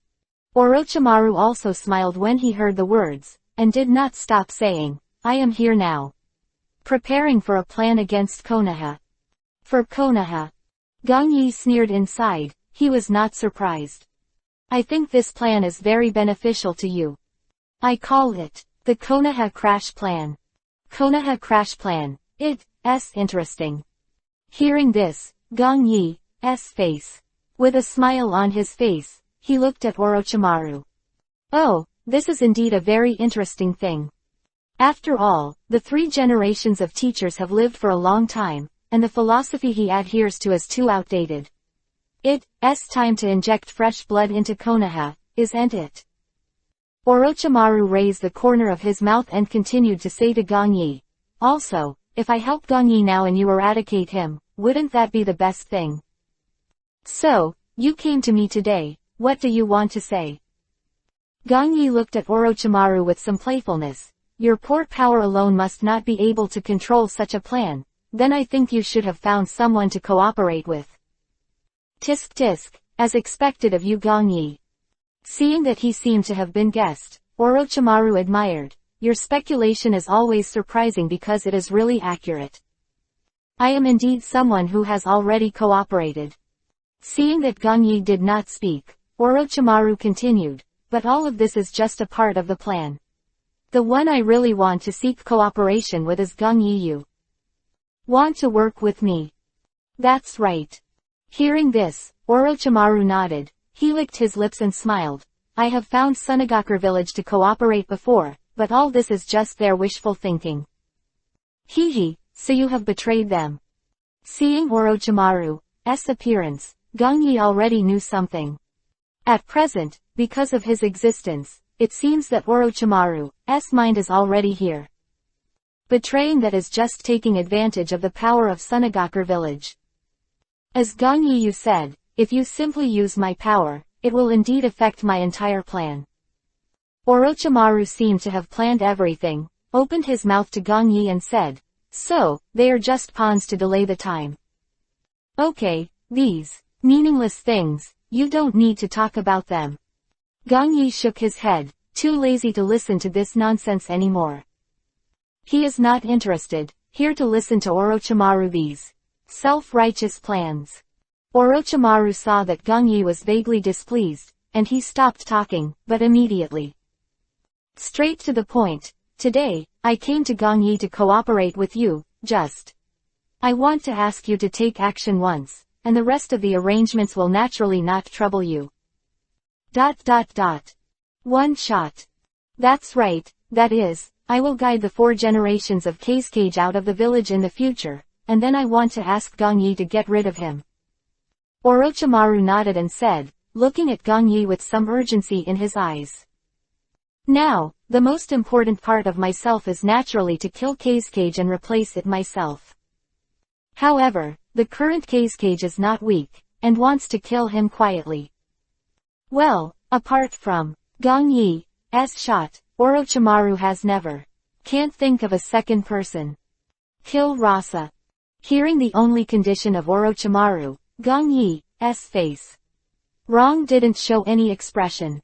Orochimaru also smiled when he heard the words, and did not stop saying, I am here now. Preparing for a plan against Konoha. For Konoha. Gong Yi sneered inside, he was not surprised. I think this plan is very beneficial to you. I call it, the Konoha Crash Plan. Konoha Crash Plan, it's interesting. Hearing this, Gong Yi's face. With a smile on his face, he looked at Orochimaru. Oh, this is indeed a very interesting thing. After all, the 3 generations of teachers have lived for a long time, and the philosophy he adheres to is too outdated. It's time to inject fresh blood into Konoha, isn't it? Orochimaru raised the corner of his mouth and continued to say to Gong Yi. Also, if I help Gong Yi now and you eradicate him, wouldn't that be the best thing? So, you came to me today, what do you want to say? Gong Yi looked at Orochimaru with some playfulness. Your poor power alone must not be able to control such a plan. Then I think you should have found someone to cooperate with. Tisk tisk, as expected of you Gong Yi. Seeing that he seemed to have been guessed, Orochimaru admired. Your speculation is always surprising because it is really accurate. I am indeed someone who has already cooperated. Seeing that Gong Yi did not speak, Orochimaru continued, but all of this is just a part of the plan. The one I really want to seek cooperation with is Gong Yi. You want to work with me? That's right. Hearing this, Orochimaru nodded. He licked his lips and smiled. I have found Sunagakur village to cooperate before, but all this is just their wishful thinking. Hee, so you have betrayed them. Seeing Orochimaru's appearance, Gong Yi already knew something. At present, because of his existence, it seems that Orochimaru's mind is already here. Betraying that is just taking advantage of the power of Sunagakur village. As Gong Yi said, if you simply use my power, it will indeed affect my entire plan. Orochimaru seemed to have planned everything, opened his mouth to Gong Yi and said, so, they are just pawns to delay the time. Okay, these meaningless things, you don't need to talk about them. Gong Yi shook his head, too lazy to listen to this nonsense anymore. He is not interested, here to listen to Orochimaru these self-righteous plans. Orochimaru saw that Gong Yi was vaguely displeased, and he stopped talking, but immediately. Straight to the point, today, I came to Gong Yi to cooperate with you, I want to ask you to take action once, and the rest of the arrangements will naturally not trouble you. ... One shot. That's right, that is, I will guide the 4 generations of Kazekage out of the village in the future, and then I want to ask Gong Yi to get rid of him. Orochimaru nodded and said, looking at Gong Yi with some urgency in his eyes. Now, the most important part of myself is naturally to kill Kazekage and replace it myself. However, the current Kazekage is not weak, and wants to kill him quietly. Well, apart from Gong Yi's shot, Orochimaru has never. Can't think of a second person. Kill Rasa. Hearing the only condition of Orochimaru, Gong Yi's face wrong didn't show any expression.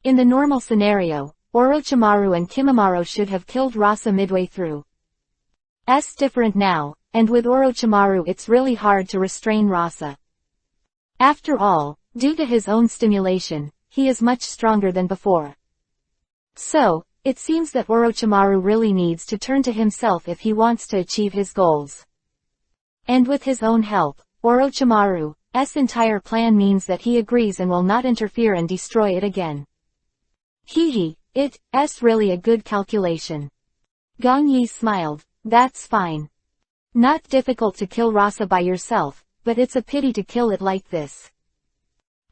In the normal scenario, Orochimaru and Kimimaro should have killed Rasa midway through. Different now, and with Orochimaru it's really hard to restrain Rasa. After all, due to his own stimulation, he is much stronger than before. So, it seems that Orochimaru really needs to turn to himself if he wants to achieve his goals. And with his own help, Orochimaru's entire plan means that he agrees and will not interfere and destroy it again. It's really a good calculation. Gong Yi smiled, that's fine. Not difficult to kill Rasa by yourself, but it's a pity to kill it like this.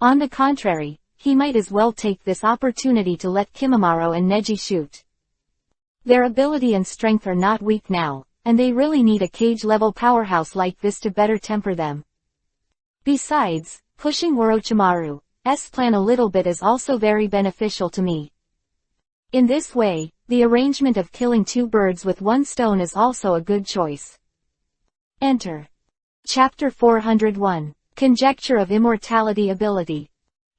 On the contrary, he might as well take this opportunity to let Kimimaro and Neji shoot. Their ability and strength are not weak now, and they really need a cage-level powerhouse like this to better temper them. Besides, pushing Orochimaru's plan a little bit is also very beneficial to me. In this way, the arrangement of killing 2 birds with 1 stone is also a good choice. Enter. Chapter 401. Conjecture of Immortality Ability.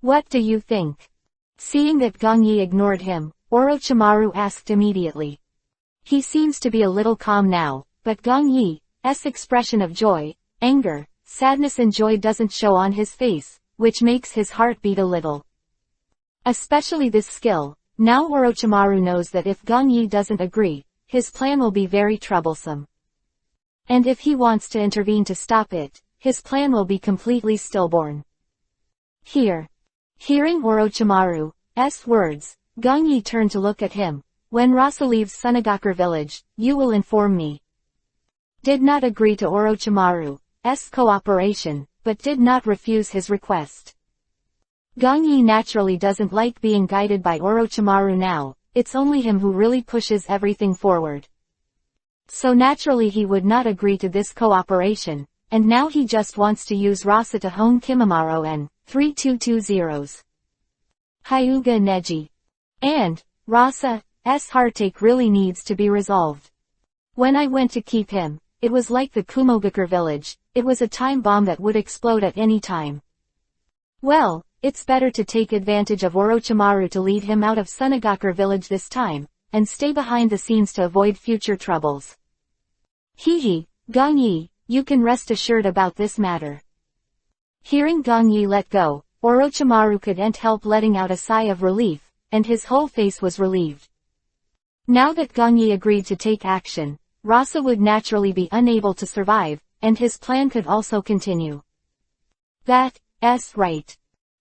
What do you think? Seeing that Gong Yi ignored him, Orochimaru asked immediately. He seems to be a little calm now, but Gong Yi's expression of joy, anger, sadness and joy doesn't show on his face, which makes his heart beat a little. Especially this skill. Now Orochimaru knows that if Gong Yi doesn't agree, his plan will be very troublesome. And if he wants to intervene to stop it, his plan will be completely stillborn. Hearing Orochimaru's words, Gong Yi turned to look at him. When Rasa leaves Sunagakure village, you will inform me. Did not agree to Orochimaru's cooperation, but did not refuse his request. Gong Yi naturally doesn't like being guided by Orochimaru now, it's only him who really pushes everything forward. So naturally he would not agree to this cooperation, and now he just wants to use Rasa to hone Kimimaro and 3220's Hyuga Neji. And Rasa's heartache really needs to be resolved. When I went to keep him, it was like the Kumogakure village, it was a time bomb that would explode at any time. Well, it's better to take advantage of Orochimaru to lead him out of Sunagakure village this time, and stay behind the scenes to avoid future troubles. Gong Yi, you can rest assured about this matter. Hearing Gong Yi let go, Orochimaru couldn't help letting out a sigh of relief, and his whole face was relieved. Now that Gong Yi agreed to take action, Rasa would naturally be unable to survive, and his plan could also continue. That's right.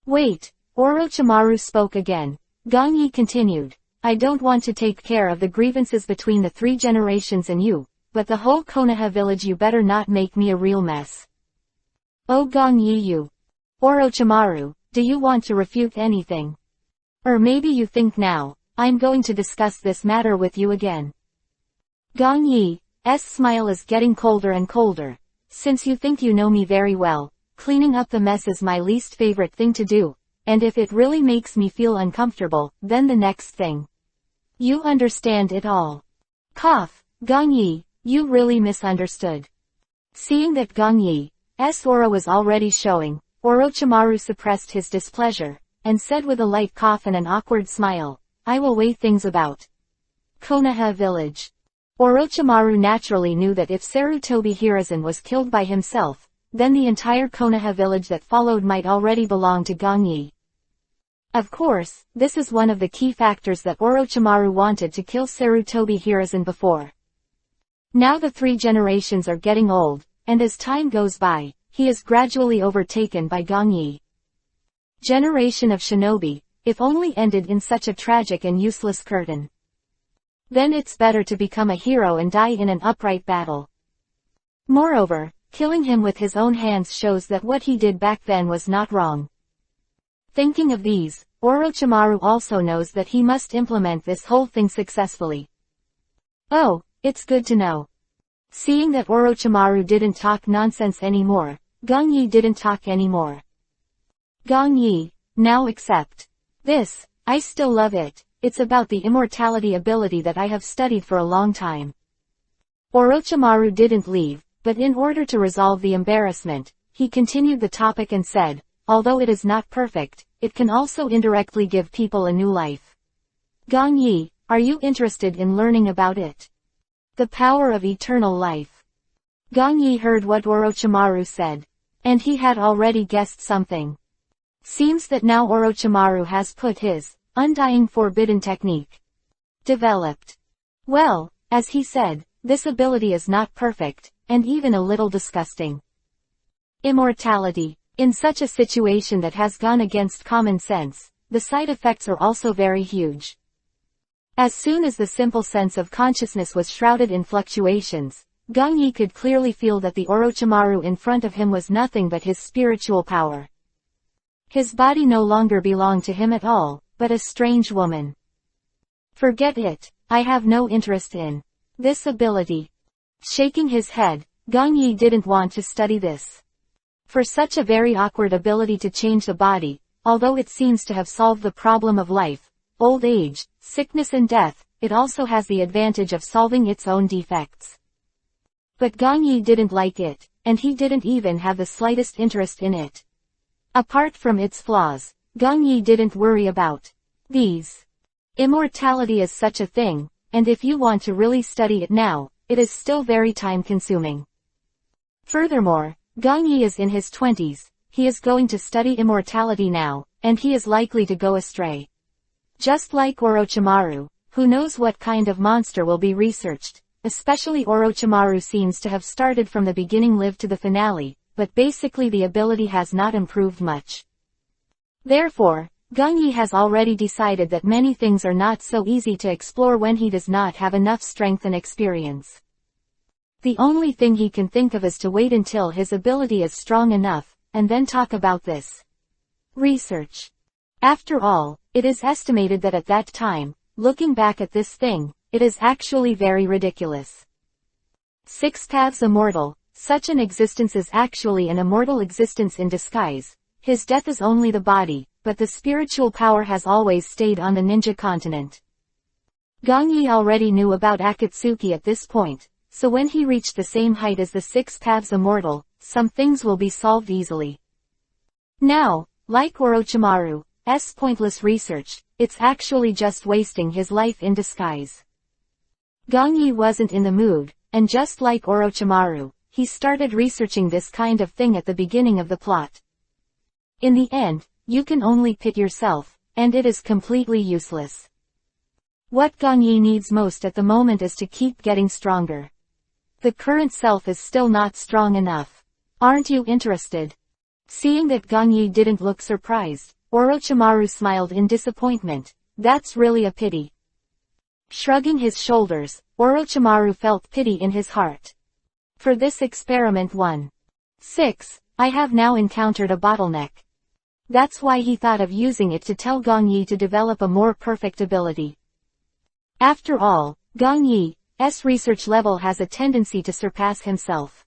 Wait, Orochimaru spoke again. Gong Yi continued, I don't want to take care of the grievances between the 3 generations and you, but the whole Konoha village you better not make me a real mess. Oh Gong Yi you. Orochimaru, do you want to refute anything? Or maybe you think now, I'm going to discuss this matter with you again. Gong Yi's smile is getting colder and colder. Since you think you know me very well, cleaning up the mess is my least favorite thing to do, and if it really makes me feel uncomfortable, then the next thing. You understand it all. Cough, Gong Yi, you really misunderstood. Seeing that Gong Yi's aura was already showing, Orochimaru suppressed his displeasure, and said with a light cough and an awkward smile, I will weigh things about. Konoha village. Orochimaru naturally knew that if Sarutobi Hiruzen was killed by himself, then the entire Konoha village that followed might already belong to Gongyi. Of course, this is one of the key factors that Orochimaru wanted to kill Sarutobi Hiruzen before. Now the 3 generations are getting old, and as time goes by, he is gradually overtaken by Gongyi. Generation of shinobi, if only ended in such a tragic and useless curtain. Then it's better to become a hero and die in an upright battle. Moreover, killing him with his own hands shows that what he did back then was not wrong. Thinking of these, Orochimaru also knows that he must implement this whole thing successfully. Oh, it's good to know. Seeing that Orochimaru didn't talk nonsense anymore, Gongyi didn't talk anymore. Gongyi, now accept. This, I still love it. It's about the immortality ability that I have studied for a long time. Orochimaru didn't leave, but in order to resolve the embarrassment, he continued the topic and said, although it is not perfect, it can also indirectly give people a new life. Gongyi, are you interested in learning about it? The power of eternal life. Gongyi heard what Orochimaru said. And he had already guessed something. Seems that now Orochimaru has put his undying forbidden technique developed. Well, as he said, this ability is not perfect, and even a little disgusting. Immortality. In such a situation that has gone against common sense, the side effects are also very huge. As soon as the simple sense of consciousness was shrouded in fluctuations, Gongyi could clearly feel that the Orochimaru in front of him was nothing but his spiritual power. His body no longer belonged to him at all, but a strange woman. Forget it, I have no interest in this ability. Shaking his head, Gongyi didn't want to study this. For such a very awkward ability to change the body, although it seems to have solved the problem of life, old age, sickness and death, it also has the advantage of solving its own defects. But Gongyi didn't like it, and he didn't even have the slightest interest in it. Apart from its flaws, Gongyi didn't worry about these. Immortality is such a thing, and if you want to really study it now, it is still very time-consuming. Furthermore, Gongyi is in his 20s, he is going to study immortality now, and he is likely to go astray. Just like Orochimaru, who knows what kind of monster will be researched, especially Orochimaru seems to have started from the beginning lived to the finale, but basically the ability has not improved much. Therefore, Gongyi has already decided that many things are not so easy to explore when he does not have enough strength and experience. The only thing he can think of is to wait until his ability is strong enough, and then talk about this research. After all, it is estimated that at that time, looking back at this thing, it is actually very ridiculous. 6 paths immortal, such an existence is actually an immortal existence in disguise. His death is only the body, but the spiritual power has always stayed on the ninja continent. Gongyi already knew about Akatsuki at this point, so when he reached the same height as the 6 paths immortal, some things will be solved easily. Now, like Orochimaru's pointless research, it's actually just wasting his life in disguise. Gongyi wasn't in the mood, and just like Orochimaru, he started researching this kind of thing at the beginning of the plot. In the end, you can only pit yourself, and it is completely useless. What Gongyi needs most at the moment is to keep getting stronger. The current self is still not strong enough. Aren't you interested? Seeing that Gongyi didn't look surprised, Orochimaru smiled in disappointment. That's really a pity. Shrugging his shoulders, Orochimaru felt pity in his heart. For this experiment 1.6, I have now encountered a bottleneck. That's why he thought of using it to tell Gongyi to develop a more perfect ability. After all, Gongyi's research level has a tendency to surpass himself.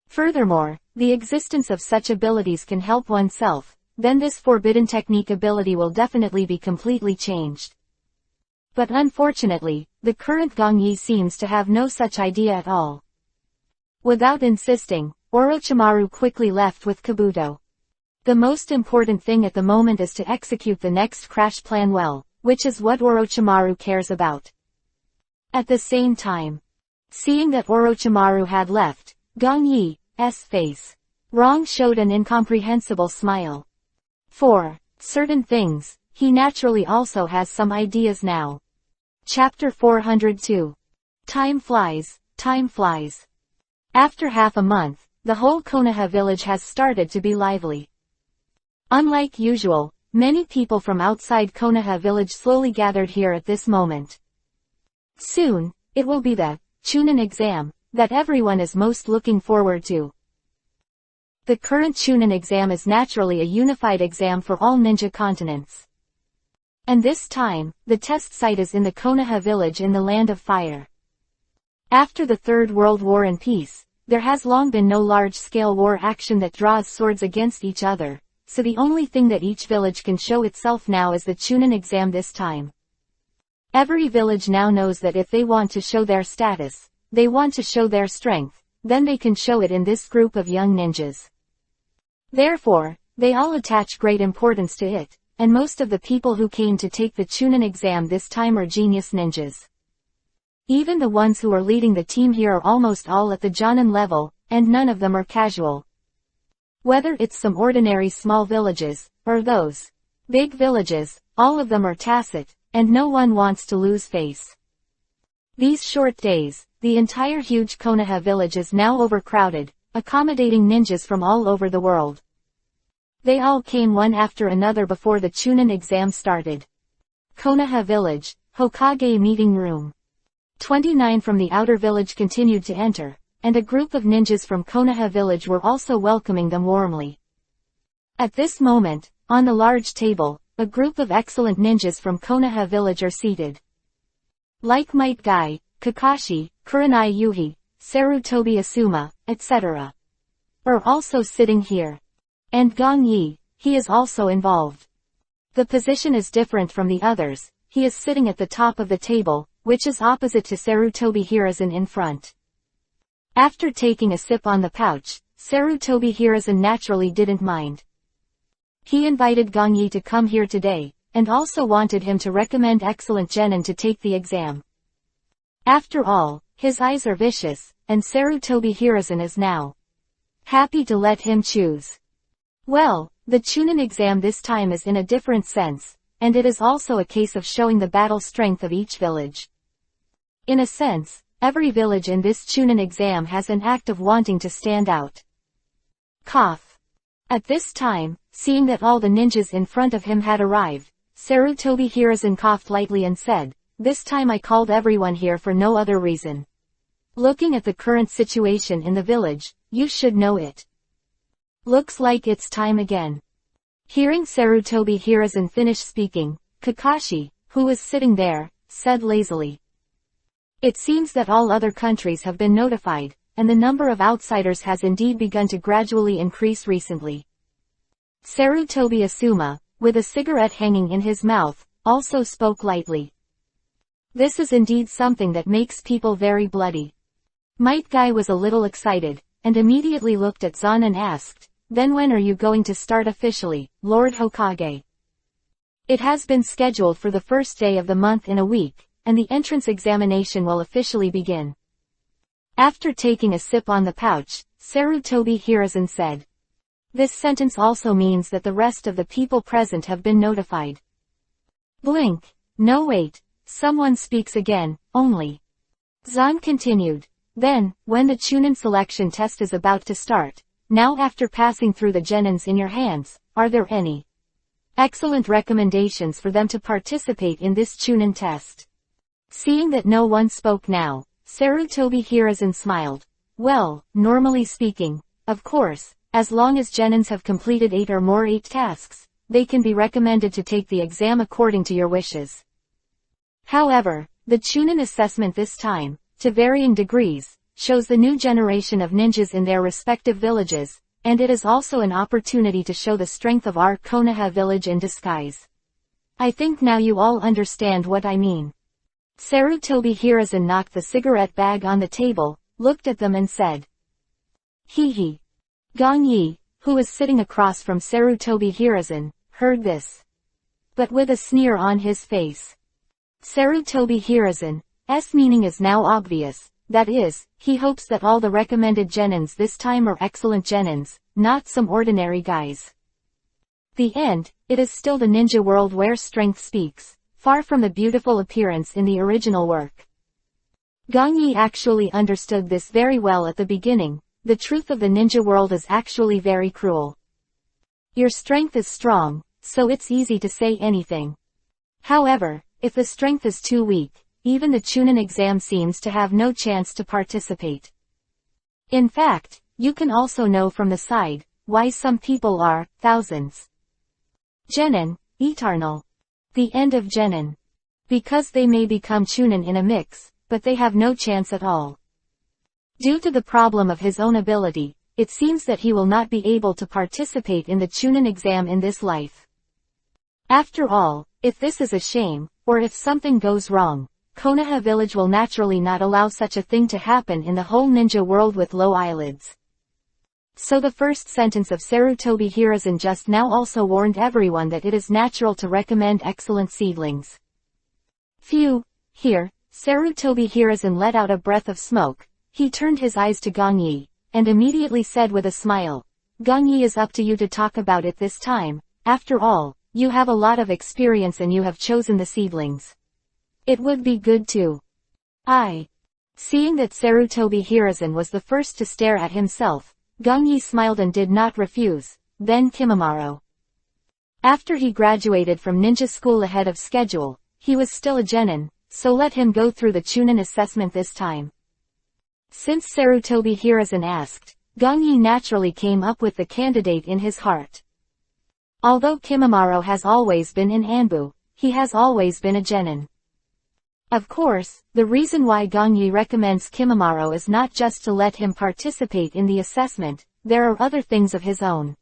Furthermore, the existence of such abilities can help oneself, then this forbidden technique ability will definitely be completely changed. But unfortunately, the current Gongyi seems to have no such idea at all. Without insisting, Orochimaru quickly left with Kabuto. The most important thing at the moment is to execute the next crash plan well, which is what Orochimaru cares about. At the same time, seeing that Orochimaru had left, Gong Yi's face wrong showed an incomprehensible smile. For certain things, he naturally also has some ideas now. Chapter 402. Time flies, time flies. After half a month, the whole Konoha village has started to be lively. Unlike usual, many people from outside Konoha village slowly gathered here at this moment. Soon, it will be the Chunin exam that everyone is most looking forward to. The current Chunin exam is naturally a unified exam for all ninja continents. And this time, the test site is in the Konoha village in the Land of Fire. After the Third World War and peace, there has long been no large-scale war action that draws swords against each other, so the only thing that each village can show itself now is the Chunin exam this time. Every village now knows that if they want to show their status, they want to show their strength, then they can show it in this group of young ninjas. Therefore, they all attach great importance to it, and most of the people who came to take the Chunin exam this time are genius ninjas. Even the ones who are leading the team here are almost all at the Jonin level, and none of them are casual. Whether it's some ordinary small villages, or those big villages, all of them are tacit, and no one wants to lose face. These short days, the entire huge Konoha village is now overcrowded, accommodating ninjas from all over the world. They all came one after another before the Chunin exam started. Konoha village, Hokage meeting room. 29 from the outer village continued to enter, and a group of ninjas from Konoha village were also welcoming them warmly. At this moment, on the large table, a group of excellent ninjas from Konoha village are seated. Like Might Guy, Kakashi, Kurenai Yuhi, Sarutobi Asuma, etc. are also sitting here. And Gong Yi, he is also involved. The position is different from the others, he is sitting at the top of the table, which is opposite to Sarutobi Hiruzen in front. After taking a sip on the pouch, Sarutobi Hiruzen naturally didn't mind. He invited Gong Yi to come here today, and also wanted him to recommend excellent genin to take the exam. After all, his eyes are vicious, and Sarutobi Hiruzen is now happy to let him choose. Well, the Chunin exam this time is in a different sense, and it is also a case of showing the battle strength of each village. In a sense, every village in this Chunin exam has an act of wanting to stand out. Cough. At this time, seeing that all the ninjas in front of him had arrived, Sarutobi Hiruzen coughed lightly and said, "This time I called everyone here for no other reason. Looking at the current situation in the village, you should know it. Looks like it's time again." Hearing Sarutobi Hiruzen finish speaking, Kakashi, who was sitting there, said lazily, "It seems that all other countries have been notified, and the number of outsiders has indeed begun to gradually increase recently." Sarutobi Asuma, with a cigarette hanging in his mouth, also spoke lightly. "This is indeed something that makes people very bloody." Might Guy was a little excited, and immediately looked at Zan and asked, "Then when are you going to start officially, Lord Hokage?" "It has been scheduled for the first day of the month in a week, and the entrance examination will officially begin." After taking a sip on the pouch, Sarutobi Hiruzen said, "This sentence also means that the rest of the people present have been notified." Blink. No wait. Someone speaks again, only. Zan continued. "Then, when the Chunin selection test is about to start, now after passing through the genins in your hands, are there any excellent recommendations for them to participate in this Chunin test?" Seeing that no one spoke now, Sarutobi Hiruzen smiled. "Well, normally speaking, of course, as long as genins have completed 8 or more 8 tasks, they can be recommended to take the exam according to your wishes. However, the Chunin assessment this time, to varying degrees, shows the new generation of ninjas in their respective villages, and it is also an opportunity to show the strength of our Konoha village in disguise. I think now you all understand what I mean." Sarutobi Hiruzen knocked the cigarette bag on the table, looked at them and said, "Hee hee." Gong Yi, who was sitting across from Sarutobi Hiruzen, heard this. but with a sneer on his face. Sarutobi Hiruzen's meaning is now obvious. That is, he hopes that all the recommended genins this time are excellent genins, not some ordinary guys. The end, it is still the ninja world where strength speaks, far from the beautiful appearance in the original work. Gong Yi actually understood this very well at the beginning. The truth of the ninja world is actually very cruel. Your strength is strong, so it's easy to say anything. However, if the strength is too weak, even the Chunin exam seems to have no chance to participate. In fact, you can also know from the side, why some people are, thousands. Genin, eternal. The end of Genin. Because they may become Chunin in a mix, but they have no chance at all. Due to the problem of his own ability, it seems that he will not be able to participate in the Chunin exam in this life. After all, if this is a shame, or if something goes wrong, Konoha village will naturally not allow such a thing to happen in the whole ninja world with low eyelids. So the first sentence of Sarutobi Hiruzen just now also warned everyone that it is natural to recommend excellent seedlings. Phew, here, Sarutobi Hiruzen let out a breath of smoke. He turned his eyes to Gong Yi, and immediately said with a smile, Gong Yi, is up to you to talk about it this time. After all, you have a lot of experience and you have chosen the seedlings. It would be good to. Seeing that Sarutobi Hiruzen was the first to stare at himself, Gong Yi smiled and did not refuse. Then Kimimaro. After he graduated from ninja school ahead of schedule, he was still a genin, so let him go through the Chunin assessment this time. Since Sarutobi Hiruzen asked, Gong Yi naturally came up with the candidate in his heart. Although Kimimaro has always been in Anbu, he has always been a genin. Of course, the reason why Gong Yi recommends Kimimaro is not just to let him participate in the assessment, there are other things of his own.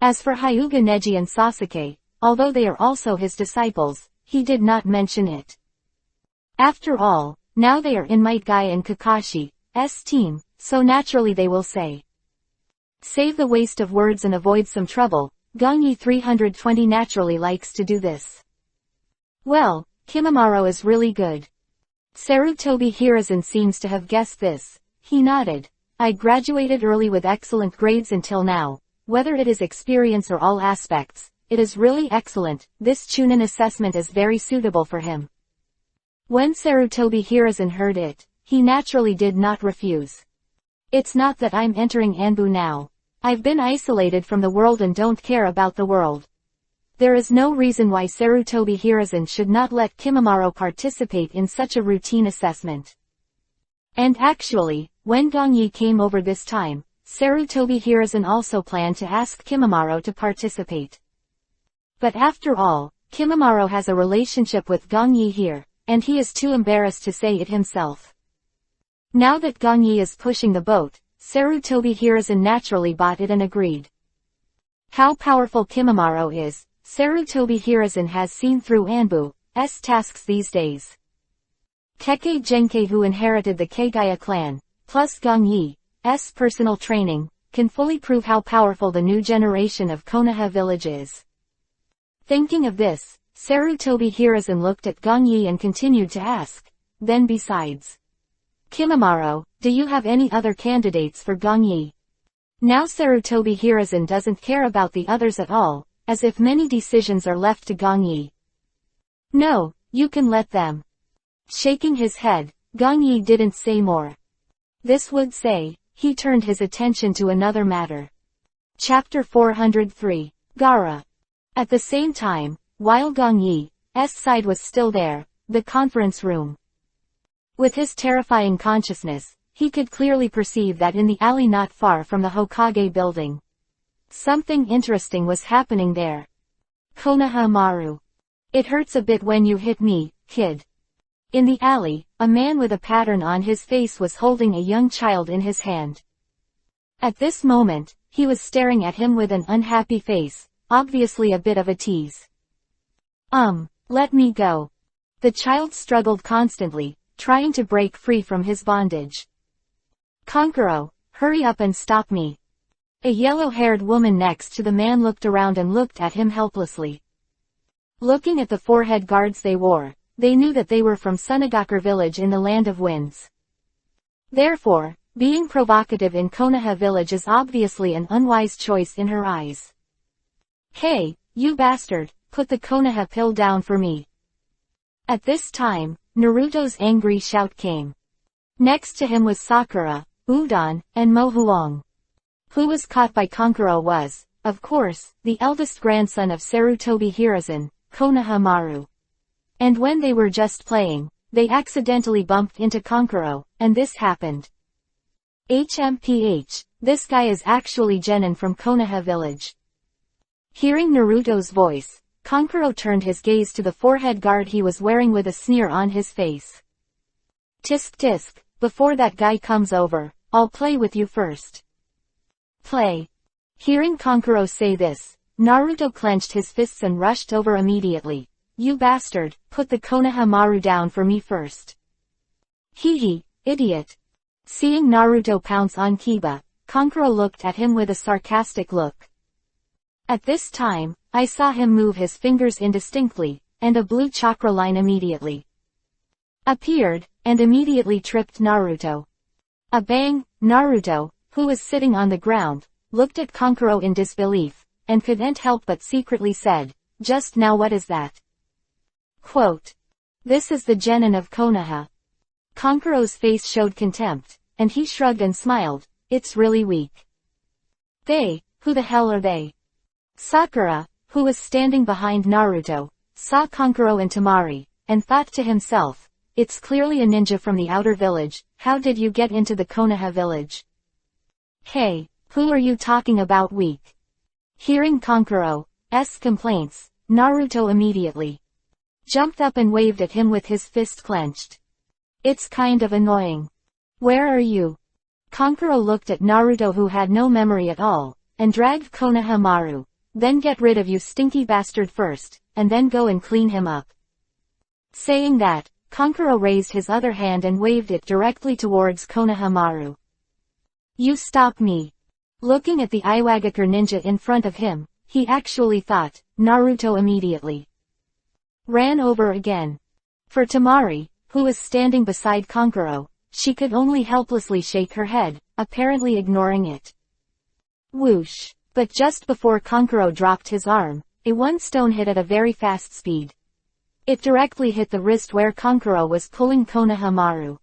As for Hyuga Neji and Sasuke, although they are also his disciples, he did not mention it. After all, now they are in Might Guy and Kakashi's team, so naturally they will say. Save the waste of words and avoid some trouble. Gong Yi 320 naturally likes to do this. Well, Kimimaro is really good. Sarutobi Hiruzen seems to have guessed this. He nodded. I graduated early with excellent grades until now. Whether it is experience or all aspects, it is really excellent. This Chunin assessment is very suitable for him. When Sarutobi Hiruzen heard it, he naturally did not refuse. It's not that I'm entering Anbu now. I've been isolated from the world and don't care about the world. There is no reason why Sarutobi Hiruzen should not let Kimimaro participate in such a routine assessment. And actually, when Gong Yi came over this time, Sarutobi Hiruzen also planned to ask Kimimaro to participate. But after all, Kimimaro has a relationship with Gong Yi here, and he is too embarrassed to say it himself. Now that Gong Yi is pushing the boat, Sarutobi Hiruzen naturally bought it and agreed. How powerful Kimimaro is, Sarutobi Hiruzen has seen through Anbu's tasks these days. Kekkei Genkei, who inherited the Kagaya clan, plus Gong Yi's personal training, can fully prove how powerful the new generation of Konoha village is. Thinking of this, Sarutobi Hiruzen looked at Gong Yi and continued to ask, then besides Kimimaro, do you have any other candidates for Gong Yi? Now Sarutobi Hiruzen doesn't care about the others at all, as if many decisions are left to Gong Yi. No, you can let them. Shaking his head, Gong Yi didn't say more. This would say, he turned his attention to another matter. Chapter 403. Gaara. At the same time, while Gong Yi's side was still there, the conference room. With his terrifying consciousness, he could clearly perceive that in the alley not far from the Hokage building, something interesting was happening there. Konoha Maru. It hurts a bit when you hit me, kid. In the alley, a man with a pattern on his face was holding a young child in his hand. At this moment, he was staring at him with an unhappy face, obviously a bit of a tease. Let me go. The child struggled constantly, trying to break free from his bondage. Kankuro, hurry up and stop me. A yellow-haired woman next to the man looked around and looked at him helplessly. Looking at the forehead guards they wore, they knew that they were from Sunagakure village in the Land of Winds. Therefore, being provocative in Konoha village is obviously an unwise choice in her eyes. Hey, you bastard, put the Konoha pill down for me. At this time, Naruto's angry shout came. Next to him was Sakura, Udon, and Mohuong. Who was caught by Kankuro was, of course, the eldest grandson of Sarutobi Hiruzen, Konoha Maru. And when they were just playing, they accidentally bumped into Kankuro, and this happened. HMPH, this guy is actually Genin from Konoha village. Hearing Naruto's voice, Kankuro turned his gaze to the forehead guard he was wearing with a sneer on his face. Tisk tisk, before that guy comes over, I'll play with you first. Play. Hearing Kankuro say this, Naruto clenched his fists and rushed over immediately. You bastard, put the Konoha Maru down for me first. Hee, idiot. Seeing Naruto pounce on Kiba, Kankuro looked at him with a sarcastic look. At this time, I saw him move his fingers indistinctly, and a blue chakra line immediately appeared, and immediately tripped Naruto. A bang, Naruto, who was sitting on the ground, looked at Kankuro in disbelief, and couldn't help but secretly said, just now what is that? Quote. This is the Genin of Konoha. Kankuro's face showed contempt, and he shrugged and smiled, it's really weak. They, who the hell are they? Sakura, who was standing behind Naruto, saw Kankuro and Temari, and thought to himself, it's clearly a ninja from the outer village, how did you get into the Konoha village? Hey, who are you talking about weak? Hearing Kankuro's complaints, Naruto immediately jumped up and waved at him with his fist clenched. It's kind of annoying. Where are you? Kankuro looked at Naruto who had no memory at all, and dragged Konoha Maru. Then get rid of you stinky bastard first, and then go and clean him up. Saying that, Kankuro raised his other hand and waved it directly towards Konoha Maru. You stop me. Looking at the Iwagakure ninja in front of him, he actually thought, Naruto immediately ran over again. For Temari, who was standing beside Kankuro, she could only helplessly shake her head, apparently ignoring it. Whoosh. But just before Kankuro dropped his arm, a one-stone hit at a very fast speed. It directly hit the wrist where Kankuro was pulling Konoha Maru.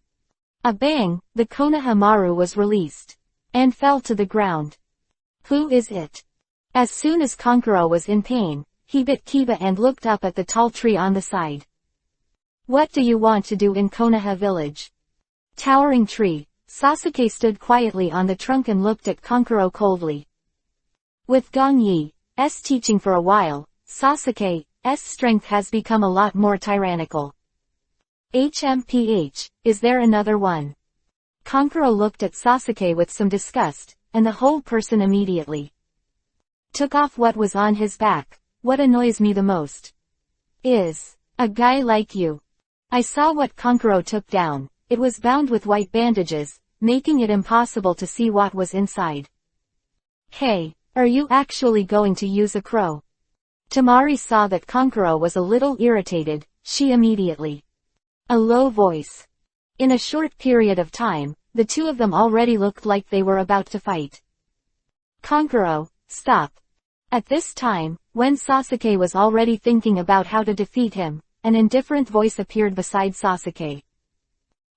A bang, the Konoha Maru was released, and fell to the ground. Who is it? As soon as Kankuro was in pain, he bit Kiba and looked up at the tall tree on the side. What do you want to do in Konoha village? Towering tree, Sasuke stood quietly on the trunk and looked at Kankuro coldly. With Gong Yi's teaching for a while, Sasuke's strength has become a lot more tyrannical. HMPH, is there another one? Kankuro looked at Sasuke with some disgust, and the whole person immediately took off what was on his back. What annoys me the most is a guy like you. I saw what Kankuro took down. It was bound with white bandages, making it impossible to see what was inside. Hey, are you actually going to use a crow? Temari saw that Kankuro was a little irritated, she immediately a low voice. In a short period of time, the two of them already looked like they were about to fight. Kankuro, stop. At this time, when Sasuke was already thinking about how to defeat him, an indifferent voice appeared beside Sasuke.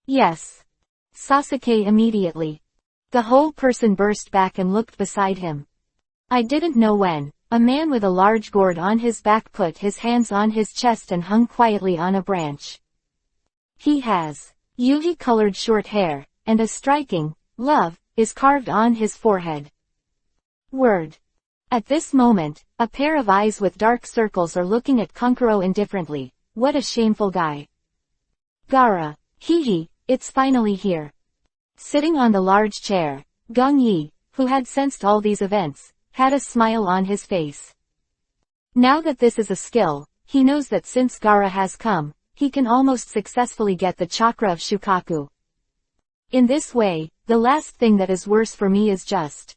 Yes. Sasuke immediately. The whole person burst back and looked beside him. I didn't know when. A man with a large gourd on his back put his hands on his chest and hung quietly on a branch. He has Yugi-colored short hair, and a striking love is carved on his forehead. Word. At this moment, a pair of eyes with dark circles are looking at Kankuro indifferently. What a shameful guy. Gaara. Hee, it's finally here. Sitting on the large chair, Gong Yi, who had sensed all these events, had a smile on his face. Now that this is a skill, he knows that since Gaara has come, he can almost successfully get the chakra of Shukaku. In this way, the last thing that is worse for me is just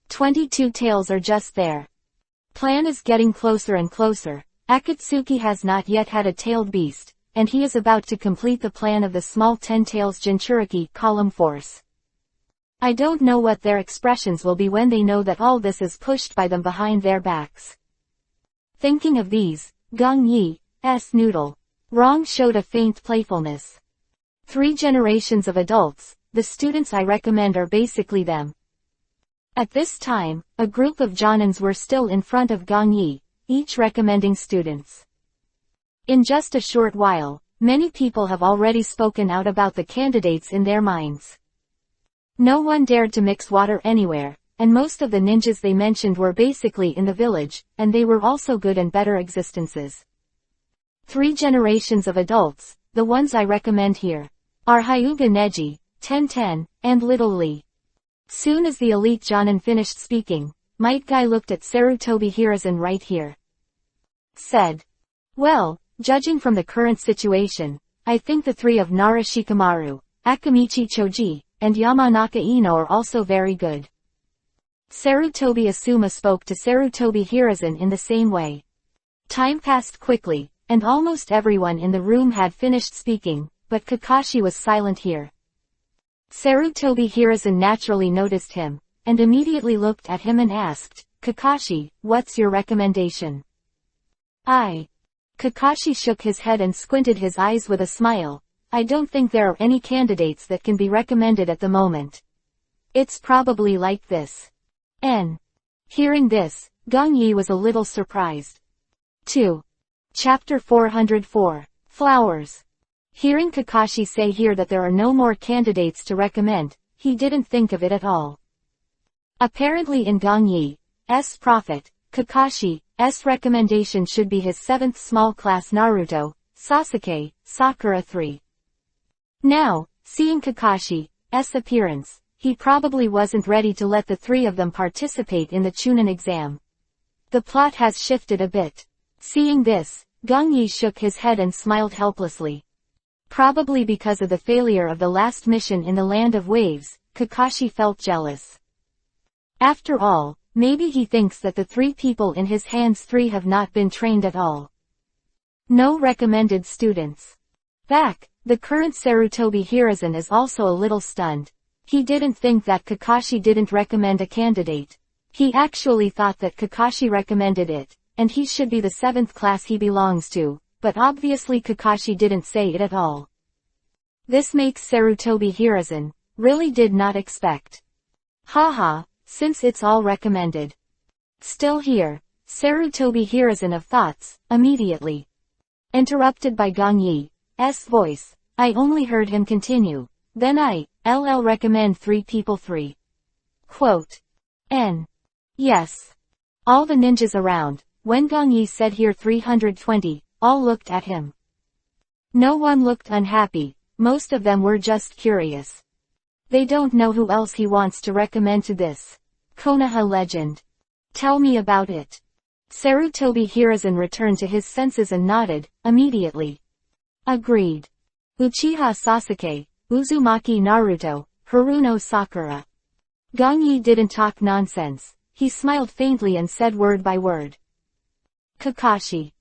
22 tails are just there. Plan is getting closer and closer. Akatsuki has not yet had a tailed beast, and he is about to complete the plan of the small 10 tails Jinchuriki column force. I don't know what their expressions will be when they know that all this is pushed by them behind their backs. Thinking of these, Gong Yi's noodle. Rong showed a faint playfulness. 3 generations of adults, the students I recommend are basically them. At this time, a group of Jonins were still in front of Gong Yi, each recommending students. In just a short while, many people have already spoken out about the candidates in their minds. No one dared to mix water anywhere, and most of the ninjas they mentioned were basically in the village, and they were also good and better existences. 3 generations of adults, the ones I recommend here, are Hyuga Neji, Ten, and Little Lee. Soon as the elite Jonin finished speaking, Might Guy looked at Sarutobi Hiruzen right here. Said, well, judging from the current situation, I think the 3 of Nara Shikamaru, Akamichi Choji, and Yamanaka Ino are also very good. Sarutobi Asuma spoke to Sarutobi Hiruzen in the same way. Time passed quickly, and almost everyone in the room had finished speaking, but Kakashi was silent here. Sarutobi Hiruzen naturally noticed him, and immediately looked at him and asked, Kakashi, what's your recommendation? Kakashi shook his head and squinted his eyes with a smile. I don't think there are any candidates that can be recommended at the moment. It's probably like this. Hearing this, Gong Yi was a little surprised. 2. Chapter 404. Flowers. Hearing Kakashi say here that there are no more candidates to recommend, he didn't think of it at all. Apparently in Gong Yi's prophet, Kakashi's recommendation should be his 7th small class Naruto, Sasuke, Sakura 3. Now, seeing Kakashi's appearance, he probably wasn't ready to let the 3 of them participate in the Chunin exam. The plot has shifted a bit. Seeing this, Gong Yi shook his head and smiled helplessly. Probably because of the failure of the last mission in the Land of Waves, Kakashi felt jealous. After all, maybe he thinks that the 3 people in his hands 3 have not been trained at all. No recommended students. The current Sarutobi Hiruzen is also a little stunned. He didn't think that Kakashi didn't recommend a candidate. He actually thought that Kakashi recommended it, and he should be the 7th class he belongs to, but obviously Kakashi didn't say it at all. This makes Sarutobi Hiruzen really did not expect. Haha, since it's all recommended. Still here, Sarutobi Hiruzen of thoughts, immediately. Interrupted by Gong Yi's voice, I only heard him continue, then I'll recommend 3 people 3. Quote. Yes. All the ninjas around, when Gong Yi said here 320, all looked at him. No one looked unhappy, most of them were just curious. They don't know who else he wants to recommend to this Konoha legend. Tell me about it. Sarutobi Hiruzen returned to his senses and nodded, immediately. Agreed. Uchiha Sasuke, Uzumaki Naruto, Haruno Sakura. Gong Yi didn't talk nonsense, he smiled faintly and said word by word. Kakashi.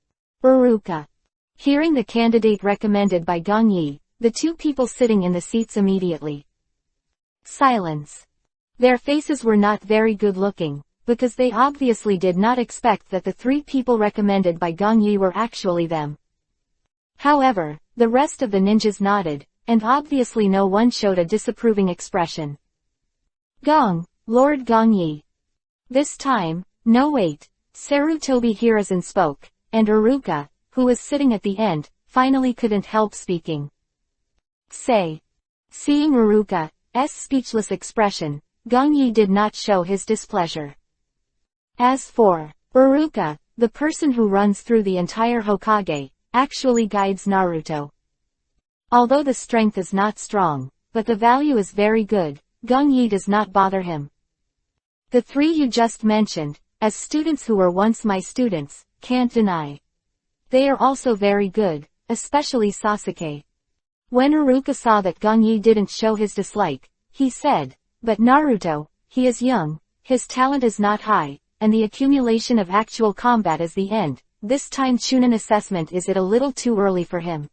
Uruka. Hearing the candidate recommended by Gong Yi, the 2 people sitting in the seats immediately. Silence. Their faces were not very good looking, because they obviously did not expect that the 3 people recommended by Gong Yi were actually them. However, the rest of the ninjas nodded, and obviously no one showed a disapproving expression. Lord Gong Yi. This time, no wait, Sarutobi Hiruzen spoke, and Uruka, who was sitting at the end, finally couldn't help speaking. Seeing Uruka's speechless expression, Gong Yi did not show his displeasure. As for Uruka, the person who runs through the entire Hokage, actually guides Naruto. Although the strength is not strong, but the value is very good, Gong Yi does not bother him. The 3 you just mentioned, as students who were once my students, can't deny. They are also very good, especially Sasuke. When Uruka saw that Gong Yi didn't show his dislike, he said, but Naruto, he is young, his talent is not high, and the accumulation of actual combat is the end, this time Chunin assessment is it a little too early for him.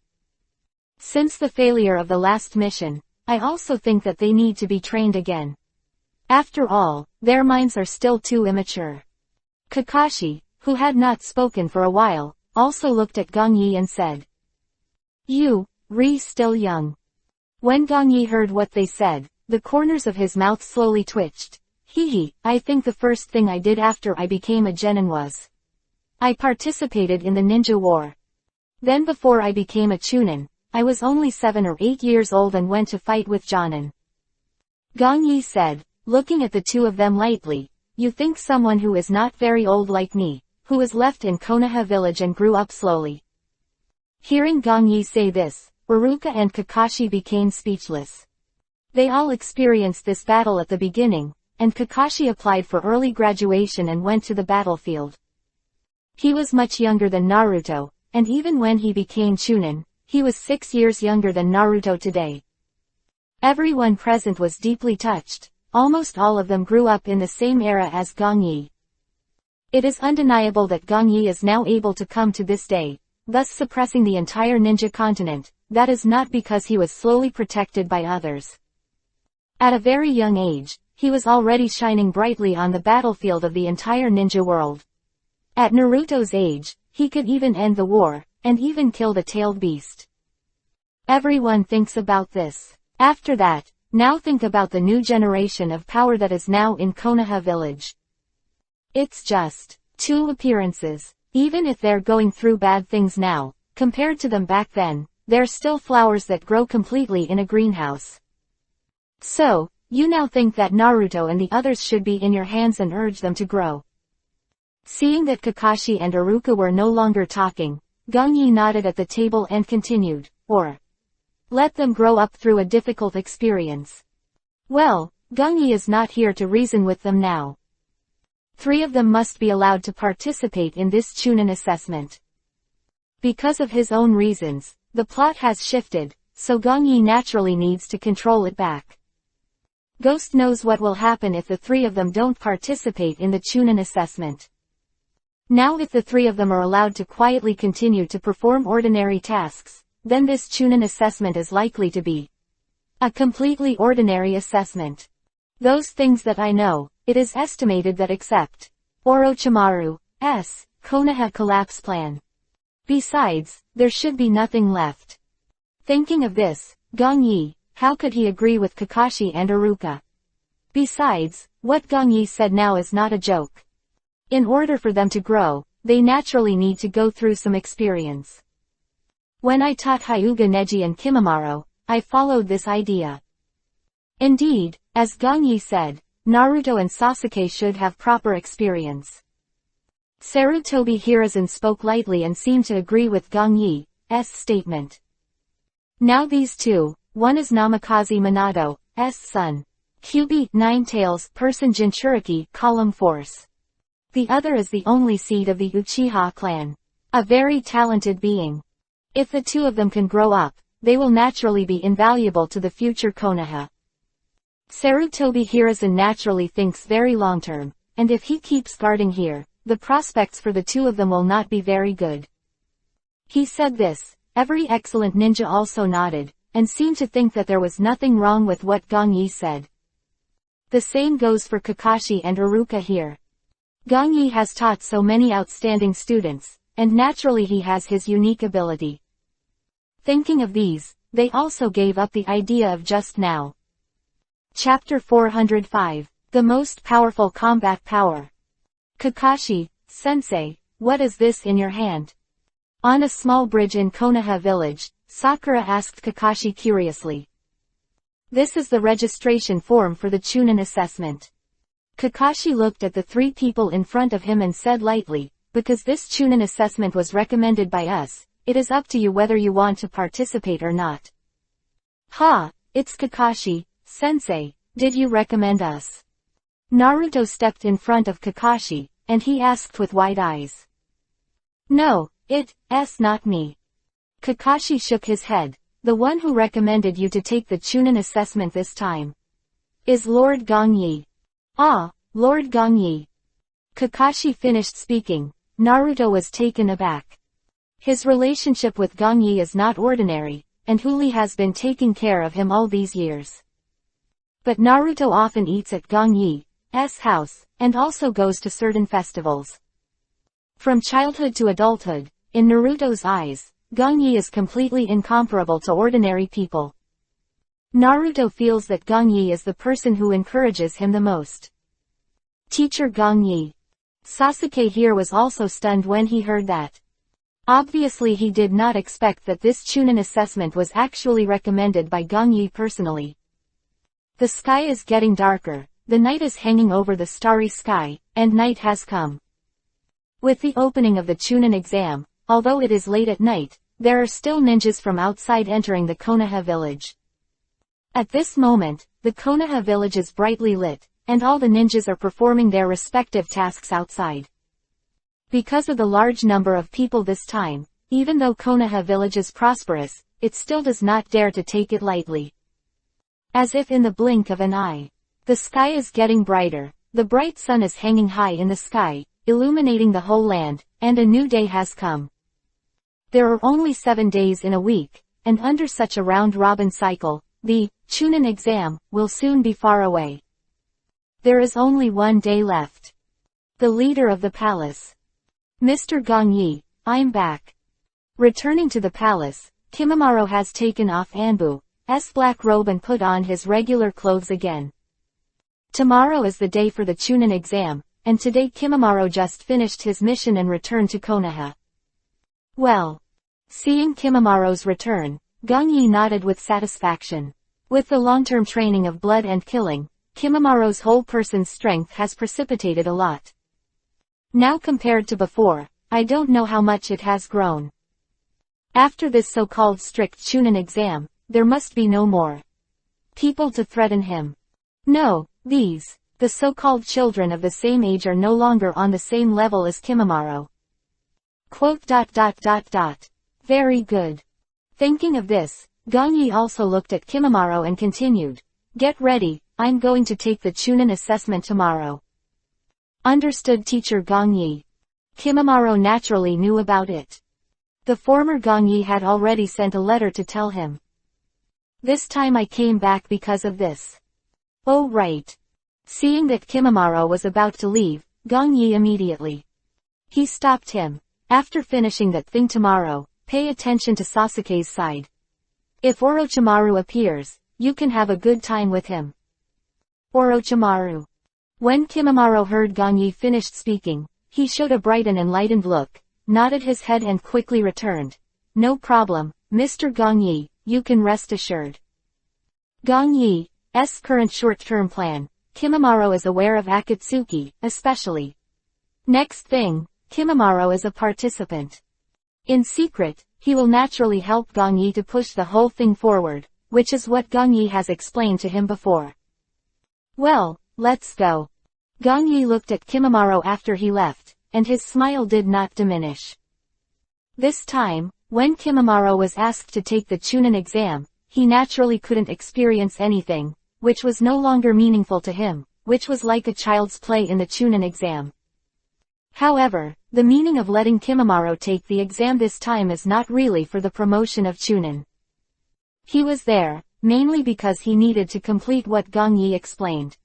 Since the failure of the last mission, I also think that they need to be trained again. After all, their minds are still too immature. Kakashi, who had not spoken for a while, also looked at Gong Yi and said, "You, still young." When Gong Yi heard what they said, the corners of his mouth slowly twitched. I think the first thing I did after I became a genin was I participated in the ninja war. Then before I became a chunin, I was only 7 or 8 years old and went to fight with Jonin." Gong Yi said, looking at the two of them lightly, "You think someone who is not very old like me, who was left in Konoha village and grew up slowly." Hearing Gong Yi say this, Iruka and Kakashi became speechless. They all experienced this battle at the beginning, and Kakashi applied for early graduation and went to the battlefield. He was much younger than Naruto, and even when he became Chunin, he was 6 years younger than Naruto today. Everyone present was deeply touched. Almost all of them grew up in the same era as Gong Yi. It is undeniable that Gong Yi is now able to come to this day, thus suppressing the entire ninja continent. That is not because he was slowly protected by others. At a very young age, he was already shining brightly on the battlefield of the entire ninja world. At Naruto's age, he could even end the war, and even kill the tailed beast. Everyone thinks about this. After that, now think about the new generation of power that is now in Konoha village. It's just 2 appearances. Even if they're going through bad things now, compared to them back then, they're still flowers that grow completely in a greenhouse. So, you now think that Naruto and the others should be in your hands and urge them to grow. Seeing that Kakashi and Iruka were no longer talking, Gong Yi nodded at the table and continued, or let them grow up through a difficult experience. Well, Gong Yi is not here to reason with them now. 3 of them must be allowed to participate in this Chunin assessment. Because of his own reasons, the plot has shifted, so Gong Yi naturally needs to control it back. Ghost knows what will happen if the 3 of them don't participate in the Chunin assessment. Now if the 3 of them are allowed to quietly continue to perform ordinary tasks, then this Chunin assessment is likely to be a completely ordinary assessment. Those things that I know, it is estimated that except Orochimaru's Konoha collapse plan. Besides, there should be nothing left. Thinking of this, Gong Yi, how could he agree with Kakashi and Iruka? Besides, what Gong Yi said now is not a joke. In order for them to grow, they naturally need to go through some experience. When I taught Hyuga Neji and Kimimaro, I followed this idea. Indeed, as Gong Yi said, Naruto and Sasuke should have proper experience. Sarutobi Hiruzen spoke lightly and seemed to agree with Gong Yi's statement. Now these 2, one is Namikaze Minato's son. Kyubi, Nine Tails, person Jinchuriki, column force. The other is the only seed of the Uchiha clan. A very talented being. If the 2 of them can grow up, they will naturally be invaluable to the future Konoha. Sarutobi Hiruzen naturally thinks very long-term, and if he keeps guarding here, the prospects for the 2 of them will not be very good. He said this, every excellent ninja also nodded, and seemed to think that there was nothing wrong with what Gong Yi said. The same goes for Kakashi and Iruka here. Gong Yi has taught so many outstanding students, and naturally he has his unique ability. Thinking of these, they also gave up the idea of just now. Chapter 405, The Most Powerful Combat Power. Kakashi, Sensei, what is this in your hand? On a small bridge in Konoha village, Sakura asked Kakashi curiously. This is the registration form for the Chunin assessment. Kakashi looked at the 3 people in front of him and said lightly, because this Chunin assessment was recommended by us, it is up to you whether you want to participate or not. Ha, it's Kakashi, Sensei, did you recommend us? Naruto stepped in front of Kakashi, and he asked with wide eyes. No, it's not me. Kakashi shook his head. The one who recommended you to take the Chunin assessment this time is Lord Gong Yi. Ah, Lord Gong Yi. Kakashi finished speaking, Naruto was taken aback. His relationship with Gongyi is not ordinary, and Huli has been taking care of him all these years. But Naruto often eats at Gongyi's house, and also goes to certain festivals. From childhood to adulthood, in Naruto's eyes, Gongyi is completely incomparable to ordinary people. Naruto feels that Gongyi is the person who encourages him the most. Teacher Gongyi. Sasuke here was also stunned when he heard that. Obviously he did not expect that this Chunin assessment was actually recommended by Gongyi personally. The sky is getting darker, the night is hanging over the starry sky, and night has come. With the opening of the Chunin exam, although it is late at night, there are still ninjas from outside entering the Konoha village. At this moment, the Konoha village is brightly lit, and all the ninjas are performing their respective tasks outside. Because of the large number of people this time, even though Konoha village is prosperous, it still does not dare to take it lightly. As if in the blink of an eye, the sky is getting brighter, the bright sun is hanging high in the sky, illuminating the whole land, and a new day has come. There are only 7 days in a week, and under such a round-robin cycle, the Chunin exam will soon be far away. There is only 1 day left. The leader of the palace. Mr. Gongyi, I'm back. Returning to the palace, Kimimaro has taken off Anbu's black robe and put on his regular clothes again. Tomorrow is the day for the Chunin exam, and today Kimimaro just finished his mission and returned to Konoha. Well. Seeing Kimimaro's return, Gongyi nodded with satisfaction. With the long-term training of blood and killing, Kimimaro's whole person's strength has precipitated a lot. Now compared to before, I don't know how much it has grown. After this so-called strict Chunin exam, there must be no more people to threaten him. No, the so-called children of the same age are no longer on the same level as Kimimaro. Very good. Thinking of this, Gongyi also looked at Kimimaro and continued, get ready, I'm going to take the Chunin assessment tomorrow. Understood Teacher Gongyi. Kimimaro naturally knew about it. The former Gongyi had already sent a letter to tell him. This time I came back because of this. Oh right. Seeing that Kimimaro was about to leave, Gongyi immediately. He stopped him. After finishing that thing tomorrow, pay attention to Sasuke's side. If Orochimaru appears, you can have a good time with him. Orochimaru. When Kimimaro heard Gongyi finished speaking, he showed a bright and enlightened look, nodded his head and quickly returned. No problem, Mr. Gongyi, you can rest assured. Gongyi's current short-term plan, Kimimaro is aware of Akatsuki, especially. Next thing, Kimimaro is a participant. In secret, he will naturally help Gongyi to push the whole thing forward, which is what Gongyi has explained to him before. Well, let's go. Gongyi looked at Kimimaro after he left, and his smile did not diminish. This time, when Kimimaro was asked to take the Chunin exam, he naturally couldn't experience anything, which was no longer meaningful to him, which was like a child's play in the Chunin exam. However, the meaning of letting Kimimaro take the exam this time is not really for the promotion of Chunin. He was there, mainly because he needed to complete what Gongyi explained.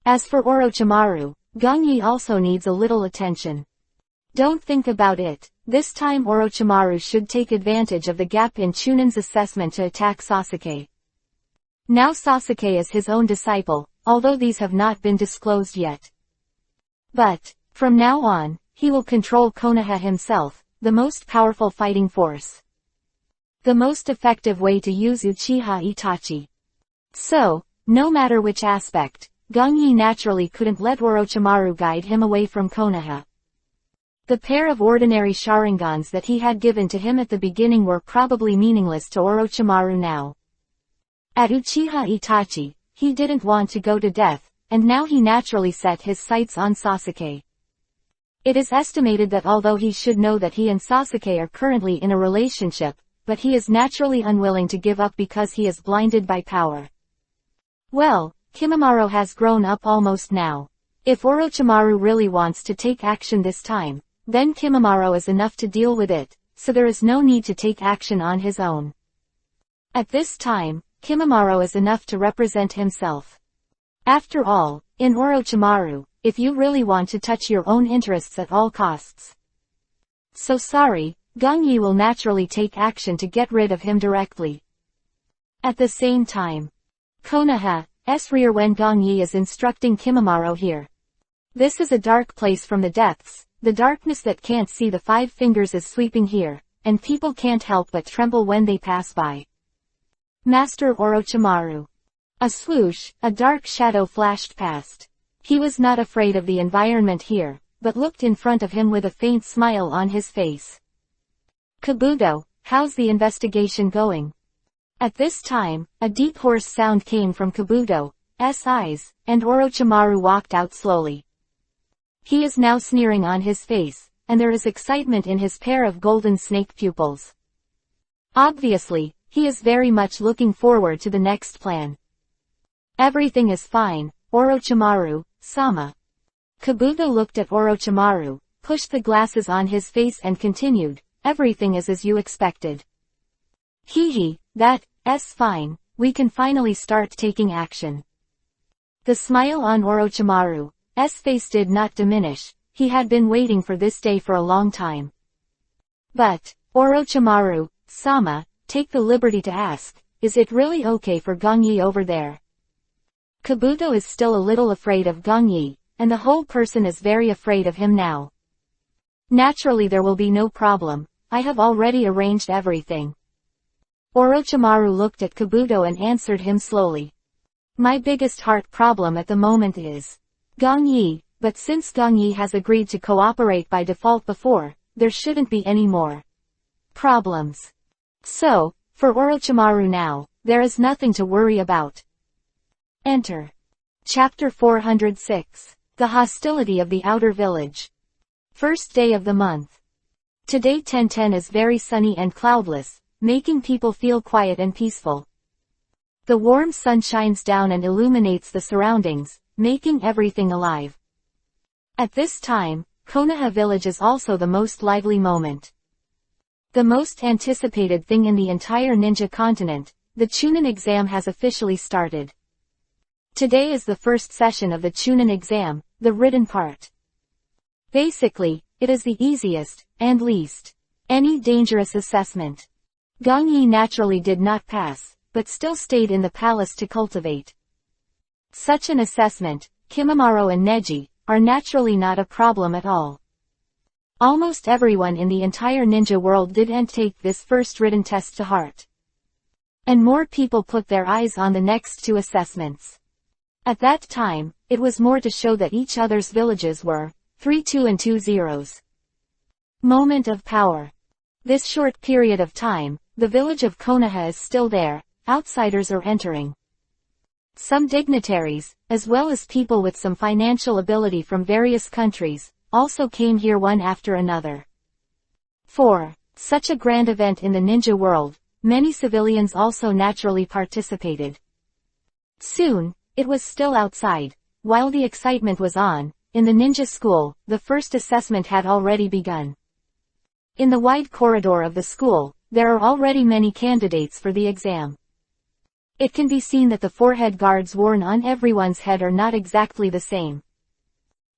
As for Orochimaru, Gongyi also needs a little attention. Don't think about it, this time Orochimaru should take advantage of the gap in Chunin's assessment to attack Sasuke. Now Sasuke is his own disciple, although these have not been disclosed yet. But, from now on, he will control Konoha himself, the most powerful fighting force. The most effective way to use Uchiha Itachi. So, no matter which aspect, Gongyi naturally couldn't let Orochimaru guide him away from Konoha. The pair of ordinary Sharingans that he had given to him at the beginning were probably meaningless to Orochimaru now. At Uchiha Itachi, he didn't want to go to death, and now he naturally set his sights on Sasuke. It is estimated that although he should know that he and Sasuke are currently in a relationship, but he is naturally unwilling to give up because he is blinded by power. Well, Kimimaro has grown up almost now. If Orochimaru really wants to take action this time, then Kimimaro is enough to deal with it, so there is no need to take action on his own. At this time, Kimimaro is enough to represent himself. After all, in Orochimaru, if you really want to touch your own interests at all costs. So sorry, Gongyi will naturally take action to get rid of him directly. At the same time, Konoha's rear when Gongyi is instructing Kimimaro here. This is a dark place from the depths, the darkness that can't see the five fingers is sweeping here, and people can't help but tremble when they pass by. Master Orochimaru. A swoosh, a dark shadow flashed past. He was not afraid of the environment here, but looked in front of him with a faint smile on his face. Kabuto, how's the investigation going? At this time, a deep hoarse sound came from Kabuto's eyes, and Orochimaru walked out slowly. He is now sneering on his face, and there is excitement in his pair of golden snake pupils. Obviously, he is very much looking forward to the next plan. Everything is fine, Orochimaru-sama. Kabuto looked at Orochimaru, pushed the glasses on his face and continued, everything is as you expected. Hee, that's fine, we can finally start taking action. The smile on Orochimaru's face did not diminish, he had been waiting for this day for a long time. But, Orochimaru-sama, take the liberty to ask, is it really okay for Gongyi over there? Kabuto is still a little afraid of Gongyi, and the whole person is very afraid of him now. Naturally there will be no problem, I have already arranged everything. Orochimaru looked at Kabuto and answered him slowly. My biggest heart problem at the moment is Gongyi, but since Gongyi has agreed to cooperate by default before, there shouldn't be any more problems. So, for Orochimaru now, there is nothing to worry about. Enter. Chapter 406. The Hostility of the Outer Village. First day of the month. Today 10/10 is very sunny and cloudless, making people feel quiet and peaceful. The warm sun shines down and illuminates the surroundings, making everything alive. At this time, Konoha village is also the most lively moment. The most anticipated thing in the entire ninja continent, the Chunin exam has officially started. Today is the first session of the Chunin exam, the written part. Basically, it is the easiest, and least, any dangerous assessment. Gongyi naturally did not pass, but still stayed in the palace to cultivate. Such an assessment, Kimimaro and Neji, are naturally not a problem at all. Almost everyone in the entire ninja world didn't take this first written test to heart. And more people put their eyes on the next two assessments. At that time, it was more to show that each other's villages were 3-2 and 2 zeros. Moment of power. This short period of time, the village of Konoha is still there, outsiders are entering. Some dignitaries, as well as people with some financial ability from various countries, also came here one after another. For such a grand event in the ninja world, many civilians also naturally participated. Soon, it was still outside. While the excitement was on, in the ninja school, the first assessment had already begun. In the wide corridor of the school, there are already many candidates for the exam. It can be seen that the forehead guards worn on everyone's head are not exactly the same.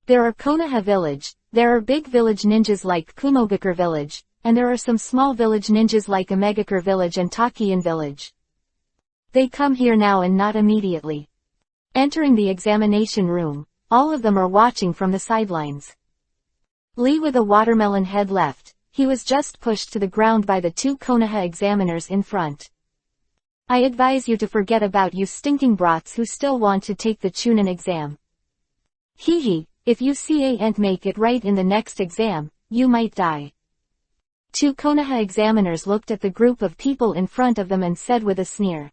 There are Konoha village, there are big village ninjas like Kumogakure village, and there are some small village ninjas like Omegakure village and Takian village. They come here now and not immediately. Entering the examination room, all of them are watching from the sidelines. Lee with a watermelon head left, he was just pushed to the ground by the two Konoha examiners in front. I advise you to forget about you stinking brats who still want to take the Chunin exam. Hee, if you can't make it right in the next exam, you might die. Two Konoha examiners looked at the group of people in front of them and said with a sneer.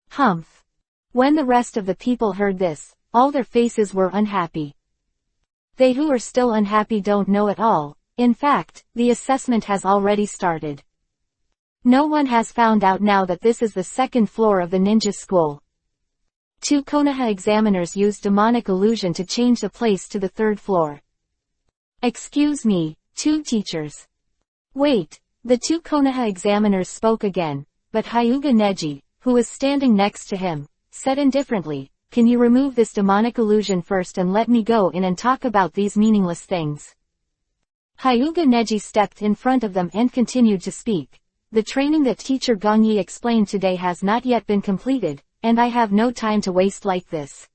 Humph. When the rest of the people heard this, all their faces were unhappy. They who are still unhappy don't know at all. In fact, the assessment has already started. No one has found out now that this is the second floor of the ninja school. Two Konoha examiners used demonic illusion to change the place to the third floor. Excuse me, Two teachers. Wait. The two Konoha examiners spoke again, but Hyuga Neji, who was standing next to him, said indifferently, "Can you remove this demonic illusion first and let me go in and talk about these meaningless things?" Hyuga Neji stepped in front of them and continued to speak. "The training that teacher Gongyi explained today has not yet been completed, and I have no time to waste like this."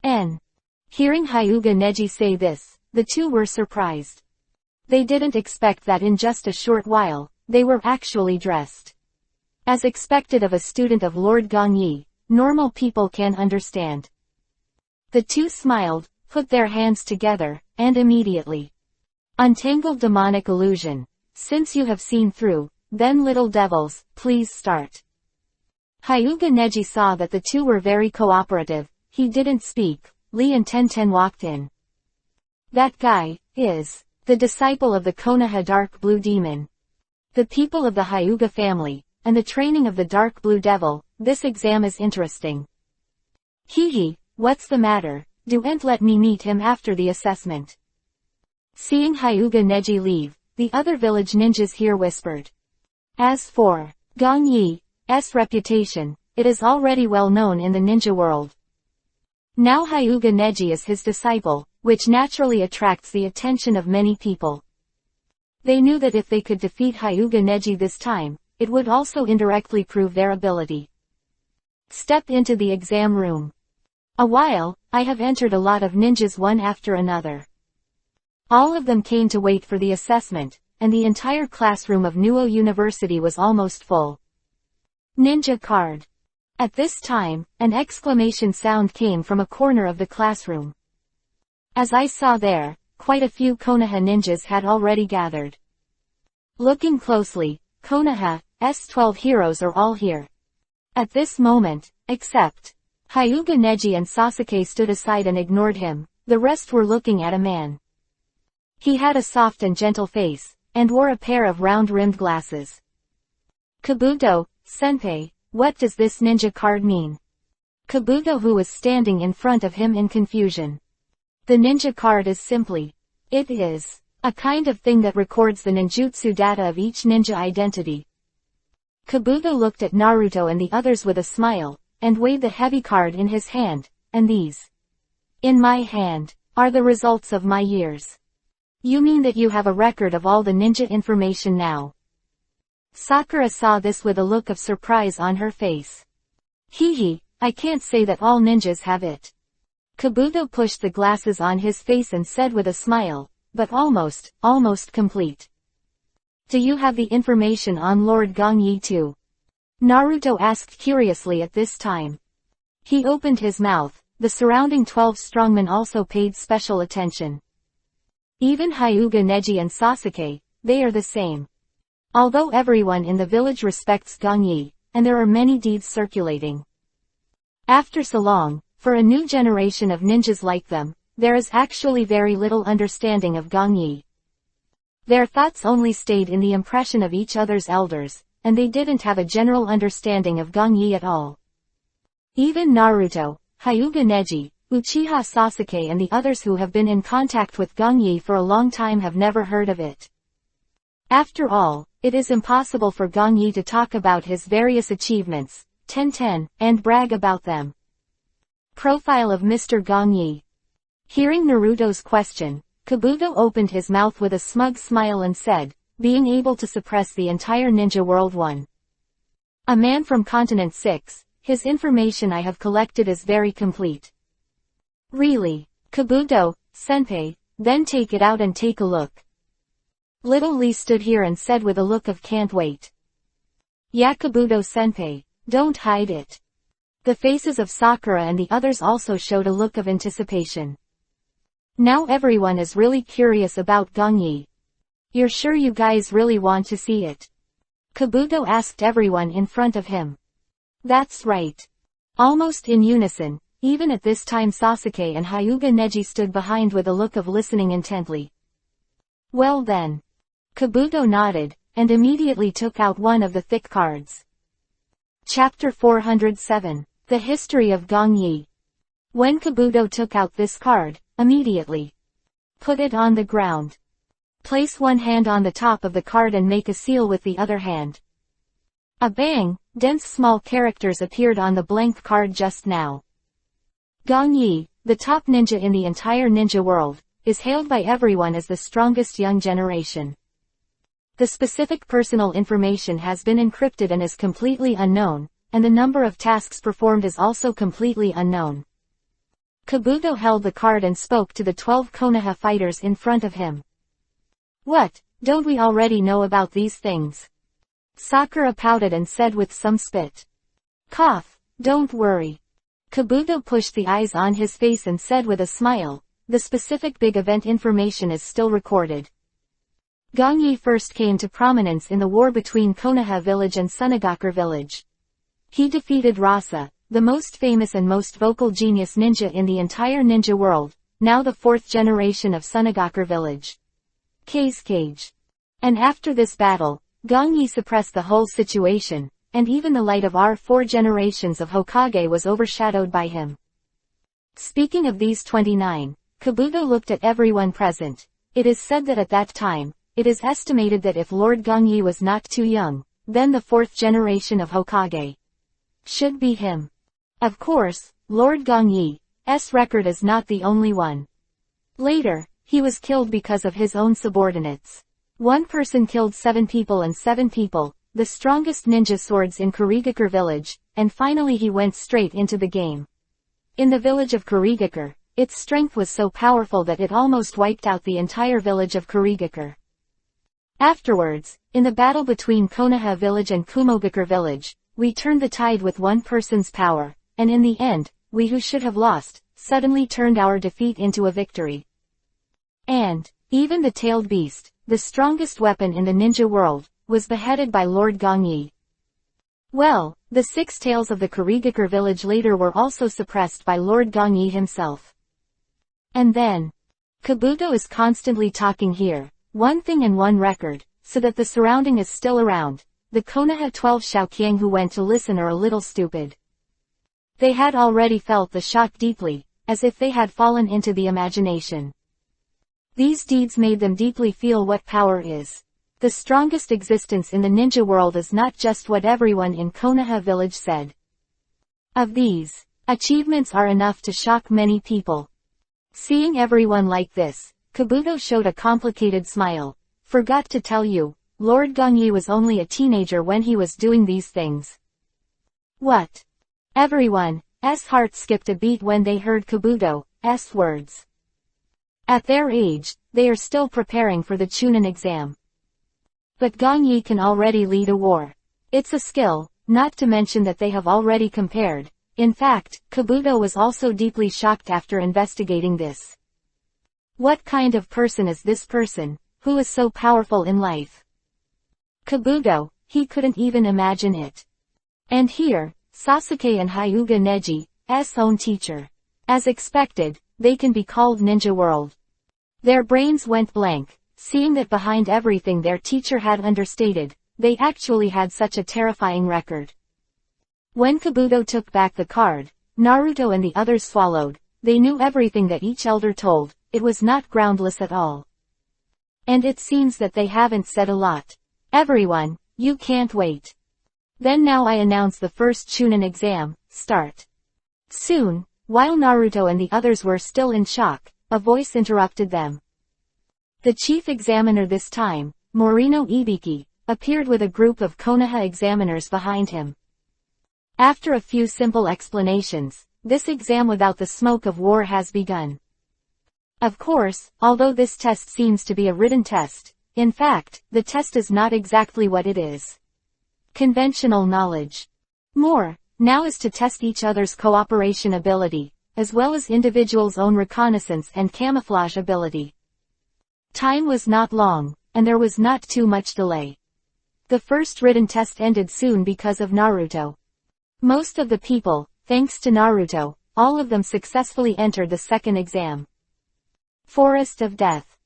Hearing Hyuga Neji say this, the two were surprised. They didn't expect that in just a short while, they were actually dressed. As expected of a student of Lord Gongyi, normal people can understand. The two smiled, put their hands together, and immediately untangled demonic illusion. "Since you have seen through, then little devils, please start." Hyuga Neji saw that the two were very cooperative. He didn't speak. Lee and Tenten walked in. "That guy is the disciple of the Konoha Dark Blue Demon. The people of the Hyuga family, and the training of the Dark Blue Devil. This exam is interesting." "Hee, what's the matter? Don't let me meet him after the assessment." Seeing Hyuga Neji leave, the other village ninjas here whispered. As for Gongyi's reputation, it is already well known in the ninja world. Now Hyuga Neji is his disciple, which naturally attracts the attention of many people. They knew that if they could defeat Hyuga Neji this time, it would also indirectly prove their ability. Step into the exam room. A while, I have entered a lot of ninjas one after another. All of them came to wait for the assessment, and the entire classroom of Nuo University was almost full. Ninja card. At this time, an exclamation sound came from a corner of the classroom. As I saw there, quite a few Konoha ninjas had already gathered. Looking closely, Konoha's 12 heroes are all here. At this moment, except Hyuga Neji and Sasuke stood aside and ignored him. The rest were looking at a man. He had a soft and gentle face, and wore a pair of round-rimmed glasses. "Kabuto, senpai, what does this ninja card mean?" Kabuto, who was standing in front of him in confusion. "The ninja card is simply, it is a kind of thing that records the ninjutsu data of each ninja identity." Kabuto looked at Naruto and the others with a smile, and weighed the heavy card in his hand, "And these, in my hand, are the results of my years. You mean that you have a record of all the ninja information now?" Sakura saw this with a look of surprise on her face. "Hee, I can't say that all ninjas have it." Kabuto pushed the glasses on his face and said with a smile, "But almost complete." "Do you have the information on Lord Gongyi too?" Naruto asked curiously at this time. He opened his mouth. The surrounding 12 strongmen also paid special attention. Even Hyuga Neji and Sasuke, they are the same. Although everyone in the village respects Gongyi, and there are many deeds circulating. After so long, for a new generation of ninjas like them, there is actually very little understanding of Gongyi. Their thoughts only stayed in the impression of each other's elders, and they didn't have a general understanding of Gongyi at all. Even Naruto, Hyuga Neji, Uchiha Sasuke and the others who have been in contact with Gongyi for a long time have never heard of it. After all, it is impossible for Gongyi to talk about his various achievements, and brag about them. Profile of Mr. Gongyi. Hearing Naruto's question, Kabuto opened his mouth with a smug smile and said, "Being able to suppress the entire ninja world 1. A man from continent 6, his information I have collected is very complete." "Really? Kabuto, senpai, then take it out and take a look." Little Lee stood here and said with a look of "Can't wait." "Yeah, Kabuto senpai, don't hide it." The faces of Sakura and the others also showed a look of anticipation. Now everyone is really curious about Gongyi. "You're sure you guys really want to see it?" Kabuto asked everyone in front of him. "That's right." Almost in unison, even at this time Sasuke and Hyuga Neji stood behind with a look of listening intently. "Well then." Kabuto nodded, and immediately took out one of the thick cards. Chapter 407, The History of Gongyi. When Kabuto took out this card, immediately put it on the ground. Place one hand on the top of the card and make a seal with the other hand. A bang, dense small characters appeared on the blank card just now. Gong Yi, the top ninja in the entire ninja world, is hailed by everyone as the strongest young generation. The specific personal information has been encrypted and is completely unknown, and the number of tasks performed is also completely unknown. Kabuto held the card and spoke to the 12 Konoha fighters in front of him. What, don't we already know about these things? Sakura pouted and said with some spit. Cough, don't worry. Kabuto pushed the eyes on his face and said with a smile, the specific big event information is still recorded. Gong Yi first came to prominence in the war between Konoha village and Sunagaku village. He defeated Rasa, the most famous and most vocal genius ninja in the entire ninja world, now the 4th generation of Sunagaku village. Cage. And after this battle, Gong Yi suppressed the whole situation, and even the light of our 4 generations of Hokage was overshadowed by him. Speaking of these 29, Kabuto looked at everyone present. It is said that at that time, it is estimated that if Lord Gong Yi was not too young, then the 4th generation of Hokage should be him. Of course, Lord Gong Yi's record is not the only one. Later, he was killed because of his own subordinates. One person killed 7 people and 7 people, the strongest ninja swords in Kurigakur village, and finally he went straight into the game. In the village of Kurigakur, its strength was so powerful that it almost wiped out the entire village of Kurigakur. Afterwards, in the battle between Konoha village and Kumogakur village, we turned the tide with one person's power, and in the end, we who should have lost, suddenly turned our defeat into a victory. And, even the tailed beast, the strongest weapon in the ninja world, was beheaded by Lord Gong Yi. Well, the 6 tails of the Kurigakur village later were also suppressed by Lord Gong Yi himself. And then, Kabuto is constantly talking here, one thing and one record, so that the surrounding is still around. The Konoha 12 Shaoqiang who went to listen are a little stupid. They had already felt the shock deeply, as if they had fallen into the imagination. These deeds made them deeply feel what power is. The strongest existence in the ninja world is not just what everyone in Konoha village said. Of these, achievements are enough to shock many people. Seeing everyone like this, Kabuto showed a complicated smile. Forgot to tell you, Lord Gong Yi was only a teenager when he was doing these things. What? Everyone's heart skipped a beat when they heard Kabuto's words. At their age, they are still preparing for the Chunin exam. But Gong Yi can already lead a war. It's a skill, not to mention that they have already compared. In fact, Kabuto was also deeply shocked after investigating this. What kind of person is this person, who is so powerful in life? Kabuto, he couldn't even imagine it. And here, Sasuke and Hyuga Neji's own teacher. As expected, they can be called Ninja World. Their brains went blank, seeing that behind everything their teacher had understated, they actually had such a terrifying record. When Kabuto took back the card, Naruto and the others swallowed. They knew everything that each elder told, it was not groundless at all. And it seems that they haven't said a lot. Everyone, you can't wait. Then now I announce the first Chunin exam, start. Soon, while Naruto and the others were still in shock, a voice interrupted them. The chief examiner this time, Morino Ibiki, appeared with a group of Konoha examiners behind him. After a few simple explanations, this exam without the smoke of war has begun. Of course, although this test seems to be a written test, in fact, the test is not exactly what it is. Conventional knowledge. More, now is to test each other's cooperation ability, as well as individuals' own reconnaissance and camouflage ability. Time was not long, and there was not too much delay. The first written test ended soon because of Naruto. Most of the people, thanks to Naruto, all of them successfully entered the second exam. Forest of Death.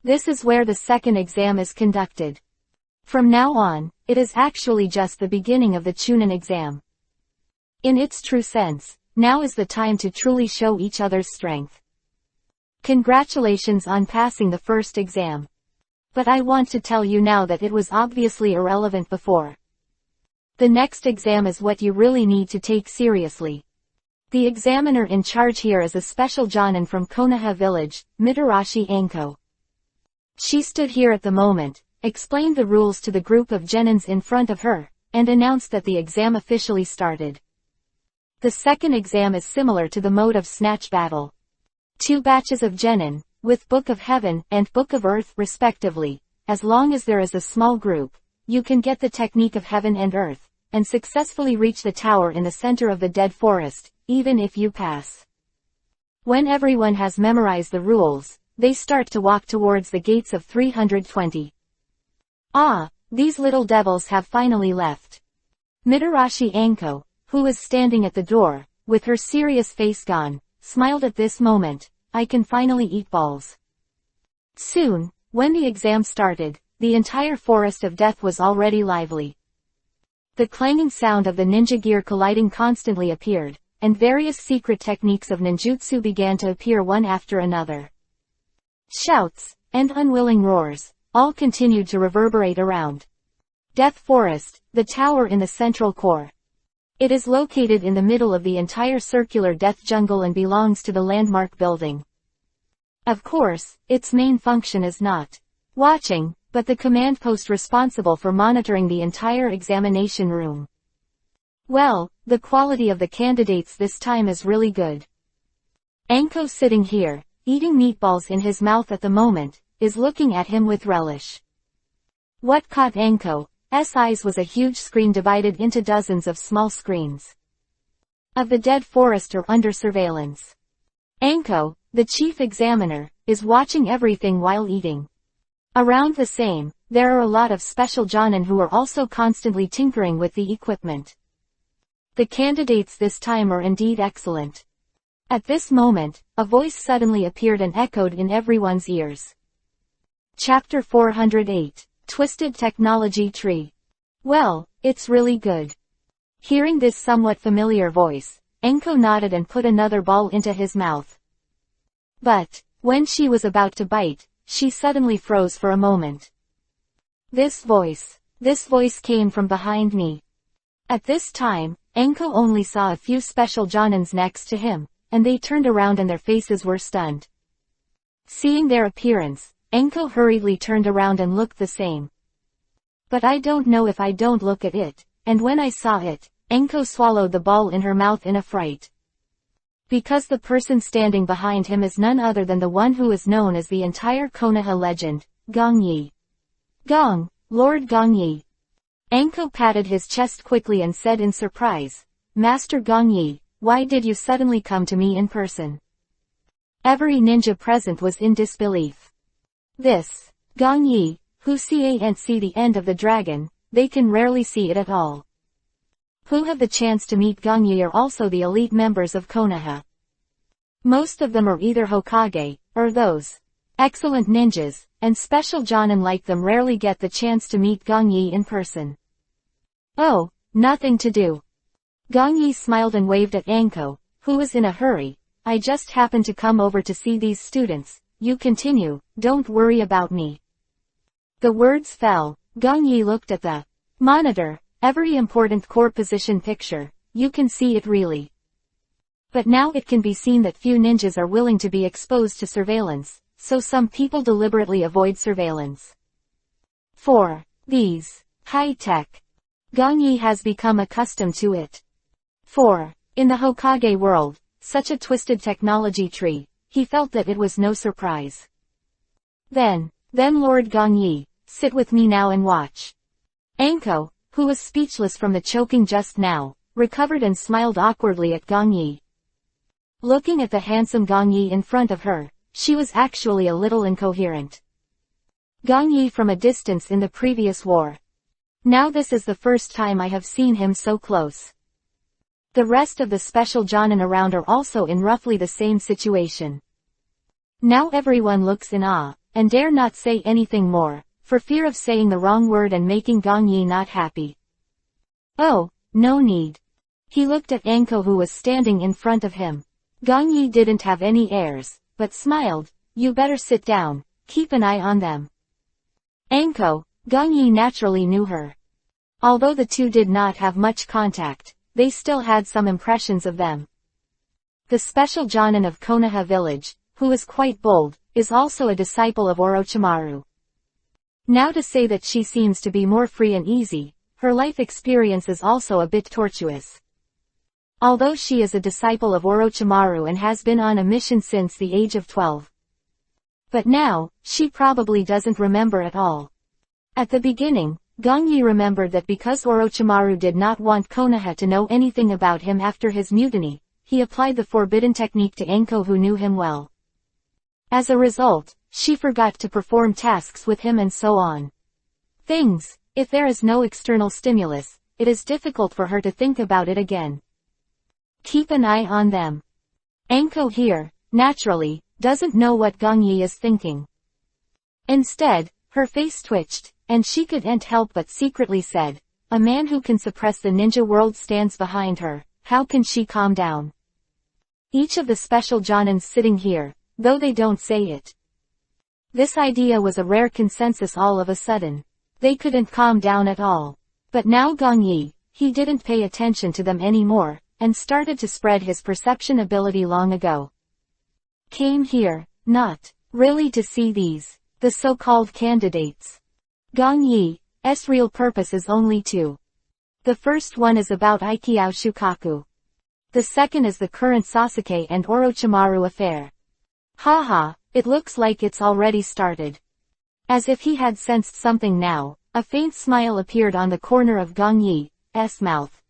This is where the second exam is conducted. From now on, it is actually just the beginning of the Chunin exam. In its true sense, now is the time to truly show each other's strength. Congratulations on passing the first exam. But I want to tell you now that it was obviously irrelevant before. The next exam is what you really need to take seriously. The examiner in charge here is a special Jonin from Konoha village, Mitarashi Anko. She stood here at the moment, explained the rules to the group of genins in front of her, and announced that the exam officially started. The second exam is similar to the mode of snatch battle. 2 batches of genin, with Book of Heaven and Book of Earth respectively. As long as there is a small group, you can get the technique of Heaven and Earth, and successfully reach the tower in the center of the dead forest, even if you pass. When everyone has memorized the rules, they start to walk towards the gates of 320. Ah, these little devils have finally left. Mitarashi Anko, who was standing at the door, with her serious face gone, smiled at this moment. I can finally eat balls. Soon, when the exam started, the entire forest of death was already lively. The clanging sound of the ninja gear colliding constantly appeared, and various secret techniques of ninjutsu began to appear one after another. Shouts, and unwilling roars, all continued to reverberate around. Death Forest, the tower in the central core. It is located in the middle of the entire circular death jungle and belongs to the landmark building. Of course, its main function is not watching, but the command post responsible for monitoring the entire examination room. Well, the quality of the candidates this time is really good. Anko sitting here, eating meatballs in his mouth at the moment, is looking at him with relish. What caught Anko's eyes was a huge screen divided into dozens of small screens. Of the dead forest or under surveillance. Anko, the chief examiner, is watching everything while eating. Around the same, there are a lot of special jonin who are also constantly tinkering with the equipment. The candidates this time are indeed excellent. At this moment, a voice suddenly appeared and echoed in everyone's ears. Chapter 408, Twisted Technology Tree. Well, it's really good. Hearing this somewhat familiar voice, Anko nodded and put another ball into his mouth. But, when she was about to bite, she suddenly froze for a moment. This voice came from behind me. At this time, Anko only saw a few special jonins next to him, and they turned around and their faces were stunned. Seeing their appearance, Anko hurriedly turned around and looked the same. But I don't know if I don't look at it, and when I saw it, Anko swallowed the ball in her mouth in a fright. Because the person standing behind him is none other than the one who is known as the entire Konoha legend, Gong Yi. Gong, Lord Gong Yi. Anko patted his chest quickly and said in surprise, Master Gong Yi, why did you suddenly come to me in person? Every ninja present was in disbelief. This, Gong Yi, who can't see the end of the dragon, they can rarely see it at all. Who have the chance to meet Gong Yi are also the elite members of Konoha. Most of them are either Hokage, or those excellent ninjas, and special jonin like them rarely get the chance to meet Gong Yi in person. Oh, nothing to do. Gong Yi smiled and waved at Anko, who was in a hurry. I just happened to come over to see these students. You continue, don't worry about me. The words fell. Gong Yi looked at the monitor. Every important core position picture, you can see it really. But now it can be seen that few ninjas are willing to be exposed to surveillance, so some people deliberately avoid surveillance. 4. These high-tech. Gong Yi has become accustomed to it. 4. In the Hokage world, such a twisted technology tree, he felt that it was no surprise. Then Lord Gong Yi, sit with me now and watch. Anko, who was speechless from the choking just now, recovered and smiled awkwardly at Gong Yi. Looking at the handsome Gong Yi in front of her, she was actually a little incoherent. Gong Yi from a distance in the previous war. Now this is the first time I have seen him so close. The rest of the special jonin around are also in roughly the same situation. Now everyone looks in awe, and dare not say anything more, for fear of saying the wrong word and making Gong Yi not happy. Oh, no need. He looked at Anko who was standing in front of him. Gong Yi didn't have any airs, but smiled. You better sit down, keep an eye on them. Anko, Gongyi naturally knew her. Although the two did not have much contact, they still had some impressions of them. The special Jonin of Konoha village, who is quite bold, is also a disciple of Orochimaru. Now to say that she seems to be more free and easy, her life experience is also a bit tortuous. Although she is a disciple of Orochimaru and has been on a mission since the age of 12. But now, she probably doesn't remember at all. At the beginning, Gongyi remembered that because Orochimaru did not want Konoha to know anything about him after his mutiny, he applied the forbidden technique to Anko who knew him well. As a result, she forgot to perform tasks with him and so on. If there is no external stimulus, it is difficult for her to think about it again. Keep an eye on them. Anko here, naturally, doesn't know what Gongyi is thinking. Instead, her face twitched, and she couldn't help but secretly said, "A man who can suppress the ninja world stands behind her, how can she calm down?" Each of the special Jonins sitting here, though they don't say it. This idea was a rare consensus all of a sudden. They couldn't calm down at all. But now Gongyi, he didn't pay attention to them anymore, and started to spread his perception ability long ago. Came here, not really to see the so-called candidates. Gongyi's real purpose is only two. The first one is about Aikyo Shukaku. The second is the current Sasuke and Orochimaru affair. Haha, it looks like it's already started. As if he had sensed something now, a faint smile appeared on the corner of Gongyi's mouth.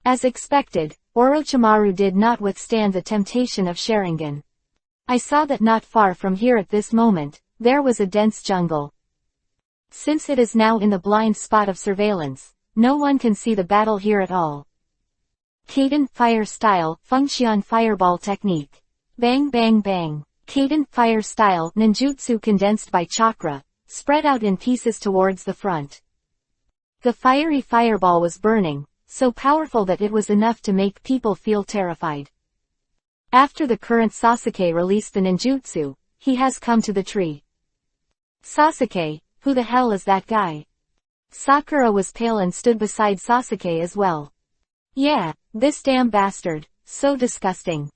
As expected, Orochimaru did not withstand the temptation of Sharingan. I saw that not far from here at this moment, there was a dense jungle. Since it is now in the blind spot of surveillance, no one can see the battle here at all. Kaden Fire Style, Function Fireball Technique. Bang bang bang. Kaden Fire Style, Ninjutsu condensed by chakra, spread out in pieces towards the front. The fiery fireball was burning, so powerful that it was enough to make people feel terrified. After the current Sasuke released the ninjutsu, he has come to the tree. Sasuke, who the hell is that guy? Sakura was pale and stood beside Sasuke as well. Yeah, this damn bastard, so disgusting.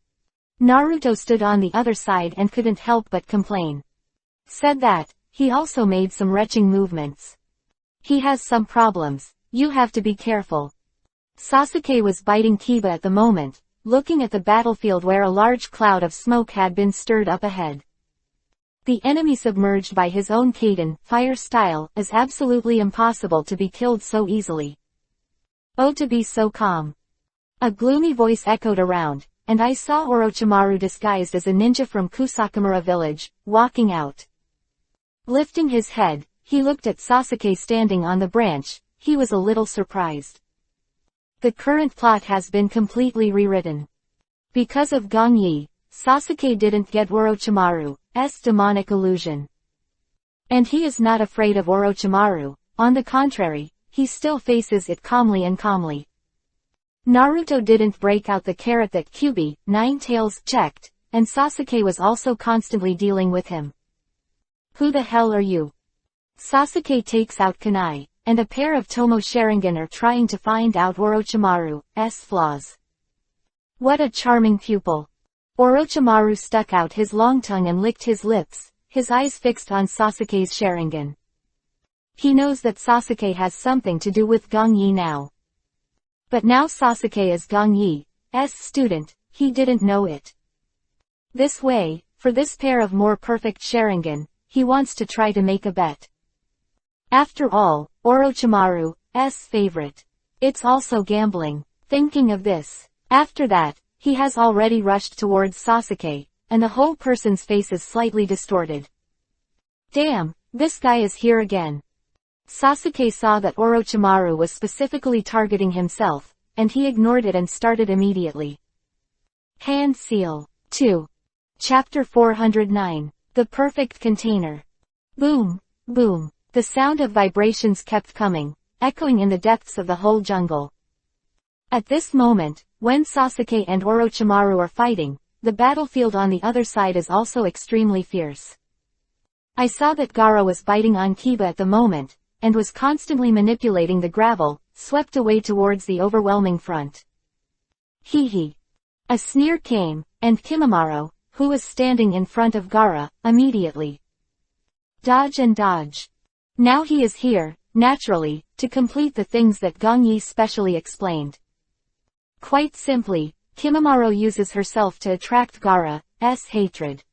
Naruto stood on the other side and couldn't help but complain. Said that, he also made some retching movements. He has some problems, you have to be careful. Sasuke was biting Kiba at the moment, looking at the battlefield where a large cloud of smoke had been stirred up ahead. The enemy submerged by his own Kaden Fire Style is absolutely impossible to be killed so easily. Oh, to be so calm. A gloomy voice echoed around, and I saw Orochimaru disguised as a ninja from Kusakamura village, walking out. Lifting his head, he looked at Sasuke standing on the branch. He was a little surprised. The current plot has been completely rewritten. Because of Gongyi, Sasuke didn't get Orochimaru's demonic illusion. And he is not afraid of Orochimaru, on the contrary, he still faces it calmly and calmly. Naruto didn't break out the carrot that Kyuubi, Ninetales, checked, and Sasuke was also constantly dealing with him. Who the hell are you? Sasuke takes out kunai, and a pair of Tomo Sharingan are trying to find out Orochimaru's flaws. What a charming pupil. Orochimaru stuck out his long tongue and licked his lips, his eyes fixed on Sasuke's Sharingan. He knows that Sasuke has something to do with Gongyi now. But now Sasuke is Gongyi's student, he didn't know it. This way, for this pair of more perfect Sharingan, he wants to try to make a bet. After all, Orochimaru's favorite. It's also gambling. Thinking of this, after that, he has already rushed towards Sasuke, and the whole person's face is slightly distorted. Damn, this guy is here again. Sasuke saw that Orochimaru was specifically targeting himself, and he ignored it and started immediately. Hand Seal 2. Chapter 409. The Perfect Container. Boom, boom. The sound of vibrations kept coming, echoing in the depths of the whole jungle. At this moment, when Sasuke and Orochimaru are fighting, the battlefield on the other side is also extremely fierce. I saw that Gaara was biting on Kiba at the moment, and was constantly manipulating the gravel, swept away towards the overwhelming front. Hee hee. A sneer came, and Kimimaro, who was standing in front of Gaara, immediately dodge and dodge. Now he is here, naturally, to complete the things that Gong Yi specially explained. Quite simply, Kimimaro uses herself to attract Gaara's hatred.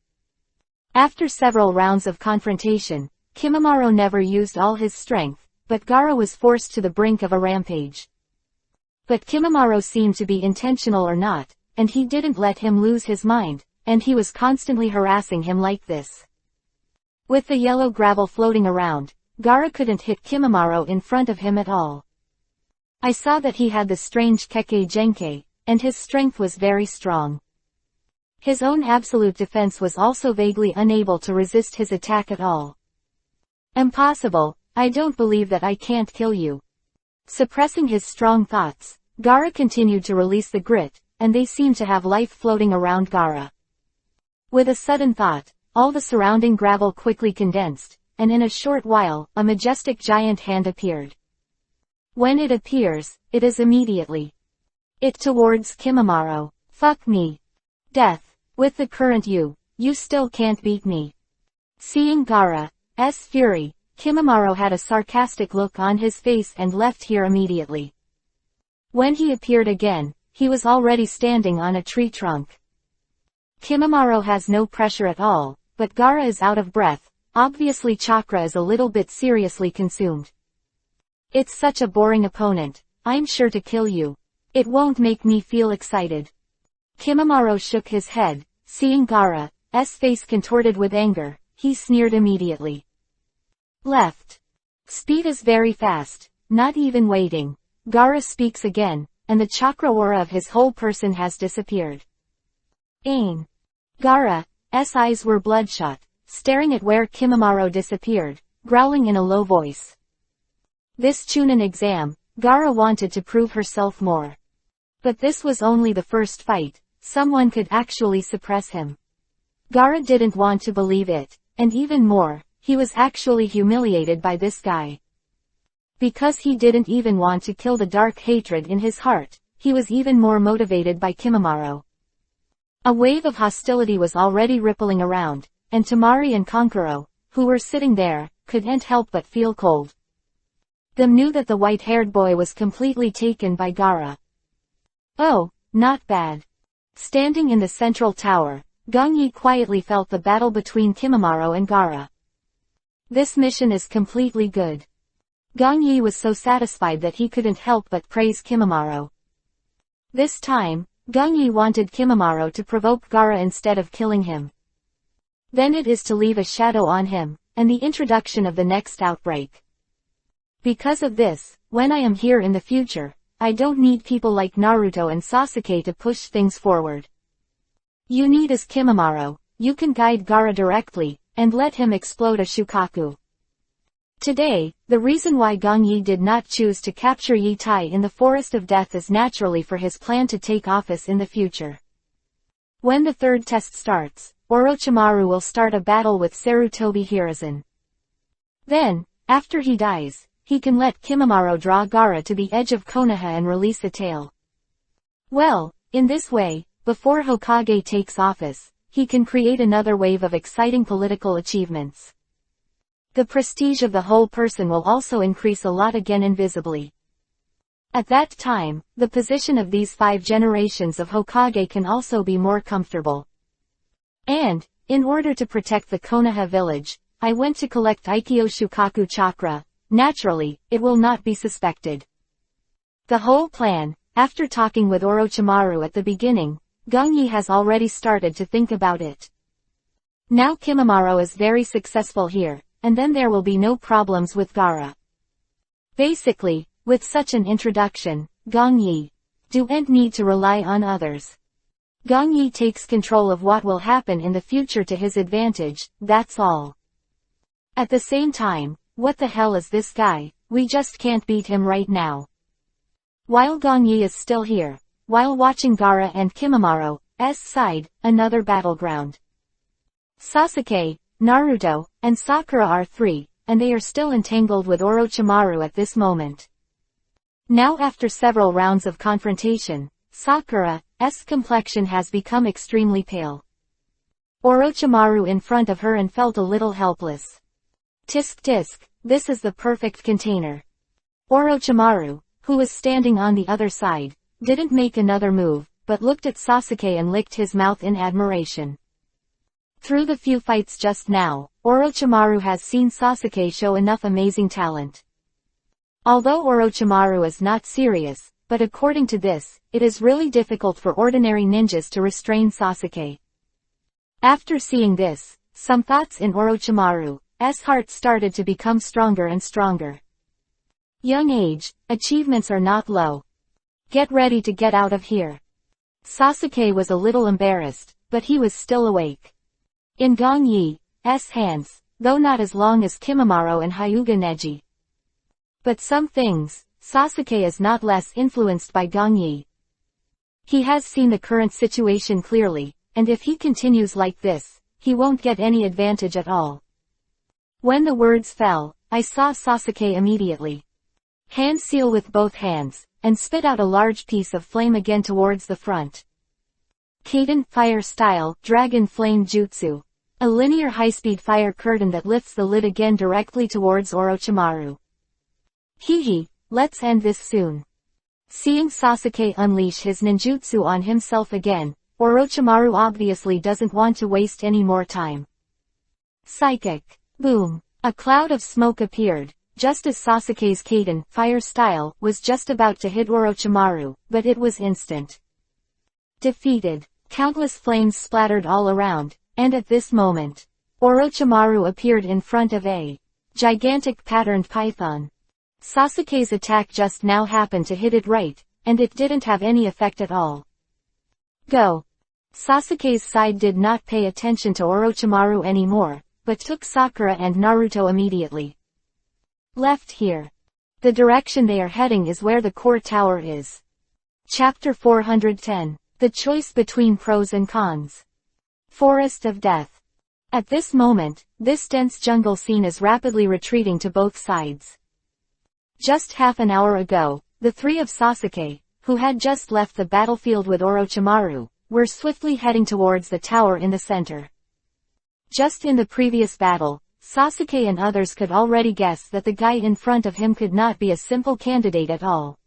After several rounds of confrontation, Kimimaro never used all his strength, but Gaara was forced to the brink of a rampage. But Kimimaro seemed to be intentional or not, and he didn't let him lose his mind, and he was constantly harassing him like this. With the yellow gravel floating around, Gaara couldn't hit Kimimaro in front of him at all. I saw that he had the strange Kekkei Genkei, and his strength was very strong. His own absolute defense was also vaguely unable to resist his attack at all. Impossible, I don't believe that I can't kill you. Suppressing his strong thoughts, Gaara continued to release the grit, and they seemed to have life floating around Gaara. With a sudden thought, all the surrounding gravel quickly condensed, and in a short while, a majestic giant hand appeared. When it appears, it is immediately it towards Kimimaro. Fuck me. Death. With the current you still can't beat me. Seeing Gaara's fury, Kimimaro had a sarcastic look on his face and left here immediately. When he appeared again, he was already standing on a tree trunk. Kimimaro has no pressure at all, but Gaara is out of breath, obviously chakra is a little bit seriously consumed. It's such a boring opponent, I'm sure to kill you. It won't make me feel excited. Kimimaro shook his head, seeing Gaara's face contorted with anger, he sneered immediately. Left. Speed is very fast, not even waiting. Gaara speaks again, and the chakra aura of his whole person has disappeared. Ain. Gaara's eyes were bloodshot, staring at where Kimimaro disappeared, growling in a low voice. This Chunin exam, Gaara wanted to prove herself more. But this was only the first fight, someone could actually suppress him. Gaara didn't want to believe it, and even more, he was actually humiliated by this guy. Because he didn't even want to kill the dark hatred in his heart, he was even more motivated by Kimimaro. A wave of hostility was already rippling around, and Tamari and Konkuro, who were sitting there, couldn't help but feel cold. Them knew that the white-haired boy was completely taken by Gaara. Oh, not bad. Standing in the central tower, Gong Yi quietly felt the battle between Kimimaro and Gaara. This mission is completely good. Gong Yi was so satisfied that he couldn't help but praise Kimimaro. This time, Gong Yi wanted Kimimaro to provoke Gaara instead of killing him. Then it is to leave a shadow on him, and the introduction of the next outbreak. Because of this, when I am here in the future, I don't need people like Naruto and Sasuke to push things forward. You need is Kimimaro, you can guide Gaara directly, and let him explode a Shukaku. Today, the reason why Gong Yi did not choose to capture Yi Tai in the Forest of Death is naturally for his plan to take office in the future. When the third test starts, Orochimaru will start a battle with Sarutobi Hiruzen. Then, after he dies, he can let Kimimaro draw Gaara to the edge of Konoha and release a tail. Well, in this way, before Hokage takes office, he can create another wave of exciting political achievements. The prestige of the whole person will also increase a lot again invisibly. At that time, the position of these 5 generations of Hokage can also be more comfortable. And, in order to protect the Konoha village, I went to collect Aikyo Shukaku chakra. Naturally, it will not be suspected. The whole plan, after talking with Orochimaru at the beginning, Gong Yi has already started to think about it. Now Kimimaro is very successful here, and then there will be no problems with Gaara. Basically, with such an introduction, Gong Yi don't need to rely on others. Gong Yi takes control of what will happen in the future to his advantage, that's all. At the same time, what the hell is this guy, we just can't beat him right now. While Gong Yi is still here, while watching Gaara and Kimimaro's side, another battleground. Sasuke, Naruto, and Sakura are 3, and they are still entangled with Orochimaru at this moment. Now after several rounds of confrontation, Sakura's complexion has become extremely pale. Orochimaru in front of her and felt a little helpless. Tisk tisk, this is the perfect container. Orochimaru, who was standing on the other side, didn't make another move, but looked at Sasuke and licked his mouth in admiration. Through the few fights just now, Orochimaru has seen Sasuke show enough amazing talent. Although Orochimaru is not serious, but according to this, it is really difficult for ordinary ninjas to restrain Sasuke. After seeing this, some thoughts in Orochimaru's heart started to become stronger and stronger. Young age, achievements are not low. Get ready to get out of here. Sasuke was a little embarrassed, but he was still awake. In Gong Yi's hands, though not as long as Kimimaro and Hyuga Neji. But some things, Sasuke is not less influenced by Gong Yi. He has seen the current situation clearly, and if he continues like this, he won't get any advantage at all. When the words fell, I saw Sasuke immediately hand seal with both hands, and spit out a large piece of flame again towards the front. Kaden Fire Style Dragon Flame Jutsu. A linear high-speed fire curtain that lifts the lid again directly towards Orochimaru. Hehe, let's end this soon. Seeing Sasuke unleash his ninjutsu on himself again, Orochimaru obviously doesn't want to waste any more time. Psychic. Boom. A cloud of smoke appeared, just as Sasuke's Kaden Fire Style was just about to hit Orochimaru, but it was instant. Defeated. Countless flames splattered all around, and at this moment, Orochimaru appeared in front of a gigantic patterned python. Sasuke's attack just now happened to hit it right, and it didn't have any effect at all. Go. Sasuke's side did not pay attention to Orochimaru anymore, but took Sakura and Naruto immediately. Left here. The direction they are heading is where the core tower is. Chapter 410. The choice between pros and cons. Forest of Death. At this moment, this dense jungle scene is rapidly retreating to both sides. Just half an hour ago, the 3 of Sasuke, who had just left the battlefield with Orochimaru, were swiftly heading towards the tower in the center. Just in the previous battle, Sasuke and others could already guess that the guy in front of him could not be a simple candidate at all.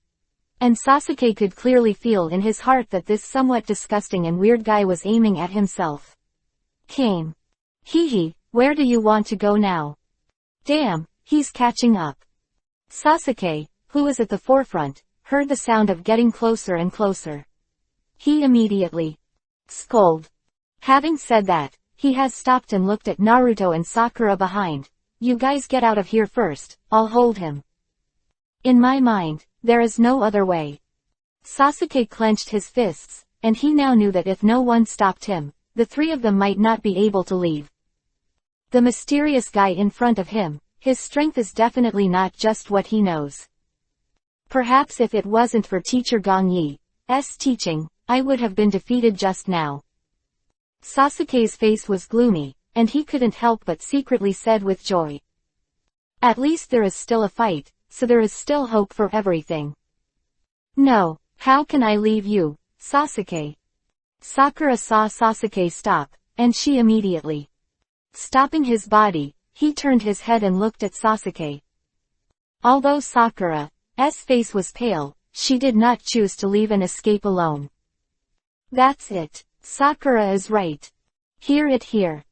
And Sasuke could clearly feel in his heart that this somewhat disgusting and weird guy was aiming at himself. Came. Hehe, where do you want to go now? Damn, he's catching up. Sasuke, who was at the forefront, heard the sound of getting closer and closer. He immediately scolded. Having said that, he has stopped and looked at Naruto and Sakura behind. You guys get out of here first, I'll hold him. In my mind, there is no other way. Sasuke clenched his fists, and he now knew that if no one stopped him, the 3 of them might not be able to leave. The mysterious guy in front of him, his strength is definitely not just what he knows. Perhaps if it wasn't for Teacher Gong Yi's teaching, I would have been defeated just now. Sasuke's face was gloomy, and he couldn't help but secretly said with joy. At least there is still a fight, so there is still hope for everything. No, how can I leave you, Sasuke? Sakura saw Sasuke stop, and she immediately stopping his body, he turned his head and looked at Sasuke. Although Sakura's face was pale, she did not choose to leave and escape alone. That's it. Sakura is right. Hear it here.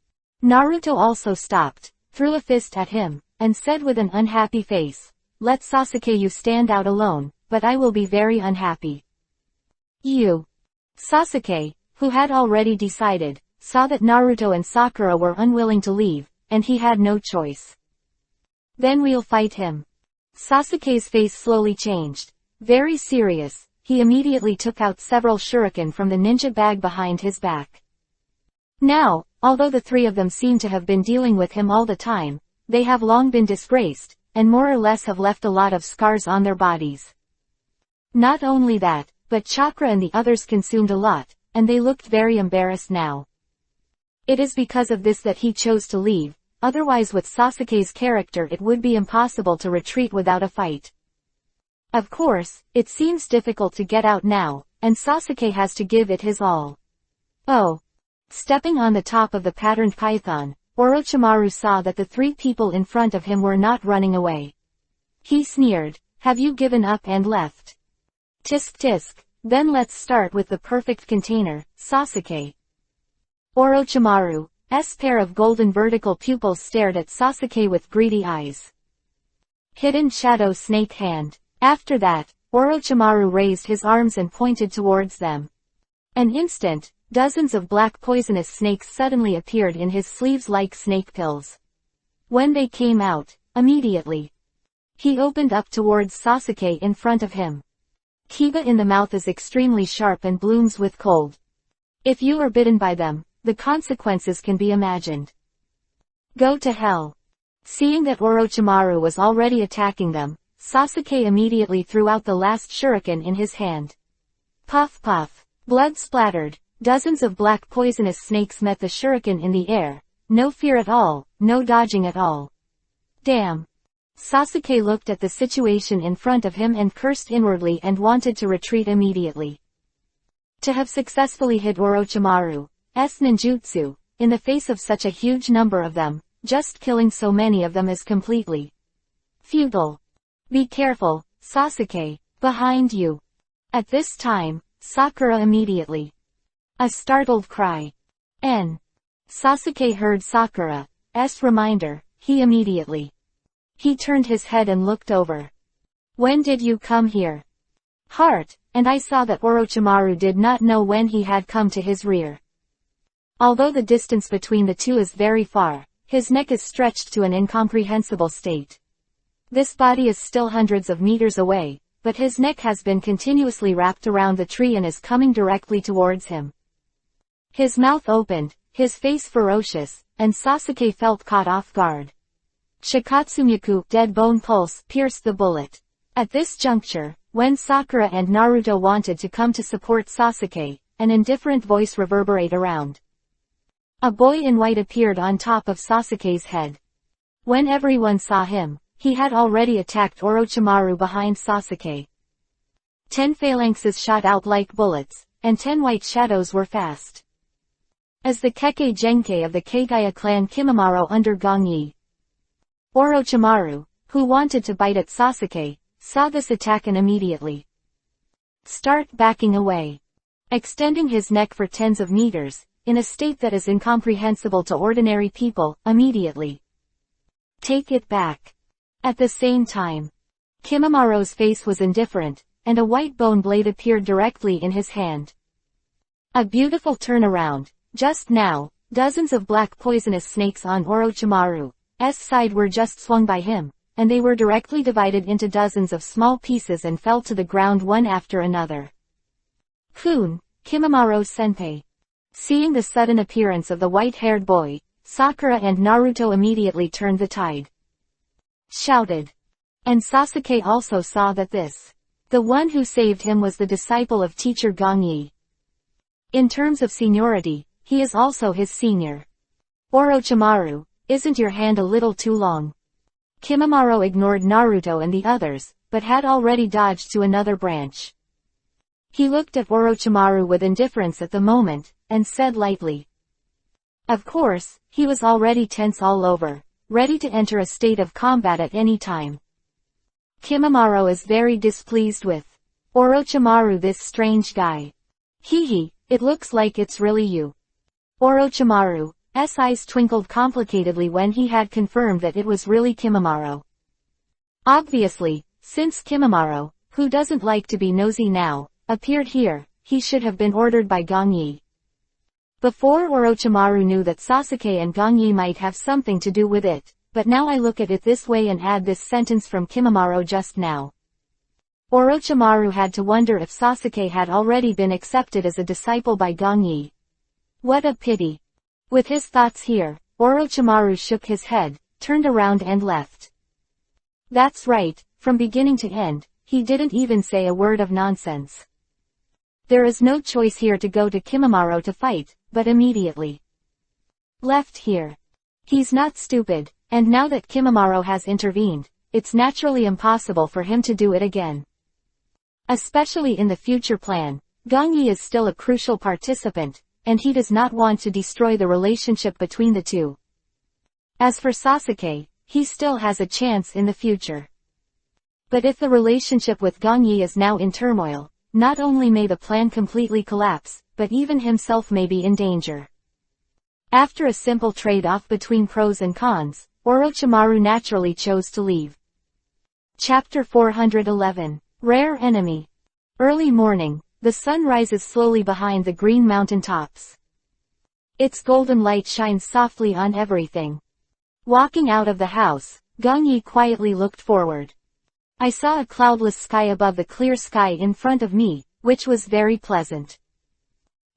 Naruto also stopped, threw a fist at him, and said with an unhappy face, let Sasuke you stand out alone, but I will be very unhappy. You. Sasuke, who had already decided, saw that Naruto and Sakura were unwilling to leave, and he had no choice. Then we'll fight him. Sasuke's face slowly changed. Very serious, he immediately took out several shuriken from the ninja bag behind his back. Now, although the 3 of them seem to have been dealing with him all the time, they have long been disgraced, and more or less have left a lot of scars on their bodies. Not only that, but chakra and the others consumed a lot, and they looked very embarrassed now. It is because of this that he chose to leave, otherwise with Sasuke's character it would be impossible to retreat without a fight. Of course, it seems difficult to get out now, and Sasuke has to give it his all. Oh! Stepping on the top of the patterned python, Orochimaru saw that the three people in front of him were not running away. He sneered, "Have you given up and left? Tisk tisk, then let's start with the perfect container, Sasuke." Orochimaru's pair of golden vertical pupils stared at Sasuke with greedy eyes. Hidden Shadow Snake Hand. After that, Orochimaru raised his arms and pointed towards them. An instant, dozens of black poisonous snakes suddenly appeared in his sleeves like snake pills. When they came out, immediately, he opened up towards Sasuke in front of him. Kiba in the mouth is extremely sharp and blooms with cold. If you are bitten by them, the consequences can be imagined. Go to hell. Seeing that Orochimaru was already attacking them, Sasuke immediately threw out the last shuriken in his hand. Puff puff. Blood splattered. Dozens of black poisonous snakes met the shuriken in the air. No fear at all, no dodging at all. Damn. Sasuke looked at the situation in front of him and cursed inwardly and wanted to retreat immediately. To have successfully hit Orochimaru's ninjutsu, in the face of such a huge number of them, just killing so many of them is completely futile. Be careful, Sasuke, behind you. At this time, Sakura immediately. A startled cry. Sasuke heard Sakura's reminder, he immediately. He turned his head and looked over. When did you come here? Heart, and I saw that Orochimaru did not know when he had come to his rear. Although the distance between the two is very far, his neck is stretched to an incomprehensible state. This body is still hundreds of meters away, but his neck has been continuously wrapped around the tree and is coming directly towards him. His mouth opened, his face ferocious, and Sasuke felt caught off guard. Shikatsumyaku, dead bone pulse, pierced the bullet. At this juncture, when Sakura and Naruto wanted to come to support Sasuke, an indifferent voice reverberated around. A boy in white appeared on top of Sasuke's head. When everyone saw him, he had already attacked Orochimaru behind Sasuke. 10 phalanxes shot out like bullets, and 10 white shadows were fast. As the Kekkei Genkai of the Keigaya clan Kimimaro under Gongyi. Orochimaru, who wanted to bite at Sasuke, saw this attack and immediately start backing away. Extending his neck for tens of meters, in a state that is incomprehensible to ordinary people, immediately take it back. At the same time, Kimimaro's face was indifferent, and a white bone blade appeared directly in his hand. A beautiful turnaround. Just now, dozens of black poisonous snakes on Orochimaru's side were just swung by him, and they were directly divided into dozens of small pieces and fell to the ground one after another. Kun, Kimimaro-senpai. Seeing the sudden appearance of the white-haired boy, Sakura and Naruto immediately turned the tide. Shouted. And Sasuke also saw that the one who saved him was the disciple of teacher Gongyi. In terms of seniority, he is also his senior. Orochimaru, isn't your hand a little too long? Kimimaro ignored Naruto and the others, but had already dodged to another branch. He looked at Orochimaru with indifference at the moment, and said lightly. Of course, he was already tense all over, ready to enter a state of combat at any time. Kimimaro is very displeased with Orochimaru, this strange guy. Hehe, it looks like it's really you. Orochimaru's eyes twinkled complicatedly when he had confirmed that it was really Kimimaro. Obviously, since Kimimaro, who doesn't like to be nosy now, appeared here, he should have been ordered by Gongyi. Before Orochimaru knew that Sasuke and Gongyi might have something to do with it, but now I look at it this way and add this sentence from Kimimaro just now. Orochimaru had to wonder if Sasuke had already been accepted as a disciple by Gongyi. What a pity. With his thoughts here, Orochimaru shook his head, turned around and left. That's right, from beginning to end, he didn't even say a word of nonsense. There is no choice here to go to Kimimaro to fight, but immediately left here. He's not stupid, and now that Kimimaro has intervened, it's naturally impossible for him to do it again. Especially in the future plan, Gangyi is still a crucial participant, and he does not want to destroy the relationship between the two. As for Sasuke, he still has a chance in the future. But if the relationship with Gangyi is now in turmoil, not only may the plan completely collapse, but even himself may be in danger. After a simple trade-off between pros and cons, Orochimaru naturally chose to leave. Chapter 411. Rare Enemy. Early morning, the sun rises slowly behind the green mountain tops. Its golden light shines softly on everything. Walking out of the house, Gangyi quietly looked forward. I saw a cloudless sky above the clear sky in front of me, which was very pleasant.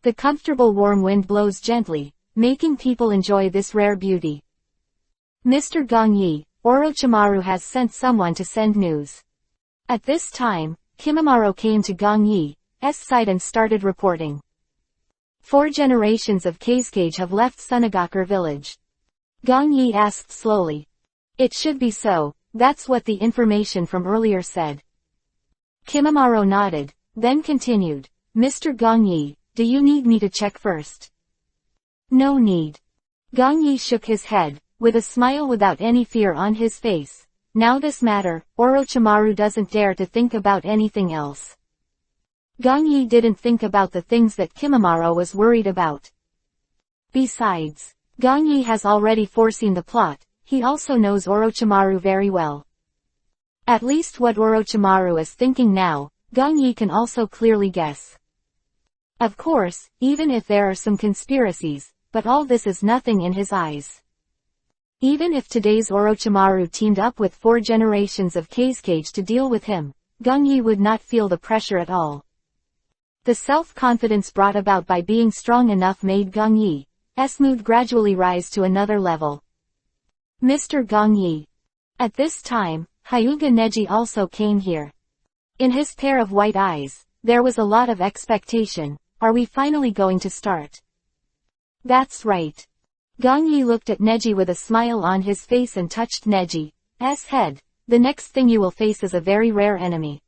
The comfortable warm wind blows gently, making people enjoy this rare beauty. Mr. Gangyi, Orochimaru has sent someone to send news. At this time, Kimimaro came to Gangyi's side and started reporting. 4 generations of Kazekage have left Sunagakure village. Gangyi asked slowly. It should be so, that's what the information from earlier said. Kimimaro nodded, then continued. Mr. Gangyi, do you need me to check first? No need. Gangyi shook his head, with a smile without any fear on his face. Now this matter, Orochimaru doesn't dare to think about anything else. Gangyi didn't think about the things that Kimimaro was worried about. Besides, Gangyi has already foreseen the plot, he also knows Orochimaru very well. At least what Orochimaru is thinking now, Gangyi can also clearly guess. Of course, even if there are some conspiracies, but all this is nothing in his eyes. Even if today's Orochimaru teamed up with 4 generations of Kazekage to deal with him, Gangyi would not feel the pressure at all. The self-confidence brought about by being strong enough made Gangyi's mood gradually rise to another level. Mr. Gangyi. At this time, Hyuga Neji also came here. In his pair of white eyes, there was a lot of expectation. Are we finally going to start? That's right. Gangyi looked at Neji with a smile on his face and touched Neji's head. The next thing you will face is a very rare enemy.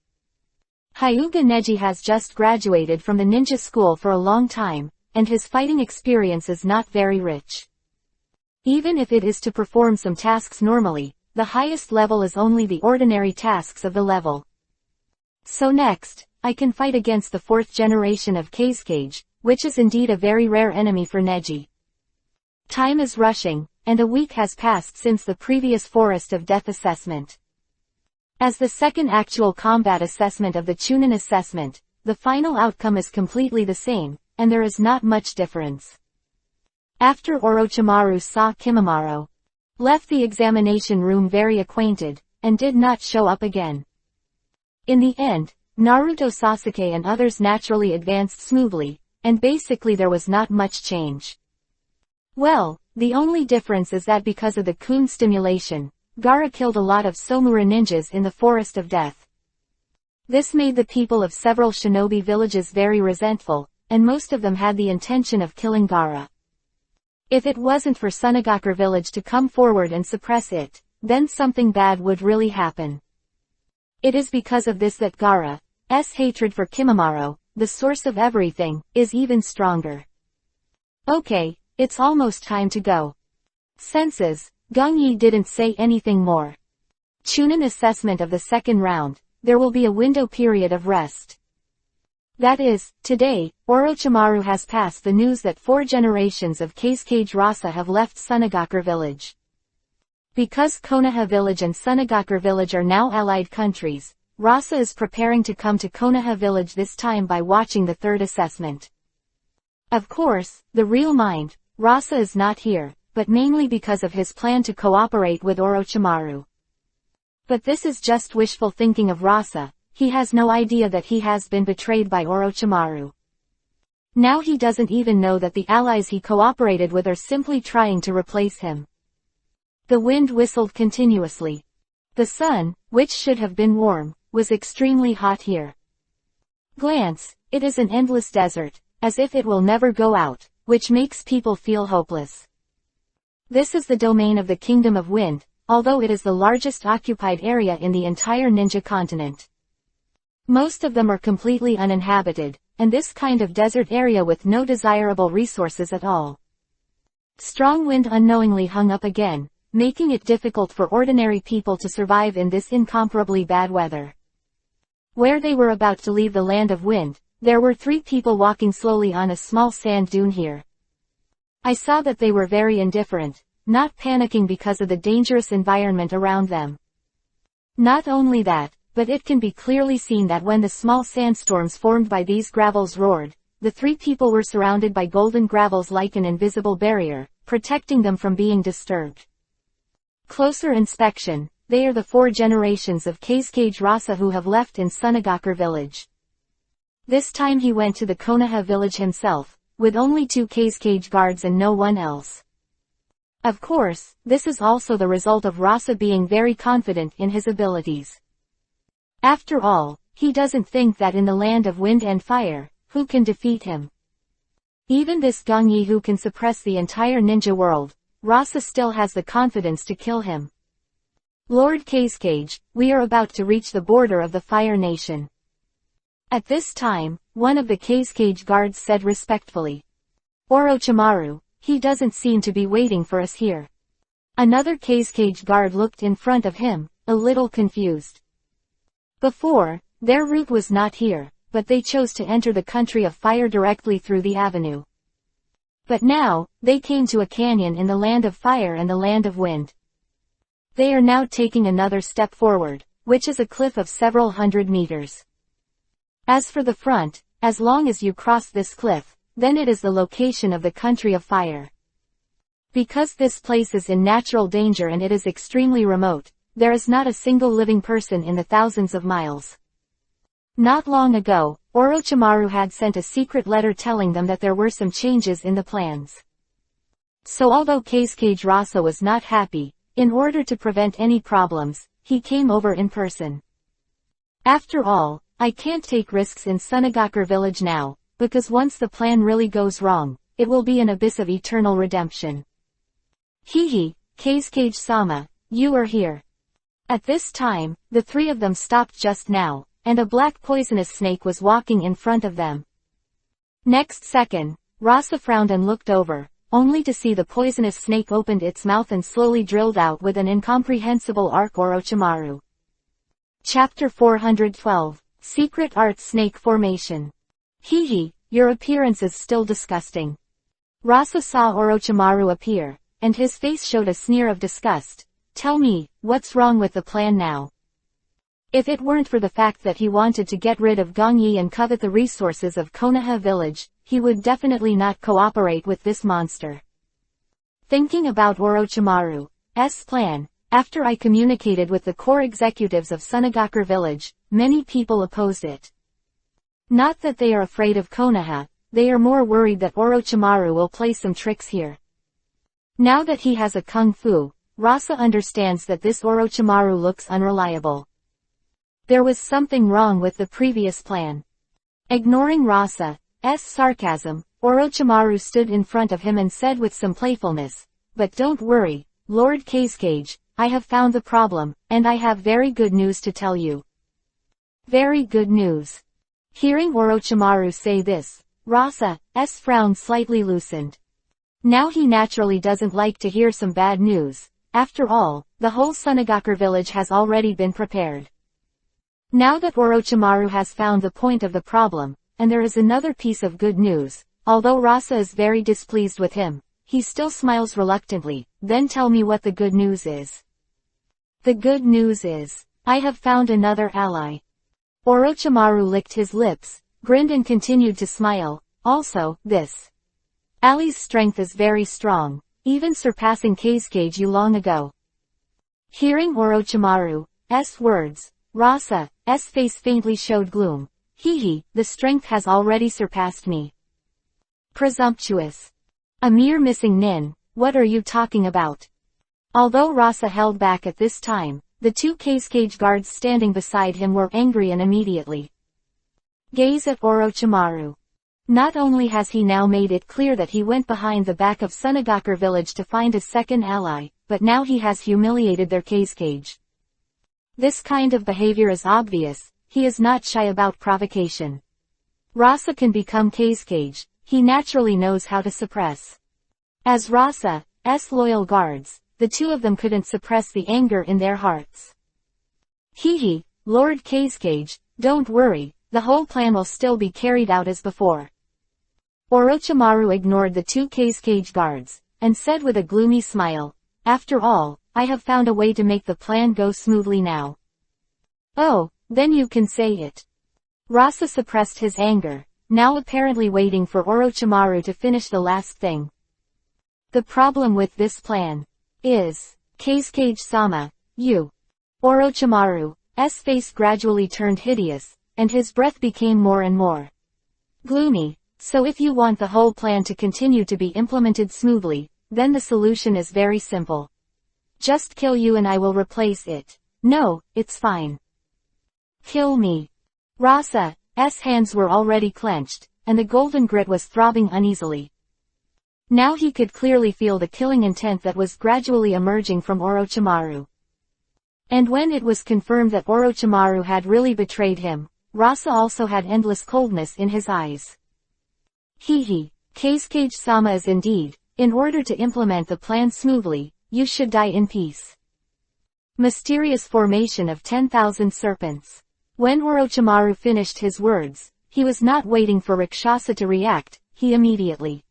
Hyuga Neji has just graduated from the ninja school for a long time, and his fighting experience is not very rich. Even if it is to perform some tasks normally, the highest level is only the ordinary tasks of the level. So next, I can fight against the 4th generation of Kazekage, which is indeed a very rare enemy for Neji. Time is rushing, and a week has passed since the previous Forest of Death assessment. As the second actual combat assessment of the Chunin assessment, the final outcome is completely the same, and there is not much difference. After Orochimaru saw Kimimaro, left the examination room very acquainted, and did not show up again. In the end, Naruto, Sasuke and others naturally advanced smoothly, and basically there was not much change. Well, the only difference is that because of the Kun stimulation, Gaara killed a lot of Somura ninjas in the Forest of Death. This made the people of several shinobi villages very resentful, and most of them had the intention of killing Gaara. If it wasn't for Sunagakure village to come forward and suppress it, then something bad would really happen. It is because of this that Gaara's hatred for Kimimaro, the source of everything, is even stronger. Okay, it's almost time to go. Senses, Gangyi didn't say anything more. Chunin assessment of the second round, there will be a window period of rest. That is, today, Orochimaru has passed the news that 4 generations of Kazekage Rasa have left Sunagakure village. Because Konoha village and Sunagakure village are now allied countries, Rasa is preparing to come to Konoha village this time by watching the 3rd assessment. Of course, the real mind, Rasa is not here, but mainly because of his plan to cooperate with Orochimaru. But this is just wishful thinking of Rasa. He has no idea that he has been betrayed by Orochimaru. Now he doesn't even know that the allies he cooperated with are simply trying to replace him. The wind whistled continuously. The sun, which should have been warm, was extremely hot here. Glance, it is an endless desert, as if it will never go out, which makes people feel hopeless. This is the domain of the Kingdom of Wind, although it is the largest occupied area in the entire ninja continent. Most of them are completely uninhabited, and this kind of desert area with no desirable resources at all. Strong wind unknowingly hung up again, making it difficult for ordinary people to survive in this incomparably bad weather. Where they were about to leave the land of wind, there were 3 people walking slowly on a small sand dune here. I saw that they were very indifferent, not panicking because of the dangerous environment around them. Not only that, but it can be clearly seen that when the small sandstorms formed by these gravels roared, the 3 people were surrounded by golden gravels like an invisible barrier, protecting them from being disturbed. Closer inspection, they are the 4 generations of Kazekage Rasa who have left in Sunagakure village. This time he went to the Konoha village himself, with only 2 Kazekage guards and no one else. Of course, this is also the result of Rasa being very confident in his abilities. After all, he doesn't think that in the land of wind and fire, who can defeat him? Even this Gongyi who can suppress the entire ninja world, Rasa still has the confidence to kill him. Lord Kazekage, we are about to reach the border of the Fire Nation. At this time, one of the Kazekage guards said respectfully. Orochimaru, he doesn't seem to be waiting for us here. Another Kazekage guard looked in front of him, a little confused. Before, their route was not here, but they chose to enter the country of fire directly through the avenue. But now, they came to a canyon in the land of fire and the land of wind. They are now taking another step forward, which is a cliff of several hundred meters. As for the front, as long as you cross this cliff, then it is the location of the country of fire. Because this place is in natural danger and it is extremely remote, there is not a single living person in the thousands of miles. Not long ago, Orochimaru had sent a secret letter telling them that there were some changes in the plans. So although Kazekage Rasa was not happy, in order to prevent any problems, he came over in person. After all, I can't take risks in Sunagakure village now, because once the plan really goes wrong, it will be an abyss of eternal redemption. Hehe, Kazekage-sama, you are here. At this time, the 3 of them stopped just now, and a black poisonous snake was walking in front of them. Next second, Rasa frowned and looked over, only to see the poisonous snake opened its mouth and slowly drilled out with an incomprehensible arc Orochimaru. Chapter 412, Secret Art Snake Formation. Hehe, your appearance is still disgusting. Rasa saw Orochimaru appear, and his face showed a sneer of disgust. Tell me, what's wrong with the plan now? If it weren't for the fact that he wanted to get rid of Gongyi and covet the resources of Konoha village, he would definitely not cooperate with this monster. Thinking about Orochimaru's plan, after I communicated with the core executives of Sunagakure village, many people opposed it. Not that they are afraid of Konoha, they are more worried that Orochimaru will play some tricks here. Now that he has a kung fu, Rasa understands that this Orochimaru looks unreliable. There was something wrong with the previous plan. Ignoring Rasa's sarcasm, Orochimaru stood in front of him and said with some playfulness, "But don't worry, Lord Kazekage, I have found the problem, and I have very good news to tell you." Very good news. Hearing Orochimaru say this, Rasa's frown slightly loosened. Now he naturally doesn't like to hear some bad news. After all, the whole Sunagakure village has already been prepared. Now that Orochimaru has found the point of the problem, and there is another piece of good news, although Rasa is very displeased with him, he still smiles reluctantly. Then tell me what the good news is. The good news is, I have found another ally. Orochimaru licked his lips, grinned and continued to smile. Also, this ally's strength is very strong, even surpassing Kazekage long ago. Hearing Orochimaru's words, Rasa's face faintly showed gloom. Hehe, the strength has already surpassed me. Presumptuous. A mere missing nin, what are you talking about? Although Rasa held back at this time, the 2 Kazekage guards standing beside him were angry and immediately gaze at Orochimaru. Not only has he now made it clear that he went behind the back of Sunagakure village to find a second ally, but now he has humiliated their cage. This kind of behavior is obvious, he is not shy about provocation. Rasa can become cage, he naturally knows how to suppress. As Rasa's loyal guards, the two of them couldn't suppress the anger in their hearts. Hee, Lord Cage, don't worry, the whole plan will still be carried out as before. Orochimaru ignored the two cage guards, and said with a gloomy smile, after all, I have found a way to make the plan go smoothly now. Oh, then you can say it. Rasa suppressed his anger, now apparently waiting for Orochimaru to finish the last thing. The problem with this plan is, Cage-sama, you. Orochimaru's face gradually turned hideous, and his breath became more and more gloomy. So if you want the whole plan to continue to be implemented smoothly, then the solution is very simple. Just kill you and I will replace it. No, it's fine. Kill me. Rasa's hands were already clenched, and the golden grit was throbbing uneasily. Now he could clearly feel the killing intent that was gradually emerging from Orochimaru. And when it was confirmed that Orochimaru had really betrayed him, Rasa also had endless coldness in his eyes. Hee, Cage-sama is indeed, in order to implement the plan smoothly, you should die in peace. Mysterious formation of 10,000 serpents. When Orochimaru finished his words, he was not waiting for Rakshasa to react, he immediately.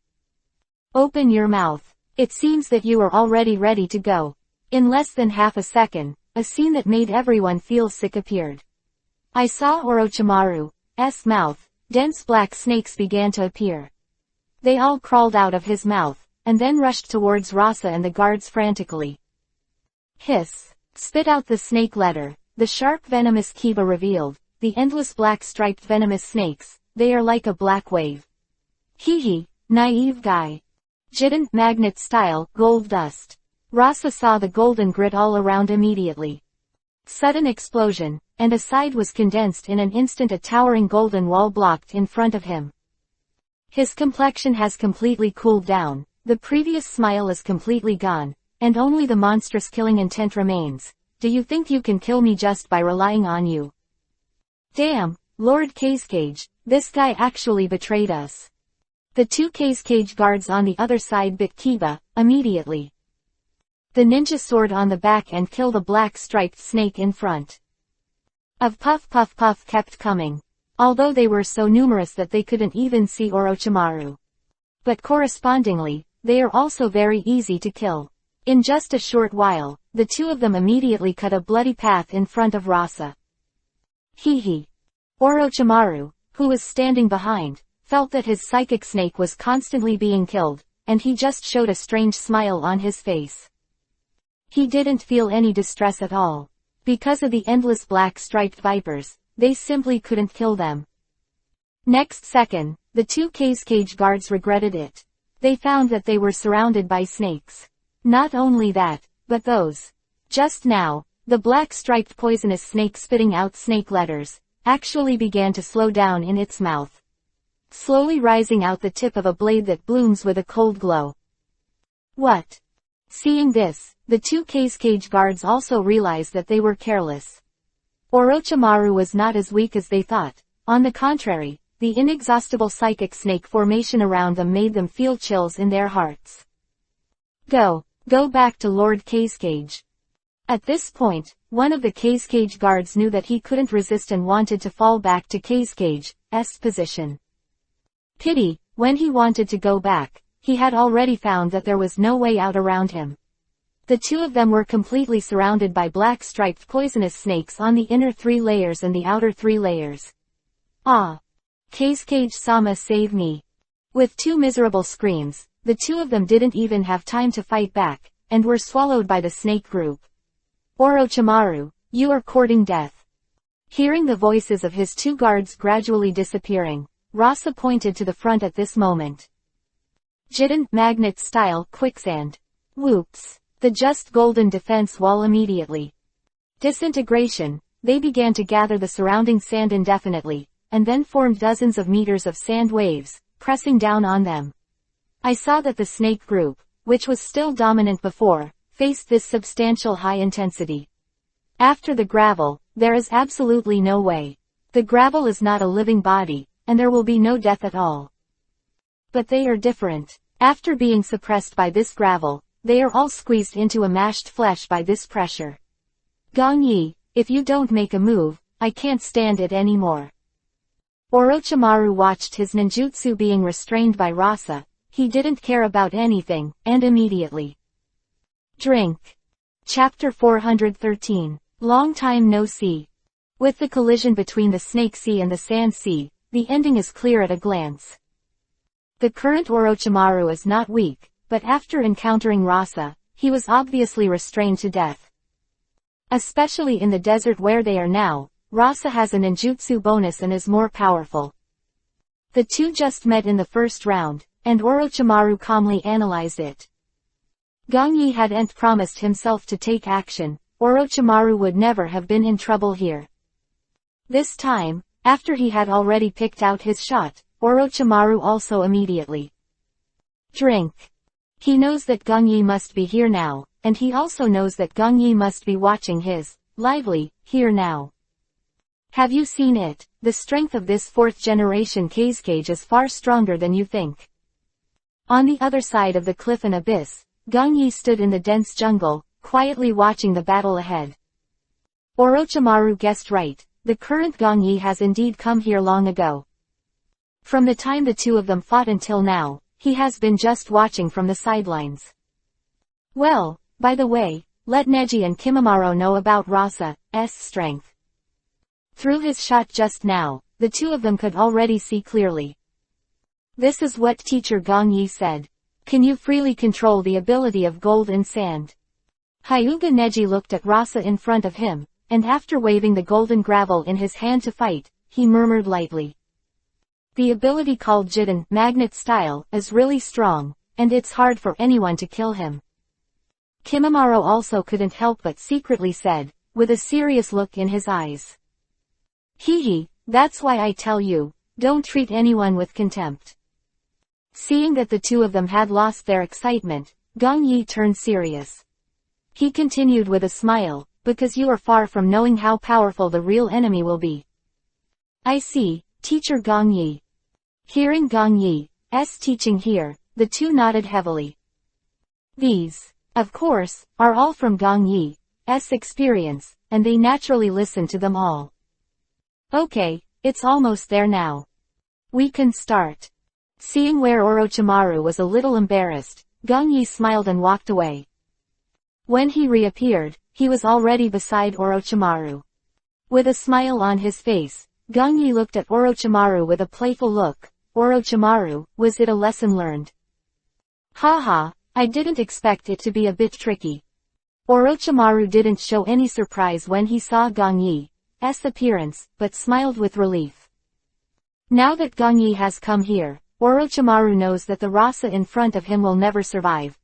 Open your mouth. It seems that you are already ready to go. In less than half a second, a scene that made everyone feel sick appeared. I saw Orochimaru's mouth. Dense black snakes began to appear. They all crawled out of his mouth, and then rushed towards Rasa and the guards frantically. Hiss. Spit out the snake letter. The sharp venomous Kiba revealed, the endless black striped venomous snakes, they are like a black wave. Hee, naive guy. Giant magnet style, gold dust. Rasa saw the golden grit all around immediately. Sudden explosion, and a side was condensed in an instant. A towering golden wall blocked in front of him. His complexion has completely cooled down, the previous smile is completely gone, and only the monstrous killing intent remains. Do you think you can kill me just by relying on you? Damn, Lord Cage, this guy actually betrayed us. The two Cage guards on the other side bit Kiba, immediately. The ninja sword on the back and kill the black striped snake in front. Of puff kept coming. Although they were so numerous that they couldn't even see Orochimaru. But correspondingly, they are also very easy to kill. In just a short while, the two of them immediately cut a bloody path in front of Rasa. Hee. Orochimaru, who was standing behind, felt that his psychic snake was constantly being killed, and he just showed a strange smile on his face. He didn't feel any distress at all. Because of the endless black striped vipers, they simply couldn't kill them. Next second, the two Cage guards regretted it. They found that they were surrounded by snakes. Not only that, but those. Just now, the black striped poisonous snake spitting out snake letters, actually began to slow down in its mouth. Slowly rising out the tip of a blade that blooms with a cold glow. What? Seeing this, the two Cage guards also realized that they were careless. Orochimaru was not as weak as they thought. On the contrary, the inexhaustible psychic snake formation around them made them feel chills in their hearts. Go back to Lord Cage. At this point, one of the Cage guards knew that he couldn't resist and wanted to fall back to Cage's position. Pity, when he wanted to go back, he had already found that there was no way out around him. The two of them were completely surrounded by black striped poisonous snakes on the inner 3 layers and the outer 3 layers. Ah! Cage-sama, save me. With 2 miserable screams, the two of them didn't even have time to fight back, and were swallowed by the snake group. Orochimaru, you are courting death. Hearing the voices of his 2 guards gradually disappearing, Rasa pointed to the front at this moment. Giant magnet style quicksand. Whoops. The just golden defense wall immediately. Disintegration, they began to gather the surrounding sand indefinitely, and then formed dozens of meters of sand waves, pressing down on them. I saw that the snake group, which was still dominant before, faced this substantial high intensity. After the gravel, there is absolutely no way. The gravel is not a living body, and there will be no death at all. But they are different. After being suppressed by this gravel, they are all squeezed into a mashed flesh by this pressure. Gong Yi, if you don't make a move, I can't stand it anymore. Orochimaru watched his ninjutsu being restrained by Rasa. He didn't care about anything, and immediately. Drink. Chapter 413. Long time no see. With the collision between the Snake Sea and the Sand Sea, the ending is clear at a glance. The current Orochimaru is not weak, but after encountering Rasa, he was obviously restrained to death. Especially in the desert where they are now, Rasa has a ninjutsu bonus and is more powerful. The two just met in the first round, and Orochimaru calmly analyzed it. Gong Yi hadn't promised himself to take action. Orochimaru would never have been in trouble here. This time, after he had already picked out his shot, Orochimaru also immediately. Drink. He knows that Gong Yi must be here now, and he also knows that Gong Yi must be watching his, lively, here now. Have you seen it? The strength of this fourth generation Kazekage is far stronger than you think. On the other side of the cliff and abyss, Gong Yi stood in the dense jungle, quietly watching the battle ahead. Orochimaru guessed right, the current Gong Yi has indeed come here long ago. From the time the two of them fought until now, he has been just watching from the sidelines. Well, by the way, let Neji and Kimimaro know about Rasa's strength. Through his shot just now, the two of them could already see clearly. This is what Teacher Gong Yi said. Can you freely control the ability of gold and sand? Hyuga Neji looked at Rasa in front of him, and after waving the golden gravel in his hand to fight, he murmured lightly. The ability called Jiden, magnet style, is really strong, and it's hard for anyone to kill him. Kimimaro also couldn't help but secretly said, with a serious look in his eyes. Hee, that's why I tell you, don't treat anyone with contempt. Seeing that the two of them had lost their excitement, Gong Yi turned serious. He continued with a smile, because you are far from knowing how powerful the real enemy will be. I see, Teacher Gong Yi. Hearing Gong Yi's teaching here, the two nodded heavily. These, of course, are all from Gong Yi's experience, and they naturally listened to them all. Okay, it's almost there now. We can start. Seeing where Orochimaru was a little embarrassed, Gong Yi smiled and walked away. When he reappeared, he was already beside Orochimaru. With a smile on his face, Gong Yi looked at Orochimaru with a playful look. Orochimaru, was it a lesson learned? Haha, I didn't expect it to be a bit tricky. Orochimaru didn't show any surprise when he saw Gong Yi's appearance, but smiled with relief. Now that Gong Yi has come here, Orochimaru knows that the Rasa in front of him will never survive.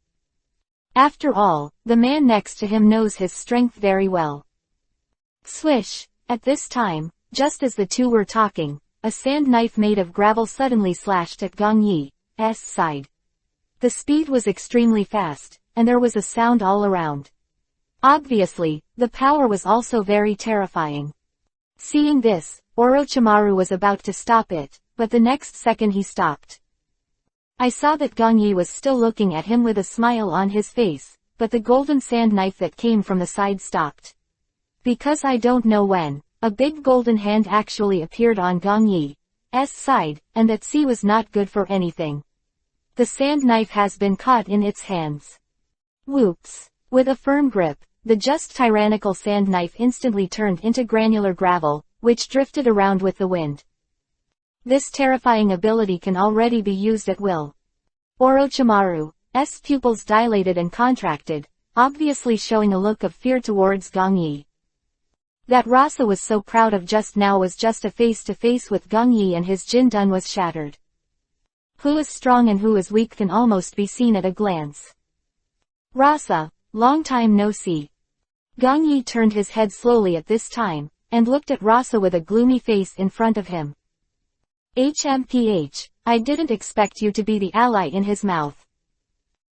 After all, the man next to him knows his strength very well. Swish! At this time, just as the two were talking, a sand knife made of gravel suddenly slashed at Gong Yi's side. The speed was extremely fast, and there was a sound all around. Obviously, the power was also very terrifying. Seeing this, Orochimaru was about to stop it, but the next second he stopped. I saw that Gong Yi was still looking at him with a smile on his face, but the golden sand knife that came from the side stopped. Because I don't know when, a big golden hand actually appeared on Gong Yi's side, and that sea was not good for anything. The sand knife has been caught in its hands. Whoops! With a firm grip, the just tyrannical sand knife instantly turned into granular gravel, which drifted around with the wind. This terrifying ability can already be used at will. Orochimaru's pupils dilated and contracted, obviously showing a look of fear towards Gong Yi. That Rasa was so proud of just now was just a face-to-face with Gong Yi, and his Jin-dun was shattered. Who is strong and who is weak can almost be seen at a glance. Rasa, long time no see. Gong Yi turned his head slowly at this time, and looked at Rasa with a gloomy face in front of him. HMPH, I didn't expect you to be the ally in his mouth.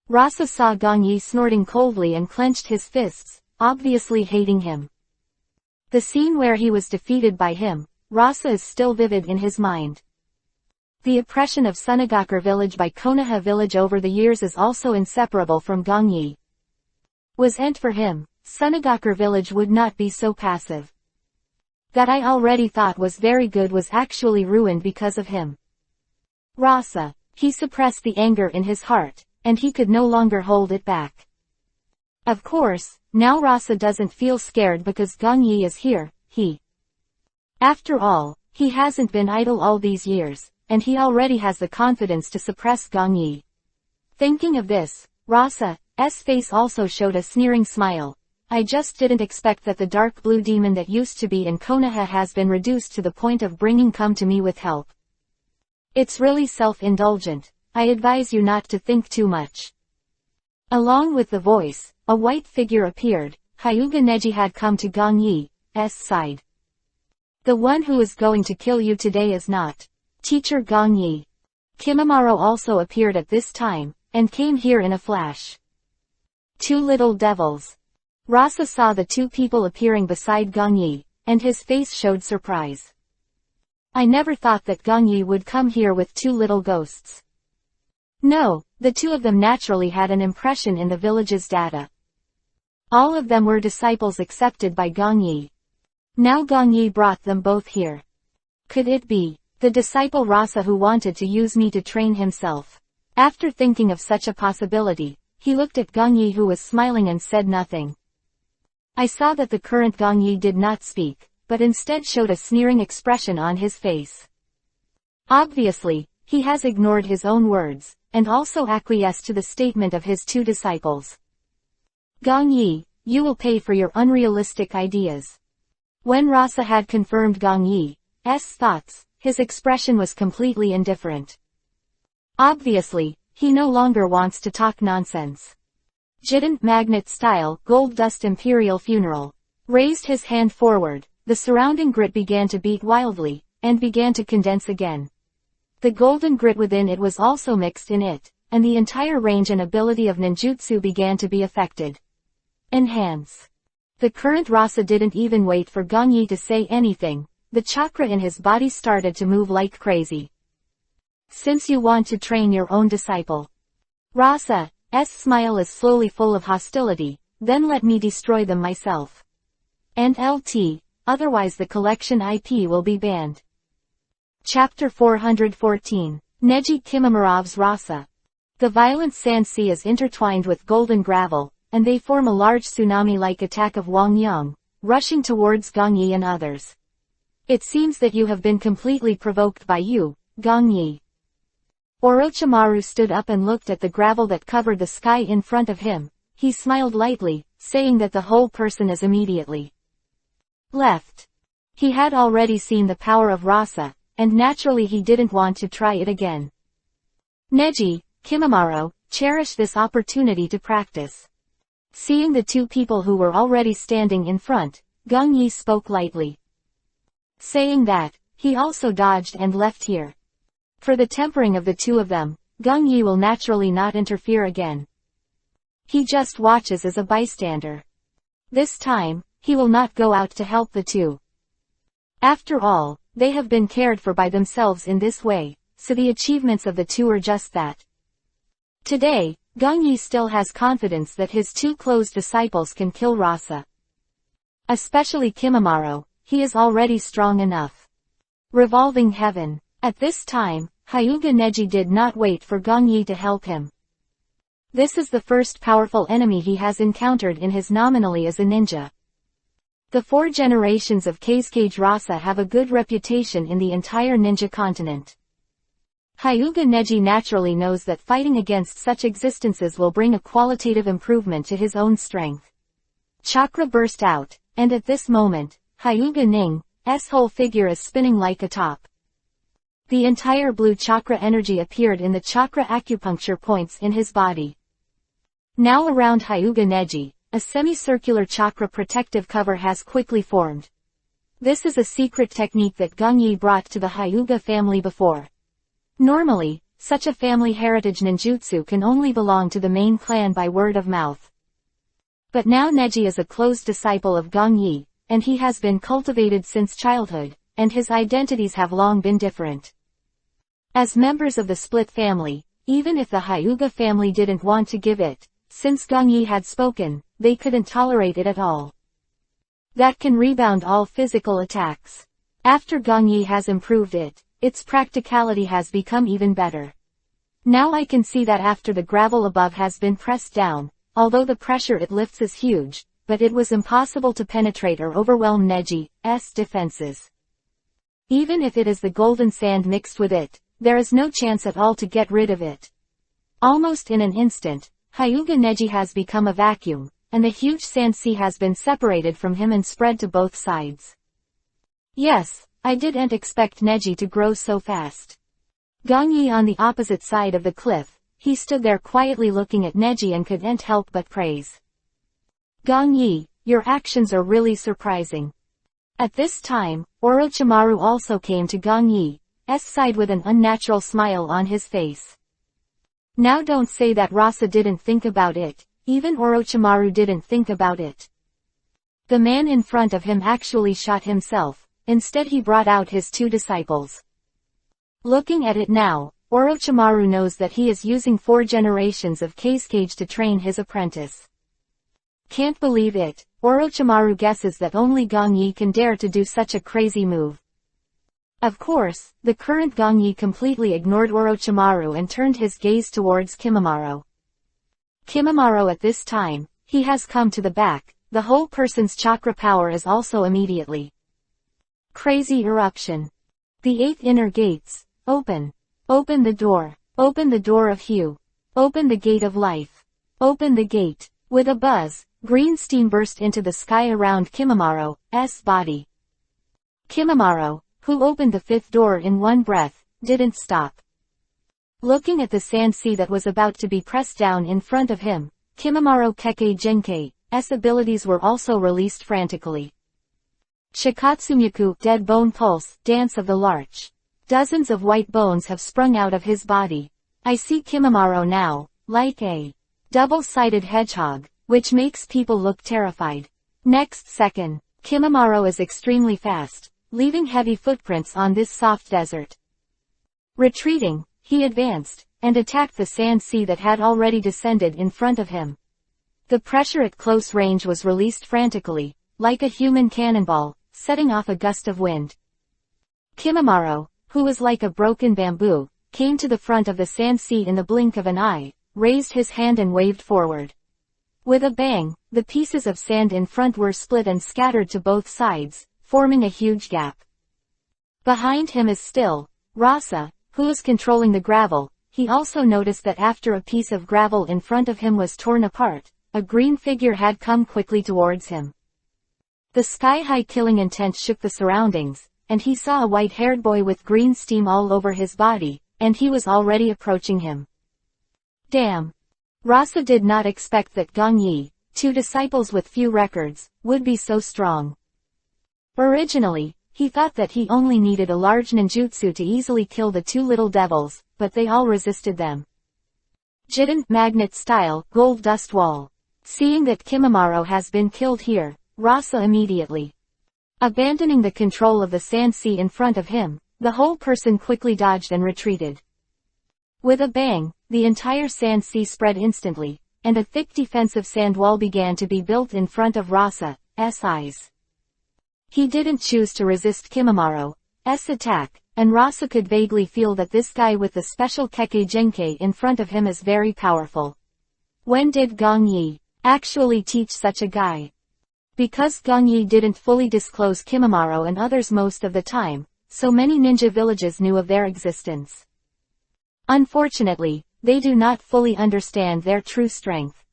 Rasa saw Gong Yi snorting coldly and clenched his fists, obviously hating him. The scene where he was defeated by him, Rasa is still vivid in his mind. The oppression of Sunagakure village by Konoha village over the years is also inseparable from Gong Yi. Was-ent for him, Sunagakure village would not be so passive. That I already thought was very good was actually ruined because of him. Rasa, he suppressed the anger in his heart, and he could no longer hold it back. Of course, now Rasa doesn't feel scared because Gong Yi is here, After all, he hasn't been idle all these years, and he already has the confidence to suppress Gong Yi. Thinking of this, Rasa's face also showed a sneering smile. I just didn't expect that the dark blue demon that used to be in Konoha has been reduced to the point of bringing come to me with help. It's really self-indulgent. I advise you not to think too much. Along with the voice, a white figure appeared. Hyuga Neji had come to Gong Yi's side. The one who is going to kill you today is not Teacher Gong Yi. Kimimaro also appeared at this time, and came here in a flash. Two little devils. Rasa saw the two people appearing beside Gong Yi, and his face showed surprise. I never thought that Gong Yi would come here with two little ghosts. No, the two of them naturally had an impression in the village's data. All of them were disciples accepted by Gong Yi. Now Gong Yi brought them both here. Could it be the disciple Rasa who wanted to use me to train himself? After thinking of such a possibility, he looked at Gong Yi who was smiling and said nothing. I saw that the current Gong Yi did not speak, but instead showed a sneering expression on his face. Obviously, he has ignored his own words, and also acquiesced to the statement of his two disciples. Gong Yi, you will pay for your unrealistic ideas. When Rasa had confirmed Gong Yi's thoughts, his expression was completely indifferent. Obviously, he no longer wants to talk nonsense. Jident Magnet style, Gold Dust Imperial Funeral. Raised his hand forward, the surrounding grit began to beat wildly, and began to condense again. The golden grit within it was also mixed in it, and the entire range and ability of ninjutsu began to be affected. Enhance. The current Rasa didn't even wait for Gong Yi to say anything. The chakra in his body started to move like crazy. Since you want to train your own disciple. Rasa's smile is slowly full of hostility, then let me destroy them myself. And otherwise the collection IP will be banned. Chapter 414. Neji Kimimirov's Rasa. The violent sand sea is intertwined with golden gravel, and they form a large tsunami-like attack of Wang Yang, rushing towards Gong Yi and others. It seems that you have been completely provoked by you, Gong Yi. Orochimaru stood up and looked at the gravel that covered the sky in front of him. He smiled lightly, saying that the whole person is immediately left. He had already seen the power of Rasa, and naturally he didn't want to try it again. Neji, Kimimaro, cherish this opportunity to practice. Seeing the two people who were already standing in front, Gong Yi spoke lightly. Saying that, he also dodged and left here. For the tempering of the two of them, Gong Yi will naturally not interfere again. He just watches as a bystander. This time, he will not go out to help the two. After all, they have been cared for by themselves in this way, so the achievements of the two are just that. Today, Gong Yi still has confidence that his two close disciples can kill Rasa. Especially Kimimaro, he is already strong enough. Revolving Heaven. At this time, Hyuga Neji did not wait for Gong Yi to help him. This is the first powerful enemy he has encountered in his nominally as a ninja. The 4 generations of Kazekage Rasa have a good reputation in the entire ninja continent. Hyuga Neji naturally knows that fighting against such existences will bring a qualitative improvement to his own strength. Chakra burst out, and at this moment, Hyuga Ning's whole figure is spinning like a top. The entire blue chakra energy appeared in the chakra acupuncture points in his body. Now around Hyuga Neji, a semicircular chakra protective cover has quickly formed. This is a secret technique that Gong Yi brought to the Hyuga family before. Normally, such a family heritage ninjutsu can only belong to the main clan by word of mouth. But now Neji is a close disciple of Gong Yi, and he has been cultivated since childhood, and his identities have long been different. As members of the split family, even if the Hyuga family didn't want to give it, since Gong Yi had spoken, they couldn't tolerate it at all. That can rebound all physical attacks. After Gong Yi has improved it, its practicality has become even better. Now I can see that after the gravel above has been pressed down, although the pressure it lifts is huge, but it was impossible to penetrate or overwhelm Neji's defenses. Even if it is the golden sand mixed with it, there is no chance at all to get rid of it. Almost in an instant, Hyuga Neji has become a vacuum, and the huge sand sea has been separated from him and spread to both sides. Yes, I didn't expect Neji to grow so fast. Gong Yi on the opposite side of the cliff, he stood there quietly looking at Neji and couldn't help but praise. Gong Yi, your actions are really surprising. At this time, Orochimaru also came to Gong Yi's side with an unnatural smile on his face. Now don't say that Rasa didn't think about it, even Orochimaru didn't think about it. The man in front of him actually shot himself, instead he brought out his two disciples. Looking at it now, Orochimaru knows that he is using 4 generations of Kage to train his apprentice. Can't believe it, Orochimaru guesses that only Gong Yi can dare to do such a crazy move. Of course, the current Gong Yi completely ignored Orochimaru and turned his gaze towards Kimimaro. Kimimaro at this time, he has come to the back, the whole person's chakra power is also immediately. Crazy eruption. The 8 inner gates, open. Open the door. Open the door of Hue. Open the gate of life. Open the gate. With a buzz, green steam burst into the sky around Kimimaro's body. Kimimaro, who opened the 5th door in one breath, didn't stop. Looking at the sand sea that was about to be pressed down in front of him, Kimimaro Kekkei Genkei's abilities were also released frantically. Shikatsumyaku, Dead Bone Pulse, Dance of the Larch. Dozens of white bones have sprung out of his body. I see Kimimaro now, like a double-sided hedgehog, which makes people look terrified. Next second, Kimimaro is extremely fast, leaving heavy footprints on this soft desert. Retreating, he advanced, and attacked the sand sea that had already descended in front of him. The pressure at close range was released frantically, like a human cannonball, setting off a gust of wind. Kimimaro, who was like a broken bamboo, came to the front of the sand sea in the blink of an eye, raised his hand and waved forward. With a bang, the pieces of sand in front were split and scattered to both sides, forming a huge gap. Behind him is still Rasa, who is controlling the gravel. He also noticed that after a piece of gravel in front of him was torn apart, a green figure had come quickly towards him. The sky-high killing intent shook the surroundings, and he saw a white-haired boy with green steam all over his body, and he was already approaching him. Damn! Rasa did not expect that Gong Yi, 2 disciples with few records, would be so strong. Originally, he thought that he only needed a large ninjutsu to easily kill the 2 little devils, but they all resisted them. Jident magnet style, gold dust wall. Seeing that Kimimaro has been killed here, Rasa immediately abandoning the control of the sand sea in front of him, the whole person quickly dodged and retreated. With a bang, the entire sand sea spread instantly, and a thick defensive sand wall began to be built in front of Rasa's eyes. He didn't choose to resist Kimimaro's attack, and Rasa could vaguely feel that this guy with the special Kekkei Genkei in front of him is very powerful. When did Gong Yi actually teach such a guy? Because Gong Yi didn't fully disclose Kimimaro and others most of the time, so many ninja villages knew of their existence. Unfortunately, they do not fully understand their true strength.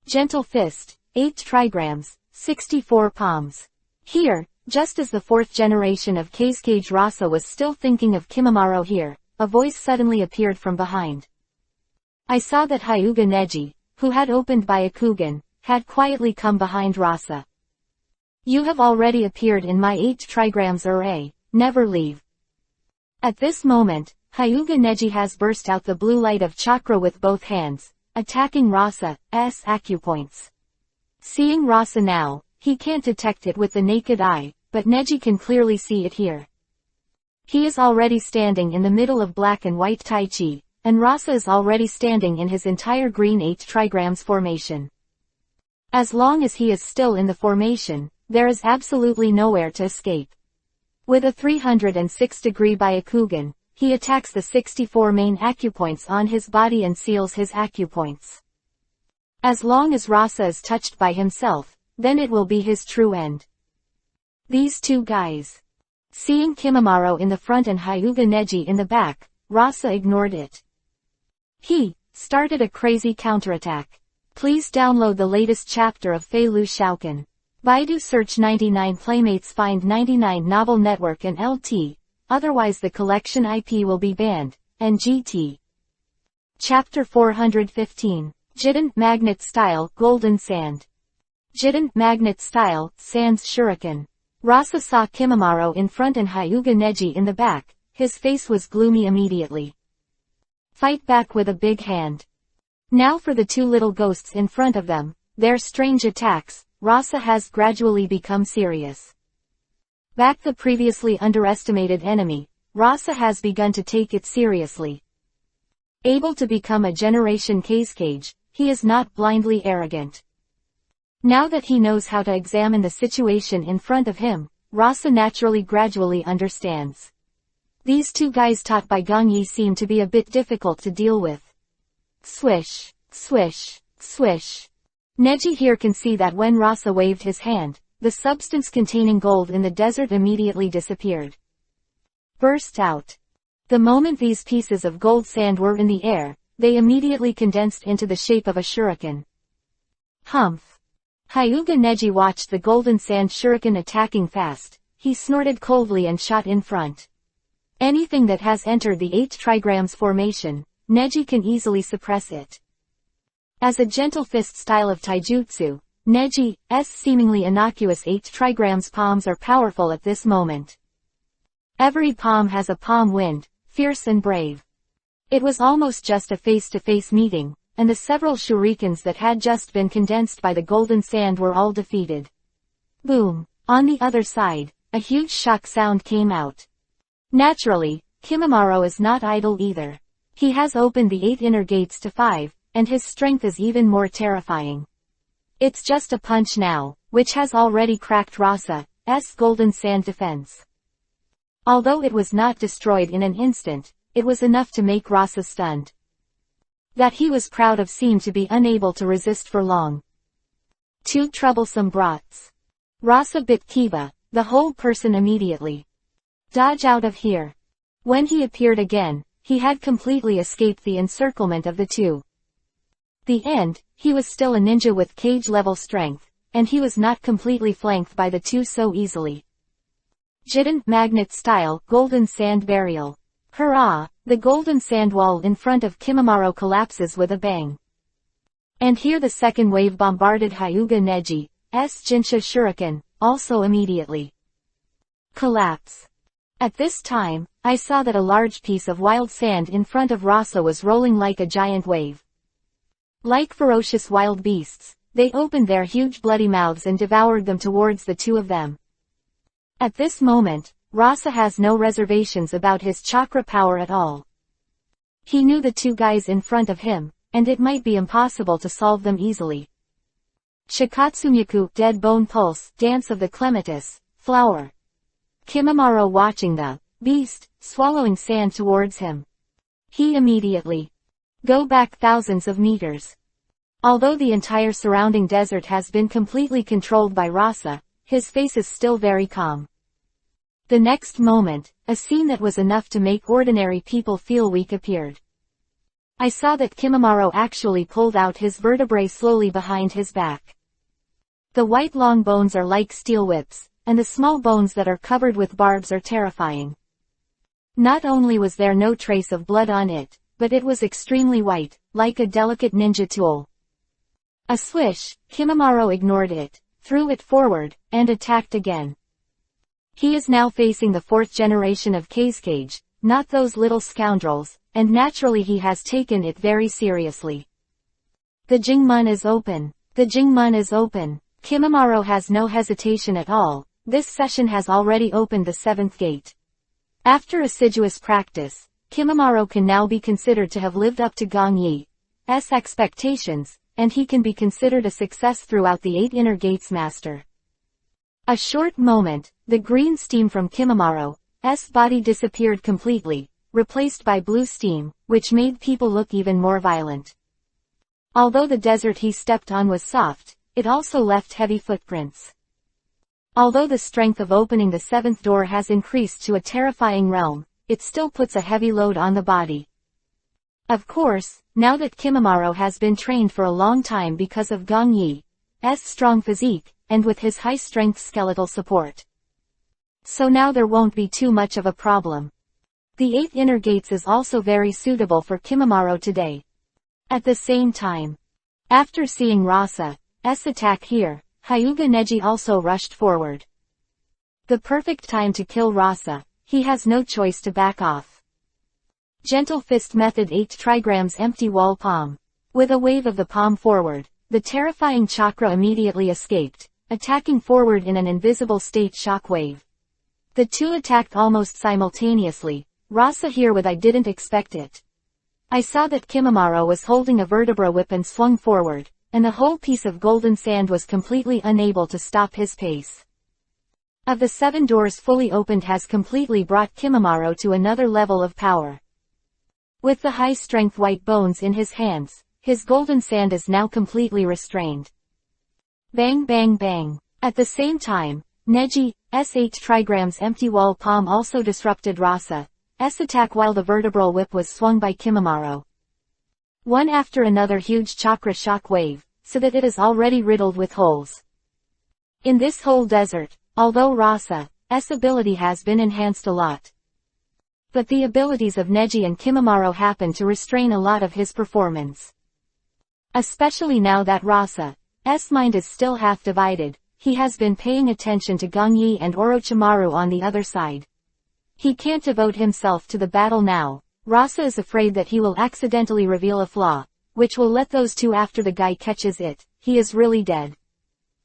Gentle Fist, 8 trigrams, 64 palms. Here, just as the 4th generation of Kage Rasa was still thinking of Kimimaro here, a voice suddenly appeared from behind. I saw that Hyuga Neji, who had opened Byakugan, had quietly come behind Rasa. You have already appeared in my 8 trigrams array, never leave. At this moment, Hyuga Neji has burst out the blue light of chakra with both hands, attacking Rasa's acupoints. Seeing Rasa now, he can't detect it with the naked eye, but Neji can clearly see it here. He is already standing in the middle of black and white Tai Chi, and Rasa is already standing in his entire green 8 trigrams formation. As long as he is still in the formation, there is absolutely nowhere to escape. With a 306-degree Byakugan, he attacks the 64 main acupoints on his body and seals his acupoints. As long as Rasa is touched by himself, then it will be his true end. These two guys. Seeing Kimimaro in the front and Hyuga Neji in the back, Rasa ignored it. He started a crazy counterattack. Please download the latest chapter of Fei Lu Shaokan. Baidu search 99 Playmates, find 99 Novel Network and LT, otherwise the collection IP will be banned, and GT. Chapter 415. Jident Magnet Style, Golden Sand. Jident Magnet Style, Sans Shuriken. Rasa saw Kimimaro in front and Hyuga Neji in the back, his face was gloomy immediately. Fight back with a big hand. Now for the two little ghosts in front of them, their strange attacks. Rasa has gradually become serious. Back the previously underestimated enemy, Rasa has begun to take it seriously. Able to become a generation cage, he is not blindly arrogant. Now that he knows how to examine the situation in front of him, Rasa naturally gradually understands. These two guys taught by Gongyi seem to be a bit difficult to deal with. Swish, swish, swish. Neji here can see that when Rasa waved his hand, the substance containing gold in the desert immediately disappeared. Burst out. The moment these pieces of gold sand were in the air, they immediately condensed into the shape of a shuriken. Humph. Hyuga Neji watched the golden sand shuriken attacking fast. He snorted coldly and shot in front. Anything that has entered the 8 trigrams formation, Neji can easily suppress it. As a gentle fist style of taijutsu, Neji's seemingly innocuous 8 trigrams palms are powerful at this moment. Every palm has a palm wind, fierce and brave. It was almost just a face-to-face meeting, and the several shurikens that had just been condensed by the golden sand were all defeated. Boom! On the other side, a huge shock sound came out. Naturally, Kimimaro is not idle either. He has opened the 8 inner gates to 5, and his strength is even more terrifying. It's just a punch now, which has already cracked Rasa's golden sand defense. Although it was not destroyed in an instant, it was enough to make Rasa stunned. That he was proud of seemed to be unable to resist for long. Two troublesome brats. Rasa bit Kiba, the whole person immediately. Dodge out of here. When he appeared again, he had completely escaped the encirclement of the two. The end, he was still a ninja with cage-level strength, and he was not completely flanked by the two so easily. Jident Magnet Style, Golden Sand Burial. Hurrah! The golden sand wall in front of Kimimaro collapses with a bang. And here the second wave bombarded Hyuga Neji's Jinsha Shuriken, also immediately. Collapse. At this time, I saw that a large piece of wild sand in front of Rasa was rolling like a giant wave. Like ferocious wild beasts, they opened their huge bloody mouths and devoured them towards the two of them. At this moment, Rasa has no reservations about his chakra power at all. He knew the two guys in front of him, and it might be impossible to solve them easily. Shikatsumyaku, Dead Bone Pulse, Dance of the Clematis, Flower. Kimimaro watching the beast, swallowing sand towards him. He immediately go back thousands of meters. Although the entire surrounding desert has been completely controlled by Rasa, his face is still very calm. The next moment, a scene that was enough to make ordinary people feel weak appeared. I saw that Kimimaro actually pulled out his vertebrae slowly behind his back. The white long bones are like steel whips, and the small bones that are covered with barbs are terrifying. Not only was there no trace of blood on it, but it was extremely white, like a delicate ninja tool. A swish, Kimimaro ignored it, threw it forward, and attacked again. He is now facing the 4th generation of Cage, not those little scoundrels, and naturally he has taken it very seriously. The Jingmun is open. The Jingmun is open. Kimimaro has no hesitation at all. This session has already opened the 7th gate. After assiduous practice, Kimimaro can now be considered to have lived up to Gong Yi's expectations, and he can be considered a success throughout the 8 inner gates master. A short moment, the green steam from Kimimaro's body disappeared completely, replaced by blue steam, which made people look even more violent. Although the desert he stepped on was soft, it also left heavy footprints. Although the strength of opening the 7th door has increased to a terrifying realm, it still puts a heavy load on the body. Of course, now that Kimimaro has been trained for a long time because of Gong Yi's strong physique, and with his high-strength skeletal support. So now there won't be too much of a problem. The 8 inner gates is also very suitable for Kimimaro today. At the same time, after seeing Rasa's attack here, Hyuga Neji also rushed forward. The perfect time to kill Rasa, he has no choice to back off. Gentle fist method 8 trigrams empty wall palm. With a wave of the palm forward, the terrifying chakra immediately escaped, attacking forward in an invisible state shock wave. The two attacked almost simultaneously, Rasa here with I didn't expect it. I saw that Kimimaro was holding a vertebra whip and swung forward, and the whole piece of golden sand was completely unable to stop his pace. Of the 7 doors fully opened has completely brought Kimimaro to another level of power. With the high-strength white bones in his hands, his golden sand is now completely restrained. Bang bang bang. At the same time, Neji's 8 trigrams empty wall palm also disrupted Rasa's attack while the vertebral whip was swung by Kimimaro. One after another huge chakra shock wave, so that it is already riddled with holes. In this whole desert, although Rasa's ability has been enhanced a lot, but the abilities of Neji and Kimimaro happen to restrain a lot of his performance. Especially now that Rasa's mind is still half divided, he has been paying attention to Gong Yi and Orochimaru on the other side. He can't devote himself to the battle now. Rasa is afraid that he will accidentally reveal a flaw, which will let those two after the guy catches it, he is really dead.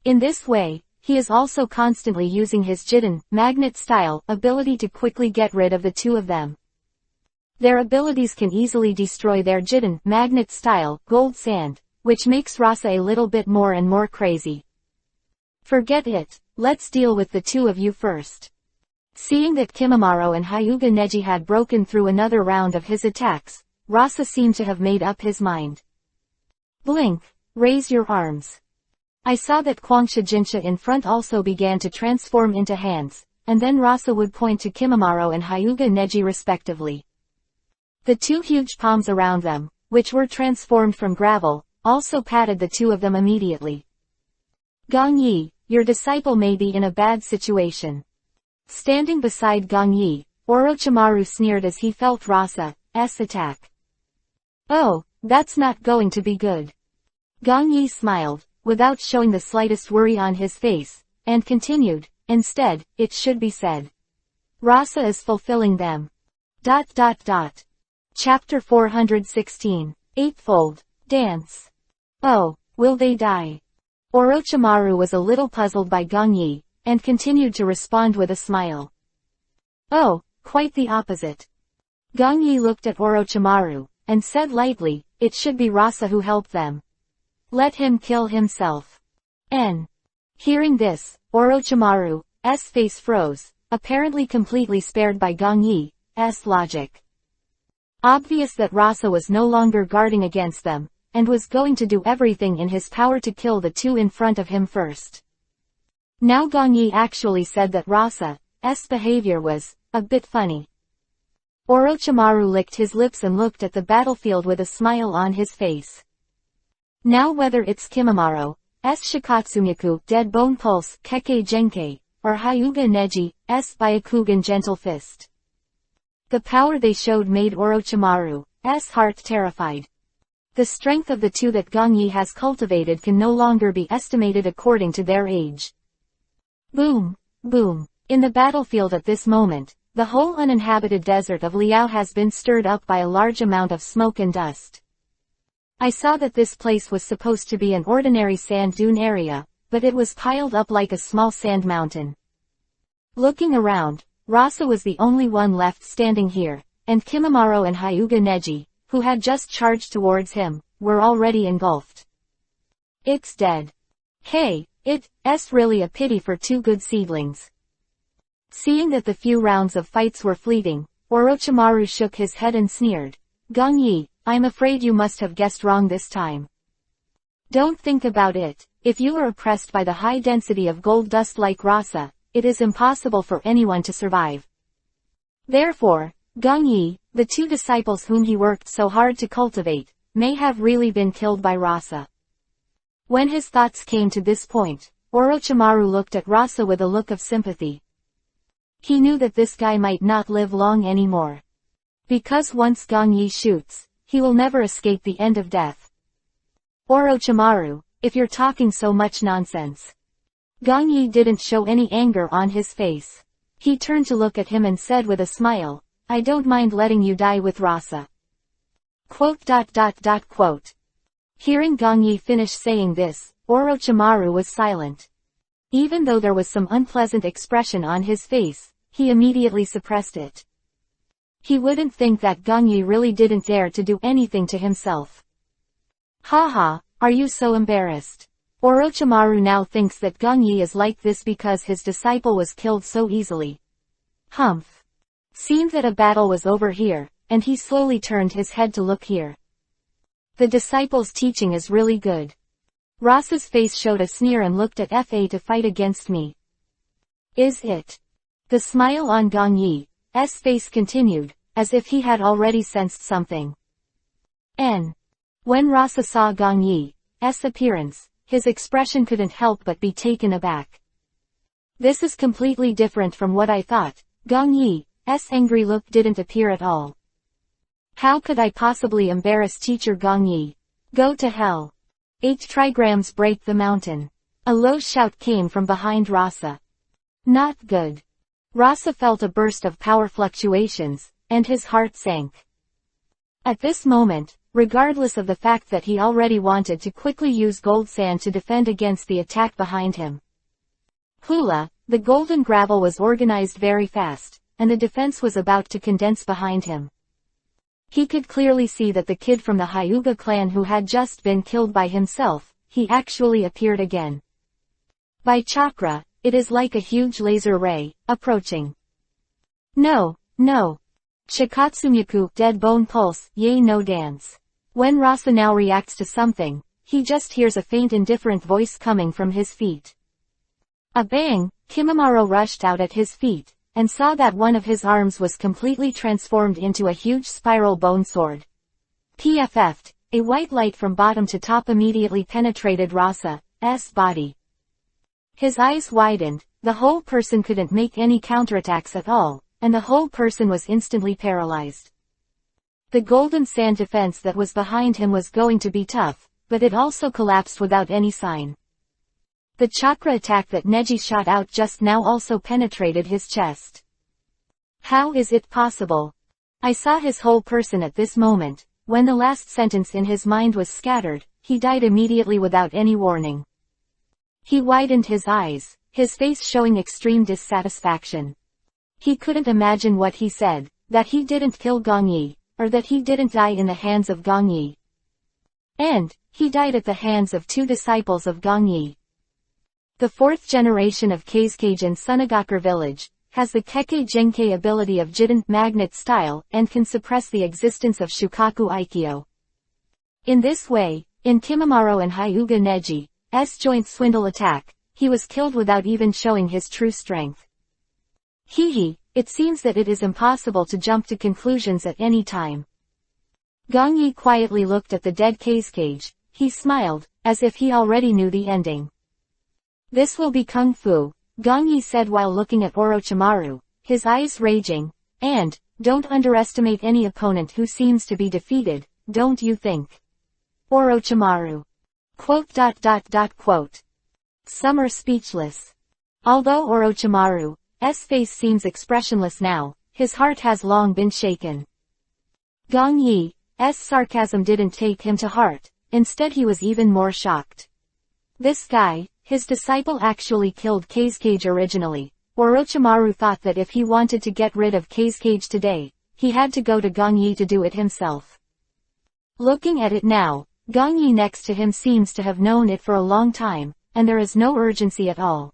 In this way, he is also constantly using his Jiden, magnet style, ability to quickly get rid of the two of them. Their abilities can easily destroy their Jiden, magnet style, gold sand, which makes Rasa a little bit more and more crazy. Forget it, let's deal with the two of you first. Seeing that Kimimaro and Hyuga Neji had broken through another round of his attacks, Rasa seemed to have made up his mind. Blink, raise your arms. I saw that Kwangsha Jinsha in front also began to transform into hands, and then Rasa would point to Kimimaro and Hyuga Neji respectively. The two huge palms around them, which were transformed from gravel, also patted the two of them immediately. Gong Yi, your disciple may be in a bad situation. Standing beside Gong Yi, Orochimaru sneered as he felt Rasa's attack. Oh, that's not going to be good. Gong Yi smiled, without showing the slightest worry on his face, and continued, instead, it should be said. Rasa is fulfilling them. Chapter 416. Eightfold. Dance. Oh, will they die? Orochimaru was a little puzzled by Gong Yi, and continued to respond with a smile. Oh, quite the opposite. Gong Yi looked at Orochimaru, and said lightly, it should be Rasa who helped them. Let him kill himself. Hearing this, Orochimaru's face froze, apparently completely spared by Gong Yi's logic. Obvious that Rasa was no longer guarding against them, and was going to do everything in his power to kill the two in front of him first. Now Gong Yi actually said that Rasa's behavior was a bit funny. Orochimaru licked his lips and looked at the battlefield with a smile on his face. Now whether it's Kimimaro's Shikatsumiku, Dead Bone Pulse, Kekkei Genkei, or Hyuga Neji's Byakugan Gentle Fist. The power they showed made Orochimaru's heart terrified. The strength of the two that Gong Yi has cultivated can no longer be estimated according to their age. Boom, boom. In the battlefield at this moment, the whole uninhabited desert of Liao has been stirred up by a large amount of smoke and dust. I saw that this place was supposed to be an ordinary sand dune area, but it was piled up like a small sand mountain. Looking around, Rasa was the only one left standing here, and Kimimaro and Hyuga Neji, who had just charged towards him, were already engulfed. It's dead. Hey, it's really a pity for two good seedlings. Seeing that the few rounds of fights were fleeting, Orochimaru shook his head and sneered. Gongyi, I'm afraid you must have guessed wrong this time. Don't think about it. If you are oppressed by the high density of gold dust like Rasa, it is impossible for anyone to survive. Therefore, Gongyi, the two disciples whom he worked so hard to cultivate, may have really been killed by Rasa. When his thoughts came to this point, Orochimaru looked at Rasa with a look of sympathy. He knew that this guy might not live long anymore. Because once Gongyi shoots, he will never escape the end of death. Orochimaru, if you're talking so much nonsense. Gongyi didn't show any anger on his face. He turned to look at him and said with a smile, I don't mind letting you die with Rasa. ... Hearing Gongyi finish saying this, Orochimaru was silent. Even though there was some unpleasant expression on his face, he immediately suppressed it. He wouldn't think that Gongyi really didn't dare to do anything to himself. Haha, are you so embarrassed? Orochimaru now thinks that Gongyi is like this because his disciple was killed so easily. Humph. Seemed that a battle was over here, and he slowly turned his head to look here. The disciple's teaching is really good. Rasa's face showed a sneer and looked at Fa to fight against me. Is it? The smile on Gongyi's face continued, as if he had already sensed something. When Rasa saw Gongyi's appearance, his expression couldn't help but be taken aback. This is completely different from what I thought. Gongyi's angry look didn't appear at all. How could I possibly embarrass teacher Gongyi? Go to hell. 8 trigrams break the mountain. A low shout came from behind Rasa. Not good. Rasa felt a burst of power fluctuations, and his heart sank. At this moment, regardless of the fact that he already wanted to quickly use gold sand to defend against the attack behind him. Hula, the golden gravel was organized very fast, and the defense was about to condense behind him. He could clearly see that the kid from the Hyuga clan who had just been killed by himself, he actually appeared again. By chakra, it is like a huge laser ray, approaching. No. Shikatsumyaku, dead bone pulse, yay no dance. When Rasa now reacts to something, he just hears a faint indifferent voice coming from his feet. A bang, Kimimaro rushed out at his feet, and saw that one of his arms was completely transformed into a huge spiral bone sword. PFF'd, a white light from bottom to top immediately penetrated Rasa's body. His eyes widened, the whole person couldn't make any counterattacks at all, and the whole person was instantly paralyzed. The golden sand defense that was behind him was going to be tough, but it also collapsed without any sign. The chakra attack that Neji shot out just now also penetrated his chest. How is it possible? I saw his whole person at this moment. When the last sentence in his mind was scattered, he died immediately without any warning. He widened his eyes, his face showing extreme dissatisfaction. He couldn't imagine what he said, that he didn't kill Gongyi, or that he didn't die in the hands of Gongyi. And, he died at the hands of 2 disciples of Gongyi. The 4th generation of Kazekage in Sunagakure village, has the Kekkei Genkei ability of Jiden magnet style, and can suppress the existence of Shukaku Aikyo. In this way, in Kimimaro and Hyuga Neji's joint swindle attack, he was killed without even showing his true strength. It seems that it is impossible to jump to conclusions at any time. Gongyi quietly looked at the dead Kazekage. He smiled, as if he already knew the ending. This will be kung fu, Gongyi said while looking at Orochimaru, his eyes raging, and, don't underestimate any opponent who seems to be defeated, don't you think? Orochimaru. ... Some are speechless. Although Orochimaru's face seems expressionless now, his heart has long been shaken. Gong Yi's sarcasm didn't take him to heart, instead he was even more shocked. This guy, his disciple actually killed Kazekage originally. Orochimaru thought that if he wanted to get rid of Kazekage today, he had to go to Gong Yi to do it himself. Looking at it now, Gong Yi next to him seems to have known it for a long time, and there is no urgency at all.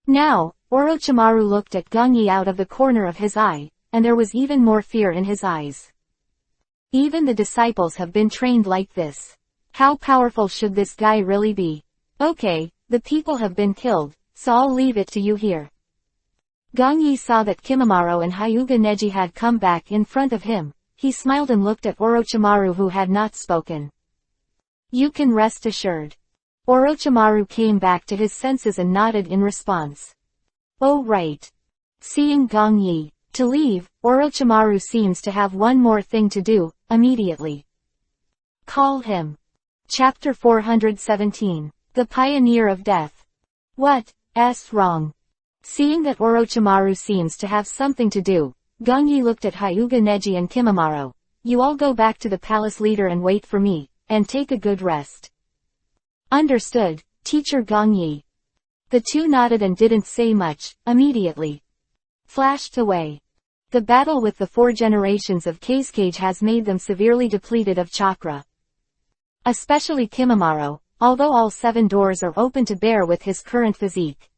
Now, Orochimaru looked at Gong Yi out of the corner of his eye, and there was even more fear in his eyes. Even the disciples have been trained like this. How powerful should this guy really be? Okay, the people have been killed, so I'll leave it to you here. Gong Yi saw that Kimimaro and Hyuga Neji had come back in front of him. He smiled and looked at Orochimaru who had not spoken. You can rest assured. Orochimaru came back to his senses and nodded in response. Oh right. Seeing Gong Yi to leave, Orochimaru seems to have one more thing to do, immediately. Call him. Chapter 417. The Pioneer of Death. What's wrong? Seeing that Orochimaru seems to have something to do, Gong Yi looked at Hyuga Neji and Kimimaro. You all go back to the palace leader and wait for me, and take a good rest. Understood, Teacher Gong Yi. The two nodded and didn't say much, immediately. Flashed away. The battle with the 4 generations of Kazekage has made them severely depleted of chakra. Especially Kimimaro, although all 7 doors are open to bear with his current physique.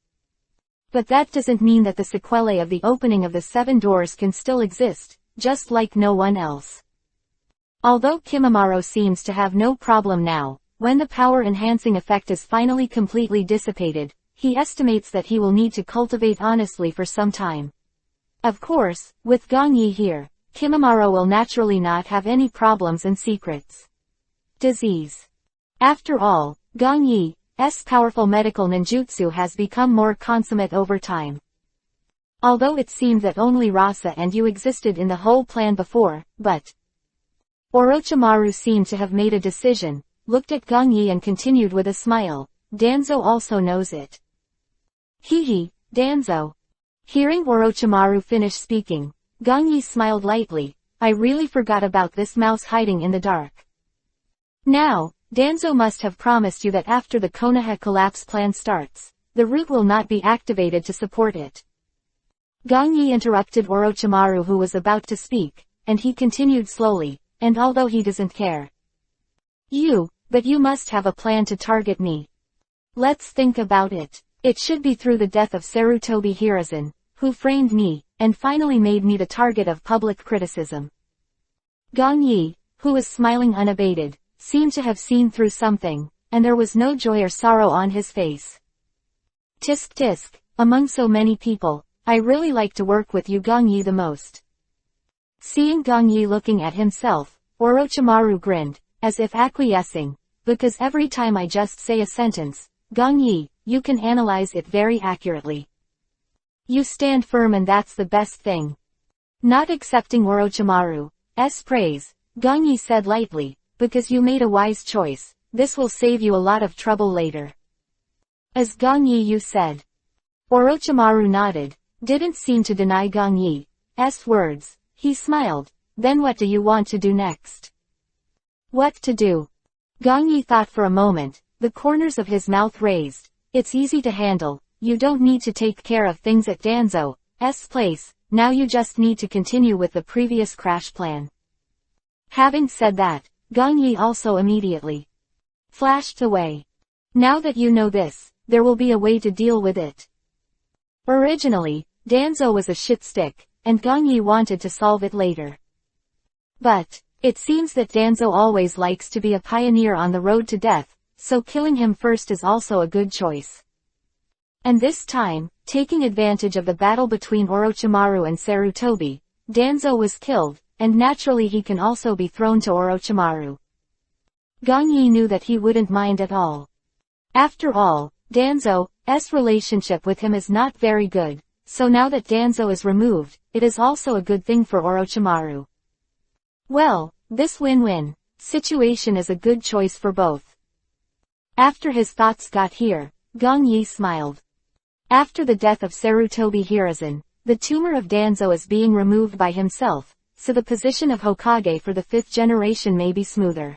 But that doesn't mean that the sequelae of the opening of the 7 doors can still exist, just like no one else. Although Kimimaro seems to have no problem now, when the power-enhancing effect is finally completely dissipated, he estimates that he will need to cultivate honestly for some time. Of course, with Gong Yi here, Kimimaro will naturally not have any problems and secrets. Disease. After all, Gong Yi's powerful medical ninjutsu has become more consummate over time. Although it seemed that only Rasa and you existed in the whole plan before, but Orochimaru seemed to have made a decision, looked at Gong Yi and continued with a smile. Danzo also knows it. Hee, Danzo. Hearing Orochimaru finish speaking, Gong Yi smiled lightly. I really forgot about this mouse hiding in the dark. Now, Danzo must have promised you that after the Konoha collapse plan starts, the root will not be activated to support it. Gong Yi interrupted Orochimaru who was about to speak, and he continued slowly, and although he doesn't care. But you must have a plan to target me. Let's think about it. It should be through the death of Sarutobi Hiruzen, who framed me, and finally made me the target of public criticism. Gong Yi, who was smiling unabated, seemed to have seen through something, and there was no joy or sorrow on his face. Tisk tisk, among so many people, I really like to work with you Gong Yi the most. Seeing Gong Yi looking at himself, Orochimaru grinned, as if acquiescing, because every time I just say a sentence, Gong Yi, you can analyze it very accurately. You stand firm and that's the best thing. Not accepting Orochimaru's praise, Gong Yi said lightly, because you made a wise choice, this will save you a lot of trouble later. As Gong Yi you said. Orochimaru nodded, didn't seem to deny Gong Yi's words. He smiled. Then what do you want to do next? What to do? Gong Yi thought for a moment, the corners of his mouth raised. It's easy to handle, you don't need to take care of things at Danzo's place, now you just need to continue with the previous crash plan. Having said that, Gong Yi also immediately flashed away. Now that you know this, there will be a way to deal with it. Originally, Danzo was a shit stick, and Gong Yi wanted to solve it later. But it seems that Danzo always likes to be a pioneer on the road to death, so killing him first is also a good choice. And this time, taking advantage of the battle between Orochimaru and Sarutobi, Danzo was killed, and naturally he can also be thrown to Orochimaru. Gong Yi knew that he wouldn't mind at all. After all, Danzo's relationship with him is not very good, so now that Danzo is removed, it is also a good thing for Orochimaru. Well, this win-win situation is a good choice for both. After his thoughts got here, Gong Yi smiled. After the death of Sarutobi Hiruzen, the tumor of Danzo is being removed by himself, so the position of Hokage for the 5th generation may be smoother.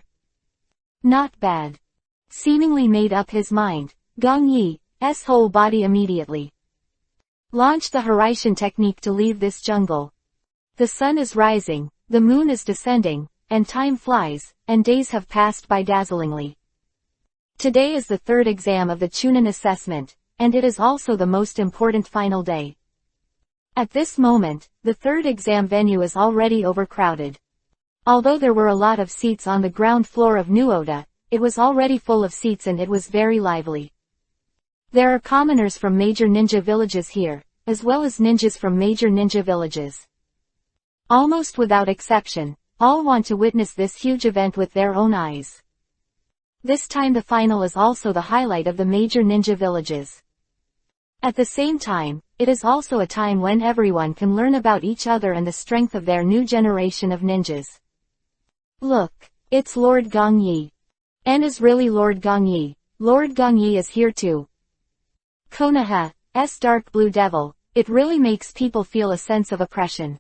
Not bad. Seemingly made up his mind, Gong Yi's whole body immediately launched the Hiraishin technique to leave this jungle. The sun is rising, the moon is descending, and time flies, and days have passed by dazzlingly. Today is the 3rd exam of the Chunin assessment, and it is also the most important final day. At this moment, the 3rd exam venue is already overcrowded. Although there were a lot of seats on the ground floor of New Oda, it was already full of seats and it was very lively. There are commoners from major ninja villages here, as well as ninjas from major ninja villages. Almost without exception, all want to witness this huge event with their own eyes. This time the final is also the highlight of the major ninja villages. At the same time, it is also a time when everyone can learn about each other and the strength of their new generation of ninjas. Look, it's Lord Gong Yi. N is really Lord Gong Yi. Lord Gong Yi is here too. Konoha's dark blue devil, it really makes people feel a sense of oppression.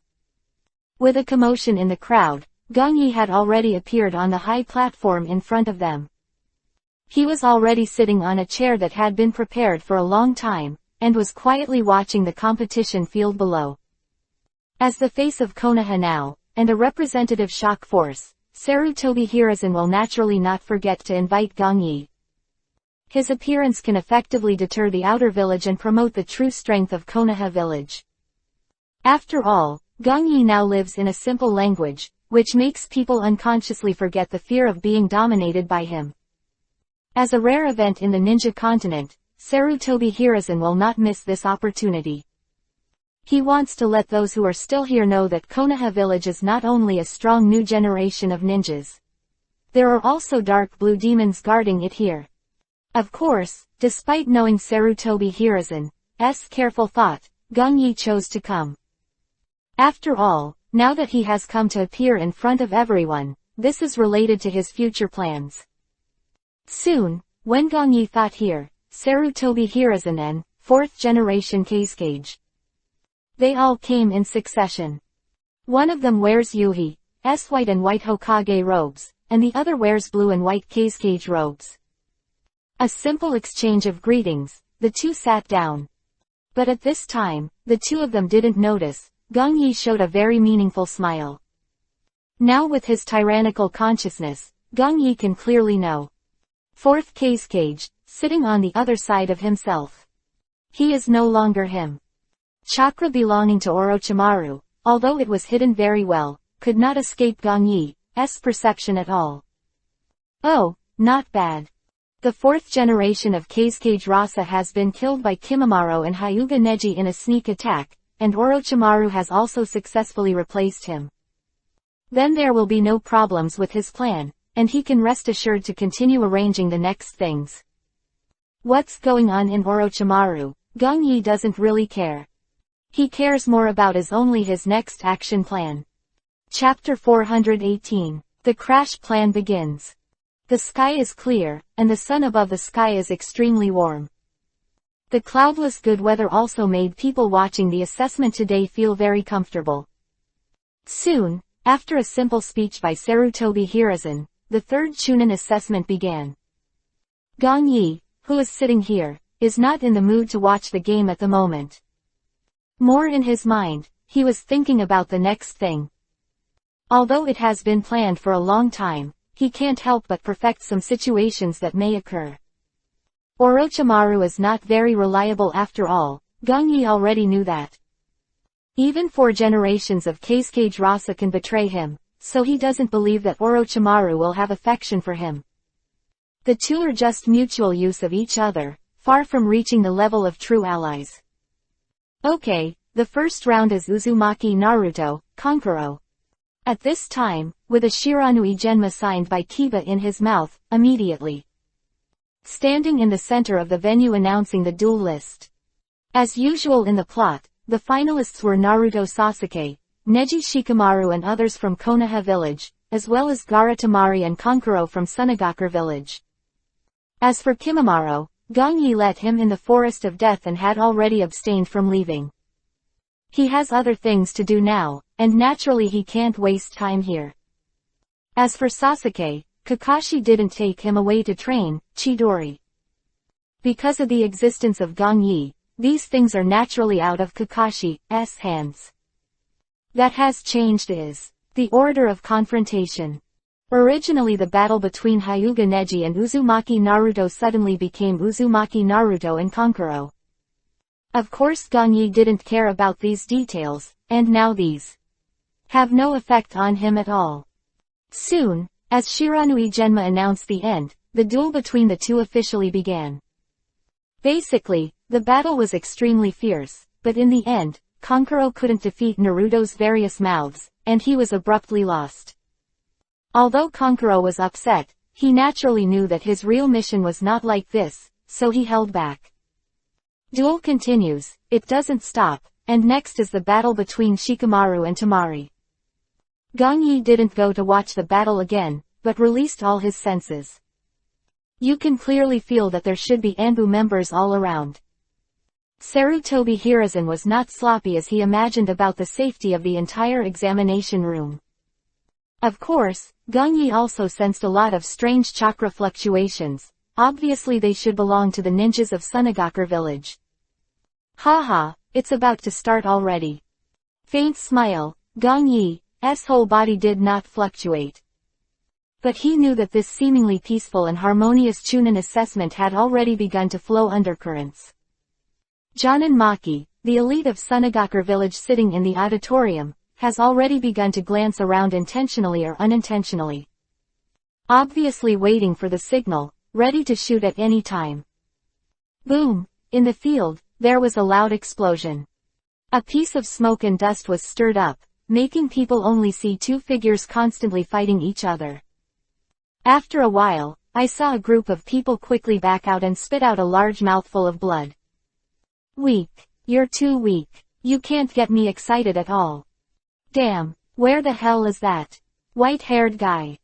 With a commotion in the crowd, Gong Yi had already appeared on the high platform in front of them. He was already sitting on a chair that had been prepared for a long time, and was quietly watching the competition field below. As the face of Konoha now, and a representative shock force, Sarutobi Hiruzen will naturally not forget to invite Gong Yi. His appearance can effectively deter the outer village and promote the true strength of Konoha village. After all, Gong Yi now lives in a simple language, which makes people unconsciously forget the fear of being dominated by him. As a rare event in the ninja continent, Sarutobi Hiruzen will not miss this opportunity. He wants to let those who are still here know that Konoha village is not only a strong new generation of ninjas. There are also dark blue demons guarding it here. Of course, despite knowing Sarutobi Hiruzen's careful thought, Gong Yi chose to come. After all, now that he has come to appear in front of everyone, this is related to his future plans. Soon, when Gong Yi thought here, Sarutobi Hiruzen and 4th generation Kazekage. They all came in succession. One of them wears Yuhi's white and white Hokage robes, and the other wears blue and white Kazekage robes. A simple exchange of greetings, the two sat down. But at this time, the two of them didn't notice, Gong Yi showed a very meaningful smile. Now with his tyrannical consciousness, Gong Yi can clearly know. 4th Kazekage, sitting on the other side of himself. He is no longer him. Chakra belonging to Orochimaru, although it was hidden very well, could not escape Gong Yi's perception at all. Oh, not bad. The 4th generation of Kazekage Rasa has been killed by Kimimaro and Hyuga Neji in a sneak attack, and Orochimaru has also successfully replaced him. Then there will be no problems with his plan, and he can rest assured to continue arranging the next things. What's going on in Orochimaru, Gong Yi doesn't really care. He cares more about only his next action plan. Chapter 418. The crash plan begins. The sky is clear, and the sun above the sky is extremely warm. The cloudless good weather also made people watching the assessment today feel very comfortable. Soon, after a simple speech by Sarutobi Hiruzen, the 3rd Chunin assessment began. Gong Yi, who is sitting here, is not in the mood to watch the game at the moment. More in his mind, he was thinking about the next thing. Although it has been planned for a long time, he can't help but perfect some situations that may occur. Orochimaru is not very reliable after all, Gong Yi already knew that. Even 4 generations of Kazekage Rasa can betray him, so he doesn't believe that Orochimaru will have affection for him. The two are just mutual use of each other, far from reaching the level of true allies. Okay, the first round is Uzumaki Naruto, Kankuro. At this time, with a Shiranui Genma signed by Kiba in his mouth, immediately. Standing in the center of the venue announcing the duel list. As usual in the plot, the finalists were Naruto Sasuke, Neji Shikamaru and others from Konoha village, as well as Gaara Tamari and Kankuro from Sunagakure village. As for Kimimaro, Gong Yi let him in the forest of death and had already abstained from leaving. He has other things to do now, and naturally he can't waste time here. As for Sasuke, Kakashi didn't take him away to train Chidori. Because of the existence of Gong Yi, these things are naturally out of Kakashi's hands. That has changed is the order of confrontation. Originally the battle between Hyuga Neji and Uzumaki Naruto suddenly became Uzumaki Naruto and Kankuro. Of course Gong Yi didn't care about these details, and now these have no effect on him at all. Soon, as Shiranui Genma announced the end, the duel between the two officially began. Basically, the battle was extremely fierce, but in the end, Kankuro couldn't defeat Naruto's various mouths, and he was abruptly lost. Although Kankuro was upset, he naturally knew that his real mission was not like this, so he held back. Duel continues, it doesn't stop, and next is the battle between Shikamaru and Temari. Gong Yi didn't go to watch the battle again, but released all his senses. You can clearly feel that there should be Anbu members all around. Sarutobi Hiruzen was not sloppy as he imagined about the safety of the entire examination room. Of course, Gong Yi also sensed a lot of strange chakra fluctuations. Obviously they should belong to the ninjas of Sunagakure village. Haha, it's about to start already. Faint smile, Gong Yi's whole body did not fluctuate. But he knew that this seemingly peaceful and harmonious Chunin assessment had already begun to flow undercurrents. Jonin Maki, the elite of Sunagakure village sitting in the auditorium, has already begun to glance around intentionally or unintentionally. Obviously waiting for the signal, ready to shoot at any time. Boom! In the field, there was a loud explosion. A piece of smoke and dust was stirred up, making people only see two figures constantly fighting each other. After a while, I saw a group of people quickly back out and spit out a large mouthful of blood. Weak. You're too weak. You can't get me excited at all. Damn, where the hell is that white-haired guy?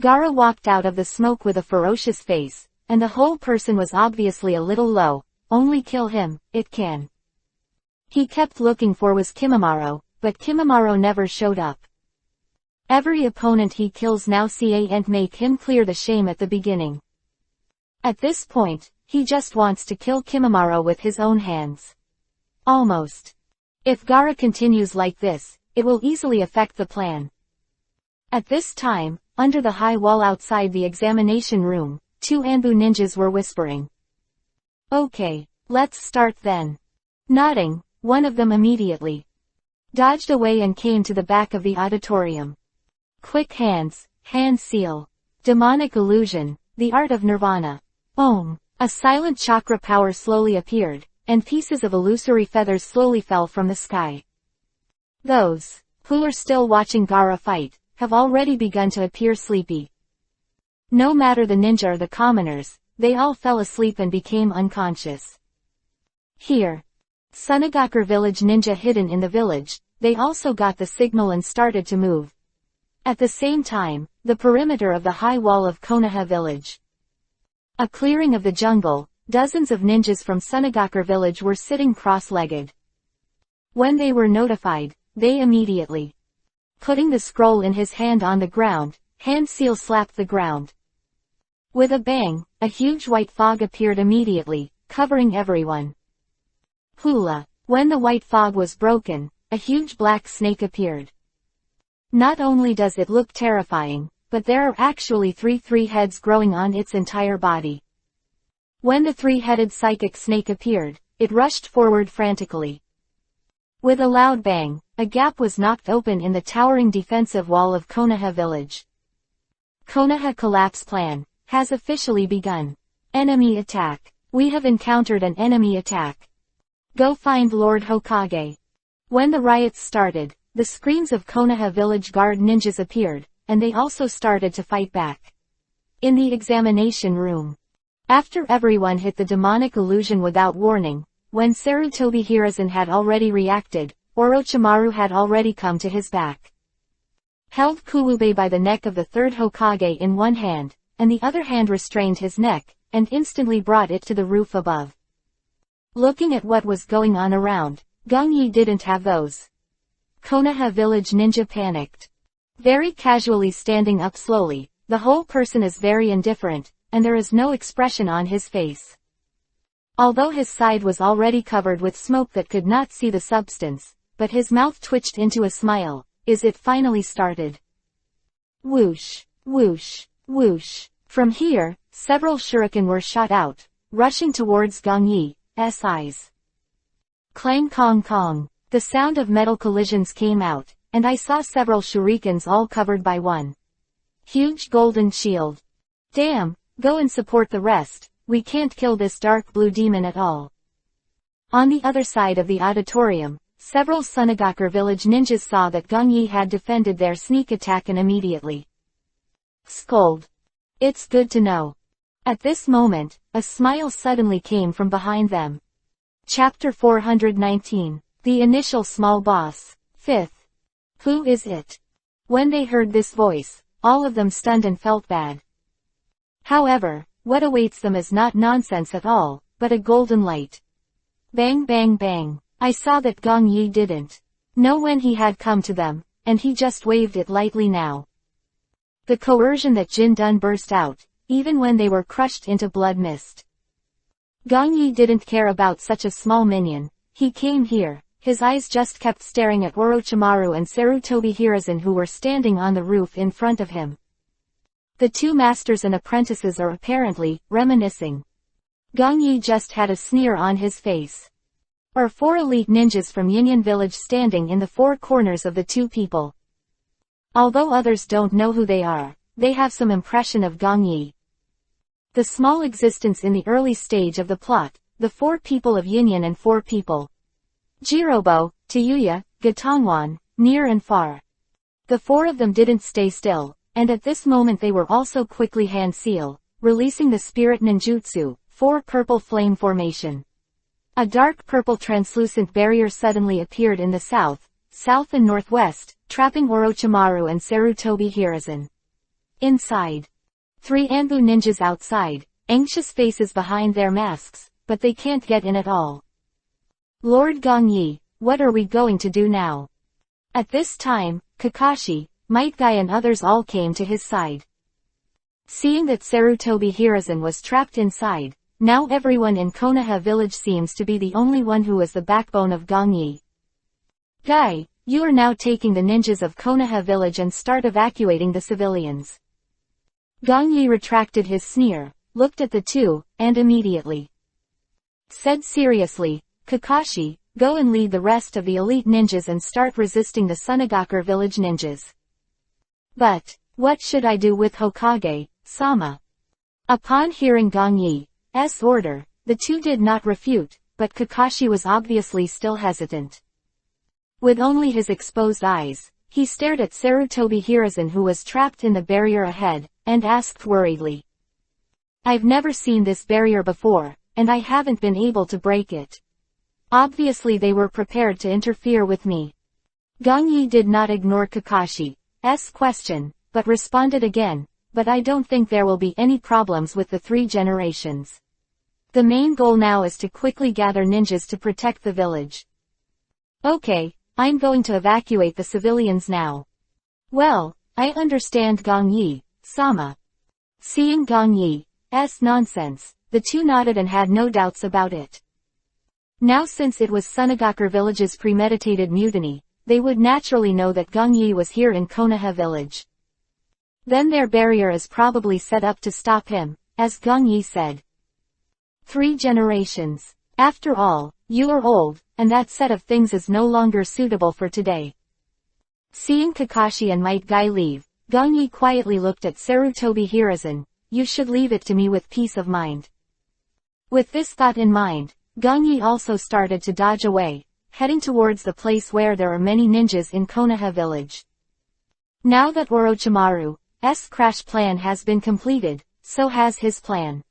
Gaara walked out of the smoke with a ferocious face, and the whole person was obviously a little low. Only kill him, it can. He kept looking for was Kimimaro, but Kimimaro never showed up. Every opponent he kills now can't make him clear the shame at the beginning. At this point, he just wants to kill Kimimaro with his own hands. Almost. If Gaara continues like this, it will easily affect the plan. At this time, under the high wall outside the examination room, two Anbu ninjas were whispering. Okay, let's start then. Nodding, one of them immediately dodged away and came to the back of the auditorium. Quick hands, hand seal. Demonic illusion, the art of nirvana. Om. A silent chakra power slowly appeared, and pieces of illusory feathers slowly fell from the sky. Those who are still watching Gaara fight have already begun to appear sleepy. No matter the ninja or the commoners, they all fell asleep and became unconscious. Here. Sunagakure village ninja hidden in the village, they also got the signal and started to move. At the same time, the perimeter of the high wall of Konoha village. A clearing of the jungle, dozens of ninjas from Sunagakure village were sitting cross-legged. When they were notified, they immediately putting the scroll in his hand on the ground, hand seal slapped the ground. With a bang, a huge white fog appeared immediately, covering everyone. Hula. When the white fog was broken, a huge black snake appeared. Not only does it look terrifying, but there are actually three heads growing on its entire body. When the three-headed psychic snake appeared, it rushed forward frantically. With a loud bang, a gap was knocked open in the towering defensive wall of Konoha village. Konoha collapse plan has officially begun. Enemy attack. We have encountered an enemy attack. Go find Lord Hokage. When the riots started, the screams of Konoha village guard ninjas appeared, and they also started to fight back. In the examination room. After everyone hit the demonic illusion without warning, when Sarutobi Hiruzen had already reacted, Orochimaru had already come to his back. Held Kuwabei by the neck of the third Hokage in one hand, and the other hand restrained his neck, and instantly brought it to the roof above. Looking at what was going on around, Gong Yi didn't have those. Konoha village ninja panicked. Very casually standing up slowly, the whole person is very indifferent, and there is no expression on his face. Although his side was already covered with smoke that could not see the substance, but his mouth twitched into a smile, as it finally started. Whoosh, whoosh, whoosh. From here, several shuriken were shot out, rushing towards Gong Yi's eyes. Clang kong kong. The sound of metal collisions came out, and I saw several shurikens all covered by one huge golden shield. Damn, go and support the rest, we can't kill this dark blue demon at all. On the other side of the auditorium, several Sunagakure village ninjas saw that Gong Yi had defended their sneak attack and immediately scolded. It's good to know. At this moment, a smile suddenly came from behind them. Chapter 419. The initial small boss. 5th. Who is it? When they heard this voice, all of them stunned and felt bad. However, what awaits them is not nonsense at all, but a golden light. Bang bang bang. I saw that Gong Yi didn't know when he had come to them, and he just waved it lightly now. The coercion that Jin Dun burst out, even when they were crushed into blood mist. Gong Yi didn't care about such a small minion. He came here. His eyes just kept staring at Orochimaru and Sarutobi Hiruzen who were standing on the roof in front of him. The two masters and apprentices are apparently reminiscing. Gong Yi just had a sneer on his face. Or 4 elite ninjas from Yinyan village standing in the 4 corners of the two people. Although others don't know who they are, they have some impression of Gong Yi. The small existence in the early stage of the plot, the 4 people of Yinyan and 4 people. Jirobo, Tayuya, Gatongwan, near and far. The 4 of them didn't stay still, and at this moment they were also quickly hand seal, releasing the spirit ninjutsu, 4 purple flame formation. A dark purple translucent barrier suddenly appeared in the south and northwest, trapping Orochimaru and Sarutobi Hiruzen. Inside. 3 Anbu ninjas outside, anxious faces behind their masks, but they can't get in at all. Lord Gong Yi, what are we going to do now? At this time, Kakashi, Might Guy and others all came to his side. Seeing that Sarutobi Hiruzen was trapped inside, now everyone in Konoha village seems to be the only one who is the backbone of Gong Yi. Guy, you are now taking the ninjas of Konoha village and start evacuating the civilians. Gong Yi retracted his sneer, looked at the two, and immediately said seriously, Kakashi, go and lead the rest of the elite ninjas and start resisting the Sunagakure village ninjas. But, what should I do with Hokage-sama? Upon hearing Gong Yi's order, the two did not refute, but Kakashi was obviously still hesitant. With only his exposed eyes, he stared at Sarutobi Hiruzen who was trapped in the barrier ahead, and asked worriedly. I've never seen this barrier before, and I haven't been able to break it. Obviously they were prepared to interfere with me. Gong Yi did not ignore Kakashi's question, but responded again, but I don't think there will be any problems with the 3 generations. The main goal now is to quickly gather ninjas to protect the village. Okay, I'm going to evacuate the civilians now. Well, I understand Gong Yi-sama. Seeing Gong Yi's nonsense, the two nodded and had no doubts about it. Now since it was Sunagakure village's premeditated mutiny, they would naturally know that Gong Yi was here in Konoha village. Then their barrier is probably set up to stop him, as Gong Yi said. 3 generations. After all, you are old, and that set of things is no longer suitable for today. Seeing Kakashi and Might Guy leave, Gong Yi quietly looked at Sarutobi Hiruzen. You should leave it to me with peace of mind. With this thought in mind, Gong Yi also started to dodge away, heading towards the place where there are many ninjas in Konoha village. Now that Orochimaru's crash plan has been completed, so has his plan.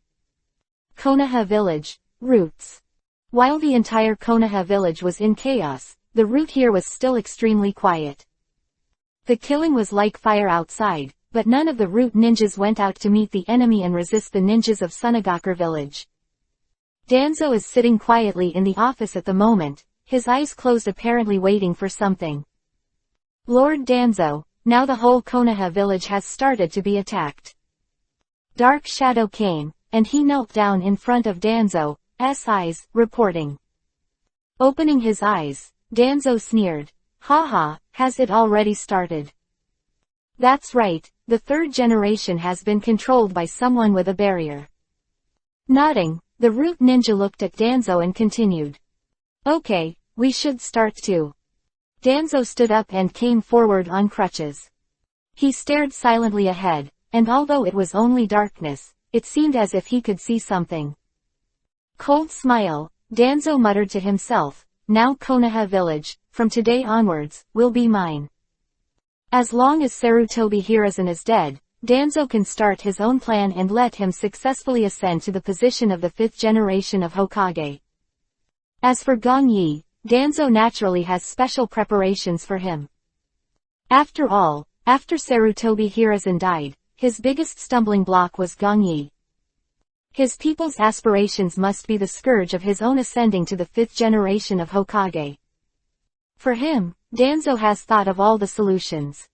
Konoha village. Roots. While the entire Konoha village was in chaos, the route here was still extremely quiet. The killing was like fire outside, but none of the root ninjas went out to meet the enemy and resist the ninjas of Sunagakure village. Danzo is sitting quietly in the office at the moment, his eyes closed apparently waiting for something. Lord Danzo, now the whole Konoha village has started to be attacked. Dark Shadow came, and he knelt down in front of Danzo's eyes, reporting. Opening his eyes, Danzo sneered. Haha, has it already started? That's right, the third generation has been controlled by someone with a barrier. Nodding, the root ninja looked at Danzo and continued. Okay, we should start too. Danzo stood up and came forward on crutches. He stared silently ahead, and although it was only darkness, it seemed as if he could see something. Cold smile, Danzo muttered to himself, now Konoha village, from today onwards, will be mine. As long as Sarutobi Hiruzen is dead, Danzo can start his own plan and let him successfully ascend to the position of the 5th generation of Hokage. As for Gong Yi, Danzo naturally has special preparations for him. After all, after Sarutobi Hiruzen died, his biggest stumbling block was Gong Yi. His people's aspirations must be the scourge of his own ascending to the 5th generation of Hokage. For him, Danzo has thought of all the solutions.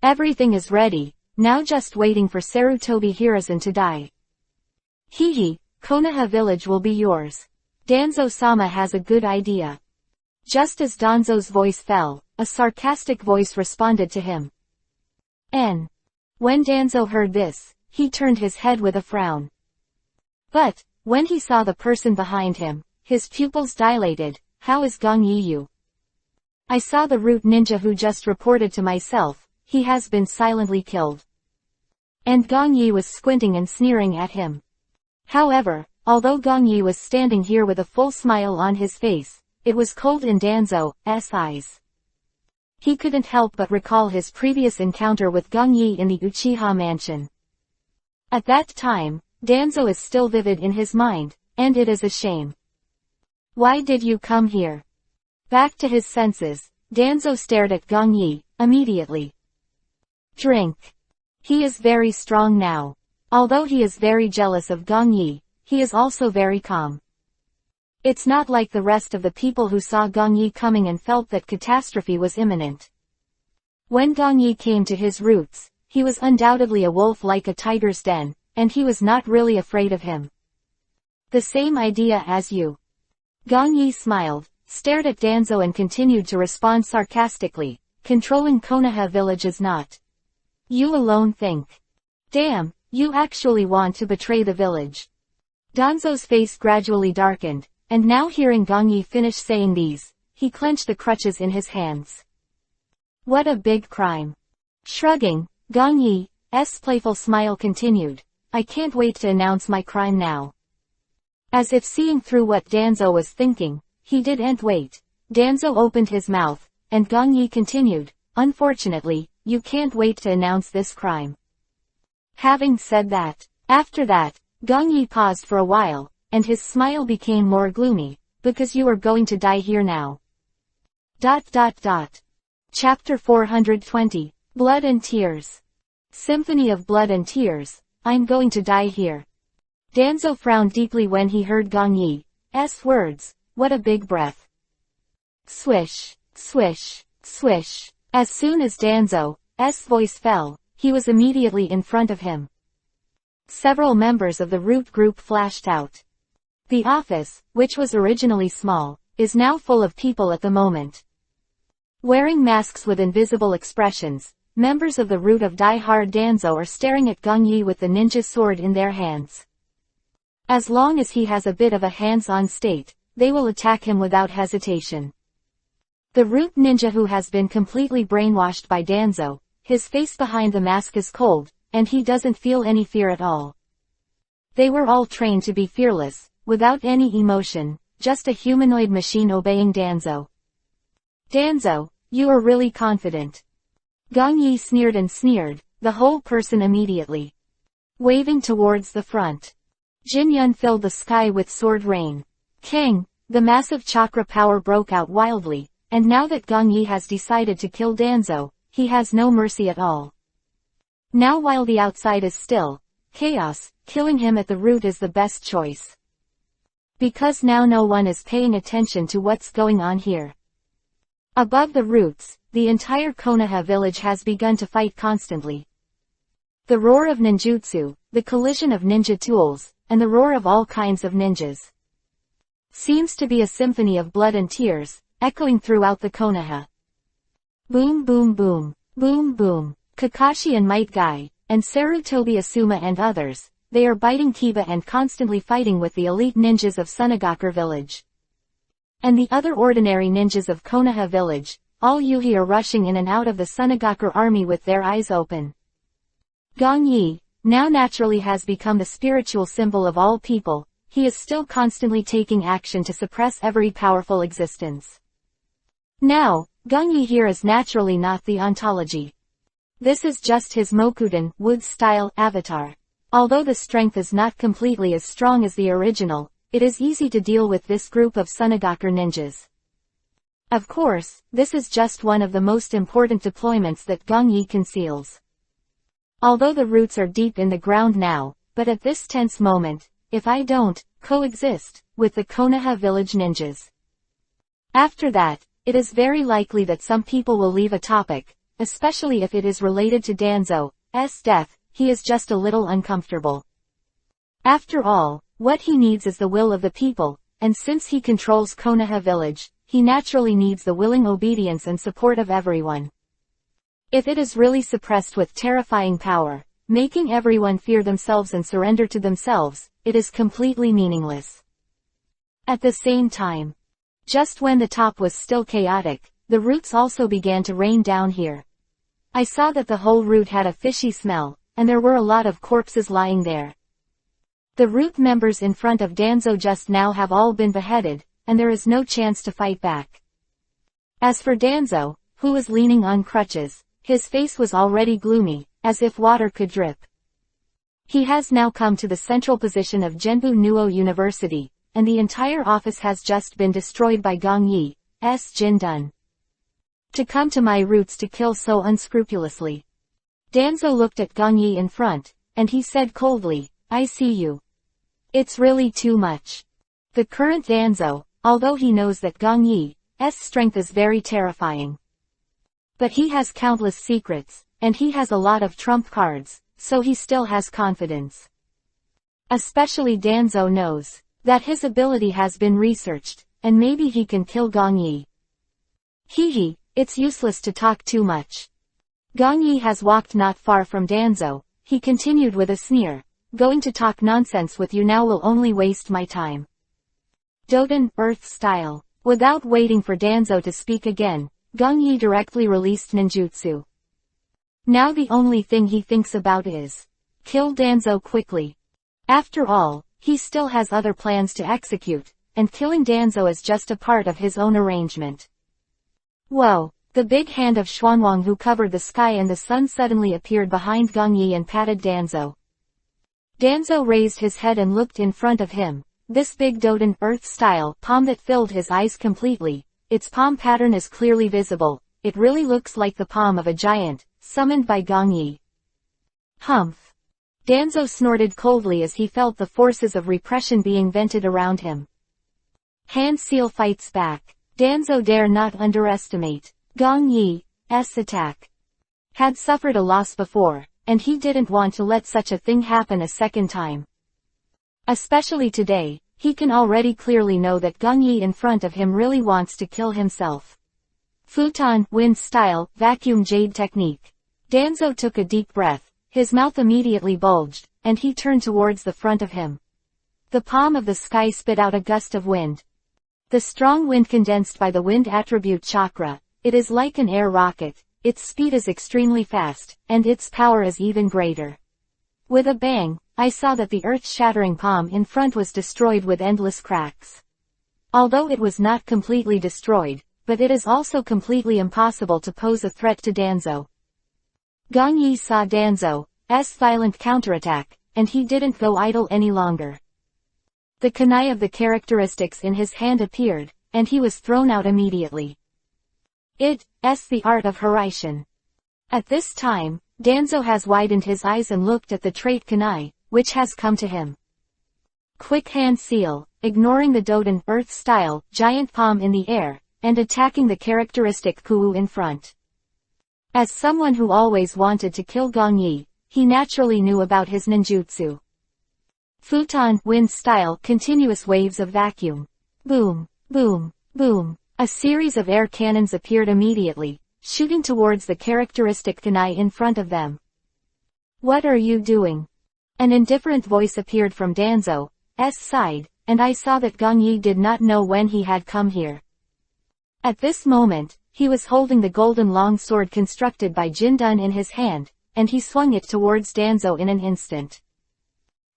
Everything is ready, now just waiting for Sarutobi Hiruzen to die. Hehe, Konoha village will be yours. Danzo-sama has a good idea. Just as Danzo's voice fell, a sarcastic voice responded to him. N. When Danzo heard this, he turned his head with a frown. But, when he saw the person behind him, his pupils dilated. How is Gong Yi? I saw the root ninja who just reported to myself, he has been silently killed. And Gong Yi was squinting and sneering at him. However, although Gong Yi was standing here with a full smile on his face, it was cold in Danzo's eyes. He couldn't help but recall his previous encounter with Gong Yi in the Uchiha mansion. At that time, Danzo is still vivid in his mind, and it is a shame. Why did you come here? Back to his senses, Danzo stared at Gong Yi, immediately. Drink. He is very strong now. Although he is very jealous of Gong Yi, he is also very calm. It's not like the rest of the people who saw Gong Yi coming and felt that catastrophe was imminent. When Gong Yi came to his roots, he was undoubtedly a wolf like a tiger's den, and he was not really afraid of him. The same idea as you. Gong Yi smiled, stared at Danzo and continued to respond sarcastically. Controlling Konoha village is not. You alone think. Damn, you actually want to betray the village. Danzo's face gradually darkened, and now hearing Gong Yi finish saying these, he clenched the crutches in his hands. What a big crime. Shrugging, Gong Yi's playful smile continued. I can't wait to announce my crime now. As if seeing through what Danzo was thinking, he didn't wait. Danzo opened his mouth, and Gong Yi continued, unfortunately, you can't wait to announce this crime. Having said that, after that, Gong Yi paused for a while, and his smile became more gloomy, because you are going to die here now. Chapter 420, Blood and Tears. Symphony of Blood and Tears. I'm going to die here. Danzo frowned deeply when he heard Gong Yi's words. What a big breath. Swish, swish, swish. As soon as Danzo's voice fell, he was immediately in front of him. Several members of the root group flashed out. The office, which was originally small, is now full of people at the moment. Wearing masks with invisible expressions, members of the root of Die Hard Danzo are staring at Gong Yi with the ninja sword in their hands. As long as he has a bit of a hands-on state, they will attack him without hesitation. The root ninja who has been completely brainwashed by Danzo, his face behind the mask is cold, and he doesn't feel any fear at all. They were all trained to be fearless, without any emotion, just a humanoid machine obeying Danzo. Danzo, you are really confident. Gong Yi sneered and sneered, the whole person immediately. Waving towards the front. Jin Yun filled the sky with sword rain. King, the massive chakra power broke out wildly, and now that Gong Yi has decided to kill Danzo, he has no mercy at all. Now while the outside is still chaos, killing him at the root is the best choice. Because now no one is paying attention to what's going on here. Above the roots, the entire Konoha village has begun to fight constantly. The roar of ninjutsu, the collision of ninja tools, and the roar of all kinds of ninjas seems to be a symphony of blood and tears, echoing throughout the Konoha. Boom boom boom, boom boom. Kakashi and Might Guy, and Sarutobi Asuma and others, they are biting Kiba and constantly fighting with the elite ninjas of Sunagakure village. And the other ordinary ninjas of Konoha village, all Yuhi are rushing in and out of the Sunagakure army with their eyes open. Gong Yi, now naturally has become the spiritual symbol of all people. He is still constantly taking action to suppress every powerful existence. Now, Gong Yi here is naturally not the ontology. This is just his Mokuden, wood-style, avatar. Although the strength is not completely as strong as the original, it is easy to deal with this group of Sunagakure ninjas. Of course, this is just one of the most important deployments that Gong Yi conceals. Although the roots are deep in the ground now, but at this tense moment, if I don't coexist with the Konoha village ninjas. After that, it is very likely that some people will leave a topic, especially if it is related to Danzo's death. He is just a little uncomfortable. After all, what he needs is the will of the people, and since he controls Konoha village, he naturally needs the willing obedience and support of everyone. If it is really suppressed with terrifying power, making everyone fear themselves and surrender to themselves, it is completely meaningless. At the same time, just when the top was still chaotic, the roots also began to rain down here. I saw that the whole root had a fishy smell, and there were a lot of corpses lying there. The root members in front of Danzo just now have all been beheaded, and there is no chance to fight back. As for Danzo, who was leaning on crutches, his face was already gloomy, as if water could drip. He has now come to the central position of Genbu Nuo University, and the entire office has just been destroyed by Gong Yi's Jin-dun. To come to my roots to kill so unscrupulously. Danzo looked at Gong Yi in front, and he said coldly, I see you. It's really too much. The current Danzo, although he knows that Gong Yi's strength is very terrifying. But he has countless secrets, and he has a lot of trump cards, so he still has confidence. Especially Danzo knows that his ability has been researched, and maybe he can kill Gong Yi. Hehe, it's useless to talk too much. Gong Yi has walked not far from Danzo. He continued with a sneer, going to talk nonsense with you now will only waste my time. Doden, Earth style. Without waiting for Danzo to speak again, Gong Yi directly released ninjutsu. Now the only thing he thinks about is kill Danzo quickly. After all, he still has other plans to execute, and killing Danzo is just a part of his own arrangement. Whoa. The big hand of Xuanwang who covered the sky and the sun suddenly appeared behind Gong Yi and patted Danzo. Danzo raised his head and looked in front of him. This big Doden, Earth-style, palm that filled his eyes completely. Its palm pattern is clearly visible. It really looks like the palm of a giant, summoned by Gong Yi. Humph. Danzo snorted coldly as he felt the forces of repression being vented around him. Hand Seal fights back. Danzo dare not underestimate Gong Yi's attack. Had suffered a loss before, and he didn't want to let such a thing happen a second time. Especially today, he can already clearly know that Gong Yi in front of him really wants to kill himself. Futon, wind style, vacuum jade technique. Danzo took a deep breath, his mouth immediately bulged, and he turned towards the front of him. The palm of the sky spit out a gust of wind. The strong wind condensed by the wind attribute chakra. It is like an air rocket, its speed is extremely fast, and its power is even greater. With a bang, I saw that the earth-shattering palm in front was destroyed with endless cracks. Although it was not completely destroyed, but it is also completely impossible to pose a threat to Danzo. Gong Yi saw Danzo's violent counterattack, and he didn't go idle any longer. The kunai of the characteristics in his hand appeared, and he was thrown out immediately. It's the art of Hiraishin. At this time, Danzo has widened his eyes and looked at the trait kunai, which has come to him. Quick Hand Seal, ignoring the Doden Earth-style giant palm in the air, and attacking the characteristic Kuu in front. As someone who always wanted to kill Gong Yi, he naturally knew about his ninjutsu. Futon wind style continuous waves of vacuum. Boom, boom, boom. A series of air cannons appeared immediately, shooting towards the characteristic kunai in front of them. What are you doing? An indifferent voice appeared from Danzo's side, and I saw that Gong Yi did not know when he had come here. At this moment, he was holding the golden long sword constructed by Jindun in his hand, and he swung it towards Danzo in an instant.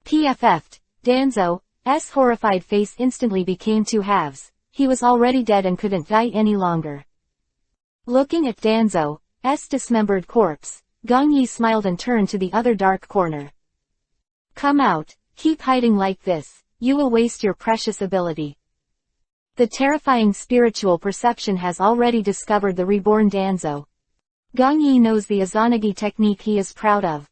PFF'd. Danzo's horrified face instantly became two halves. He was already dead and couldn't die any longer. Looking at Danzo's dismembered corpse, Gong Yi smiled and turned to the other dark corner. Come out, keep hiding like this, you will waste your precious ability. The terrifying spiritual perception has already discovered the reborn Danzo. Gong Yi knows the Izanagi technique he is proud of.